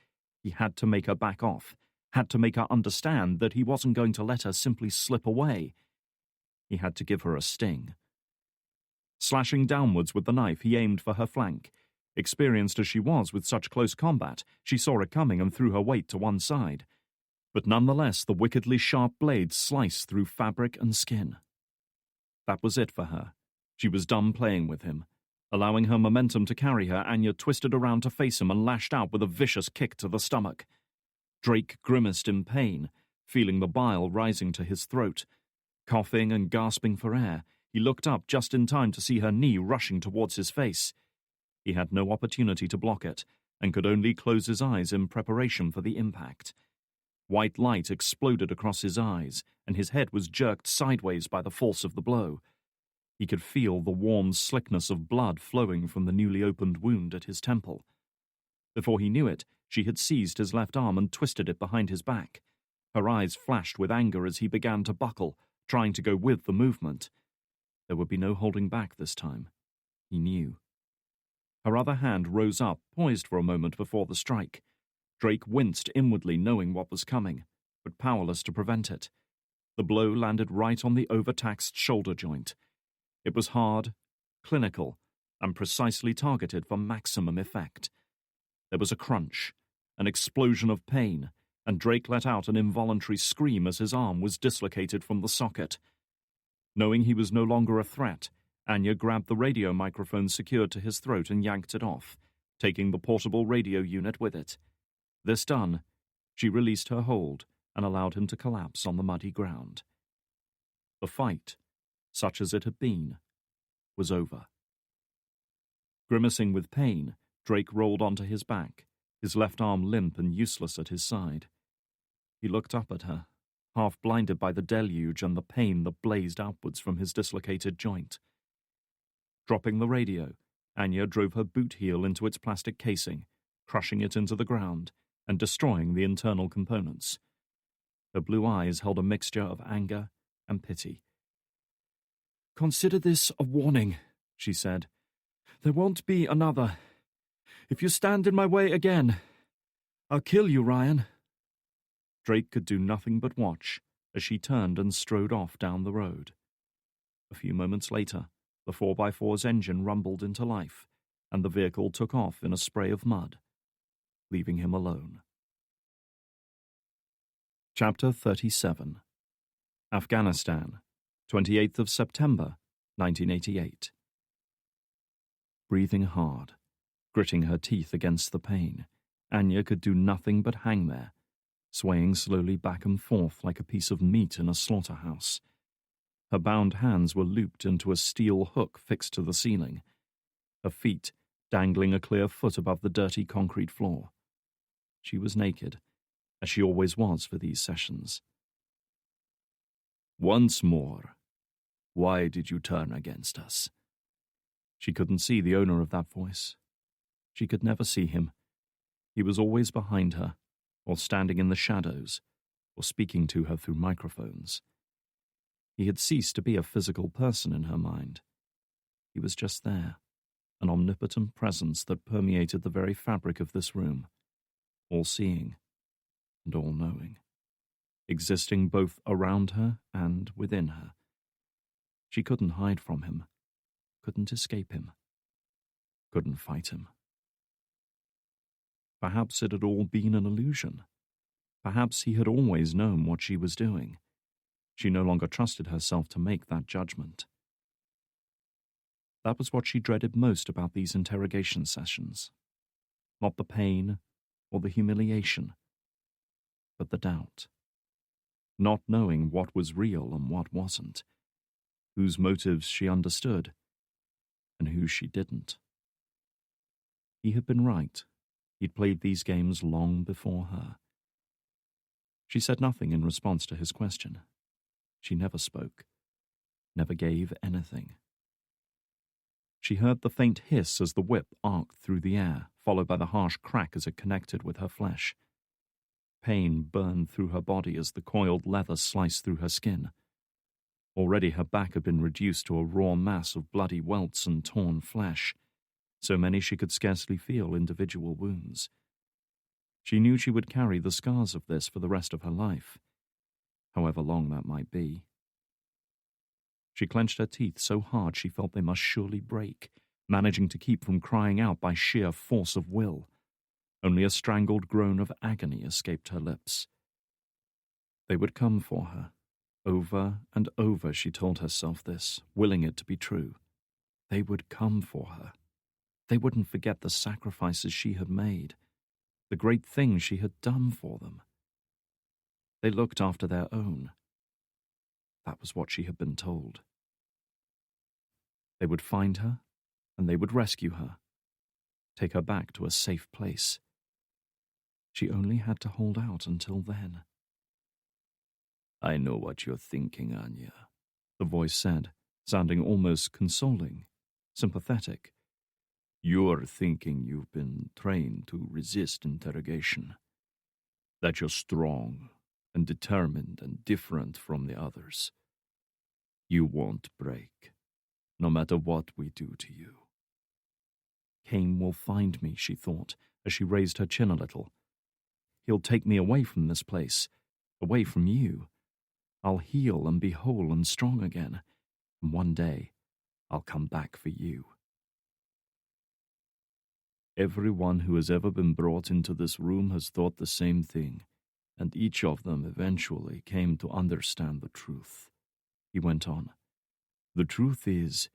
He had to make her back off, had to make her understand that he wasn't going to let her simply slip away. He had to give her a sting. Slashing downwards with the knife, he aimed for her flank. Experienced as she was with such close combat, she saw it coming and threw her weight to one side. But nonetheless, the wickedly sharp blade sliced through fabric and skin. That was it for her. She was done playing with him. Allowing her momentum to carry her, Anya twisted around to face him and lashed out with a vicious kick to the stomach. Drake grimaced in pain, feeling the bile rising to his throat. Coughing and gasping for air, he looked up just in time to see her knee rushing towards his face. He had no opportunity to block it, and could only close his eyes in preparation for the impact. White light exploded across his eyes, and his head was jerked sideways by the force of the blow. He could feel the warm slickness of blood flowing from the newly opened wound at his temple. Before he knew it, she had seized his left arm and twisted it behind his back. Her eyes flashed with anger as he began to buckle, trying to go with the movement. There would be no holding back this time. He knew. Her other hand rose up, poised for a moment before the strike. Drake winced inwardly, knowing what was coming, but powerless to prevent it. The blow landed right on the overtaxed shoulder joint. It was hard, clinical, and precisely targeted for maximum effect. There was a crunch, an explosion of pain, and Drake let out an involuntary scream as his arm was dislocated from the socket. Knowing he was no longer a threat, Anya grabbed the radio microphone secured to his throat and yanked it off, taking the portable radio unit with it. This done, she released her hold and allowed him to collapse on the muddy ground. The fight, such as it had been, was over. Grimacing with pain, Drake rolled onto his back, his left arm limp and useless at his side. He looked up at her, half blinded by the deluge and the pain that blazed outwards from his dislocated joint. Dropping the radio, Anya drove her boot heel into its plastic casing, crushing it into the ground and destroying the internal components. Her blue eyes held a mixture of anger and pity. "Consider this a warning," she said. "There won't be another. If you stand in my way again, I'll kill you, Ryan." Drake could do nothing but watch as she turned and strode off down the road. A few moments later, the 4x4's engine rumbled into life, and the vehicle took off in a spray of mud, leaving him alone. Chapter 37. Afghanistan, 28th of September, 1988. Breathing hard, gritting her teeth against the pain, Anya could do nothing but hang there, swaying slowly back and forth like a piece of meat in a slaughterhouse. Her bound hands were looped into a steel hook fixed to the ceiling, her feet dangling a clear foot above the dirty concrete floor. She was naked, as she always was for these sessions. "Once more, why did you turn against us?" She couldn't see the owner of that voice. She could never see him. He was always behind her, or standing in the shadows, or speaking to her through microphones. He had ceased to be a physical person in her mind. He was just there, an omnipotent presence that permeated the very fabric of this room, all-seeing and all-knowing, existing both around her and within her. She couldn't hide from him, couldn't escape him, couldn't fight him. Perhaps it had all been an illusion. Perhaps he had always known what she was doing. She no longer trusted herself to make that judgment. That was what she dreaded most about these interrogation sessions. Not the pain or the humiliation, but the doubt. Not knowing what was real and what wasn't, whose motives she understood and whose she didn't. He had been right. He'd played these games long before her. She said nothing in response to his question. She never spoke, never gave anything. She heard the faint hiss as the whip arced through the air, followed by the harsh crack as it connected with her flesh. Pain burned through her body as the coiled leather sliced through her skin. Already her back had been reduced to a raw mass of bloody welts and torn flesh, so many she could scarcely feel individual wounds. She knew she would carry the scars of this for the rest of her life, however long that might be. She clenched her teeth so hard she felt they must surely break, managing to keep from crying out by sheer force of will. Only a strangled groan of agony escaped her lips. They would come for her. Over and over she told herself this, willing it to be true. They would come for her. They wouldn't forget the sacrifices she had made, the great things she had done for them. They looked after their own. That was what she had been told. They would find her, and they would rescue her, take her back to a safe place. She only had to hold out until then. I know what you're thinking, Anya, the voice said, sounding almost consoling, sympathetic. You're thinking you've been trained to resist interrogation, that you're strong and determined and different from the others. You won't break, no matter what we do to you. Cain will find me, she thought, as she raised her chin a little. He'll take me away from this place, away from you. I'll heal and be whole and strong again, and one day I'll come back for you. Everyone who has ever been brought into this room has thought the same thing, and each of them eventually came to understand the truth. He went on. The truth is,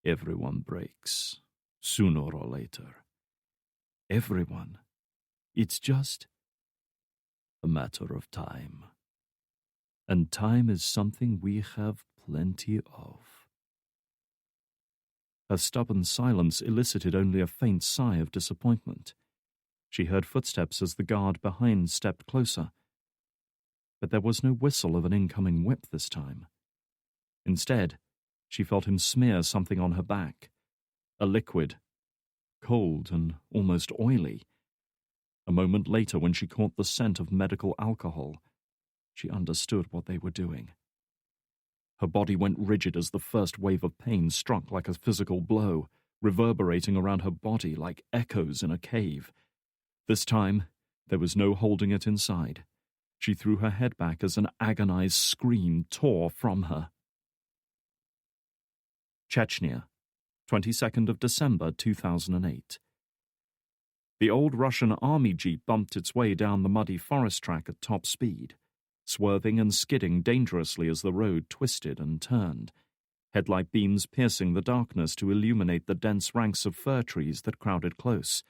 everyone breaks, sooner or later. Everyone. It's just a matter of time. And time is something we have plenty of. Her stubborn silence elicited only a faint sigh of disappointment. She heard footsteps as the guard behind stepped closer. But there was no whistle of an incoming whip this time. Instead, she felt him smear something on her back, a liquid, cold and almost oily. A moment later, when she caught the scent of medical alcohol, she understood what they were doing. Her body went rigid as the first wave of pain struck like a physical blow, reverberating around her body like echoes in a cave. This time, there was no holding it inside. She threw her head back as an agonized scream tore from her. Chechnya, 22nd of December 2008. The old Russian army jeep bumped its way down the muddy forest track at top speed, swerving and skidding dangerously as the road twisted and turned, headlight beams piercing the darkness to illuminate the dense ranks of fir trees that crowded close.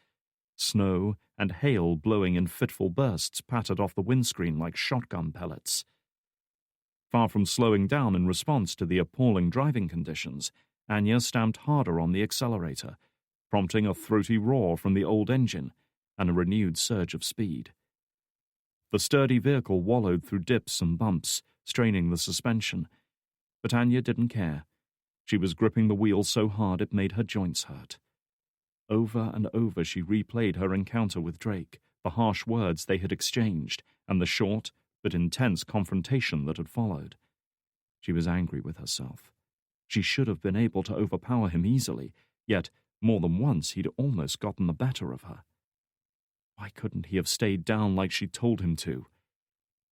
Snow and hail blowing in fitful bursts pattered off the windscreen like shotgun pellets. Far from slowing down in response to the appalling driving conditions, Anya stamped harder on the accelerator, prompting a throaty roar from the old engine and a renewed surge of speed. The sturdy vehicle wallowed through dips and bumps, straining the suspension, but Anya didn't care. She was gripping the wheel so hard it made her joints hurt. Over and over she replayed her encounter with Drake, the harsh words they had exchanged, and the short but intense confrontation that had followed. She was angry with herself. She should have been able to overpower him easily, yet more than once he'd almost gotten the better of her. Why couldn't he have stayed down like she told him to?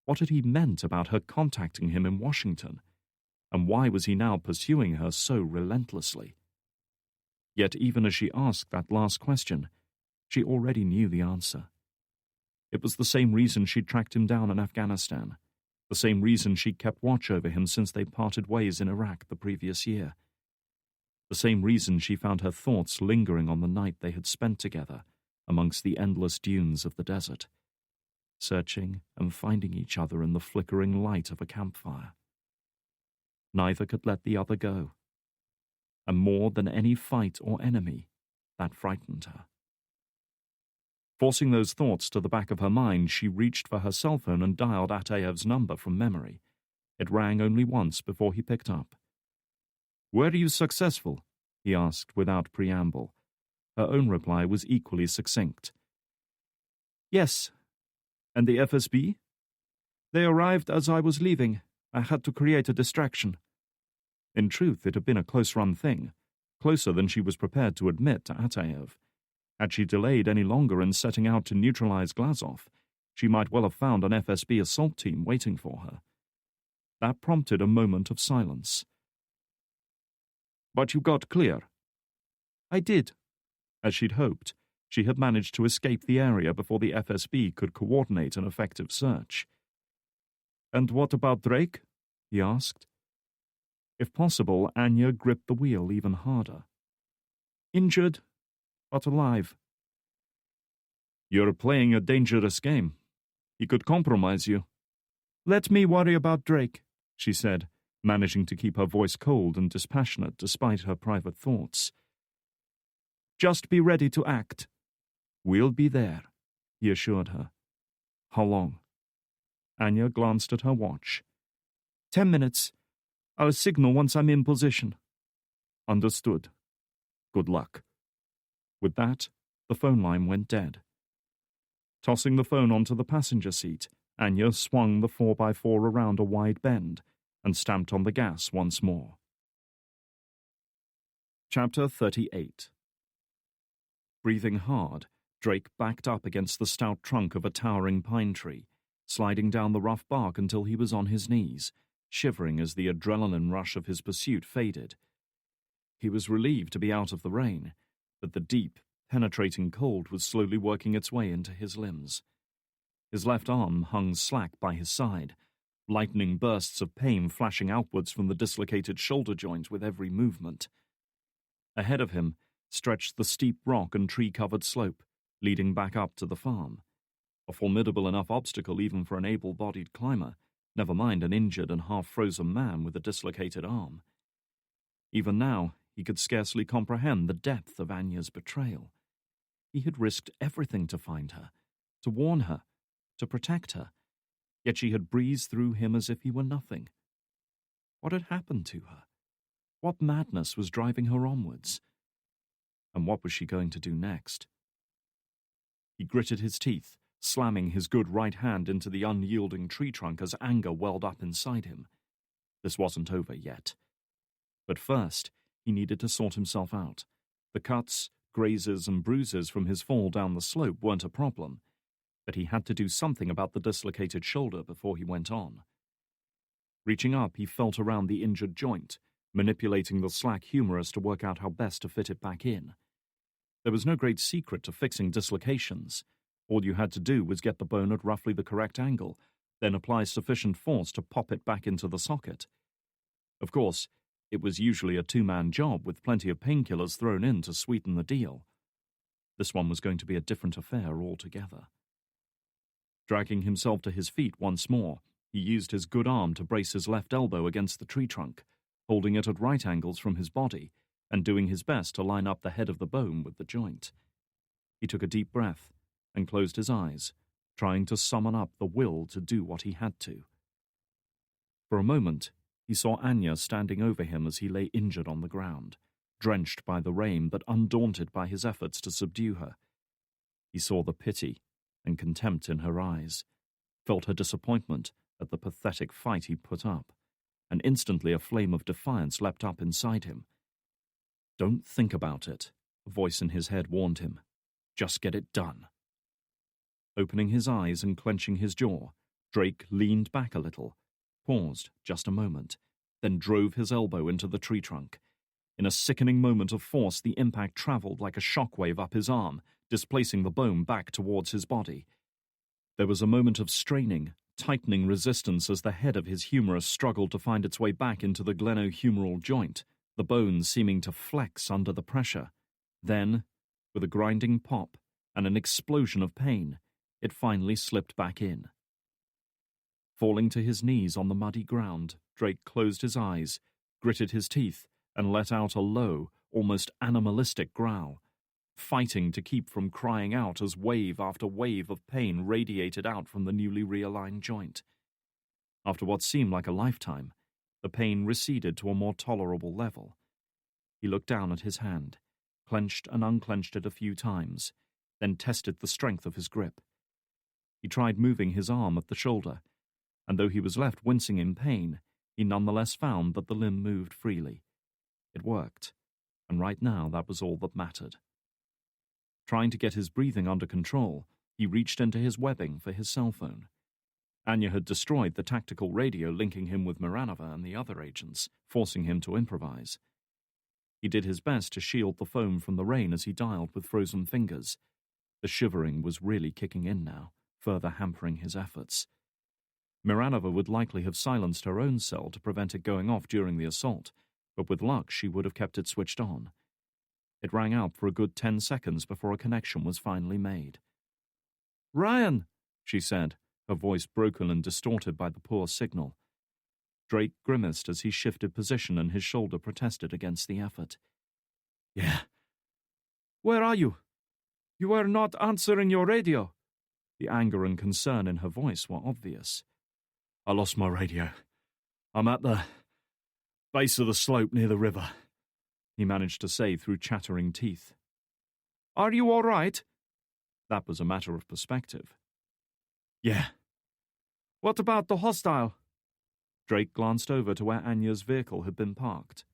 What had he meant about her contacting him in Washington? And why was he now pursuing her so relentlessly? Yet even as she asked that last question, she already knew the answer. It was the same reason she'd tracked him down in Afghanistan, the same reason she'd kept watch over him since they parted ways in Iraq the previous year. The same reason she found her thoughts lingering on the night they had spent together amongst the endless dunes of the desert, searching and finding each other in the flickering light of a campfire. Neither could let the other go, and more than any fight or enemy, that frightened her. Forcing those thoughts to the back of her mind, she reached for her cell phone and dialed Atayev's number from memory. It rang only once before he picked up. "Were you successful?" he asked without preamble. Her own reply was equally succinct. "Yes. And the FSB? They arrived as I was leaving. I had to create a distraction." In truth, it had been a close-run thing, closer than she was prepared to admit to Atayev. Had she delayed any longer in setting out to neutralize Glazov, she might well have found an FSB assault team waiting for her. That prompted a moment of silence. "But you got clear?" "I did." As she'd hoped, she had managed to escape the area before the FSB could coordinate an effective search. "And what about Drake?" he asked. If possible, Anya gripped the wheel even harder. "Injured, but alive." "You're playing a dangerous game. He could compromise you." "Let me worry about Drake," she said, managing to keep her voice cold and dispassionate despite her private thoughts. "Just be ready to act." "We'll be there," he assured her. "How long?" Anya glanced at her watch. 10 minutes. I'll signal once I'm in position." "Understood. Good luck." With that, the phone line went dead. Tossing the phone onto the passenger seat, Anya swung the 4x4 around a wide bend and stamped on the gas once more. Chapter 38. Breathing hard, Drake backed up against the stout trunk of a towering pine tree, sliding down the rough bark until he was on his knees, shivering as the adrenaline rush of his pursuit faded. He was relieved to be out of the rain, but the deep, penetrating cold was slowly working its way into his limbs. His left arm hung slack by his side, lightning bursts of pain flashing outwards from the dislocated shoulder joint with every movement. Ahead of him stretched the steep rock and tree-covered slope, leading back up to the farm, a formidable enough obstacle even for an able-bodied climber, never mind an injured and half-frozen man with a dislocated arm. Even now, he could scarcely comprehend the depth of Anya's betrayal. He had risked everything to find her, to warn her, to protect her, yet she had breezed through him as if he were nothing. What had happened to her? What madness was driving her onwards? And what was she going to do next? He gritted his teeth, slamming his good right hand into the unyielding tree trunk as anger welled up inside him. This wasn't over yet. But first, he needed to sort himself out. The cuts, grazes, and bruises from his fall down the slope weren't a problem, but he had to do something about the dislocated shoulder before he went on. Reaching up, he felt around the injured joint, manipulating the slack humerus to work out how best to fit it back in. There was no great secret to fixing dislocations. All you had to do was get the bone at roughly the correct angle, then apply sufficient force to pop it back into the socket. Of course, it was usually a two-man job with plenty of painkillers thrown in to sweeten the deal. This one was going to be a different affair altogether. Dragging himself to his feet once more, he used his good arm to brace his left elbow against the tree trunk, holding it at right angles from his body, and doing his best to line up the head of the bone with the joint. He took a deep breath and closed his eyes, trying to summon up the will to do what he had to. For a moment, he saw Anya standing over him as he lay injured on the ground, drenched by the rain but undaunted by his efforts to subdue her. He saw the pity and contempt in her eyes, felt her disappointment at the pathetic fight he put up, and instantly a flame of defiance leapt up inside him. "Don't think about it," a voice in his head warned him. "Just get it done." Opening his eyes and clenching his jaw, Drake leaned back a little, paused just a moment, then drove his elbow into the tree trunk. In a sickening moment of force, the impact travelled like a shockwave up his arm, displacing the bone back towards his body. There was a moment of straining, tightening resistance as the head of his humerus struggled to find its way back into the glenohumeral joint, the bone seeming to flex under the pressure. Then, with a grinding pop and an explosion of pain, it finally slipped back in. Falling to his knees on the muddy ground, Drake closed his eyes, gritted his teeth, and let out a low, almost animalistic growl, fighting to keep from crying out as wave after wave of pain radiated out from the newly realigned joint. After what seemed like a lifetime, the pain receded to a more tolerable level. He looked down at his hand, clenched and unclenched it a few times, then tested the strength of his grip. He tried moving his arm at the shoulder, and though he was left wincing in pain, he nonetheless found that the limb moved freely. It worked, and right now that was all that mattered. Trying to get his breathing under control, he reached into his webbing for his cell phone. Anya had destroyed the tactical radio linking him with Miranova and the other agents, forcing him to improvise. He did his best to shield the foam from the rain as he dialed with frozen fingers. The shivering was really kicking in now, further hampering his efforts. Miranova would likely have silenced her own cell to prevent it going off during the assault, but with luck she would have kept it switched on. It rang out for a good 10 seconds before a connection was finally made. "Ryan," she said, her voice broken and distorted by the poor signal. Drake grimaced as he shifted position and his shoulder protested against the effort. "Yeah." "Where are you? You are not answering your radio." The anger and concern in her voice were obvious. "I lost my radio. I'm at the base of the slope near the river," he managed to say through chattering teeth. "Are you all right?" That was a matter of perspective. "Yeah." "What about the hostile?" Drake glanced over to where Anya's vehicle had been parked.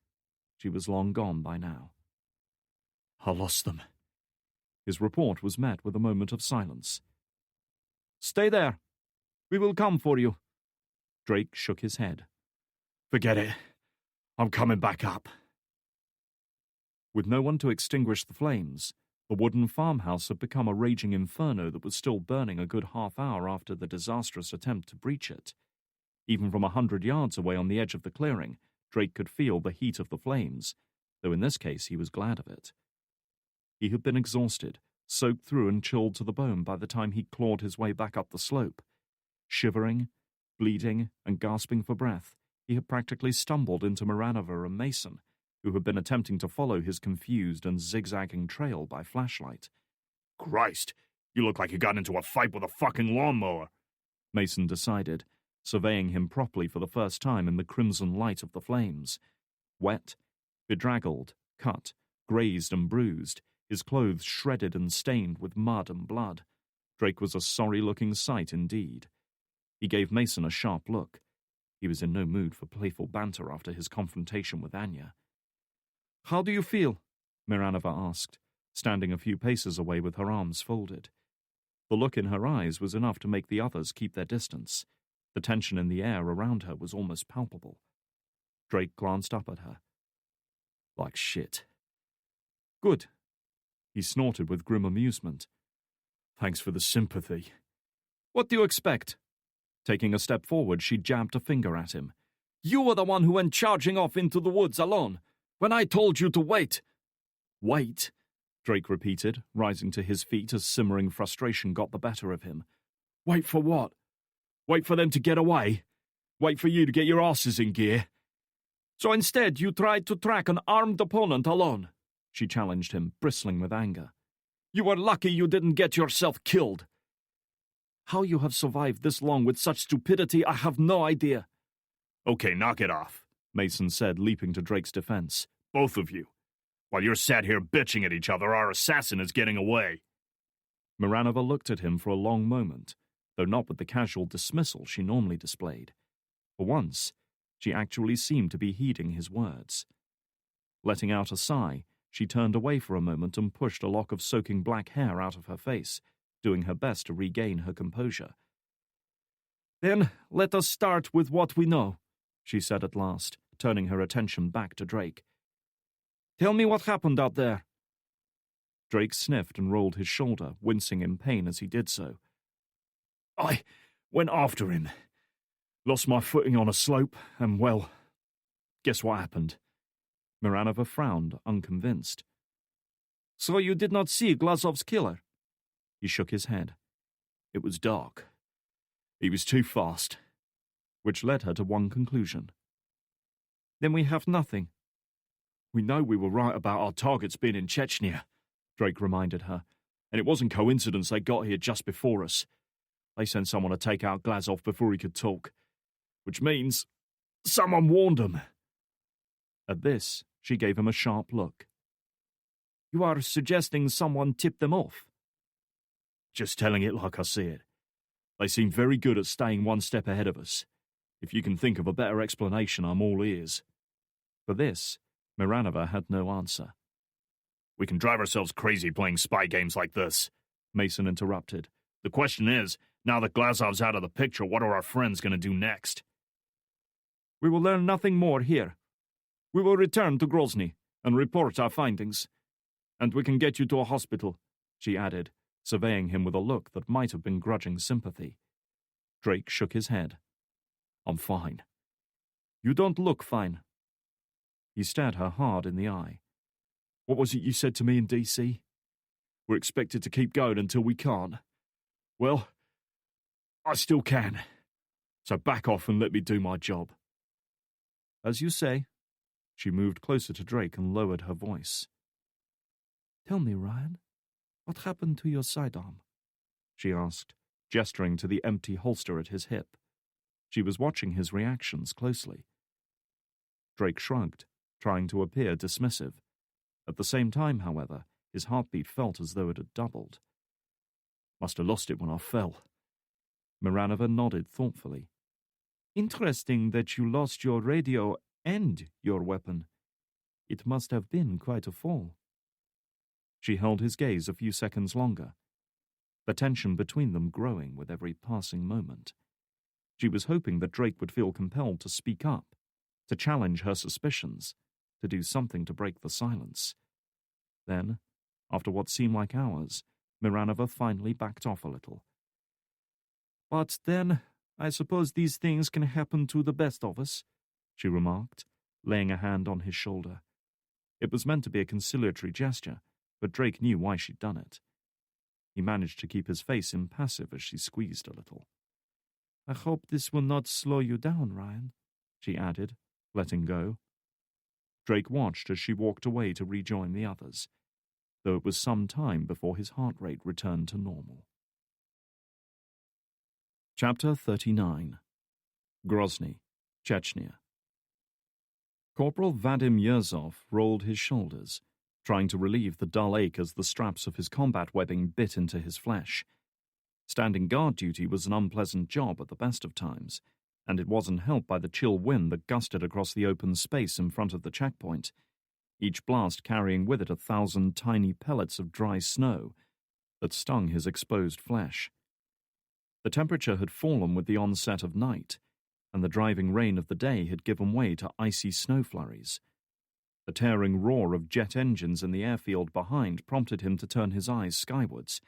She was long gone by now. "I lost them." His report was met with a moment of silence. "Stay there. We will come for you." Drake shook his head. "Forget it. I'm coming back up." With no one to extinguish the flames, the wooden farmhouse had become a raging inferno that was still burning a good half hour after the disastrous attempt to breach it. Even from 100 yards away on the edge of the clearing, Drake could feel the heat of the flames, though in this case he was glad of it. He had been exhausted, soaked through and chilled to the bone by the time he clawed his way back up the slope. Shivering, bleeding, and gasping for breath, he had practically stumbled into Miranova and Mason, who had been attempting to follow his confused and zigzagging trail by flashlight. "Christ, you look like you got into a fight with a fucking lawnmower," Mason decided, surveying him properly for the first time in the crimson light of the flames. Wet, bedraggled, cut, grazed and bruised, his clothes shredded and stained with mud and blood. Drake was a sorry-looking sight indeed. He gave Mason a sharp look. He was in no mood for playful banter after his confrontation with Anya. "How do you feel?" Miranova asked, standing a few paces away with her arms folded. The look in her eyes was enough to make the others keep their distance. The tension in the air around her was almost palpable. Drake glanced up at her. "Like shit." "Good." He snorted with grim amusement. "Thanks for the sympathy." "What do you expect?" Taking a step forward, she jabbed a finger at him. "You were the one who went charging off into the woods alone, when I told you to wait." "Wait?" Drake repeated, rising to his feet as simmering frustration got the better of him. "Wait for what? Wait for them to get away? Wait for you to get your asses in gear?" "So instead you tried to track an armed opponent alone," she challenged him, bristling with anger. "You were lucky you didn't get yourself killed." "How you have survived this long with such stupidity, I have no idea." "Okay, knock it off," Mason said, leaping to Drake's defense. "Both of you. While you're sat here bitching at each other, our assassin is getting away." Miranova looked at him for a long moment, though not with the casual dismissal she normally displayed. For once, she actually seemed to be heeding his words. Letting out a sigh, she turned away for a moment and pushed a lock of soaking black hair out of her face, doing her best to regain her composure. "Then let us start with what we know," she said at last, turning her attention back to Drake. "Tell me what happened out there." Drake sniffed and rolled his shoulder, wincing in pain as he did so. "I went after him. Lost my footing on a slope, and, well, guess what happened? Miranova frowned, unconvinced. So you did not see Glazov's killer? He shook his head. It was dark. He was too fast. Which led her to one conclusion. Then we have nothing. We know we were right about our targets being in Chechnya, Drake reminded her, and it wasn't coincidence they got here just before us. They sent someone to take out Glazov before he could talk, which means someone warned them. At this, she gave him a sharp look. You are suggesting someone tipped them off? Just telling it like I see it. They seem very good at staying one step ahead of us. If you can think of a better explanation, I'm all ears. For this, Miranova had no answer. We can drive ourselves crazy playing spy games like this, Mason interrupted. The question is, now that Glazov's out of the picture, what are our friends going to do next? We will learn nothing more here. We will return to Grozny and report our findings. And we can get you to a hospital, she added, surveying him with a look that might have been grudging sympathy. Drake shook his head. I'm fine. You don't look fine. He stared her hard in the eye. What was it you said to me in D.C.? We're expected to keep going until we can't. Well, I still can. So back off and let me do my job. As you say. She moved closer to Drake and lowered her voice. Tell me, Ryan, what happened to your sidearm? She asked, gesturing to the empty holster at his hip. She was watching his reactions closely. Drake shrugged, trying to appear dismissive. At the same time, however, his heartbeat felt as though it had doubled. Must have lost it when I fell. Miranova nodded thoughtfully. Interesting that you lost your radio and your weapon. It must have been quite a fall. She held his gaze a few seconds longer, the tension between them growing with every passing moment. She was hoping that Drake would feel compelled to speak up, to challenge her suspicions, to do something to break the silence. Then, after what seemed like hours, Miranova finally backed off a little. But then, I suppose these things can happen to the best of us, she remarked, laying a hand on his shoulder. It was meant to be a conciliatory gesture, but Drake knew why she'd done it. He managed to keep his face impassive as she squeezed a little. I hope this will not slow you down, Ryan, she added, letting go. Drake watched as she walked away to rejoin the others, though it was some time before his heart rate returned to normal. Chapter 39. Grozny, Chechnya. Corporal Vadim Yerzov rolled his shoulders, trying to relieve the dull ache as the straps of his combat webbing bit into his flesh. Standing guard duty was an unpleasant job at the best of times, and it wasn't helped by the chill wind that gusted across the open space in front of the checkpoint, each blast carrying with it 1,000 tiny pellets of dry snow that stung his exposed flesh. The temperature had fallen with the onset of night, and the driving rain of the day had given way to icy snow flurries. The tearing roar of jet engines in the airfield behind prompted him to turn his eyes skywards,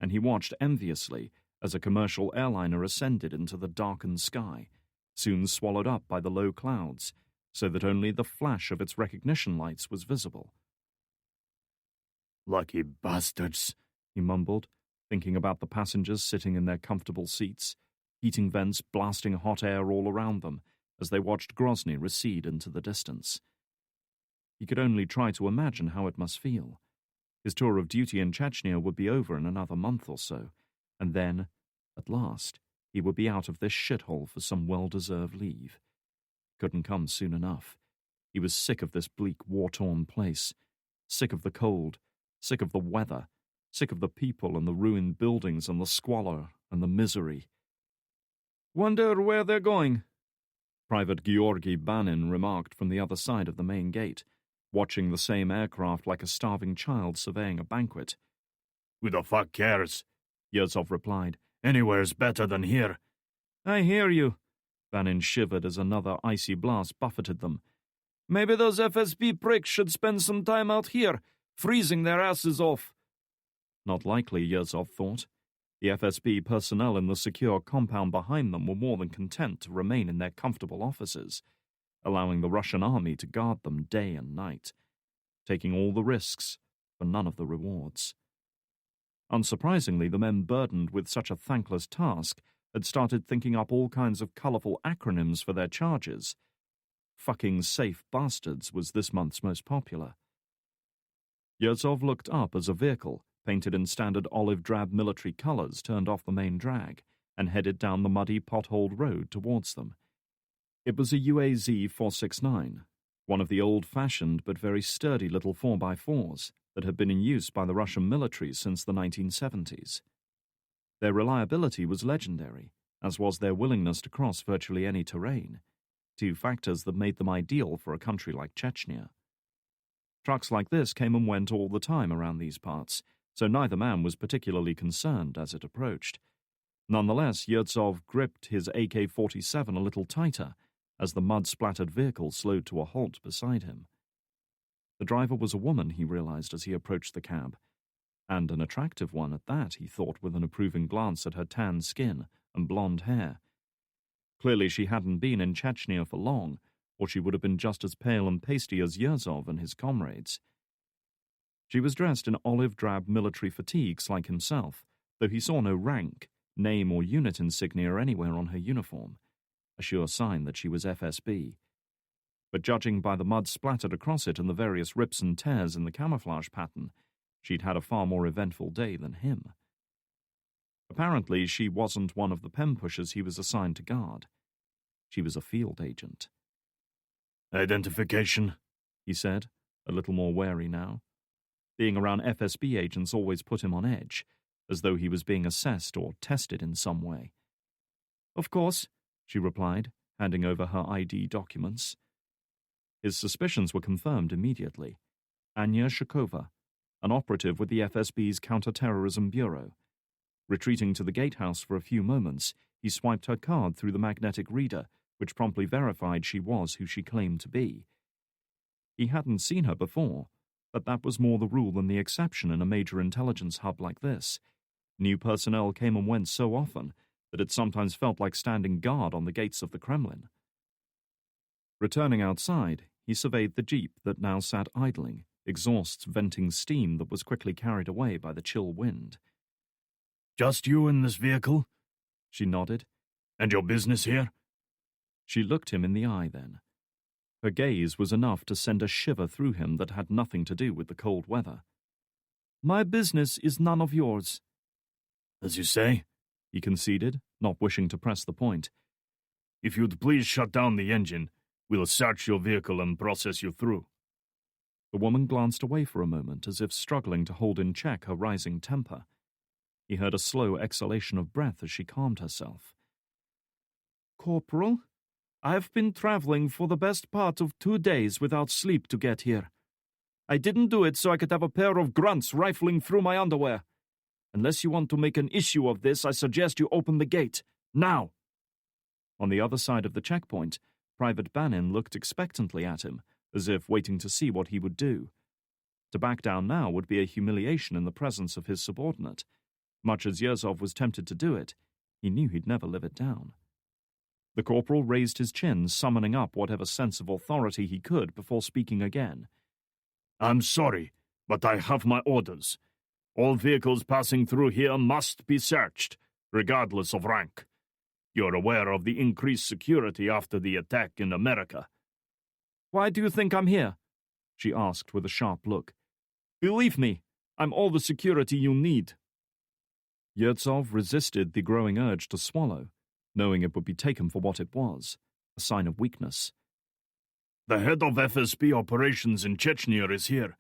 and he watched enviously as a commercial airliner ascended into the darkened sky, soon swallowed up by the low clouds, so that only the flash of its recognition lights was visible. "Lucky bastards," he mumbled, thinking about the passengers sitting in their comfortable seats, heating vents blasting hot air all around them as they watched Grozny recede into the distance. He could only try to imagine how it must feel. His tour of duty in Chechnya would be over in another month or so, and then, at last, he would be out of this shithole for some well-deserved leave. Couldn't come soon enough. He was sick of this bleak, war-torn place, sick of the cold, sick of the weather, sick of the people and the ruined buildings and the squalor and the misery. "Wonder where they're going," Private Georgy Banin remarked from the other side of the main gate, watching the same aircraft like a starving child surveying a banquet. "Who the fuck cares?" Yerzov replied. "Anywhere's better than here." "I hear you." Banin shivered as another icy blast buffeted them. "Maybe those FSB pricks should spend some time out here, freezing their asses off." Not likely, Yerzov thought. The FSB personnel in the secure compound behind them were more than content to remain in their comfortable offices. allowing the Russian army to guard them day and night, taking all the risks for none of the rewards. Unsurprisingly, the men burdened with such a thankless task had started thinking up all kinds of colourful acronyms for their charges. Fucking safe bastards was this month's most popular. Yurtsov looked up as a vehicle, painted in standard olive-drab military colours, turned off the main drag and headed down the muddy, potholed road towards them. It was a UAZ 469, one of the old-fashioned but very sturdy little 4x4s that had been in use by the Russian military since the 1970s. Their reliability was legendary, as was their willingness to cross virtually any terrain, two factors that made them ideal for a country like Chechnya. Trucks like this came and went all the time around these parts, so neither man was particularly concerned as it approached. Nonetheless, Yurtsov gripped his AK-47 a little tighter as the mud-splattered vehicle slowed to a halt beside him. The driver was a woman, he realized as he approached the cab, and an attractive one at that, he thought with an approving glance at her tan skin and blonde hair. Clearly she hadn't been in Chechnya for long, or she would have been just as pale and pasty as Yurtsov and his comrades. She was dressed in olive-drab military fatigues like himself, though he saw no rank, name or unit insignia anywhere on her uniform, a sure sign that she was FSB. But judging by the mud splattered across it and the various rips and tears in the camouflage pattern, she'd had a far more eventful day than him. Apparently, she wasn't one of the pen pushers he was assigned to guard. She was a field agent. "Identification," he said, a little more wary now. Being around FSB agents always put him on edge, as though he was being assessed or tested in some way. "Of course," she replied, handing over her ID documents. His suspicions were confirmed immediately. Anya Shakova, an operative with the FSB's Counter-Terrorism Bureau. Retreating to the gatehouse for a few moments, he swiped her card through the magnetic reader, which promptly verified she was who she claimed to be. He hadn't seen her before, but that was more the rule than the exception in a major intelligence hub like this. New personnel came and went so often that it sometimes felt like standing guard on the gates of the Kremlin. Returning outside, he surveyed the jeep that now sat idling, exhausts venting steam that was quickly carried away by the chill wind. "Just you in this vehicle?" She nodded. "And your business here?" She looked him in the eye then. Her gaze was enough to send a shiver through him that had nothing to do with the cold weather. "My business is none of yours." "As you say," he conceded, not wishing to press the point. "If you'd please shut down the engine, we'll search your vehicle and process you through." The woman glanced away for a moment as if struggling to hold in check her rising temper. He heard a slow exhalation of breath as she calmed herself. "Corporal, I've been traveling for the best part of 2 days without sleep to get here. I didn't do it so I could have a pair of grunts rifling through my underwear. Unless you want to make an issue of this, I suggest you open the gate. Now!" On the other side of the checkpoint, Private Banin looked expectantly at him, as if waiting to see what he would do. To back down now would be a humiliation in the presence of his subordinate. Much as Yurtsov was tempted to do it, he knew he'd never live it down. The corporal raised his chin, summoning up whatever sense of authority he could before speaking again. "I'm sorry, but I have my orders. All vehicles passing through here must be searched, regardless of rank. You're aware of the increased security after the attack in America." "Why do you think I'm here?" she asked with a sharp look. "Believe me, I'm all the security you need." Yurtsov resisted the growing urge to swallow, knowing it would be taken for what it was, a sign of weakness. "The head of FSB operations in Chechnya is here,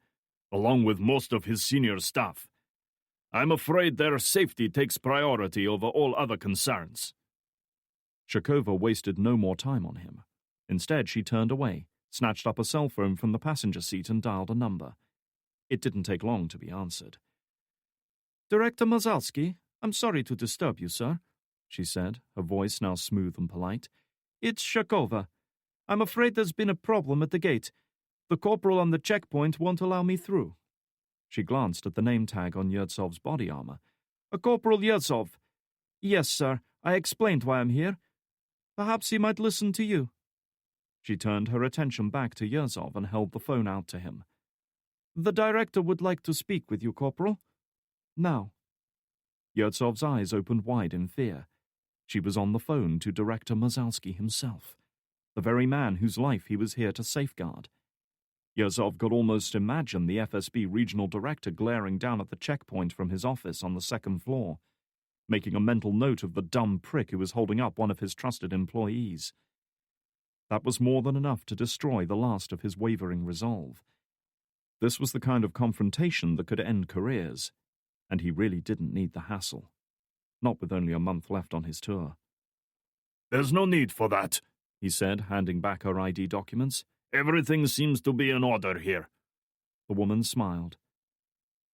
along with most of his senior staff. I'm afraid their safety takes priority over all other concerns." Shakova wasted no more time on him. Instead, she turned away, snatched up a cell phone from the passenger seat and dialed a number. It didn't take long to be answered. "Director Mazalsky, I'm sorry to disturb you, sir," she said, her voice now smooth and polite. "It's Shakova. I'm afraid there's been a problem at the gate. The corporal on the checkpoint won't allow me through." She glanced at the name tag on Yurtsov's body armor. "Corporal Yurtsov. Yes, sir, I explained why I'm here. Perhaps he might listen to you." She turned her attention back to Yerzov and held the phone out to him. "The director would like to speak with you, Corporal. Now." Yerzov's eyes opened wide in fear. She was on the phone to Director Mazalsky himself, the very man whose life he was here to safeguard. Yerzov could almost imagine the FSB regional director glaring down at the checkpoint from his office on the second floor, making a mental note of the dumb prick who was holding up one of his trusted employees. That was more than enough to destroy the last of his wavering resolve. This was the kind of confrontation that could end careers, and he really didn't need the hassle. Not with only a month left on his tour. "There's no need for that," he said, handing back her ID documents. "Everything seems to be in order here." The woman smiled.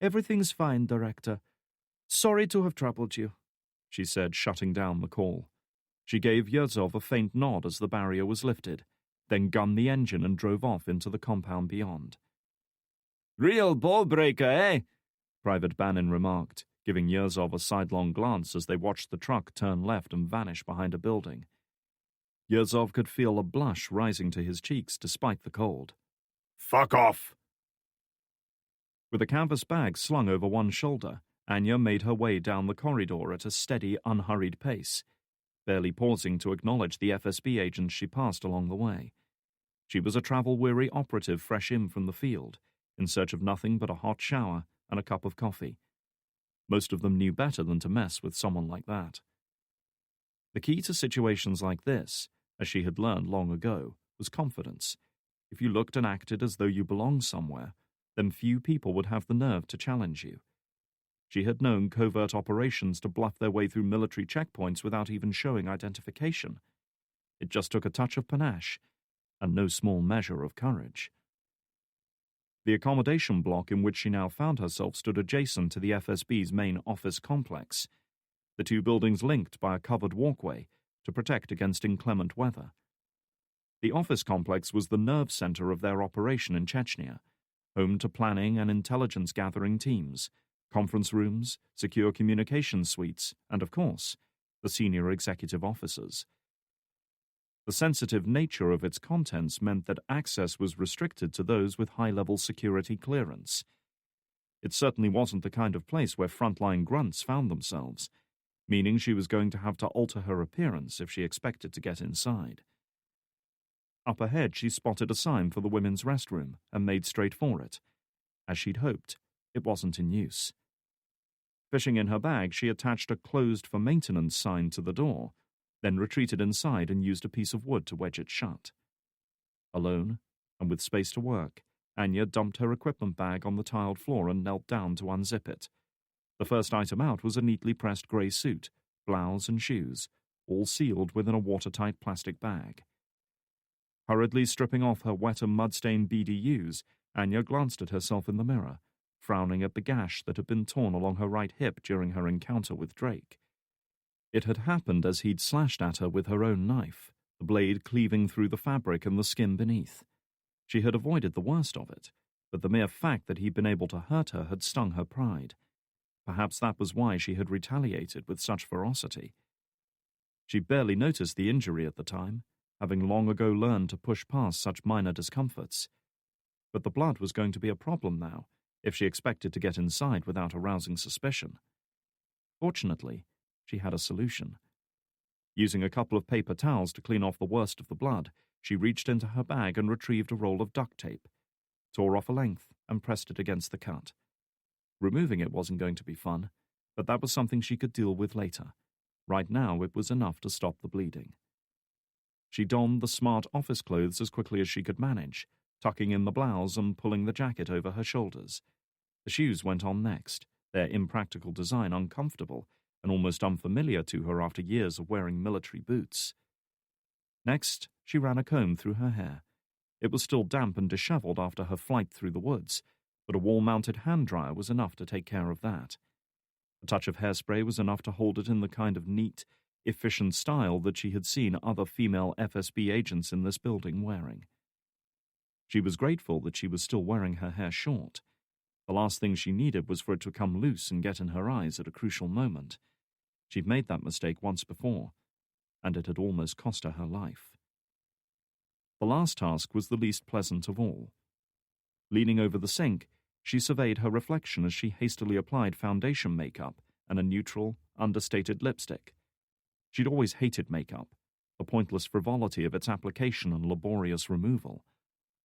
"Everything's fine, Director. Sorry to have troubled you," she said, shutting down the call. She gave Yerzov a faint nod as the barrier was lifted, then gunned the engine and drove off into the compound beyond. "Real ball breaker, eh?" Private Bannon remarked, giving Yerzov a sidelong glance as they watched the truck turn left and vanish behind a building. Yerzov could feel a blush rising to his cheeks despite the cold. "Fuck off!" With a canvas bag slung over one shoulder, Anya made her way down the corridor at a steady, unhurried pace, barely pausing to acknowledge the FSB agents she passed along the way. She was a travel-weary operative fresh in from the field, in search of nothing but a hot shower and a cup of coffee. Most of them knew better than to mess with someone like that. The key to situations like this, as she had learned long ago, was confidence. If you looked and acted as though you belonged somewhere, then few people would have the nerve to challenge you. She had known covert operations to bluff their way through military checkpoints without even showing identification. It just took a touch of panache, and no small measure of courage. The accommodation block in which she now found herself stood adjacent to the FSB's main office complex, the two buildings linked by a covered walkway to protect against inclement weather. The office complex was the nerve center of their operation in Chechnya, home to planning and intelligence-gathering teams, conference rooms, secure communications suites, and, of course, the senior executive officers. The sensitive nature of its contents meant that access was restricted to those with high-level security clearance. It certainly wasn't the kind of place where frontline grunts found themselves, meaning she was going to have to alter her appearance if she expected to get inside. Up ahead, she spotted a sign for the women's restroom and made straight for it. As she'd hoped, it wasn't in use. Fishing in her bag, she attached a closed for maintenance sign to the door, then retreated inside and used a piece of wood to wedge it shut. Alone, and with space to work, Anya dumped her equipment bag on the tiled floor and knelt down to unzip it. The first item out was a neatly pressed grey suit, blouse and shoes, all sealed within a watertight plastic bag. Hurriedly stripping off her wet and mud-stained BDUs, Anya glanced at herself in the mirror, frowning at the gash that had been torn along her right hip during her encounter with Drake. It had happened as he'd slashed at her with her own knife, the blade cleaving through the fabric and the skin beneath. She had avoided the worst of it, but the mere fact that he'd been able to hurt her had stung her pride. Perhaps that was why she had retaliated with such ferocity. She barely noticed the injury at the time, having long ago learned to push past such minor discomforts. But the blood was going to be a problem now, if she expected to get inside without arousing suspicion. Fortunately, she had a solution. Using a couple of paper towels to clean off the worst of the blood, she reached into her bag and retrieved a roll of duct tape, tore off a length, and pressed it against the cut. Removing it wasn't going to be fun, but that was something she could deal with later. Right now, it was enough to stop the bleeding. She donned the smart office clothes as quickly as she could manage, tucking in the blouse and pulling the jacket over her shoulders. The shoes went on next, their impractical design uncomfortable and almost unfamiliar to her after years of wearing military boots. Next, she ran a comb through her hair. It was still damp and disheveled after her flight through the woods, but a wall-mounted hand dryer was enough to take care of that. A touch of hairspray was enough to hold it in the kind of neat, efficient style that she had seen other female FSB agents in this building wearing. She was grateful that she was still wearing her hair short. The last thing she needed was for it to come loose and get in her eyes at a crucial moment. She'd made that mistake once before, and it had almost cost her her life. The last task was the least pleasant of all. Leaning over the sink, she surveyed her reflection as she hastily applied foundation makeup and a neutral, understated lipstick. She'd always hated makeup, the pointless frivolity of its application and laborious removal.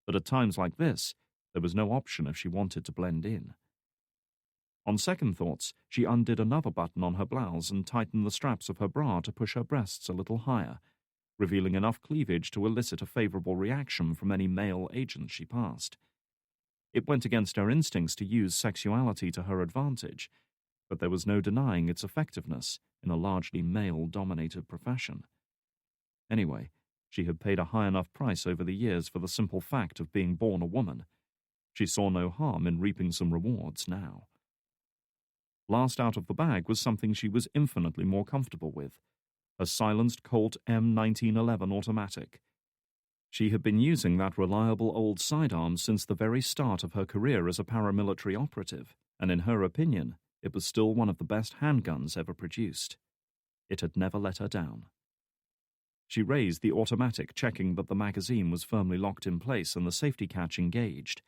But at times like this, there was no option if she wanted to blend in. On second thoughts, she undid another button on her blouse and tightened the straps of her bra to push her breasts a little higher, revealing enough cleavage to elicit a favorable reaction from any male agents she passed. It went against her instincts to use sexuality to her advantage, but there was no denying its effectiveness in a largely male-dominated profession. Anyway, she had paid a high enough price over the years for the simple fact of being born a woman. She saw no harm in reaping some rewards now. Last out of the bag was something she was infinitely more comfortable with, a silenced Colt M1911 automatic. She had been using that reliable old sidearm since the very start of her career as a paramilitary operative, and in her opinion, it was still one of the best handguns ever produced. It had never let her down. She raised the automatic, checking that the magazine was firmly locked in place and the safety catch engaged.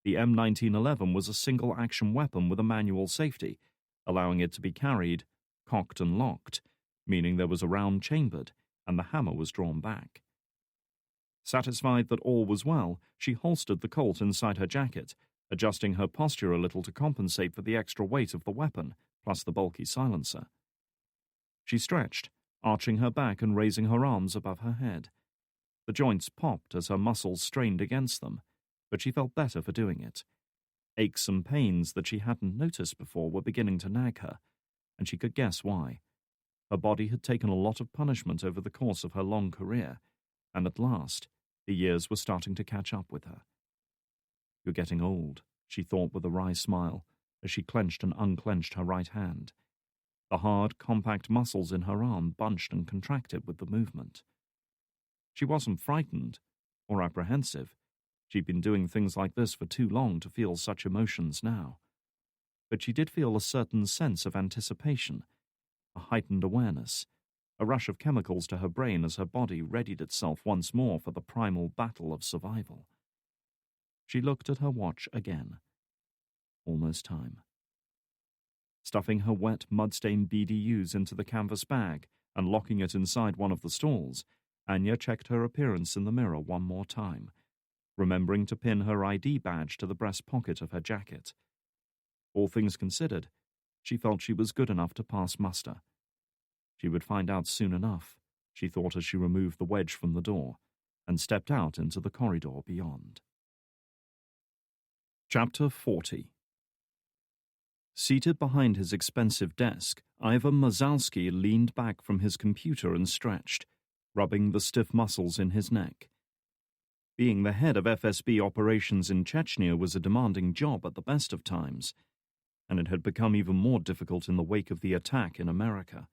The M1911 was a single-action weapon with a manual safety, allowing it to be carried, cocked and locked, meaning there was a round chambered, and the hammer was drawn back. Satisfied that all was well, she holstered the Colt inside her jacket, adjusting her posture a little to compensate for the extra weight of the weapon, plus the bulky silencer. She stretched, arching her back and raising her arms above her head. The joints popped as her muscles strained against them, but she felt better for doing it. Aches and pains that she hadn't noticed before were beginning to nag her, and she could guess why. Her body had taken a lot of punishment over the course of her long career, and at last, the years were starting to catch up with her. "You're getting old," she thought with a wry smile, as she clenched and unclenched her right hand. The hard, compact muscles in her arm bunched and contracted with the movement. She wasn't frightened or apprehensive. She'd been doing things like this for too long to feel such emotions now. But she did feel a certain sense of anticipation, a heightened awareness, a rush of chemicals to her brain as her body readied itself once more for the primal battle of survival. She looked at her watch again. Almost time. Stuffing her wet, mud-stained BDUs into the canvas bag and locking it inside one of the stalls, Anya checked her appearance in the mirror one more time, remembering to pin her ID badge to the breast pocket of her jacket. All things considered, she felt she was good enough to pass muster. She would find out soon enough, she thought as she removed the wedge from the door and stepped out into the corridor beyond. Chapter 40. Seated behind his expensive desk, Ivan Mazalski leaned back from his computer and stretched, rubbing the stiff muscles in his neck. Being the head of FSB operations in Chechnya was a demanding job at the best of times, and it had become even more difficult in the wake of the attack in America.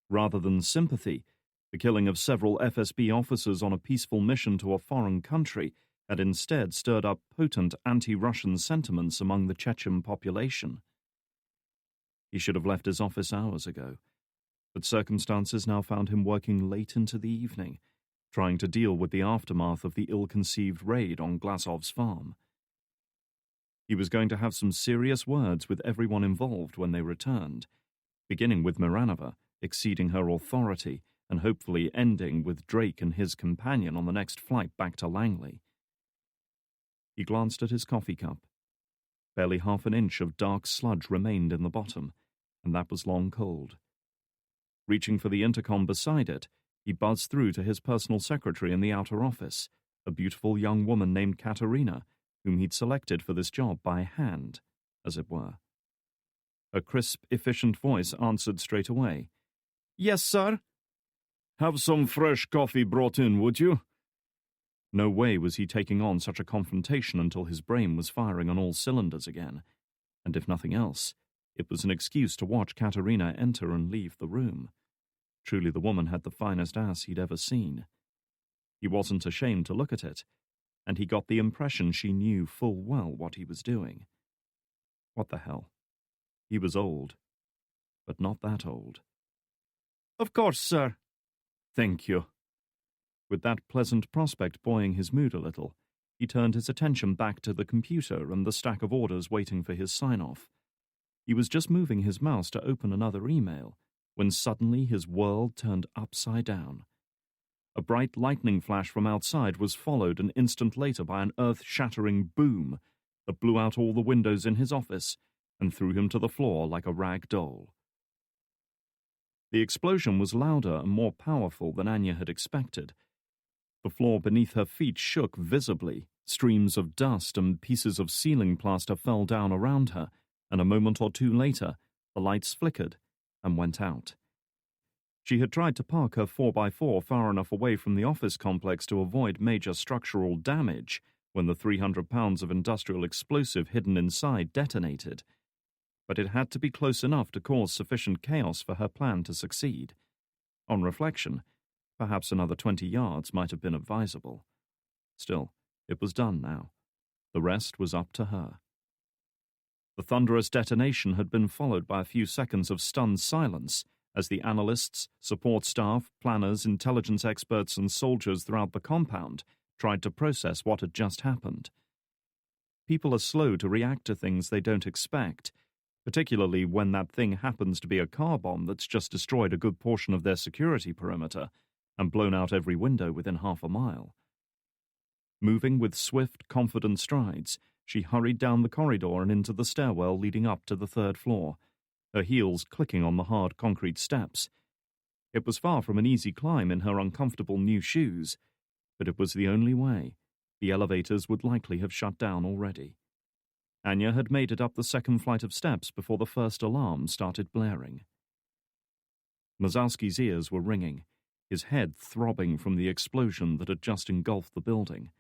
Rather than sympathy, the killing of several FSB officers on a peaceful mission to a foreign country had instead stirred up potent anti-Russian sentiments among the Chechen population. He should have left his office hours ago, but circumstances now found him working late into the evening, trying to deal with the aftermath of the ill-conceived raid on Glasov's farm. He was going to have some serious words with everyone involved when they returned, beginning with Miranova, exceeding her authority, and hopefully ending with Drake and his companion on the next flight back to Langley. He glanced at his coffee cup. Barely half an inch of dark sludge remained in the bottom, and that was long cold. Reaching for the intercom beside it, he buzzed through to his personal secretary in the outer office, a beautiful young woman named Katerina, whom he'd selected for this job by hand, as it were. Her crisp, efficient voice answered straight away. "Yes, sir." "Have some fresh coffee brought in, would you?" No way was he taking on such a confrontation until his brain was firing on all cylinders again, and if nothing else, it was an excuse to watch Katerina enter and leave the room. Truly the woman had the finest ass he'd ever seen. He wasn't ashamed to look at it, and he got the impression she knew full well what he was doing. What the hell? He was old, but not that old. "Of course, sir." "Thank you." With that pleasant prospect buoying his mood a little, he turned his attention back to the computer and the stack of orders waiting for his sign-off. He was just moving his mouse to open another email when suddenly his world turned upside down. A bright lightning flash from outside was followed an instant later by an earth-shattering boom that blew out all the windows in his office and threw him to the floor like a rag doll. The explosion was louder and more powerful than Anya had expected. The floor beneath her feet shook visibly. Streams of dust and pieces of ceiling plaster fell down around her, and a moment or two later, the lights flickered and went out. She had tried to park her 4x4 far enough away from the office complex to avoid major structural damage when the 300 pounds of industrial explosive hidden inside detonated. But it had to be close enough to cause sufficient chaos for her plan to succeed. On reflection, perhaps another 20 yards might have been advisable. Still, it was done now. The rest was up to her. The thunderous detonation had been followed by a few seconds of stunned silence as the analysts, support staff, planners, intelligence experts, and soldiers throughout the compound tried to process what had just happened. People are slow to react to things they don't expect, particularly when that thing happens to be a car bomb that's just destroyed a good portion of their security perimeter and blown out every window within half a mile. Moving with swift, confident strides, she hurried down the corridor and into the stairwell leading up to the third floor, her heels clicking on the hard concrete steps. It was far from an easy climb in her uncomfortable new shoes, but it was the only way. The elevators would likely have shut down already. Anya had made it up the second flight of steps before the first alarm started blaring. Mazowski's ears were ringing, his head throbbing from the explosion that had just engulfed the building.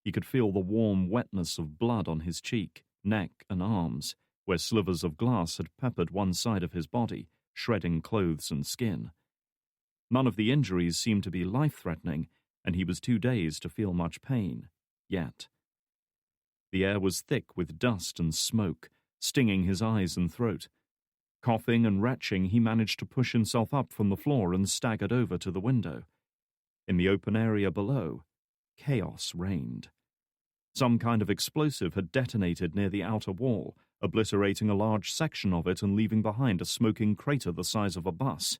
He could feel the warm wetness of blood on his cheek, neck, and arms, where slivers of glass had peppered one side of his body, shredding clothes and skin. None of the injuries seemed to be life-threatening, and he was too dazed to feel much pain, yet. The air was thick with dust and smoke, stinging his eyes and throat. Coughing and retching, he managed to push himself up from the floor and staggered over to the window. In the open area below, chaos reigned. Some kind of explosive had detonated near the outer wall, obliterating a large section of it and leaving behind a smoking crater the size of a bus.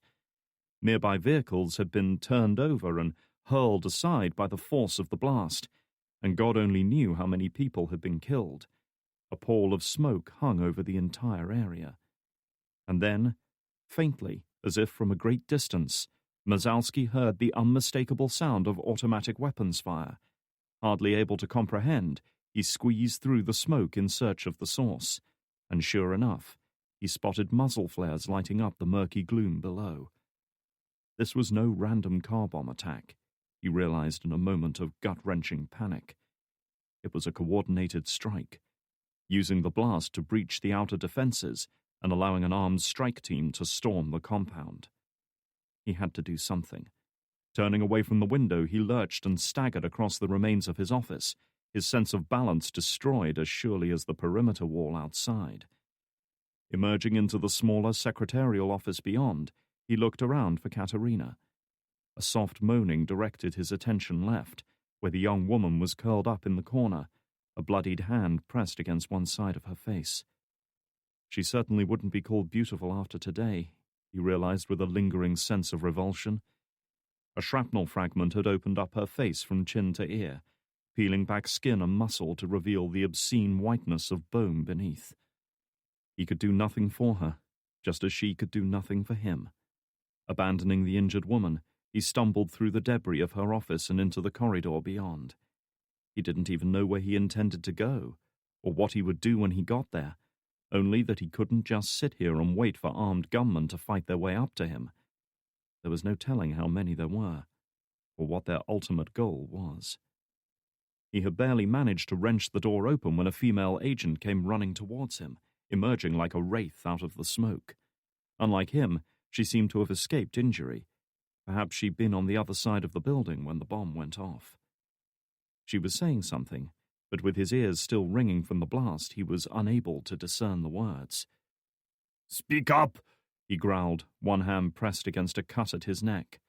Nearby vehicles had been turned over and hurled aside by the force of the blast, and God only knew how many people had been killed. A pall of smoke hung over the entire area. And then, faintly, as if from a great distance, Mazowski heard the unmistakable sound of automatic weapons fire. Hardly able to comprehend, he squeezed through the smoke in search of the source, and sure enough, he spotted muzzle flares lighting up the murky gloom below. This was no random car bomb attack, he realized in a moment of gut-wrenching panic. It was a coordinated strike, using the blast to breach the outer defenses and allowing an armed strike team to storm the compound. He had to do something. Turning away from the window, he lurched and staggered across the remains of his office, his sense of balance destroyed as surely as the perimeter wall outside. Emerging into the smaller secretarial office beyond, he looked around for Katerina. A soft moaning directed his attention left, where the young woman was curled up in the corner, a bloodied hand pressed against one side of her face. She certainly wouldn't be called beautiful after today, he realized with a lingering sense of revulsion. A shrapnel fragment had opened up her face from chin to ear, peeling back skin and muscle to reveal the obscene whiteness of bone beneath. He could do nothing for her, just as she could do nothing for him. Abandoning the injured woman, he stumbled through the debris of her office and into the corridor beyond. He didn't even know where he intended to go, or what he would do when he got there, only that he couldn't just sit here and wait for armed gunmen to fight their way up to him. There was no telling how many there were, or what their ultimate goal was. He had barely managed to wrench the door open when a female agent came running towards him, emerging like a wraith out of the smoke. Unlike him, she seemed to have escaped injury. Perhaps she'd been on the other side of the building when the bomb went off. She was saying something, but with his ears still ringing from the blast, he was unable to discern the words. "Speak up!" he growled, one hand pressed against a cut at his neck.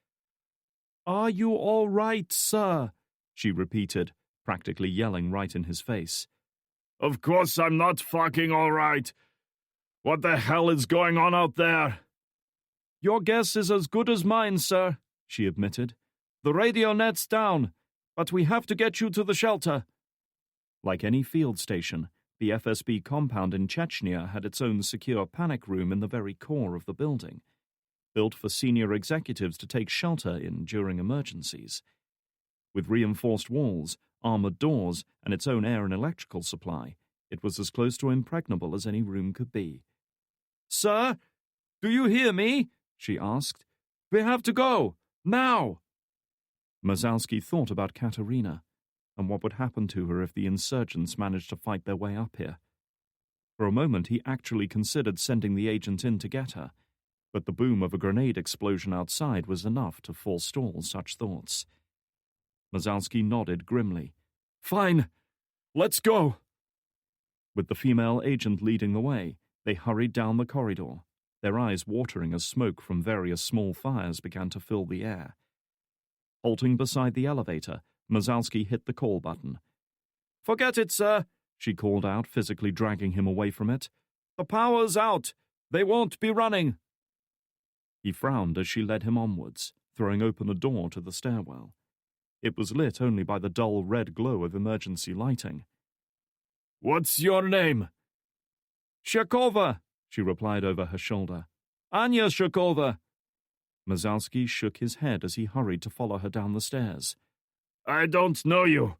Are you all right, sir? She repeated, practically yelling right in his face. Of course I'm not fucking all right. What the hell is going on out there? Your guess is as good as mine, sir, she admitted. The radio net's down, but we have to get you to the shelter. Like any field station, the FSB compound in Chechnya had its own secure panic room in the very core of the building, built for senior executives to take shelter in during emergencies. With reinforced walls, armored doors, and its own air and electrical supply, it was as close to impregnable as any room could be. Sir, do you hear me? She asked. We have to go, now! Mazalsky thought about Katerina, and what would happen to her if the insurgents managed to fight their way up here. For a moment he actually considered sending the agent in to get her, but the boom of a grenade explosion outside was enough to forestall such thoughts. Mazalsky nodded grimly. Fine, let's go! With the female agent leading the way, they hurried down the corridor, their eyes watering as smoke from various small fires began to fill the air. Halting beside the elevator, Mazalsky hit the call button. Forget it, sir, she called out, physically dragging him away from it. The power's out. They won't be running. He frowned as she led him onwards, throwing open a door to the stairwell. It was lit only by the dull red glow of emergency lighting. What's your name? Shakova, she replied over her shoulder. Anya Shakova. Mazalsky shook his head as he hurried to follow her down the stairs. I don't know you.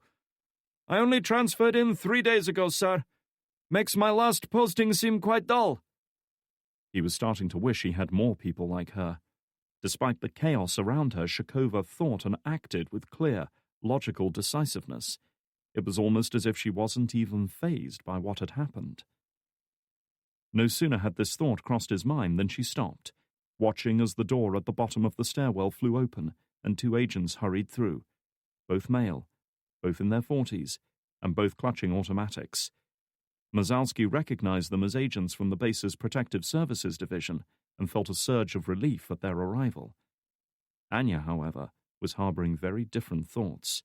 I only transferred in 3 days ago, sir. Makes my last posting seem quite dull. He was starting to wish he had more people like her. Despite the chaos around her, Shakova thought and acted with clear, logical decisiveness. It was almost as if she wasn't even fazed by what had happened. No sooner had this thought crossed his mind than she stopped, watching as the door at the bottom of the stairwell flew open and 2 agents hurried through, both male, both in their 40s, and both clutching automatics. Mazalsky recognized them as agents from the base's Protective Services Division and felt a surge of relief at their arrival. Anya, however, was harboring very different thoughts.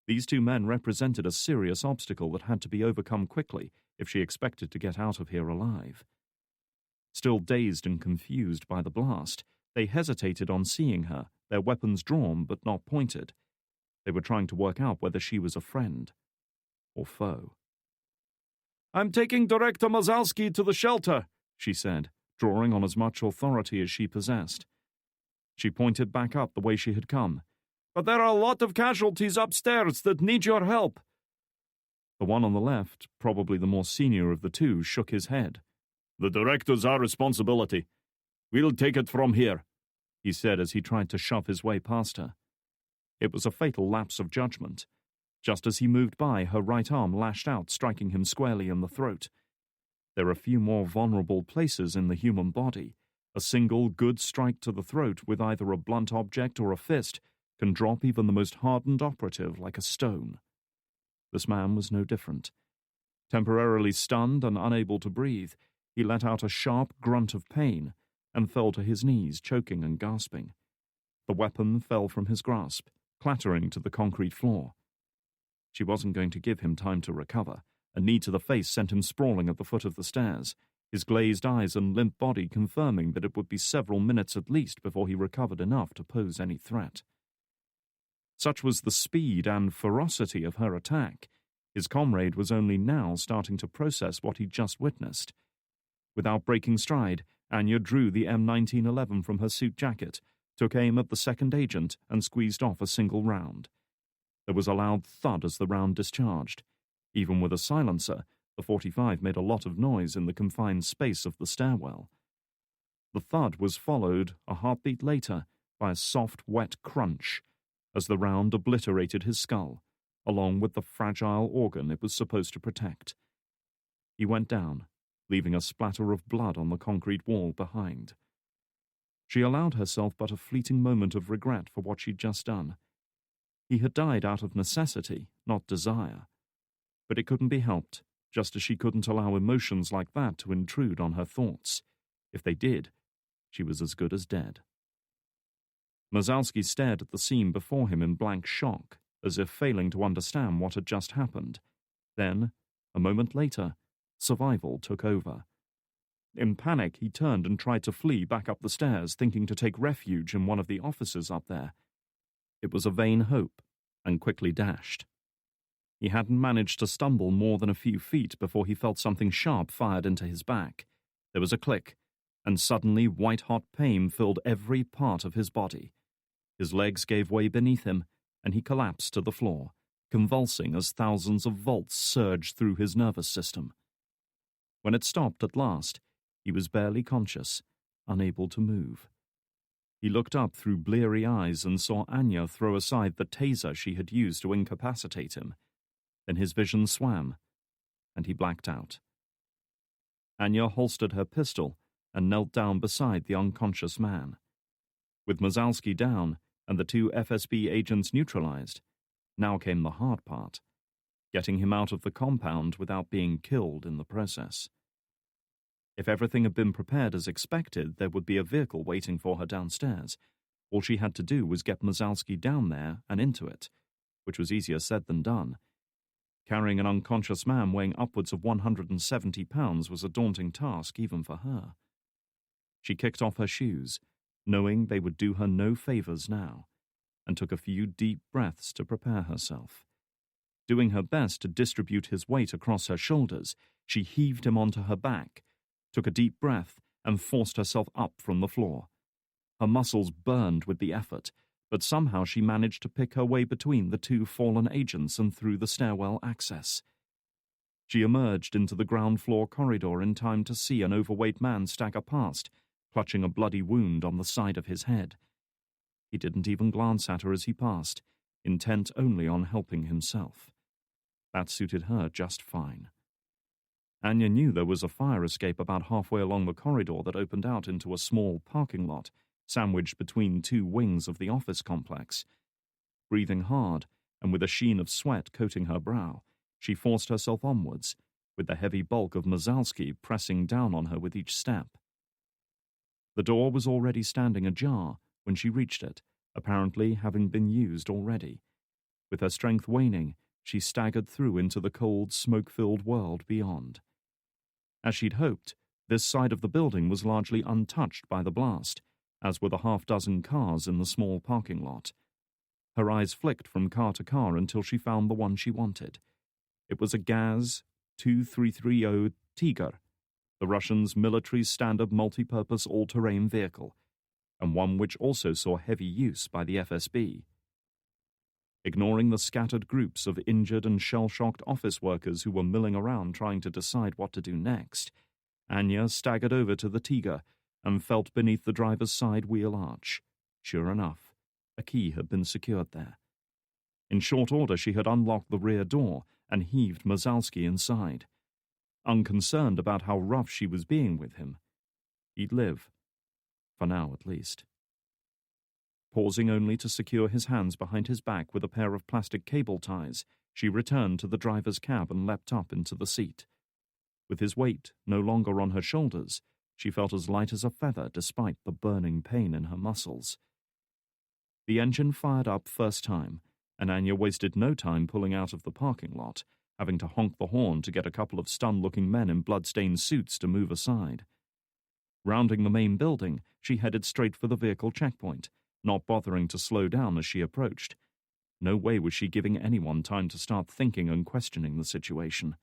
These 2 men represented a serious obstacle that had to be overcome quickly if she expected to get out of here alive. Still dazed and confused by the blast, they hesitated on seeing her, their weapons drawn but not pointed. They were trying to work out whether she was a friend or foe. I'm taking Director Mazalsky to the shelter, she said, drawing on as much authority as she possessed. She pointed back up the way she had come. But there are a lot of casualties upstairs that need your help. The one on the left, probably the more senior of the 2, shook his head. The director's our responsibility. We'll take it from here, he said as he tried to shove his way past her. It was a fatal lapse of judgment. Just as he moved by, her right arm lashed out, striking him squarely in the throat. There are few more vulnerable places in the human body. A single good strike to the throat with either a blunt object or a fist can drop even the most hardened operative like a stone. This man was no different. Temporarily stunned and unable to breathe, he let out a sharp grunt of pain and fell to his knees, choking and gasping. The weapon fell from his grasp, clattering to the concrete floor. She wasn't going to give him time to recover. A knee to the face sent him sprawling at the foot of the stairs, his glazed eyes and limp body confirming that it would be several minutes at least before he recovered enough to pose any threat. Such was the speed and ferocity of her attack, his comrade was only now starting to process what he'd just witnessed. Without breaking stride, Anya drew the M1911 from her suit jacket, took aim at the second agent, and squeezed off a single round. There was a loud thud as the round discharged. Even with a silencer, the .45 made a lot of noise in the confined space of the stairwell. The thud was followed, a heartbeat later, by a soft, wet crunch, as the round obliterated his skull, along with the fragile organ it was supposed to protect. He went down, leaving a splatter of blood on the concrete wall behind. She allowed herself but a fleeting moment of regret for what she'd just done. He had died out of necessity, not desire. But it couldn't be helped, just as she couldn't allow emotions like that to intrude on her thoughts. If they did, she was as good as dead. Mazalski stared at the scene before him in blank shock, as if failing to understand what had just happened. Then, a moment later, survival took over. In panic, he turned and tried to flee back up the stairs, thinking to take refuge in one of the offices up there. It was a vain hope, and quickly dashed. He hadn't managed to stumble more than a few feet before he felt something sharp fired into his back. There was a click, and suddenly white-hot pain filled every part of his body. His legs gave way beneath him, and he collapsed to the floor, convulsing as thousands of volts surged through his nervous system. When it stopped at last, he was barely conscious, unable to move. He looked up through bleary eyes and saw Anya throw aside the taser she had used to incapacitate him. Then his vision swam, and he blacked out. Anya holstered her pistol and knelt down beside the unconscious man. With Mazalski down and the two FSB agents neutralized, now came the hard part, getting him out of the compound without being killed in the process. If everything had been prepared as expected, there would be a vehicle waiting for her downstairs. All she had to do was get Mazalski down there and into it, which was easier said than done. Carrying an unconscious man weighing upwards of 170 pounds was a daunting task even for her. She kicked off her shoes, knowing they would do her no favors now, and took a few deep breaths to prepare herself. Doing her best to distribute his weight across her shoulders, she heaved him onto her back, took a deep breath, and forced herself up from the floor. Her muscles burned with the effort, but somehow she managed to pick her way between the two fallen agents and through the stairwell access. She emerged into the ground floor corridor in time to see an overweight man stagger past, clutching a bloody wound on the side of his head. He didn't even glance at her as he passed, intent only on helping himself. That suited her just fine. Anya knew there was a fire escape about halfway along the corridor that opened out into a small parking lot, sandwiched between two wings of the office complex. Breathing hard, and with a sheen of sweat coating her brow, she forced herself onwards, with the heavy bulk of Mazalski pressing down on her with each step. The door was already standing ajar when she reached it, apparently having been used already. With her strength waning, she staggered through into the cold, smoke-filled world beyond. As she'd hoped, this side of the building was largely untouched by the blast, as were the half-dozen cars in the small parking lot. Her eyes flicked from car to car until she found the one she wanted. It was a Gaz 2330 Tiger, the Russians' military standard multi-purpose all-terrain vehicle, and one which also saw heavy use by the FSB. Ignoring the scattered groups of injured and shell-shocked office workers who were milling around trying to decide what to do next, Anya staggered over to the Tiger and felt beneath the driver's side wheel arch. Sure enough, a key had been secured there. In short order, she had unlocked the rear door and heaved Mazalski inside. Unconcerned about how rough she was being with him, he'd live. For now, at least. Pausing only to secure his hands behind his back with a pair of plastic cable ties, she returned to the driver's cab and leapt up into the seat. With his weight no longer on her shoulders, she felt as light as a feather despite the burning pain in her muscles. The engine fired up first time, and Anya wasted no time pulling out of the parking lot, having to honk the horn to get a couple of stunned-looking men in blood-stained suits to move aside. Rounding the main building, she headed straight for the vehicle checkpoint, not bothering to slow down as she approached. No way was she giving anyone time to start thinking and questioning the situation.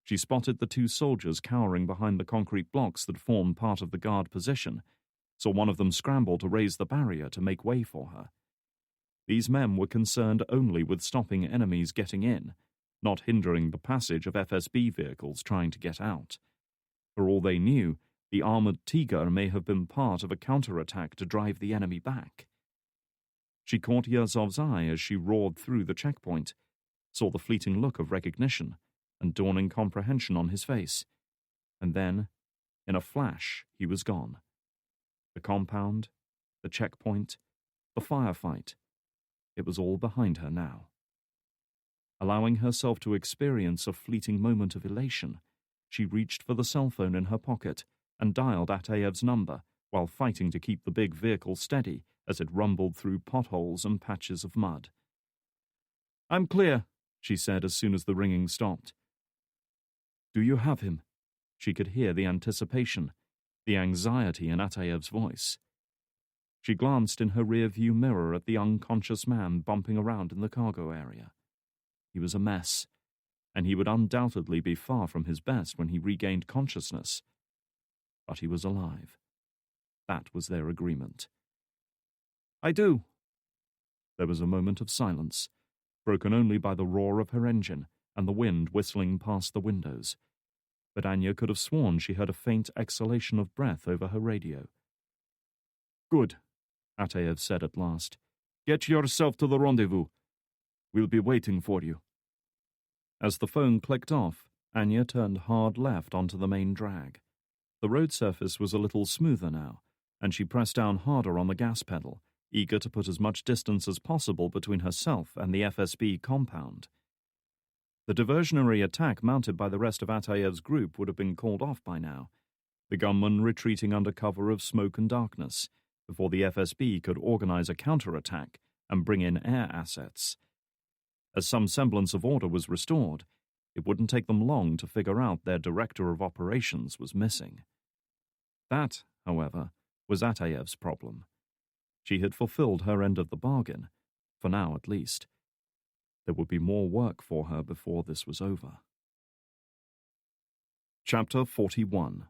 She spotted the two soldiers cowering behind the concrete blocks that formed part of the guard position, saw one of them scramble to raise the barrier to make way for her. These men were concerned only with stopping enemies getting in, not hindering the passage of FSB vehicles trying to get out. For all they knew, the armored Tiger may have been part of a counterattack to drive the enemy back. She caught Yerzov's eye as she roared through the checkpoint, saw the fleeting look of recognition and dawning comprehension on his face, and then, in a flash, he was gone. The compound, the checkpoint, the firefight, it was all behind her now. Allowing herself to experience a fleeting moment of elation, she reached for the cell phone in her pocket and dialed Atayev's number while fighting to keep the big vehicle steady as it rumbled through potholes and patches of mud. "I'm clear," she said as soon as the ringing stopped. "Do you have him?" She could hear the anticipation, the anxiety in Atayev's voice. She glanced in her rear-view mirror at the unconscious man bumping around in the cargo area. He was a mess, and he would undoubtedly be far from his best when he regained consciousness. But he was alive. That was their agreement. "I do." There was a moment of silence, broken only by the roar of her engine and the wind whistling past the windows. But Anya could have sworn she heard a faint exhalation of breath over her radio. "Good," Atayev said at last. "Get yourself to the rendezvous. We'll be waiting for you." As the phone clicked off, Anya turned hard left onto the main drag. The road surface was a little smoother now, and she pressed down harder on the gas pedal, eager to put as much distance as possible between herself and the FSB compound. The diversionary attack mounted by the rest of Atayev's group would have been called off by now, the gunmen retreating under cover of smoke and darkness, before the FSB could organize a counterattack and bring in air assets. As some semblance of order was restored, it wouldn't take them long to figure out their director of operations was missing. That, however, was Atayev's problem. She had fulfilled her end of the bargain, for now at least. There would be more work for her before this was over. Chapter 41.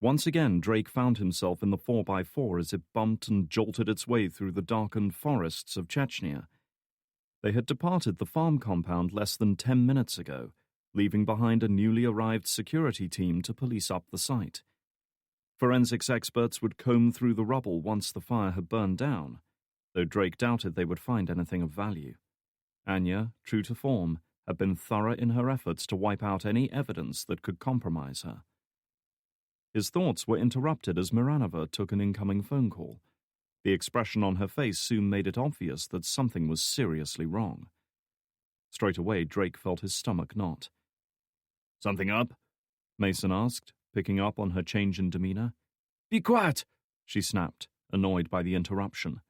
Once again, Drake found himself in the 4x4 as it bumped and jolted its way through the darkened forests of Chechnya. They had departed the farm compound less than 10 minutes ago, leaving behind a newly arrived security team to police up the site. Forensics experts would comb through the rubble once the fire had burned down, though Drake doubted they would find anything of value. Anya, true to form, had been thorough in her efforts to wipe out any evidence that could compromise her. His thoughts were interrupted as Miranova took an incoming phone call. The expression on her face soon made it obvious that something was seriously wrong. Straight away, Drake felt his stomach knot. "Something up?" Mason asked, picking up on her change in demeanor. "Be quiet," she snapped, annoyed by the interruption.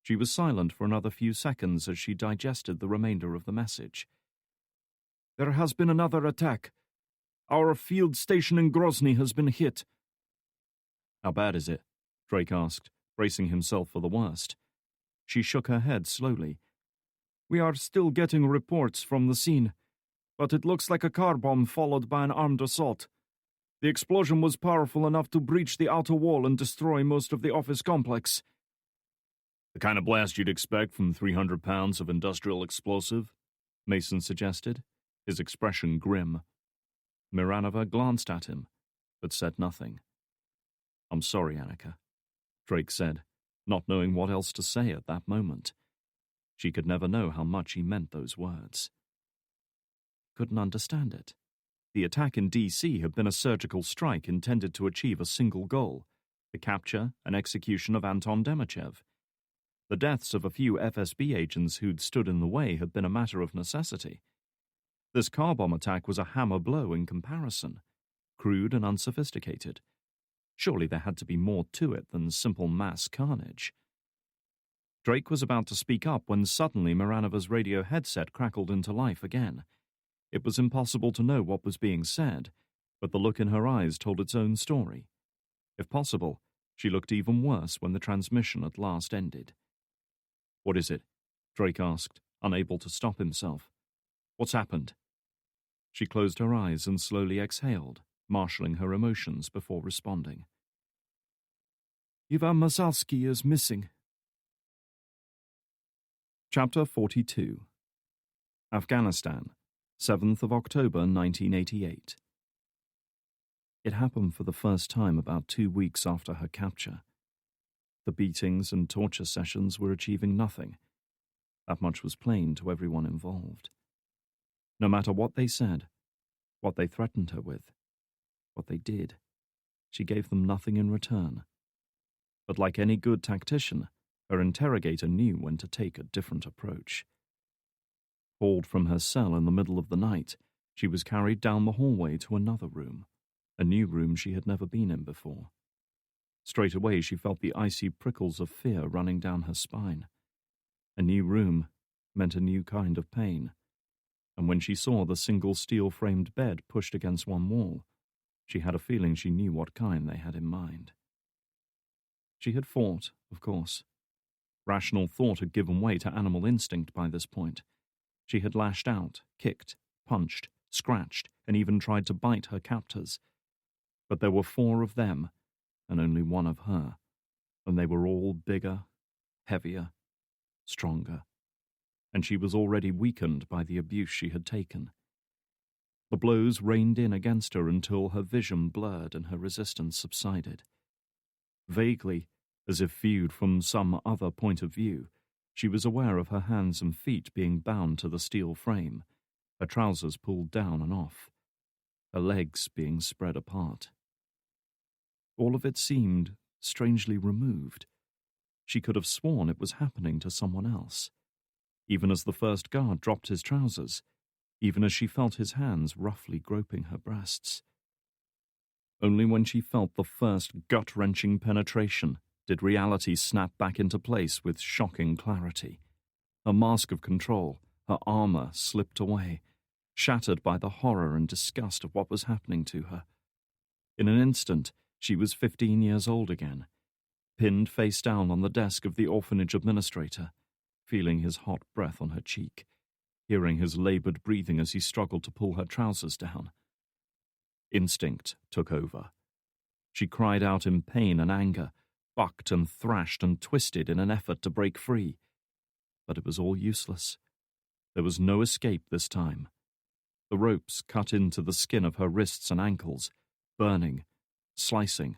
She was silent for another few seconds as she digested the remainder of the message. "There has been another attack. Our field station in Grozny has been hit." "How bad is it?" Drake asked, bracing himself for the worst. She shook her head slowly. "We are still getting reports from the scene, but it looks like a car bomb followed by an armed assault. The explosion was powerful enough to breach the outer wall and destroy most of the office complex." "The kind of blast you'd expect from 300 pounds of industrial explosive?" Mason suggested, his expression grim. Miranova glanced at him, but said nothing. "I'm sorry, Annika," Drake said, not knowing what else to say at that moment. She could never know how much he meant those words. Couldn't understand it. The attack in D.C. had been a surgical strike intended to achieve a single goal, the capture and execution of Anton Demichev. The deaths of a few FSB agents who'd stood in the way had been a matter of necessity. This car bomb attack was a hammer blow in comparison, crude and unsophisticated. Surely there had to be more to it than simple mass carnage. Drake was about to speak up when suddenly Miranova's radio headset crackled into life again. It was impossible to know what was being said, but the look in her eyes told its own story. If possible, she looked even worse when the transmission at last ended. "What is it?" Drake asked, unable to stop himself. "What's happened?" She closed her eyes and slowly exhaled, marshalling her emotions before responding. "Ivan Masalsky is missing." Chapter 42. Afghanistan, 7th of October 1988. It happened for the first time about 2 weeks after her capture. The beatings and torture sessions were achieving nothing. That much was plain to everyone involved. No matter what they said, what they threatened her with, what they did, she gave them nothing in return. But like any good tactician, her interrogator knew when to take a different approach. Hauled from her cell in the middle of the night, she was carried down the hallway to another room, a new room she had never been in before. Straight away she felt the icy prickles of fear running down her spine. A new room meant a new kind of pain, and when she saw the single steel-framed bed pushed against one wall, she had a feeling she knew what kind they had in mind. She had fought, of course. Rational thought had given way to animal instinct by this point. She had lashed out, kicked, punched, scratched, and even tried to bite her captors. But there were 4 of them, and only 1 of her, and they were all bigger, heavier, stronger, and she was already weakened by the abuse she had taken. The blows rained in against her until her vision blurred and her resistance subsided. Vaguely, as if viewed from some other point of view, she was aware of her hands and feet being bound to the steel frame, her trousers pulled down and off, her legs being spread apart. All of it seemed strangely removed. She could have sworn it was happening to someone else. Even as the first guard dropped his trousers, even as she felt his hands roughly groping her breasts. Only when she felt the first gut-wrenching penetration did reality snap back into place with shocking clarity. Her mask of control, her armor slipped away, shattered by the horror and disgust of what was happening to her. In an instant, she was 15 years old again, pinned face down on the desk of the orphanage administrator, feeling his hot breath on her cheek, hearing his labored breathing as he struggled to pull her trousers down. Instinct took over. She cried out in pain and anger, bucked and thrashed and twisted in an effort to break free. But it was all useless. There was no escape this time. The ropes cut into the skin of her wrists and ankles, burning, slicing,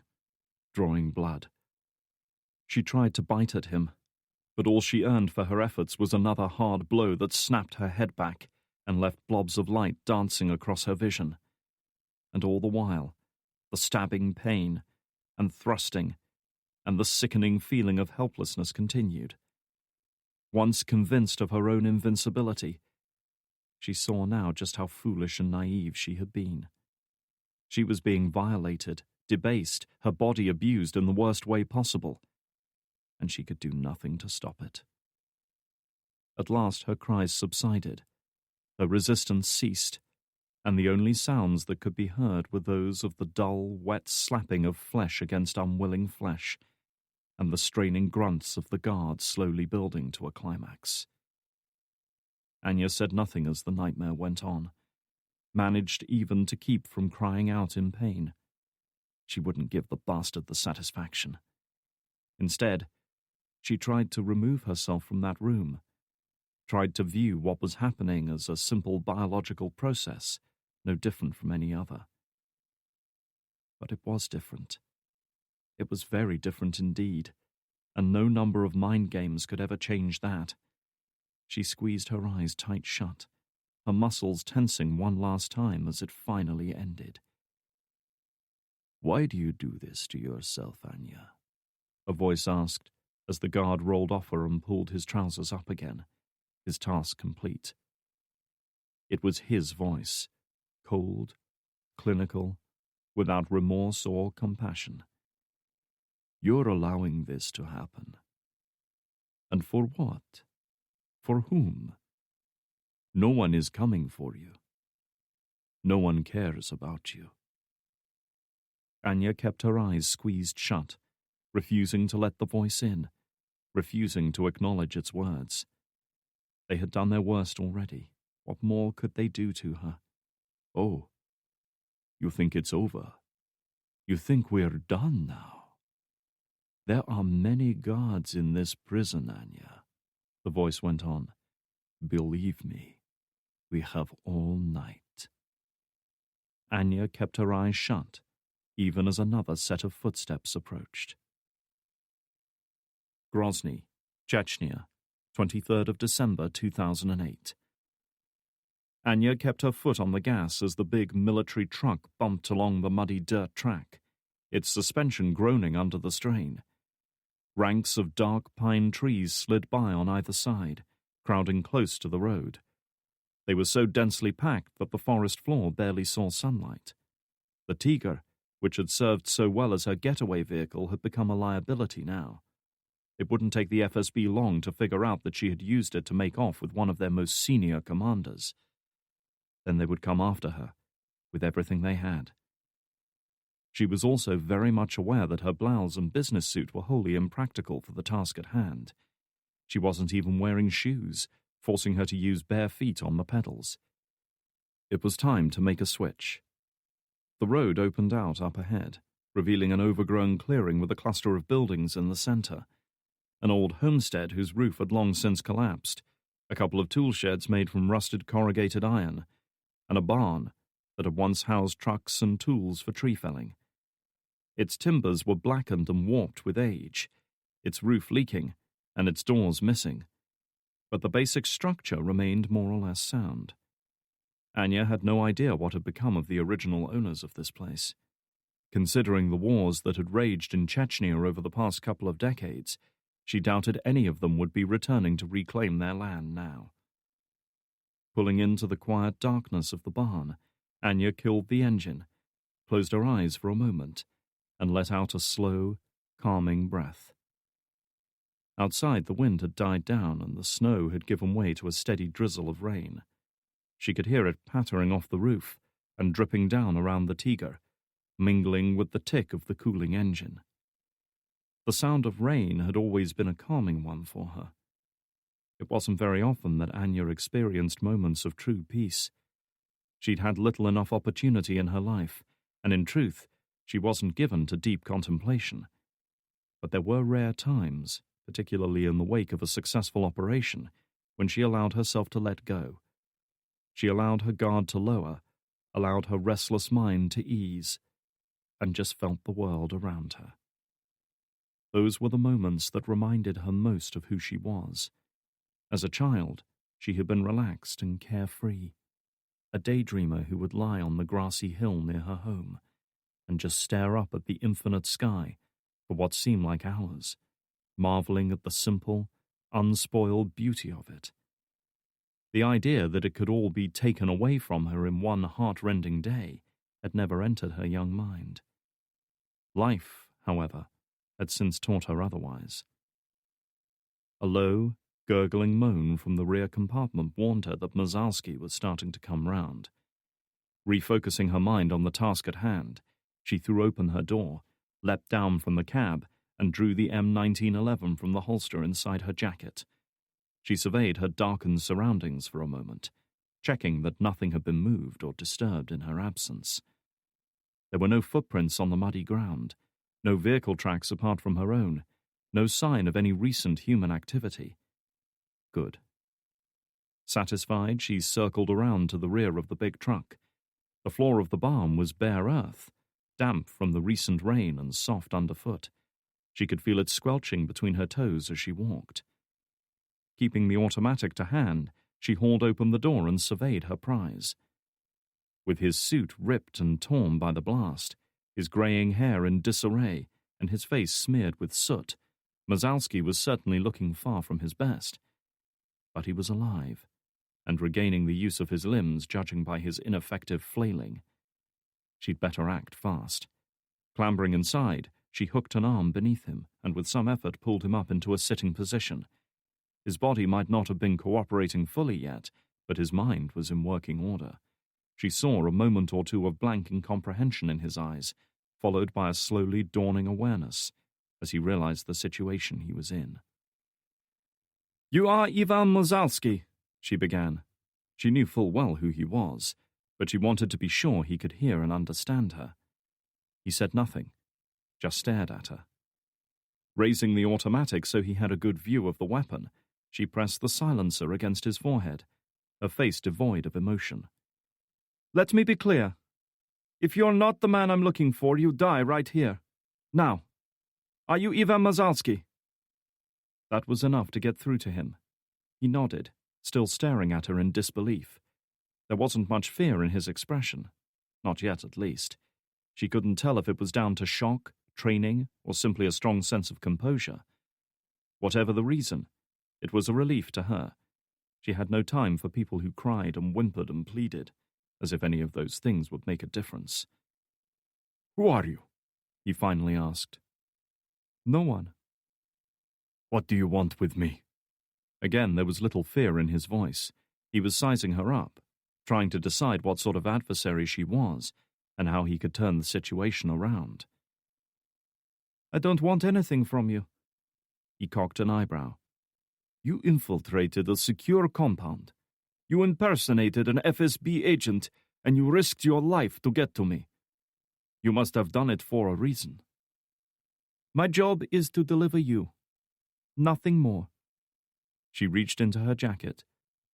drawing blood. She tried to bite at him, but all she earned for her efforts was another hard blow that snapped her head back and left blobs of light dancing across her vision. And all the while, the stabbing pain and thrusting and the sickening feeling of helplessness continued. Once convinced of her own invincibility, she saw now just how foolish and naive she had been. She was being violated, debased, her body abused in the worst way possible, and she could do nothing to stop it. At last her cries subsided, her resistance ceased, and the only sounds that could be heard were those of the dull, wet slapping of flesh against unwilling flesh, and the straining grunts of the guards slowly building to a climax. Anya said nothing as the nightmare went on, managed even to keep from crying out in pain. She wouldn't give the bastard the satisfaction. Instead, she tried to remove herself from that room, tried to view what was happening as a simple biological process, no different from any other. But it was different. It was very different indeed, and no number of mind games could ever change that. She squeezed her eyes tight shut, her muscles tensing one last time as it finally ended. "Why do you do this to yourself, Anya?" a voice asked, as the guard rolled off her and pulled his trousers up again, his task complete. It was his voice, cold, clinical, without remorse or compassion. "You're allowing this to happen. And for what? For whom? No one is coming for you. No one cares about you." Anya kept her eyes squeezed shut, refusing to let the voice in, refusing to acknowledge its words. They had done their worst already. What more could they do to her? "Oh, you think it's over? You think we're done now? There are many gods in this prison, Anya," the voice went on. "Believe me, we have all night." Anya kept her eyes shut, even as another set of footsteps approached. Grozny, Chechnya, 23rd of December 2008. Anya kept her foot on the gas as the big military truck bumped along the muddy dirt track, its suspension groaning under the strain. Ranks of dark pine trees slid by on either side, crowding close to the road. They were so densely packed that the forest floor barely saw sunlight. The Tiger, which had served so well as her getaway vehicle, had become a liability now. It wouldn't take the FSB long to figure out that she had used it to make off with one of their most senior commanders. Then they would come after her, with everything they had. She was also very much aware that her blouse and business suit were wholly impractical for the task at hand. She wasn't even wearing shoes, forcing her to use bare feet on the pedals. It was time to make a switch. The road opened out up ahead, revealing an overgrown clearing with a cluster of buildings in the center. An old homestead whose roof had long since collapsed, a couple of tool sheds made from rusted corrugated iron, and a barn that had once housed trucks and tools for tree felling. Its timbers were blackened and warped with age, its roof leaking, and its doors missing. But the basic structure remained more or less sound. Anya had no idea what had become of the original owners of this place. Considering the wars that had raged in Chechnya over the past couple of decades, she doubted any of them would be returning to reclaim their land now. Pulling into the quiet darkness of the barn, Anya killed the engine, closed her eyes for a moment, and let out a slow, calming breath. Outside, the wind had died down and the snow had given way to a steady drizzle of rain. She could hear it pattering off the roof and dripping down around the Tiger, mingling with the tick of the cooling engine. The sound of rain had always been a calming one for her. It wasn't very often that Anya experienced moments of true peace. She'd had little enough opportunity in her life, and in truth, she wasn't given to deep contemplation. But there were rare times, particularly in the wake of a successful operation, when she allowed herself to let go. She allowed her guard to lower, allowed her restless mind to ease, and just felt the world around her. Those were the moments that reminded her most of who she was. As a child, she had been relaxed and carefree, a daydreamer who would lie on the grassy hill near her home and just stare up at the infinite sky for what seemed like hours, marveling at the simple, unspoiled beauty of it. The idea that it could all be taken away from her in one heart-rending day had never entered her young mind. Life, however, had since taught her otherwise. A low, gurgling moan from the rear compartment warned her that Mazalski was starting to come round. Refocusing her mind on the task at hand, she threw open her door, leapt down from the cab, and drew the M1911 from the holster inside her jacket. She surveyed her darkened surroundings for a moment, checking that nothing had been moved or disturbed in her absence. There were no footprints on the muddy ground, no vehicle tracks apart from her own, no sign of any recent human activity. Good. Satisfied, she circled around to the rear of the big truck. The floor of the barn was bare earth, damp from the recent rain and soft underfoot. She could feel it squelching between her toes as she walked. Keeping the automatic to hand, she hauled open the door and surveyed her prize. With his suit ripped and torn by the blast, his greying hair in disarray, and his face smeared with soot, Mazalski was certainly looking far from his best. But he was alive, and regaining the use of his limbs, judging by his ineffective flailing. She'd better act fast. Clambering inside, she hooked an arm beneath him, and with some effort pulled him up into a sitting position. His body might not have been cooperating fully yet, but his mind was in working order. She saw a moment or two of blank incomprehension in his eyes, followed by a slowly dawning awareness, as he realized the situation he was in. "You are Ivan Mazalski," she began. She knew full well who he was, but she wanted to be sure he could hear and understand her. He said nothing, just stared at her. Raising the automatic so he had a good view of the weapon, she pressed the silencer against his forehead, her face devoid of emotion. "Let me be clear. If you're not the man I'm looking for, you die right here. Now, are you Ivan Mazalski?" That was enough to get through to him. He nodded, still staring at her in disbelief. There wasn't much fear in his expression. Not yet, at least. She couldn't tell if it was down to shock, training, or simply a strong sense of composure. Whatever the reason, it was a relief to her. She had no time for people who cried and whimpered and pleaded, as if any of those things would make a difference. Who are you? He finally asked. No one. What do you want with me? Again, there was little fear in his voice. He was sizing her up, trying to decide what sort of adversary she was, and how he could turn the situation around. I don't want anything from you. He cocked an eyebrow. You infiltrated a secure compound. You impersonated an FSB agent, and you risked your life to get to me. You must have done it for a reason. My job is to deliver you. Nothing more. She reached into her jacket,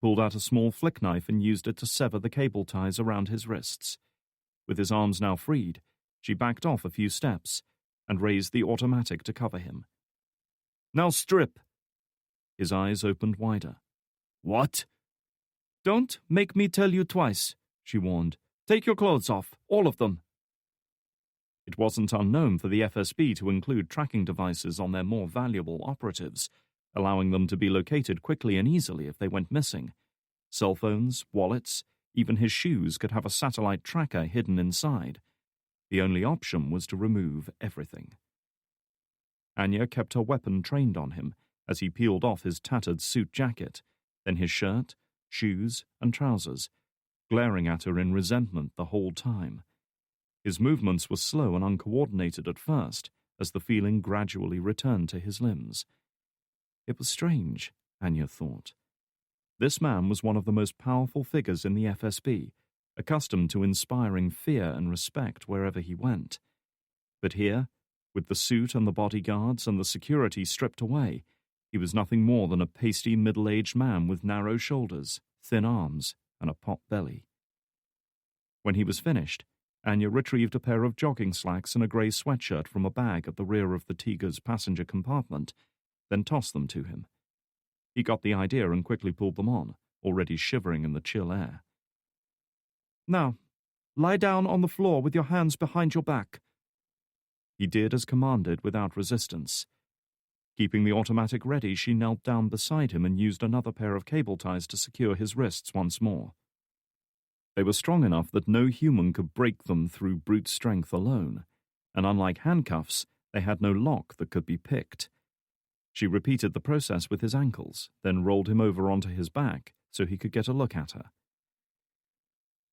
pulled out a small flick knife and used it to sever the cable ties around his wrists. With his arms now freed, she backed off a few steps and raised the automatic to cover him. Now strip. His eyes opened wider. What? Don't make me tell you twice, she warned. Take your clothes off, all of them. It wasn't unknown for the FSB to include tracking devices on their more valuable operatives, allowing them to be located quickly and easily if they went missing. Cell phones, wallets, even his shoes could have a satellite tracker hidden inside. The only option was to remove everything. Anya kept her weapon trained on him as he peeled off his tattered suit jacket, then his shirt, shoes, and trousers, glaring at her in resentment the whole time. His movements were slow and uncoordinated at first, as the feeling gradually returned to his limbs. It was strange, Anya thought. This man was one of the most powerful figures in the FSB, accustomed to inspiring fear and respect wherever he went. But here, with the suit and the bodyguards and the security stripped away, he was nothing more than a pasty middle-aged man with narrow shoulders, thin arms, and a pot belly. When he was finished, Anya retrieved a pair of jogging slacks and a grey sweatshirt from a bag at the rear of the Tiger's passenger compartment, then tossed them to him. He got the idea and quickly pulled them on, already shivering in the chill air. Now, lie down on the floor with your hands behind your back. He did as commanded without resistance. Keeping the automatic ready, she knelt down beside him and used another pair of cable ties to secure his wrists once more. They were strong enough that no human could break them through brute strength alone, and unlike handcuffs, they had no lock that could be picked. She repeated the process with his ankles, then rolled him over onto his back so he could get a look at her.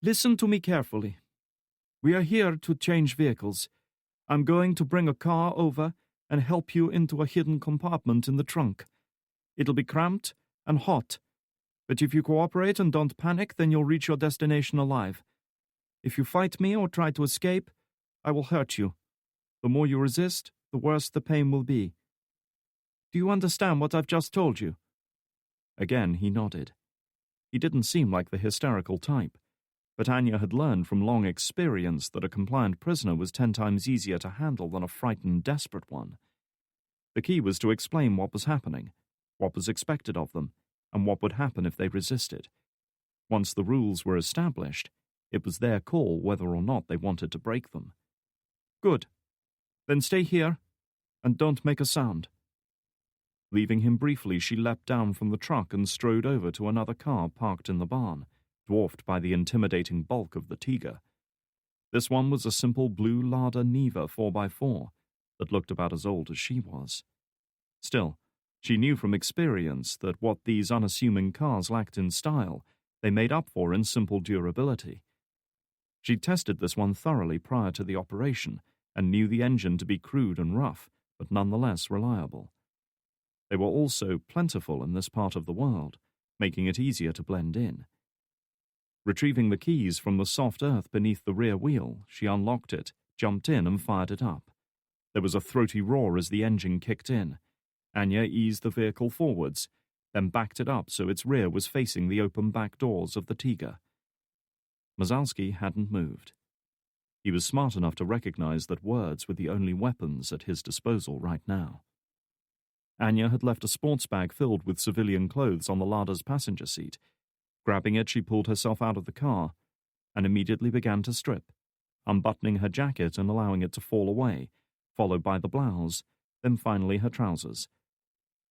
Listen to me carefully. We are here to change vehicles. I'm going to bring a car over and help you into a hidden compartment in the trunk. It'll be cramped and hot, but if you cooperate and don't panic, then you'll reach your destination alive. If you fight me or try to escape, I will hurt you. The more you resist, the worse the pain will be. Do you understand what I've just told you? Again, he nodded. He didn't seem like the hysterical type, but Anya had learned from long experience that a compliant prisoner was 10 times easier to handle than a frightened, desperate one. The key was to explain what was happening, what was expected of them, and what would happen if they resisted. Once the rules were established, it was their call whether or not they wanted to break them. Good. Then stay here, and don't make a sound. Leaving him briefly, she leapt down from the truck and strode over to another car parked in the barn, dwarfed by the intimidating bulk of the Tiger. This one was a simple blue Lada Niva 4x4 that looked about as old as she was. Still, she knew from experience that what these unassuming cars lacked in style, they made up for in simple durability. She'd tested this one thoroughly prior to the operation and knew the engine to be crude and rough, but nonetheless reliable. They were also plentiful in this part of the world, making it easier to blend in. Retrieving the keys from the soft earth beneath the rear wheel, she unlocked it, jumped in and fired it up. There was a throaty roar as the engine kicked in. Anya eased the vehicle forwards, then backed it up so its rear was facing the open back doors of the Tiger. Mazalski hadn't moved. He was smart enough to recognize that words were the only weapons at his disposal right now. Anya had left a sports bag filled with civilian clothes on the Lada's passenger seat. Grabbing it, she pulled herself out of the car and immediately began to strip, unbuttoning her jacket and allowing it to fall away, followed by the blouse, then finally her trousers.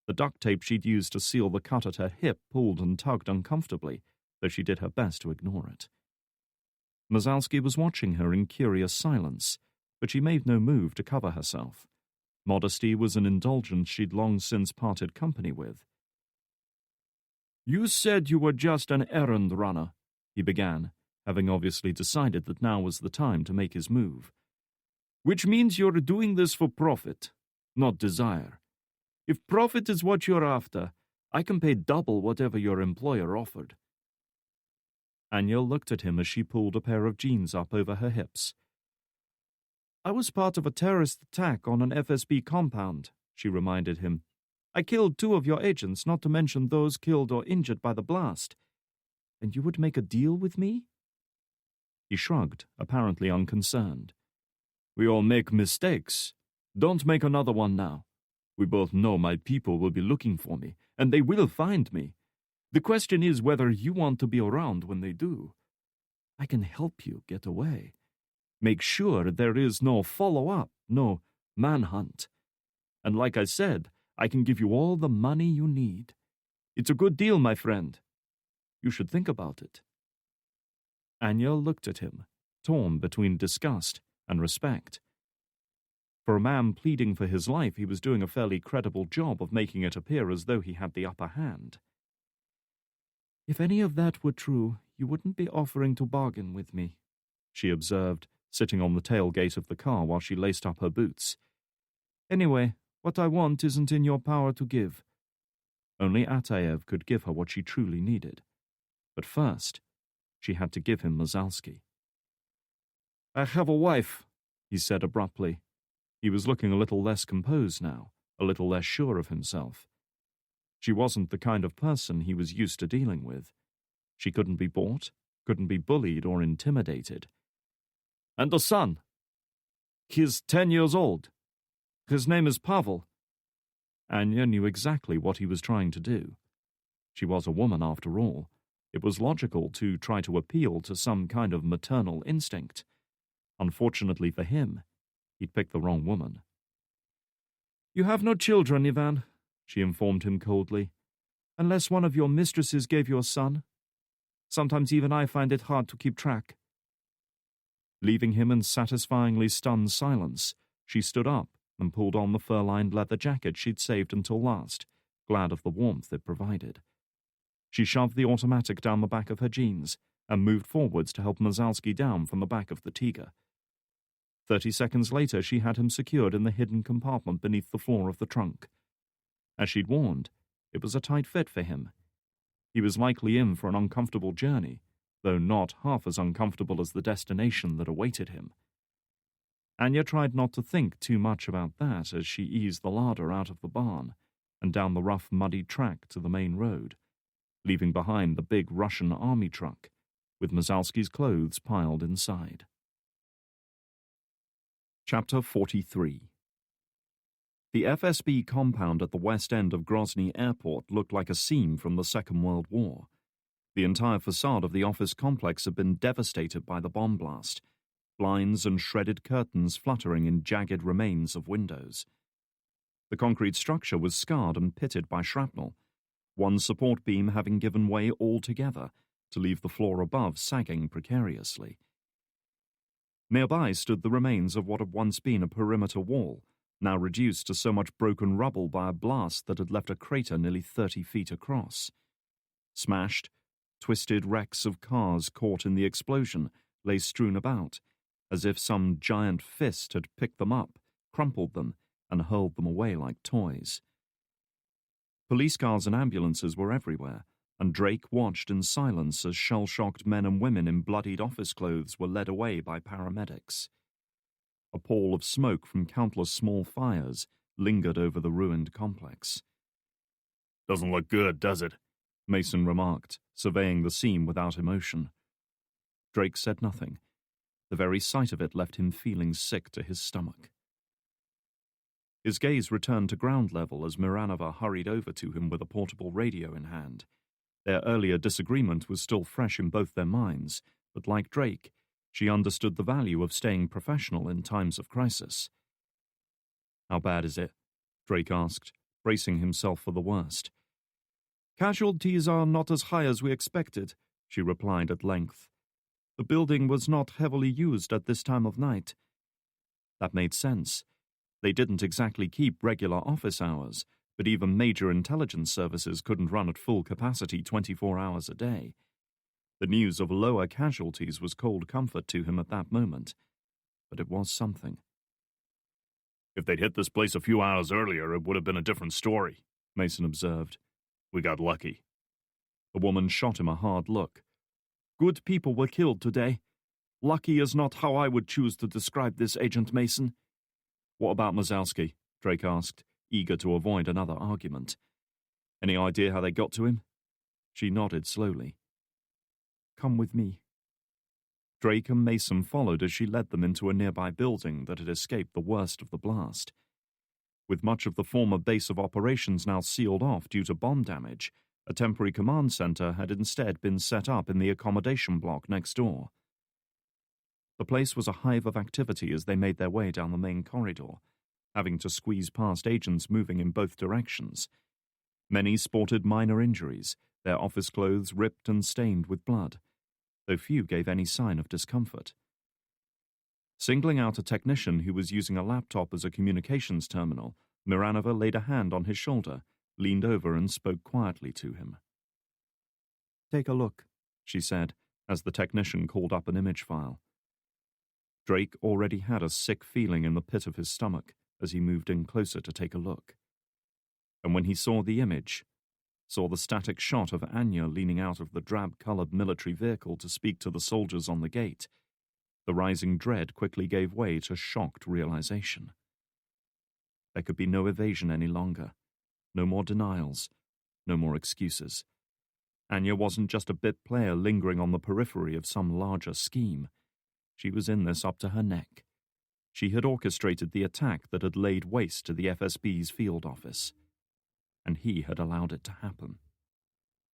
The duct tape she'd used to seal the cut at her hip pulled and tugged uncomfortably, though she did her best to ignore it. Mazalski was watching her in curious silence, but she made no move to cover herself. Modesty was an indulgence she'd long since parted company with. "You said you were just an errand runner," he began, having obviously decided that now was the time to make his move. "Which means you're doing this for profit, not desire. If profit is what you're after, I can pay double whatever your employer offered." Anya looked at him as she pulled a pair of jeans up over her hips. "I was part of a terrorist attack on an FSB compound," she reminded him. "I killed 2 of your agents, not to mention those killed or injured by the blast. And you would make a deal with me?" He shrugged, apparently unconcerned. "We all make mistakes. Don't make another one now. We both know my people will be looking for me, and they will find me. The question is whether you want to be around when they do. I can help you get away. Make sure there is no follow-up, no manhunt. And like I said, I can give you all the money you need. It's a good deal, my friend. You should think about it." Anya looked at him, torn between disgust and respect. For a man pleading for his life, he was doing a fairly credible job of making it appear as though he had the upper hand. "If any of that were true, you wouldn't be offering to bargain with me," she observed, sitting on the tailgate of the car while she laced up her boots. "Anyway, what I want isn't in your power to give." Only Ataev could give her what she truly needed. But first, she had to give him Mazalsky. "I have a wife," he said abruptly. He was looking a little less composed now, a little less sure of himself. She wasn't the kind of person he was used to dealing with. She couldn't be bought, couldn't be bullied or intimidated. "And a son. He's 10 years old. His name is Pavel." Anya knew exactly what he was trying to do. She was a woman after all. It was logical to try to appeal to some kind of maternal instinct. Unfortunately for him, he'd picked the wrong woman. "You have no children, Ivan," she informed him coldly, "unless one of your mistresses gave you a son. Sometimes even I find it hard to keep track." Leaving him in satisfyingly stunned silence, she stood up and pulled on the fur-lined leather jacket she'd saved until last, glad of the warmth it provided. She shoved the automatic down the back of her jeans and moved forwards to help Mazalsky down from the back of the Tiger. 30 seconds later, she had him secured in the hidden compartment beneath the floor of the trunk. As she'd warned, it was a tight fit for him. He was likely in for an uncomfortable journey, though not half as uncomfortable as the destination that awaited him. Anya tried not to think too much about that as she eased the larder out of the barn and down the rough, muddy track to the main road, leaving behind the big Russian army truck, with Mazalsky's clothes piled inside. Chapter 43. The FSB compound at the west end of Grozny Airport looked like a scene from the Second World War. The entire facade of the office complex had been devastated by the bomb blast, blinds and shredded curtains fluttering in jagged remains of windows. The concrete structure was scarred and pitted by shrapnel, one support beam having given way altogether to leave the floor above sagging precariously. Nearby stood the remains of what had once been a perimeter wall, now reduced to so much broken rubble by a blast that had left a crater nearly 30 feet across. Smashed, twisted wrecks of cars caught in the explosion lay strewn about, as if some giant fist had picked them up, crumpled them, and hurled them away like toys. Police cars and ambulances were everywhere, and Drake watched in silence as shell-shocked men and women in bloodied office clothes were led away by paramedics. A pall of smoke from countless small fires lingered over the ruined complex. "Doesn't look good, does it?" Mason remarked, surveying the scene without emotion. Drake said nothing. The very sight of it left him feeling sick to his stomach. His gaze returned to ground level as Miranova hurried over to him with a portable radio in hand. Their earlier disagreement was still fresh in both their minds, but like Drake, she understood the value of staying professional in times of crisis. "How bad is it?" Drake asked, bracing himself for the worst. "Casualties are not as high as we expected," she replied at length. "The building was not heavily used at this time of night. That made sense. They didn't exactly keep regular office hours, but even major intelligence services couldn't run at full capacity 24 hours a day. The news of lower casualties was cold comfort to him at that moment, but it was something. If they'd hit this place a few hours earlier, it would have been a different story, Mason observed. We got lucky. The woman shot him a hard look. Good people were killed today. Lucky is not how I would choose to describe this, Agent Mason. What about Mazowski? Drake asked, eager to avoid another argument. Any idea how they got to him? She nodded slowly. Come with me. Drake and Mason followed as she led them into a nearby building that had escaped the worst of the blast. With much of the former base of operations now sealed off due to bomb damage, a temporary command center had instead been set up in the accommodation block next door. The place was a hive of activity as they made their way down the main corridor, having to squeeze past agents moving in both directions. Many sported minor injuries, their office clothes ripped and stained with blood, though few gave any sign of discomfort. Singling out a technician who was using a laptop as a communications terminal, Miranova laid a hand on his shoulder, leaned over and spoke quietly to him. Take a look, she said, as the technician called up an image file. Drake already had a sick feeling in the pit of his stomach as he moved in closer to take a look. And when he saw the image, saw the static shot of Anya leaning out of the drab-colored military vehicle to speak to the soldiers on the gate, the rising dread quickly gave way to shocked realization. There could be no evasion any longer, no more denials, no more excuses. Anya wasn't just a bit player lingering on the periphery of some larger scheme. She was in this up to her neck. She had orchestrated the attack that had laid waste to the FSB's field office. And he had allowed it to happen.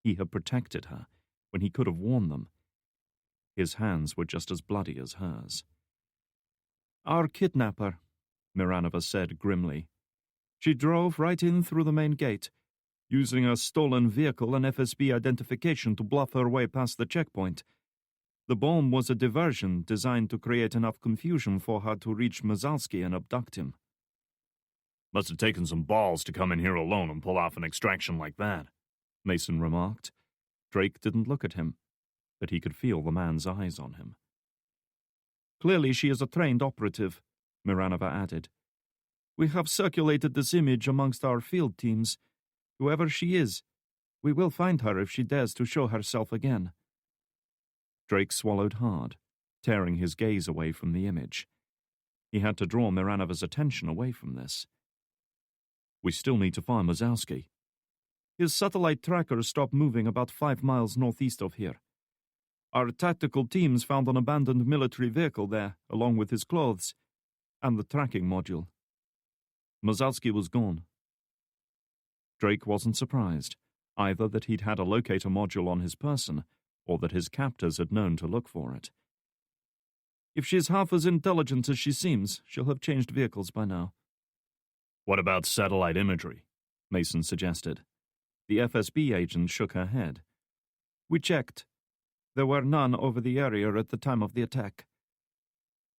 He had protected her when he could have warned them. His hands were just as bloody as hers. Our kidnapper, Miranova said grimly. She drove right in through the main gate, using a stolen vehicle and FSB identification to bluff her way past the checkpoint. The bomb was a diversion designed to create enough confusion for her to reach Mazowski and abduct him. Must have taken some balls to come in here alone and pull off an extraction like that, Mason remarked. Drake didn't look at him, but he could feel the man's eyes on him. Clearly she is a trained operative, Miranova added. We have circulated this image amongst our field teams. Whoever she is, we will find her if she dares to show herself again. Drake swallowed hard, tearing his gaze away from the image. He had to draw Miranova's attention away from this. We still need to find Mazowski. His satellite tracker stopped moving about 5 miles northeast of here. Our tactical teams found an abandoned military vehicle there, along with his clothes, and the tracking module. Mazowski was gone. Drake wasn't surprised, either that he'd had a locator module on his person, or that his captors had known to look for it. If she's half as intelligent as she seems, she'll have changed vehicles by now. What about satellite imagery? Mason suggested. The FSB agent shook her head. We checked. There were none over the area at the time of the attack.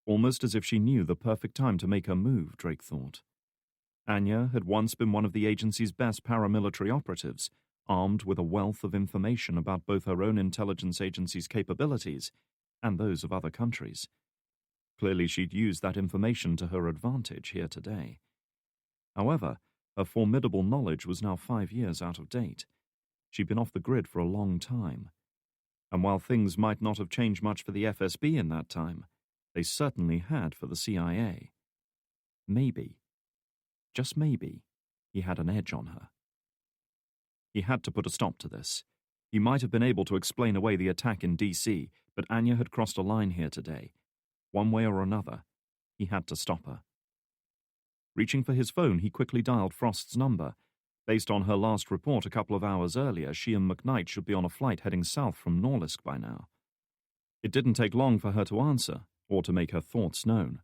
Almost as if she knew the perfect time to make her move, Drake thought. Anya had once been one of the agency's best paramilitary operatives, armed with a wealth of information about both her own intelligence agency's capabilities and those of other countries. Clearly she'd used that information to her advantage here today. However, her formidable knowledge was now 5 years out of date. She'd been off the grid for a long time. And while things might not have changed much for the FSB in that time, they certainly had for the CIA. Maybe, just maybe, he had an edge on her. He had to put a stop to this. He might have been able to explain away the attack in D.C., but Anya had crossed a line here today. One way or another, he had to stop her. Reaching for his phone, he quickly dialed Frost's number. Based on her last report a couple of hours earlier, she and McKnight should be on a flight heading south from Norlisk by now. It didn't take long for her to answer, or to make her thoughts known.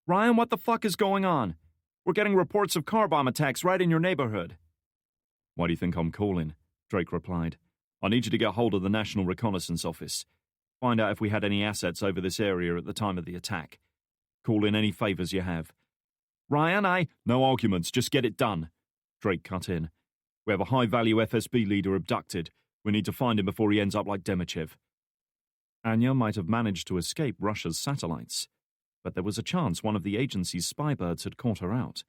Ryan, what the fuck is going on? We're getting reports of car bomb attacks right in your neighborhood. Why do you think I'm calling? Drake replied. I need you to get hold of the National Reconnaissance Office. Find out if we had any assets over this area at the time of the attack. Call in any favors you have. Ryan, No arguments, just get it done, Drake cut in. We have a high-value FSB leader abducted. We need to find him before he ends up like Demichev. Anya might have managed to escape Russia's satellites, but there was a chance one of the agency's spybirds had caught her out.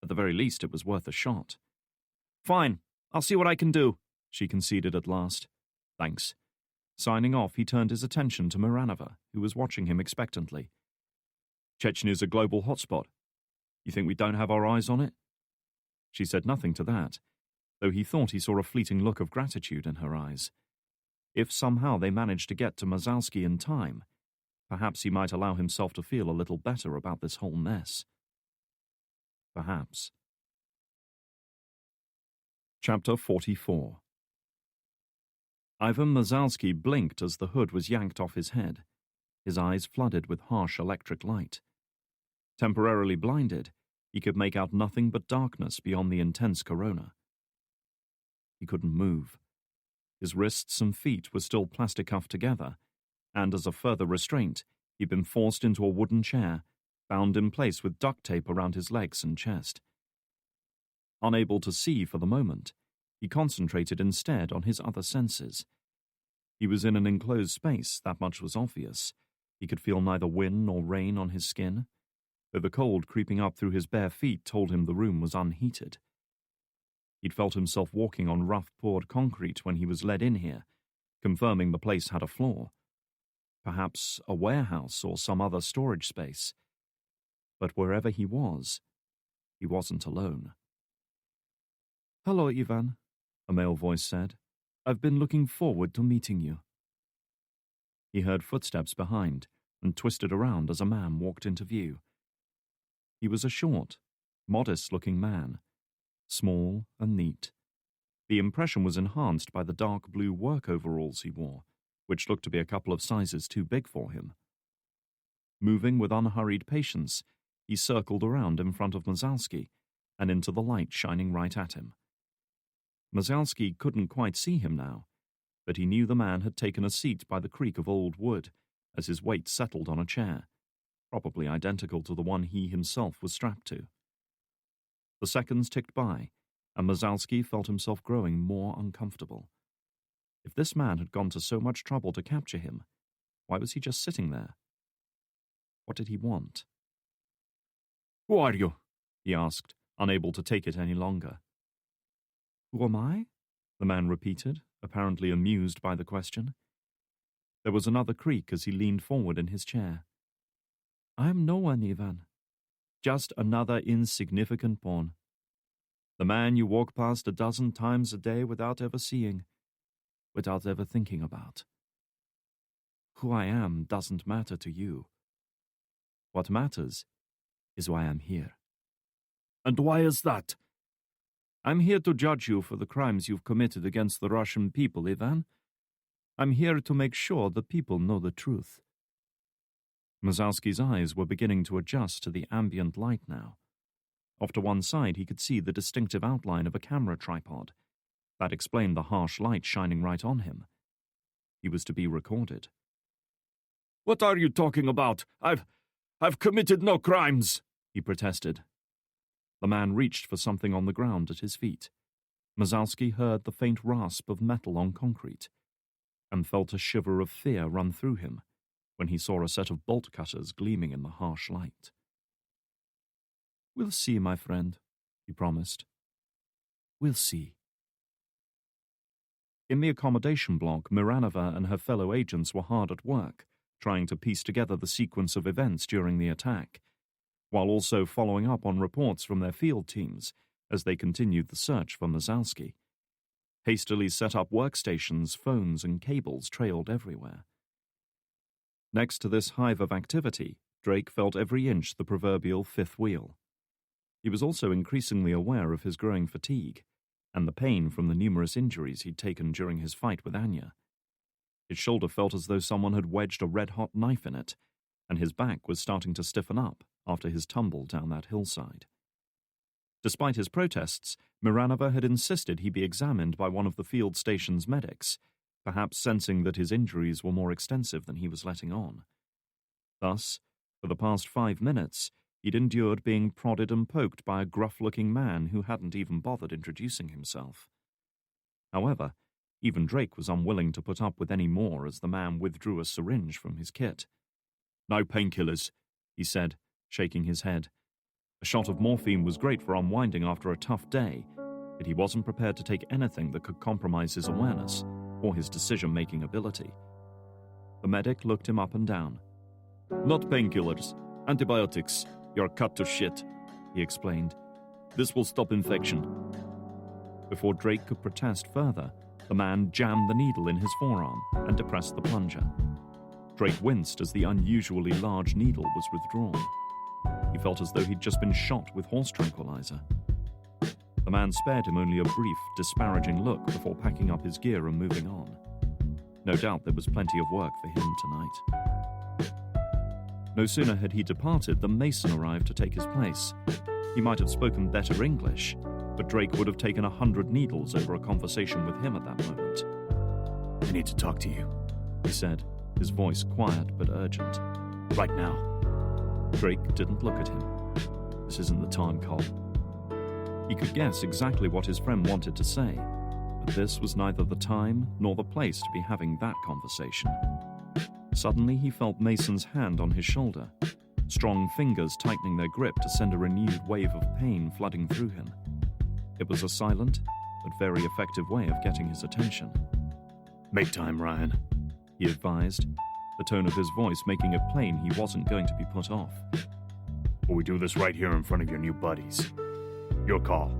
At the very least, it was worth a shot. Fine, I'll see what I can do, she conceded at last. Thanks. Signing off, he turned his attention to Miranova, who was watching him expectantly. Chechnya's a global hotspot. You think we don't have our eyes on it? She said nothing to that, though he thought he saw a fleeting look of gratitude in her eyes. If somehow they managed to get to Mazalsky in time, perhaps he might allow himself to feel a little better about this whole mess. Perhaps. Chapter 44. Ivan Mazalsky blinked as the hood was yanked off his head. His eyes flooded with harsh electric light. Temporarily blinded, he could make out nothing but darkness beyond the intense corona. He couldn't move. His wrists and feet were still plastic cuffed together, and as a further restraint, he'd been forced into a wooden chair, bound in place with duct tape around his legs and chest. Unable to see for the moment, he concentrated instead on his other senses. He was in an enclosed space, that much was obvious. He could feel neither wind nor rain on his skin, though the cold creeping up through his bare feet told him the room was unheated. He'd felt himself walking on rough poured concrete when he was led in here, confirming the place had a floor. Perhaps a warehouse or some other storage space. But wherever he wasn't alone. "Hello, Ivan," a male voice said. "I've been looking forward to meeting you." He heard footsteps behind and twisted around as a man walked into view. He was a short, modest-looking man, small and neat. The impression was enhanced by the dark blue work overalls he wore, which looked to be a couple of sizes too big for him. Moving with unhurried patience, he circled around in front of Mazalsky and into the light shining right at him. Mazalsky couldn't quite see him now, but he knew the man had taken a seat by the creak of old wood as his weight settled on a chair, probably identical to the one he himself was strapped to. The seconds ticked by, and Mazalsky felt himself growing more uncomfortable. If this man had gone to so much trouble to capture him, why was he just sitting there? What did he want? Who are you? He asked, unable to take it any longer. "Who am I?" the man repeated, apparently amused by the question. There was another creak as he leaned forward in his chair. "I'm no one, Ivan. Just another insignificant pawn. The man you walk past a dozen times a day without ever seeing, without ever thinking about. Who I am doesn't matter to you. What matters is why I'm here." "And why is that?" "I'm here to judge you for the crimes you've committed against the Russian people, Ivan. I'm here to make sure the people know the truth." Mazalsky's eyes were beginning to adjust to the ambient light now. Off to one side he could see the distinctive outline of a camera tripod. That explained the harsh light shining right on him. He was to be recorded. "What are you talking about? I've committed no crimes," he protested. The man reached for something on the ground at his feet. Mazalsky heard the faint rasp of metal on concrete, and felt a shiver of fear run through him when he saw a set of bolt cutters gleaming in the harsh light. "We'll see, my friend," he promised. "We'll see." In the accommodation block, Miranova and her fellow agents were hard at work, trying to piece together the sequence of events during the attack, while also following up on reports from their field teams as they continued the search for Mazalsky. Hastily set up workstations, phones, and cables trailed everywhere. Next to this hive of activity, Drake felt every inch the proverbial fifth wheel. He was also increasingly aware of his growing fatigue and the pain from the numerous injuries he'd taken during his fight with Anya. His shoulder felt as though someone had wedged a red-hot knife in it, and his back was starting to stiffen up after his tumble down that hillside. Despite his protests, Miranova had insisted he be examined by one of the field station's medics, perhaps sensing that his injuries were more extensive than he was letting on. Thus, For the past 5 minutes, he'd endured being prodded and poked by a gruff-looking man who hadn't even bothered introducing himself. However, even Drake was unwilling to put up with any more as the man withdrew a syringe from his kit. "No painkillers," he said, shaking his head. A shot of morphine was great for unwinding after a tough day, but he wasn't prepared to take anything that could compromise his awareness or his decision-making ability. The medic looked him up and down. "Not painkillers, antibiotics. You're cut to shit," he explained. "This will stop infection." Before Drake could protest further, the man jammed the needle in his forearm and depressed the plunger. Drake winced as the unusually large needle was withdrawn. He felt as though he'd just been shot with horse tranquilizer. The man spared him only a brief, disparaging look before packing up his gear and moving on. No doubt there was plenty of work for him tonight. No sooner had he departed than Mason arrived to take his place. He might have spoken better English, but Drake would have taken 100 needles over a conversation with him at that moment. "I need to talk to you," he said, his voice quiet but urgent. "Right now." Drake didn't look at him. "This isn't the time, Cole." He could guess exactly what his friend wanted to say, but this was neither the time nor the place to be having that conversation. Suddenly he felt Mason's hand on his shoulder, strong fingers tightening their grip to send a renewed wave of pain flooding through him. It was a silent, but very effective way of getting his attention. "Make time, Ryan," he advised, the tone of his voice making it plain he wasn't going to be put off. "Or we do this right here in front of your new buddies. Your call."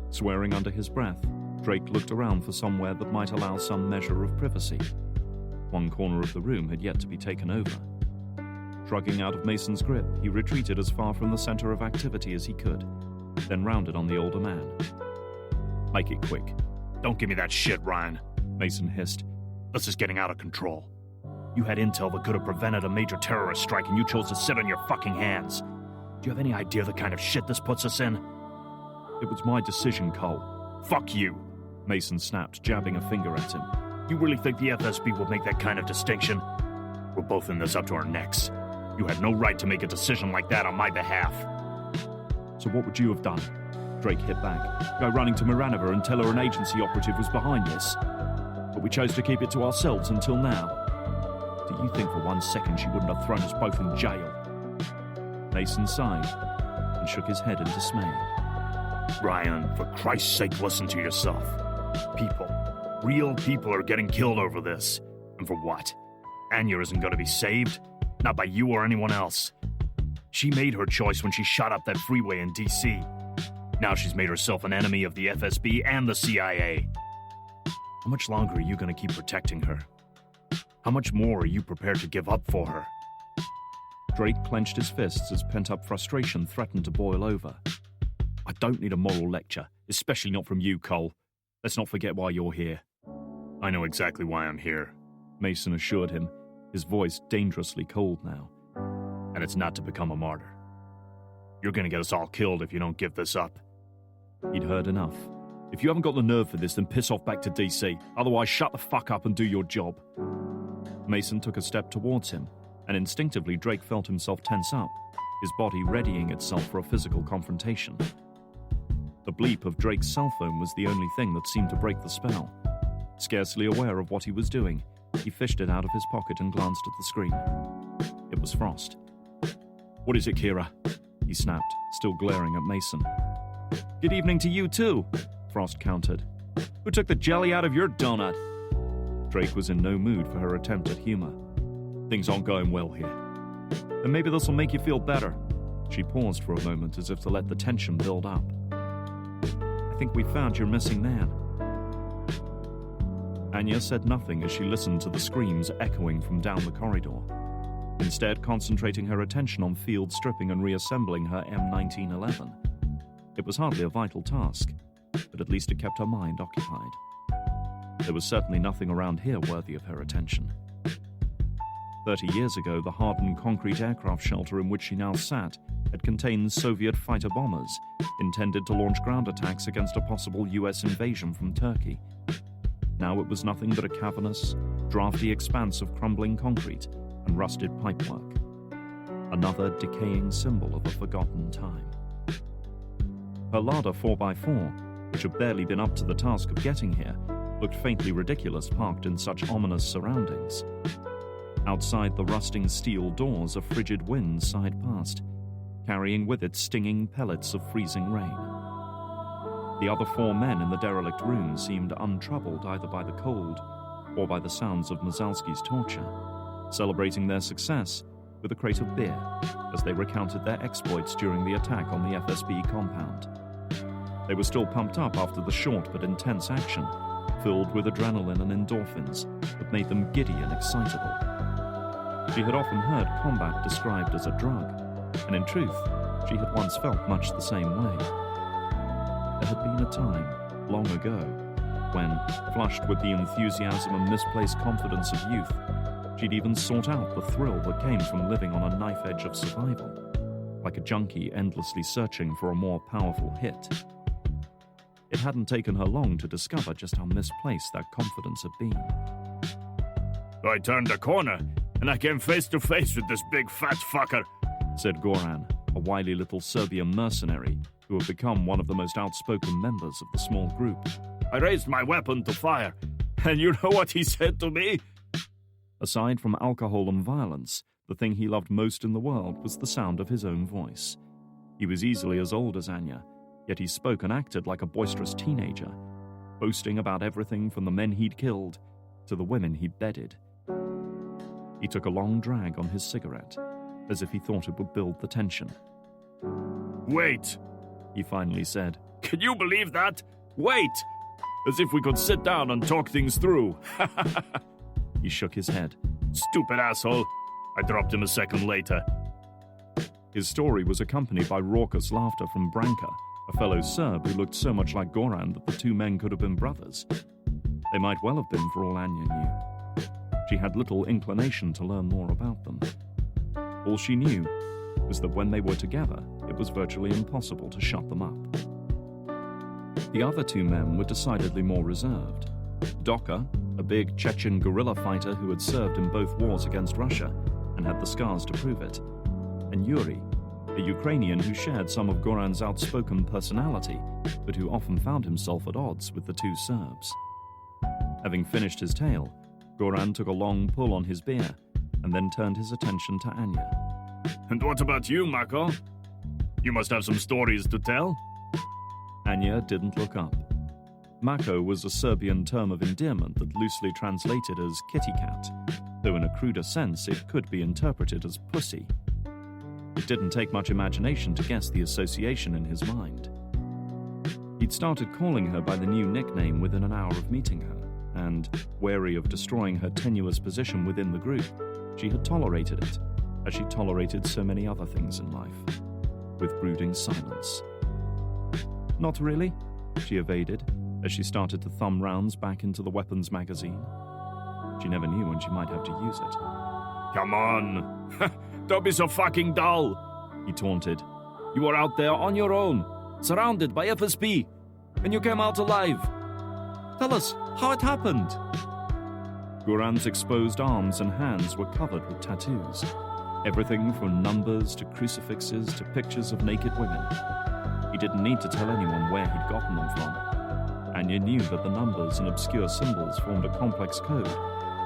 Swearing under his breath, Drake looked around for somewhere that might allow some measure of privacy. One corner of the room had yet to be taken over. Shrugging out of Mason's grip, he retreated as far from the center of activity as he could, then rounded on the older man. "Make it quick. Don't give me that shit, Ryan," Mason hissed. "This is getting out of control. You had intel that could have prevented a major terrorist strike and you chose to sit on your fucking hands. Do you have any idea the kind of shit this puts us in?" "It was my decision, Cole." "Fuck you," Mason snapped, jabbing a finger at him. "You really think the FSB will make that kind of distinction? We're both in this up to our necks. You had no right to make a decision like that on my behalf." "So what would you have done?" Drake hit back. "Go running to Miranova and tell her an agency operative was behind this? But we chose to keep it to ourselves until now. Do you think for 1 second she wouldn't have thrown us both in jail?" Mason sighed and shook his head in dismay. "Ryan, for Christ's sake, listen to yourself. People, real people are getting killed over this. And for what? Anya isn't going to be saved? Not by you or anyone else. She made her choice when she shot up that freeway in D.C. Now she's made herself an enemy of the FSB and the CIA. How much longer are you going to keep protecting her? How much more are you prepared to give up for her?" Drake clenched his fists as pent-up frustration threatened to boil over. "I don't need a moral lecture, especially not from you, Cole. Let's not forget why you're here." "I know exactly why I'm here," Mason assured him, his voice dangerously cold now. "And it's not to become a martyr. You're going to get us all killed if you don't give this up." He'd heard enough. "If you haven't got the nerve for this, then piss off back to DC. Otherwise, shut the fuck up and do your job." Mason took a step towards him, and instinctively Drake felt himself tense up, his body readying itself for a physical confrontation. The bleep of Drake's cell phone was the only thing that seemed to break the spell. Scarcely aware of what he was doing, he fished it out of his pocket and glanced at the screen. It was Frost. "What is it, Kira?" he snapped, still glaring at Mason. "Good evening to you too," Frost countered. "Who took the jelly out of your donut?" Drake was in no mood for her attempt at humor. "Things aren't going well here." "Then maybe this'll make you feel better." She paused for a moment as if to let the tension build up. "I think we found your missing man." Anya said nothing as she listened to the screams echoing from down the corridor, instead concentrating her attention on field stripping and reassembling her M1911. It was hardly a vital task, but at least it kept her mind occupied. There was certainly nothing around here worthy of her attention. 30 years ago, the hardened concrete aircraft shelter in which she now sat had contained Soviet fighter bombers intended to launch ground attacks against a possible US invasion from Turkey. Now it was nothing but a cavernous, drafty expanse of crumbling concrete and rusted pipework. another decaying symbol of a forgotten time. Her Lada 4x4, which had barely been up to the task of getting here, looked faintly ridiculous parked in such ominous surroundings. Outside the rusting steel doors, a frigid wind sighed past, carrying with it stinging pellets of freezing rain. The other 4 men in the derelict room seemed untroubled either by the cold or by the sounds of Mazalski's torture, celebrating their success with a crate of beer as they recounted their exploits during the attack on the FSB compound. They were still pumped up after the short but intense action, filled with adrenaline and endorphins that made them giddy and excitable. She had often heard combat described as a drug, and in truth, she had once felt much the same way. There had been a time, long ago, when, flushed with the enthusiasm and misplaced confidence of youth, she'd even sought out the thrill that came from living on a knife edge of survival, like a junkie endlessly searching for a more powerful hit. It hadn't taken her long to discover just how misplaced that confidence had been. I turned the corner, and I came face to face with this big fat fucker, said Goran, a wily little Serbian mercenary who had become one of the most outspoken members of the small group. I raised my weapon to fire, and you know what he said to me? Aside from alcohol and violence, the thing he loved most in the world was the sound of his own voice. He was easily as old as Anya, yet he spoke and acted like a boisterous teenager, boasting about everything from the men he'd killed to the women he'd bedded. He took a long drag on his cigarette, as if he thought it would build the tension. Wait, he finally said. Can you believe that? Wait! As if we could sit down and talk things through. He shook his head. Stupid asshole. I dropped him a second later. His story was accompanied by raucous laughter from Branka, a fellow Serb who looked so much like Goran that the 2 men could have been brothers. They might well have been for all Anya knew. She had little inclination to learn more about them. All she knew was that when they were together, it was virtually impossible to shut them up. The other 2 men were decidedly more reserved. Doka, a big Chechen guerrilla fighter who had served in both wars against Russia and had the scars to prove it, and Yuri, a Ukrainian who shared some of Goran's outspoken personality, but who often found himself at odds with the 2 Serbs. Having finished his tale, Goran took a long pull on his beer and then turned his attention to Anya. And what about you, Mako? You must have some stories to tell? Anya didn't look up. Mako was a Serbian term of endearment that loosely translated as kitty cat, though in a cruder sense it could be interpreted as pussy. It didn't take much imagination to guess the association in his mind. He'd started calling her by the new nickname within an hour of meeting her, and, wary of destroying her tenuous position within the group, she had tolerated it, as she tolerated so many other things in life, with brooding silence. Not really, she evaded, as she started to thumb rounds back into the weapons magazine. She never knew when she might have to use it. Come on! Don't be so fucking dull! He taunted. You were out there on your own, surrounded by FSB, and you came out alive. Tell us how it happened. Goran's exposed arms and hands were covered with tattoos. Everything from numbers to crucifixes to pictures of naked women. He didn't need to tell anyone where he'd gotten them from. Anya knew that the numbers and obscure symbols formed a complex code,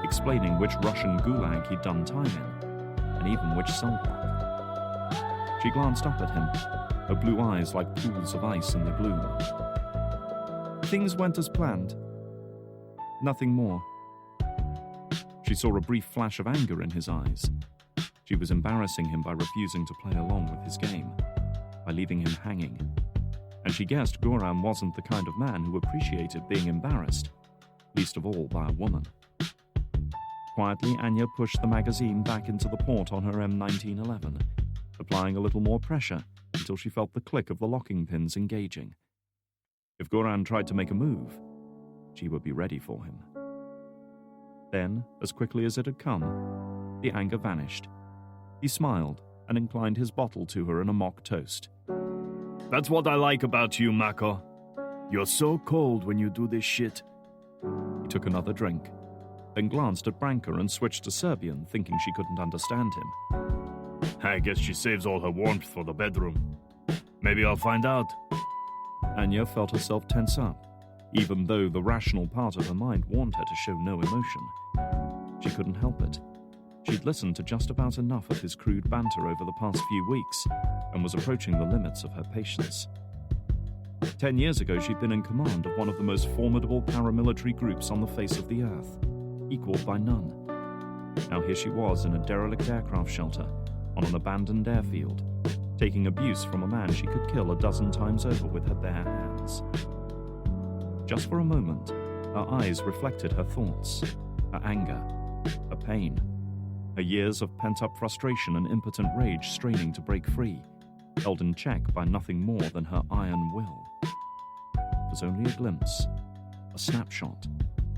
explaining which Russian gulag he'd done time in, and even which cell block. She glanced up at him, her blue eyes like pools of ice in the gloom. Things went as planned. Nothing more. She saw a brief flash of anger in his eyes. She was embarrassing him by refusing to play along with his game, by leaving him hanging. And she guessed Goran wasn't the kind of man who appreciated being embarrassed, least of all by a woman. Quietly, Anya pushed the magazine back into the port on her M1911, applying a little more pressure until she felt the click of the locking pins engaging. If Goran tried to make a move, she would be ready for him. Then, as quickly as it had come, the anger vanished. He smiled and inclined his bottle to her in a mock toast. That's what I like about you, Mako. You're so cold when you do this shit. He took another drink, then glanced at Branka and switched to Serbian, thinking she couldn't understand him. I guess she saves all her warmth for the bedroom. Maybe I'll find out. Anya felt herself tense up, even though the rational part of her mind warned her to show no emotion. She couldn't help it. She'd listened to just about enough of his crude banter over the past few weeks and was approaching the limits of her patience. 10 years ago, she'd been in command of one of the most formidable paramilitary groups on the face of the earth, equaled by none. Now here she was in a derelict aircraft shelter on an abandoned airfield, taking abuse from a man she could kill a dozen times over with her bare hands. Just for a moment, her eyes reflected her thoughts, her anger, her pain, her years of pent-up frustration and impotent rage straining to break free, held in check by nothing more than her iron will. It was only a glimpse, a snapshot,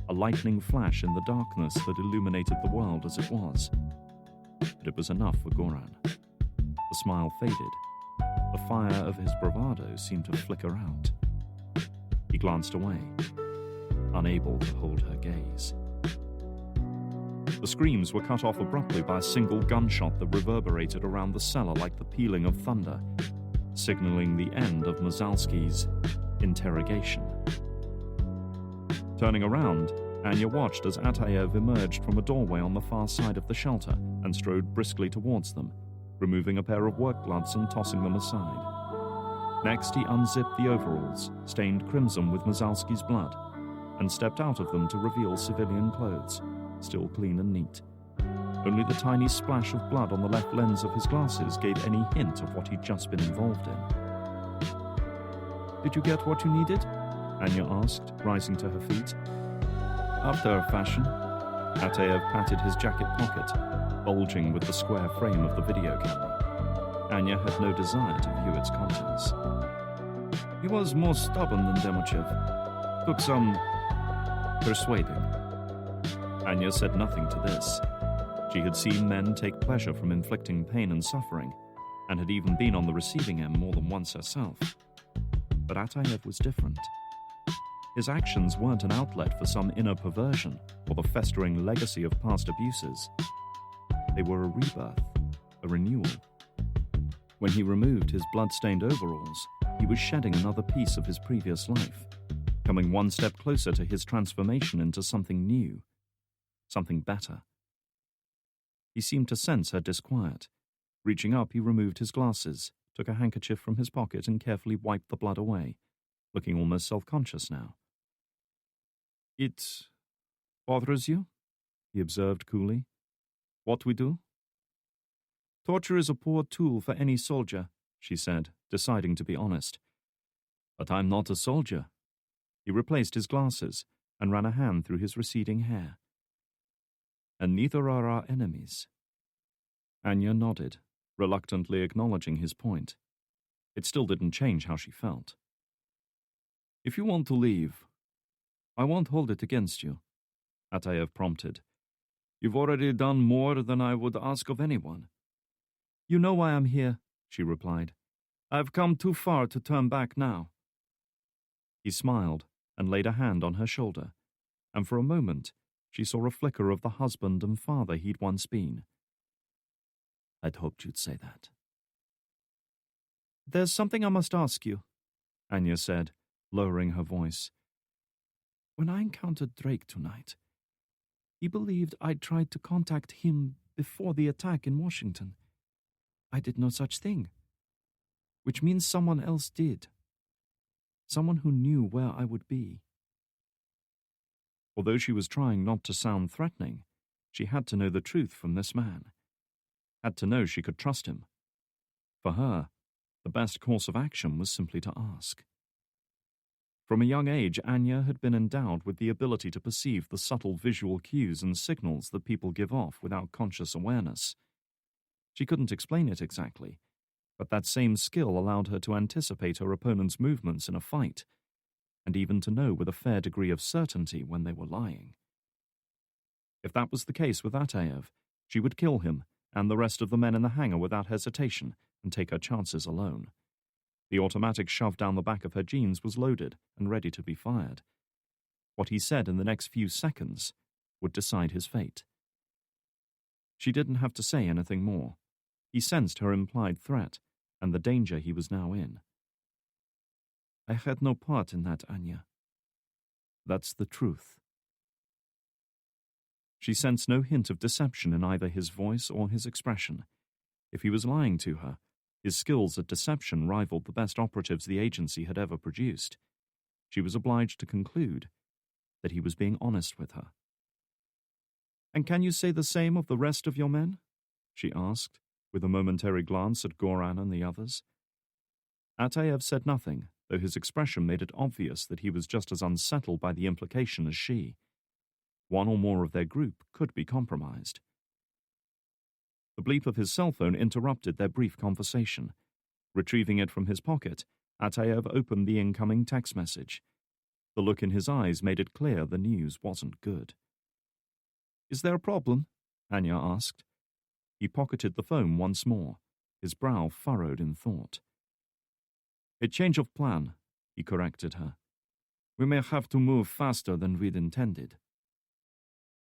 a lightning flash in the darkness that illuminated the world as it was. But it was enough for Goran. The smile faded. The fire of his bravado seemed to flicker out. He glanced away, unable to hold her gaze. The screams were cut off abruptly by a single gunshot that reverberated around the cellar like the pealing of thunder, signaling the end of Mazalski's interrogation. Turning around, Anya watched as Atayev emerged from a doorway on the far side of the shelter and strode briskly towards them, removing a pair of work gloves and tossing them aside. Next, he unzipped the overalls, stained crimson with Mazalski's blood, and stepped out of them to reveal civilian clothes, still clean and neat. Only the tiny splash of blood on the left lens of his glasses gave any hint of what he'd just been involved in. "Did you get what you needed?" Anya asked, rising to her feet. "After a fashion." Atayev patted his jacket pocket, bulging with the square frame of the video camera. Anya had no desire to view its contents. "He was more stubborn than Demochev. Took some persuading." Anya said nothing to this. She had seen men take pleasure from inflicting pain and suffering, and had even been on the receiving end more than once herself. But Atayev was different. His actions weren't an outlet for some inner perversion or the festering legacy of past abuses. They were a rebirth, a renewal. When he removed his blood-stained overalls, he was shedding another piece of his previous life, coming one step closer to his transformation into something new, something better. He seemed to sense her disquiet. Reaching up, he removed his glasses, took a handkerchief from his pocket and carefully wiped the blood away, looking almost self-conscious now. "It bothers you?" he observed coolly. "What we do?" "Torture is a poor tool for any soldier," she said, deciding to be honest. "But I'm not a soldier." He replaced his glasses and ran a hand through his receding hair. "And neither are our enemies." Anya nodded, reluctantly acknowledging his point. It still didn't change how she felt. "If you want to leave, I won't hold it against you," Atayev prompted. "You've already done more than I would ask of anyone." "You know why I'm here," she replied. "I've come too far to turn back now." He smiled and laid a hand on her shoulder, and for a moment she saw a flicker of the husband and father he'd once been. "I'd hoped you'd say that." "There's something I must ask you," Anya said, lowering her voice. "When I encountered Drake tonight, he believed I'd tried to contact him before the attack in Washington. I did no such thing, which means someone else did. Someone who knew where I would be." Although she was trying not to sound threatening, she had to know the truth from this man. Had to know she could trust him. For her, the best course of action was simply to ask. From a young age, Anya had been endowed with the ability to perceive the subtle visual cues and signals that people give off without conscious awareness. She couldn't explain it exactly, but that same skill allowed her to anticipate her opponent's movements in a fight, and even to know with a fair degree of certainty when they were lying. If that was the case with Atayev, she would kill him and the rest of the men in the hangar without hesitation and take her chances alone. The automatic shove down the back of her jeans was loaded and ready to be fired. What he said in the next few seconds would decide his fate. She didn't have to say anything more. He sensed her implied threat and the danger he was now in. I had no part in that, Anya. That's the truth. She sensed no hint of deception in either his voice or his expression. If he was lying to her, his skills at deception rivaled the best operatives the agency had ever produced. She was obliged to conclude that he was being honest with her. And can you say the same of the rest of your men? She asked, with a momentary glance at Goran and the others. Atayev said nothing, though his expression made it obvious that he was just as unsettled by the implication as she. One or more of their group could be compromised. The bleep of his cell phone interrupted their brief conversation. Retrieving it from his pocket, Atayev opened the incoming text message. The look in his eyes made it clear the news wasn't good. Is there a problem? Anya asked. He pocketed the phone once more, his brow furrowed in thought. A change of plan, he corrected her. We may have to move faster than we'd intended.